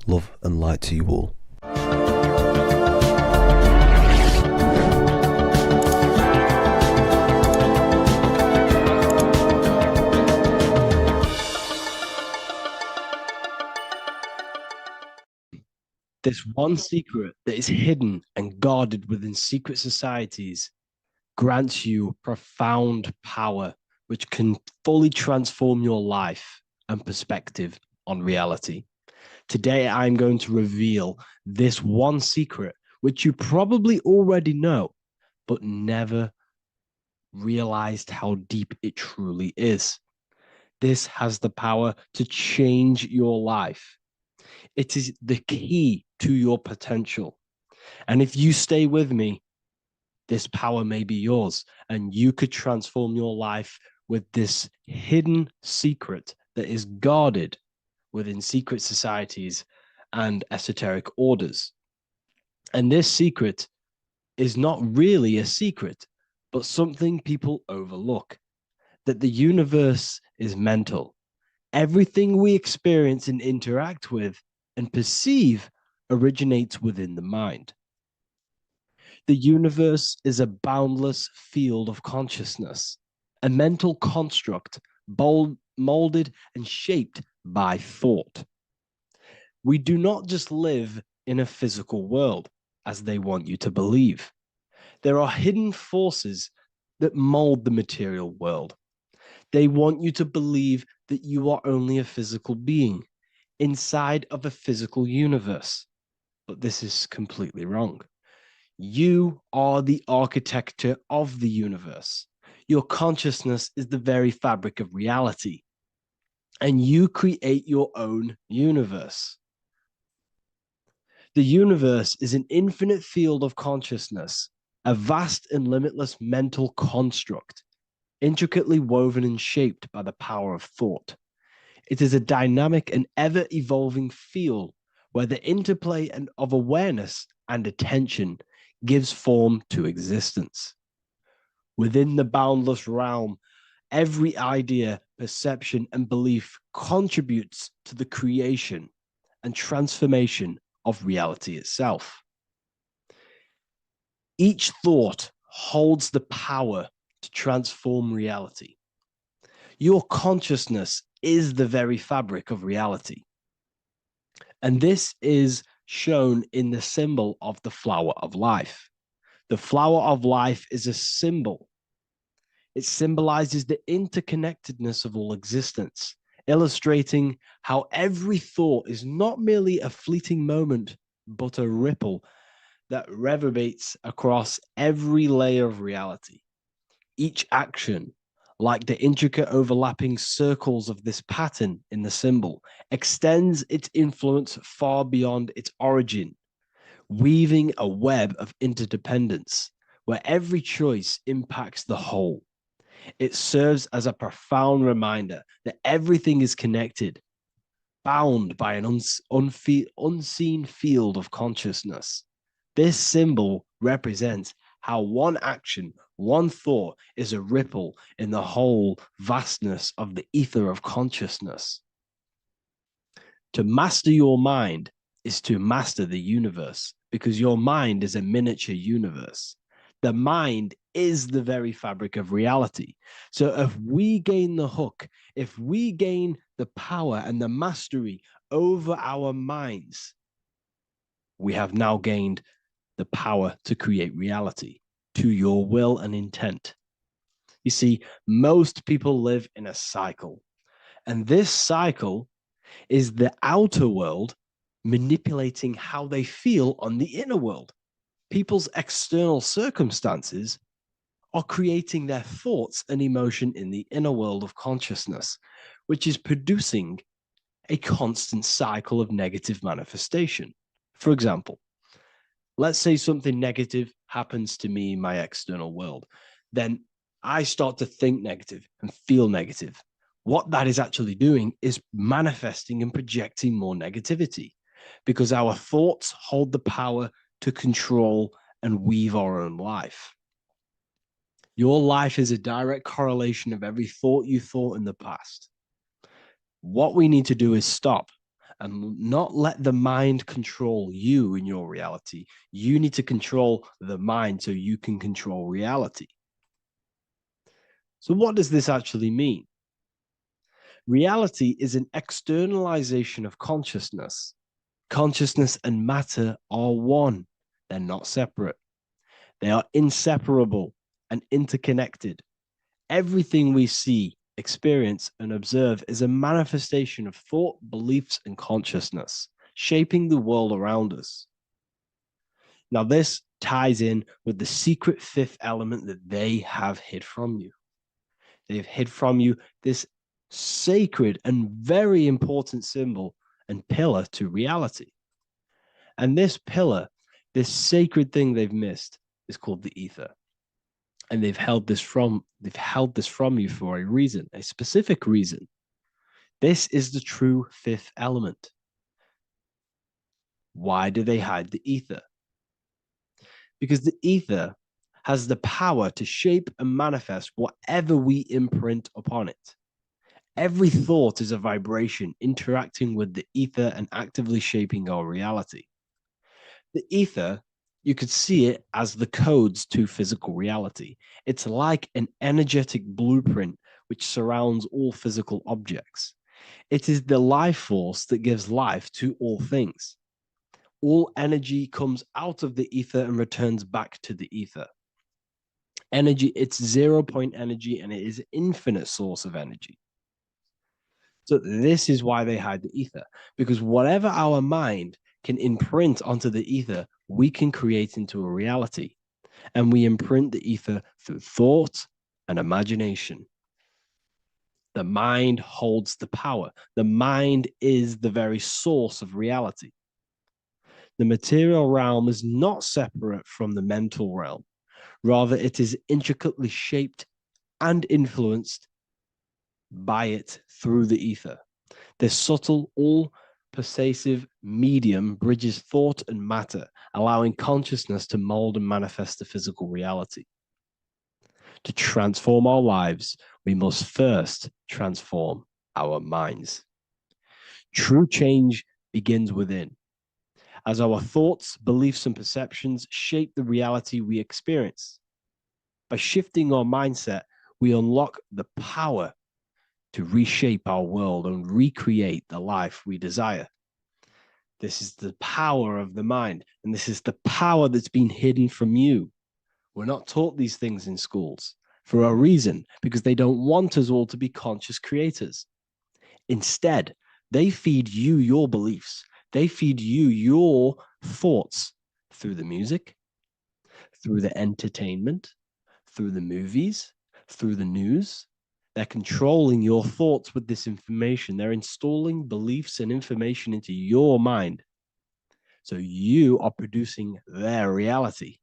[SPEAKER 2] Love and light to you all.
[SPEAKER 5] This one secret that is hidden and guarded within secret societies grants you profound power, which can fully transform your life and perspective on reality. Today, I'm going to reveal this one secret, which you probably already know, but never realized how deep it truly is. This has the power to change your life. It is the key to your potential. And if you stay with me, this power may be yours, and you could transform your life with this hidden secret that is guarded within secret societies and esoteric orders. And this secret is not really a secret, but something people overlook, that the universe is mental. Everything we experience and interact with and perceive originates within the mind. The universe is a boundless field of consciousness, a mental construct molded and shaped by thought. We do not just live in a physical world, as they want you to believe. There are hidden forces that mold the material world. They want you to believe that you are only a physical being inside of a physical universe. But this is completely wrong. You are the architecture of the universe. Your consciousness is the very fabric of reality. And you create your own universe. The universe is an infinite field of consciousness, a vast and limitless mental construct, intricately woven and shaped by the power of thought. It is a dynamic and ever-evolving field where the interplay of awareness and attention gives form to existence. Within the boundless realm, every idea, perception, and belief contributes to the creation and transformation of reality itself. Each thought holds the power to transform reality. Your consciousness is the very fabric of reality. And this is shown in the symbol of the flower of life. The flower of life is a symbol. It symbolizes the interconnectedness of all existence, illustrating how every thought is not merely a fleeting moment, but a ripple that reverberates across every layer of reality. Each action, like the intricate overlapping circles of this pattern in the symbol, extends its influence far beyond its origin, weaving a web of interdependence where every choice impacts the whole. It serves as a profound reminder that everything is connected, bound by an unseen field of consciousness. This symbol represents how one action, one thought is a ripple in the whole vastness of the ether of consciousness. To master your mind is to master the universe, because your mind is a miniature universe. The mind is the very fabric of reality. So if we gain the hook, if we gain the power and the mastery over our minds, we have now gained the power to create reality to your will and intent. You see, most people live in a cycle, and this cycle is the outer world manipulating how they feel on the inner world. People's external circumstances are creating their thoughts and emotion in the inner world of consciousness, which is producing a constant cycle of negative manifestation. For example, let's say something negative happens to me in my external world. Then I start to think negative and feel negative. What that is actually doing is manifesting and projecting more negativity, because our thoughts hold the power to control and weave our own life. Your life is a direct correlation of every thought you thought in the past. What we need to do is stop and not let the mind control you in your reality. You need to control the mind so you can control reality. So what does this actually mean? Reality is an externalization of consciousness. Consciousness and matter are one. They're not separate. They are inseparable and interconnected. Everything we see, experience, and observe is a manifestation of thought, beliefs, and consciousness, shaping the world around us. Now, this ties in with the secret fifth element that they have hid from you. They've hid from you this sacred and very important symbol and pillar to reality. And this pillar, this sacred thing they've missed, is called the ether. And they've held this from you for a reason, a specific reason. This is the true fifth element. Why do they hide the ether? Because the ether has the power to shape and manifest whatever we imprint upon it. Every thought is a vibration interacting with the ether and actively shaping our reality. The ether, you could see it as the codes to physical reality. It's like an energetic blueprint which surrounds all physical objects. It is the life force that gives life to all things. All energy comes out of the ether and returns back to the ether. Energy, it's 0 point energy, and it is an infinite source of energy. So this is why they hide the ether, because whatever our mind can imprint onto the ether, we can create into a reality. And we imprint the ether through thought and imagination. The mind holds the power. The mind is the very source of reality. The material realm is not separate from the mental realm. Rather, it is intricately shaped and influenced by it through the ether. This subtle, all-pervasive medium bridges thought and matter, allowing consciousness to mold and manifest the physical reality. To transform our lives, we must first transform our minds. True change begins within, as our thoughts, beliefs, and perceptions shape the reality we experience. By shifting our mindset, we unlock the power to reshape our world and recreate the life we desire. This is the power of the mind, and this is the power that's been hidden from you. We're not taught these things in schools for a reason, because they don't want us all to be conscious creators. Instead, they feed you your beliefs. They feed you your thoughts through the music, through the entertainment, through the movies, through the news. They're controlling your thoughts with this information. They're installing beliefs and information into your mind. So you are producing their reality.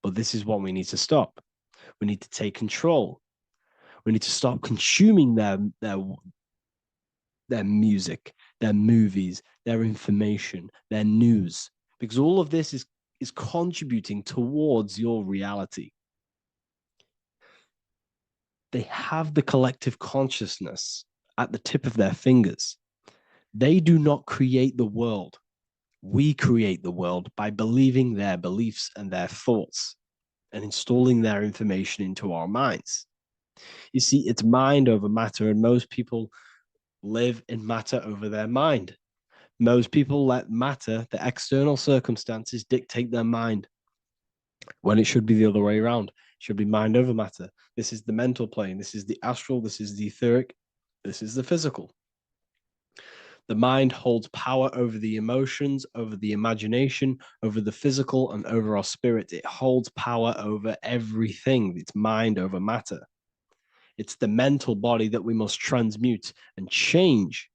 [SPEAKER 5] But this is what we need to stop. We need to take control. We need to stop consuming their music, their movies, their information, their news, because all of this is contributing towards your reality. They have the collective consciousness at the tip of their fingers. They do not create the world. We create the world by believing their beliefs and their thoughts and installing their information into our minds. You see, it's mind over matter, and most people live in matter over their mind. Most people let matter, the external circumstances, dictate their mind, when it should be the other way around. It should be mind over matter. This is the mental plane. This is the astral. This is the etheric. This is the physical. The mind holds power over the emotions, over the imagination, over the physical, and over our spirit. It holds power over everything. It's mind over matter. It's the mental body that we must transmute and change.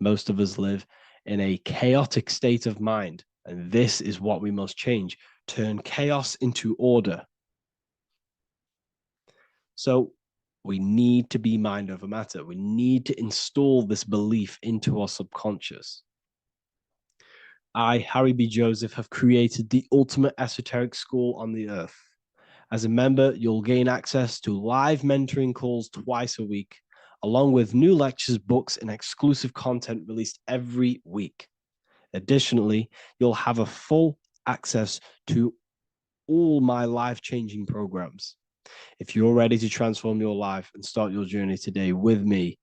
[SPEAKER 5] Most of us live in a chaotic state of mind, and this is what we must change. Turn chaos into order. So we need to be mind over matter. We need to install this belief into our subconscious. I, Harry B. Joseph, have created the ultimate esoteric school on the earth. As a member, you'll gain access to live mentoring calls twice a week, along with new lectures, books, and exclusive content released every week. Additionally, you'll have a full access to all my life-changing programs. If you're ready to transform your life and start your journey today with me,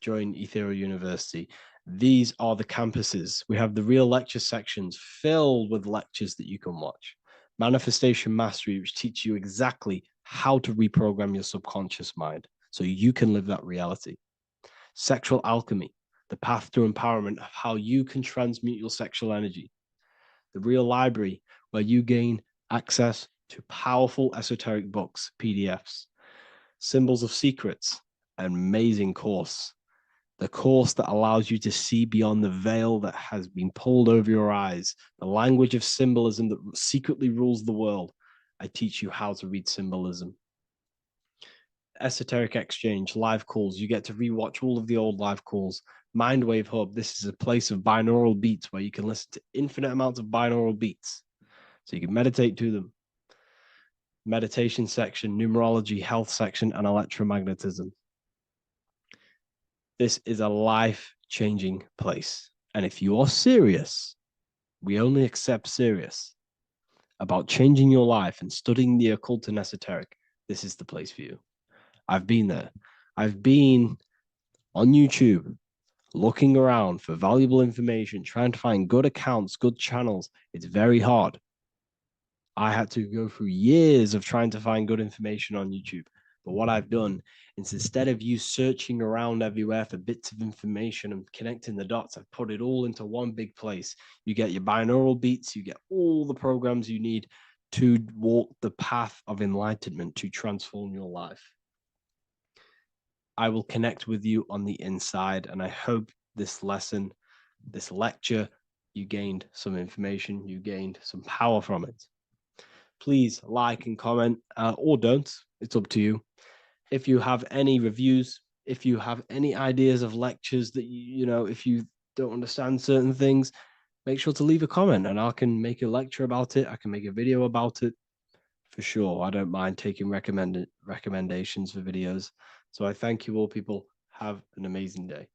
[SPEAKER 5] join Ethereal University. These are the campuses. We have the real lecture sections filled with lectures that you can watch. Manifestation Mastery, which teach you exactly how to reprogram your subconscious mind so you can live that reality. Sexual Alchemy, the path to empowerment of how you can transmute your sexual energy. The Real Library, where you gain access to powerful esoteric books, PDFs. Symbols of Secrets, an amazing course. The course that allows you to see beyond the veil that has been pulled over your eyes, the language of symbolism that secretly rules the world. I teach you how to read symbolism. Esoteric Exchange, live calls. You get to rewatch all of the old live calls. Mindwave Hub, this is a place of binaural beats where you can listen to infinite amounts of binaural beats. So you can meditate to them. Meditation section, numerology, health section, and electromagnetism. This is a life-changing place. And if you are serious, we only accept serious about changing your life and studying the occult and esoteric, this is the place for you. I've been there. I've been on YouTube looking around for valuable information, trying to find good accounts, good channels. It's very hard. I had to go through years of trying to find good information on YouTube. But what I've done is, instead of you searching around everywhere for bits of information and connecting the dots, I've put it all into one big place. You get your binaural beats, you get all the programs you need to walk the path of enlightenment to transform your life. I will connect with you on the inside, and I hope this lesson, this lecture, you gained some information, you gained some power from it. Please like and comment, or don't. It's up to you. If you have any reviews, if you have any ideas of lectures that you know, if you don't understand certain things, make sure to leave a comment and I can make a lecture about it. I can make a video about it for sure. I don't mind taking recommendations for videos. So I thank you all, people. Have an amazing day.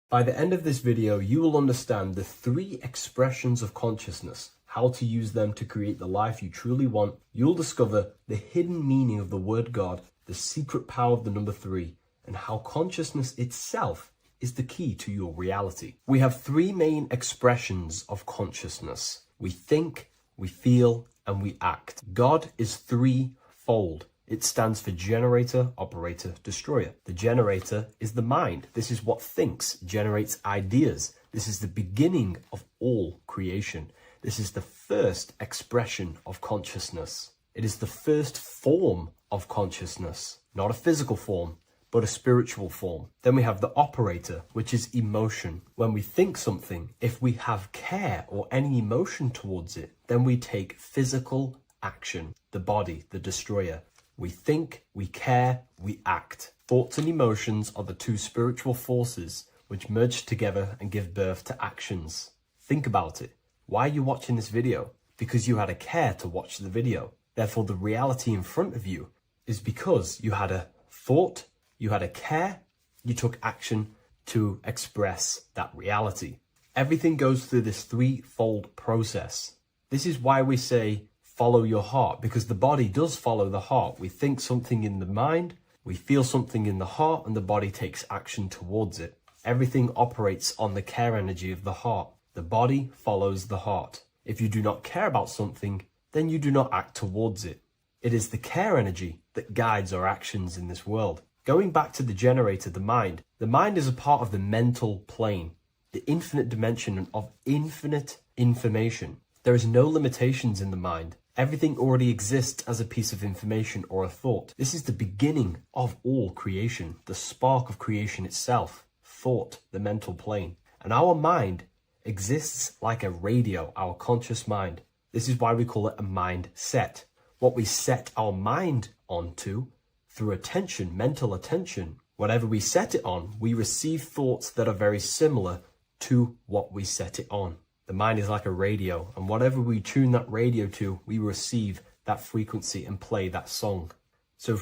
[SPEAKER 5] By the end of this video, you will understand the 3 expressions of consciousness, how to use them to create the life you truly want. You'll discover the hidden meaning of the word God, the secret power of the number 3, and how consciousness itself is the key to your reality. We have 3 main expressions of consciousness. We think, we feel, and we act. God is 3-fold. It stands for generator, operator, destroyer. The generator is the mind. This is what thinks, generates ideas. This is the beginning of all creation. This is the first expression of consciousness. It is the first form of consciousness, not a physical form, but a spiritual form. Then we have the operator, which is emotion. When we think something, if we have care or any emotion towards it, then we take physical action, the body, the destroyer. We think, we care, we act. Thoughts and emotions are the 2 spiritual forces which merge together and give birth to actions. Think about it. Why are you watching this video? Because you had a care to watch the video. Therefore, the reality in front of you is because you had a thought, you had a care, you took action to express that reality. Everything goes through this 3-fold process. This is why we say, follow your heart, because the body does follow the heart. We think something in the mind, we feel something in the heart, and the body takes action towards it. Everything operates on the care energy of the heart. The body follows the heart. If you do not care about something, then you do not act towards it. It is the care energy that guides our actions in this world. Going back to the generator, the mind is a part of the mental plane, the infinite dimension of infinite information. There is no limitations in the mind. Everything already exists as a piece of information or a thought. This is the beginning of all creation, the spark of creation itself, thought, the mental plane. And our mind exists like a radio, our conscious mind. This is why we call it a mindset. What we set our mind onto through attention, mental attention, whatever we set it on, we receive thoughts that are very similar to what we set it on. The mind is like a radio, and whatever we tune that radio to, we receive that frequency and play that song. So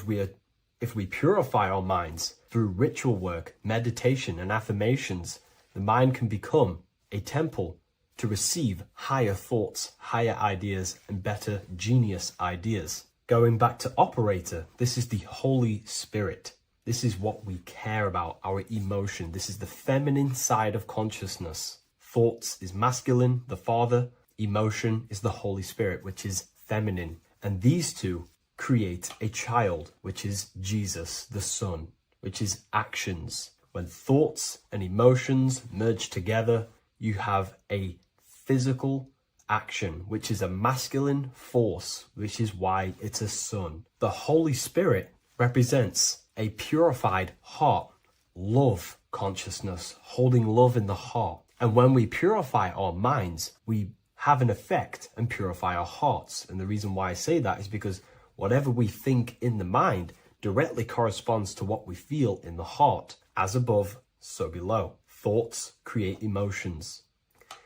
[SPEAKER 5] if we purify our minds through ritual work, meditation, and affirmations, the mind can become a temple to receive higher thoughts, higher ideas, and better genius ideas. Going back to operator, this is the Holy Spirit. This is what we care about, our emotion. This is the feminine side of consciousness. Thoughts is masculine, the Father. Emotion is the Holy Spirit, which is feminine. And these 2 create a child, which is Jesus, the Son, which is actions. When thoughts and emotions merge together, you have a physical action, which is a masculine force, which is why it's a son. The Holy Spirit represents a purified heart, love consciousness, holding love in the heart. And when we purify our minds, we have an effect and purify our hearts. And the reason why I say that is because whatever we think in the mind
[SPEAKER 2] directly corresponds to what we feel in the heart. As above, so below. Thoughts create emotions.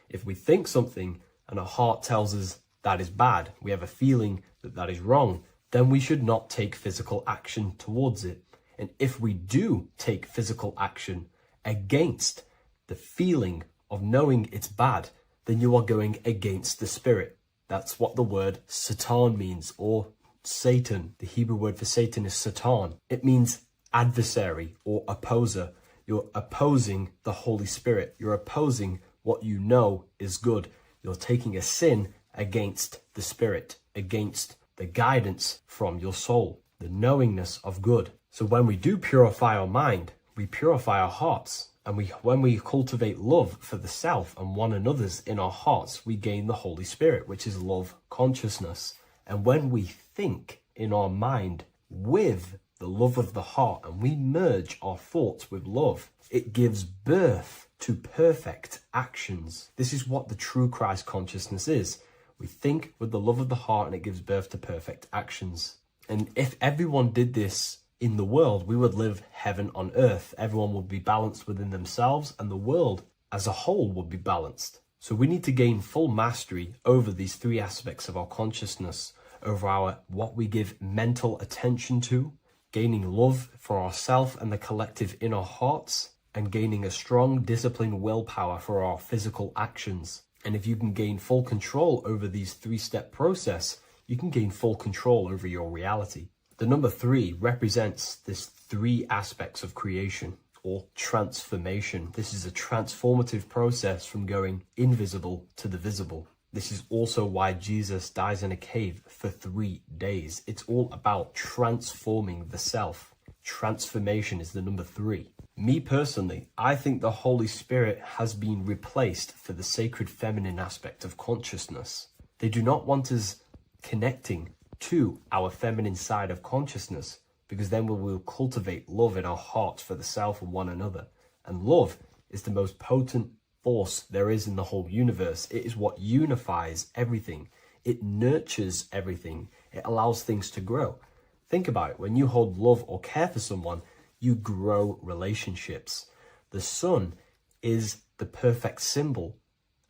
[SPEAKER 2] If we think something and our heart tells us that is bad, we have a feeling that that is wrong, then we should not take physical action towards it. And if we do take physical action against the feeling of knowing it's bad, then you are going against the spirit. That's what the word Satan means, or Satan. The Hebrew word for Satan is Satan. It means adversary or opposer. You're opposing the Holy Spirit. You're opposing what you know is good. You're taking a sin against the Spirit, against the guidance from your soul, the knowingness of good. So when we do purify our mind, we purify our hearts. And when we cultivate love for the self and one another's in our hearts, we gain the Holy Spirit, which is love consciousness. And when we think in our mind with the love of the heart, and we merge our thoughts with love, it gives birth to perfect actions. This is what the true Christ consciousness is. We think with the love of the heart, and it gives birth to perfect actions. And if everyone did this in the world, we would live heaven on earth. Everyone would be balanced within themselves, and the world as a whole would be balanced. So we need to gain full mastery over these three aspects of our consciousness, over what we give mental attention to, gaining love for ourselves and the collective in our hearts, and gaining a strong disciplined willpower for our physical actions. And if you can gain full control over these three-step process, you can gain full control over your reality. The number 3 represents this 3 aspects of creation or transformation. This is a transformative process from going invisible to the visible. This is also why Jesus dies in a cave for 3 days. It's all about transforming the self. Transformation is the number 3. Me personally, I think the Holy Spirit has been replaced for the sacred feminine aspect of consciousness. They do not want us connecting to our feminine side of consciousness, because then we will cultivate love in our hearts for the self and one another. And love is the most potent force there is in the whole universe. It is what unifies everything. It nurtures everything. It allows things to grow. Think about it. When you hold love or care for someone, you grow relationships. The sun is the perfect symbol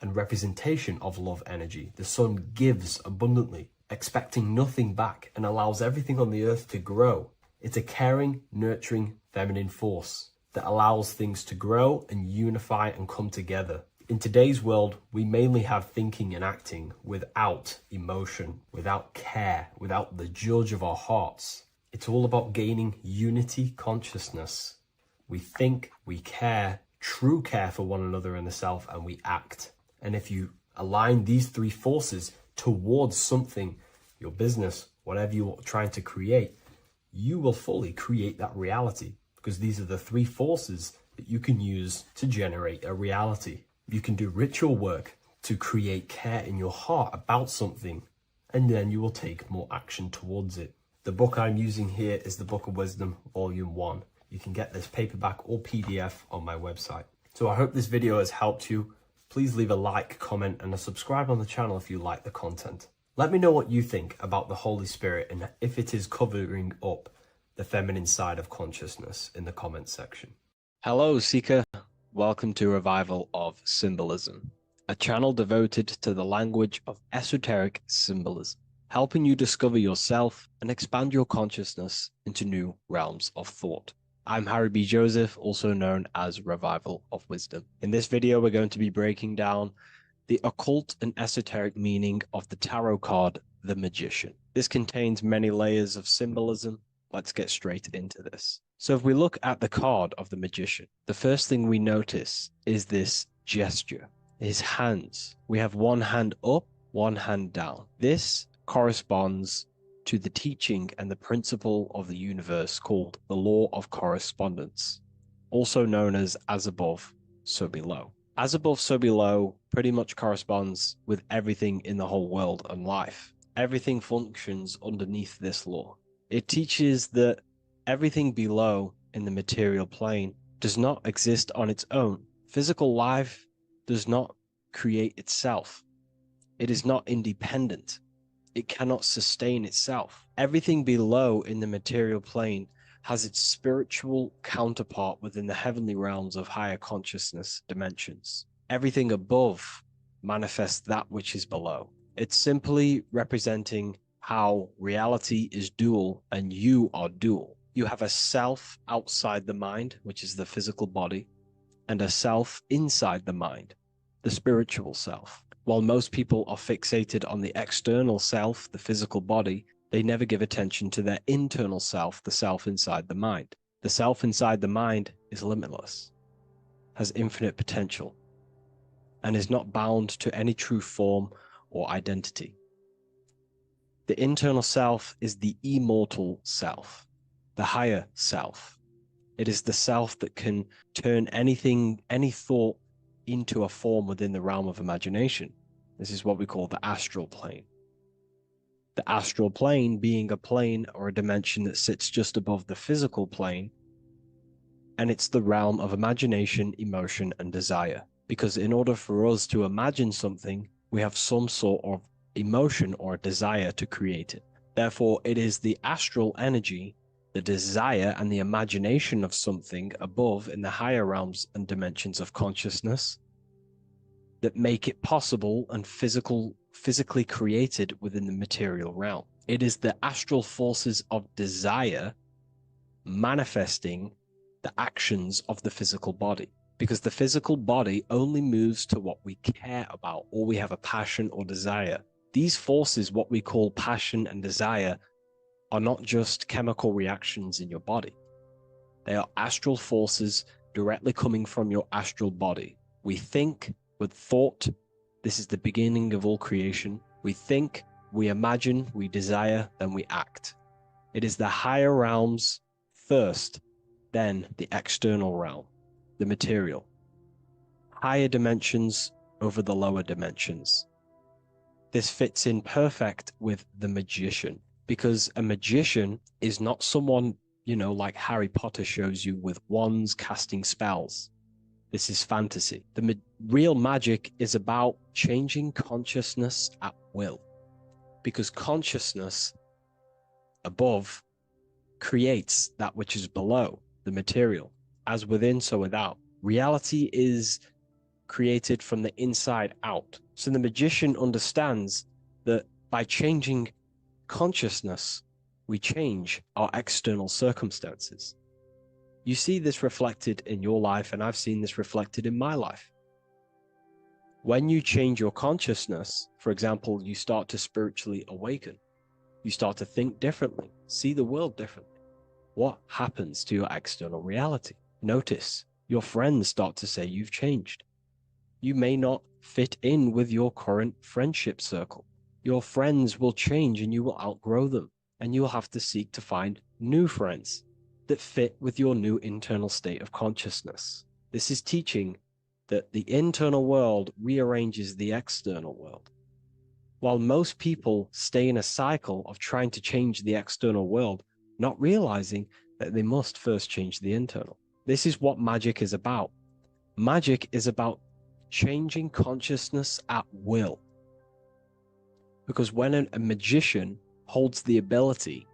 [SPEAKER 2] and representation of love energy. The sun gives abundantly, expecting nothing back, and allows everything on the earth to grow. It's a caring, nurturing, feminine force that allows things to grow and unify and come together. In today's world, we mainly have thinking and acting without emotion, without care, without the judge of our hearts. It's all about gaining unity consciousness. We think, we care, true care for one another and the self, and we act. And if you align these 3 forces towards something, your business, whatever you're trying to create, you will fully create that reality, because these are the 3 forces that you can use to generate a reality. You can do ritual work to create care in your heart about something, and then you will take more action towards it. The book I'm using here is the Book of Wisdom, Volume 1. You can get this paperback or PDF on my website. So I hope this video has helped you. Please leave a like, comment, and a subscribe on the channel if you like the content. Let me know what you think about the Holy Spirit and if it is covering up the feminine side of consciousness in the comments section.
[SPEAKER 5] Hello, Seeker. Welcome to Revival of Symbolism, a channel devoted to the language of esoteric symbolism, helping you discover yourself and expand your consciousness into new realms of thought. I'm Harry B. Joseph, also known as Revival of Wisdom. In this video, we're going to be breaking down the occult and esoteric meaning of the tarot card, the Magician. This contains many layers of symbolism. Let's get straight into this. So if we look at the card of the Magician, the first thing we notice is this gesture, his hands. We have one hand up, one hand down. This corresponds to the teaching and the principle of the universe called the law of correspondence, also known as above, so below. As above, so below pretty much corresponds with everything in the whole world and life. Everything functions underneath this law. It teaches that everything below in the material plane does not exist on its own. Physical life does not create itself. It is not independent. It cannot sustain itself. Everything below in the material plane has its spiritual counterpart within the heavenly realms of higher consciousness dimensions. Everything above manifests that which is below. It's simply representing how reality is dual and you are dual. You have a self outside the mind, which is the physical body, and a self inside the mind, the spiritual self. While most people are fixated on the external self, the physical body, they never give attention to their internal self, the self inside the mind. The self inside the mind is limitless, has infinite potential, and is not bound to any true form or identity. The internal self is the immortal self, the higher self. It is the self that can turn anything, any thought, into a form within the realm of imagination. This is what we call the astral plane. The astral plane being a plane or a dimension that sits just above the physical plane, and it's the realm of imagination, emotion, and desire. Because in order for us to imagine something, we have some sort of emotion or desire to create it. Therefore, it is the astral energy, the desire and the imagination of something above in the higher realms and dimensions of consciousness that make it possible and physically created within the material realm. It is the astral forces of desire manifesting the actions of the physical body, because the physical body only moves to what we care about or we have a passion or desire. These forces, what we call passion and desire, are not just chemical reactions in your body. They are astral forces directly coming from your astral body. We think with thought. This is the beginning of all creation. We think, we imagine, we desire, then we act. It is the higher realms first, then the external realm, the material. Higher dimensions over the lower dimensions. This fits in perfect with the magician, because a magician is not someone, like Harry Potter shows you with wands casting spells. This is fantasy. The real magic is about changing consciousness at will, because consciousness above creates that which is below, the material. As within, so without. Reality is created from the inside out. So the magician understands that by changing consciousness, we change our external circumstances. You see this reflected in your life, and I've seen this reflected in my life. When you change your consciousness, for example, you start to spiritually awaken. You start to think differently, see the world differently. What happens to your external reality? Notice your friends start to say you've changed. You may not fit in with your current friendship circle. Your friends will change and you will outgrow them, and you will have to seek to find new friends that fit with your new internal state of consciousness. This is teaching that the internal world rearranges the external world. While most people stay in a cycle of trying to change the external world, not realizing that they must first change the internal. This is what magic is about. Magic is about changing consciousness at will. Because when a magician holds the ability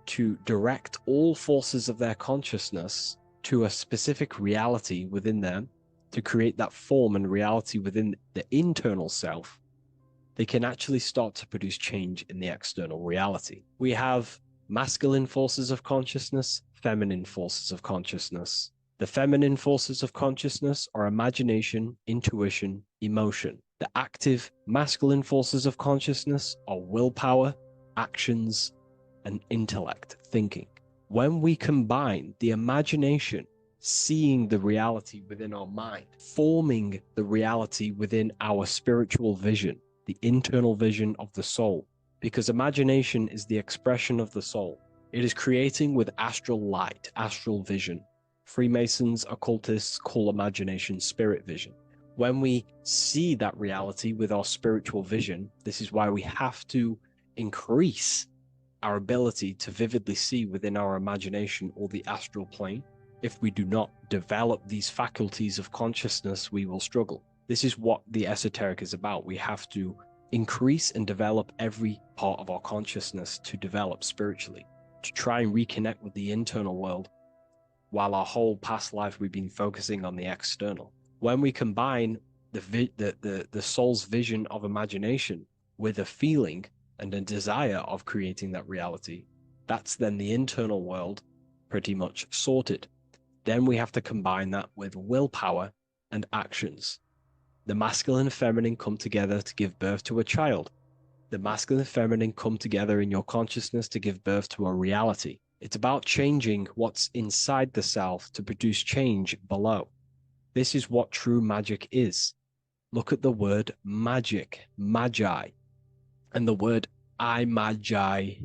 [SPEAKER 5] to direct all forces of their consciousness to a specific reality within them, to create that form and reality within the internal self, they can actually start to produce change in the external reality. We have masculine forces of consciousness, feminine forces of consciousness. The feminine forces of consciousness are imagination, intuition, emotion. The active masculine forces of consciousness are willpower, actions, and intellect, thinking. When we combine the imagination, seeing the reality within our mind, forming the reality within our spiritual vision, the internal vision of the soul, because imagination is the expression of the soul. It is creating with astral light, astral vision. Freemasons, occultists call imagination spirit vision. When we see that reality with our spiritual vision, this is why we have to increase our ability to vividly see within our imagination or the astral plane. If we do not develop these faculties of consciousness, we will struggle. This is what the esoteric is about. We have to increase and develop every part of our consciousness to develop spiritually. to try and reconnect with the internal world, while our whole past life we've been focusing on the external. When we combine the soul's vision of imagination with a feeling and a desire of creating that reality, that's then the internal world pretty much sorted. Then we have to combine that with willpower and actions. The masculine and feminine come together to give birth to a child. The masculine and feminine come together in your consciousness to give birth to a reality. It's about changing what's inside the self to produce change below. This is what true magic is. Look at the word magic, magi, and the word imagination,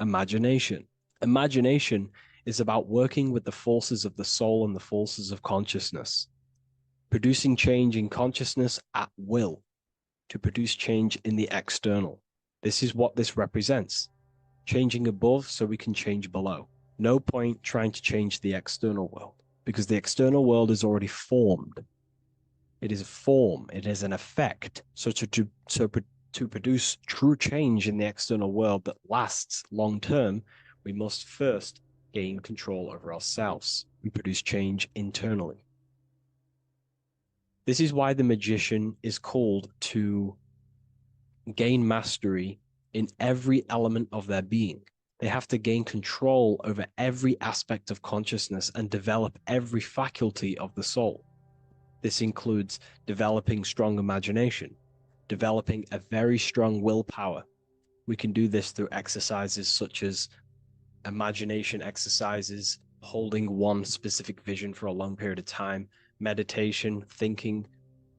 [SPEAKER 5] imagination. Imagination is about working with the forces of the soul and the forces of consciousness, producing change in consciousness at will to produce change in the external. This is what this represents. Changing above so we can change below. No point trying to change the external world, because the external world is already formed. It is a form, it is an effect. So to produce true change in the external world that lasts long term, we must first gain control over ourselves. We produce change internally. This is why the magician is called to gain mastery in every element of their being. They have to gain control over every aspect of consciousness and develop every faculty of the soul. This includes developing strong imagination, developing a very strong willpower. We can do this through exercises such as imagination exercises, holding one specific vision for a long period of time, meditation, thinking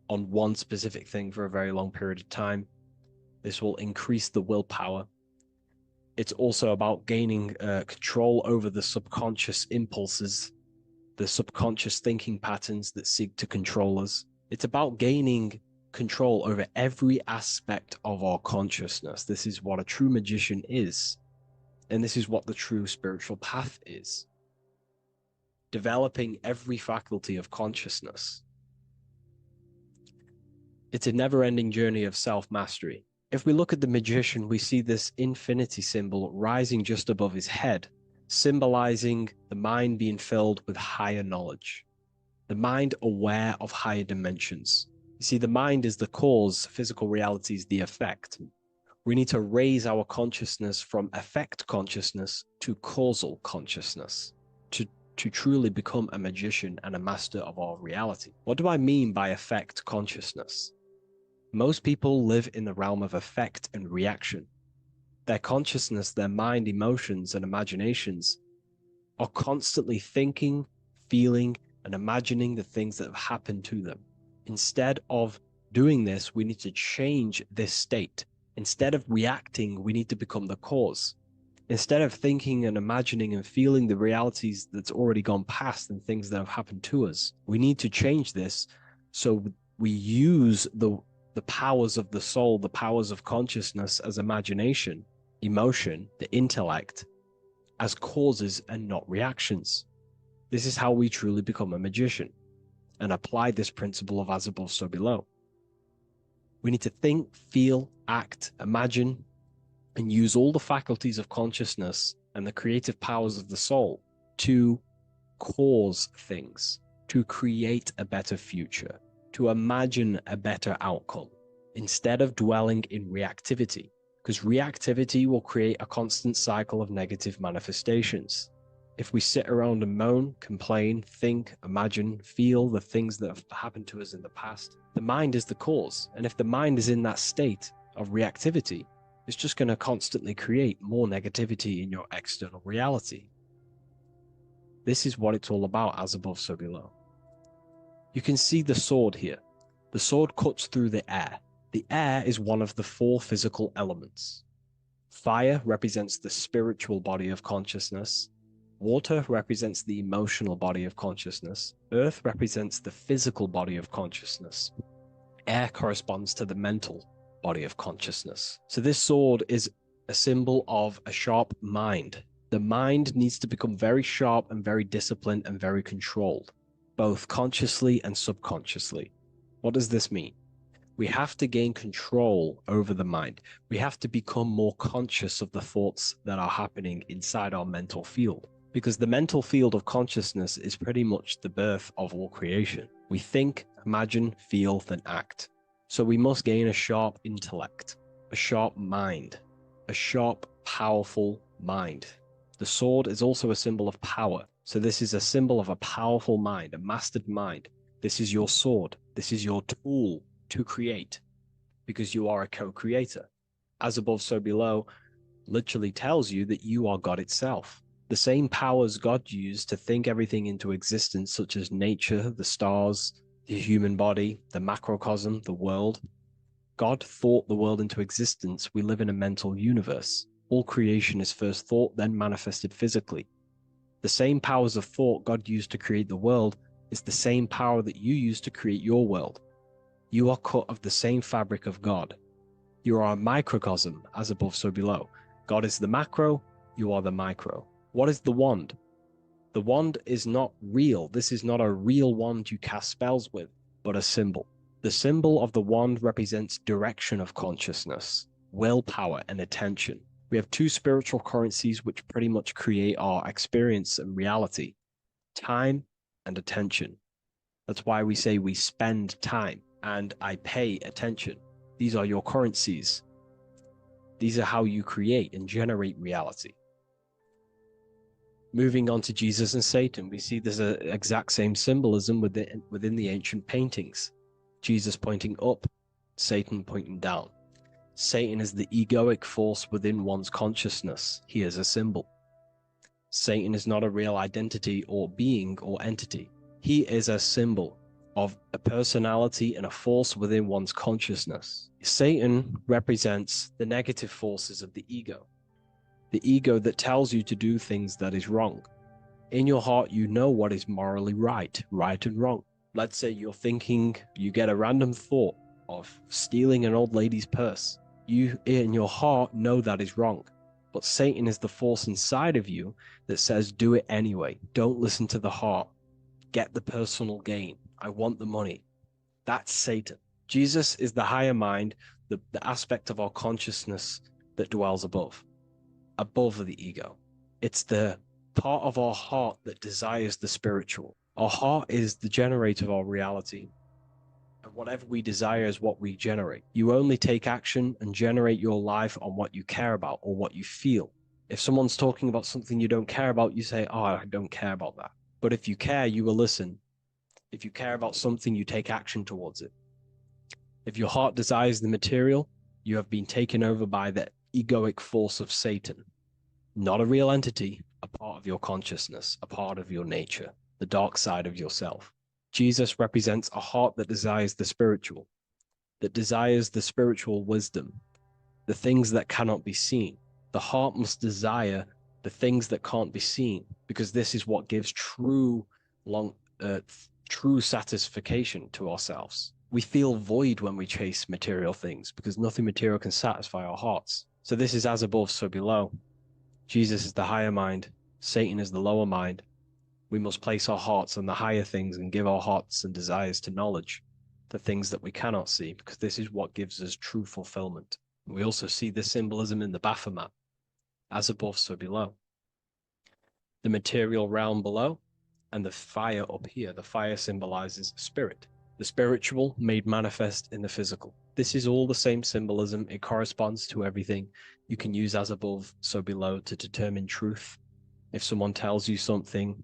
[SPEAKER 5] on one specific thing for a very long period of time. This will increase the willpower. It's also about gaining control over the subconscious impulses, the subconscious thinking patterns that seek to control us. It's about gaining control over every aspect of our consciousness. This is what a true magician is. And this is what the true spiritual path is. Developing every faculty of consciousness. It's a never-ending journey of self-mastery. If we look at the magician, we see this infinity symbol rising just above his head, symbolizing the mind being filled with higher knowledge, the mind aware of higher dimensions. You see, the mind is the cause, physical reality is the effect. We need to raise our consciousness from effect consciousness to causal consciousness to truly become a magician and a master of our reality. What do I mean by effect consciousness? Most people live in the realm of effect and reaction. Their consciousness, their mind, emotions, and imaginations are constantly thinking, feeling, and imagining the things that have happened to them. Instead of doing this, we need to change this state. Instead of reacting, we need to become the cause. Instead of thinking and imagining and feeling the realities that's already gone past and things that have happened to us, we need to change this so we use the powers of the soul, the powers of consciousness as imagination, emotion, the intellect, as causes and not reactions. This is how we truly become a magician and apply this principle of as above, so below. We need to think, feel, act, imagine, and use all the faculties of consciousness and the creative powers of the soul to cause things, to create a better future, to imagine a better outcome, instead of dwelling in reactivity, because reactivity will create a constant cycle of negative manifestations. If we sit around and moan, complain, think, imagine, feel the things that have happened to us in the past, the mind is the cause. And if the mind is in that state of reactivity, it's just going to constantly create more negativity in your external reality. This is what it's all about, as above, so below. You can see the sword here. The sword cuts through the air. The air is one of the 4 physical elements. Fire represents the spiritual body of consciousness. Water represents the emotional body of consciousness. Earth represents the physical body of consciousness. Air corresponds to the mental body of consciousness. So this sword is a symbol of a sharp mind. The mind needs to become very sharp and very disciplined and very controlled, both consciously and subconsciously. What does this mean? We have to gain control over the mind. We have to become more conscious of the thoughts that are happening inside our mental field. Because the mental field of consciousness is pretty much the birth of all creation. We think, imagine, feel, then act. So we must gain a sharp intellect, a sharp mind, a sharp, powerful mind. The sword is also a symbol of power. So this is a symbol of a powerful mind, a mastered mind. This is your sword. This is your tool to create, because you are a co-creator. As above, so below literally tells you that you are God itself. The same powers God used to think everything into existence, such as nature, the stars, the human body, the macrocosm, the world. God thought the world into existence. We live in a mental universe. All creation is first thought, then manifested physically. The same powers of thought God used to create the world is the same power that you use to create your world. You are cut of the same fabric of God. You are a microcosm, as above, so below. God is the macro, you are the micro. What is the wand? The wand is not real. This is not a real wand you cast spells with, but a symbol. The symbol of the wand represents direction of consciousness, willpower, and attention. We have two spiritual currencies which pretty much create our experience and reality: time and attention. That's why we say we spend time and I pay attention. These are your currencies. These are how you create and generate reality. Moving on to Jesus and Satan, we see there's an exact same symbolism within the ancient paintings. Jesus pointing up, Satan pointing down. Satan is the egoic force within one's consciousness. He is a symbol. Satan is not a real identity or being or entity. He is a symbol of a personality and a force within one's consciousness. Satan represents the negative forces of the ego that tells you to do things that is wrong. In your heart, you know what is morally right and wrong. Let's say you're thinking, you get a random thought of stealing an old lady's purse. You, in your heart, know that is wrong. But Satan is the force inside of you that says, do it anyway. Don't listen to the heart. Get the personal gain. I want the money. That's Satan. Jesus is the higher mind, the aspect of our consciousness that dwells above the ego. It's the part of our heart that desires the spiritual. Our heart is the generator of our reality. And whatever we desire is what we generate. You only take action and generate your life on what you care about or what you feel. If someone's talking about something you don't care about, you say, oh, I don't care about that. But if you care, you will listen. If you care about something, you take action towards it. If your heart desires the material, you have been taken over by the egoic force of Satan. Not a real entity, a part of your consciousness, a part of your nature, the dark side of yourself. Jesus represents a heart that desires the spiritual wisdom, the things that cannot be seen. The heart must desire the things that can't be seen, because this is what gives true satisfaction to ourselves. We feel void when we chase material things because nothing material can satisfy our hearts. So this is as above, so below. Jesus is the higher mind. Satan is the lower mind. We must place our hearts on the higher things and give our hearts and desires to knowledge, the things that we cannot see, because this is what gives us true fulfillment. We also see this symbolism in the Baphomet. As above, so below. The material realm below and the fire up here. The fire symbolizes spirit. The spiritual made manifest in the physical. This is all the same symbolism. It corresponds to everything. You can use as above, so below to determine truth. If someone tells you something,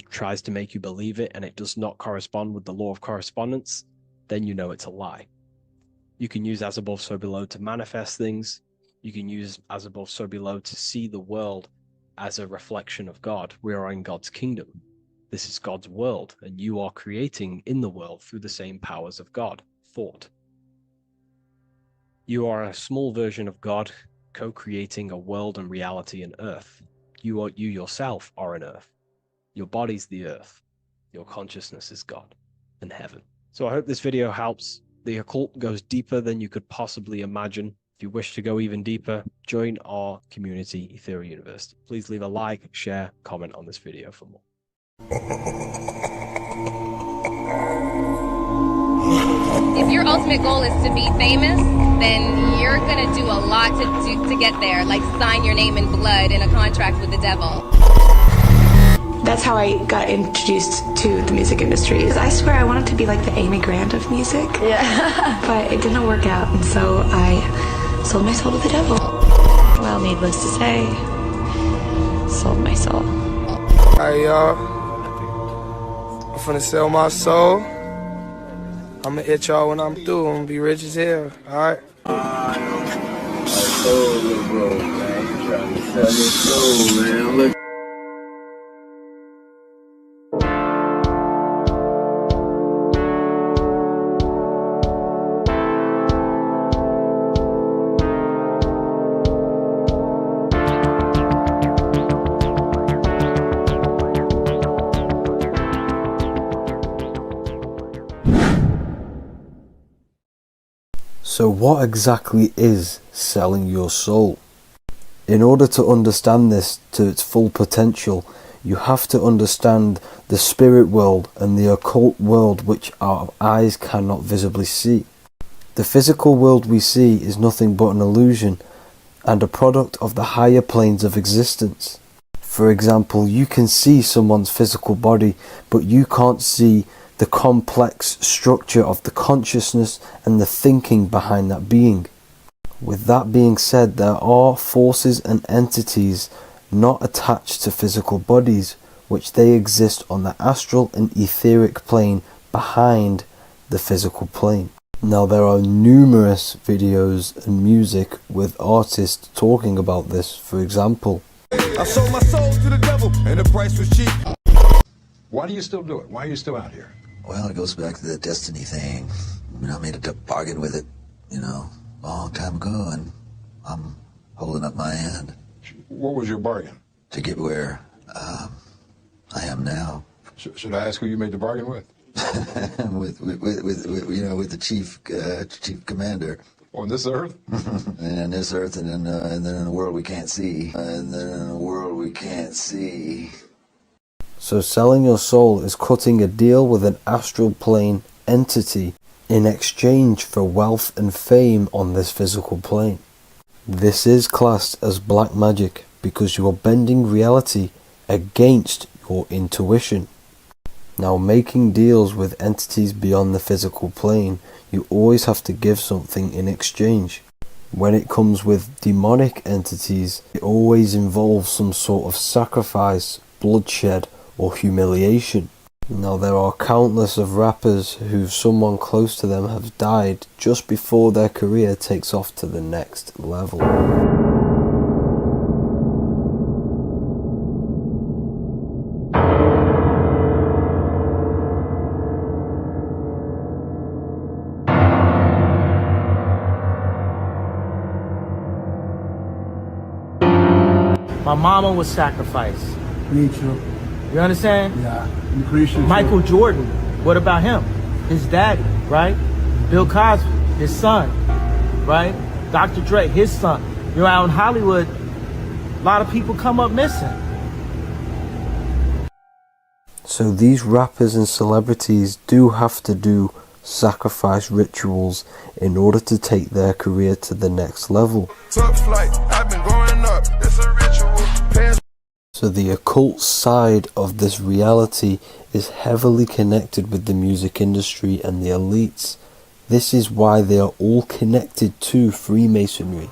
[SPEAKER 5] tries to make you believe it, and it does not correspond with the law of correspondence, then you know it's a lie. You can use as above, so below to manifest things. You can use as above, so below to see the world as a reflection of God. We are in God's kingdom. This is God's world, and you are creating in the world through the same powers of God, thought. You are a small version of God, co-creating a world and reality in earth. You yourself are an earth. Your body's the earth. Your consciousness is God and heaven. So I hope this video helps. The occult goes deeper than you could possibly imagine. If you wish to go even deeper, join our community, Ethereal University. Please leave a like, share, comment on this video for more.
[SPEAKER 8] If you your ultimate goal is to be famous, then you're gonna do a lot to get there, like sign your name in blood in a contract with the devil.
[SPEAKER 9] That's how I got introduced to the music industry. I swear I wanted to be like the Amy Grant of music. Yeah. But it didn't work out, and so I sold my soul to the devil. Well, needless to say, sold my soul.
[SPEAKER 10] Alright, y'all. I'm finna sell my soul. I'ma hit y'all when I'm through. I'm gonna be rich as hell, alright?
[SPEAKER 11] I told you, bro, man. You trying to sell your soul, man. Look.
[SPEAKER 2] So what exactly is selling your soul? In order to understand this to its full potential, you have to understand the spirit world and the occult world which our eyes cannot visibly see. The physical world we see is nothing but an illusion and a product of the higher planes of existence. For example, you can see someone's physical body, but you can't see the complex structure of the consciousness and the thinking behind that being. With that being said, there are forces and entities not attached to physical bodies, which they exist on the astral and etheric plane behind the physical plane. Now, there are numerous videos and music with artists talking about this. For example,
[SPEAKER 12] I sold my soul to the devil and the price was cheap. Why do you still do it? Why are you still out here?
[SPEAKER 13] Well, it goes back to the destiny thing. I made a bargain with it, a long time ago, and I'm holding up my hand.
[SPEAKER 12] What was your bargain?
[SPEAKER 13] To get where I am now.
[SPEAKER 12] Should I ask who you made the bargain with?
[SPEAKER 13] with the chief commander.
[SPEAKER 12] On this earth?
[SPEAKER 13] And on this earth, and then in a world we can't see.
[SPEAKER 2] so selling your soul is cutting a deal with an astral plane entity in exchange for wealth and fame on this physical plane. This is classed as black magic because you are bending reality against your intuition. Now, making deals with entities beyond the physical plane, you always have to give something in exchange. When it comes with demonic entities, it always involves some sort of sacrifice, bloodshed, or humiliation. Now, there are countless of rappers who someone close to them have died just before their career takes off to the next level.
[SPEAKER 14] My mama was sacrificed.
[SPEAKER 15] Me too.
[SPEAKER 14] You understand?
[SPEAKER 15] Yeah. Appreciate
[SPEAKER 14] Michael Jordan, what about him? His daddy, right? Bill Cosby, his son, right? Dr. Dre, his son. Out in Hollywood, a lot of people come up missing.
[SPEAKER 2] So these rappers and celebrities do have to do sacrifice rituals in order to take their career to the next level.
[SPEAKER 12] Top flight, I've been going up, it's a ritual.
[SPEAKER 2] So the occult side of this reality is heavily connected with the music industry and the elites. This is why they are all connected to Freemasonry.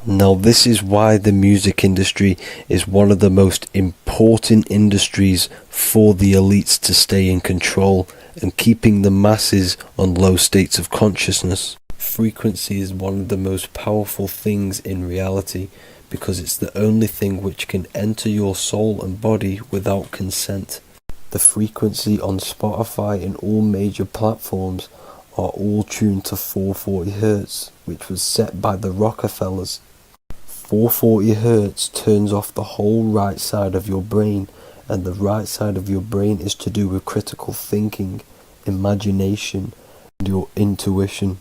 [SPEAKER 2] Now, this is why the music industry is one of the most important industries for the elites to stay in control and keeping the masses on low states of consciousness. Frequency is one of the most powerful things in reality because it's the only thing which can enter your soul and body without consent. The frequency on Spotify and all major platforms are all tuned to 440 Hz, which was set by the Rockefellers. 440 Hz turns off the whole right side of your brain, and the right side of your brain is to do with critical thinking, imagination, and your intuition.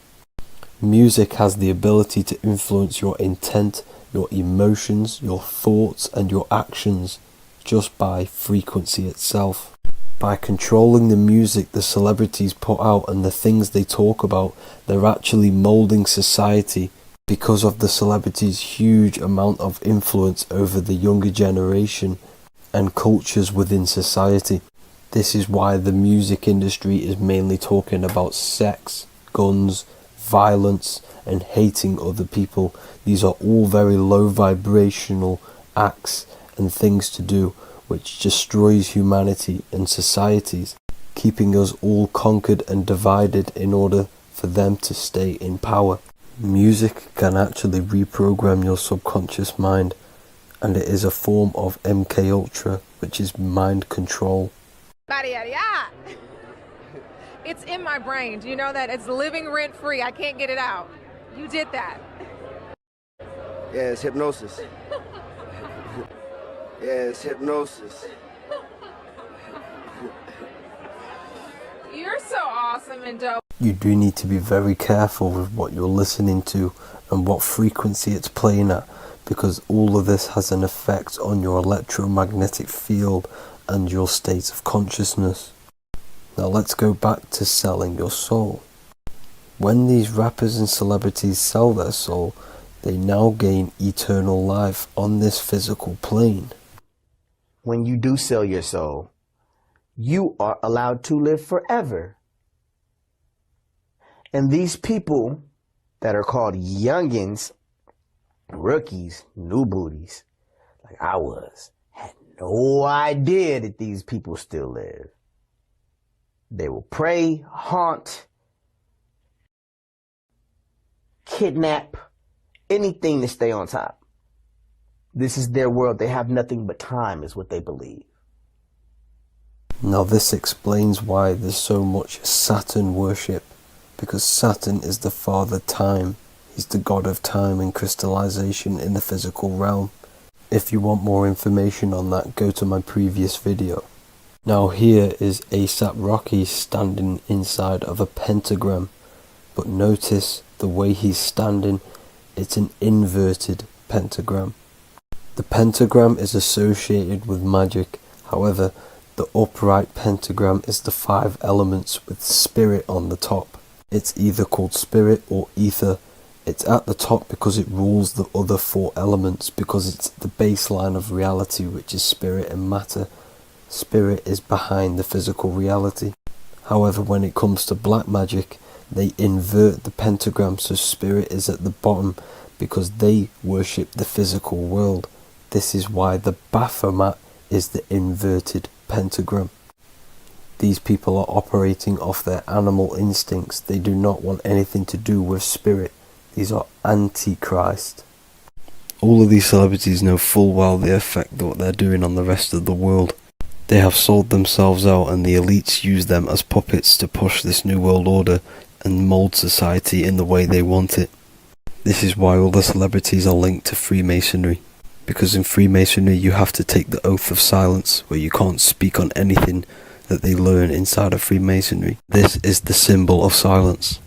[SPEAKER 2] Music has the ability to influence your intent, your emotions, your thoughts, and your actions just by frequency itself. By controlling the music the celebrities put out and the things they talk about, they're actually molding society because of the celebrities' huge amount of influence over the younger generation and cultures within society. This is why the music industry is mainly talking about sex, guns, violence, and hating other people. These are all very low vibrational acts and things to do, which destroys humanity and societies, keeping us all conquered and divided in order for them to stay in power. Music can actually reprogram your subconscious mind, and it is a form of MK Ultra, which is mind control.
[SPEAKER 15] It's in my brain. Do you know that? It's living rent free. I can't get it out. You did that.
[SPEAKER 16] Yeah, it's hypnosis. Yeah, it's hypnosis.
[SPEAKER 15] You're so awesome and dope.
[SPEAKER 2] You do need to be very careful with what you're listening to and what frequency it's playing at, because all of this has an effect on your electromagnetic field and your state of consciousness. Now let's go back to selling your soul. When these rappers and celebrities sell their soul, they now gain eternal life on this physical plane.
[SPEAKER 17] When you do sell your soul, you are allowed to live forever. And these people that are called youngins, rookies, new booties, like I was, had no idea that these people still live. They will prey, haunt, kidnap, anything to stay on top. This is their world. They have nothing but time, is what they believe.
[SPEAKER 2] Now this explains why there's so much Saturn worship, because Saturn is the father time. He's the god of time and crystallization in the physical realm. If you want more information on that, go to my previous video. Now here is A$AP Rocky standing inside of a pentagram, but notice the way he's standing, it's an inverted pentagram. The pentagram is associated with magic, however, the upright pentagram is the 5 elements with spirit on the top. It's either called spirit or ether. It's at the top because it rules the other 4 elements, because it's the baseline of reality, which is spirit and matter. Spirit is behind the physical reality. However, when it comes to black magic, they invert the pentagram so spirit is at the bottom, because they worship the physical world. This is why the Baphomet is the inverted pentagram. These people are operating off their animal instincts. They do not want anything to do with spirit. These are antichrist. All of these celebrities know full well the effect that what they're doing on the rest of the world. They have sold themselves out, and the elites use them as puppets to push this new world order and mold society in the way they want it. This is why all the celebrities are linked to Freemasonry, because in Freemasonry you have to take the oath of silence, where you can't speak on anything that they learn inside of Freemasonry. This is the symbol of silence.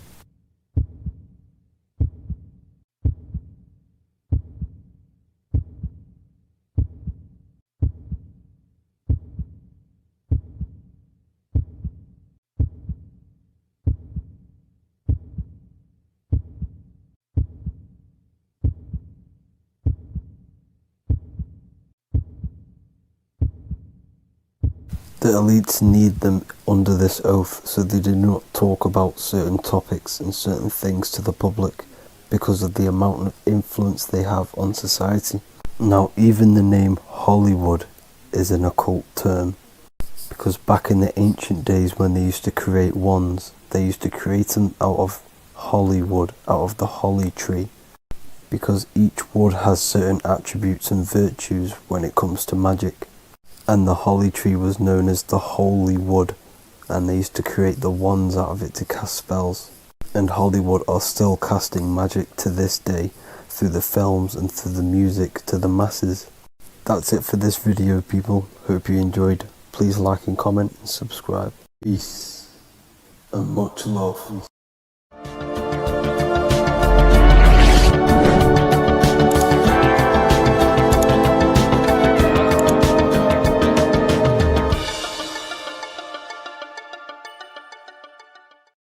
[SPEAKER 2] The elites need them under this oath, so they do not talk about certain topics and certain things to the public, because of the amount of influence they have on society. Now, even the name Hollywood is an occult term, because back in the ancient days when they used to create wands, they used to create them out of Hollywood, out of the holly tree, because each wood has certain attributes and virtues when it comes to magic. And the holly tree was known as the holy wood, and they used to create the wands out of it to cast spells.
[SPEAKER 5] and Hollywood are still casting magic to this day through the films and through the music to the masses. That's it for this video, people. Hope you enjoyed. Please like and comment and subscribe. Peace and much love.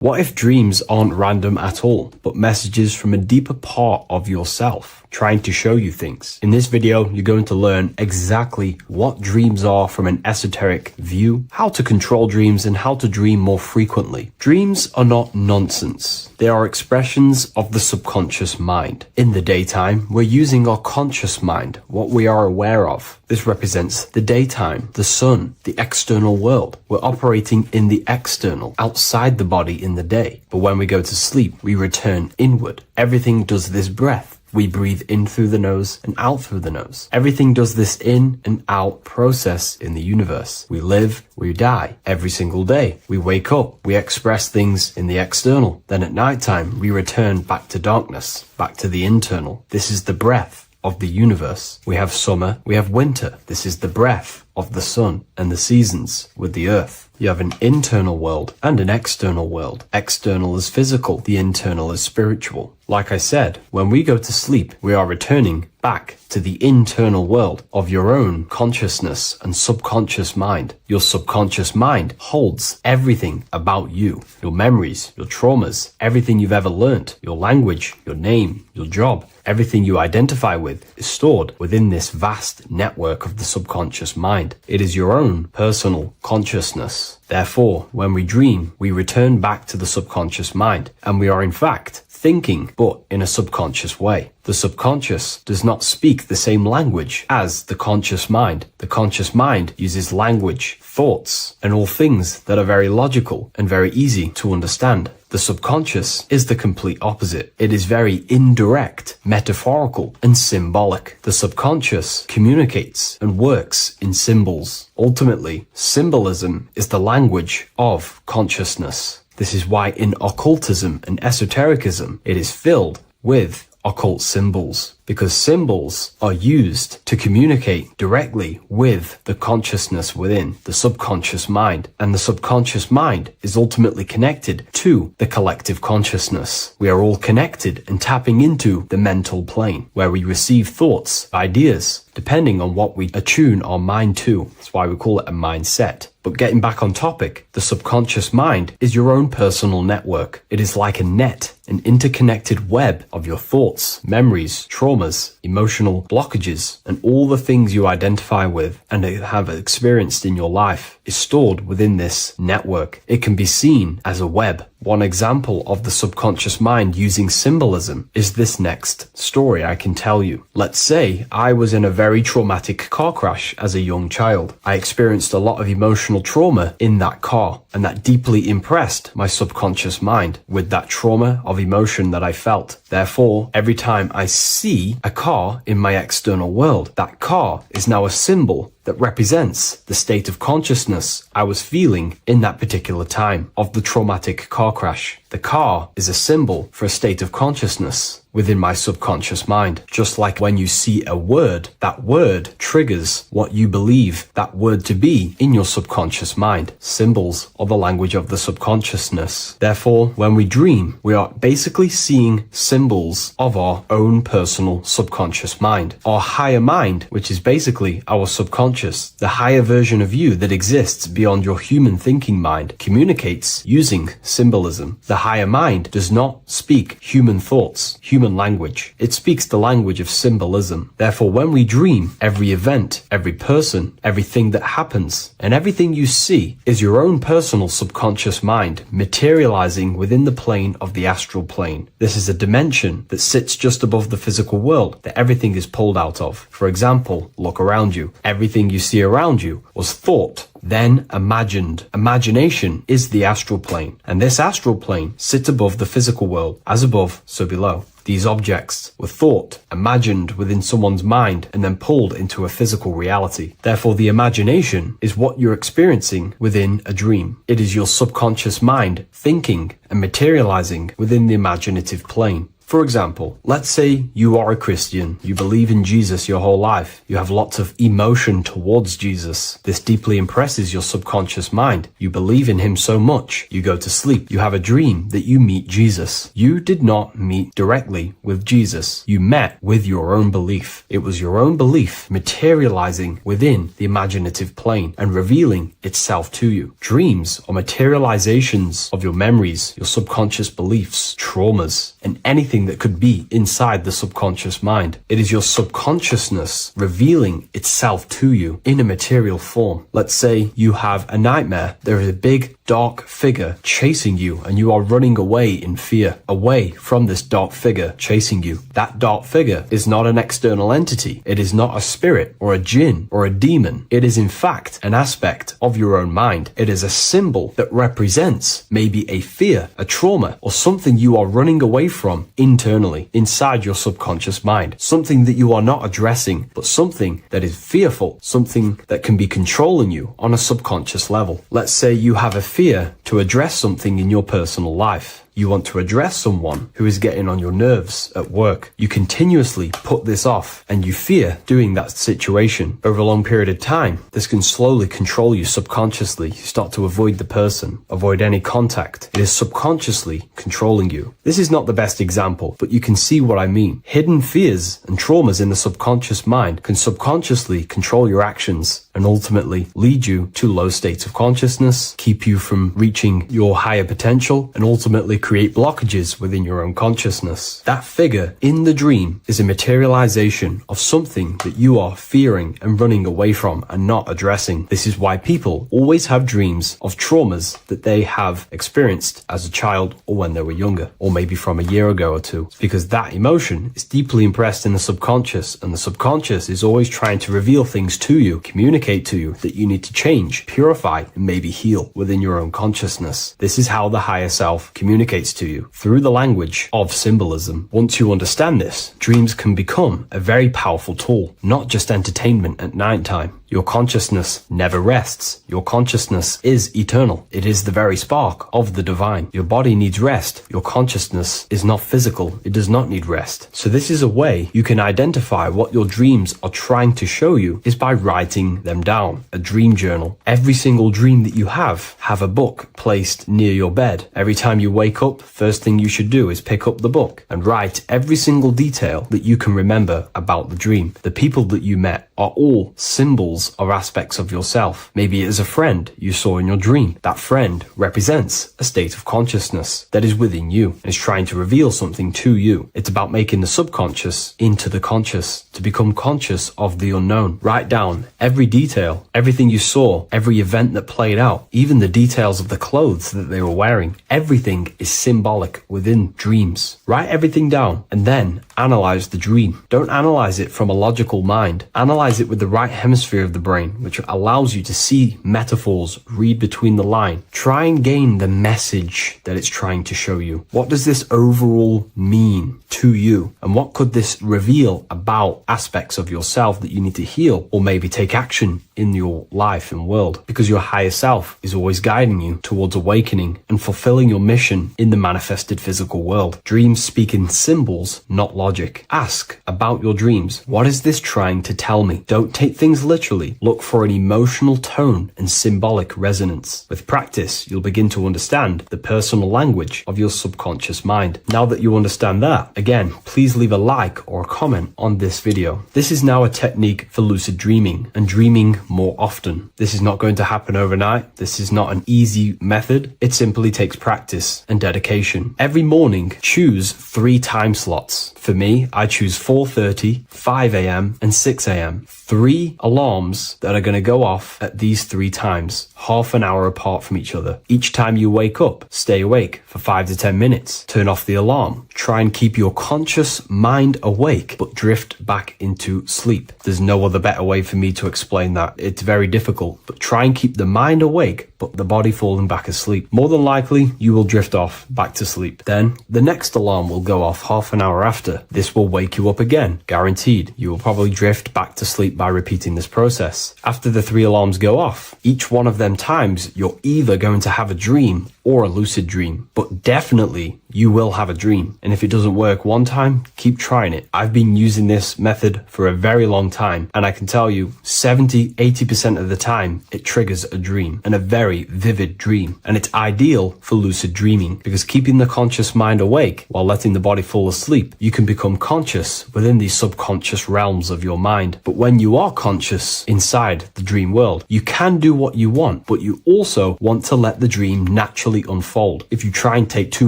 [SPEAKER 5] What if dreams aren't random at all, but messages from a deeper part of yourself, trying to show you things? In this video, you're going to learn exactly what dreams are from an esoteric view, how to control dreams, and how to dream more frequently. Dreams are not nonsense. They are expressions of the subconscious mind. In the daytime, we're using our conscious mind, what we are aware of. This represents the daytime, the sun, the external world. We're operating in the external, outside the body in the day. But when we go to sleep, we return inward. Everything does this breath. We breathe in through the nose and out through the nose. Everything does this in and out process in the universe. We live, we die every single day. We wake up, we express things in the external. Then at nighttime, we return back to darkness, back to the internal. This is the breath of the universe. We have summer, we have winter. This is the breath of the sun and the seasons with the earth. You have an internal world and an external world. External is physical, the internal is spiritual. Like I said, when we go to sleep, we are returning back to the internal world of your own consciousness and subconscious mind. Your subconscious mind holds everything about you, your memories, your traumas, everything you've ever learnt, your language, your name, your job. Everything you identify with is stored within this vast network of the subconscious mind. It is your own personal consciousness. Therefore, when we dream, we return back to the subconscious mind, and we are in fact thinking, but in a subconscious way. The subconscious does not speak the same language as the conscious mind. The conscious mind uses language, thoughts, and all things that are very logical and very easy to understand. The subconscious is the complete opposite. It is very indirect, metaphorical, and symbolic. The subconscious communicates and works in symbols. Ultimately, symbolism is the language of consciousness. This is why in occultism and esotericism, it is filled with occult symbols, because symbols are used to communicate directly with the consciousness within the subconscious mind, and the subconscious mind is ultimately connected to the collective consciousness. We are all connected and tapping into the mental plane, where we receive thoughts, ideas, depending on what we attune our mind to. That's why we call it a mindset. But getting back on topic, the subconscious mind is your own personal network. It is like a net, an interconnected web of your thoughts, memories, traumas, emotional blockages, and all the things you identify with and have experienced in your life is stored within this network. It can be seen as a web. One example of the subconscious mind using symbolism is this next story I can tell you. Let's say I was in a very traumatic car crash as a young child. I experienced a lot of emotional trauma in that car, and that deeply impressed my subconscious mind with that trauma of emotion that I felt. Therefore, every time I see a car in my external world, that car is now a symbol that represents the state of consciousness I was feeling in that particular time of the traumatic car crash. The car is a symbol for a state of consciousness within my subconscious mind. Just like when you see a word, that word triggers what you believe that word to be in your subconscious mind. Symbols are the language of the subconsciousness. Therefore, when we dream, we are basically seeing symbols of our own personal subconscious mind. Our higher mind, which is basically our subconscious, the higher version of you that exists beyond your human thinking mind, communicates using symbolism. The higher mind does not speak human thoughts, human language. It speaks the language of symbolism. Therefore, when we dream, every event, every person, everything that happens, and everything you see is your own personal subconscious mind materializing within the plane of the astral plane. This is a dimension that sits just above the physical world that everything is pulled out of. For example, look around you. Everything you see around you was thought, then imagined. Imagination is the astral plane, and this astral plane sits above the physical world. As above, so below.
[SPEAKER 2] These objects were thought, imagined within someone's mind, and then pulled into a physical reality. Therefore, the imagination is what you're experiencing within a dream. It is your subconscious mind thinking and materializing within the imaginative plane. For example, let's say you are a Christian, you believe in Jesus your whole life, you have lots of emotion towards Jesus. This deeply impresses your subconscious mind. You believe in him so much, you go to sleep, you have a dream that you meet Jesus. You did not meet directly with Jesus. You met with your own belief. It was your own belief materializing within the imaginative plane and revealing itself to you. Dreams are materializations of your memories, your subconscious beliefs, traumas, and anything that could be inside the subconscious mind. It is your subconsciousness revealing itself to you in a material form. Let's say you have a nightmare. There is a big dark figure chasing you and you are running away in fear, away from this dark figure chasing you. That dark figure is not an external entity. It is not a spirit or a jinn or a demon. It is in fact an aspect of your own mind. It is a symbol that represents maybe a fear, a trauma, or something you are running away from internally, inside your subconscious mind. Something that you are not addressing, but something that is fearful, something that can be controlling you on a subconscious level. Let's say you have a fear to address something in your personal life. You want to address someone who is getting on your nerves at work. You continuously put this off and you fear doing that situation. Over a long period of time, this can slowly control you subconsciously. You start to avoid the person, avoid any contact. It is subconsciously controlling you. This is not the best example, but you can see what I mean. Hidden fears and traumas in the subconscious mind can subconsciously control your actions and ultimately lead you to low states of consciousness, keep you from reaching your higher potential, and ultimately create blockages within your own consciousness. That figure in the dream is a materialization of something that you are fearing and running away from and not addressing. This is why people always have dreams of traumas that they have experienced as a child or when they were younger, or maybe from a year ago or two, because that emotion is deeply impressed in the subconscious, and the subconscious is always trying to reveal things to you, communicate to you that you need to change, purify, and maybe heal within your own consciousness. This is how the higher self communicates to you through the language of symbolism. Once you understand this, dreams can become a very powerful tool, not just entertainment at nighttime. Your consciousness never rests. Your consciousness is eternal. It is the very spark of the divine. Your body needs rest. Your consciousness is not physical. It does not need rest. So this is a way you can identify what your dreams are trying to show you is by writing them down. A dream journal. Every single dream that you have a book placed near your bed. Every time you wake up, first thing you should do is pick up the book and write every single detail that you can remember about the dream. The people that you met are all symbols or aspects of yourself. Maybe it is a friend you saw in your dream. That friend represents a state of consciousness that is within you and is trying to reveal something to you. It's about making the subconscious into the conscious, to become conscious of the unknown. Write down every detail, everything you saw, every event that played out, even the details of the clothes that they were wearing. Everything is symbolic within dreams. Write everything down and then analyze the dream. Don't analyze it from a logical mind. Analyze it with the right hemisphere of the brain, which allows you to see metaphors, read between the line. Try and gain the message that it's trying to show you. What does this overall mean to you? And what could this reveal about aspects of yourself that you need to heal or maybe take action in your life and world? Because your higher self is always guiding you towards awakening and fulfilling your mission in the manifested physical world. Dreams speak in symbols, not logic. Ask about your dreams. What is this trying to tell me? Don't take things literally. Look for an emotional tone and symbolic resonance. With practice, you'll begin to understand the personal language of your subconscious mind. Now that you understand that, again, please leave a like or a comment on this video. This is now a technique for lucid dreaming and dreaming more often. This is not going to happen overnight. This is not an easy method. It simply takes practice and dedication. Every morning, choose 3 time slots. For me, I choose 4:30, 5 a.m. and 6 a.m. 3 alarms that are going to go off at these 3 times, half an hour apart from each other. Each time you wake up, stay awake for 5 to 10 minutes. Turn off the alarm. Try and keep your conscious mind awake, but drift back into sleep. There's no other better way for me to explain that. It's very difficult, but try and keep the mind awake, but the body falling back asleep. More than likely, you will drift off back to sleep. Then the next alarm will go off half an hour after. This will wake you up again, guaranteed. You will probably drift back to sleep by repeating this process. After the 3 alarms go off, each one of them times, you're either going to have a dream or a lucid dream, but definitely you will have a dream. And if it doesn't work one time, keep trying it. I've been using this method for a very long time, and I can tell you 70-80% of the time it triggers a dream, and a very vivid dream. And it's ideal for lucid dreaming because keeping the conscious mind awake while letting the body fall asleep, you can become conscious within these subconscious realms of your mind. But when you are conscious inside the dream world, you can do what you want, but you also want to let the dream naturally unfold. If you try and take too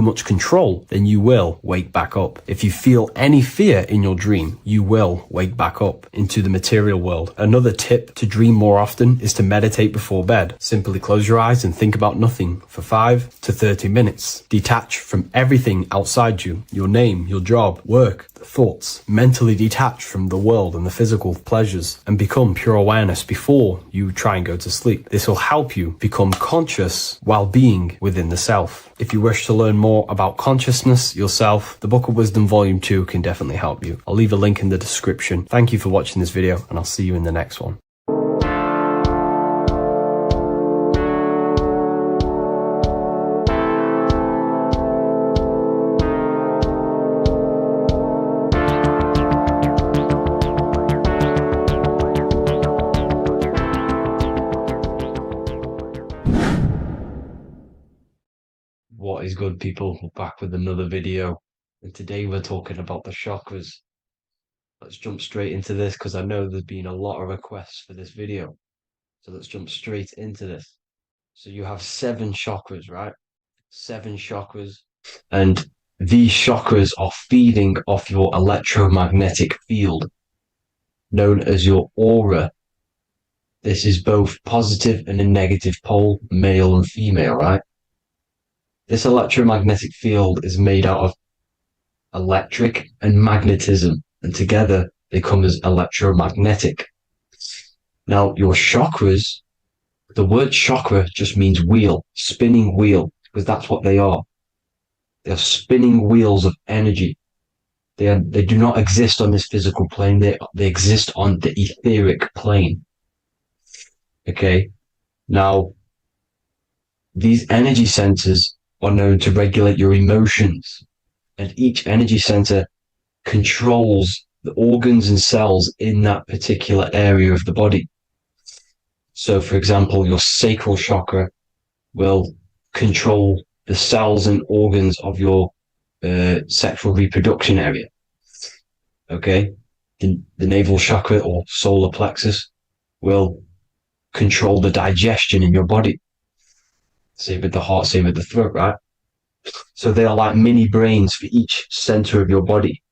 [SPEAKER 2] much control, then you will wake back up. If you feel any fear in your dream, you will wake back up into the material world. Another tip to dream more often is to meditate before bed. Simply close your eyes and think about nothing for 5 to 30 minutes. Detach from everything outside you, your name, your job, work, thoughts. Mentally detach from the world and the physical pleasures and become pure awareness before you try and go to sleep. This will help you become conscious while being within the self. If you wish to learn more about consciousness yourself, the Book of Wisdom Volume 2 can definitely help you. I'll leave a link in the description. Thank you for watching this video, and I'll see you in the next one.
[SPEAKER 7] What is good, people? We're back with another video, and today we're talking about the chakras. Let's jump straight into this because I know there's been a lot of requests for this video. So let's jump straight into this. So you have 7 chakras, right? 7 chakras, and these chakras are feeding off your electromagnetic field, known as your aura. This is both positive and a negative pole, male and female, right? This electromagnetic field is made out of electric and magnetism, and together they come as electromagnetic. Now, your chakras, the word chakra just means wheel, spinning wheel, because that's what they are. They are spinning wheels of energy. They do not exist on this physical plane. They exist on the etheric plane. Okay? Now, these energy centers are known to regulate your emotions, and each energy center controls the organs and cells in that particular area of the body. So, for example, your sacral chakra will control the cells and organs of your sexual reproduction area. Okay? The navel chakra or solar plexus will control the digestion in your body. Same with the heart, same with the throat, right? So they are like mini brains for each center of your body.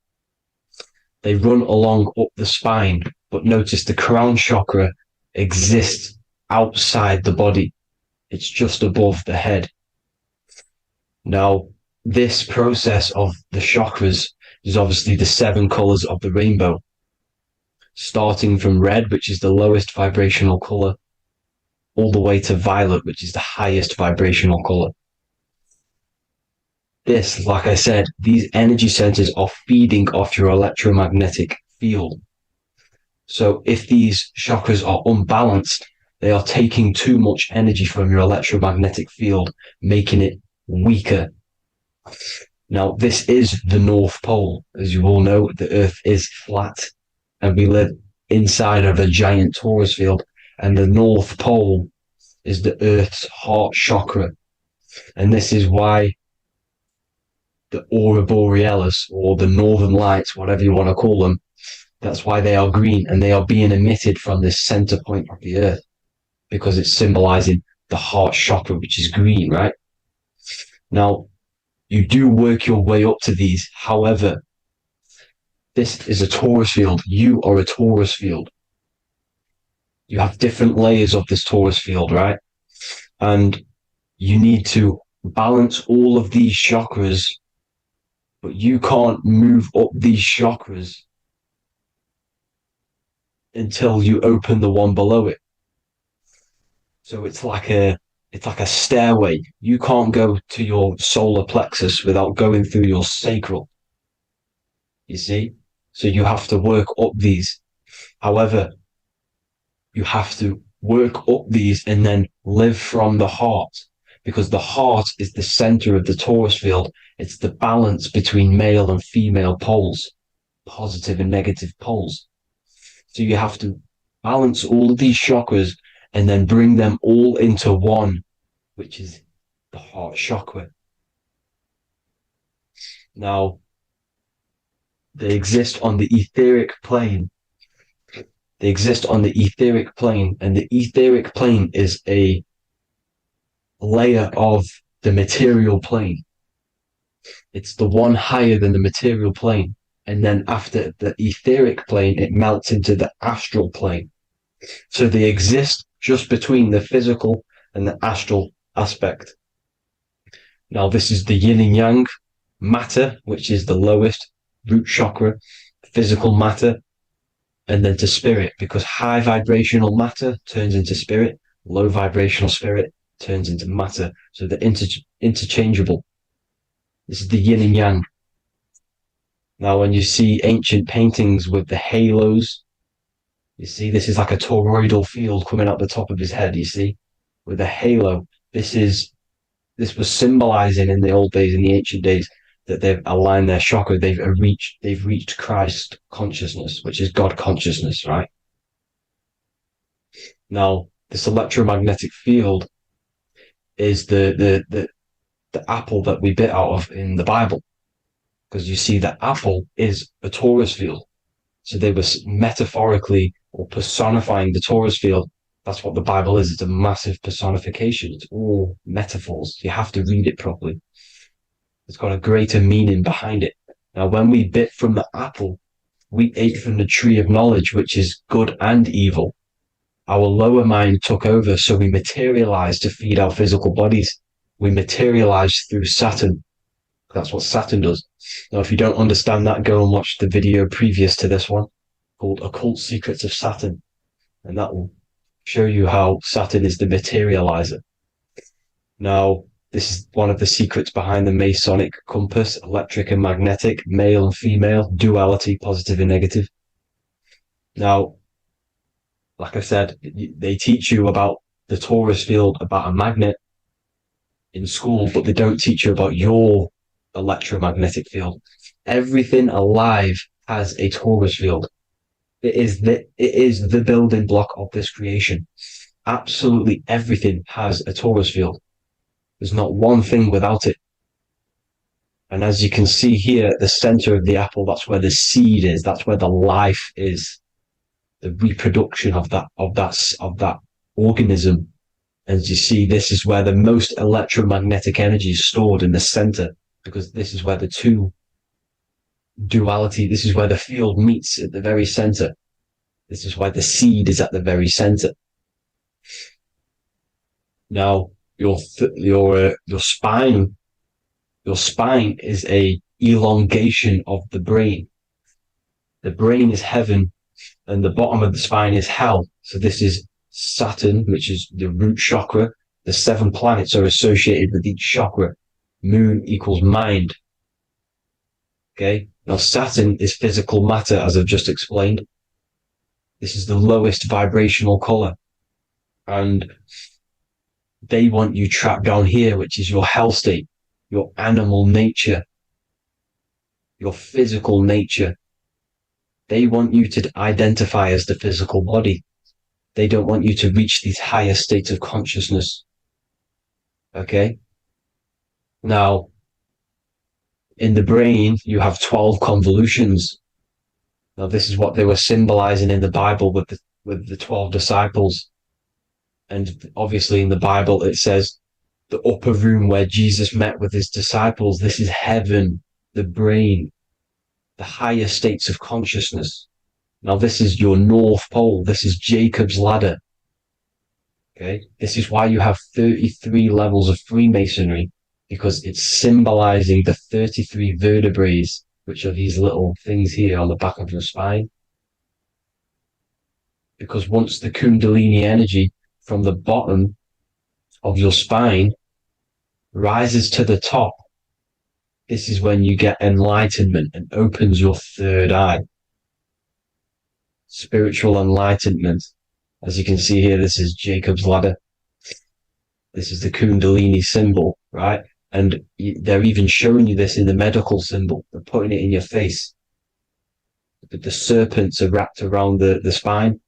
[SPEAKER 7] They run along up the spine, but notice the crown chakra exists outside the body. It's just above the head. Now, this process of the chakras is obviously the 7 colors of the rainbow, starting from red, which is the lowest vibrational color, all the way to violet, which is the highest vibrational color. This, like I said, these energy centers are feeding off your electromagnetic field. So if these chakras are unbalanced, they are taking too much energy from your electromagnetic field, making it weaker. Now, this is the North Pole. As you all know, the Earth is flat, and we live inside of a giant torus field, and the North Pole is the Earth's heart chakra. And this is why the aurora borealis, or the northern lights, whatever you want to call them, that's why they are green, and they are being emitted from this center point of the Earth, because it's symbolizing the heart chakra, which is green, right? Now, you do work your way up to these. However, this is a torus field. You are a torus field. You have different layers of this torus field, right? And you need to balance all of these chakras, but you can't move up these chakras until you open the one below it. So it's like a It's like a stairway. You can't go to your solar plexus without going through your sacral. You see? So you have to work up these. However, you have to work up these and then live from the heart, because the heart is the center of the torus field. It's the balance between male and female poles, positive and negative poles. So you have to balance all of these chakras and then bring them all into one, which is the heart chakra. Now, they exist on the etheric plane. They exist on the etheric plane, and the etheric plane is a layer of the material plane. It's the one higher than the material plane. And then after the etheric plane, it melts into the astral plane. So they exist just between the physical and the astral aspect. Now, this is the yin and yang matter, which is the lowest root chakra, physical matter, and then to spirit, because high vibrational matter turns into spirit, low vibrational spirit turns into matter. So they're interchangeable. This is the yin and yang. Now, when you see ancient paintings with the halos, you see this is like a toroidal field coming out the top of his head, you see, with a halo. This was symbolizing in the old days, in the ancient days, that they've aligned their chakra, they've reached Christ consciousness, which is God consciousness, right? Now, this electromagnetic field is the apple that we bit out of in the Bible, because you see that apple is a torus field. So they were metaphorically or personifying the torus field. That's what the Bible is. It's a massive personification. It's all metaphors. You have to read it properly. It's got a greater meaning behind it. Now, when we bit from the apple, we ate from the tree of knowledge, which is good and evil. Our lower mind took over, so we materialized to feed our physical bodies. We materialized through Saturn. That's what Saturn does. Now, if you don't understand that, go and watch the video previous to this one called Occult Secrets of Saturn. And that will show you how Saturn is the materializer. Now, this is one of the secrets behind the Masonic compass, electric and magnetic, male and female, duality, positive and negative. Now, like I said, they teach you about the torus field, about a magnet in school, but they don't teach you about your electromagnetic field. Everything alive has a torus field. It is the building block of this creation. Absolutely everything has a torus field. There's not one thing without it. And as you can see here at the center of the apple, that's where the seed is. That's where the life is. The reproduction of that organism. As you see, this is where the most electromagnetic energy is stored, in the center, because this is where the two duality, this is where the field meets at the very center. This is why the seed is at the very center. Now, your spine is a elongation of the brain. The brain is heaven, and the bottom of the spine is hell. So this is Saturn, which is the root chakra. The 7 planets are associated with each chakra. Moon equals mind. Okay. Now Saturn is physical matter, as I've just explained. This is the lowest vibrational color. And they want you trapped down here, which is your hell state, your animal nature, your physical nature. They want you to identify as the physical body. They don't want you to reach these higher states of consciousness. Okay? Now, in the brain, you have 12 convolutions. Now, this is what they were symbolizing in the Bible with the 12 disciples. And obviously in the Bible, it says the upper room where Jesus met with his disciples. This is heaven, the brain, the higher states of consciousness. Now, this is your North Pole. This is Jacob's ladder. Okay. This is why you have 33 levels of Freemasonry, because it's symbolizing the 33 vertebrae, which are these little things here on the back of your spine. Because once the Kundalini energy from the bottom of your spine rises to the top, this is when you get enlightenment and opens your third eye. Spiritual enlightenment. As you can see here, this is Jacob's ladder. This is the Kundalini symbol, right? And they're even showing you this in the medical symbol. They're putting it in your face. The serpents are wrapped around the spine.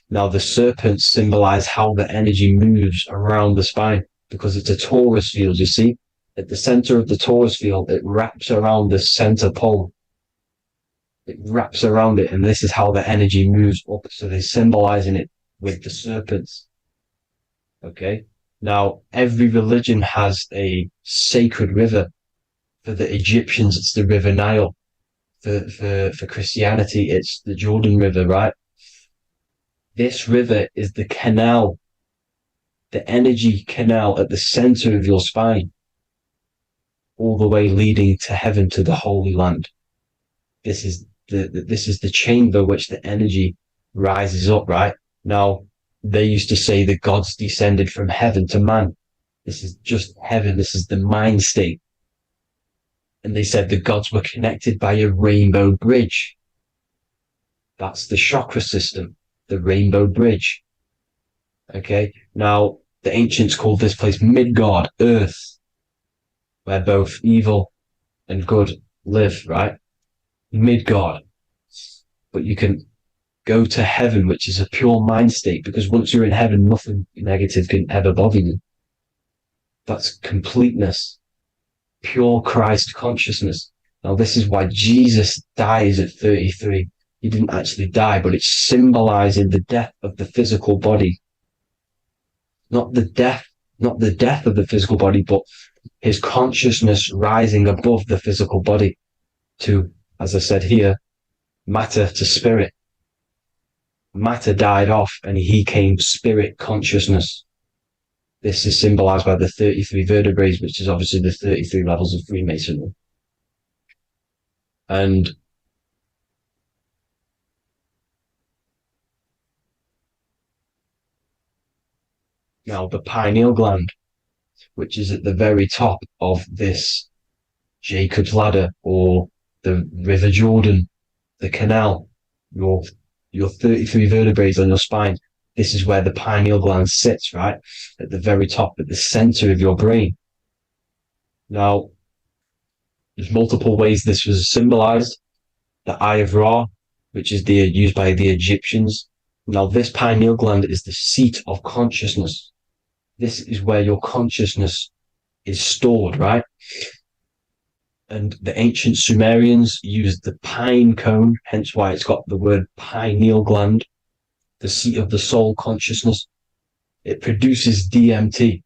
[SPEAKER 7] Now, the serpents symbolize how the energy moves around the spine because it's a torus field, you see? At the center of the torus field, it wraps around the center pole. It wraps around it, and this is how the energy moves up. So they're symbolizing it with the serpents. Okay? Now, every religion has a sacred river. For the Egyptians, it's the River Nile. For Christianity, it's the Jordan River, right? This river is the canal, the energy canal at the center of your spine, all the way leading to heaven, to the Holy Land. This is the chamber which the energy rises up, right? Now, they used to say the gods descended from heaven to man. This is just heaven. This is the mind state. And they said the gods were connected by a rainbow bridge. That's the chakra system, the rainbow bridge. Okay. Now, the ancients called this place Midgard, Earth, where both evil and good live, right? Midgard. But you can go to heaven, which is a pure mind state, because once you're in heaven, nothing negative can ever bother you. That's completeness, pure Christ consciousness. Now, this is why Jesus dies at 33. He didn't actually die, but it's symbolizing the death of the physical body. Not the death of the physical body, but his consciousness rising above the physical body to, as I said here, matter to spirit. Matter died off and he came spirit consciousness. This is symbolized by the 33 vertebrae, which is obviously the 33 levels of Freemasonry. And now the pineal gland, which is at the very top of this Jacob's ladder or the River Jordan, the canal, your 33 vertebrae on your spine. This is where the pineal gland sits, right? At the very top, at the center of your brain. Now, there's multiple ways this was symbolized. The Eye of Ra, which is used by the Egyptians. Now, this pineal gland is the seat of consciousness. This is where your consciousness is stored, right? And the ancient Sumerians used the pine cone, hence why it's got the word pineal gland, the seat of the soul consciousness. It produces DMT,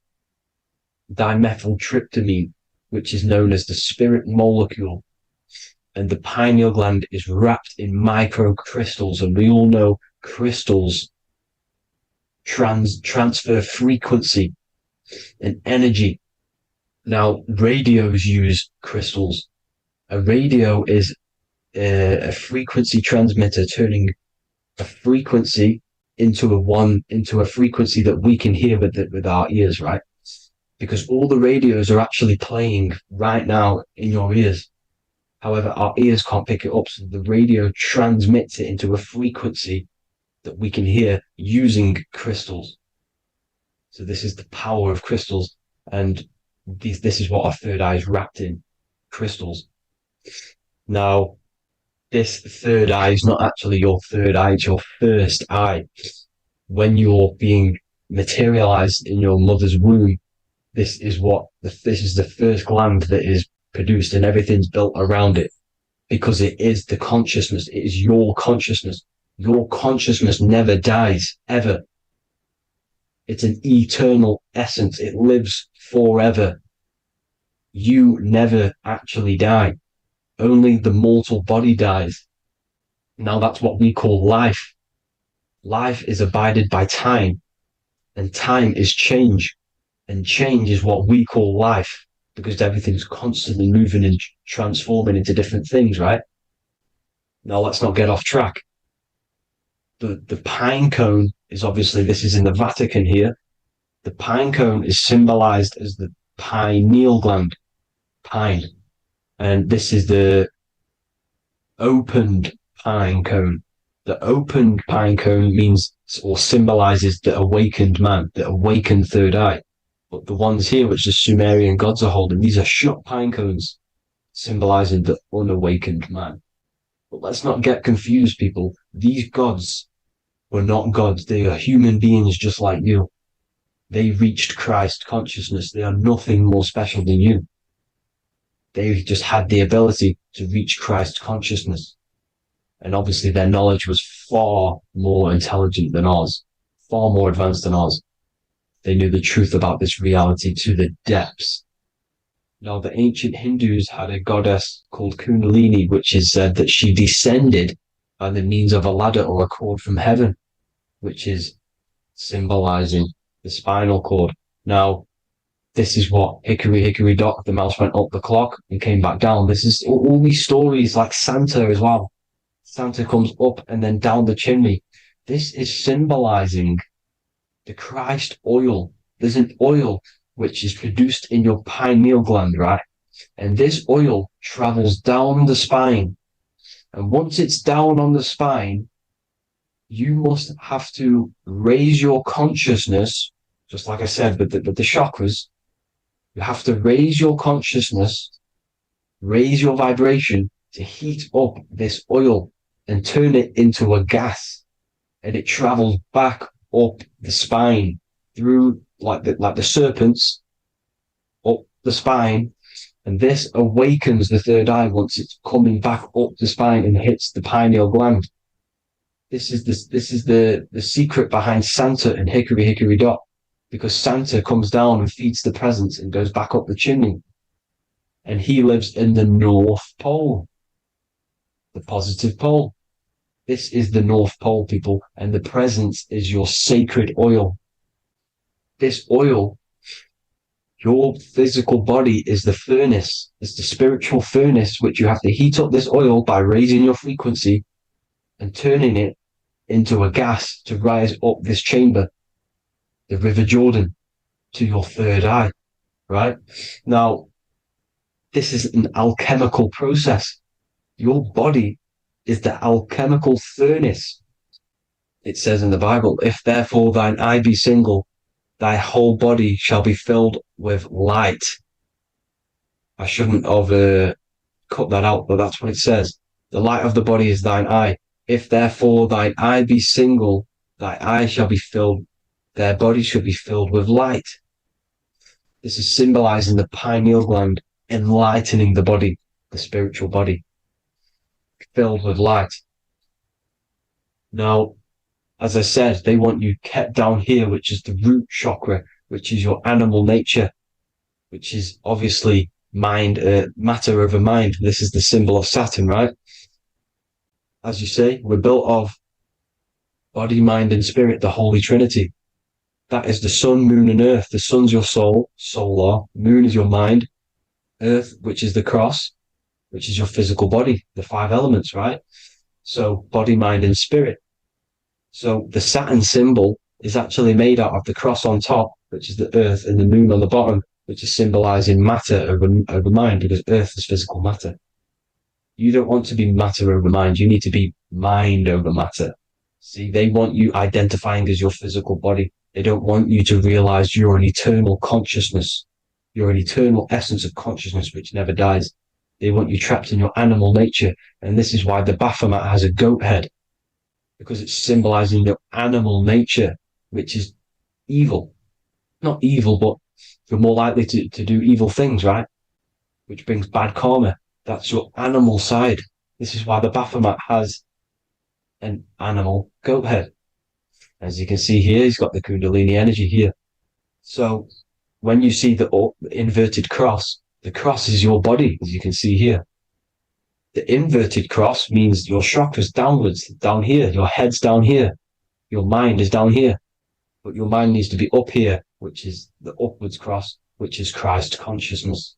[SPEAKER 7] dimethyltryptamine, which is known as the spirit molecule. And the pineal gland is wrapped in microcrystals, and we all know crystals transfer frequency and energy. Now, radios use crystals. A radio is a frequency transmitter, turning a frequency into a frequency that we can hear with our ears, right? Because all the radios are actually playing right now in your ears. However, our ears can't pick it up, so the radio transmits it into a frequency that we can hear using crystals. So this is the power of crystals, and this is what our third eye is wrapped in, crystals. Now, this third eye is not actually your third eye, it's your first eye. When you're being materialized in your mother's womb, this is the first gland that is produced, and everything's built around it, because it is the consciousness. It is your consciousness. Your consciousness never dies, ever. It's an eternal essence. It lives forever. You never actually die. Only the mortal body dies. Now that's what we call life. Life is abided by time, and time is change. And change is what we call life, because everything's constantly moving and transforming into different things, right? Now let's not get off track. The pine cone is obviously, this is in the Vatican here. The The pine cone is symbolized as the pineal gland, pine. And this is the opened pine cone. The opened pine cone means or symbolizes the awakened man, the awakened third eye. But the ones here, which the Sumerian gods are holding, these are shut pine cones, symbolizing the unawakened man. But let's not get confused, people. These gods were not gods. They are human beings just like you. They reached Christ consciousness. They are nothing more special than you. They just had the ability to reach Christ consciousness. And obviously their knowledge was far more intelligent than ours, far more advanced than ours. They knew the truth about this reality to the depths. Now, the ancient Hindus had a goddess called Kundalini, which is said that she descended by the means of a ladder or a cord from heaven, which is symbolizing the spinal cord. Now, this is what hickory hickory dock, the mouse went up the clock and came back down. This is all these stories, like Santa as well. Santa comes up and then down the chimney. This is symbolizing the Christ oil. There's an oil which is produced in your pineal gland, right? And this oil travels down the spine. And once it's down on the spine, you must have to raise your consciousness, just like I said, with the chakras. You have to raise your consciousness, raise your vibration to heat up this oil and turn it into a gas. And it travels back up the spine through like the serpents up the spine, and this awakens the third eye once it's coming back up the spine and hits the pineal gland. This is the secret behind Santa and hickory hickory dock, because Santa comes down and feeds the presents and goes back up the chimney, and he lives in the North Pole, the positive pole. This is the North Pole, people, and the presence is your sacred oil. This oil, your physical body is the furnace. It's the spiritual furnace, which you have to heat up this oil by raising your frequency and turning it into a gas to rise up this chamber, the River Jordan, to your third eye, right? Now, this is an alchemical process. Your body is the alchemical furnace. It says in the Bible, if therefore thine eye be single, thy whole body shall be filled with light. I shouldn't have cut that out, but that's what it says. The light of the body is thine eye. If therefore thine eye be single, thy eye shall be filled, their body shall be filled with light. This is symbolizing the pineal gland, enlightening the body, the spiritual body, filled with light. Now, as I said, they want you kept down here, which is the root chakra, which is your animal nature, which is obviously mind, matter over mind. This is the symbol of Saturn, right? As you say, we're built of body, mind, and spirit, the Holy Trinity. That is the sun, moon, and earth. The sun's your soul, solar. Moon is your mind. Earth, which is the cross, which is your physical body, the 5 elements, right? So body, mind, and spirit. So the Saturn symbol is actually made out of the cross on top, which is the earth, and the moon on the bottom, which is symbolizing matter over mind, because earth is physical matter. You don't want to be matter over mind. You need to be mind over matter. See, they want you identifying as your physical body. They don't want you to realize you're an eternal consciousness. You're an eternal essence of consciousness which never dies. They want you trapped in your animal nature. And this is why the Baphomet has a goat head, because it's symbolizing your animal nature, which is evil. Not evil, but you're more likely to do evil things, right? Which brings bad karma. That's your animal side. This is why the Baphomet has an animal goat head. As you can see here, he's got the Kundalini energy here. So when you see the inverted cross, the cross is your body, as you can see here. The inverted cross means your chakras downwards, down here. Your head's down here. Your mind is down here. But your mind needs to be up here, which is the upwards cross, which is Christ consciousness.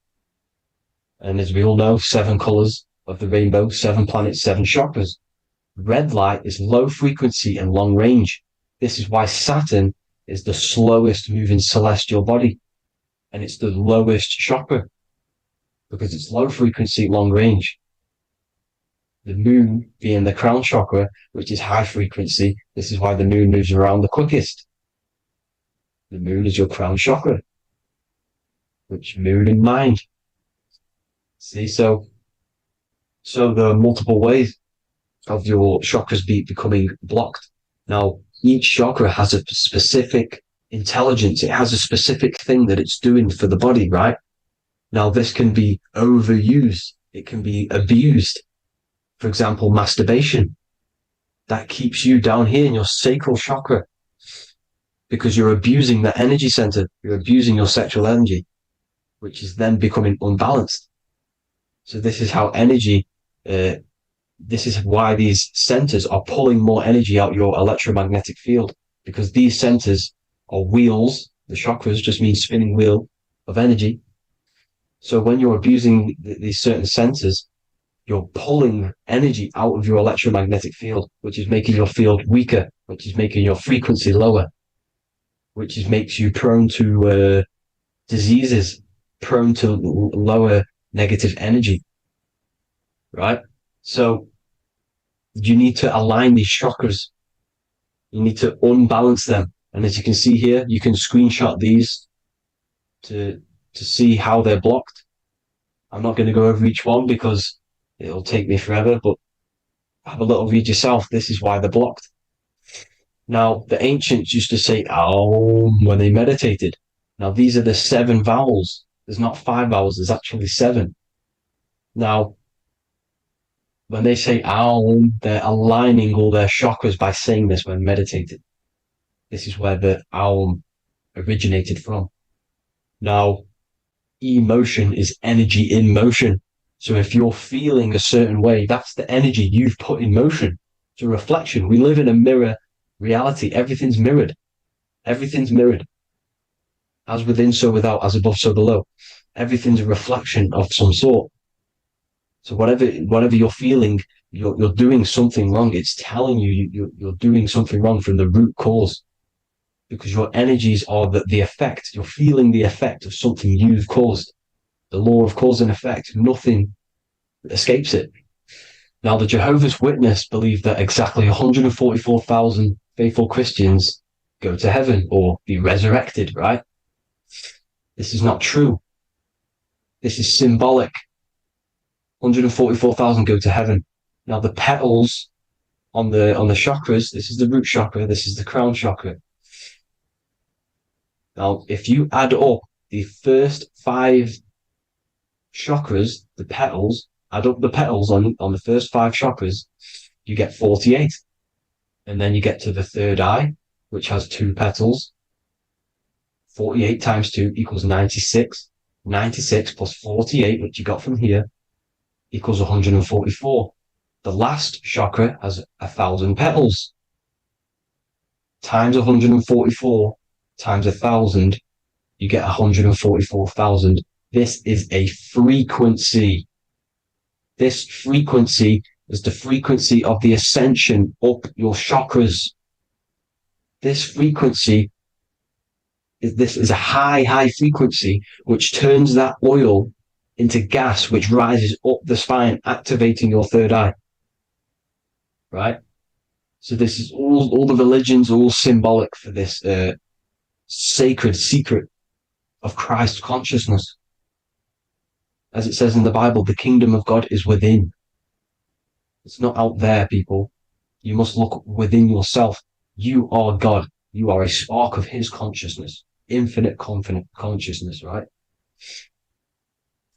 [SPEAKER 7] And as we all know, 7 colors of the rainbow, 7 planets, 7 chakras. Red light is low frequency and long range. This is why Saturn is the slowest moving celestial body, and it's the lowest chakra because it's low frequency, long range. The moon being the crown chakra, which is high frequency. This is why the moon moves around the quickest. The moon is your crown chakra, which moon in mind. See, so there are multiple ways of your chakras becoming blocked. Now, each chakra has a specific intelligence. It has a specific thing that it's doing for the body, right? Now, this can be overused. It can be abused. For example, masturbation. That keeps you down here in your sacral chakra because you're abusing the energy center. You're abusing your sexual energy, which is then becoming unbalanced. So this is how energy, this is why these centers are pulling more energy out your electromagnetic field, because these centers are wheels. The chakras just mean spinning wheel of energy. So when you're abusing these certain centers, you're pulling energy out of your electromagnetic field, which is making your field weaker, which is making your frequency lower, which makes you prone to diseases, prone to lower negative energy, right? So you need to align these chakras. You need to unbalance them. And as you can see here, you can screenshot these to see how they're blocked. I'm not going to go over each one because it'll take me forever, but have a little read yourself. This is why they're blocked. Now, the ancients used to say Aum when they meditated. Now, these are the 7 vowels. There's not 5 vowels, there's actually 7. Now, when they say Aum, they're aligning all their chakras by saying this when meditated. This is where the Aum originated from. Now, emotion is energy in motion. So if you're feeling a certain way, that's the energy you've put in motion. It's a reflection. We live in a mirror reality. Everything's mirrored. Everything's mirrored. As within, so without, as above, so below. Everything's a reflection of some sort. So whatever you're feeling, you're doing something wrong. It's telling you you're doing something wrong from the root cause. Because your energies are the effect. You're feeling the effect of something you've caused. The law of cause and effect, nothing escapes it. Now, the Jehovah's Witness believe that exactly 144,000 faithful Christians go to heaven or be resurrected, right? This is not true. This is symbolic. 144,000 go to heaven. Now, the petals on the chakras, this is the root chakra, this is the crown chakra. Now, if you add up the first 5 chakras, the petals, add up the petals on the first 5 chakras, you get 48. And then you get to the third eye, which has 2 petals. 48 times 2 equals 96. 96 plus 48, which you got from here, equals 144. The last chakra has 1,000 petals. Times 144 times 1,000, you get 144,000. This is a frequency. This frequency is the frequency of the ascension up your chakras. This frequency is a high frequency, which turns that oil into gas, which rises up the spine, activating your third eye. Right? So this is all the religions are all symbolic for this sacred secret of Christ consciousness. As it says in the Bible, the kingdom of God is within. It's not out there, people. You must look within yourself. You are God. You are a spark of his consciousness, infinite consciousness, right?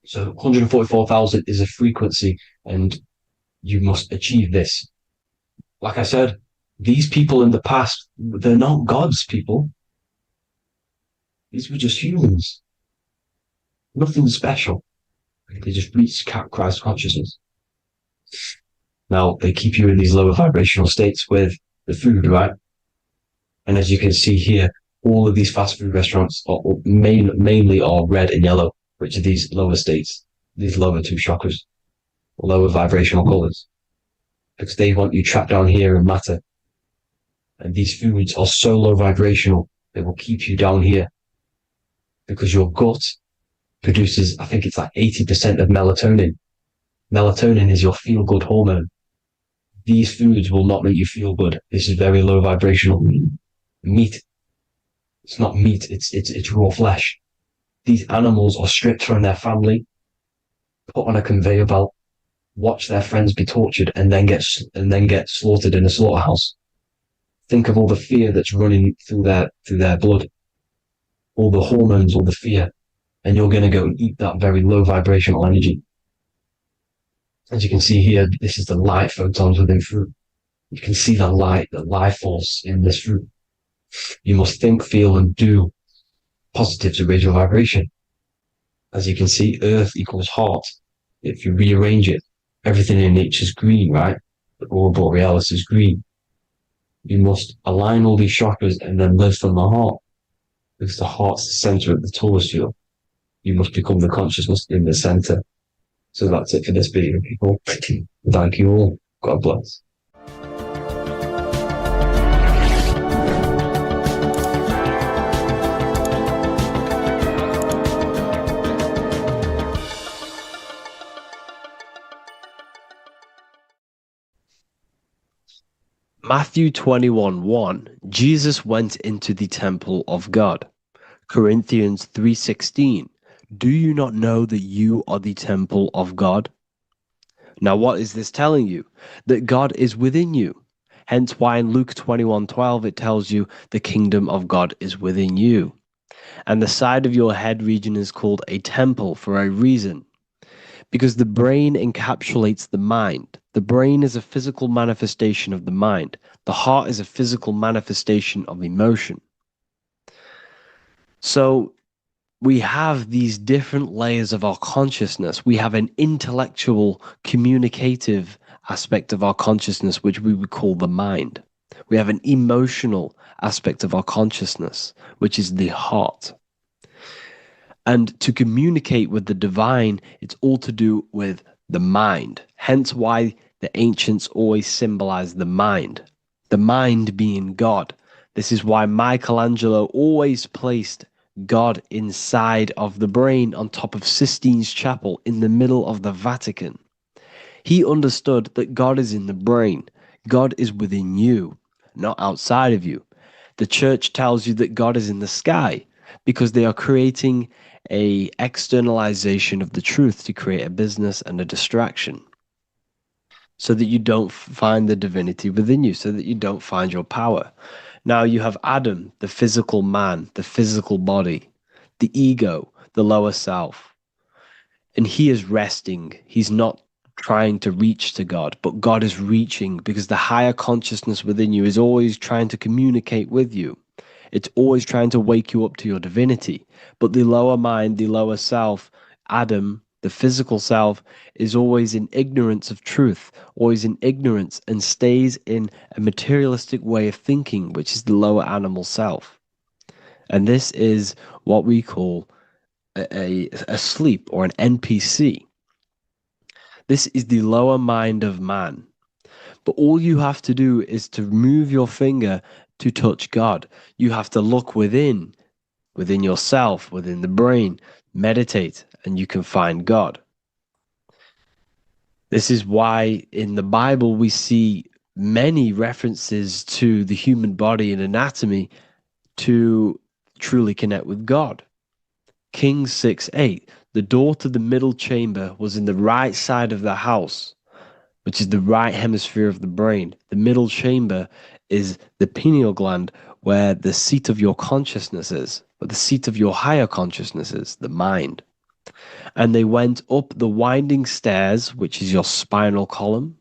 [SPEAKER 7] So 144,000 is a frequency, and you must achieve this. Like I said, these people in the past, they're not gods, people. These were just humans. Nothing special. They just reach Christ consciousness. Now, they keep you in these lower vibrational states with the food, right? And as you can see here, all of these fast food restaurants are mainly are red and yellow, which are these lower states, these lower 2 chakras, lower vibrational colors, because they want you trapped down here in matter. And these foods are so low vibrational They will keep you down here because your gut produces, I think it's like 80% of melatonin. Melatonin is your feel-good hormone. These foods will not make you feel good. This is very low vibrational. Meat, it's not meat, it's raw flesh. These animals are stripped from their family, put on a conveyor belt, watch their friends be tortured, and then get slaughtered in a slaughterhouse. Think of all the fear that's running through their blood, all the hormones, all the fear, and you're going to go and eat that very low vibrational energy. As you can see here, this is the light photons within fruit. You can see the life force in this fruit. You must think, feel, and do positive to raise your vibration. As you can see, earth equals heart. If you rearrange it, everything in nature is green, right? The aurora borealis is green. You must align all these chakras and then live from the heart, because the heart's the center of the Taurus field. You must become the consciousness in the center. So that's it for this video, people. Thank you all. God bless.
[SPEAKER 2] Matthew 21:1, Jesus went into the temple of God. Corinthians 3:16, do you not know that you are the temple of God? Now what is this telling you? That God is within you. Hence why in Luke 21:12 it tells you the kingdom of God is within you. And the side of your head region is called a temple for a reason. Because the brain encapsulates the mind. The brain is a physical manifestation of the mind. The heart is a physical manifestation of emotion. So we have these different layers of our consciousness. We have an intellectual, communicative aspect of our consciousness, which we would call the mind. We have an emotional aspect of our consciousness, which is the heart. And to communicate with the divine, it's all to do with the mind. Hence why the ancients always symbolize the mind being God. This is why Michelangelo always placed God inside of the brain on top of Sistine Chapel in the middle of the Vatican. He understood that God is in the brain. God is within you, not outside of you. The church tells you that God is in the sky because they are creating a externalization of the truth to create a business and a distraction so that you don't find the divinity within you, so that you don't find your power. Now you have Adam, the physical man, the physical body, the ego, the lower self, and he is resting. He's not trying to reach to God, but God is reaching because the higher consciousness within you is always trying to communicate with you. It's always trying to wake you up to your divinity. But the lower mind, the lower self, Adam, the physical self, is always in ignorance of truth, always in ignorance, and stays in a materialistic way of thinking, which is the lower animal self. And this is what we call a sleep or an NPC. This is the lower mind of man. But all you have to do is to move your finger to touch God. You have to look within yourself, within the brain, meditate, and you can find God. This is why in the Bible we see many references to the human body and anatomy to truly connect with God. Kings 6:8, the door to the middle chamber was in the right side of the house, which is the right hemisphere of the brain. The middle chamber is the pineal gland, where the seat of your consciousness is, but the seat of your higher consciousness is, the mind. And they went up the winding stairs, which is your spinal column,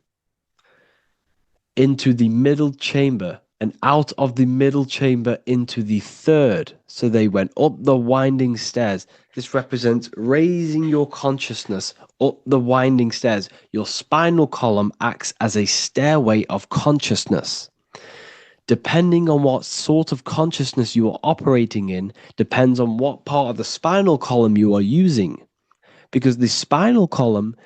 [SPEAKER 2] into the middle chamber, and out of the middle chamber into the third. So they went up the winding stairs. This represents raising your consciousness up the winding stairs. Your spinal column acts as a stairway of consciousness. Depending on what sort of consciousness you are operating in, depends on what part of the spinal column you are using. Because the spinal column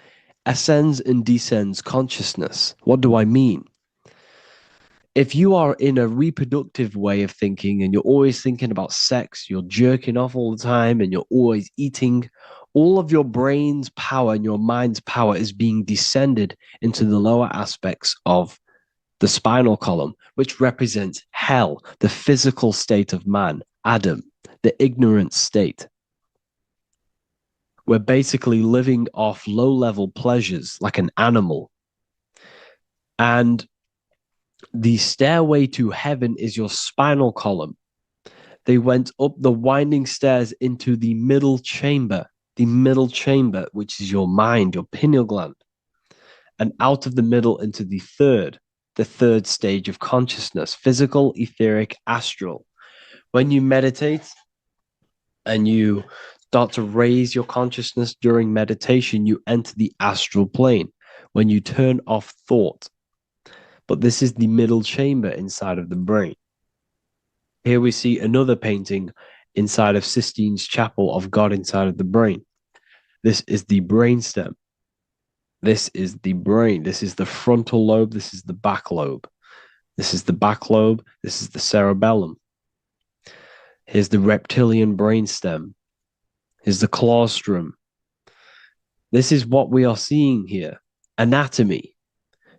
[SPEAKER 2] ascends and descends consciousness. What do I mean?
[SPEAKER 5] If you are in a reproductive way of thinking and you're always thinking about sex, you're jerking off all the time and you're always eating, all of your brain's power and your mind's power is being descended into the lower aspects of the spinal column, which represents hell, the physical state of man, Adam, the ignorant state. We're basically living off low-level pleasures like an animal. And the stairway to heaven is your spinal column. They went up the winding stairs into the middle chamber, which is your mind, your pineal gland, and out of the middle into the third stage of consciousness, physical, etheric, astral. When you meditate and you start to raise your consciousness during meditation, you enter the astral plane when you turn off thought. But this is the middle chamber inside of the brain. Here we see another painting inside of Sistine's chapel of God inside of the brain. This is the brainstem. This is the brain. This is the frontal lobe. This is the back lobe. This is the back lobe. This is the cerebellum. Here's the reptilian brainstem. Here's the claustrum. This is what we are seeing here. Anatomy.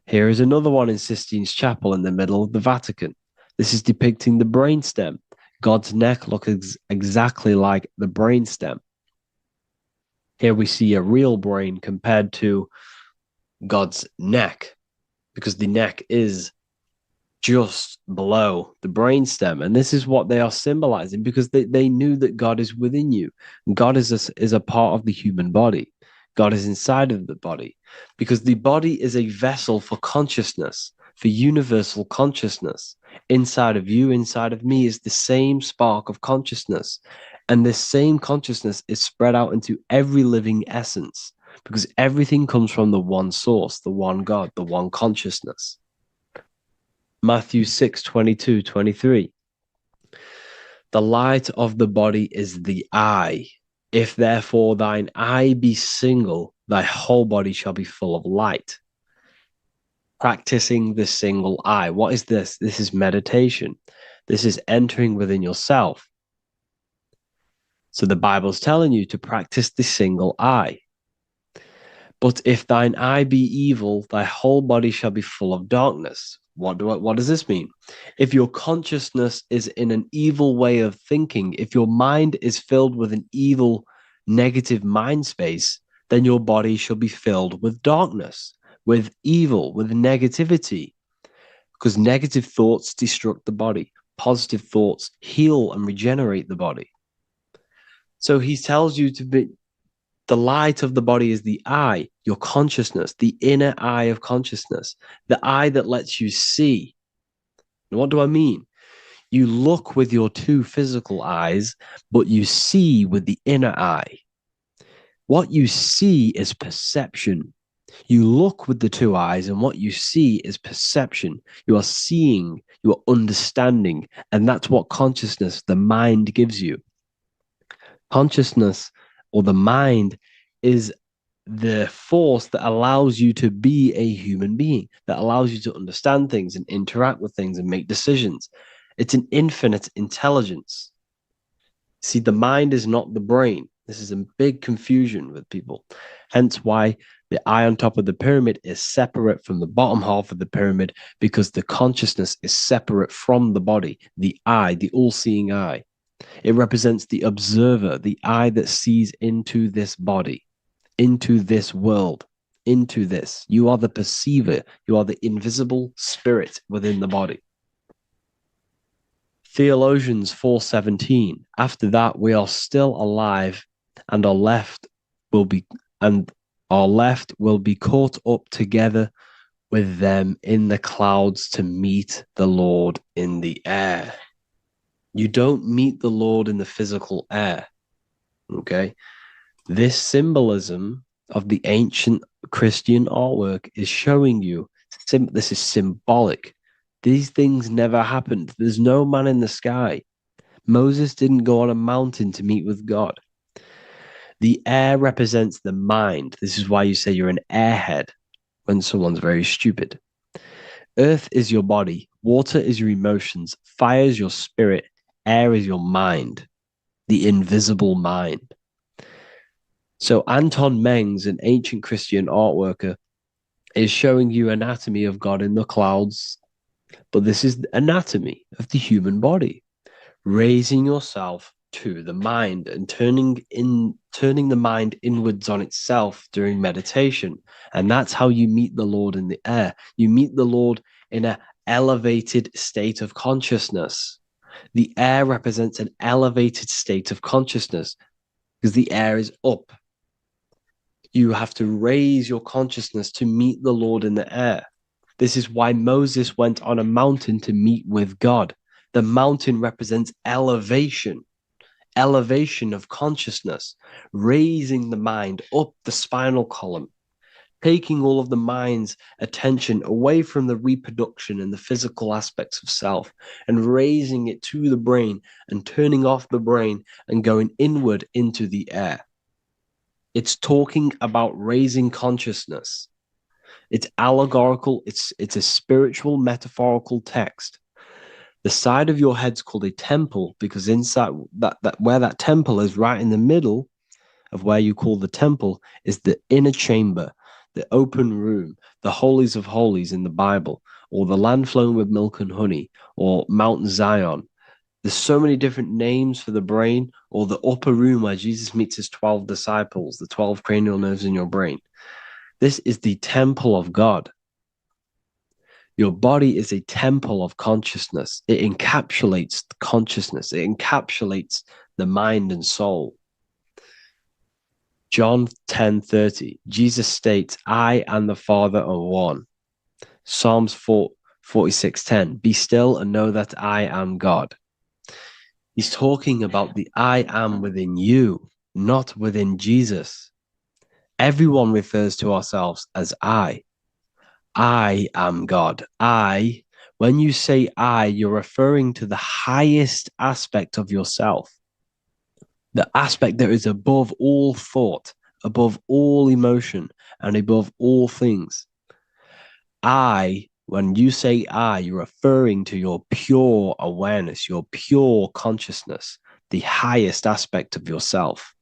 [SPEAKER 5] Here is another one in Sistine's chapel in the middle of the Vatican. This is depicting the brainstem. God's neck looks exactly like the brainstem. Here we see a real brain compared to God's neck, because the neck is just below the brainstem. And this is what they are symbolizing, because they knew that God is within you. God is a part of the human body. God is inside of the body, because the body is a vessel for consciousness, for universal consciousness. Inside of you, inside of me is the same spark of consciousness. And this same consciousness is spread out into every living essence, because everything comes from the one source, the one God, the one consciousness. Matthew 6:22-23. The light of the body is the eye. If therefore thine eye be single, thy whole body shall be full of light. Practicing the single eye. What is this? This is meditation. This is entering within yourself. So the Bible's telling you to practice the single eye. But if thine eye be evil, thy whole body shall be full of darkness. What does this mean? If your consciousness is in an evil way of thinking, if your mind is filled with an evil, negative mind space, then your body shall be filled with darkness, with evil, with negativity. Because negative thoughts destruct the body. Positive thoughts heal and regenerate the body. So he tells you to be, the light of the body is the eye, your consciousness, the inner eye of consciousness, the eye that lets you see. And what do I mean? You look with your two physical eyes, but you see with the inner eye. What you see is perception. You look with the two eyes, and what you see is perception. You are seeing, you are understanding, and that's what consciousness, the mind, gives you. Consciousness, or the mind, is the force that allows you to be a human being, that allows you to understand things and interact with things and make decisions. It's an infinite intelligence. See, the mind is not the brain. This is a big confusion with people. Hence why the eye on top of the pyramid is separate from the bottom half of the pyramid, because the consciousness is separate from the body, the eye, the all-seeing eye. It represents the observer, the eye that sees into this body, into this world, into this. You are the perceiver. You are the invisible spirit within the body. Theologians 4:17. After that, we are still alive, and our left will be caught up together with them in the clouds to meet the Lord in the air. You don't meet the Lord in the physical air. Okay? This symbolism of the ancient Christian artwork is showing you this is symbolic. These things never happened. There's no man in the sky. Moses didn't go on a mountain to meet with God. The air represents the mind. This is why you say you're an airhead when someone's very stupid. Earth is your body. Water is your emotions, fire is your spirit, air is your mind, the invisible mind. So Anton Mengs, an ancient Christian art worker, is showing you anatomy of God in the clouds, but this is the anatomy of the human body, raising yourself to the mind and turning the mind inwards on itself during meditation. And that's how you meet the Lord in the air. You meet the Lord in an elevated state of consciousness. The air represents an elevated state of consciousness because the air is up. You have to raise your consciousness to meet the Lord in the air. This is why Moses went on a mountain to meet with God. The mountain represents elevation of consciousness, raising the mind up the spinal column, taking all of the mind's attention away from the reproduction and the physical aspects of self and raising it to the brain and turning off the brain and going inward into the air. It's talking about raising consciousness. It's allegorical. It's a spiritual, metaphorical text. The side of your head's called a temple because inside that where that temple is, right in the middle of where you call the temple, is the inner chamber, the open room, the holies of holies in the Bible, or the land flowing with milk and honey, or Mount Zion. There's so many different names for the brain, or the upper room where Jesus meets his 12 disciples, the 12 cranial nerves in your brain. This is the temple of God. Your body is a temple of consciousness. It encapsulates the consciousness. It encapsulates the mind and soul. John 10:30, Jesus states, I and the Father are one. Psalms 46:10, be still and know that I am God. He's talking about the I am within you, not within Jesus. Everyone refers to ourselves as I. I am God. When you say I, you're referring to the highest aspect of yourself, the aspect that is above all thought, above all emotion, and above all things. When you say I, you're referring to your pure awareness, your pure consciousness, the highest aspect of yourself.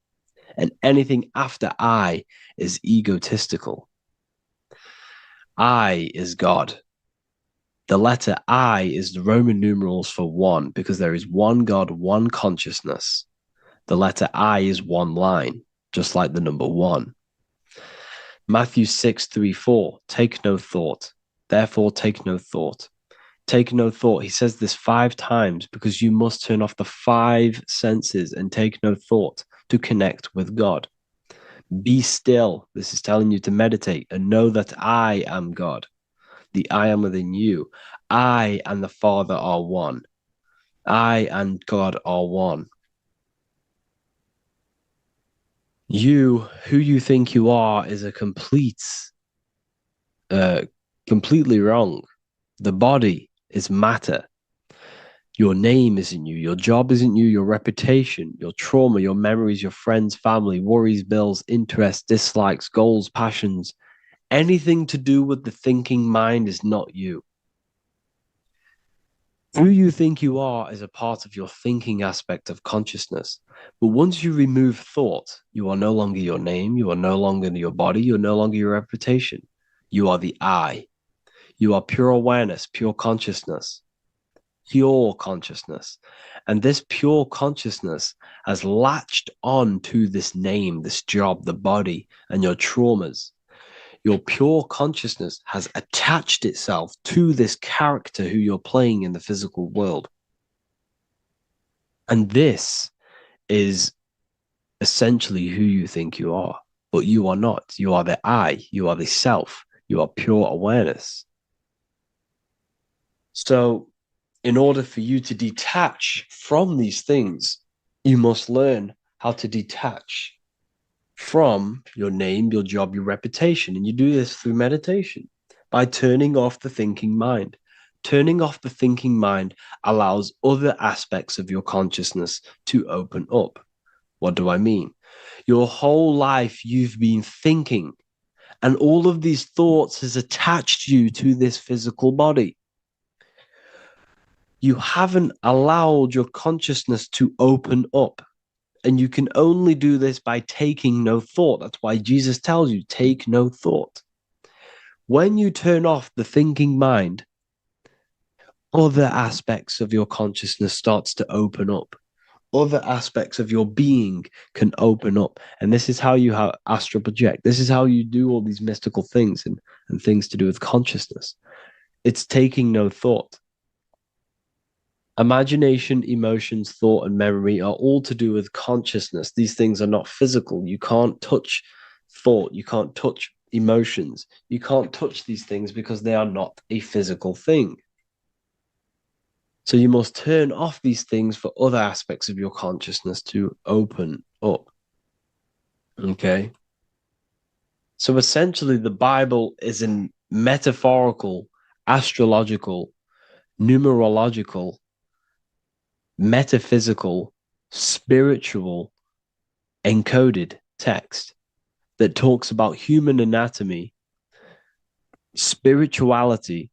[SPEAKER 5] And anything after I is egotistical. I is God. The letter I is the Roman numerals for one, because there is one God, one consciousness. The letter I is one line, just like the number one. Matthew 6:3-4, take no thought. Therefore, take no thought. Take no thought. He says this 5 times because you must turn off the 5 senses and take no thought to connect with God. Be still. This is telling you to meditate and know that I am God. The I am within you. I and the Father are one. I and God are one. You, who you think you are, is a completely wrong. The body is matter. Your name isn't you. Your job isn't you. Your reputation, your trauma, your memories, your friends, family, worries, bills, interests, dislikes, goals, passions. Anything to do with the thinking mind is not you. Who you think you are is a part of your thinking aspect of consciousness. But once you remove thought, you are no longer your name. You are no longer your body. You're no longer your reputation. You are the I. You are pure awareness, pure consciousness. Pure consciousness. And this pure consciousness has latched on to this name, this job, the body, and your traumas. Your pure consciousness has attached itself to this character who you're playing in the physical world. And this is essentially who you think you are, but you are not. You are the I, you are the self, you are pure awareness. So in order for you to detach from these things, you must learn how to detach from your name, your job, your reputation. And you do this through meditation by turning off the thinking mind. Turning off the thinking mind allows other aspects of your consciousness to open up. What do I mean? Your whole life you've been thinking, and all of these thoughts has attached you to this physical body. You haven't allowed your consciousness to open up. And you can only do this by taking no thought. That's why Jesus tells you, take no thought. When you turn off the thinking mind, other aspects of your consciousness starts to open up. Other aspects of your being can open up. And this is how you astral project. This is how you do all these mystical things and things to do with consciousness. It's taking no thought. Imagination, emotions, thought, and memory are all to do with consciousness. These things are not physical. You can't touch thought. You can't touch emotions. You can't touch these things because they are not a physical thing. So you must turn off these things for other aspects of your consciousness to open up. Okay? So essentially, the Bible is a metaphorical, astrological, numerological, metaphysical, spiritual, encoded text that talks about human anatomy, spirituality,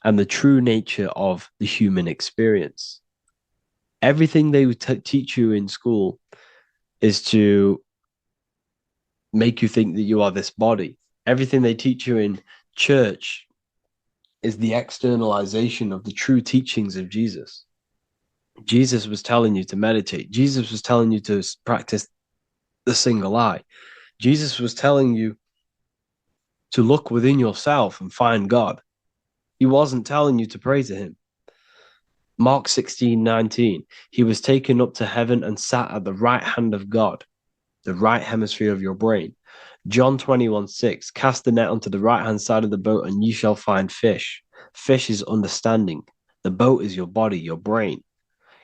[SPEAKER 5] and the true nature of the human experience. Everything they would teach you in school is to make you think that you are this body. Everything they teach you in church is the externalization of the true teachings of Jesus. Jesus was telling you to meditate. Jesus was telling you to practice the single eye. Jesus was telling you to look within yourself and find God. He wasn't telling you to pray to him. Mark 16:19, he was taken up to heaven and sat at the right hand of God, the right hemisphere of your brain. John 21:6, cast the net onto the right hand side of the boat and ye shall find fish. Fish is understanding. The boat is your body, your brain.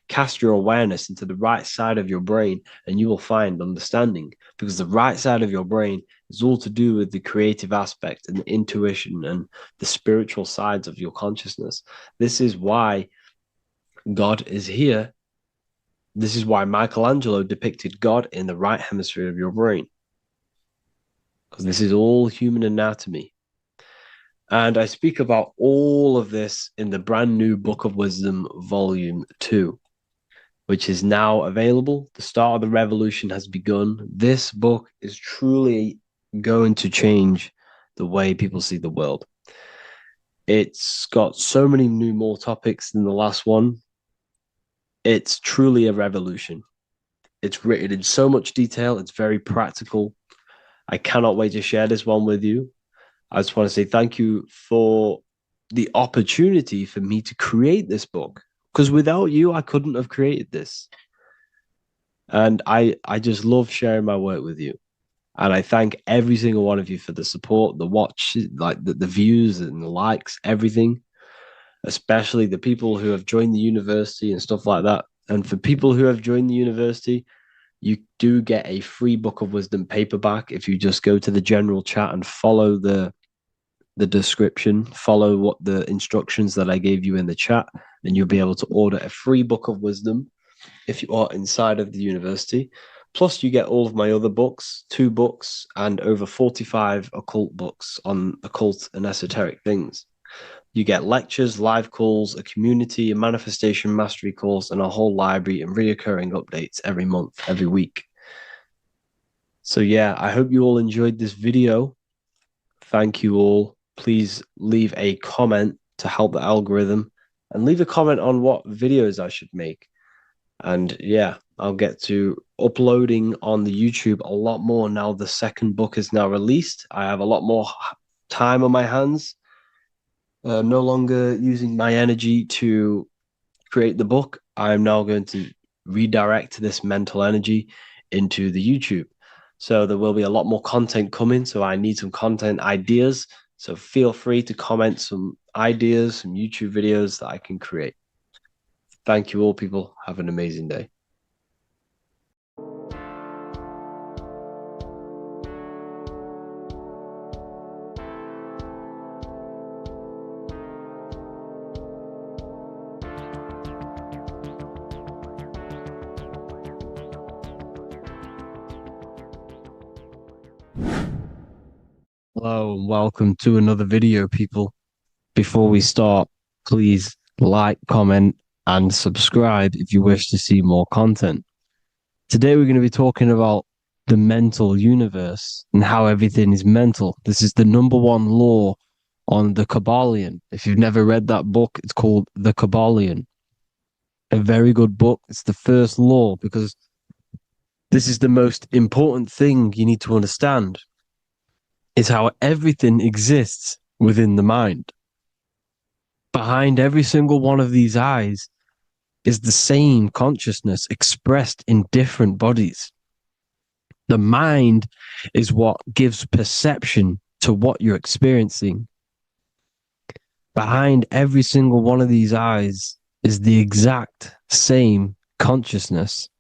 [SPEAKER 5] Cast your awareness into the right side of your brain and you will find understanding, because the right side of your brain is all to do with the creative aspect and the intuition and the spiritual sides of your consciousness. This is why God is here. This is why Michelangelo depicted God in the right hemisphere of your brain, because this is all human anatomy. And I speak about all of this in the brand new Book of Wisdom, Volume 2, which is now available. The start of the revolution has begun. This book is truly going to change the way people see the world. It's got so many more topics than the last one. It's truly a revolution. It's written in so much detail. It's very practical. I cannot wait to share this one with you. I just want to say thank you for the opportunity for me to create this book, because without you, I couldn't have created this. And I just love sharing my work with you. And I thank every single one of you for the support, the watch, like the views and the likes, everything, especially the people who have joined the university and stuff like that. And for people who have joined the university, you do get a free Book of Wisdom paperback if you just go to the general chat and follow the description, follow what the instructions that I gave you in the chat, and you'll be able to order a free Book of Wisdom if you are inside of the university. Plus, you get all of my other books, 2 books, and over 45 occult books on occult and esoteric things. You get lectures, live calls, a community, a manifestation mastery course, and a whole library and reoccurring updates every month, every week. So yeah, I hope you all enjoyed this video. Thank you all. Please leave a comment to help the algorithm, and leave a comment on what videos I should make. And yeah, I'll get to uploading on the YouTube a lot more now. The second book is now released. I have a lot more time on my hands. No longer using my energy to create the book. I'm now going to redirect this mental energy into the YouTube. So there will be a lot more content coming. So I need some content ideas. So feel free to comment some ideas, some YouTube videos that I can create. Thank you all, people. Have an amazing day. Hello and welcome to another video, people. Before we start, please like, comment, and subscribe if you wish to see more content. Today we're going to be talking about the mental universe and how everything is mental. This is the number one law on the Kabbalion. If you've never read that book, it's called The Kabbalion. A very good book. It's the first law because this is the most important thing you need to understand, is how everything exists within the mind. Behind every single one of these eyes is the same consciousness expressed in different bodies. The mind is what gives perception to what you're experiencing. Behind every single one of these eyes is the exact same consciousness,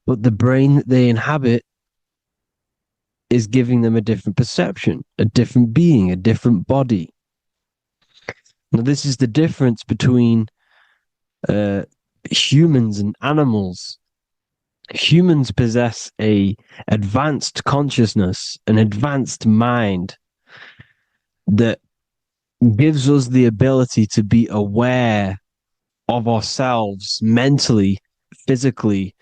[SPEAKER 5] but the brain that they inhabit is giving them a different perception, a different being, a different body. Now, this is the difference between humans and animals. Humans possess a advanced consciousness, an advanced mind that gives us the ability to be aware of ourselves mentally, physically,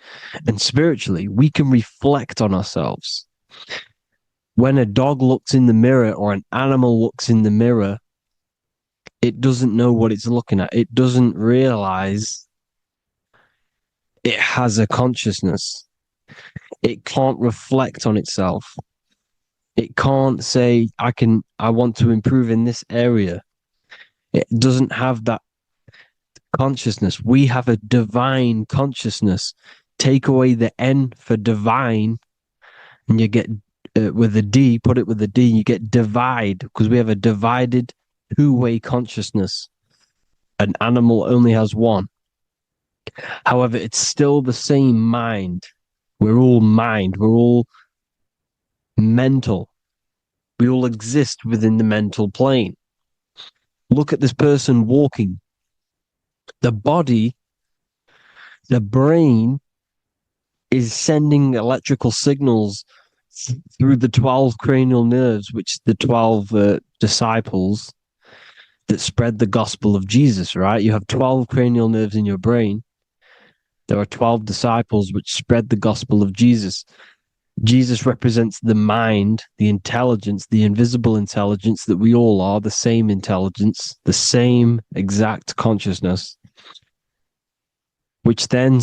[SPEAKER 5] and spiritually. We can reflect on ourselves. When a dog looks in the mirror or an animal looks in the mirror, it doesn't know what it's looking at. It doesn't realize it has a consciousness. It can't reflect on itself. It can't say, I want to improve in this area. It doesn't have that consciousness. We have a divine consciousness. Take away the N for divine, and you get with a D, put it with a D, you get divide, because we have a divided two-way consciousness. An animal only has one. However, it's still the same mind. We're all mind. We're all mental. We all exist within the mental plane. Look at this person walking. The body, the brain, is sending electrical signals through the 12 cranial nerves, which the 12 disciples that spread the gospel of Jesus, right? You have 12 cranial nerves in your brain. There are 12 disciples which spread the gospel of Jesus. Jesus represents the mind, the intelligence, the invisible intelligence that we all are, the same intelligence, the same exact consciousness, which then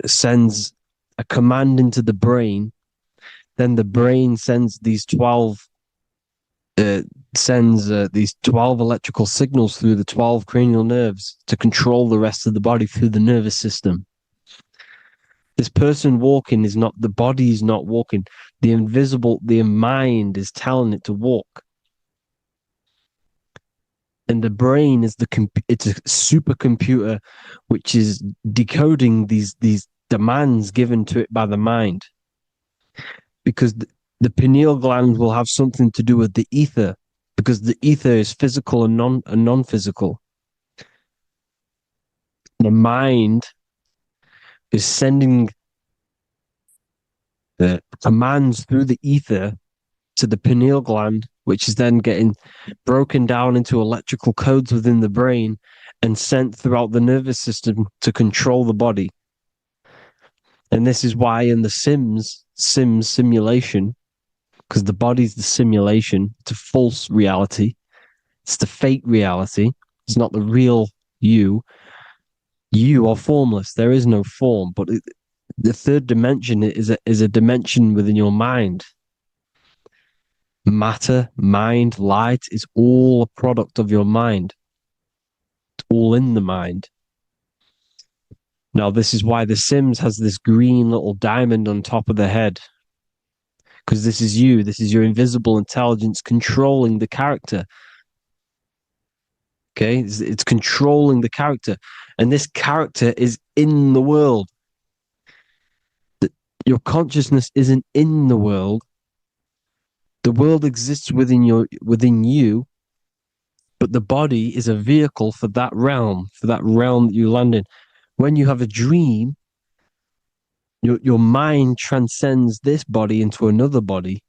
[SPEAKER 5] sends a command into the brain. Then the brain sends these 12 electrical signals through the 12 cranial nerves to control the rest of the body through the nervous system. This person walking is not, the body is not walking. The mind is telling it to walk. And the brain is it's a supercomputer which is decoding these demands given to it by the mind. Because the pineal gland will have something to do with the ether, because the ether is physical and non-physical. The mind is sending the commands through the ether to the pineal gland, which is then getting broken down into electrical codes within the brain and sent throughout the nervous system to control the body. And this is why in the Sims simulation, because the body's the simulation, it's a false reality. It's the fake reality. It's not the real you. You are formless. There is no form, but the third dimension is a dimension within your mind. Matter, mind, light is all a product of your mind. It's all in the mind. Now, this is why The Sims has this green little diamond on top of the head. Because this is you. This is your invisible intelligence controlling the character. Okay? It's controlling the character. And this character is in the world. Your consciousness isn't in the world. The world exists within you, but the body is a vehicle for that realm that you land in. When you have a dream, your mind transcends this body into another body,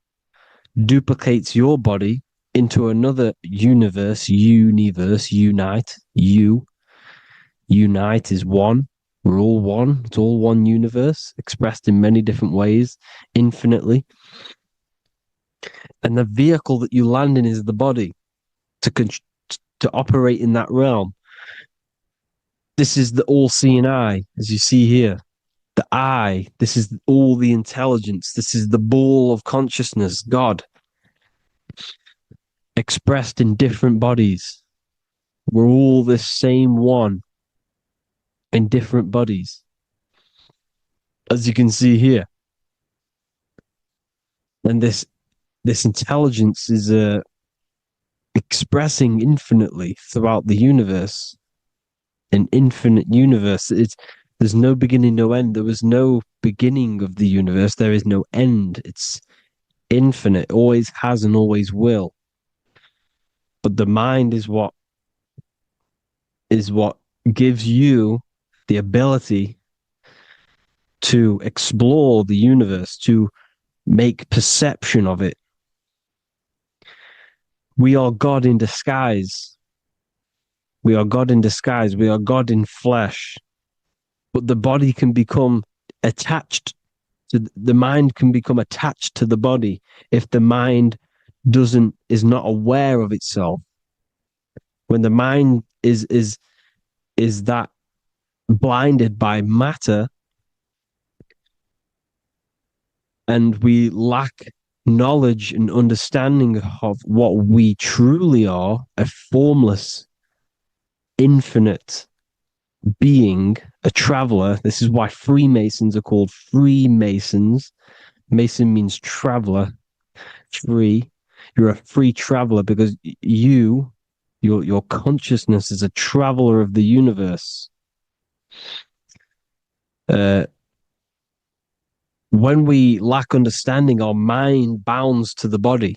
[SPEAKER 5] duplicates your body into another universe, unite, you, unite is one. We're all one. It's all one universe, expressed in many different ways, infinitely. And the vehicle that you land in is the body to operate in that realm. This is the all-seeing eye, as you see here. The eye, this is all the intelligence. This is the ball of consciousness, God, expressed in different bodies. We're all this same one in different bodies, as you can see here. And this intelligence is expressing infinitely throughout the universe. An infinite universe. There's no beginning, no end. There was no beginning of the universe. There is no end. It's infinite. Always has and always will. But the mind is what gives you the ability to explore the universe, to make perception of it. We are God in disguise. We are God in disguise. We are God in flesh. But the body can become attached to the mind, can become attached to the body if the mind is not aware of itself. When the mind is that blinded by matter, and we lack knowledge and understanding of what we truly are, a formless, infinite being, a traveler. This is why Freemasons are called Freemasons. Mason means traveler. Free. You're a free traveler because your consciousness is a traveler of the universe. When we lack understanding, our mind bounds to the body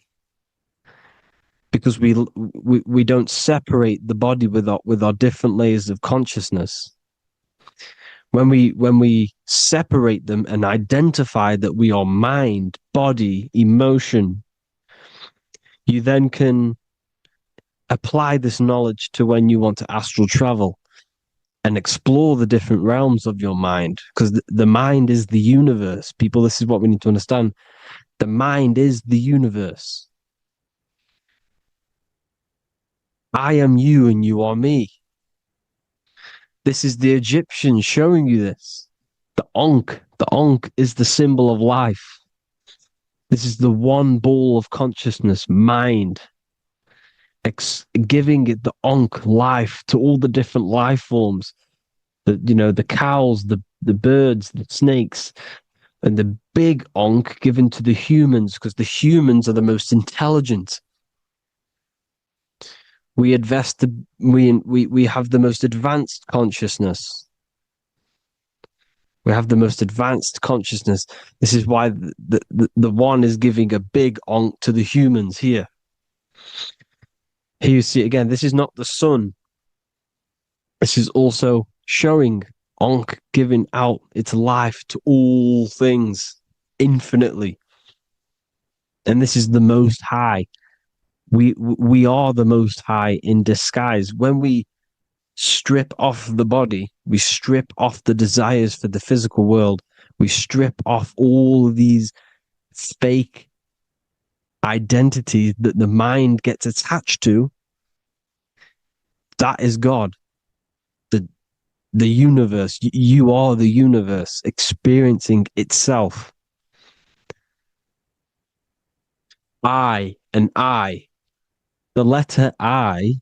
[SPEAKER 5] because we don't separate the body with our different layers of consciousness. When we separate them and identify that we are mind, body, emotion, you then can apply this knowledge to when you want to astral travel and explore the different realms of your mind, because the mind is the universe. People, this is what we need to understand. The mind is the universe. I am you and you are me. This is the Egyptians showing you this. The Ankh. The Ankh is the symbol of life. This is the one ball of consciousness, mind, giving it the Ankh life to all the different life forms. The cows, the birds, the snakes, and the big Ankh given to the humans, because the humans are the most intelligent. We have the most advanced consciousness. We have the most advanced consciousness. This is why the one is giving a big Ankh to the humans here. Here you see again, this is not the sun. This is also showing Ankh giving out its life to all things infinitely. And this is the Most High. We are the Most High in disguise. When we strip off the body, we strip off the desires for the physical world, we strip off all of these fake identities that the mind gets attached to. That is God. The universe. You are the universe experiencing itself. I and I. The letter I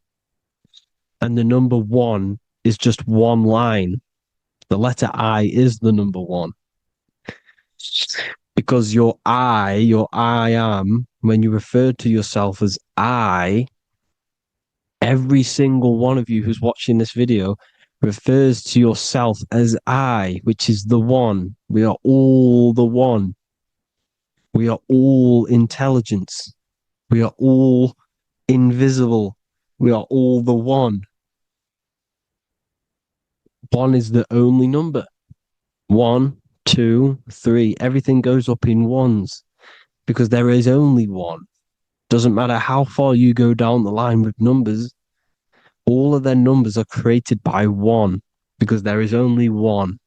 [SPEAKER 5] and the number one is just one line. The letter I is the number one. Because your I am, when you refer to yourself as I, every single one of you who's watching this video refers to yourself as I, which is the one. We are all the one. We are all intelligence. We are all invisible. We are all the one. One is the only number. 1, 2, 3. Everything goes up in ones because there is only one. Doesn't matter how far you go down the line with numbers, all of their numbers are created by one. because there is only one.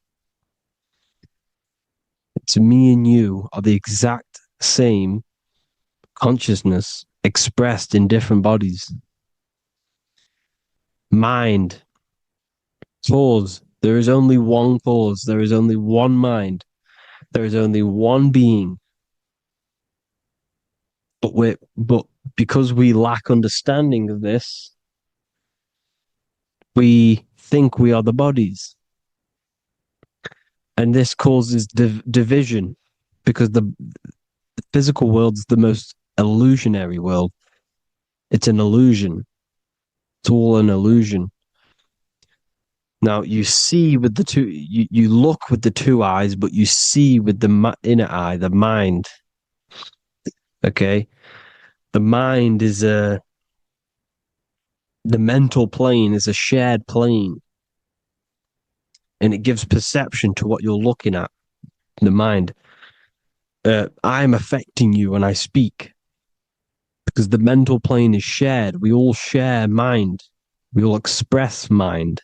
[SPEAKER 5] It's me and you are the exact same consciousness expressed in different bodies. Mind, cause. There is only one cause. There is only one mind. There is only one being. But because we lack understanding of this, we think we are the bodies. And this causes division, because the physical world's the most illusionary world. It's an illusion. It's all an illusion. Now you see with the two, you look with the two eyes, but you see with the inner eye, the mind. Okay, the mind is the mental plane is a shared plane, and it gives perception to what you're looking at. The mind. I'm affecting you when I speak, because the mental plane is shared. We all share mind. We all express mind.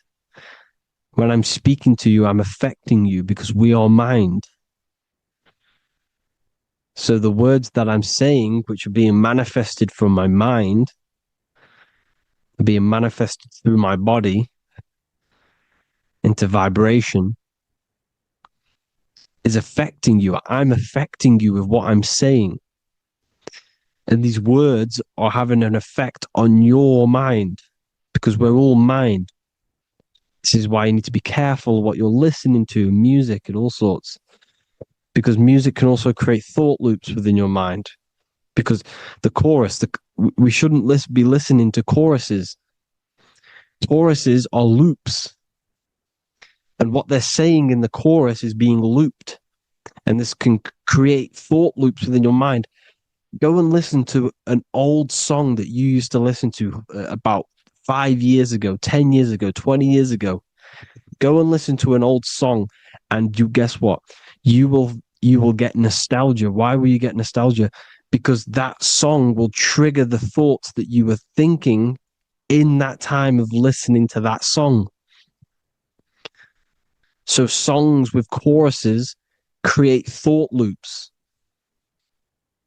[SPEAKER 5] When I'm speaking to you, I'm affecting you because we are mind. So the words that I'm saying, which are being manifested from my mind, are being manifested through my body into vibration, is affecting you. I'm affecting you with what I'm saying. And these words are having an effect on your mind, because we're all mind. This is why you need to be careful what you're listening to, music and all sorts. Because music can also create thought loops within your mind. Because the chorus, we shouldn't be listening to choruses. Choruses are loops. And what they're saying in the chorus is being looped. And this can create thought loops within your mind. Go and listen to an old song that you used to listen to about 5 years ago, 10 years ago, 20 years ago. Go and listen to an old song, and you guess what? You will get nostalgia. Why will you get nostalgia? Because that song will trigger the thoughts that you were thinking in that time of listening to that song. So songs with choruses create thought loops,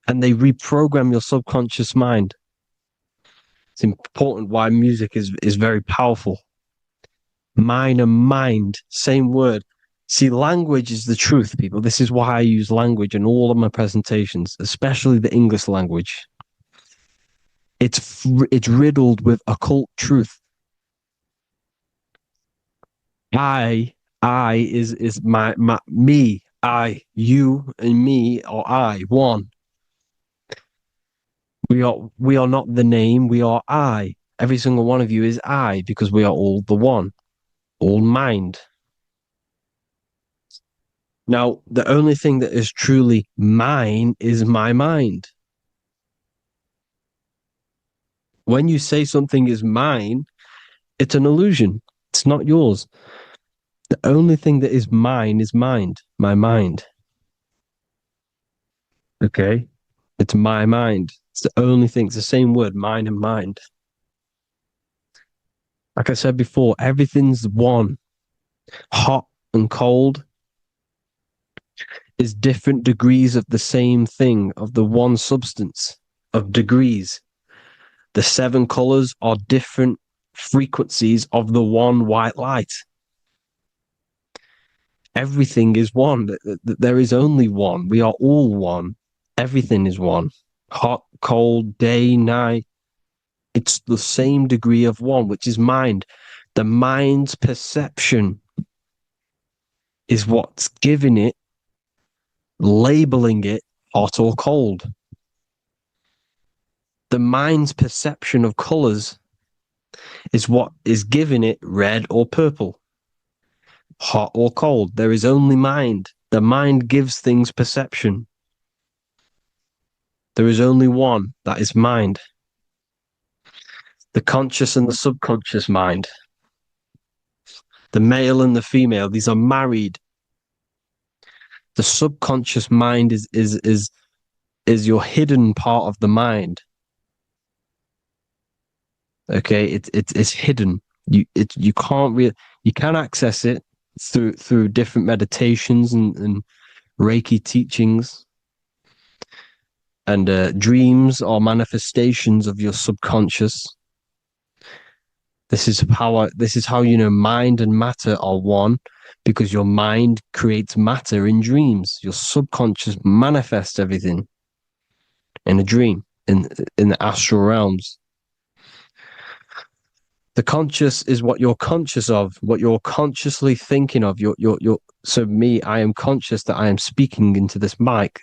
[SPEAKER 5] and they reprogram your subconscious mind. It's important why music is very powerful. Mind and mind, same word. See, language is the truth, people. This is why I use language in all of my presentations, especially the English language. It's riddled with occult truth. I is my me, I, you, and me, or I, one. We are not the name, we are I. Every single one of you is I, because we are all the one, all mind. Now, the only thing that is truly mine is my mind. When you say something is mine, it's an illusion. It's not yours. The only thing that is mine is mind, my mind. Okay? It's my mind. It's the only thing. It's the same word, mind and mind. Like I said before, everything's one. Hot and cold is different degrees of the same thing, of the one substance, of degrees. The 7 colors are different frequencies of the one white light. Everything is one. There is only one. We are all one. Everything is one. Hot, cold, day, night. It's the same degree of one, which is mind. The mind's perception is what's giving it, labeling it hot or cold. The mind's perception of colors is what is giving it red or purple, hot or cold. There is only mind. The mind gives things perception. There is only one, that is mind. The conscious and the subconscious mind. The male and the female, these are married. The subconscious mind is your hidden part of the mind. Okay, it's hidden. You can't really.
[SPEAKER 2] You can access it through different meditations and Reiki teachings, and dreams or manifestations of your subconscious. This is how you know mind and matter are one, because your mind creates matter in dreams. Your subconscious manifests everything in a dream, in the astral realms. The conscious is what you're conscious of, what you're consciously thinking of. So me, I am conscious that I am speaking into this mic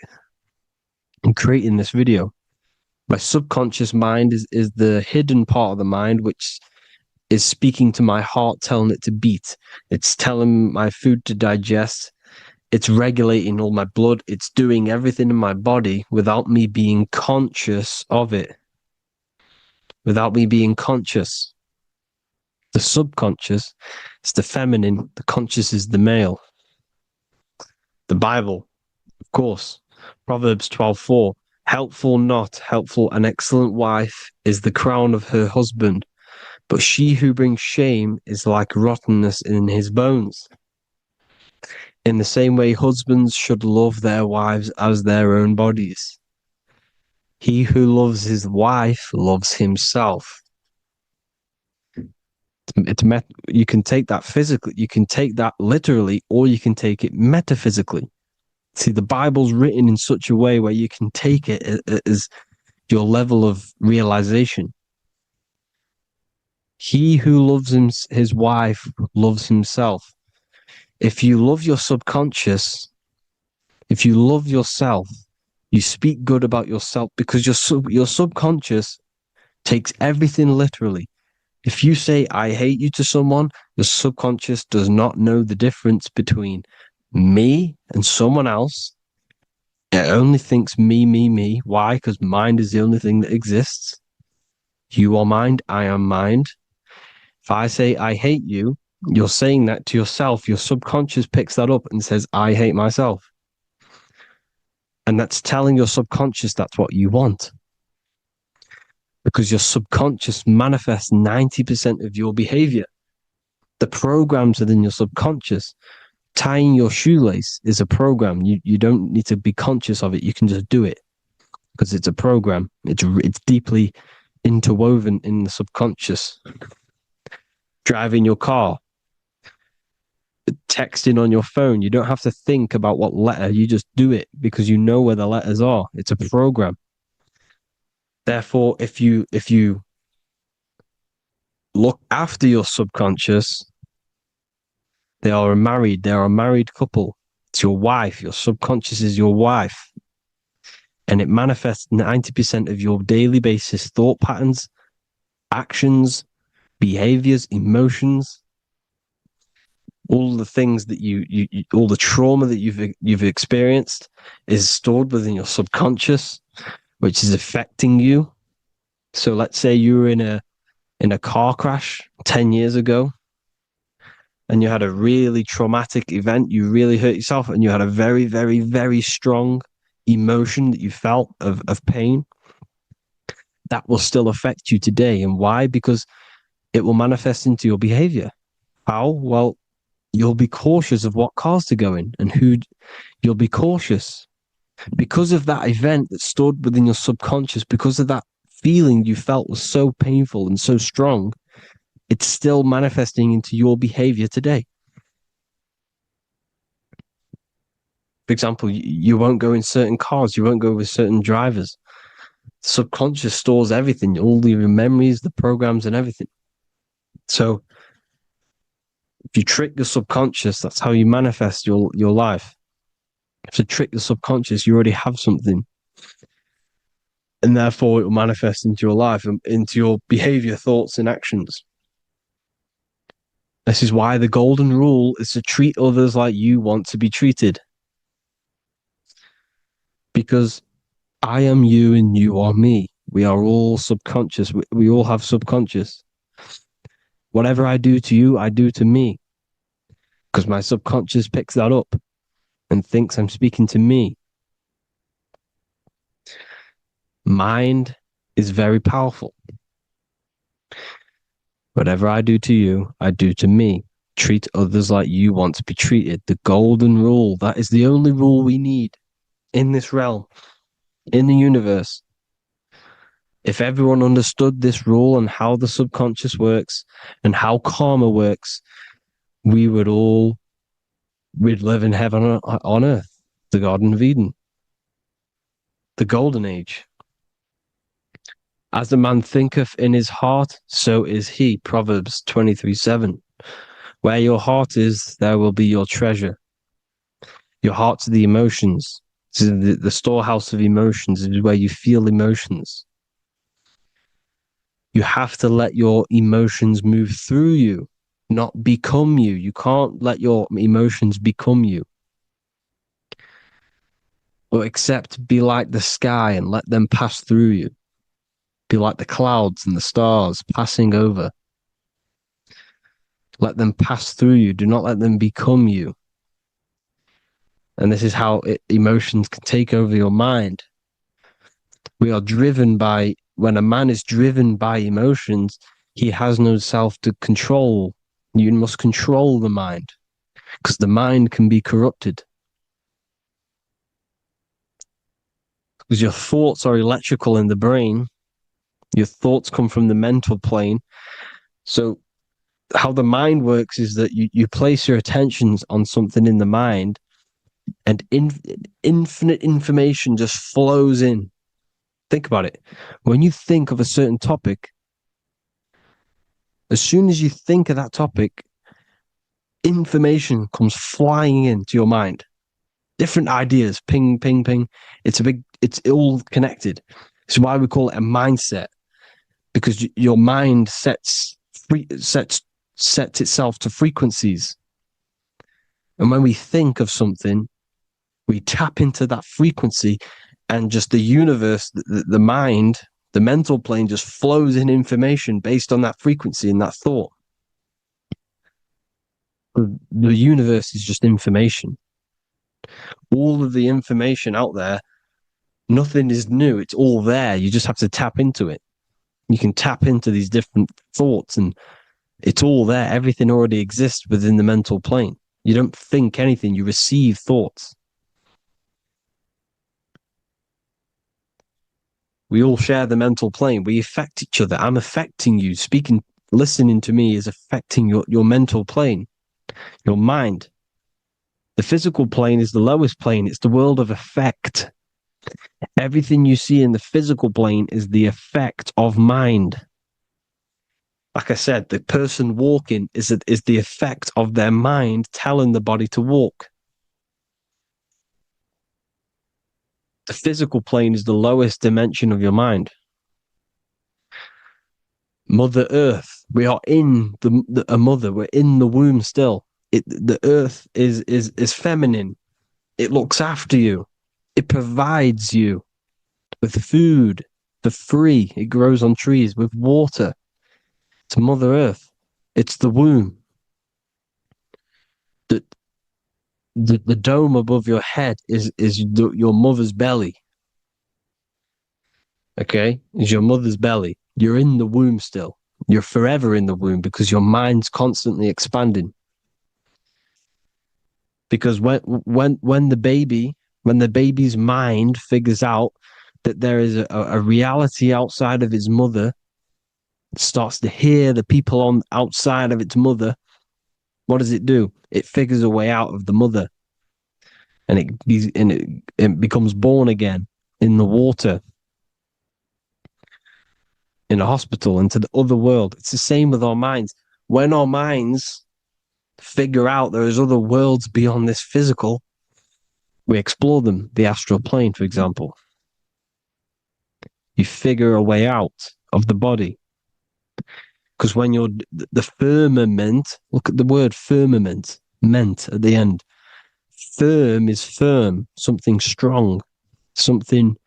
[SPEAKER 2] and creating this video. My subconscious mind is the hidden part of the mind, which is speaking to my heart, telling it to beat. It's telling my food to digest. It's regulating all my blood. It's doing everything in my body without me being conscious of it. Without me being conscious. The subconscious is the feminine. The conscious is the male. The Bible, of course. Proverbs 12:4. Helpful, not helpful, an excellent wife is the crown of her husband, but she who brings shame is like rottenness in his bones. In the same way, husbands should love their wives as their own bodies. He who loves his wife loves himself. You can take that physically, you can take that literally, or you can take it metaphysically. See, the Bible's written in such a way where you can take it as your level of realization. He who loves his wife loves himself. If you love your subconscious, if you love yourself, you speak good about yourself, because your subconscious takes everything literally. If you say, I hate you to someone, your subconscious does not know the difference between me and someone else. It only thinks me, me, me. Why? Because mind is the only thing that exists. You are mind, I am mind. If I say, I hate you, you're saying that to yourself. Your subconscious picks that up and says, I hate myself. And that's telling your subconscious that's what you want. Because your subconscious manifests 90% of your behavior. The programs within your subconscious. Tying your shoelace is a program. You don't need to be conscious of it. You can just do it because it's a program. It's deeply interwoven in the subconscious. Driving your car, texting on your phone. You don't have to think about what letter. You just do it because you know where the letters are. It's a program. Therefore, if you look after your subconscious, they are a married couple. It's your wife. Your subconscious is your wife. And it manifests 90% of your daily basis thought patterns, actions, behaviors, emotions, all the things that you all the trauma that you've experienced is stored within your subconscious, which is affecting you. So let's say you were in a car crash 10 years ago and you had a really traumatic event, you really hurt yourself, and you had a very, very, very strong emotion that you felt of pain. That will still affect you today. And why? Because it will manifest into your behavior. How? Well, you'll be cautious of what cars to go in and who. You'll be cautious because of that event that stored within your subconscious, because of that feeling you felt was so painful and so strong. It's still manifesting into your behavior today. For example, you won't go in certain cars, you won't go with certain drivers. The subconscious stores everything, all your memories, the programs, and everything. So if you trick your subconscious, that's how you manifest your life. If you trick the subconscious, you already have something. And therefore it will manifest into your life and into your behavior, thoughts, and actions. This is why the golden rule is to treat others like you want to be treated. Because I am you and you are me. We are all subconscious. We all have subconscious. Whatever I do to you, I do to me. Because my subconscious picks that up and thinks I'm speaking to me. Mind is very powerful. Whatever I do to you, I do to me.
[SPEAKER 5] treat others like you want to be treated. The golden rule. That is the only rule we need in this realm, in the universe. If everyone understood this rule and how the subconscious works and how karma works, we'd live in heaven on earth, the Garden of Eden, the golden age. As a man thinketh in his heart, so is he. Proverbs 23:7. Where your heart is, there will be your treasure. Your heart's the emotions. The storehouse of emotions is where you feel emotions. You have to let your emotions move through you, not become you. You can't let your emotions become you. But except be like the sky and let them pass through you. Be like the clouds and the stars passing over. Let them pass through you. Do not let them become you. And this is how emotions can take over your mind. We are driven by, when a man is driven by emotions, he has no self to control. You must control the mind, because the mind can be corrupted. Because your thoughts are electrical in the brain. Your thoughts come from the mental plane. So how the mind works is that you place your attentions on something in the mind, and infinite information just flows in. Think about it. When you think of a certain topic, as soon as you think of that topic, information comes flying into your mind. Different ideas, ping, ping, ping. It's all connected. It's why we call it a mindset, because your mind sets itself to frequencies. And when we think of something, we tap into that frequency, and just the universe, the mind, the mental plane just flows in information based on that frequency and that thought. The universe is just information. All of the information out there, nothing is new. It's all there. You just have to tap into it. You can tap into these different thoughts, and it's all there. Everything already exists within the mental plane. You don't think anything. You receive thoughts. We all share the mental plane. We affect each other. I'm affecting you. Listening to me is affecting your mental plane, your mind. The physical plane is the lowest plane. It's the world of effect. Everything you see in the physical plane is the effect of mind. Like I said, the person walking is the effect of their mind telling the body to walk. The physical plane is the lowest dimension of your mind. Mother Earth, we are in a mother. We're in the womb still. The earth is feminine. It looks after you. It provides you with food for free. It grows on trees, with water. It's Mother Earth. It's the womb. The dome above your head is your mother's belly. Okay? Is your mother's belly. You're in the womb still. You're forever in the womb, because your mind's constantly expanding. Because when the baby's mind figures out that there is a reality outside of its mother, it starts to hear the people on outside of its mother, what does it do? It figures a way out of the mother, and it becomes born again in the water, in a hospital, into the other world. It's the same with our minds. When our minds figure out there is other worlds beyond this physical, we explore them. The astral plane, for example. You figure a way out of the body. Because when you're the firmament, look at the word firmament, meant at the end. Firm is firm, something strong, something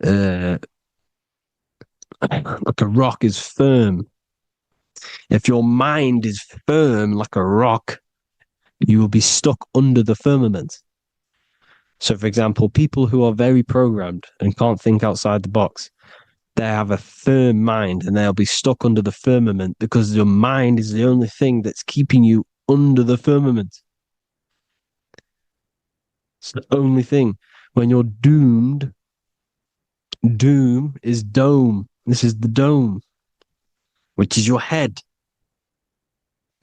[SPEAKER 5] like a rock is firm. If your mind is firm like a rock, you will be stuck under the firmament. So, for example, people who are very programmed and can't think outside the box, They have a firm mind and they'll be stuck under the firmament because your mind is the only thing that's keeping you under the firmament. It's the only thing. When you're doomed, doom is dome. This is the dome, which is your head.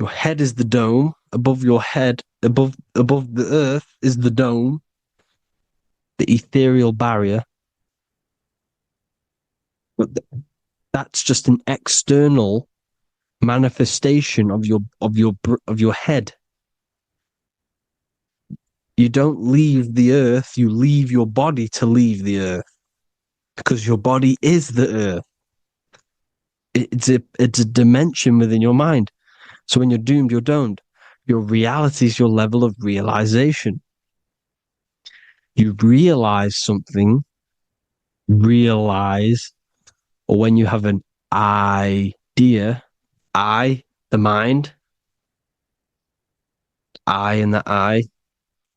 [SPEAKER 5] Your head is the dome. Above your head, above the earth is the dome, the ethereal barrier. But that's just an external manifestation of your head. You don't leave the earth, you leave your body to leave the earth, because your body is the earth. It's a dimension within your mind. So when you're doomed, you're domed. Your reality is your level of realization. You realize something, or when you have an idea, the mind, and the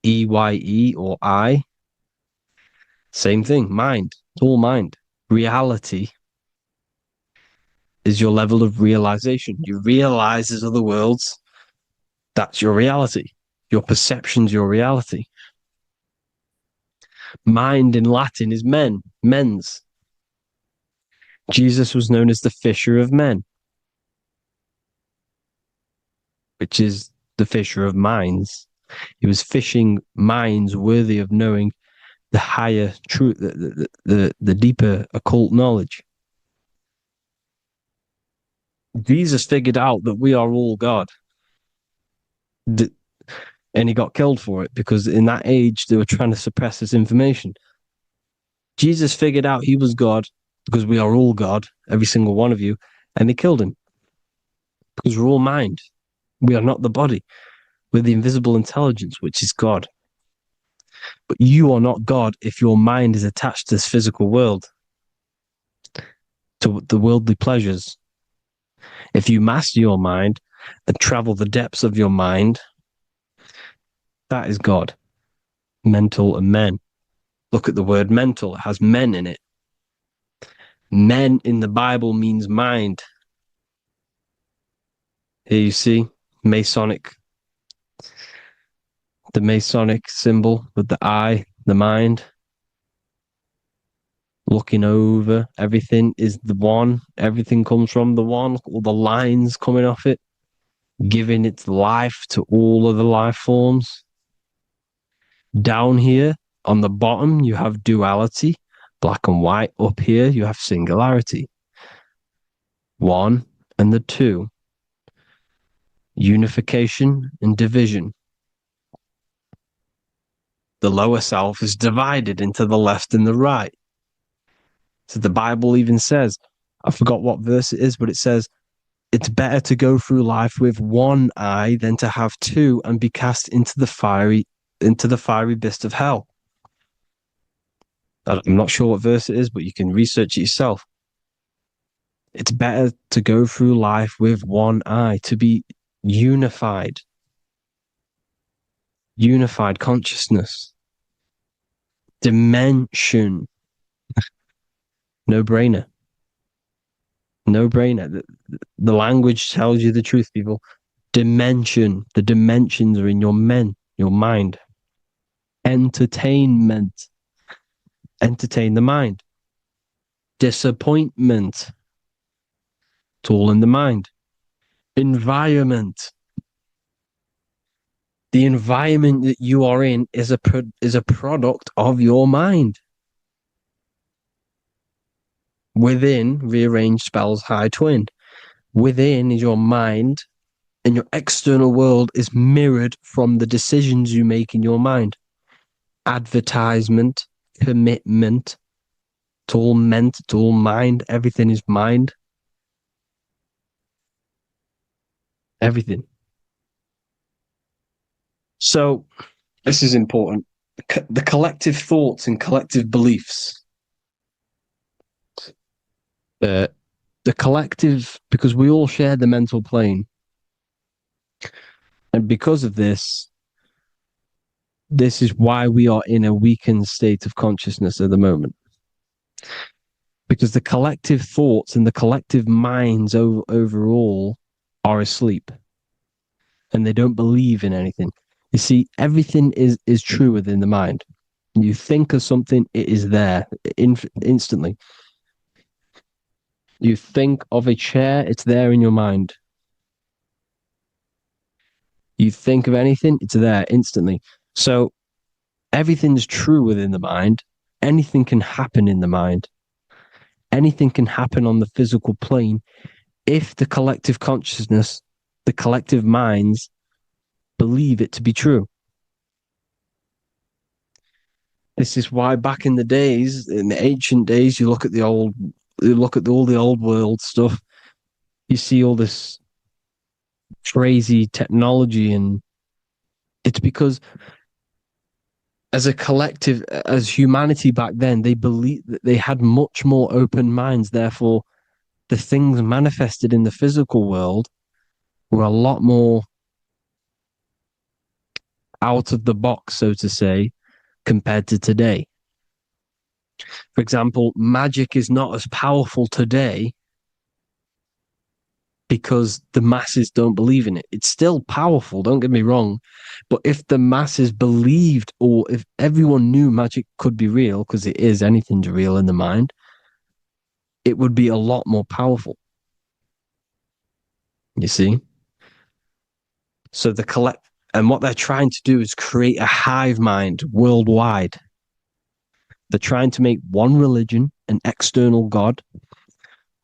[SPEAKER 5] EYE or I. Same thing, mind. It's all mind. Reality is your level of realization. You realize there's other worlds. That's your reality. Your perception's your reality. Mind in Latin is mens. Jesus was known as the fisher of men, which is the fisher of minds. He was fishing minds worthy of knowing the higher truth, the deeper occult knowledge. Jesus figured out that we are all God. And he got killed for it because in that age they were trying to suppress this information. Jesus figured out he was God because we are all God, every single one of you, and they killed him because we're all mind. We are not the body. We're the invisible intelligence, which is God. But you are not God if your mind is attached to this physical world, to the worldly pleasures. If you master your mind and travel the depths of your mind, that is God. Mental and men. Look at the word mental. It has men in it. Men in the Bible means mind. Here you see the Masonic symbol with the eye, the mind. Looking over, everything is the one. Everything comes from the one. All the lines coming off it, giving its life to all of the life forms. Down here on the bottom, you have duality, black and white. Up here, you have singularity. One and the two. Unification and division. The lower self is divided into the left and the right. So the Bible even says, I forgot what verse it is, but it says, it's better to go through life with one eye than to have two and be cast into the fiery abyss of hell. I'm not sure what verse it is, but you can research it yourself. It's better to go through life with one eye, to be unified. Unified consciousness. Dimension. No-brainer. No-brainer. The language tells you the truth, people. Dimension. The dimensions are in your mind. Entertainment. Entertain the mind. Disappointment. It's all in the mind. Environment. The environment that you are in is a product of your mind. Within, rearranged spells high twin. Within is your mind, and your external world is mirrored from the decisions you make in your mind. Advertisement, commitment, it's all meant, it's all mind, everything is mind. Everything. So, this is important. The collective thoughts and collective beliefs. The collective, because we all share the mental plane. And because of this is why we are in a weakened state of consciousness at the moment. because the collective thoughts and the collective minds overall are asleep and they don't believe in anything. You see, everything is true within the mind. You think of something, it is there instantly. You think of a chair, it's there in your mind. You think of anything, it's there instantly. So everything's true within the mind. Anything can happen in the mind. Anything can happen on the physical plane if the collective consciousness, the collective minds believe it to be true. This is why back in the days, in the ancient days, you look at all the old world stuff, you see all this crazy technology, and it's because as a collective, as humanity back then, they believed that they had much more open minds. Therefore, the things manifested in the physical world were a lot more out of the box, so to say, compared to today. For example, magic is not as powerful today because the masses don't believe in it. It's still powerful, don't get me wrong, but if the masses believed, or if everyone knew magic could be real, because it is, anything's real in the mind, it would be a lot more powerful. You see? So and what they're trying to do is create a hive mind worldwide. They're trying to make one religion, an external god.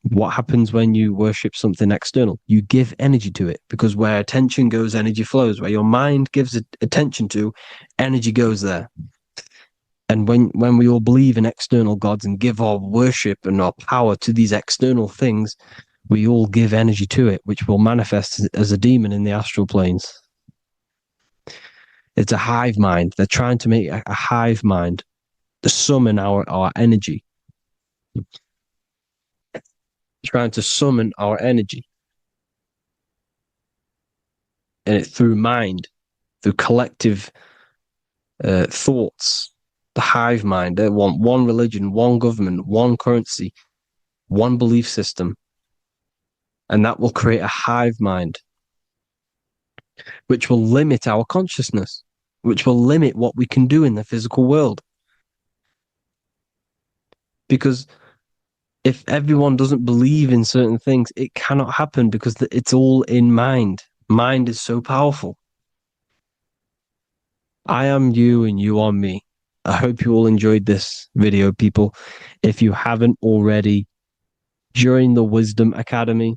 [SPEAKER 5] What happens when you worship something external? You give energy to it, because where attention goes, energy flows. Where your mind gives attention to, energy goes there. And when we all believe in external gods and give our worship and our power to these external things, we all give energy to it, which will manifest as a demon in the astral planes. It's a hive mind. They're trying to make a hive mind to summon our energy. Trying to summon our energy. And it's through mind, through collective thoughts. The hive mind. They want one religion, one government, one currency, one belief system. And that will create a hive mind, which will limit our consciousness, which will limit what we can do in the physical world. Because if everyone doesn't believe in certain things, it cannot happen, because it's all in mind. Mind is so powerful. I am you and you are me. I hope you all enjoyed this video, people. If you haven't already, join the Wisdom Academy.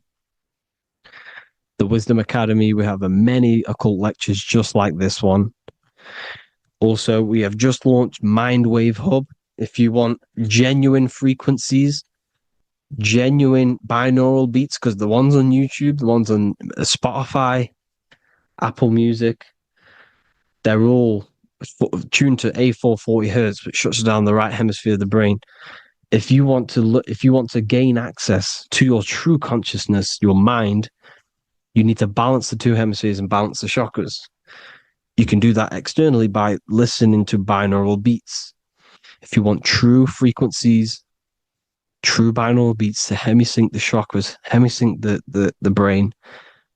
[SPEAKER 5] The Wisdom Academy, we have many occult lectures just like this one. Also, we have just launched Mindwave Hub. If you want genuine frequencies, genuine binaural beats, because the ones on YouTube, the ones on Spotify, Apple Music, they're all tuned to A440 hertz, which shuts down the right hemisphere of the brain. If you want to gain access to your true consciousness, your mind, you need to balance the two hemispheres and balance the chakras. You can do that externally by listening to binaural beats. If you want true frequencies, true binaural beats to hemisync the chakras, hemisync the brain,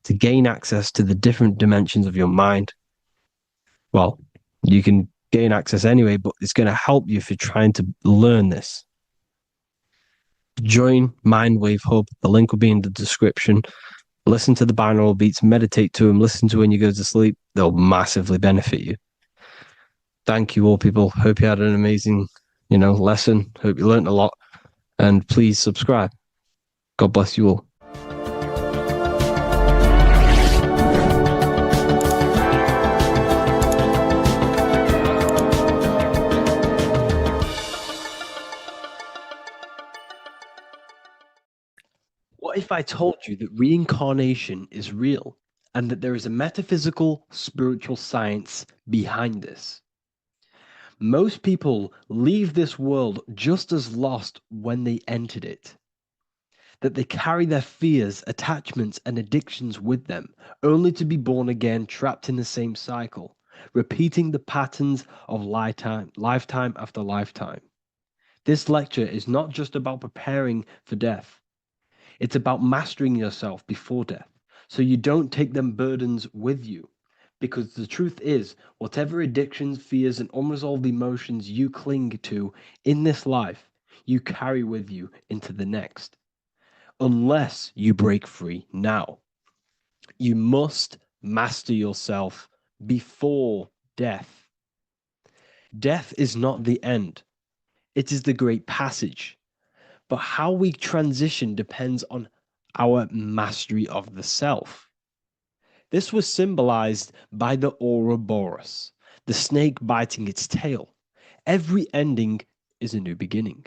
[SPEAKER 5] to gain access to the different dimensions of your mind, well, you can gain access anyway, but it's going to help you if you're trying to learn this. Join Mindwave Hub. The link will be in the description. Listen to the binaural beats, meditate to them, listen to when you go to sleep. They'll massively benefit you. Thank you all, people. Hope you had an amazing, lesson. Hope you learned a lot. And please subscribe. God bless you all. What if I told you that reincarnation is real and that there is a metaphysical, spiritual science behind this? Most people leave this world just as lost when they entered it. That they carry their fears, attachments, and addictions with them, only to be born again, trapped in the same cycle, repeating the patterns of lifetime after lifetime.
[SPEAKER 2] This lecture is not just about preparing for death. It's about mastering yourself before death, so you don't take them burdens with you. Because the truth is, whatever addictions, fears, and unresolved emotions you cling to in this life, you carry with you into the next. Unless you break free now. You must master yourself before death. Death is not the end. It is the great passage. But how we transition depends on our mastery of the self. This was symbolized by the Ouroboros, the snake biting its tail. Every ending is a new beginning.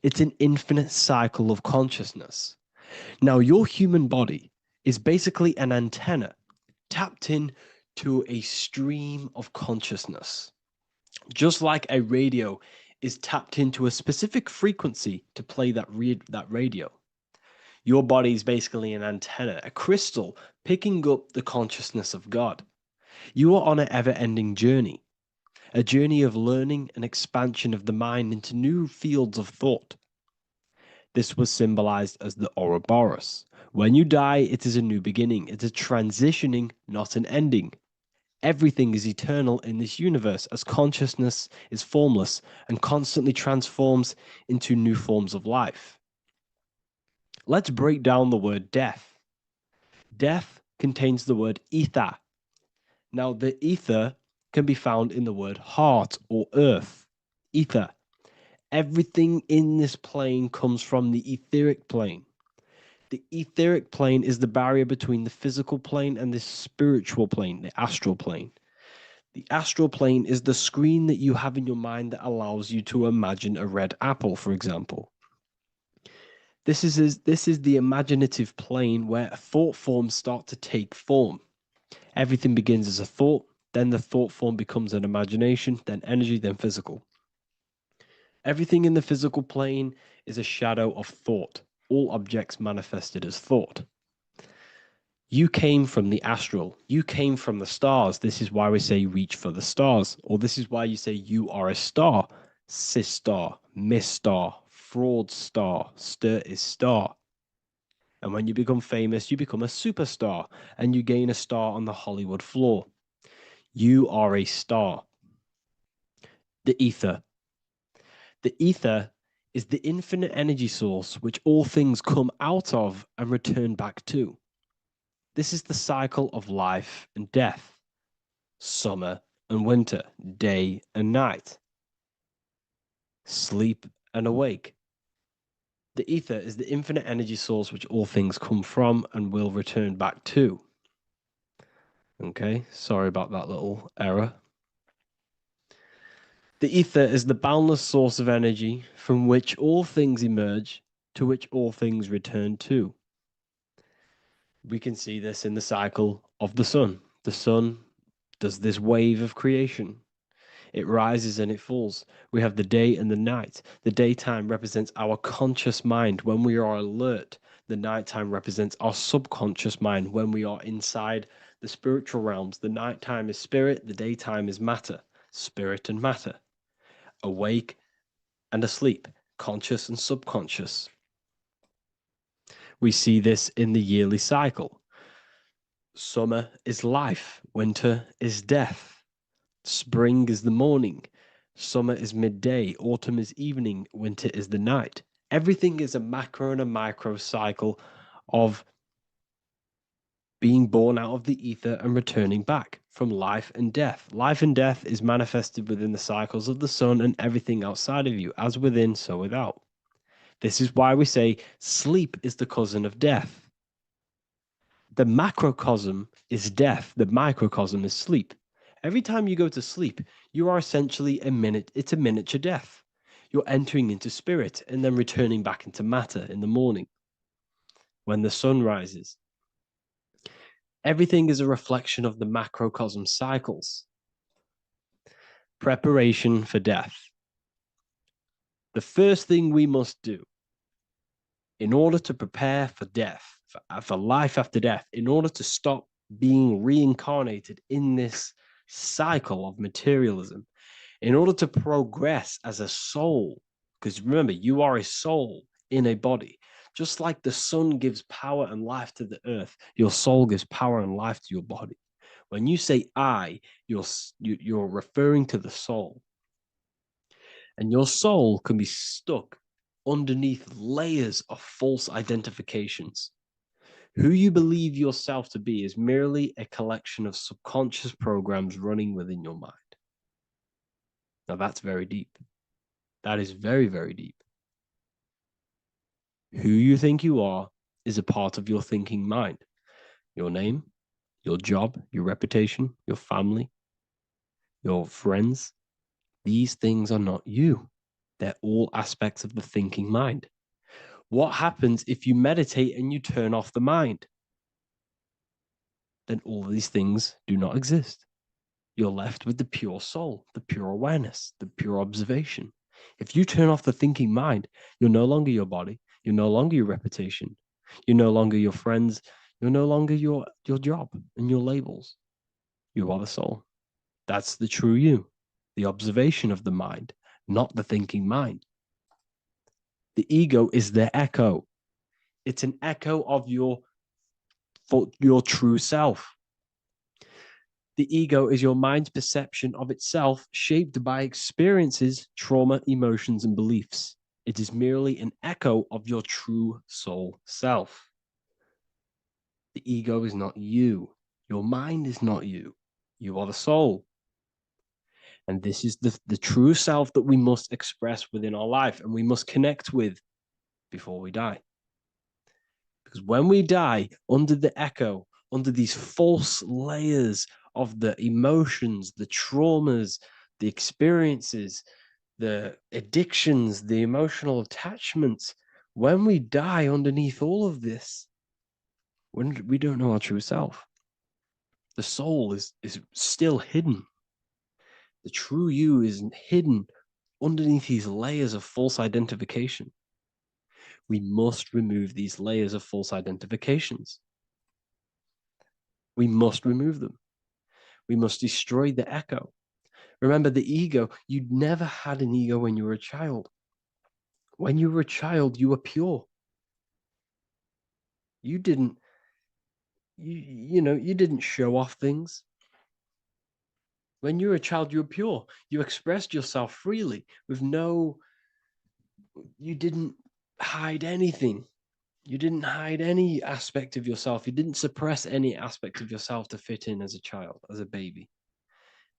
[SPEAKER 2] It's an infinite cycle of consciousness. Now, your human body is basically an antenna tapped in to a stream of consciousness. Just like a radio is tapped into a specific frequency to play that radio. Your body is basically an antenna, a crystal picking up the consciousness of God. You are on an ever-ending journey, a journey of learning and expansion of the mind into new fields of thought. This was symbolized as the Ouroboros. When you die, it is a new beginning. It's a transitioning, not an ending. Everything is eternal in this universe as consciousness is formless and constantly transforms into new forms of life. Let's break down the word death. Death contains the word ether. Now, the ether can be found in the word heart or earth. Ether. Everything in this plane comes from the etheric plane. The etheric plane is the barrier between the physical plane and the spiritual plane, the astral plane. The astral plane is the screen that you have in your mind that allows you to imagine a red apple, for example. This is the imaginative plane where thought forms start to take form. Everything begins as a thought, then the thought form becomes an imagination, then energy, then physical. Everything in the physical plane is a shadow of thought. All objects manifested as thought. You came from the astral. You came from the stars. This is why we say reach for the stars. Or this is why you say you are a star. Cis star, miss star, fraud star, stir is star. And when you become famous, you become a superstar and you gain a star on the Hollywood floor. You are a star. The ether. The ether is the infinite energy source which all things come out of and return back to. This is the cycle of life and death, summer and winter, day and night, sleep and awake. The ether is the infinite energy source which all things come from and will return back to. Okay, sorry about that little error. The ether is the boundless source of energy from which all things emerge, to which all things return to. We can see this in the cycle of the sun. The sun does this wave of creation. It rises and it falls. We have the day and the night. The daytime represents our conscious mind when we are alert. The nighttime represents our subconscious mind when we are inside the spiritual realms. The nighttime is spirit, the daytime is matter, spirit and matter. Awake and asleep, conscious and subconscious. We see this in the yearly cycle. Summer is life, winter is death. Spring is the morning, summer is midday, autumn is evening, winter is the night. Everything is a macro and a micro cycle of being born out of the ether and returning back from life and death. Life and death is manifested within the cycles of the sun and everything outside of you, as within, so without. This is why we say sleep is the cousin of death. The macrocosm is death, the microcosm is sleep. Every time you go to sleep, you are essentially it's a miniature death. You're entering into spirit and then returning back into matter in the morning when the sun rises. Everything is a reflection of the macrocosm cycles. Preparation for death. The first thing we must do in order to prepare for death, for life after death, in order to stop being reincarnated in this cycle of materialism, in order to progress as a soul Because remember, you are a soul in a body. Just like the sun gives power and life to the earth, your soul gives power and life to your body. When you say I, you're referring to the soul. And your soul can be stuck underneath layers of false identifications. Who you believe yourself to be is merely a collection of subconscious programs running within your mind. Now that's very deep. That is very, very deep. Who you think you are is a part of your thinking mind. Your name, your job, your reputation, your family, your friends. These things are not you. They're all aspects of the thinking mind. What happens if you meditate and you turn off the mind? Then all of these things do not exist. You're left with the pure soul, the pure awareness, the pure observation. If you turn off the thinking mind, you're no longer your body, you're no longer your reputation, you're no longer your friends, you're no longer your job and your labels. You are the soul. That's the true you, the observation of the mind, not the thinking mind. The ego is the echo. It's an echo of your true self. The ego is your mind's perception of itself shaped by experiences, trauma, emotions, and beliefs. It is merely an echo of your true soul self. The ego is not you. Your mind is not you. You are the soul. And this is the true self that we must express within our life and we must connect with before we die. Because when we die under the echo, under these false layers of the emotions, the traumas, the experiences, the addictions, the emotional attachments, when we die underneath all of this, when we don't know our true self, the soul is still hidden. The true you is hidden underneath these layers of false identification. We must remove these layers of false identifications. We must remove them. We must destroy the echo. Remember, the ego, you never had an ego when you were a child. When you were a child, you were pure. You didn't, you didn't show off things. When you were a child, you were pure. You expressed yourself freely with you didn't hide anything. You didn't hide any aspect of yourself. You didn't suppress any aspect of yourself to fit in as a child, as a baby.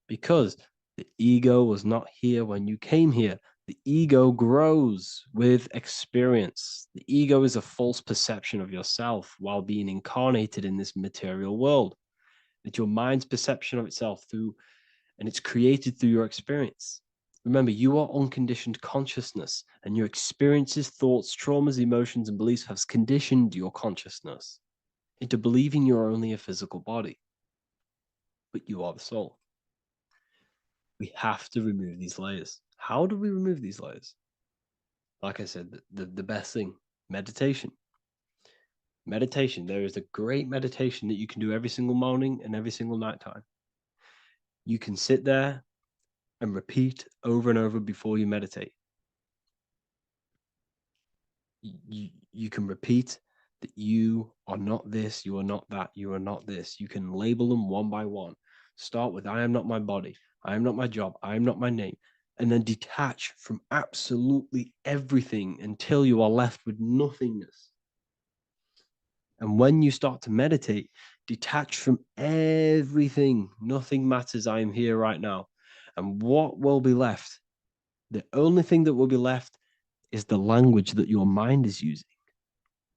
[SPEAKER 2] Because the ego was not here when you came here. The ego grows with experience. The ego is a false perception of yourself while being incarnated in this material world. It's your mind's perception of itself and it's created through your experience. Remember, you are unconditioned consciousness, and your experiences, thoughts, traumas, emotions, and beliefs have conditioned your consciousness into believing you're only a physical body, but you are the soul. We have to remove these layers. How do we remove these layers? Like I said, the best thing, meditation. Meditation. There is a great meditation that you can do every single morning and every single nighttime. You can sit there and repeat over and over before you meditate. You can repeat that you are not this, you are not that, you are not this. You can label them one by one. Start with, I am not my body, I am not my job, I am not my name, and then detach from absolutely everything until you are left with nothingness. And when you start to meditate, detach from everything. Nothing matters. I am here right now. And what will be left? The only thing that will be left is the language that your mind is using.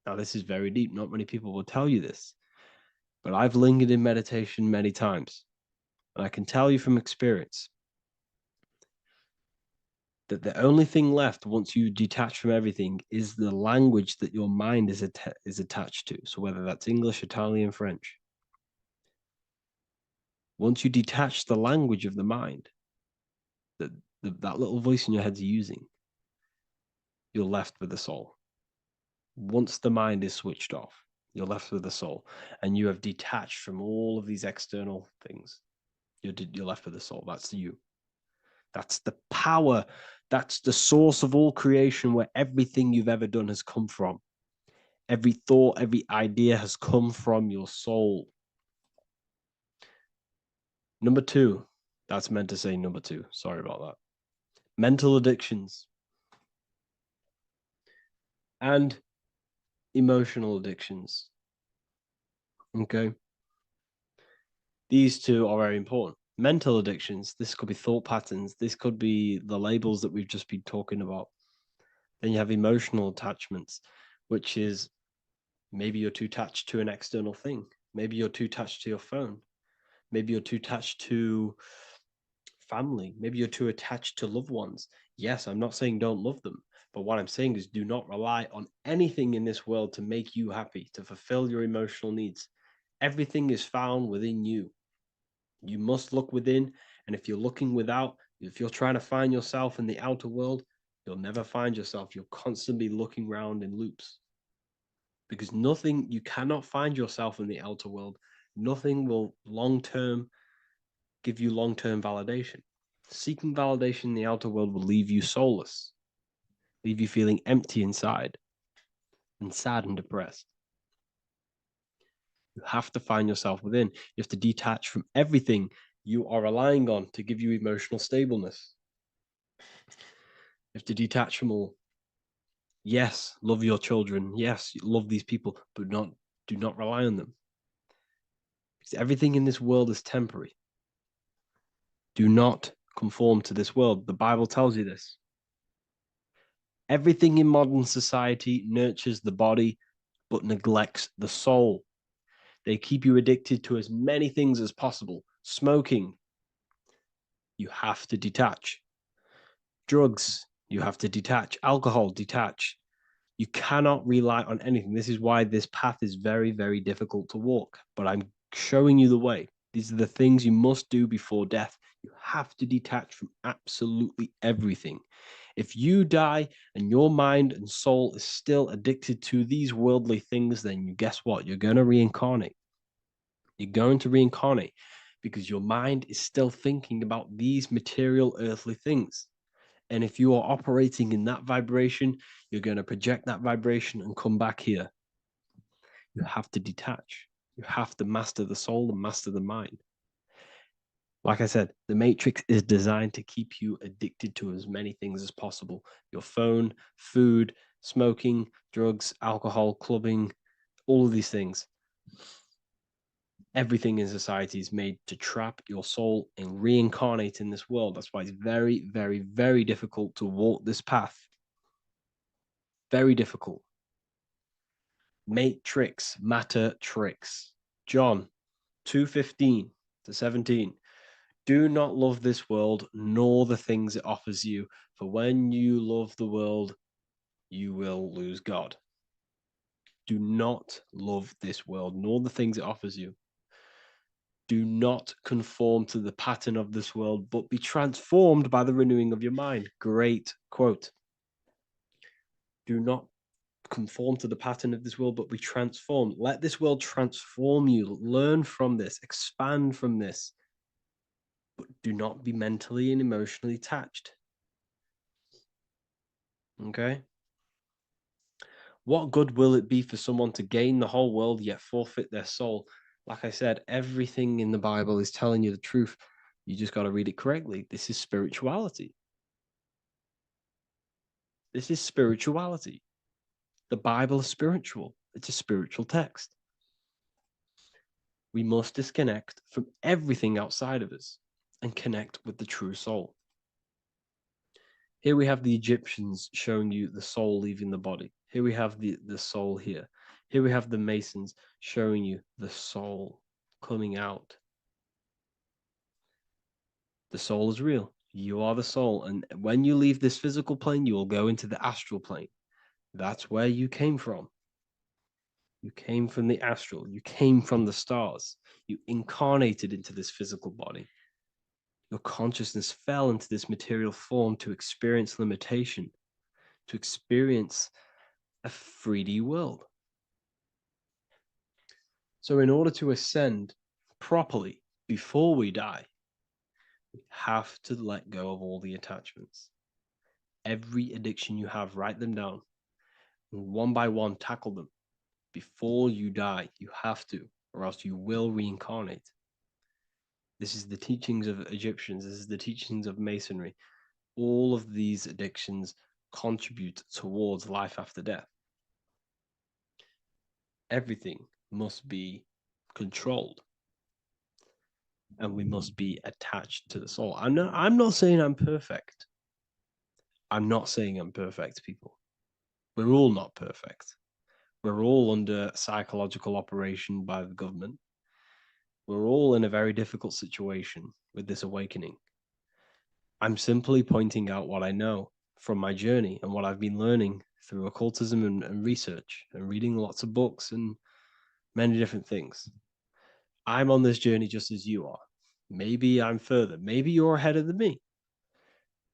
[SPEAKER 2] Now, this is very deep. Not many people will tell you this, but I've lingered in meditation many times. And I can tell you from experience that the only thing left once you detach from everything is the language that your mind is attached to. So whether that's English, Italian, French. Once you detach the language of the mind that that little voice in your head's using, you're left with the soul. Once the mind is switched off, you're left with the soul, and you have detached from all of these external things. You're left with the soul. That's you. That's the power
[SPEAKER 5] That's the source of all creation, where everything you've ever done has come from. Every thought, every idea has come from your soul. Number two, that's meant to say number two. Sorry about that. Mental addictions and emotional addictions. Okay. These two are very important. Mental addictions, this could be thought patterns. This could be the labels that we've just been talking about. Then you have emotional attachments, which is maybe you're too attached to an external thing. Maybe you're too attached to your phone. Maybe you're too attached to family. Maybe you're too attached to loved ones. Yes, I'm not saying don't love them, but what I'm saying is do not rely on anything in this world to make you happy, to fulfill your emotional needs. Everything is found within you. You must look within, and if you're looking without, if you're trying to find yourself in the outer world, you'll never find yourself. You'll constantly be looking around in loops. Because nothing, you cannot find yourself in the outer world. Nothing will long-term give you long-term validation. Seeking validation in the outer world will leave you soulless, leave you feeling empty inside and sad and depressed. You have to find yourself within. You have to detach from everything you are relying on to give you emotional stableness. You have to detach from all. Yes, love your children. Yes, love these people, but do not rely on them. Because everything in this world is temporary. Do not conform to this world. The Bible tells you this. Everything in modern society nurtures the body, but neglects the soul. They keep you addicted to as many things as possible. Smoking, you have to detach. Drugs, you have to detach. Alcohol, detach. You cannot rely on anything. This is why this path is very, very difficult to walk. But I'm showing you the way. These are the things you must do before death. You have to detach from absolutely everything. If you die and your mind and soul is still addicted to these worldly things, then you guess what? You're going to reincarnate. You're going to reincarnate because your mind is still thinking about these material earthly things. And if you are operating in that vibration, you're going to project that vibration and come back here. You have to detach. You have to master the soul and master the mind. Like I said, the matrix is designed to keep you addicted to as many things as possible. Your phone, food, smoking, drugs, alcohol, clubbing, all of these things. Everything in society is made to trap your soul and reincarnate in this world. That's why it's very, very, very difficult to walk this path. Very difficult. Matrix, matter tricks. John 2:15 to 17. Do not love this world, nor the things it offers you. For when you love the world, you will lose God. Do not love this world, nor the things it offers you. Do not conform to the pattern of this world, but be transformed by the renewing of your mind. Great quote. Do not conform to the pattern of this world, but be transformed. Let this world transform you. Learn from this, expand from this, but do not be mentally and emotionally attached. Okay? What good will it be for someone to gain the whole world yet forfeit their soul? Like I said, everything in the Bible is telling you the truth. You just got to read it correctly. This is spirituality. This is spirituality. The Bible is spiritual. It's a spiritual text. We must disconnect from everything outside of us and connect with the true soul. Here we have the Egyptians showing you the soul leaving the body. Here we have the soul here. Here we have the Masons showing you the soul coming out. The soul is real. You are the soul. And when you leave this physical plane, you will go into the astral plane. That's where you came from. You came from the astral. You came from the stars. You incarnated into this physical body. Your consciousness fell into this material form to experience limitation, to experience a 3D world. So in order to ascend properly before we die, we have to let go of all the attachments.
[SPEAKER 2] every addiction you have, write them down, and one by one tackle them before you die. You have to, or else you will reincarnate. This is the teachings of Egyptians. This is the teachings of Masonry. All of these addictions contribute towards life after death. Everything must be controlled, and we must be attached to the soul. I'm not saying I'm perfect. I'm not saying I'm perfect, people. We're all not perfect. We're all under psychological operation by the government. We're all in a very difficult situation with this awakening. I'm simply pointing out what I know from my journey and what I've been learning through occultism and research and reading lots of books and many different things. I'm on this journey just as you are. Maybe I'm further. Maybe you're ahead of me.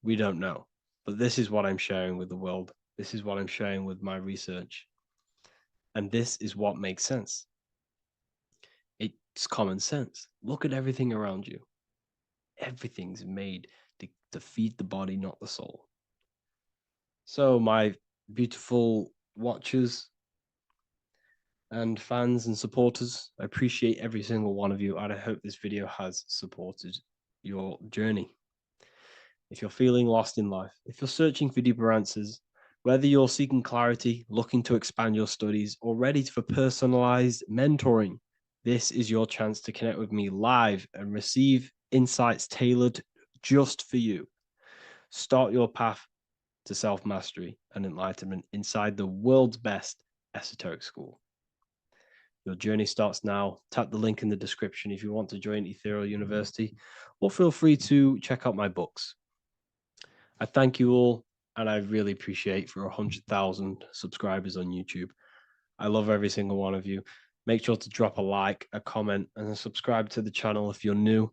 [SPEAKER 2] We don't know. But this is what I'm sharing with the world. This is what I'm sharing with my research. And this is what makes sense. It's common sense. Look at everything around you. Everything's made to feed the body, not the soul. So my beautiful watchers and fans and supporters, I appreciate every single one of you, and I hope this video has supported your journey. If you're feeling lost in life, if you're searching for deeper answers, whether you're seeking clarity, looking to expand your studies, or ready for personalized mentoring, this is your chance to connect with me live and receive insights tailored just for you. Start your path to self-mastery and enlightenment inside the world's best esoteric school. Your journey starts now. Tap the link in the description if you want to join Ethereal University, or feel free to check out my books. I thank you all, and I really appreciate for 100,000 subscribers on YouTube. I love every single one of you. Make sure to drop a like, a comment, and subscribe to the channel if you're new.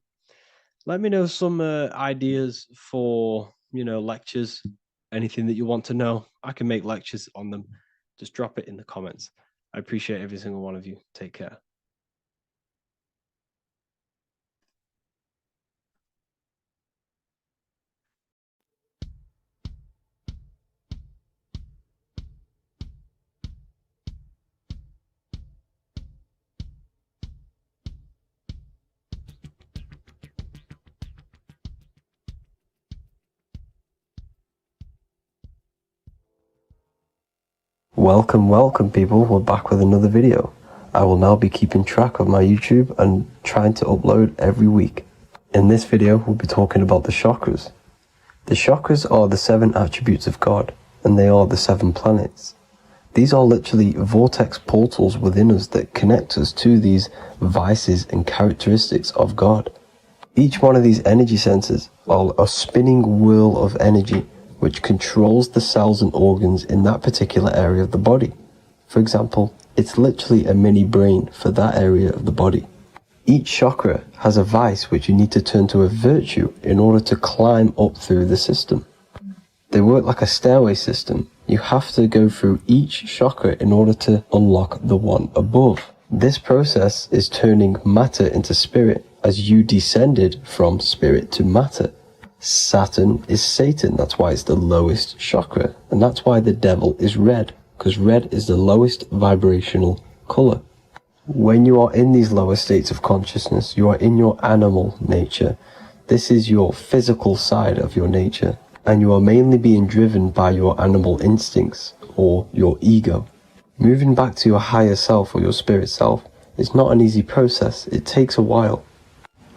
[SPEAKER 2] Let me know some ideas for, lectures, anything that you want to know. I can make lectures on them. Just drop it in the comments. I appreciate every single one of you. Take care. Welcome people, we're back with another video. I will now be keeping track of my YouTube and trying to upload every week. In this video, we'll be talking about the chakras. The chakras are the 7 attributes of God, and they are the 7 planets. These are literally vortex portals within us that connect us to these vices and characteristics of God. Each one of these energy centers are a spinning wheel of energy which controls the cells and organs in that particular area of the body. For example, it's literally a mini brain for that area of the body. Each chakra has a vice which you need to turn to a virtue in order to climb up through the system. They work like a stairway system. You have to go through each chakra in order to unlock the one above. This process is turning matter into spirit as you descended from spirit to matter. Saturn is Satan, that's why it's the lowest chakra, and that's why the devil is red, because red is the lowest vibrational color. When you are in these lower states of consciousness, you are in your animal nature. This is your physical side of your nature, and you are mainly being driven by your animal instincts, or your ego. Moving back to your higher self or your spirit self is not an easy process, it takes a while.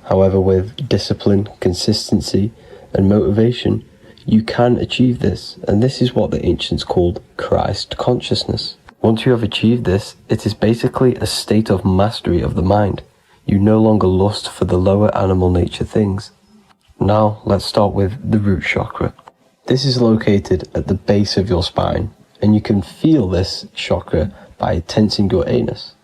[SPEAKER 2] However, with discipline, consistency, and motivation, you can achieve this, and this is what the ancients called Christ consciousness. Once you have achieved this, it is basically a state of mastery of the mind. You no longer lust for the lower animal nature things. Now, let's start with the root chakra. This is located at the base of your spine, and you can feel this chakra by tensing your anus.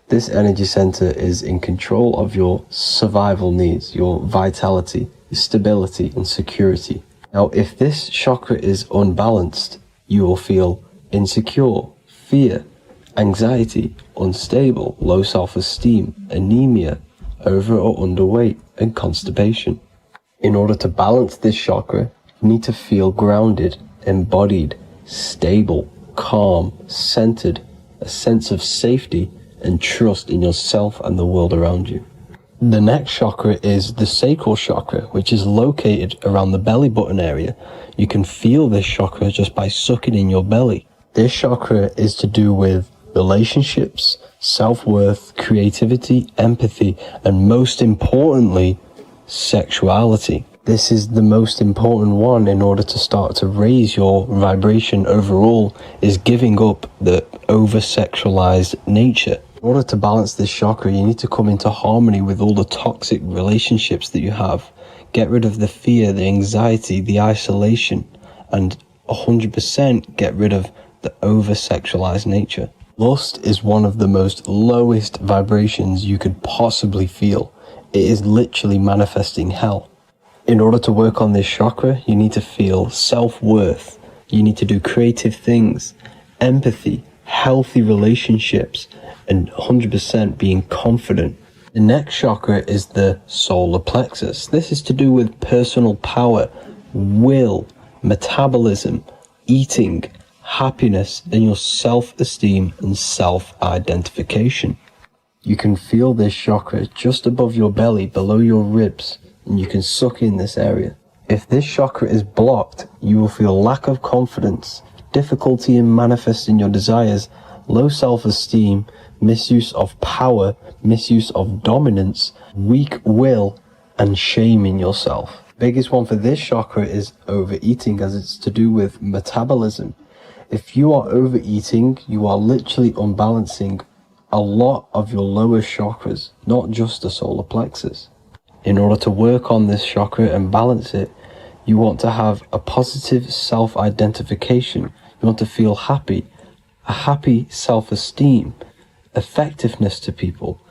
[SPEAKER 2] This energy center is in control of your survival needs, your vitality, stability, and security. Now, if this chakra is unbalanced, you will feel insecure, fear, anxiety, unstable, low self-esteem, anemia, over or underweight, and constipation. In order to balance this chakra, You need to feel grounded, embodied, stable, calm, centered, a sense of safety and trust in yourself and the world around you. The next chakra is the sacral chakra, which is located around the belly button area. You can feel this chakra just by sucking in your belly. This chakra is to do with relationships, self-worth, creativity, empathy, and most importantly, sexuality. This is the most important one in order to start to raise your vibration overall, is giving up the over-sexualized nature. In order to balance this chakra, you need to come into harmony with all the toxic relationships that you have. Get rid of the fear, the anxiety, the isolation, and 100% get rid of the over-sexualized nature. Lust is one of the most lowest vibrations you could possibly feel. It is literally manifesting hell. In order to work on this chakra, you need to feel self-worth. You need to do creative things, empathy, healthy relationships, and 100% being confident. The next chakra is the solar plexus. This is to do with personal power, will, metabolism, eating, happiness, and your self-esteem and self-identification. You can feel this chakra just above your belly, below your ribs, and you can suck in this area. If this chakra is blocked, you will feel lack of confidence, difficulty in manifesting your desires, low self-esteem, misuse of power, misuse of dominance, weak will, and shame in yourself. Biggest one for this chakra is overeating, as it's to do with metabolism. If you are overeating, you are literally unbalancing a lot of your lower chakras, not just the solar plexus. In order to work on this chakra and balance it, you want to have a positive self-identification. You want to feel happy, a happy self-esteem, effectiveness to people,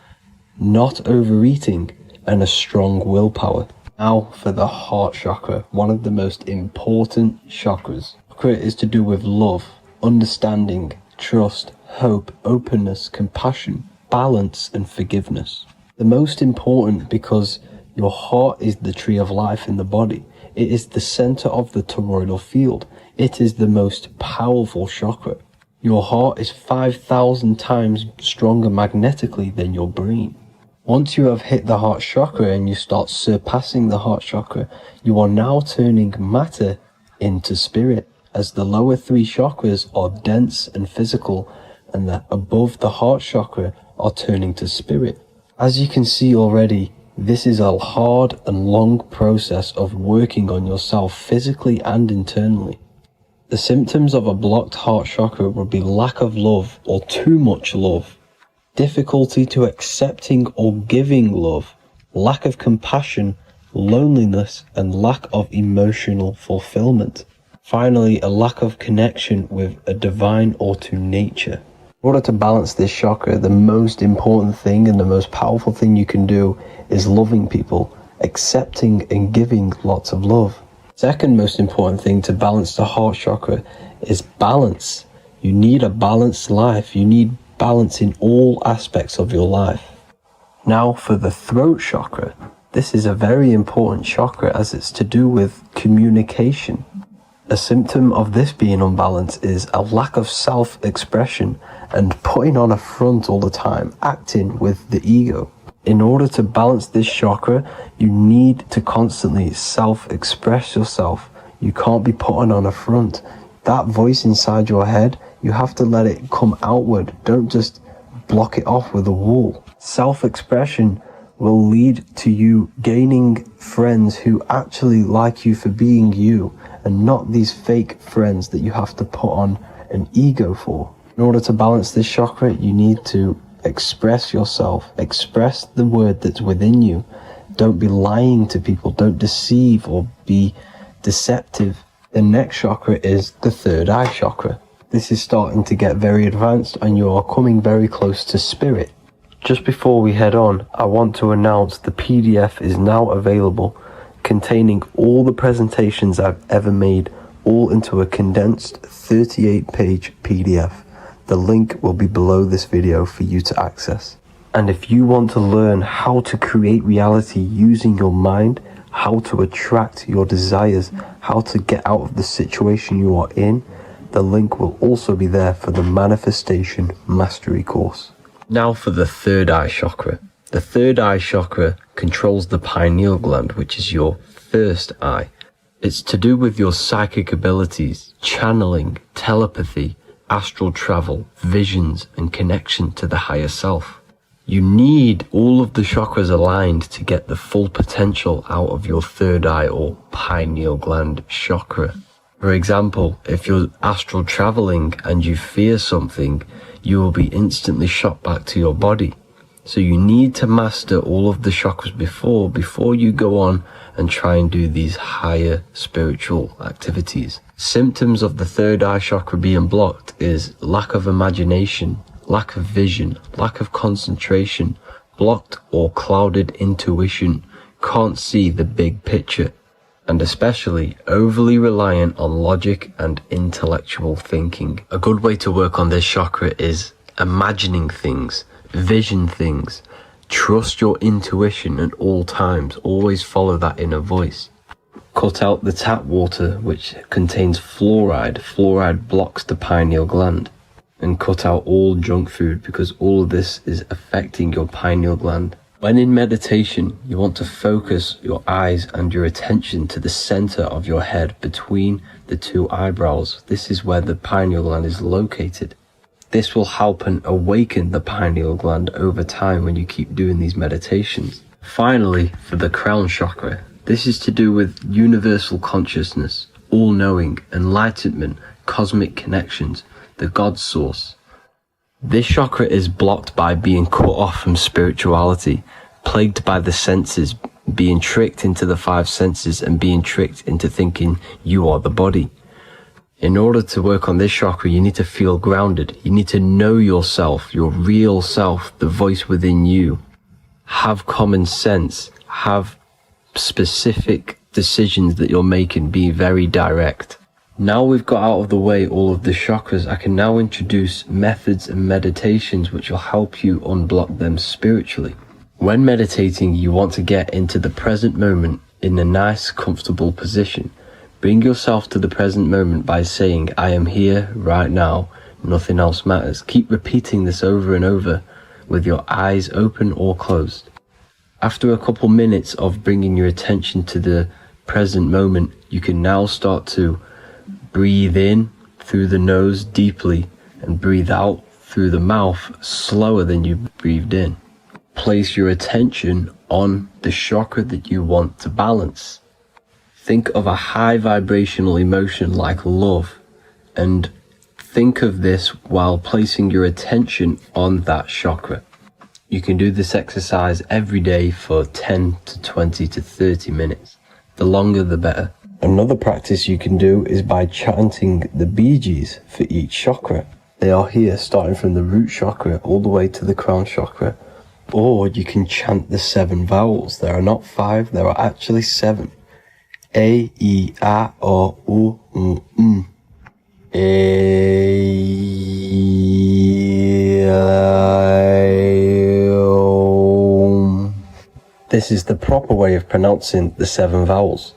[SPEAKER 2] not overeating, and a strong willpower. Now for the heart chakra, one of the most important chakras. Chakra is to do with love, understanding, trust, hope, openness, compassion, balance, and forgiveness. The most important because your heart is the tree of life in the body. It is the center of the toroidal field. It is the most powerful chakra. Your heart is 5,000 times stronger magnetically than your brain. Once you have hit the heart chakra and you start surpassing the heart chakra, you are now turning matter into spirit, as the lower three chakras are dense and physical, and the above the heart chakra are turning to spirit. As you can see already, this is a hard and long process of working on yourself physically and internally. The symptoms of a blocked heart chakra would be lack of love or too much love, difficulty to accepting or giving love, lack of compassion, loneliness, and lack of emotional fulfillment. Finally, a lack of connection with a divine or to nature. In order to balance this chakra, the most important thing and the most powerful thing you can do is loving people, accepting and giving lots of love. Second most important thing to balance the heart chakra is balance. You need a balanced life. You need balance in all aspects of your life. Now for the throat chakra. This is a very important chakra as it's to do with communication. A symptom of this being unbalanced is a lack of self-expression and putting on a front all the time, acting with the ego. In order to balance this chakra, you need to constantly self-express yourself. You can't be putting on a front. That voice inside your head, you have to let it come outward. Don't just block it off with a wall. Self-expression will lead to you gaining friends who actually like you for being you, and not these fake friends that you have to put on an ego for. In order to balance this chakra, you need to express yourself, express the word that's within you. Don't be lying to people, don't deceive or be deceptive. The next chakra is the third eye chakra. This is starting to get very advanced and you are coming very close to spirit. Just before we head on, I want to announce the PDF is now available, containing all the presentations I've ever made, all into a condensed 38-page PDF. The link will be below this video for you to access. And if you want to learn how to create reality using your mind, how to attract your desires, how to get out of the situation you are in, the link will also be there for the Manifestation Mastery course. Now for the third eye chakra. The third eye chakra controls the pineal gland, which is your first eye. It's to do with your psychic abilities, channeling, telepathy, astral travel, visions, and connection to the higher self. You need all of the chakras aligned to get the full potential out of your third eye or pineal gland chakra. For example, if you're astral traveling and you fear something, you will be instantly shot back to your body. So you need to master all of the chakras before you go on and try and do these higher spiritual activities. Symptoms of the third eye chakra being blocked is lack of imagination, lack of vision, lack of concentration, blocked or clouded intuition, can't see the big picture, and especially overly reliant on logic and intellectual thinking. A good way to work on this chakra is imagining things, vision things, trust your intuition at all times, always follow that inner voice. Cut out the tap water which contains fluoride. Fluoride blocks the pineal gland. And cut out all junk food because all of this is affecting your pineal gland. When in meditation, you want to focus your eyes and your attention to the center of your head between the two eyebrows. This is where the pineal gland is located. This will help and awaken the pineal gland over time when you keep doing these meditations. Finally, for the crown chakra, this is to do with universal consciousness, all-knowing, enlightenment, cosmic connections, the God source. This chakra is blocked by being cut off from spirituality, plagued by the senses, being tricked into the five senses and being tricked into thinking you are the body. In order to work on this chakra, you need to feel grounded. You need to know yourself, your real self, the voice within you. Have common sense, have specific decisions that you're making, be very direct. Now we've got out of the way all of the chakras, I can now introduce methods and meditations which will help you unblock them spiritually. When meditating, you want to get into the present moment in a nice, comfortable position. Bring yourself to the present moment by saying, I am here right now, nothing else matters. Keep repeating this over and over with your eyes open or closed. After a couple minutes of bringing your attention to the present moment, you can now start to breathe in through the nose deeply and breathe out through the mouth slower than you breathed in. Place your attention on the chakra that you want to balance. Think of a high vibrational emotion like love, and think of this while placing your attention on that chakra. You can do this exercise every day for 10 to 20 to 30 minutes. The longer the better. Another practice you can do is by chanting the Bee Gees for each chakra. They are here starting from the root chakra all the way to the crown chakra. Or you can chant the 7 vowels. There are not 5, there are actually 7. A, E, A, O, U, M. A, O. This is the proper way of pronouncing the 7 vowels.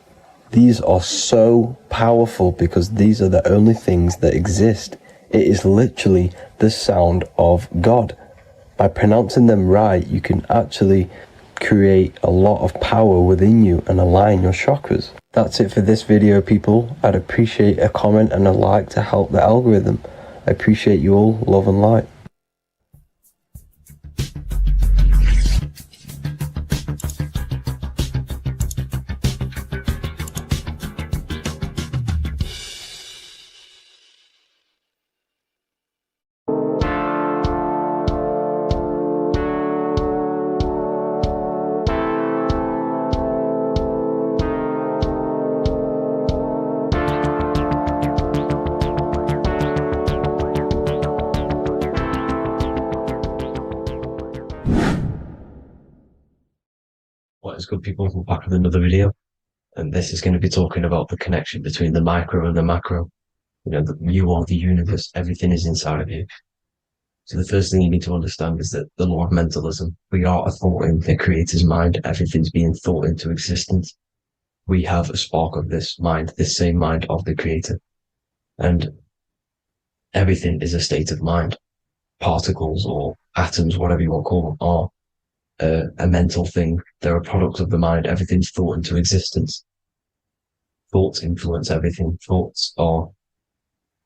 [SPEAKER 2] These are so powerful because these are the only things that exist. It is literally the sound of God. By pronouncing them right, you can actually create a lot of power within you and align your chakras. That's it for this video, people. I'd appreciate a comment and a like to help the algorithm. I appreciate you all. Love and light.
[SPEAKER 7] What is good, people? We're back with another video, and this is going to be talking about the connection between the micro and the macro. You know, you are the universe, everything is inside of you. So the first thing you need to understand is that the law of mentalism, we are a thought in the creator's mind, everything's being thought into existence. we have a spark of this mind, this same mind of the creator. And everything is a state of mind. Particles or atoms, whatever you want to call them, are a mental thing. They're a product of the mind. Everything's thought into existence. Thoughts influence everything. Thoughts are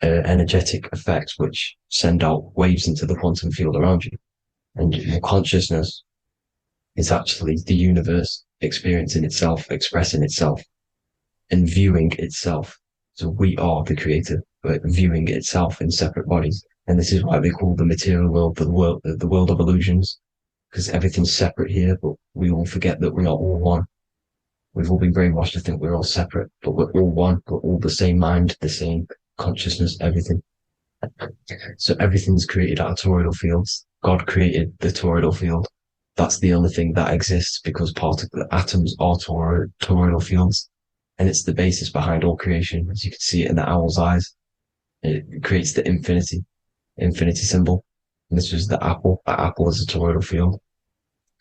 [SPEAKER 7] energetic effects which send out waves into the quantum field around you. And your consciousness is actually the universe experiencing itself, expressing itself, and viewing itself. So we are the creator, but viewing itself in separate bodies. And this is why they call the material world the world of illusions, because everything's separate here, but we all forget that we're not all one. We've all been brainwashed to think we're all separate, but we're all one. We're all the same mind, the same consciousness, everything. So everything's created out of toroidal fields. God created the toroidal field. That's the only thing that exists because atoms are toroidal fields. And it's the basis behind all creation. As you can see it in the owl's eyes, it creates the infinity symbol. And this was the apple. That apple is a toroidal field.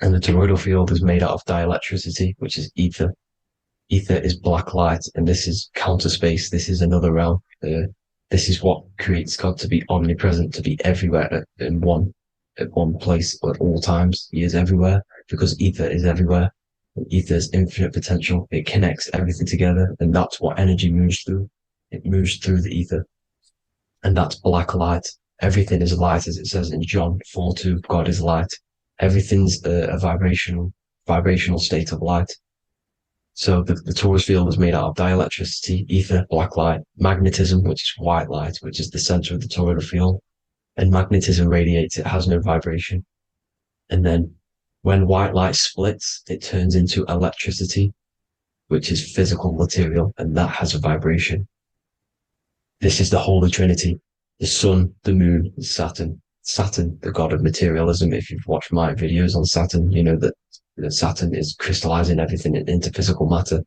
[SPEAKER 7] And the toroidal field is made out of dielectricity, which is ether. Ether is black light, and this is counter space. This is another realm. This is what creates God to be omnipresent, to be everywhere at one place at all times. He is everywhere because ether is everywhere. Ether's infinite potential. It connects everything together, and that's what energy moves through. It moves through the ether, and that's black light. Everything is light, as it says in John 4:2. God is light. Everything's a vibrational state of light. So the torus field is made out of dielectricity, ether, black light, magnetism, which is white light, which is the center of the toroidal field. And magnetism radiates; it has no vibration. And then when white light splits, it turns into electricity, which is physical material, and that has a vibration. This is the Holy Trinity: the sun, the moon, Saturn. Saturn, the god of materialism. If you've watched my videos on Saturn, you know that Saturn is crystallizing everything into physical matter.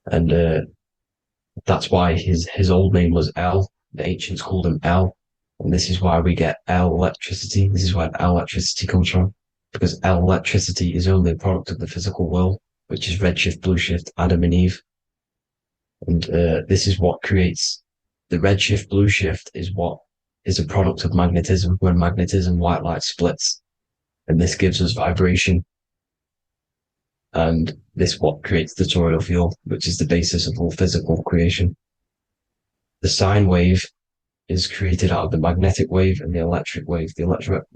[SPEAKER 7] And that's why his old name was El. The ancients called him El. And this is why we get El electricity. This is where El electricity comes from. Because El electricity is only a product of the physical world, which is redshift, blueshift, Adam and Eve. And this is what creates the redshift, blueshift is what is a product of magnetism. When magnetism, white light splits, and this gives us vibration. And this what creates the toroidal field, which is the basis of all physical creation. The sine wave is created out of the magnetic wave and the electric wave. The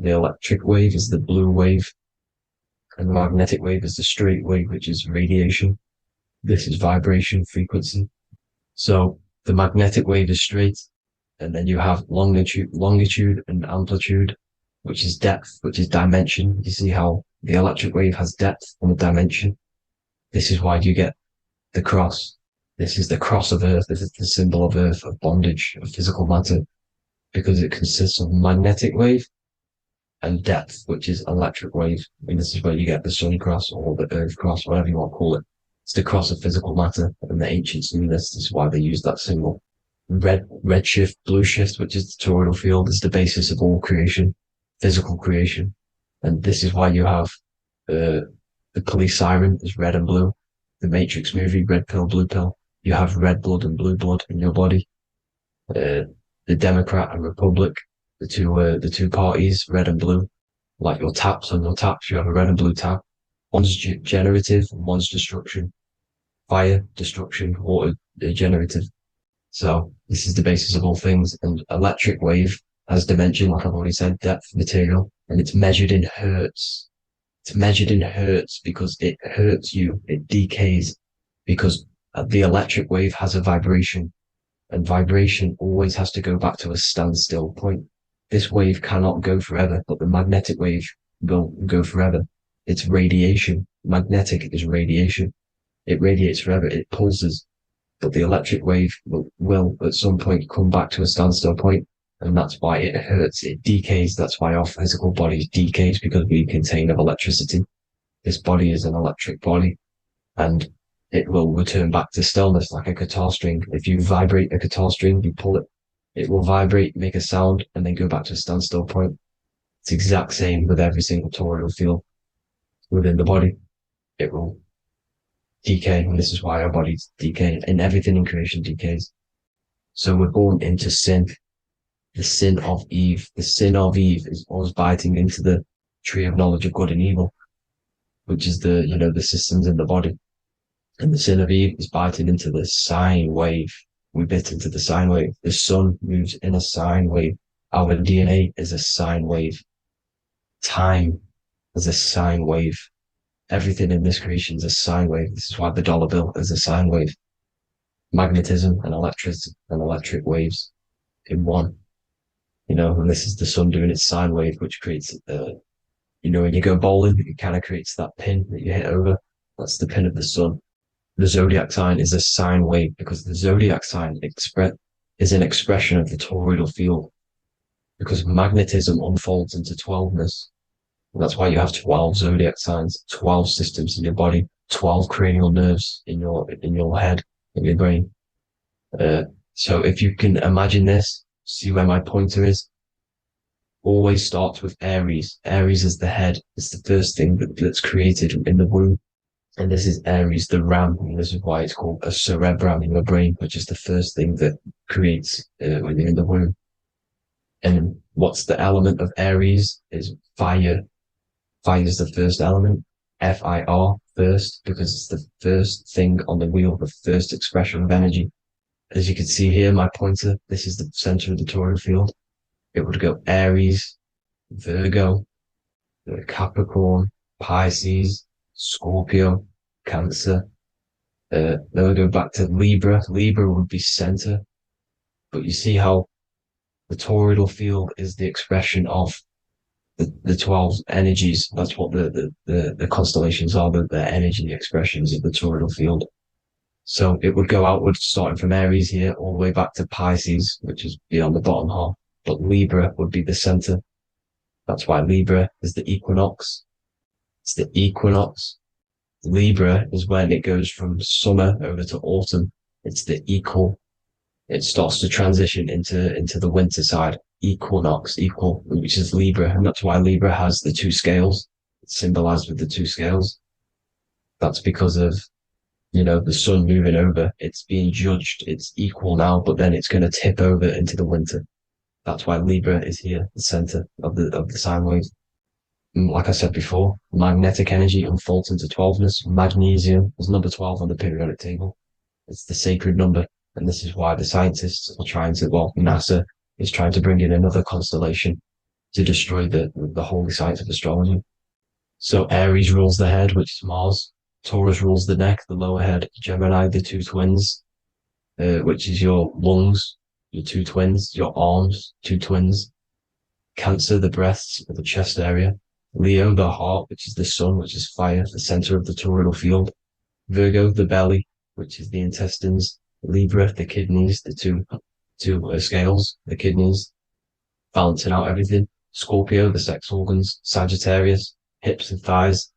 [SPEAKER 7] electric wave is the blue wave, and the magnetic wave is the straight wave, which is radiation. This is vibration frequency. So the magnetic wave is straight, and then you have longitude and amplitude, which is depth, which is dimension. You see how the electric wave has depth and a dimension. This is why you get the cross. This is the cross of Earth. This is the symbol of Earth, of bondage, of physical matter, because it consists of magnetic wave and depth, which is electric wave. And this is where you get the sun cross or the Earth cross, whatever you want to call it. It's the cross of physical matter, and the ancients knew this. This is why they used that symbol. Redshift, blueshift, which is the toroidal field, is the basis of all creation, physical creation. And this is why you have the police siren is red and blue. The Matrix movie, red pill, blue pill. You have red blood and blue blood in your body. The Democrat and Republic, the two parties, red and blue. Like your taps on your taps, you have a red and blue tap. One's generative, one's destruction. Fire, destruction, water, generative. So this is the basis of all things. And electric wave has dimension, like I've already said, depth, material, and it's measured in hertz. It's measured in hertz because it hurts you. It decays because the electric wave has a vibration, and vibration always has to go back to a standstill point. This wave cannot go forever, but the magnetic wave will go forever. It's radiation. Magnetic is radiation. It radiates forever. It pulses. But the electric wave will at some point come back to a standstill point, and that's why it hurts. It decays. That's why our physical body decays, because we contain of electricity. This body is an electric body, and it will return back to stillness like a guitar string. If you vibrate a guitar string, you pull it, it will vibrate, make a sound, and then go back to a standstill point. It's the exact same with every single toroidal field within the body. It will decay, and this is why our bodies decay, and everything in creation decays. So we're born into sin, the sin of Eve. The sin of Eve is us biting into the tree of knowledge of good and evil, which is the systems in the body. And the sin of Eve is biting into the sine wave. We bit into the sine wave. The sun moves in a sine wave. Our DNA is a sine wave. Time is a sine wave. Everything in this creation is a sine wave. This is why the dollar bill is a sine wave. Magnetism and electric waves in one. And this is the sun doing its sine wave, which creates, when you go bowling, it kind of creates that pin that you hit over. That's the pin of the sun. The zodiac sign is a sine wave because the zodiac sign is an expression of the toroidal field, because magnetism unfolds into 12ness. And that's why you have 12 zodiac signs, 12 systems in your body, 12 cranial nerves in your head, in your brain. So if you can imagine this, see where my pointer is. Always starts with Aries. Aries is the head. It's the first thing that's created in the womb. And this is Aries, the ram. And this is why it's called a cerebrum in your brain, which is the first thing that creates when you're in the womb. And what's the element of Aries is fire. Fire is the first element. Fire, first, because it's the first thing on the wheel, the first expression of energy. As you can see here, my pointer, this is the center of the toroidal field. It would go Aries, Virgo, Capricorn, Pisces, Scorpio, Cancer. Then we go back to Libra. Libra would be center. But you see how the toroidal field is the expression of the 12 energies. That's what the constellations are, the energy expressions of the toroidal field. So it would go outwards, starting from Aries here, all the way back to Pisces, which is beyond the bottom half. But Libra would be the center. That's why Libra is the equinox. It's the equinox. Libra is when it goes from summer over to autumn. It's the equal. It starts to transition into the winter side. Equinox, equal, which is Libra. And that's why Libra has the two scales. It's symbolized with the two scales. That's because of, the sun moving over. It's being judged. It's equal now, but then it's going to tip over into the winter. That's why Libra is here, the center of the sine wave. Like I said before, magnetic energy unfolds into 12ness. Magnesium is number 12 on the periodic table. It's the sacred number. And this is why the scientists are NASA is trying to bring in another constellation to destroy the holy science of astrology. So Aries rules the head, which is Mars. Taurus rules the neck, the lower head. Gemini, the two twins, which is your lungs, your two twins, your arms, two twins. Cancer, the breasts, or the chest area. Leo, the heart, which is the sun, which is fire, the center of the toroidal field. Virgo, the belly, which is the intestines. Libra, the kidneys, the two scales, the kidneys, balancing out everything. Scorpio, the sex organs. Sagittarius, hips and thighs.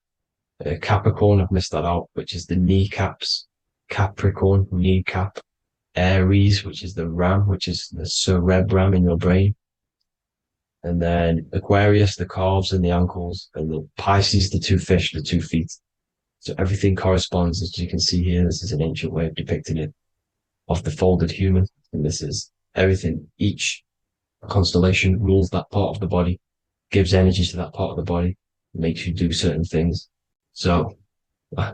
[SPEAKER 7] Capricorn, I've missed that out, which is the kneecaps. Capricorn, kneecap. Aries, which is the ram, which is the cerebrum in your brain. And then Aquarius, the calves and the ankles. And the Pisces, the two fish, the 2 feet. So everything corresponds, as you can see here. This is an ancient way of depicting it, of the folded human. And this is everything. Each constellation rules that part of the body, gives energy to that part of the body, makes you do certain things. So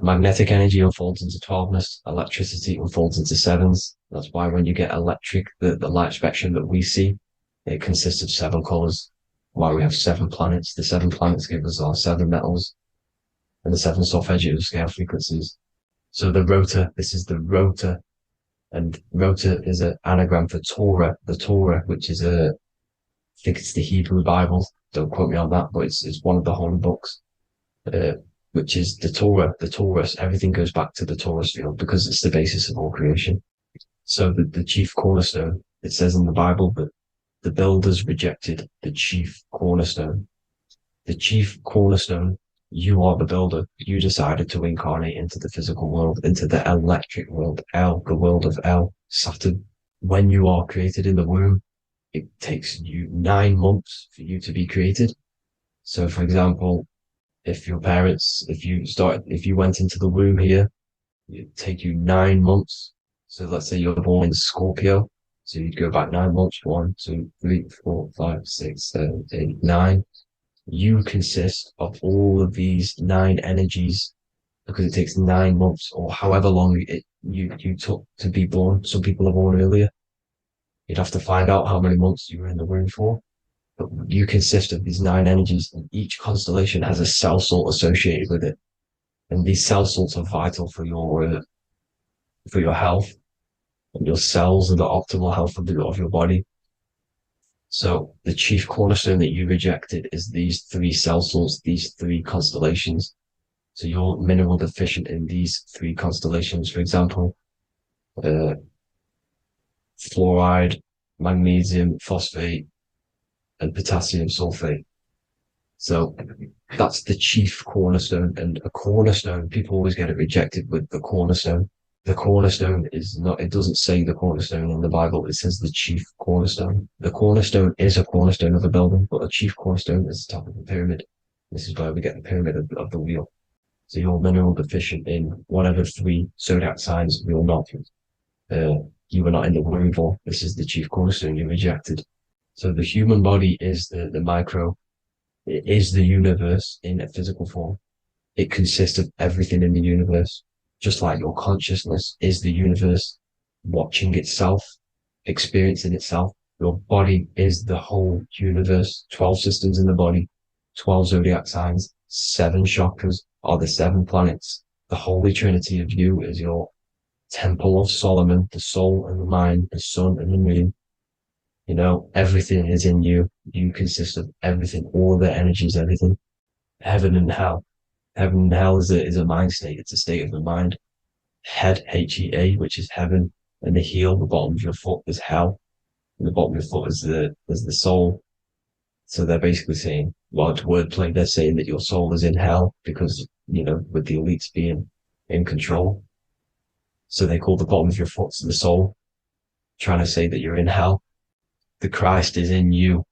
[SPEAKER 7] magnetic energy unfolds into 12ness, electricity unfolds into 7s. That's why when you get electric, the light spectrum that we see, it consists of 7 colors. Why we have 7 planets. The 7 planets give us our 7 metals and the 7 solfeggio scale frequencies. So the rotor, this is the rotor. And rotor is an anagram for Torah, the Torah, which is I think it's the Hebrew Bible. Don't quote me on that, but it's one of the holy books, which is the Torah, the Taurus. Everything goes back to the Taurus field because it's the basis of all creation. So the chief cornerstone, it says in the Bible that the builders rejected the chief cornerstone. The chief cornerstone, you are the builder. You decided to incarnate into the physical world, into the electric world, El, the world of El, Saturn. When you are created in the womb, it takes you 9 months for you to be created. So, for example, if your parents, if you went into the womb here It'd take you 9 months. So let's say you're born in Scorpio. So you'd go back 9 months. 1, 2, 3, 4, 5, 6, 7, 8, 9. You consist of all of these 9 energies because it takes 9 months or however long you took to be born. Some people are born earlier. You'd have to find out how many months you were in the womb for. But you consist of these 9 energies, and each constellation has a cell salt associated with it. And these cell salts are vital for your health, and your cells and the optimal health of your body. So the chief cornerstone that you rejected is these 3 cell salts, these 3 constellations. So you're mineral deficient in these 3 constellations. For example, fluoride, magnesium, phosphate, and potassium sulfate. So that's the chief cornerstone. And a cornerstone, people always get it rejected with the cornerstone. The cornerstone is not, it doesn't say the cornerstone in the Bible, it says the chief cornerstone. The cornerstone is a cornerstone of a building, but a chief cornerstone is the top of the pyramid. This is where we get the pyramid of the wheel. So you're mineral deficient in whatever 3 zodiac signs you're not. You were not in the womb for. This is the chief cornerstone you rejected. So the human body is the micro. It is the universe in a physical form. It consists of everything in the universe. Just like your consciousness is the universe watching itself, experiencing itself. Your body is the whole universe. 12 systems in the body, 12 zodiac signs, 7 chakras are the 7 planets. The Holy Trinity of you is your Temple of Solomon, the soul and the mind, the sun and the moon. You know, everything is in you. You consist of everything, all the energies, everything. Heaven and hell. Heaven and hell is a mind state. It's a state of the mind. Head, H-E-A, which is heaven, and the heel, the bottom of your foot, is hell. And the bottom of your foot is the soul. So they're basically saying, well, it's wordplay. They're saying that your soul is in hell because, you know, with the elites being in control. So they call the bottom of your foot the soul, trying to say that you're in hell. The Christ is in you.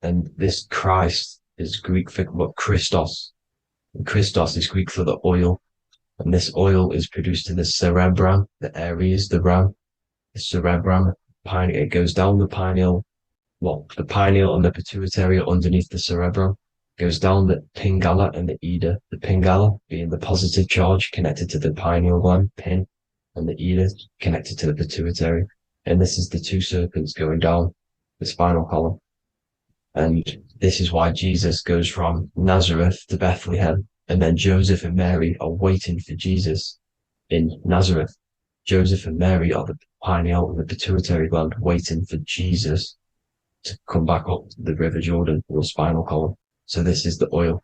[SPEAKER 7] And this Christ is Greek for what? Christos. And Christos is Greek for the oil. And this oil is produced in the cerebrum, the Aries, the ram, the cerebrum. It goes down the pineal. Well, the pineal and the pituitary are underneath the cerebrum. Goes down the pingala and the ida. The pingala being the positive charge connected to the pineal gland, pin, and the ida connected to the pituitary. And this is the 2 serpents going down the spinal column. And this is why Jesus goes from Nazareth to Bethlehem, and then Joseph and Mary are waiting for Jesus in Nazareth. Joseph and Mary are the pineal and the pituitary gland waiting for Jesus to come back up the River Jordan, your spinal column. So this is the oil.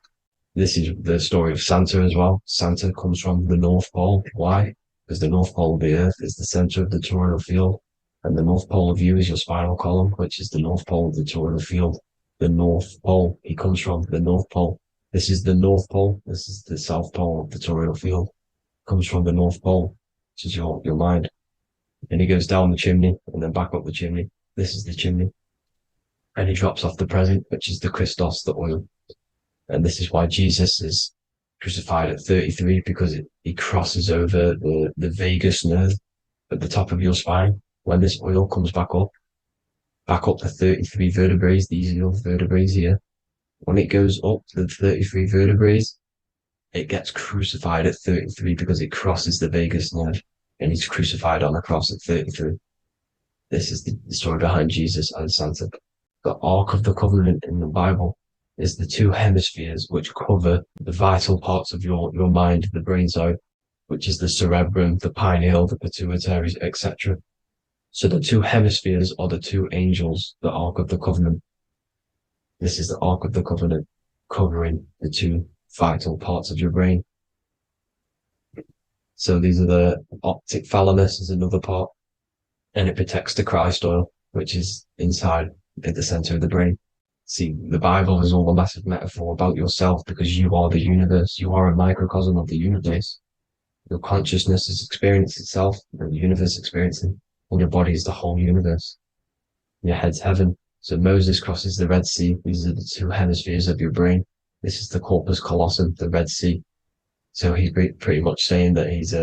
[SPEAKER 7] This is the story of Santa as well. Santa comes from the North Pole. Why? Because the North Pole of the Earth is the center of the toroidal field, and the North Pole of you is your spinal column, which is the North Pole of the toroidal field. The North Pole, he comes from the North Pole. This is the North Pole. This is the South Pole of the toroidal field. Comes from the North Pole, which is your mind. And he goes down the chimney and then back up the chimney. This is the chimney. And he drops off the present, which is the Christos, the oil. And this is why Jesus is crucified at 33, because he crosses over the vagus nerve at the top of your spine. When this oil comes back up the 33 vertebrae, these are your vertebrae here. When it goes up the 33 vertebrae, it gets crucified at 33 because it crosses the vagus nerve, and he's crucified on a cross at 33. This is the story behind Jesus and Santa. The Ark of the Covenant in the Bible is the 2 hemispheres which cover the vital parts of your mind, the brain side, which is the cerebrum, the pineal, the pituitary, etc. So the 2 hemispheres are the 2 angels, the Ark of the Covenant. This is the Ark of the Covenant covering the 2 vital parts of your brain. So these are the optic thalamus is another part, and it protects the Christ oil, which is inside at the center of the brain. See, the Bible is all a massive metaphor about yourself because you are the universe. You are a microcosm of the universe. Your consciousness is experiencing itself, and the universe experiencing, and your body is the whole universe. Your head's heaven. So Moses crosses the Red Sea. These are the 2 hemispheres of your brain. This is the corpus callosum, the Red Sea. So he's pretty much saying that he's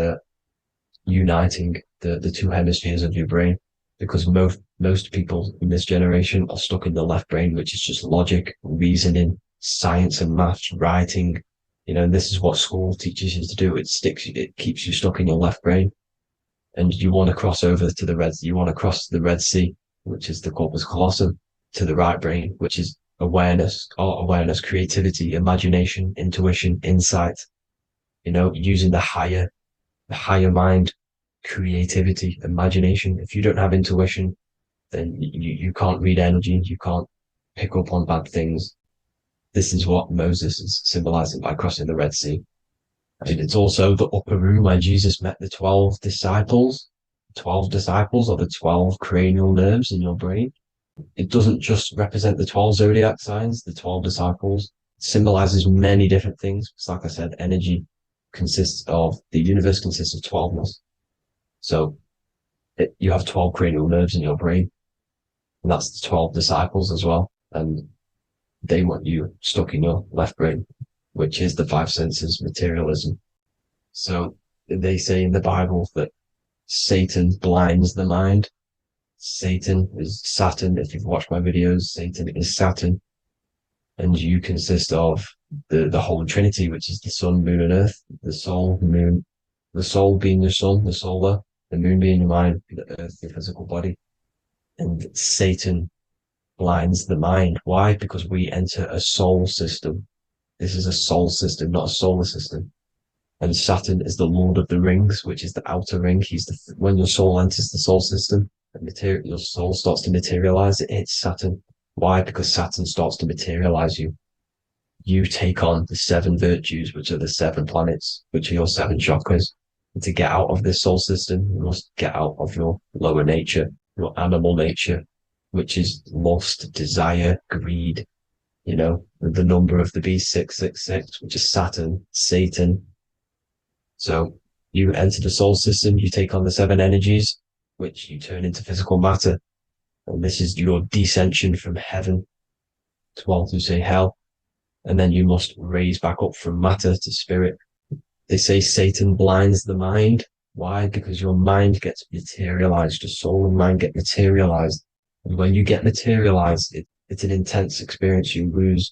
[SPEAKER 7] uniting the two hemispheres of your brain, because most people in this generation are stuck in the left brain, which is just logic, reasoning, science and maths, writing. And this is what school teaches you to do. It keeps you stuck in your left brain. And you want to cross over to you want to cross the Red Sea, which is the corpus callosum, to the right brain, which is awareness, art awareness, creativity, imagination, intuition, insight, using the higher mind, creativity, imagination. If you don't have intuition, then you can't read energy, you can't pick up on bad things. This is what Moses is symbolizing by crossing the Red Sea. And it's also the upper room where Jesus met the 12 disciples. 12 disciples are the 12 cranial nerves in your brain. It doesn't just represent the 12 zodiac signs, the 12 disciples. It symbolizes many different things. It's like I said, the universe consists of 12ness. So you have 12 cranial nerves in your brain. And that's the 12 disciples as well. And they want you stuck in your left brain, which is the five senses, materialism. So they say in the Bible that Satan blinds the mind. Satan is Saturn. If you've watched my videos, Satan is Saturn. And you consist of the Holy Trinity, which is the sun, moon, and earth. The soul, moon, the soul being your sun, the solar, the moon being your mind, the earth, your physical body. And Satan blinds the mind. Why? Because we enter a soul system. This is a soul system, not a solar system. And Saturn is the Lord of the Rings, which is the outer ring. When your soul enters the soul system, your soul starts to materialize. It hits Saturn. Why? Because Saturn starts to materialize you. You take on the 7 virtues, which are the 7 planets, which are your 7 chakras. And to get out of this soul system, you must get out of your lower nature, your animal nature, which is lust, desire, greed. The number of the beast, 666, which is Saturn, Satan. So you enter the soul system, you take on the 7 energies, which you turn into physical matter. And this is your descension from heaven to all who say hell. And then you must raise back up from matter to spirit. They say Satan blinds the mind. Why? Because your mind gets materialized. Your soul and mind get materialized. And when you get materialized, it's an intense experience. You lose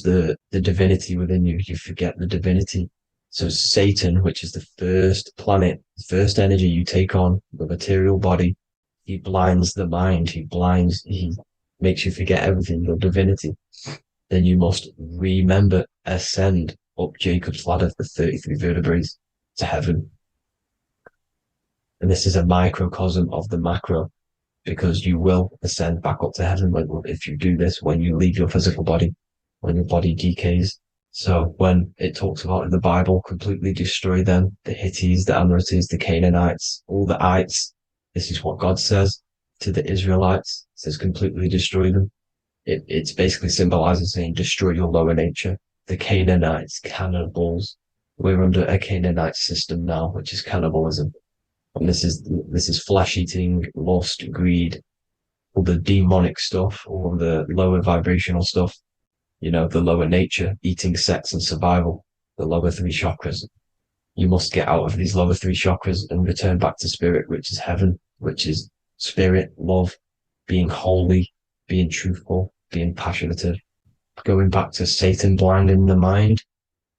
[SPEAKER 7] the divinity within you. You forget the divinity. So Satan, which is the first planet, the first energy you take on, the material body, he blinds the mind. He makes you forget everything, your divinity. Then you must remember, ascend up Jacob's ladder, the 33 vertebrae, to heaven. And this is a microcosm of the macro, because you will ascend back up to heaven if you do this, when you leave your physical body, when your body decays. So when it talks about in the Bible, completely destroy them, the Hittites, the Amorites, the Canaanites, all the ites, this is what God says to the Israelites. It says completely destroy them. It's basically symbolizing saying destroy your lower nature. The Canaanites, cannibals. We're under a Canaanite system now, which is cannibalism. And this is flesh eating, lust, greed, all the demonic stuff, all the lower vibrational stuff. The lower nature, eating, sex, and survival, the lower 3 chakras. You must get out of these lower 3 chakras and return back to spirit, which is heaven, which is spirit, love, being holy, being truthful, being passionate. Going back to Satan blinding the mind,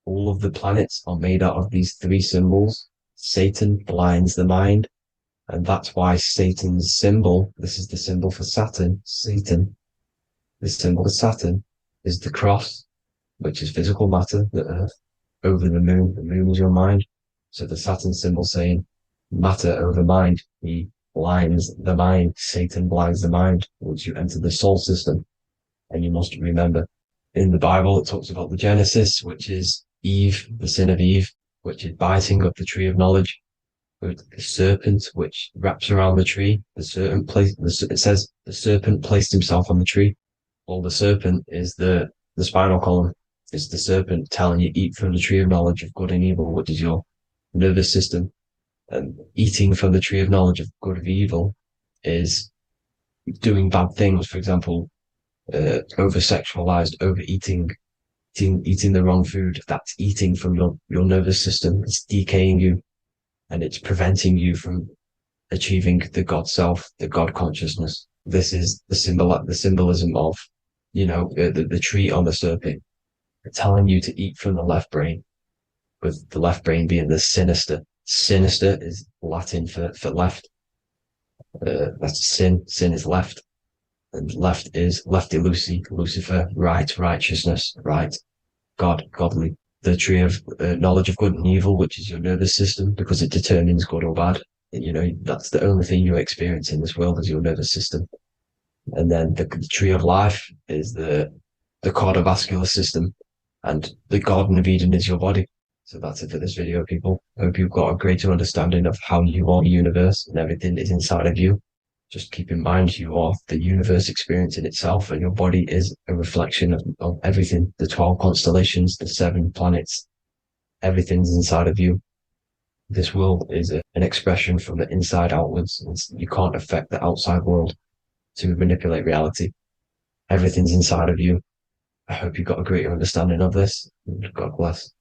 [SPEAKER 7] all of the planets are made out of these 3 symbols. Satan blinds the mind, and that's why Satan's symbol, this is the symbol for Saturn, Satan, the symbol of Saturn is the cross, which is physical matter, the earth, over the moon. The moon is your mind. So the Saturn symbol saying matter over mind. He blinds the mind. Satan blinds the mind once you enter the soul system. And you must remember, in the Bible, it talks about the Genesis, which is Eve, the sin of Eve, which is biting of the tree of knowledge. The serpent, which wraps around the tree. It says the serpent placed himself on the tree. Well, the serpent is the spinal column. It's the serpent telling you eat from the tree of knowledge of good and evil, which is your nervous system. And eating from the tree of knowledge of good and evil is doing bad things. For example, over-sexualized, overeating, eating the wrong food. That's eating from your nervous system. It's decaying you. and it's preventing you from achieving the God self, the God consciousness. This is the symbolism of, the tree on the serpent, telling you to eat from the left brain, with the left brain being the sinister. Sinister is Latin for left. That's sin. Sin is left. And left is lefty Lucy, Lucifer, right, righteousness, right, God, godly. The tree of knowledge of good and evil, which is your nervous system, because it determines good or bad. That's the only thing you experience in this world is your nervous system. And then the tree of life is the cardiovascular system, and the Garden of Eden is your body. So that's it for this video, people. I hope you've got a greater understanding of how you are the universe and everything is inside of you. Just keep in mind you are the universe experience in itself, and your body is a reflection of everything. The 12 constellations, the 7 planets, everything's inside of you. This world is an expression from the inside outwards. You can't affect the outside world to manipulate reality. Everything's inside of you. I hope you got a greater understanding of this. God bless.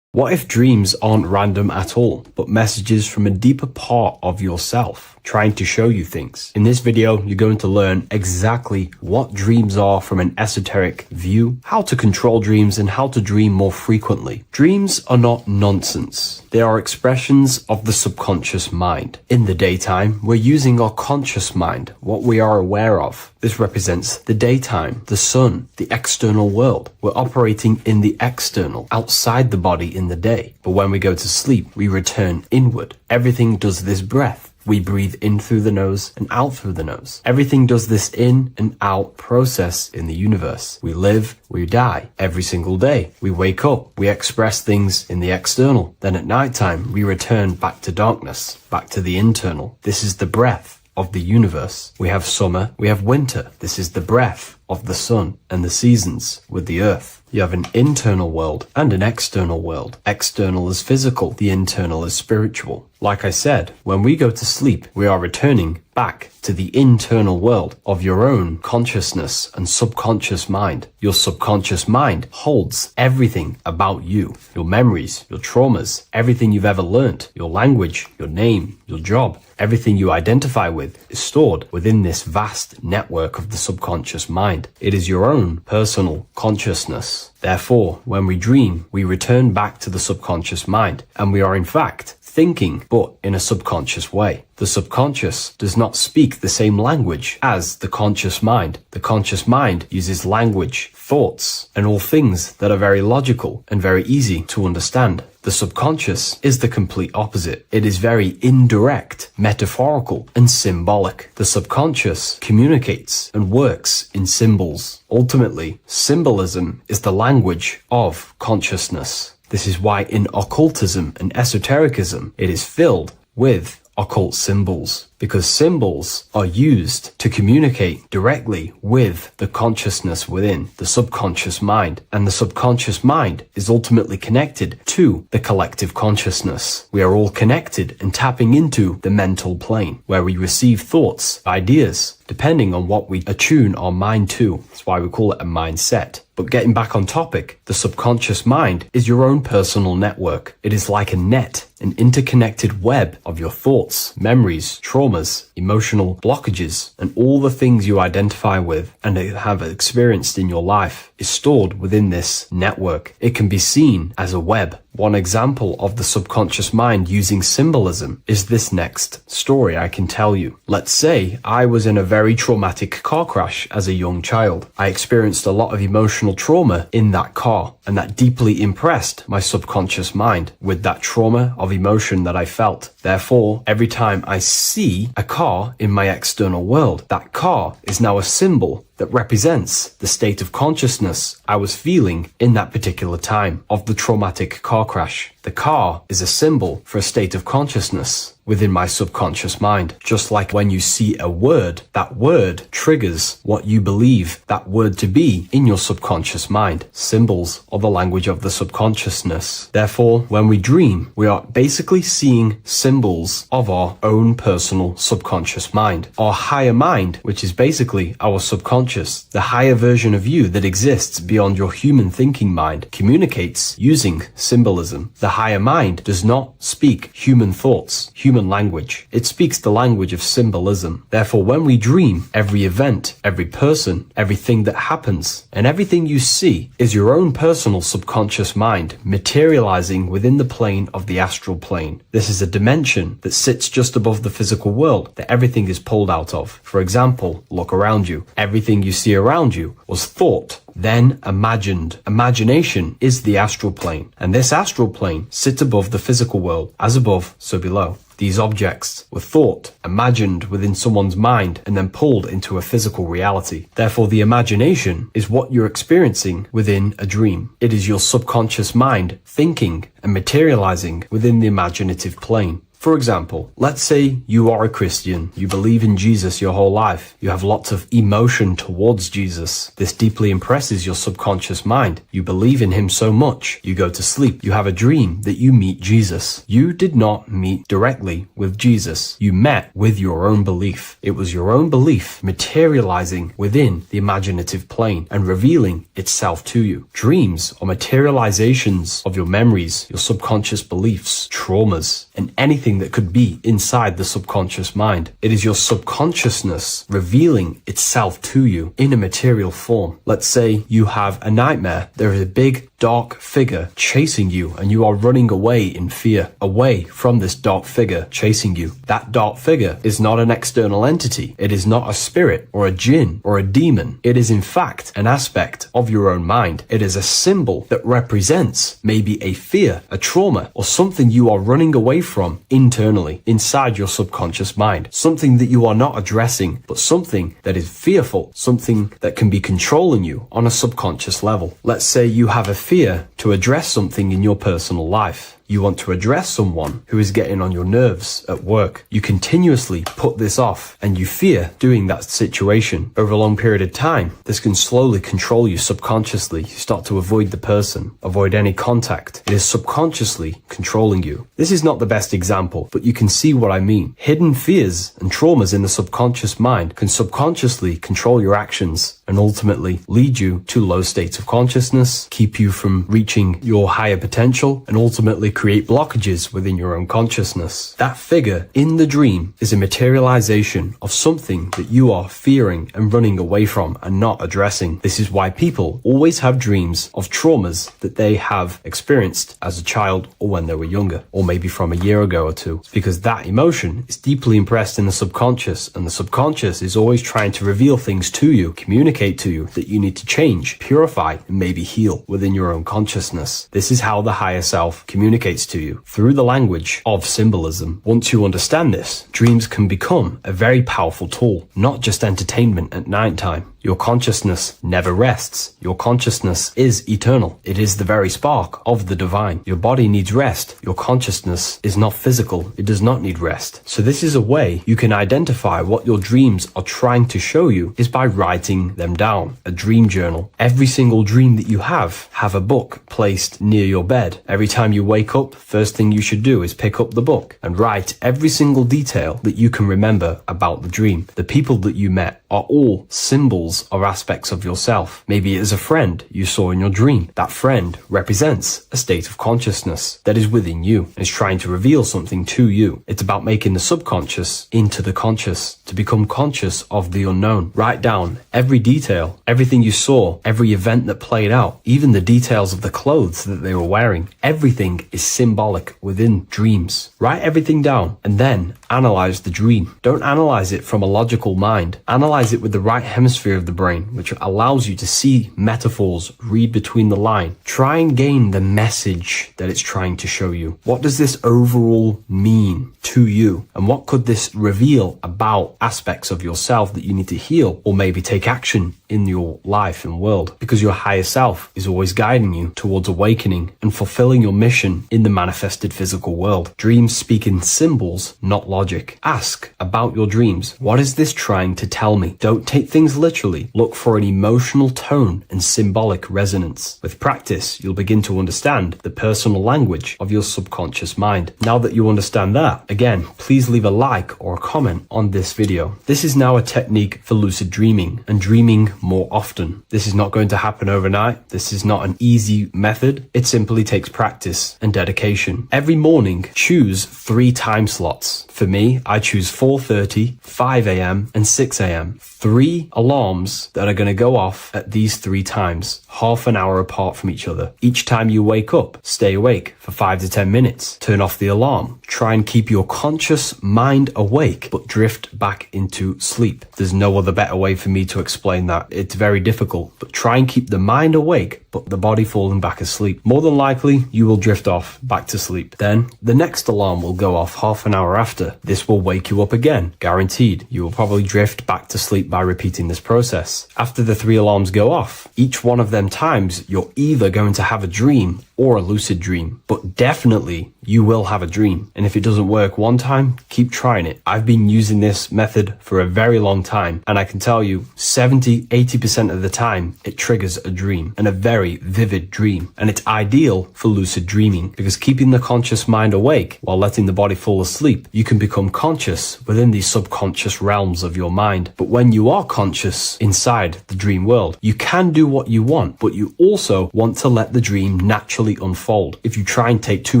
[SPEAKER 2] What if dreams aren't random at all, but messages from a deeper part of yourself, trying to show you things? In this video, you're going to learn exactly what dreams are from an esoteric view, how to control dreams, and how to dream more frequently. Dreams are not nonsense. They are expressions of the subconscious mind. In the daytime, we're using our conscious mind, what we are aware of. This represents the daytime, the sun, the external world. We're operating in the external, outside the body in the day. But when we go to sleep, we return inward. Everything does this breath. We breathe in through the nose and out through the nose. Everything does this in and out process in the universe. We live, we die every single day. We wake up, we express things in the external. Then at nighttime, we return back to darkness, back to the internal. This is the breath of the universe. We have summer, we have winter. This is the breath of the sun and the seasons with the earth. You have an internal world and an external world. External is physical, the internal is spiritual. Like I said, when we go to sleep, we are returning back to the internal world of your own consciousness and subconscious mind. Your subconscious mind holds everything about you, your memories, your traumas, everything you've ever learnt, your language, your name, your job, everything you identify with is stored within this vast network of the subconscious mind. It is your own personal consciousness. Therefore, when we dream, we return back to the subconscious mind, and we are in fact thinking, but in a subconscious way. The subconscious does not speak the same language as the conscious mind. The conscious mind uses language, thoughts, and all things that are very logical and very easy to understand. The subconscious is the complete opposite. It is very indirect, metaphorical, and symbolic. The subconscious communicates and works in symbols. Ultimately, symbolism is the language of consciousness. This is why in occultism and esotericism, it is filled with occult symbols, because symbols are used to communicate directly with the consciousness within the subconscious mind, and the subconscious mind is ultimately connected to the collective consciousness. We are all connected and tapping into the mental plane, where we receive thoughts, ideas, depending on what we attune our mind to. That's why we call it a mindset. But getting back on topic, the subconscious mind is your own personal network. It is like a net, an interconnected web of your thoughts, memories, traumas, emotional blockages, and all the things you identify with and have experienced in your life is stored within this network. It can be seen as a web. One example of the subconscious mind using symbolism is this next story I can tell you. Let's say I was in a very traumatic car crash as a young child. I experienced a lot of emotional trauma in that car, and that deeply impressed my subconscious mind with that trauma of emotion that I felt. Therefore, every time I see a car in my external world, that car is now a symbol that represents the state of consciousness I was feeling in that particular time of the traumatic car crash. The car is a symbol for a state of consciousness within my subconscious mind. Just like when you see a word, that word triggers what you believe that word to be in your subconscious mind. Symbols are the language of the subconsciousness. Therefore, when we dream, we are basically seeing symbols of our own personal subconscious mind. Our higher mind, which is basically our subconscious, the higher version of you that exists beyond your human thinking mind, communicates using symbolism. The higher mind does not speak human thoughts, human language. It speaks the language of symbolism. Therefore, when we dream, every event, every person, everything that happens, and everything you see is your own personal subconscious mind materializing within the plane of the astral plane. This is a dimension that sits just above the physical world that everything is pulled out of. For example, look around you. Everything you see around you was thought, then imagined. Imagination is the astral plane, and this astral plane sits above the physical world. As above, so below. These objects were thought, imagined within someone's mind, and then pulled into a physical reality. Therefore, the imagination is what you're experiencing within a dream. It is your subconscious mind thinking and materializing within the imaginative plane. For example, let's say you are a Christian, you believe in Jesus your whole life, you have lots of emotion towards Jesus. This deeply impresses your subconscious mind. You believe in him so much, you go to sleep, you have a dream that you meet Jesus. You did not meet directly with Jesus. You met with your own belief. It was your own belief materializing within the imaginative plane and revealing itself to you. Dreams are materializations of your memories, your subconscious beliefs, traumas, and anything that could be inside the subconscious mind. It is your subconsciousness revealing itself to you in a material form. Let's say you have a nightmare. There is a big dark figure chasing you and you are running away in fear, away from this dark figure chasing you. That dark figure is not an external entity. It is not a spirit or a jinn or a demon. It is in fact an aspect of your own mind. It is a symbol that represents maybe a fear, a trauma, or something you are running away from internally inside your subconscious mind. Something that you are not addressing, but something that is fearful, something that can be controlling you on a subconscious level. Let's say you have a fear to address something in your personal life. You want to address someone who is getting on your nerves at work. You continuously put this off and you fear doing that situation. Over a long period of time, this can slowly control you subconsciously. You start to avoid the person, avoid any contact. It is subconsciously controlling you. This is not the best example, but you can see what I mean. Hidden fears and traumas in the subconscious mind can subconsciously control your actions and ultimately lead you to low states of consciousness, keep you from reaching your higher potential, and ultimately create blockages within your own consciousness. That figure in the dream is a materialization of something that you are fearing and running away from and not addressing. This is why people always have dreams of traumas that they have experienced as a child or when they were younger, or maybe from a year ago or two, because that emotion is deeply impressed in the subconscious, and the subconscious is always trying to reveal things to you, communicate to you that you need to change, purify, and maybe heal within your own consciousness. This is how the higher self communicates to you through the language of symbolism. Once you understand this, dreams can become a very powerful tool, not just entertainment at night time. Your consciousness never rests. Your consciousness is eternal. It is the very spark of the divine. Your body needs rest. Your consciousness is not physical. It does not need rest. So this is a way you can identify what your dreams are trying to show you is by writing them down. A dream journal. Every single dream that you have a book placed near your bed. Every time you wake up, first thing you should do is pick up the book and write every single detail that you can remember about the dream. The people that you met are all symbols or aspects of yourself. Maybe it is a friend you saw in your dream. That friend represents a state of consciousness that is within you and is trying to reveal something to you. It's about making the subconscious into the conscious, to become conscious of the unknown. Write down every detail, everything you saw, every event that played out, even the details of the clothes that they were wearing. Everything is symbolic within dreams. Write everything down and then analyze the dream. Don't analyze it from a logical mind. Analyze it with the right hemisphere of the brain, which allows you to see metaphors, read between the line. Try and gain the message that it's trying to show you. What does this overall mean to you? And what could this reveal about aspects of yourself that you need to heal or maybe take action in your life and world, because your higher self is always guiding you towards awakening and fulfilling your mission in the manifested physical world. Dreams speak in symbols, not logic. Ask about your dreams. What is this trying to tell me? Don't take things literally. Look for an emotional tone and symbolic resonance. With practice, you'll begin to understand the personal language of your subconscious mind. Now that you understand that, again, please leave a like or a comment on this video. This is now a technique for lucid dreaming and dreaming more often. This is not going to happen overnight. This is not an easy method. It simply takes practice and dedication. Every morning, choose 3 time slots. For me, I choose 4:30, 5 a.m. and 6 a.m. 3 alarms that are going to go off at these 3 times, half an hour apart from each other. Each time you wake up, stay awake for 5 to 10 minutes. Turn off the alarm. Try and keep your conscious mind awake, but drift back into sleep. There's no other better way for me to explain that. It's very difficult, but try and keep the mind awake, but the body falling back asleep. More than likely, you will drift off back to sleep. Then the next alarm will go off half an hour after. This will wake you up again, guaranteed. You will probably drift back to sleep by repeating this process. After the 3 alarms go off, each one of them times, you're either going to have a dream or a lucid dream, but definitely you will have a dream. And if it doesn't work one time, keep trying it. I've been using this method for a very long time, and I can tell you 70-80% of the time it triggers a dream, and a very vivid dream. And it's ideal for lucid dreaming, because keeping the conscious mind awake while letting the body fall asleep, you can become conscious within these subconscious realms of your mind. But when you are conscious inside the dream world, you can do what you want, but you also want to let the dream naturally unfold. If you try and take too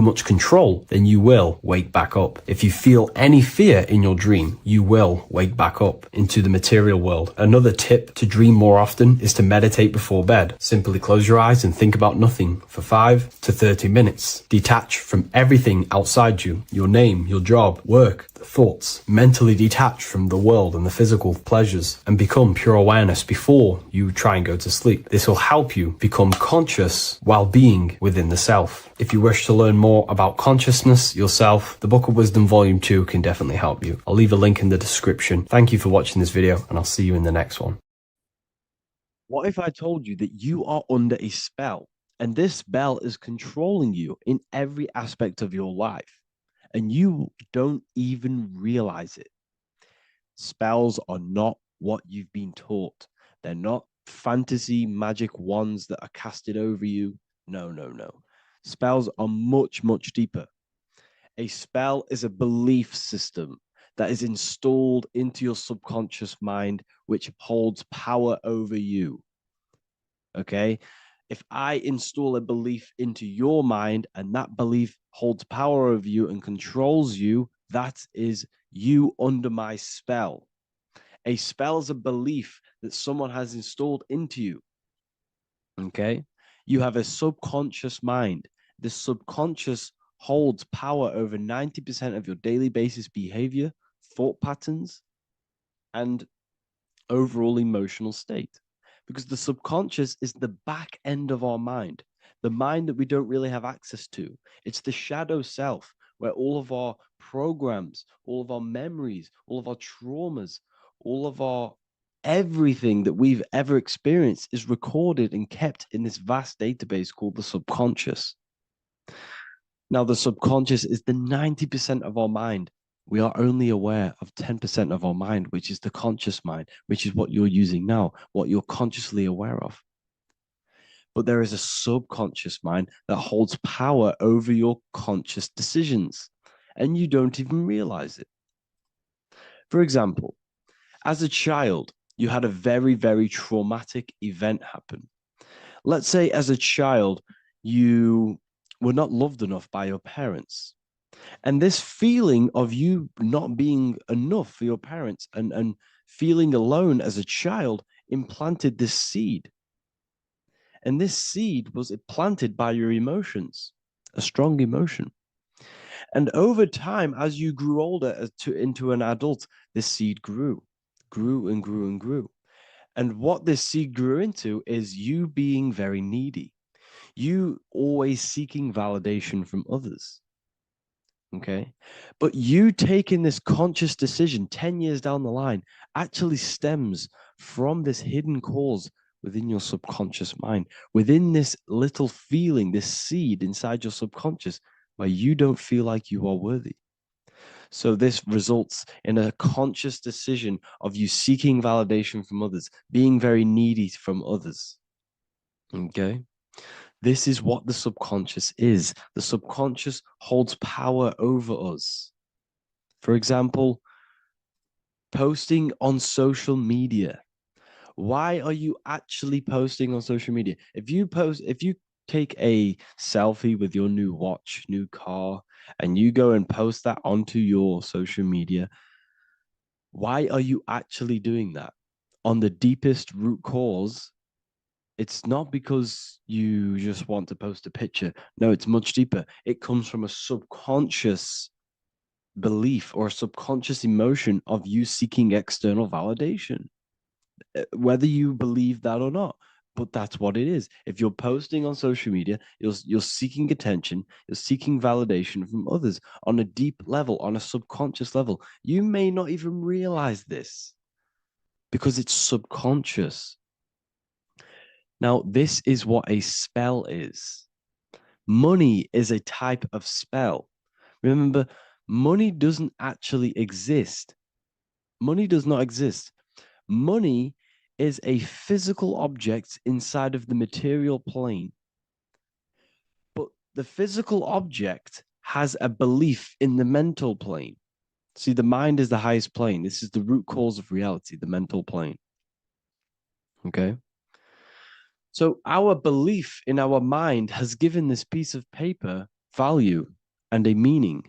[SPEAKER 2] much control, then you will wake back up. If you feel any fear in your dream, you will wake back up into the material world. Another tip to dream more often is to meditate before bed. Simply close your eyes and think about nothing for 5 to 30 minutes. Detach from everything outside you, your name, your job, work, thoughts. Mentally detach from the world and the physical pleasures, and become pure awareness before you try and go to sleep. This will help you become conscious while being within the self. If you wish to learn more about consciousness, yourself, the Book of Wisdom Volume 2 can definitely help you. I'll leave a link in the description. Thank you for watching this video, and I'll see you in the next one.
[SPEAKER 5] What if I told you that you are under a spell, and this spell is controlling you in every aspect of your life, and you don't even realize it? Spells are not what you've been taught. They're not fantasy magic wands that are casted over you. No, no, no. Spells are much, much deeper. A spell is a belief system that is installed into your subconscious mind, which holds power over you. Okay? If I install a belief into your mind and that belief holds power over you and controls you, that is you under my spell. A spell is a belief that someone has installed into you. Okay? You have a subconscious mind. The subconscious holds power over 90% of your daily basis behavior, thought patterns, and overall emotional state. Because the subconscious is the back end of our mind, the mind that we don't really have access to. It's the shadow self, where all of our programs, all of our memories, all of our traumas, all of our everything that we've ever experienced is recorded and kept in this vast database called the subconscious. Now, the subconscious is the 90% of our mind. We are only aware of 10% of our mind, which is the conscious mind, which is what you're using now, what you're consciously aware of. But there is a subconscious mind that holds power over your conscious decisions, and you don't even realize it. For example, as a child, you had a very, very traumatic event happen. Let's say as a child, you were not loved enough by your parents. And this feeling of you not being enough for your parents and feeling alone as a child implanted this seed. And this seed was planted by your emotions, a strong emotion. And over time, as you grew older into an adult, this seed grew and grew and grew. And what this seed grew into is you being very needy. You always seeking validation from others. Okay. But you taking this conscious decision 10 years down the line actually stems from this hidden cause within your subconscious mind, within this little feeling, this seed inside your subconscious where you don't feel like you are worthy. So this results in a conscious decision of you seeking validation from others, being very needy from others. Okay? This is what the subconscious is. The subconscious holds power over us. For example, posting on social media. Why are you actually posting on social media? If you take a selfie with your new watch, new car, and you go and post that onto your social media, why are you actually doing that? On the deepest root cause, it's not because you just want to post a picture. No, it's much deeper. It comes from a subconscious belief or a subconscious emotion of you seeking external validation, whether you believe that or not. But that's what it is. If you're posting on social media, you're seeking attention, you're seeking validation from others on a deep level, on a subconscious level. You may not even realize this because it's subconscious. Now, this is what a spell is. Money is a type of spell. Remember, money doesn't actually exist. Money does not exist. Money is a physical object inside of the material plane. But the physical object has a belief in the mental plane. See, the mind is the highest plane. This is the root cause of reality, the mental plane. Okay? So our belief in our mind has given this piece of paper value and a meaning.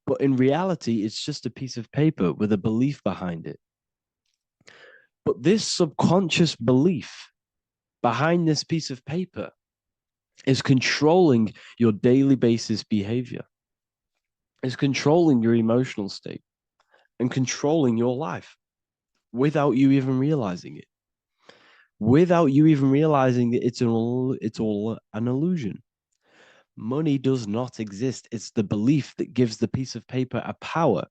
[SPEAKER 5] But in reality, it's just a piece of paper with a belief behind it. But this subconscious belief behind this piece of paper is controlling your daily basis behavior, is controlling your emotional state, and controlling your life without you even realizing it. Without you even realizing that it's all an illusion. Money does not exist. It's the belief that gives the piece of paper a power.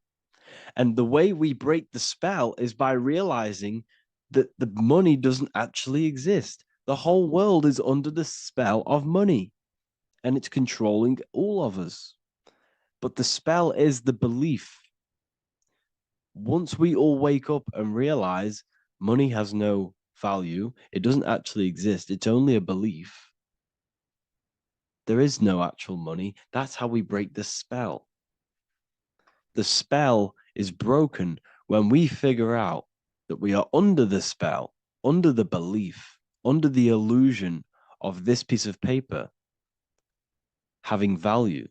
[SPEAKER 5] And the way we break the spell is by realizing that the money doesn't actually exist. The whole world is under the spell of money, and it's controlling all of us. But the spell is the belief. Once we all wake up and realize money has no value, it doesn't actually exist, it's only a belief. There is no actual money. That's how we break the spell. The spell is broken when we figure out that we are under the spell, under the belief, under the illusion of this piece of paper having value,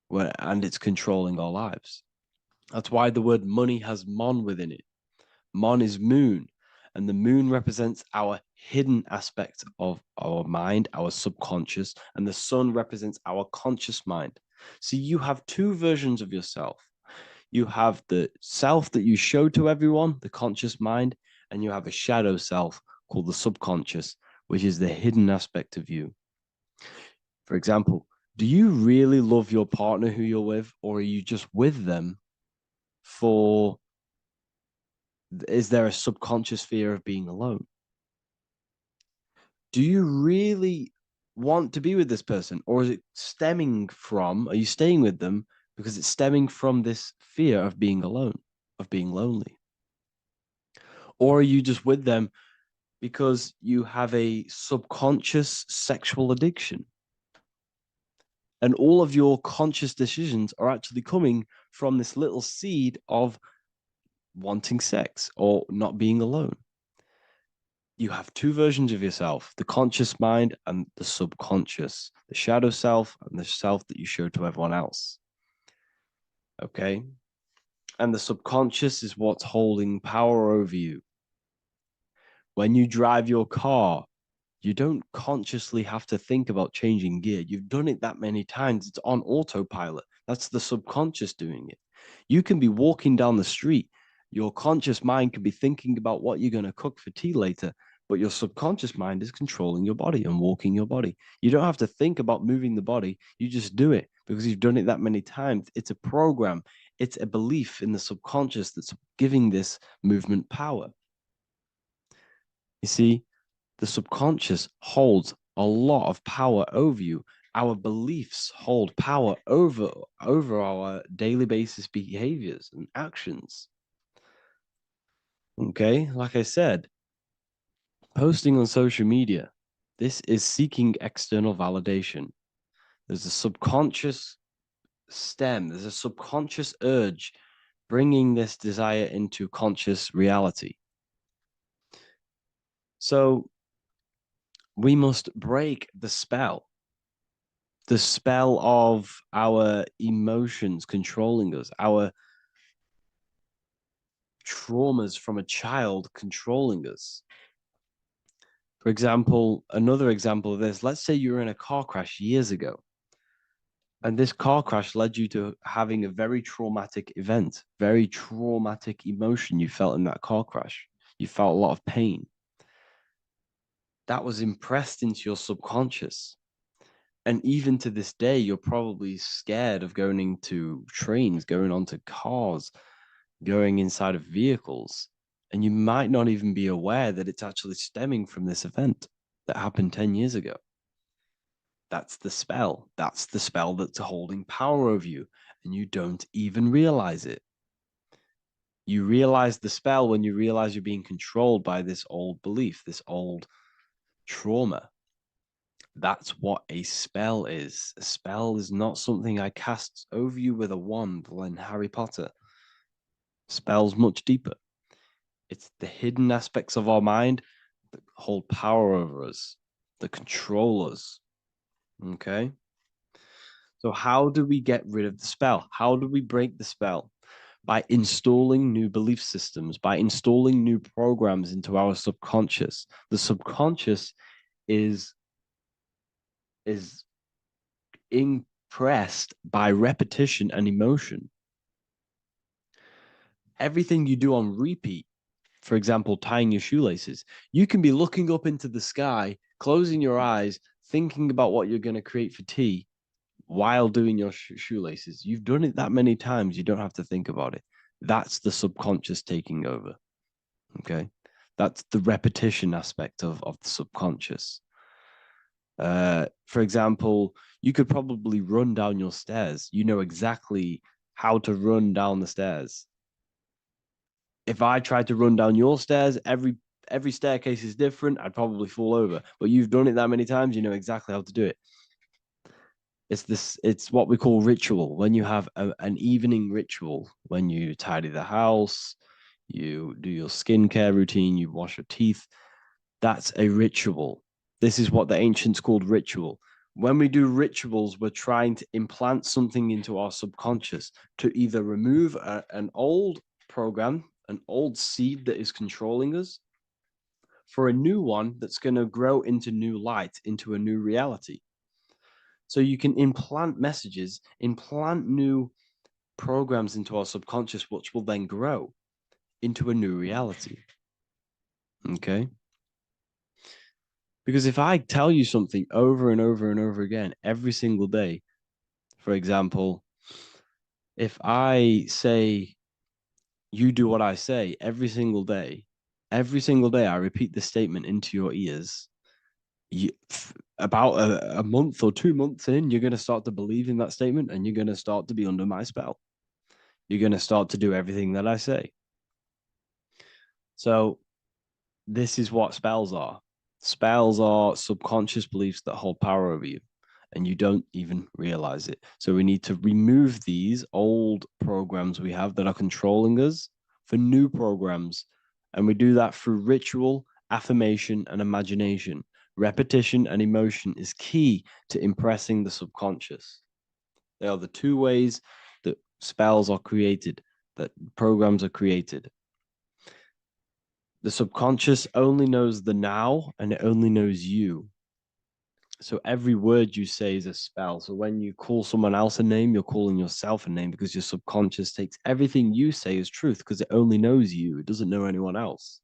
[SPEAKER 5] and it's controlling our lives. That's why the word money has mon within it. Mon is moon, and the moon represents our hidden aspect of our mind, our subconscious, and the sun represents our conscious mind. So you have two versions of yourself. You have the self that you show to everyone, the conscious mind, and you have a shadow self called the subconscious, which is the hidden aspect of you. For example, do you really love your partner who you're with, or are you just with them is there a subconscious fear of being alone? Do you really want to be with this person, or is it stemming from, are you staying with them because it's stemming from this fear of being alone, of being lonely? Or are you just with them because you have a subconscious sexual addiction? And all of your conscious decisions are actually coming from this little seed of wanting sex or not being alone. You have two versions of yourself, the conscious mind and the subconscious, the shadow self and the self that you show to everyone else. Okay? And the subconscious is what's holding power over you. When you drive your car, you don't consciously have to think about changing gear. You've done it that many times. It's on autopilot. That's the subconscious doing it. You can be walking down the street. Your conscious mind could be thinking about what you're going to cook for tea later, but your subconscious mind is controlling your body and walking your body. You don't have to think about moving the body. You just do it because you've done it that many times. It's a program. It's a belief in the subconscious that's giving this movement power. You see, the subconscious holds a lot of power over you. Our beliefs hold power over our daily basis behaviors and actions. Okay, like I said, posting on social media, this is seeking external validation. There's a subconscious stem, there's a subconscious urge bringing this desire into conscious reality. So we must break the spell of our emotions controlling us, our traumas from a child controlling us. For example, another example of this, let's say you were in a car crash years ago, and this car crash led you to having a very traumatic event, very traumatic emotion you felt in that car crash. You felt a lot of pain. That was impressed into your subconscious. And even to this day, you're probably scared of going into trains, going onto cars, going inside of vehicles. And you might not even be aware that it's actually stemming from this event that happened 10 years ago. That's the spell. That's the spell that's holding power over you, and you don't even realize it. You realize the spell when you realize you're being controlled by this old belief, this old trauma. That's what a spell is. A spell is not something I cast over you with a wand like Harry Potter. Spell's much deeper. It's the hidden aspects of our mind that hold power over us, that control us. Okay? So how do we get rid of the spell? How do we break the spell? By installing new belief systems, by installing new programs into our subconscious. The subconscious is impressed by repetition and emotion. Everything you do on repeat, for example, tying your shoelaces, you can be looking up into the sky, closing your eyes, thinking about what you're going to create for tea while doing your shoelaces. You've done it that many times, you don't have to think about it. That's the subconscious taking over. Okay? That's the repetition aspect of the subconscious. For example, you could probably run down your stairs. You know exactly how to run down the stairs. If I tried to run down your stairs, every staircase is different. I'd probably fall over. But you've done it that many times, you know exactly how to do it. It's what we call ritual. When you have an evening ritual, when you tidy the house, you do your skincare routine, you wash your teeth, that's a ritual. This is what the ancients called ritual. When we do rituals, we're trying to implant something into our subconscious to either remove an old program, an old seed that is controlling us, for a new one that's going to grow into new light, into a new reality. So you can implant messages, implant new programs into our subconscious, which will then grow into a new reality. Okay? Because if I tell you something over and over and over again, every single day, for example, if I say, you do what I say every single day I repeat this statement into your ears, about a month or 2 months in, you're going to start to believe in that statement and you're going to start to be under my spell. You're going to start to do everything that I say. So this is what spells are. Spells are subconscious beliefs that hold power over you and you don't even realize it. So we need to remove these old programs we have that are controlling us for new programs. And we do that through ritual, affirmation, and imagination. Repetition and emotion is key to impressing the subconscious. They are the two ways that spells are created, that programs are created. The subconscious only knows the now and it only knows you. So every word you say is a spell. So when you call someone else a name, you're calling yourself a name because your subconscious takes everything you say as truth because it only knows you. It doesn't know anyone else.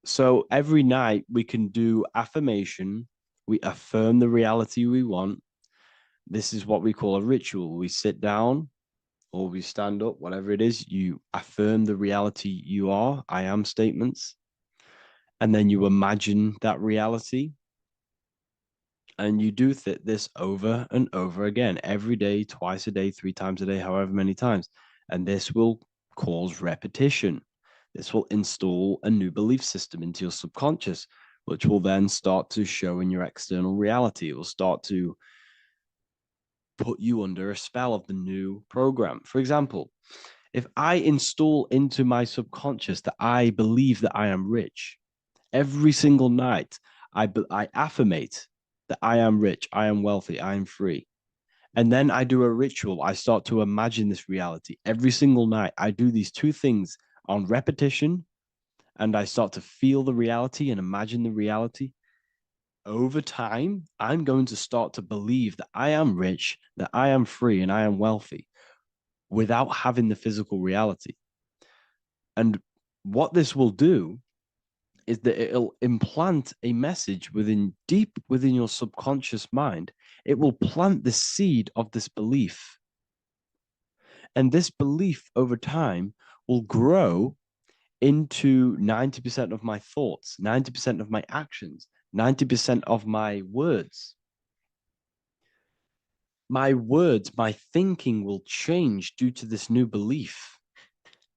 [SPEAKER 5] So every night we can do affirmation. We affirm the reality we want. This is what we call a ritual. We sit down or you stand up, whatever it is, you affirm the reality you are, I am statements, and then you imagine that reality. And you do this over and over again, every day, twice a day, 3 times a day, however many times. And this will cause repetition. This will install a new belief system into your subconscious, which will then start to show in your external reality. It will start to put you under a spell of the new program. For example, if I install into my subconscious that I believe that I am rich, every single night I affirmate that I am rich, I am wealthy, I am free. And then I do a ritual. I start to imagine this reality. Every single night, I do these two things on repetition, and I start to feel the reality and imagine the reality. Over time, I'm going to start to believe that I am rich, that I am free, and I am wealthy without having the physical reality. And what this will do is that it'll implant a message deep within your subconscious mind. It will plant the seed of this belief. And this belief over time will grow into 90% of my thoughts, 90% of my actions, 90% of my words. My words, my thinking will change due to this new belief.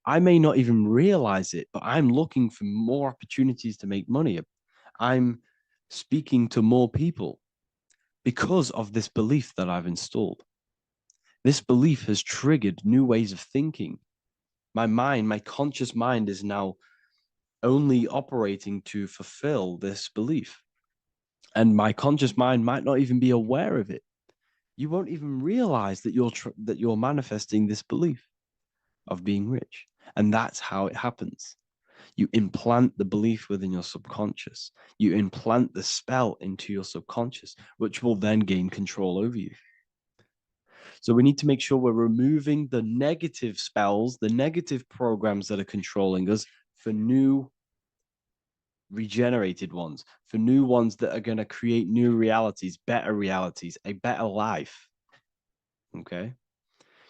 [SPEAKER 5] I may not even realize it, but I'm looking for more opportunities to make money. I'm speaking to more people because of this belief that I've installed. This belief has triggered new ways of thinking. My mind, my conscious mind is now only operating to fulfill this belief. And my conscious mind might not even be aware of it. You won't even realize that you're manifesting this belief of being rich. And that's how it happens. You implant the belief within your subconscious. You implant the spell into your subconscious, which will then gain control over you. So we need to make sure we're removing the negative spells, the negative programs that are controlling us, for new regenerated ones, for new ones that are going to create new realities, a better life. Okay?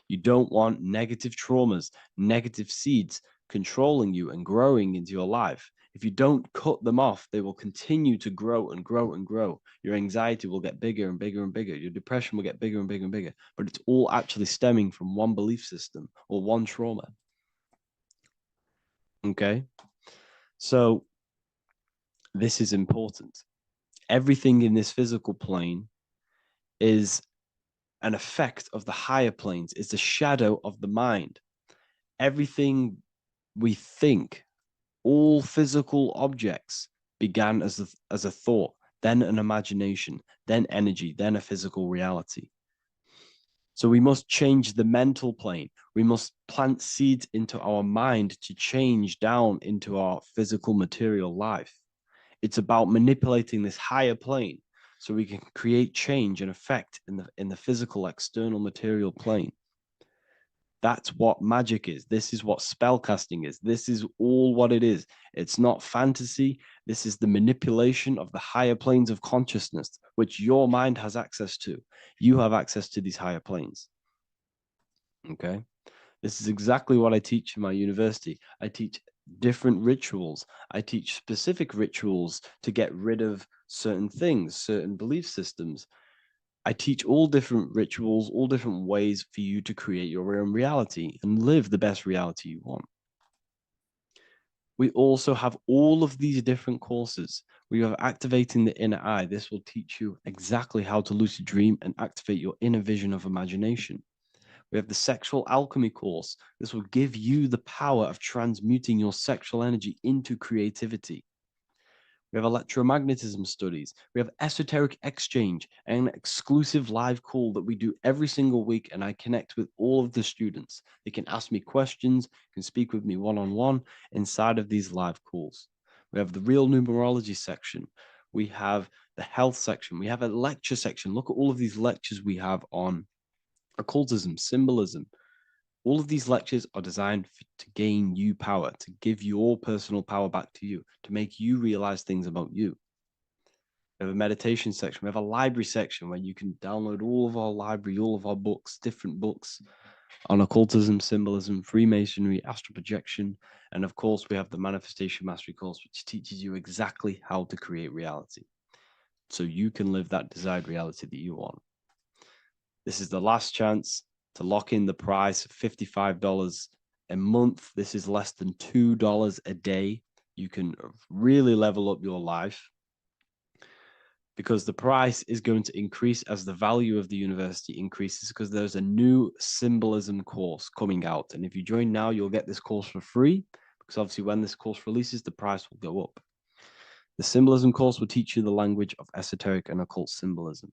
[SPEAKER 5] You don't want negative traumas, negative seeds controlling you and growing into your life. If you don't cut them off, they will continue to grow and grow and grow. Your anxiety will get bigger and bigger and bigger. Your depression will get bigger and bigger and bigger. But it's all actually stemming from one belief system or one trauma. Okay? So this is important. Everything in this physical plane is an effect of the higher planes. It's a shadow of the mind. Everything we think, all physical objects began as a thought, then an imagination, then energy, then a physical reality. So we must change the mental plane. We must plant seeds into our mind to change down into our physical material life. It's about manipulating this higher plane so we can create change and effect in the physical external material plane. That's what magic is. This is what spellcasting is. This is all what it is. It's not fantasy. This is the manipulation of the higher planes of consciousness, which your mind has access to. You have access to these higher planes. Okay? This is exactly what I teach in my university. I teach different rituals. I teach specific rituals to get rid of certain things, certain belief systems. I teach all different rituals, all different ways for you to create your own reality and live the best reality you want. We also have all of these different courses. We have activating the inner eye. This will teach you exactly how to lucid dream and activate your inner vision of imagination. We have the sexual alchemy course. This will give you the power of transmuting your sexual energy into creativity. We have electromagnetism studies. We have esoteric exchange, an exclusive live call that we do every single week, and I connect with all of the students. They can ask me questions, can speak with me one-on-one inside of these live calls. We have the real numerology section. We have the health section. We have a lecture section. Look at all of these lectures we have on occultism, symbolism. All of these lectures are designed to gain you power, to give your personal power back to you, to make you realize things about you. We have a meditation section. We have a library section where you can download all of our library, all of our books, different books, on occultism, symbolism, Freemasonry, astral projection, and of course, we have the Manifestation Mastery course, which teaches you exactly how to create reality so you can live that desired reality that you want. This is the last chance to lock in the price of $55 a month. This is less than $2 a day. You can really level up your life because the price is going to increase as the value of the university increases, because there's a new symbolism course coming out. And if you join now, you'll get this course for free, because obviously when this course releases, the price will go up. The symbolism course will teach you the language of esoteric and occult symbolism.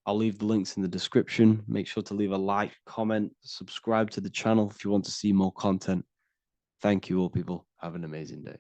[SPEAKER 5] I'll leave the links in the description. Make sure to leave a like, comment, subscribe to the channel if you want to see more content. Thank you all, people. Have an amazing day.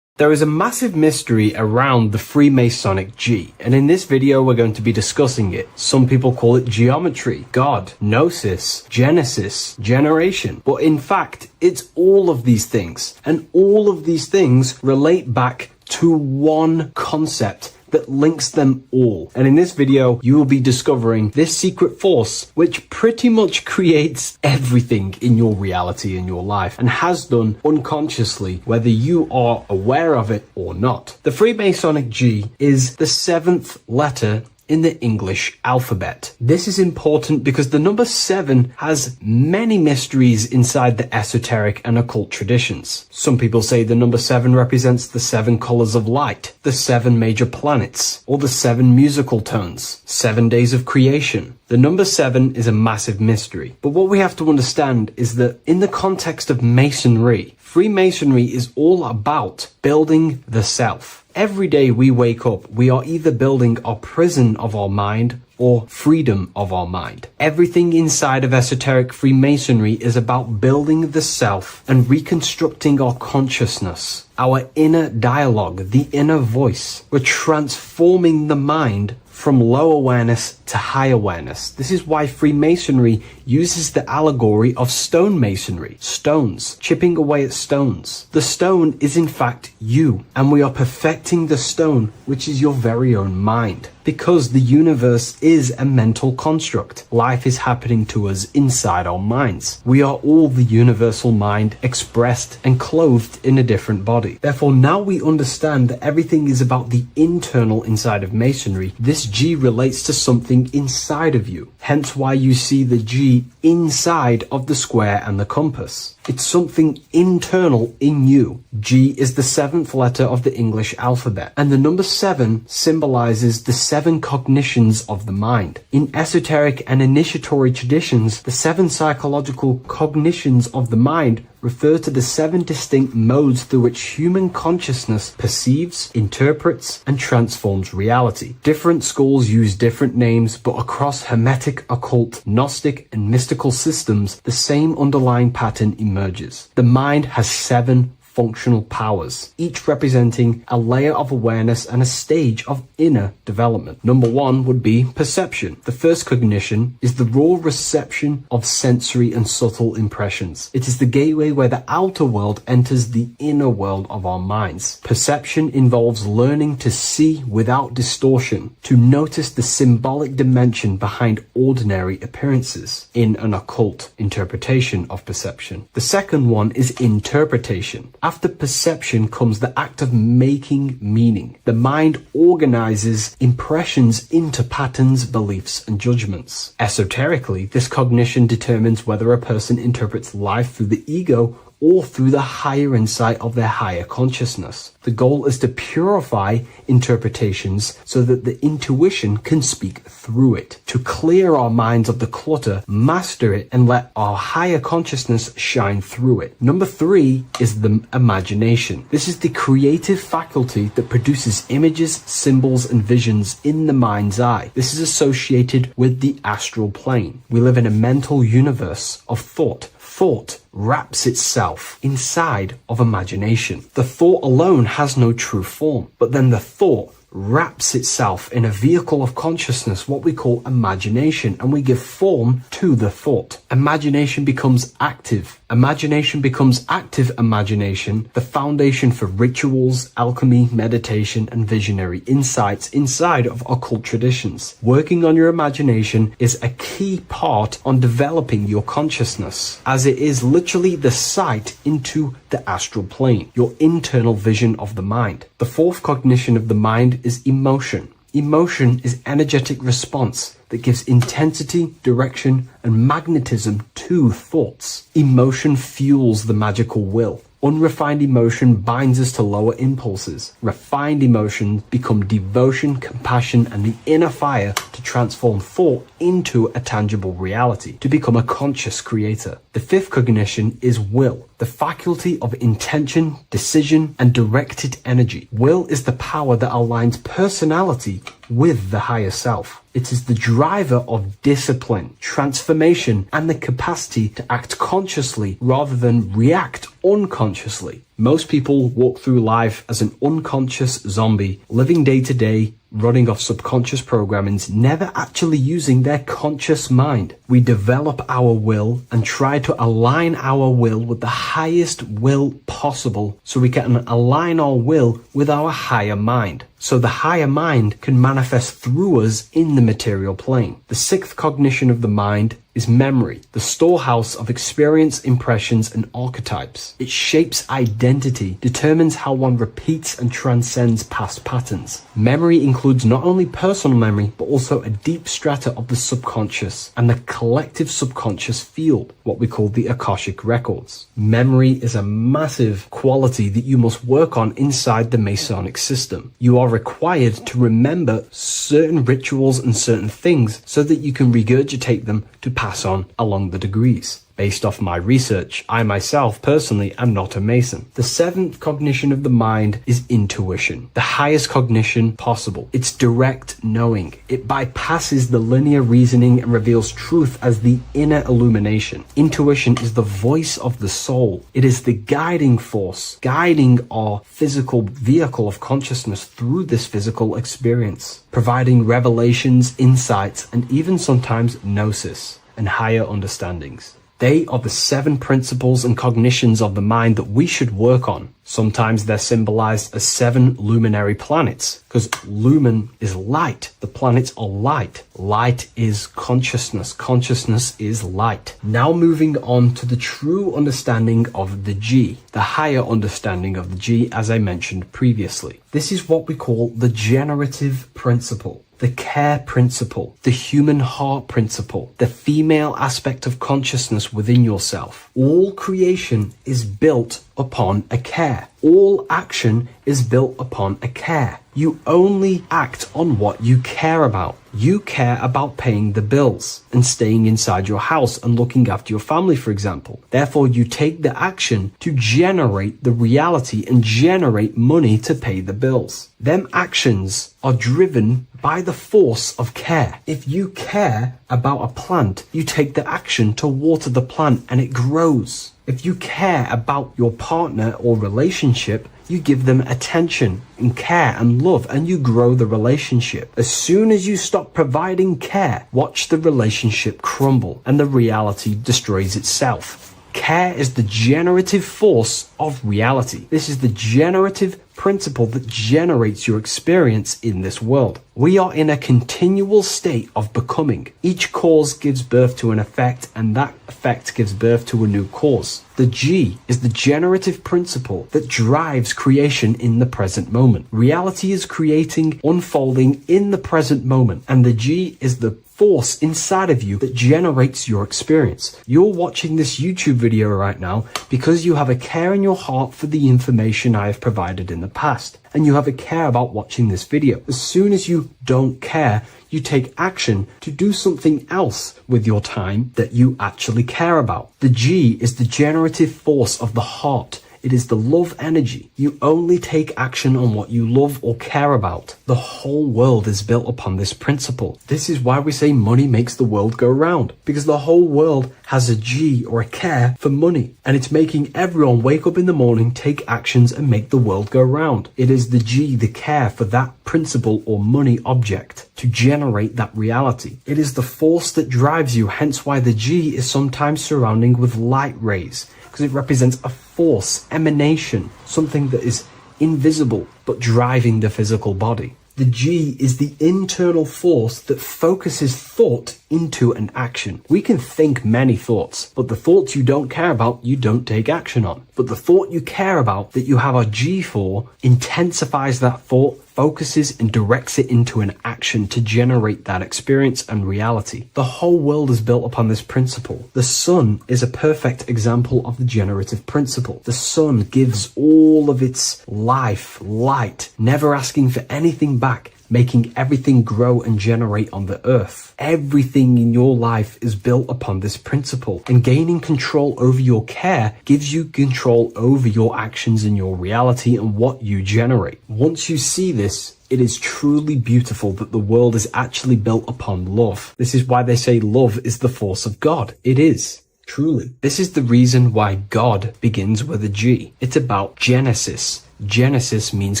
[SPEAKER 5] There is a massive mystery around the Freemasonic G, and in this video we're going to be discussing it. Some people call it geometry, God, gnosis, genesis, generation, but in fact it's all of these things, and all of these things relate back to one concept that links them all. And in this video, you will be discovering this secret force, which pretty much creates everything in your reality, in your life, and has done unconsciously, whether you are aware of it or not. The Freemasonic G is the 7th letter in the English alphabet. This is important because the number 7 has many mysteries inside the esoteric and occult traditions. Some people say the number 7 represents the 7 colors of light, the 7 major planets, or the 7 musical tones, 7 days of creation. The number 7 is a massive mystery. But what we have to understand is that in the context of Masonry, Freemasonry is all about building the self. Every day we wake up, we are either building our prison of our mind or freedom of our mind. Everything inside of esoteric Freemasonry is about building the self and reconstructing our consciousness, our inner dialogue, the inner voice. We're transforming the mind from low awareness to high awareness. This is why Freemasonry uses the allegory of stonemasonry, stones, chipping away at stones. The stone is in fact you, and we are perfecting the stone, which is your very own mind. Because the universe is a mental construct. Life is happening to us inside our minds. We are all the universal mind expressed and clothed in a different body. Therefore, now we understand that everything is about the internal inside of Masonry. This G relates to something inside of you. Hence why you see the G inside of the square and the compass. It's something internal in you. G is the 7th letter of the English alphabet, and the number 7 symbolizes the 7 cognitions of the mind. In esoteric and initiatory traditions, the 7 psychological cognitions of the mind refer to the 7 distinct modes through which human consciousness perceives, interprets, and transforms reality. Different schools use different names, but across Hermetic, occult, Gnostic, and mystical systems, the same underlying pattern emerges. The mind has 7 functional powers, each representing a layer of awareness and a stage of inner development. Number 1 would be perception. The first cognition is the raw reception of sensory and subtle impressions. It is the gateway where the outer world enters the inner world of our minds. Perception involves learning to see without distortion, to notice the symbolic dimension behind ordinary appearances in an occult interpretation of perception. The second one is interpretation. After perception comes the act of making meaning. The mind organizes impressions into patterns, beliefs, and judgments. Esoterically, this cognition determines whether a person interprets life through the ego or through the higher insight of their higher consciousness. The goal is to purify interpretations so that the intuition can speak through it, to clear our minds of the clutter, master it, and let our higher consciousness shine through it. Number 3 is the imagination. This is the creative faculty that produces images, symbols, and visions in the mind's eye. This is associated with the astral plane. We live in a mental universe of thought. Thought wraps itself inside of imagination. The thought alone has no true form, but then the thought
[SPEAKER 2] wraps itself in a vehicle of consciousness, what we call imagination, and we give form to the thought. Imagination becomes active. Imagination becomes active imagination, the foundation for rituals, alchemy, meditation, and visionary insights inside of occult traditions. Working on your imagination is a key part on developing your consciousness, as it is literally the sight into the astral plane, your internal vision of the mind. The fourth cognition of the mind is emotion. Emotion is energetic response that gives intensity, direction, and magnetism to thoughts. Emotion fuels the magical will. Unrefined emotion binds us to lower impulses. Refined emotions become devotion, compassion, and the inner fire to transform thought into a tangible reality, to become a conscious creator. The fifth cognition is will, the faculty of intention, decision, and directed energy. Will is the power that aligns personality with the higher self. It is the driver of discipline, transformation, and the capacity to act consciously rather than react unconsciously. Most people walk through life as an unconscious zombie, living day to day, running off subconscious programmings, never actually using their conscious mind. We develop our will and try to align our will with the highest will possible so we can align our will with our higher mind. So the higher mind can manifest through us in the material plane. The sixth cognition of the mind is memory, the storehouse of experience, impressions, and archetypes. It shapes identity, determines how one repeats and transcends past patterns. Memory includes not only personal memory, but also a deep strata of the subconscious and the collective subconscious field, what we call the Akashic records. Memory is a massive quality that you must work on inside the Masonic system. You are required to remember certain rituals and certain things so that you can regurgitate them to pass on along the degrees. Based off my research, I myself personally am not a Mason. The seventh cognition of the mind is intuition, the highest cognition possible. It's direct knowing. It bypasses the linear reasoning and reveals truth as the inner illumination. Intuition is the voice of the soul. It is the guiding force, guiding our physical vehicle of consciousness through this physical experience, providing revelations, insights, and even sometimes gnosis and higher understandings. They are the 7 principles and cognitions of the mind that we should work on. Sometimes they're symbolized as 7 luminary planets, because lumen is light. The planets are light. Light is consciousness. Consciousness is light. Now moving on to the true understanding of the G, the higher understanding of the G, as I mentioned previously. This is what we call the generative principle, the care principle, the human heart principle, the female aspect of consciousness within yourself. All creation is built upon a care. All action is built upon a care. You only act on what you care about. You care about paying the bills and staying inside your house and looking after your family, for example. Therefore, you take the action to generate the reality and generate money to pay the bills. Them actions are driven by the force of care. If you care about a plant, you take the action to water the plant and it grows. If you care about your partner or relationship, you give them attention and care and love, and you grow the relationship. As soon as you stop providing care, watch the relationship crumble and the reality destroys itself. Care is the generative force of reality. This is the generative principle that generates your experience in this world. We are in a continual state of becoming. Each cause gives birth to an effect, and that effect gives birth to a new cause. The G is the generative principle that drives creation in the present moment. Reality is creating, unfolding in the present moment, and the G is the force inside of you that generates your experience. You're watching this YouTube video right now because you have a care in your heart for the information I have provided in the past, and you have a care about watching this video. As soon as you don't care, you take action to do something else with your time that you actually care about. The G is the generative force of the heart. It is the love energy. You only take action on what you love or care about. The whole world is built upon this principle. This is why we say money makes the world go round, because the whole world has a G or a care for money, and it's making everyone wake up in the morning, take actions, and make the world go round. It is the G, the care for that principle or money object to generate that reality. It is the force that drives you, hence why the G is sometimes surrounding with light rays, because it represents a force, emanation, something that is invisible but driving the physical body. The G is the internal force that focuses thought into an action. We can think many thoughts, but the thoughts you don't care about, you don't take action on. But the thought you care about, that you have a G for, intensifies that thought, focuses and directs it into an action to generate that experience and reality. The whole world is built upon this principle. The sun is a perfect example of the generative principle. The sun gives all of its life, light, never asking for anything back, making everything grow and generate on the earth. Everything in your life is built upon this principle, and gaining control over your care gives you control over your actions and your reality and what you generate. Once you see this, it is truly beautiful that the world is actually built upon love. This is why they say love is the force of God. It is. Truly. This is the reason why God begins with a G. It's about Genesis. Genesis means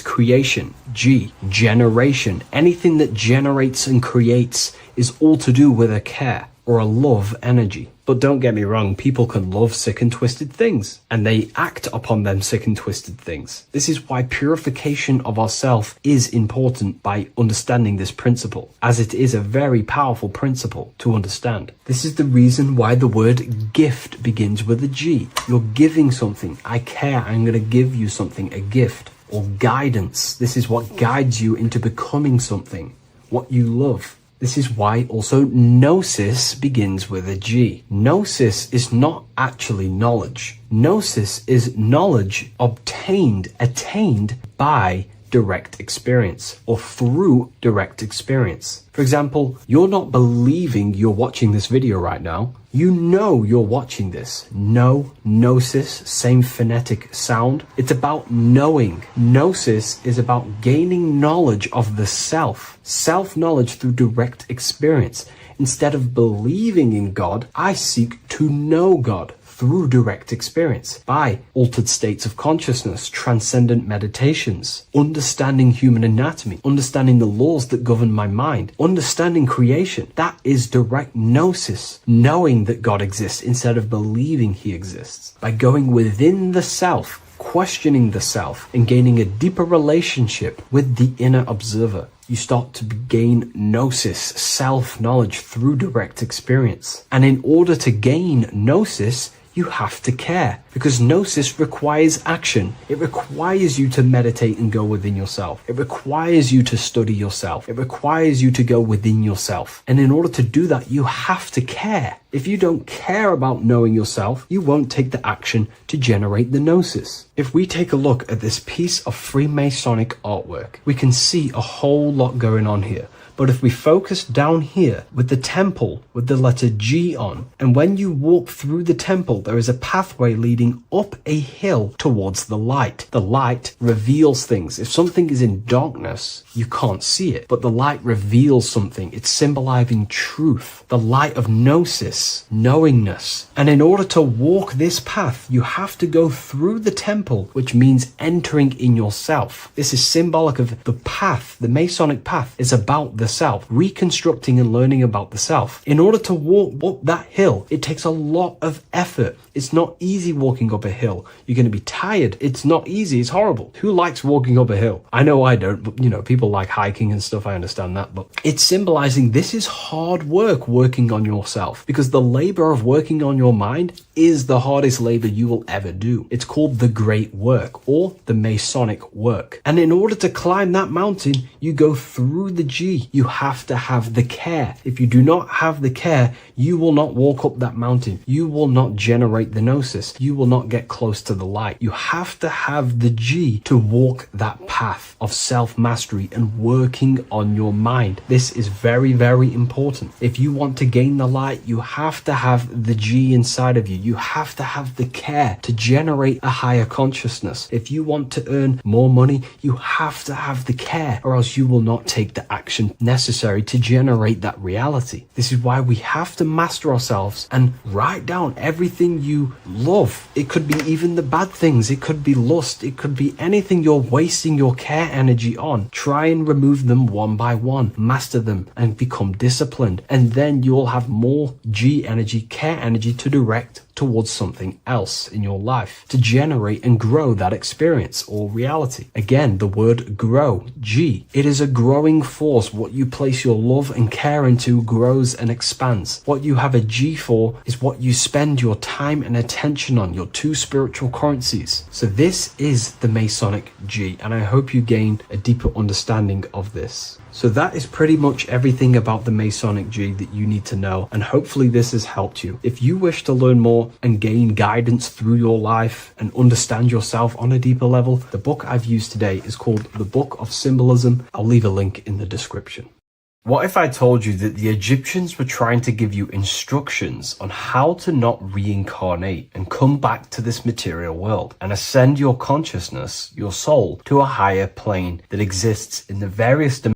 [SPEAKER 2] creation. G, generation. Anything that generates and creates is all to do with a care or a love energy. But don't get me wrong, people can love sick and twisted things, and they act upon them sick and twisted things. This is why purification of ourself is important by understanding this principle, as it is a very powerful principle to understand. This is the reason why the word gift begins with a G. You're giving something. I care. I'm going to give you something, a gift. Or guidance. This is what guides you into becoming something, what you love. This is why also gnosis begins with a G. Gnosis is not actually knowledge. Gnosis is knowledge obtained, attained by direct experience or through direct experience. For example, you're not believing you're watching this video right now. You know you're watching this. Know, gnosis, same phonetic sound. It's about knowing. Gnosis is about gaining knowledge of the self. Self-knowledge through direct experience. Instead of believing in God, I seek to know God through direct experience by altered states of consciousness, transcendent meditations, understanding human anatomy, understanding the laws that govern my mind, understanding creation. That is direct gnosis, knowing that God exists instead of believing he exists. By going within the self, questioning the self, and gaining a deeper relationship with the inner observer, you start to gain gnosis, self-knowledge through direct experience. And in order to gain gnosis, you have to care, because gnosis requires action. It requires you to meditate and go within yourself. It requires you to study yourself. It requires you to go within yourself. And in order to do that, you have to care. If you don't care about knowing yourself, you won't take the action to generate the gnosis. If we take a look at this piece of Freemasonic artwork, we can see a whole lot going on here. But if we focus down here with the temple with the letter G on, and when you walk through the temple, there is a pathway leading up a hill towards the light. The light reveals things. If something is in darkness, you can't see it, but the light reveals something. It's symbolizing truth, the light of gnosis, knowingness. And in order to walk this path, you have to go through the temple, which means entering in yourself. This is symbolic of the path. The Masonic path is about the self, reconstructing and learning about the self. In order to walk up that hill, it takes a lot of effort. It's not easy walking up a hill. You're going to be tired. It's not easy. It's horrible. Who likes walking up a hill? I know I don't, but people like hiking and stuff. I understand that, but it's symbolizing this is hard work, working on yourself, because the labor of working on your mind is the hardest labor you will ever do. It's called the great work or the Masonic work. And in order to climb that mountain, you go through the G. You have to have the care. If you do not have the care, you will not walk up that mountain. You will not generate generate the gnosis, you will not get close to the light. You have to have the G to walk that path of self-mastery and working on your mind. This is very, very important. If you want to gain the light, you have to have the G inside of you. You have to have the care to generate a higher consciousness. If you want to earn more money, you have to have the care, or else you will not take the action necessary to generate that reality. This is why we have to master ourselves and write down everything you love. It could be even the bad things. It could be lust. It could be anything you're wasting your care energy on. Try and remove them one by one, master them and become disciplined. And then you'll have more G energy, care energy to direct towards something else in your life to generate and grow that experience or reality. Again, the word grow, G. It is a growing force. What you place your love and care into grows and expands. What you have a G for is what you spend your time and attention on, your two spiritual currencies. So this is the Masonic G, and I hope you gain a deeper understanding of this. So that is pretty much everything about the Masonic G that you need to know, and hopefully this has helped you. If you wish to learn more and gain guidance through your life and understand yourself on a deeper level, the book I've used today is called The Book of Symbolism. I'll leave a link in the description. What if I told you that the Egyptians were trying to give you instructions on how to not reincarnate and come back to this material world and ascend your consciousness, your soul, to a higher plane that exists in the various dimensions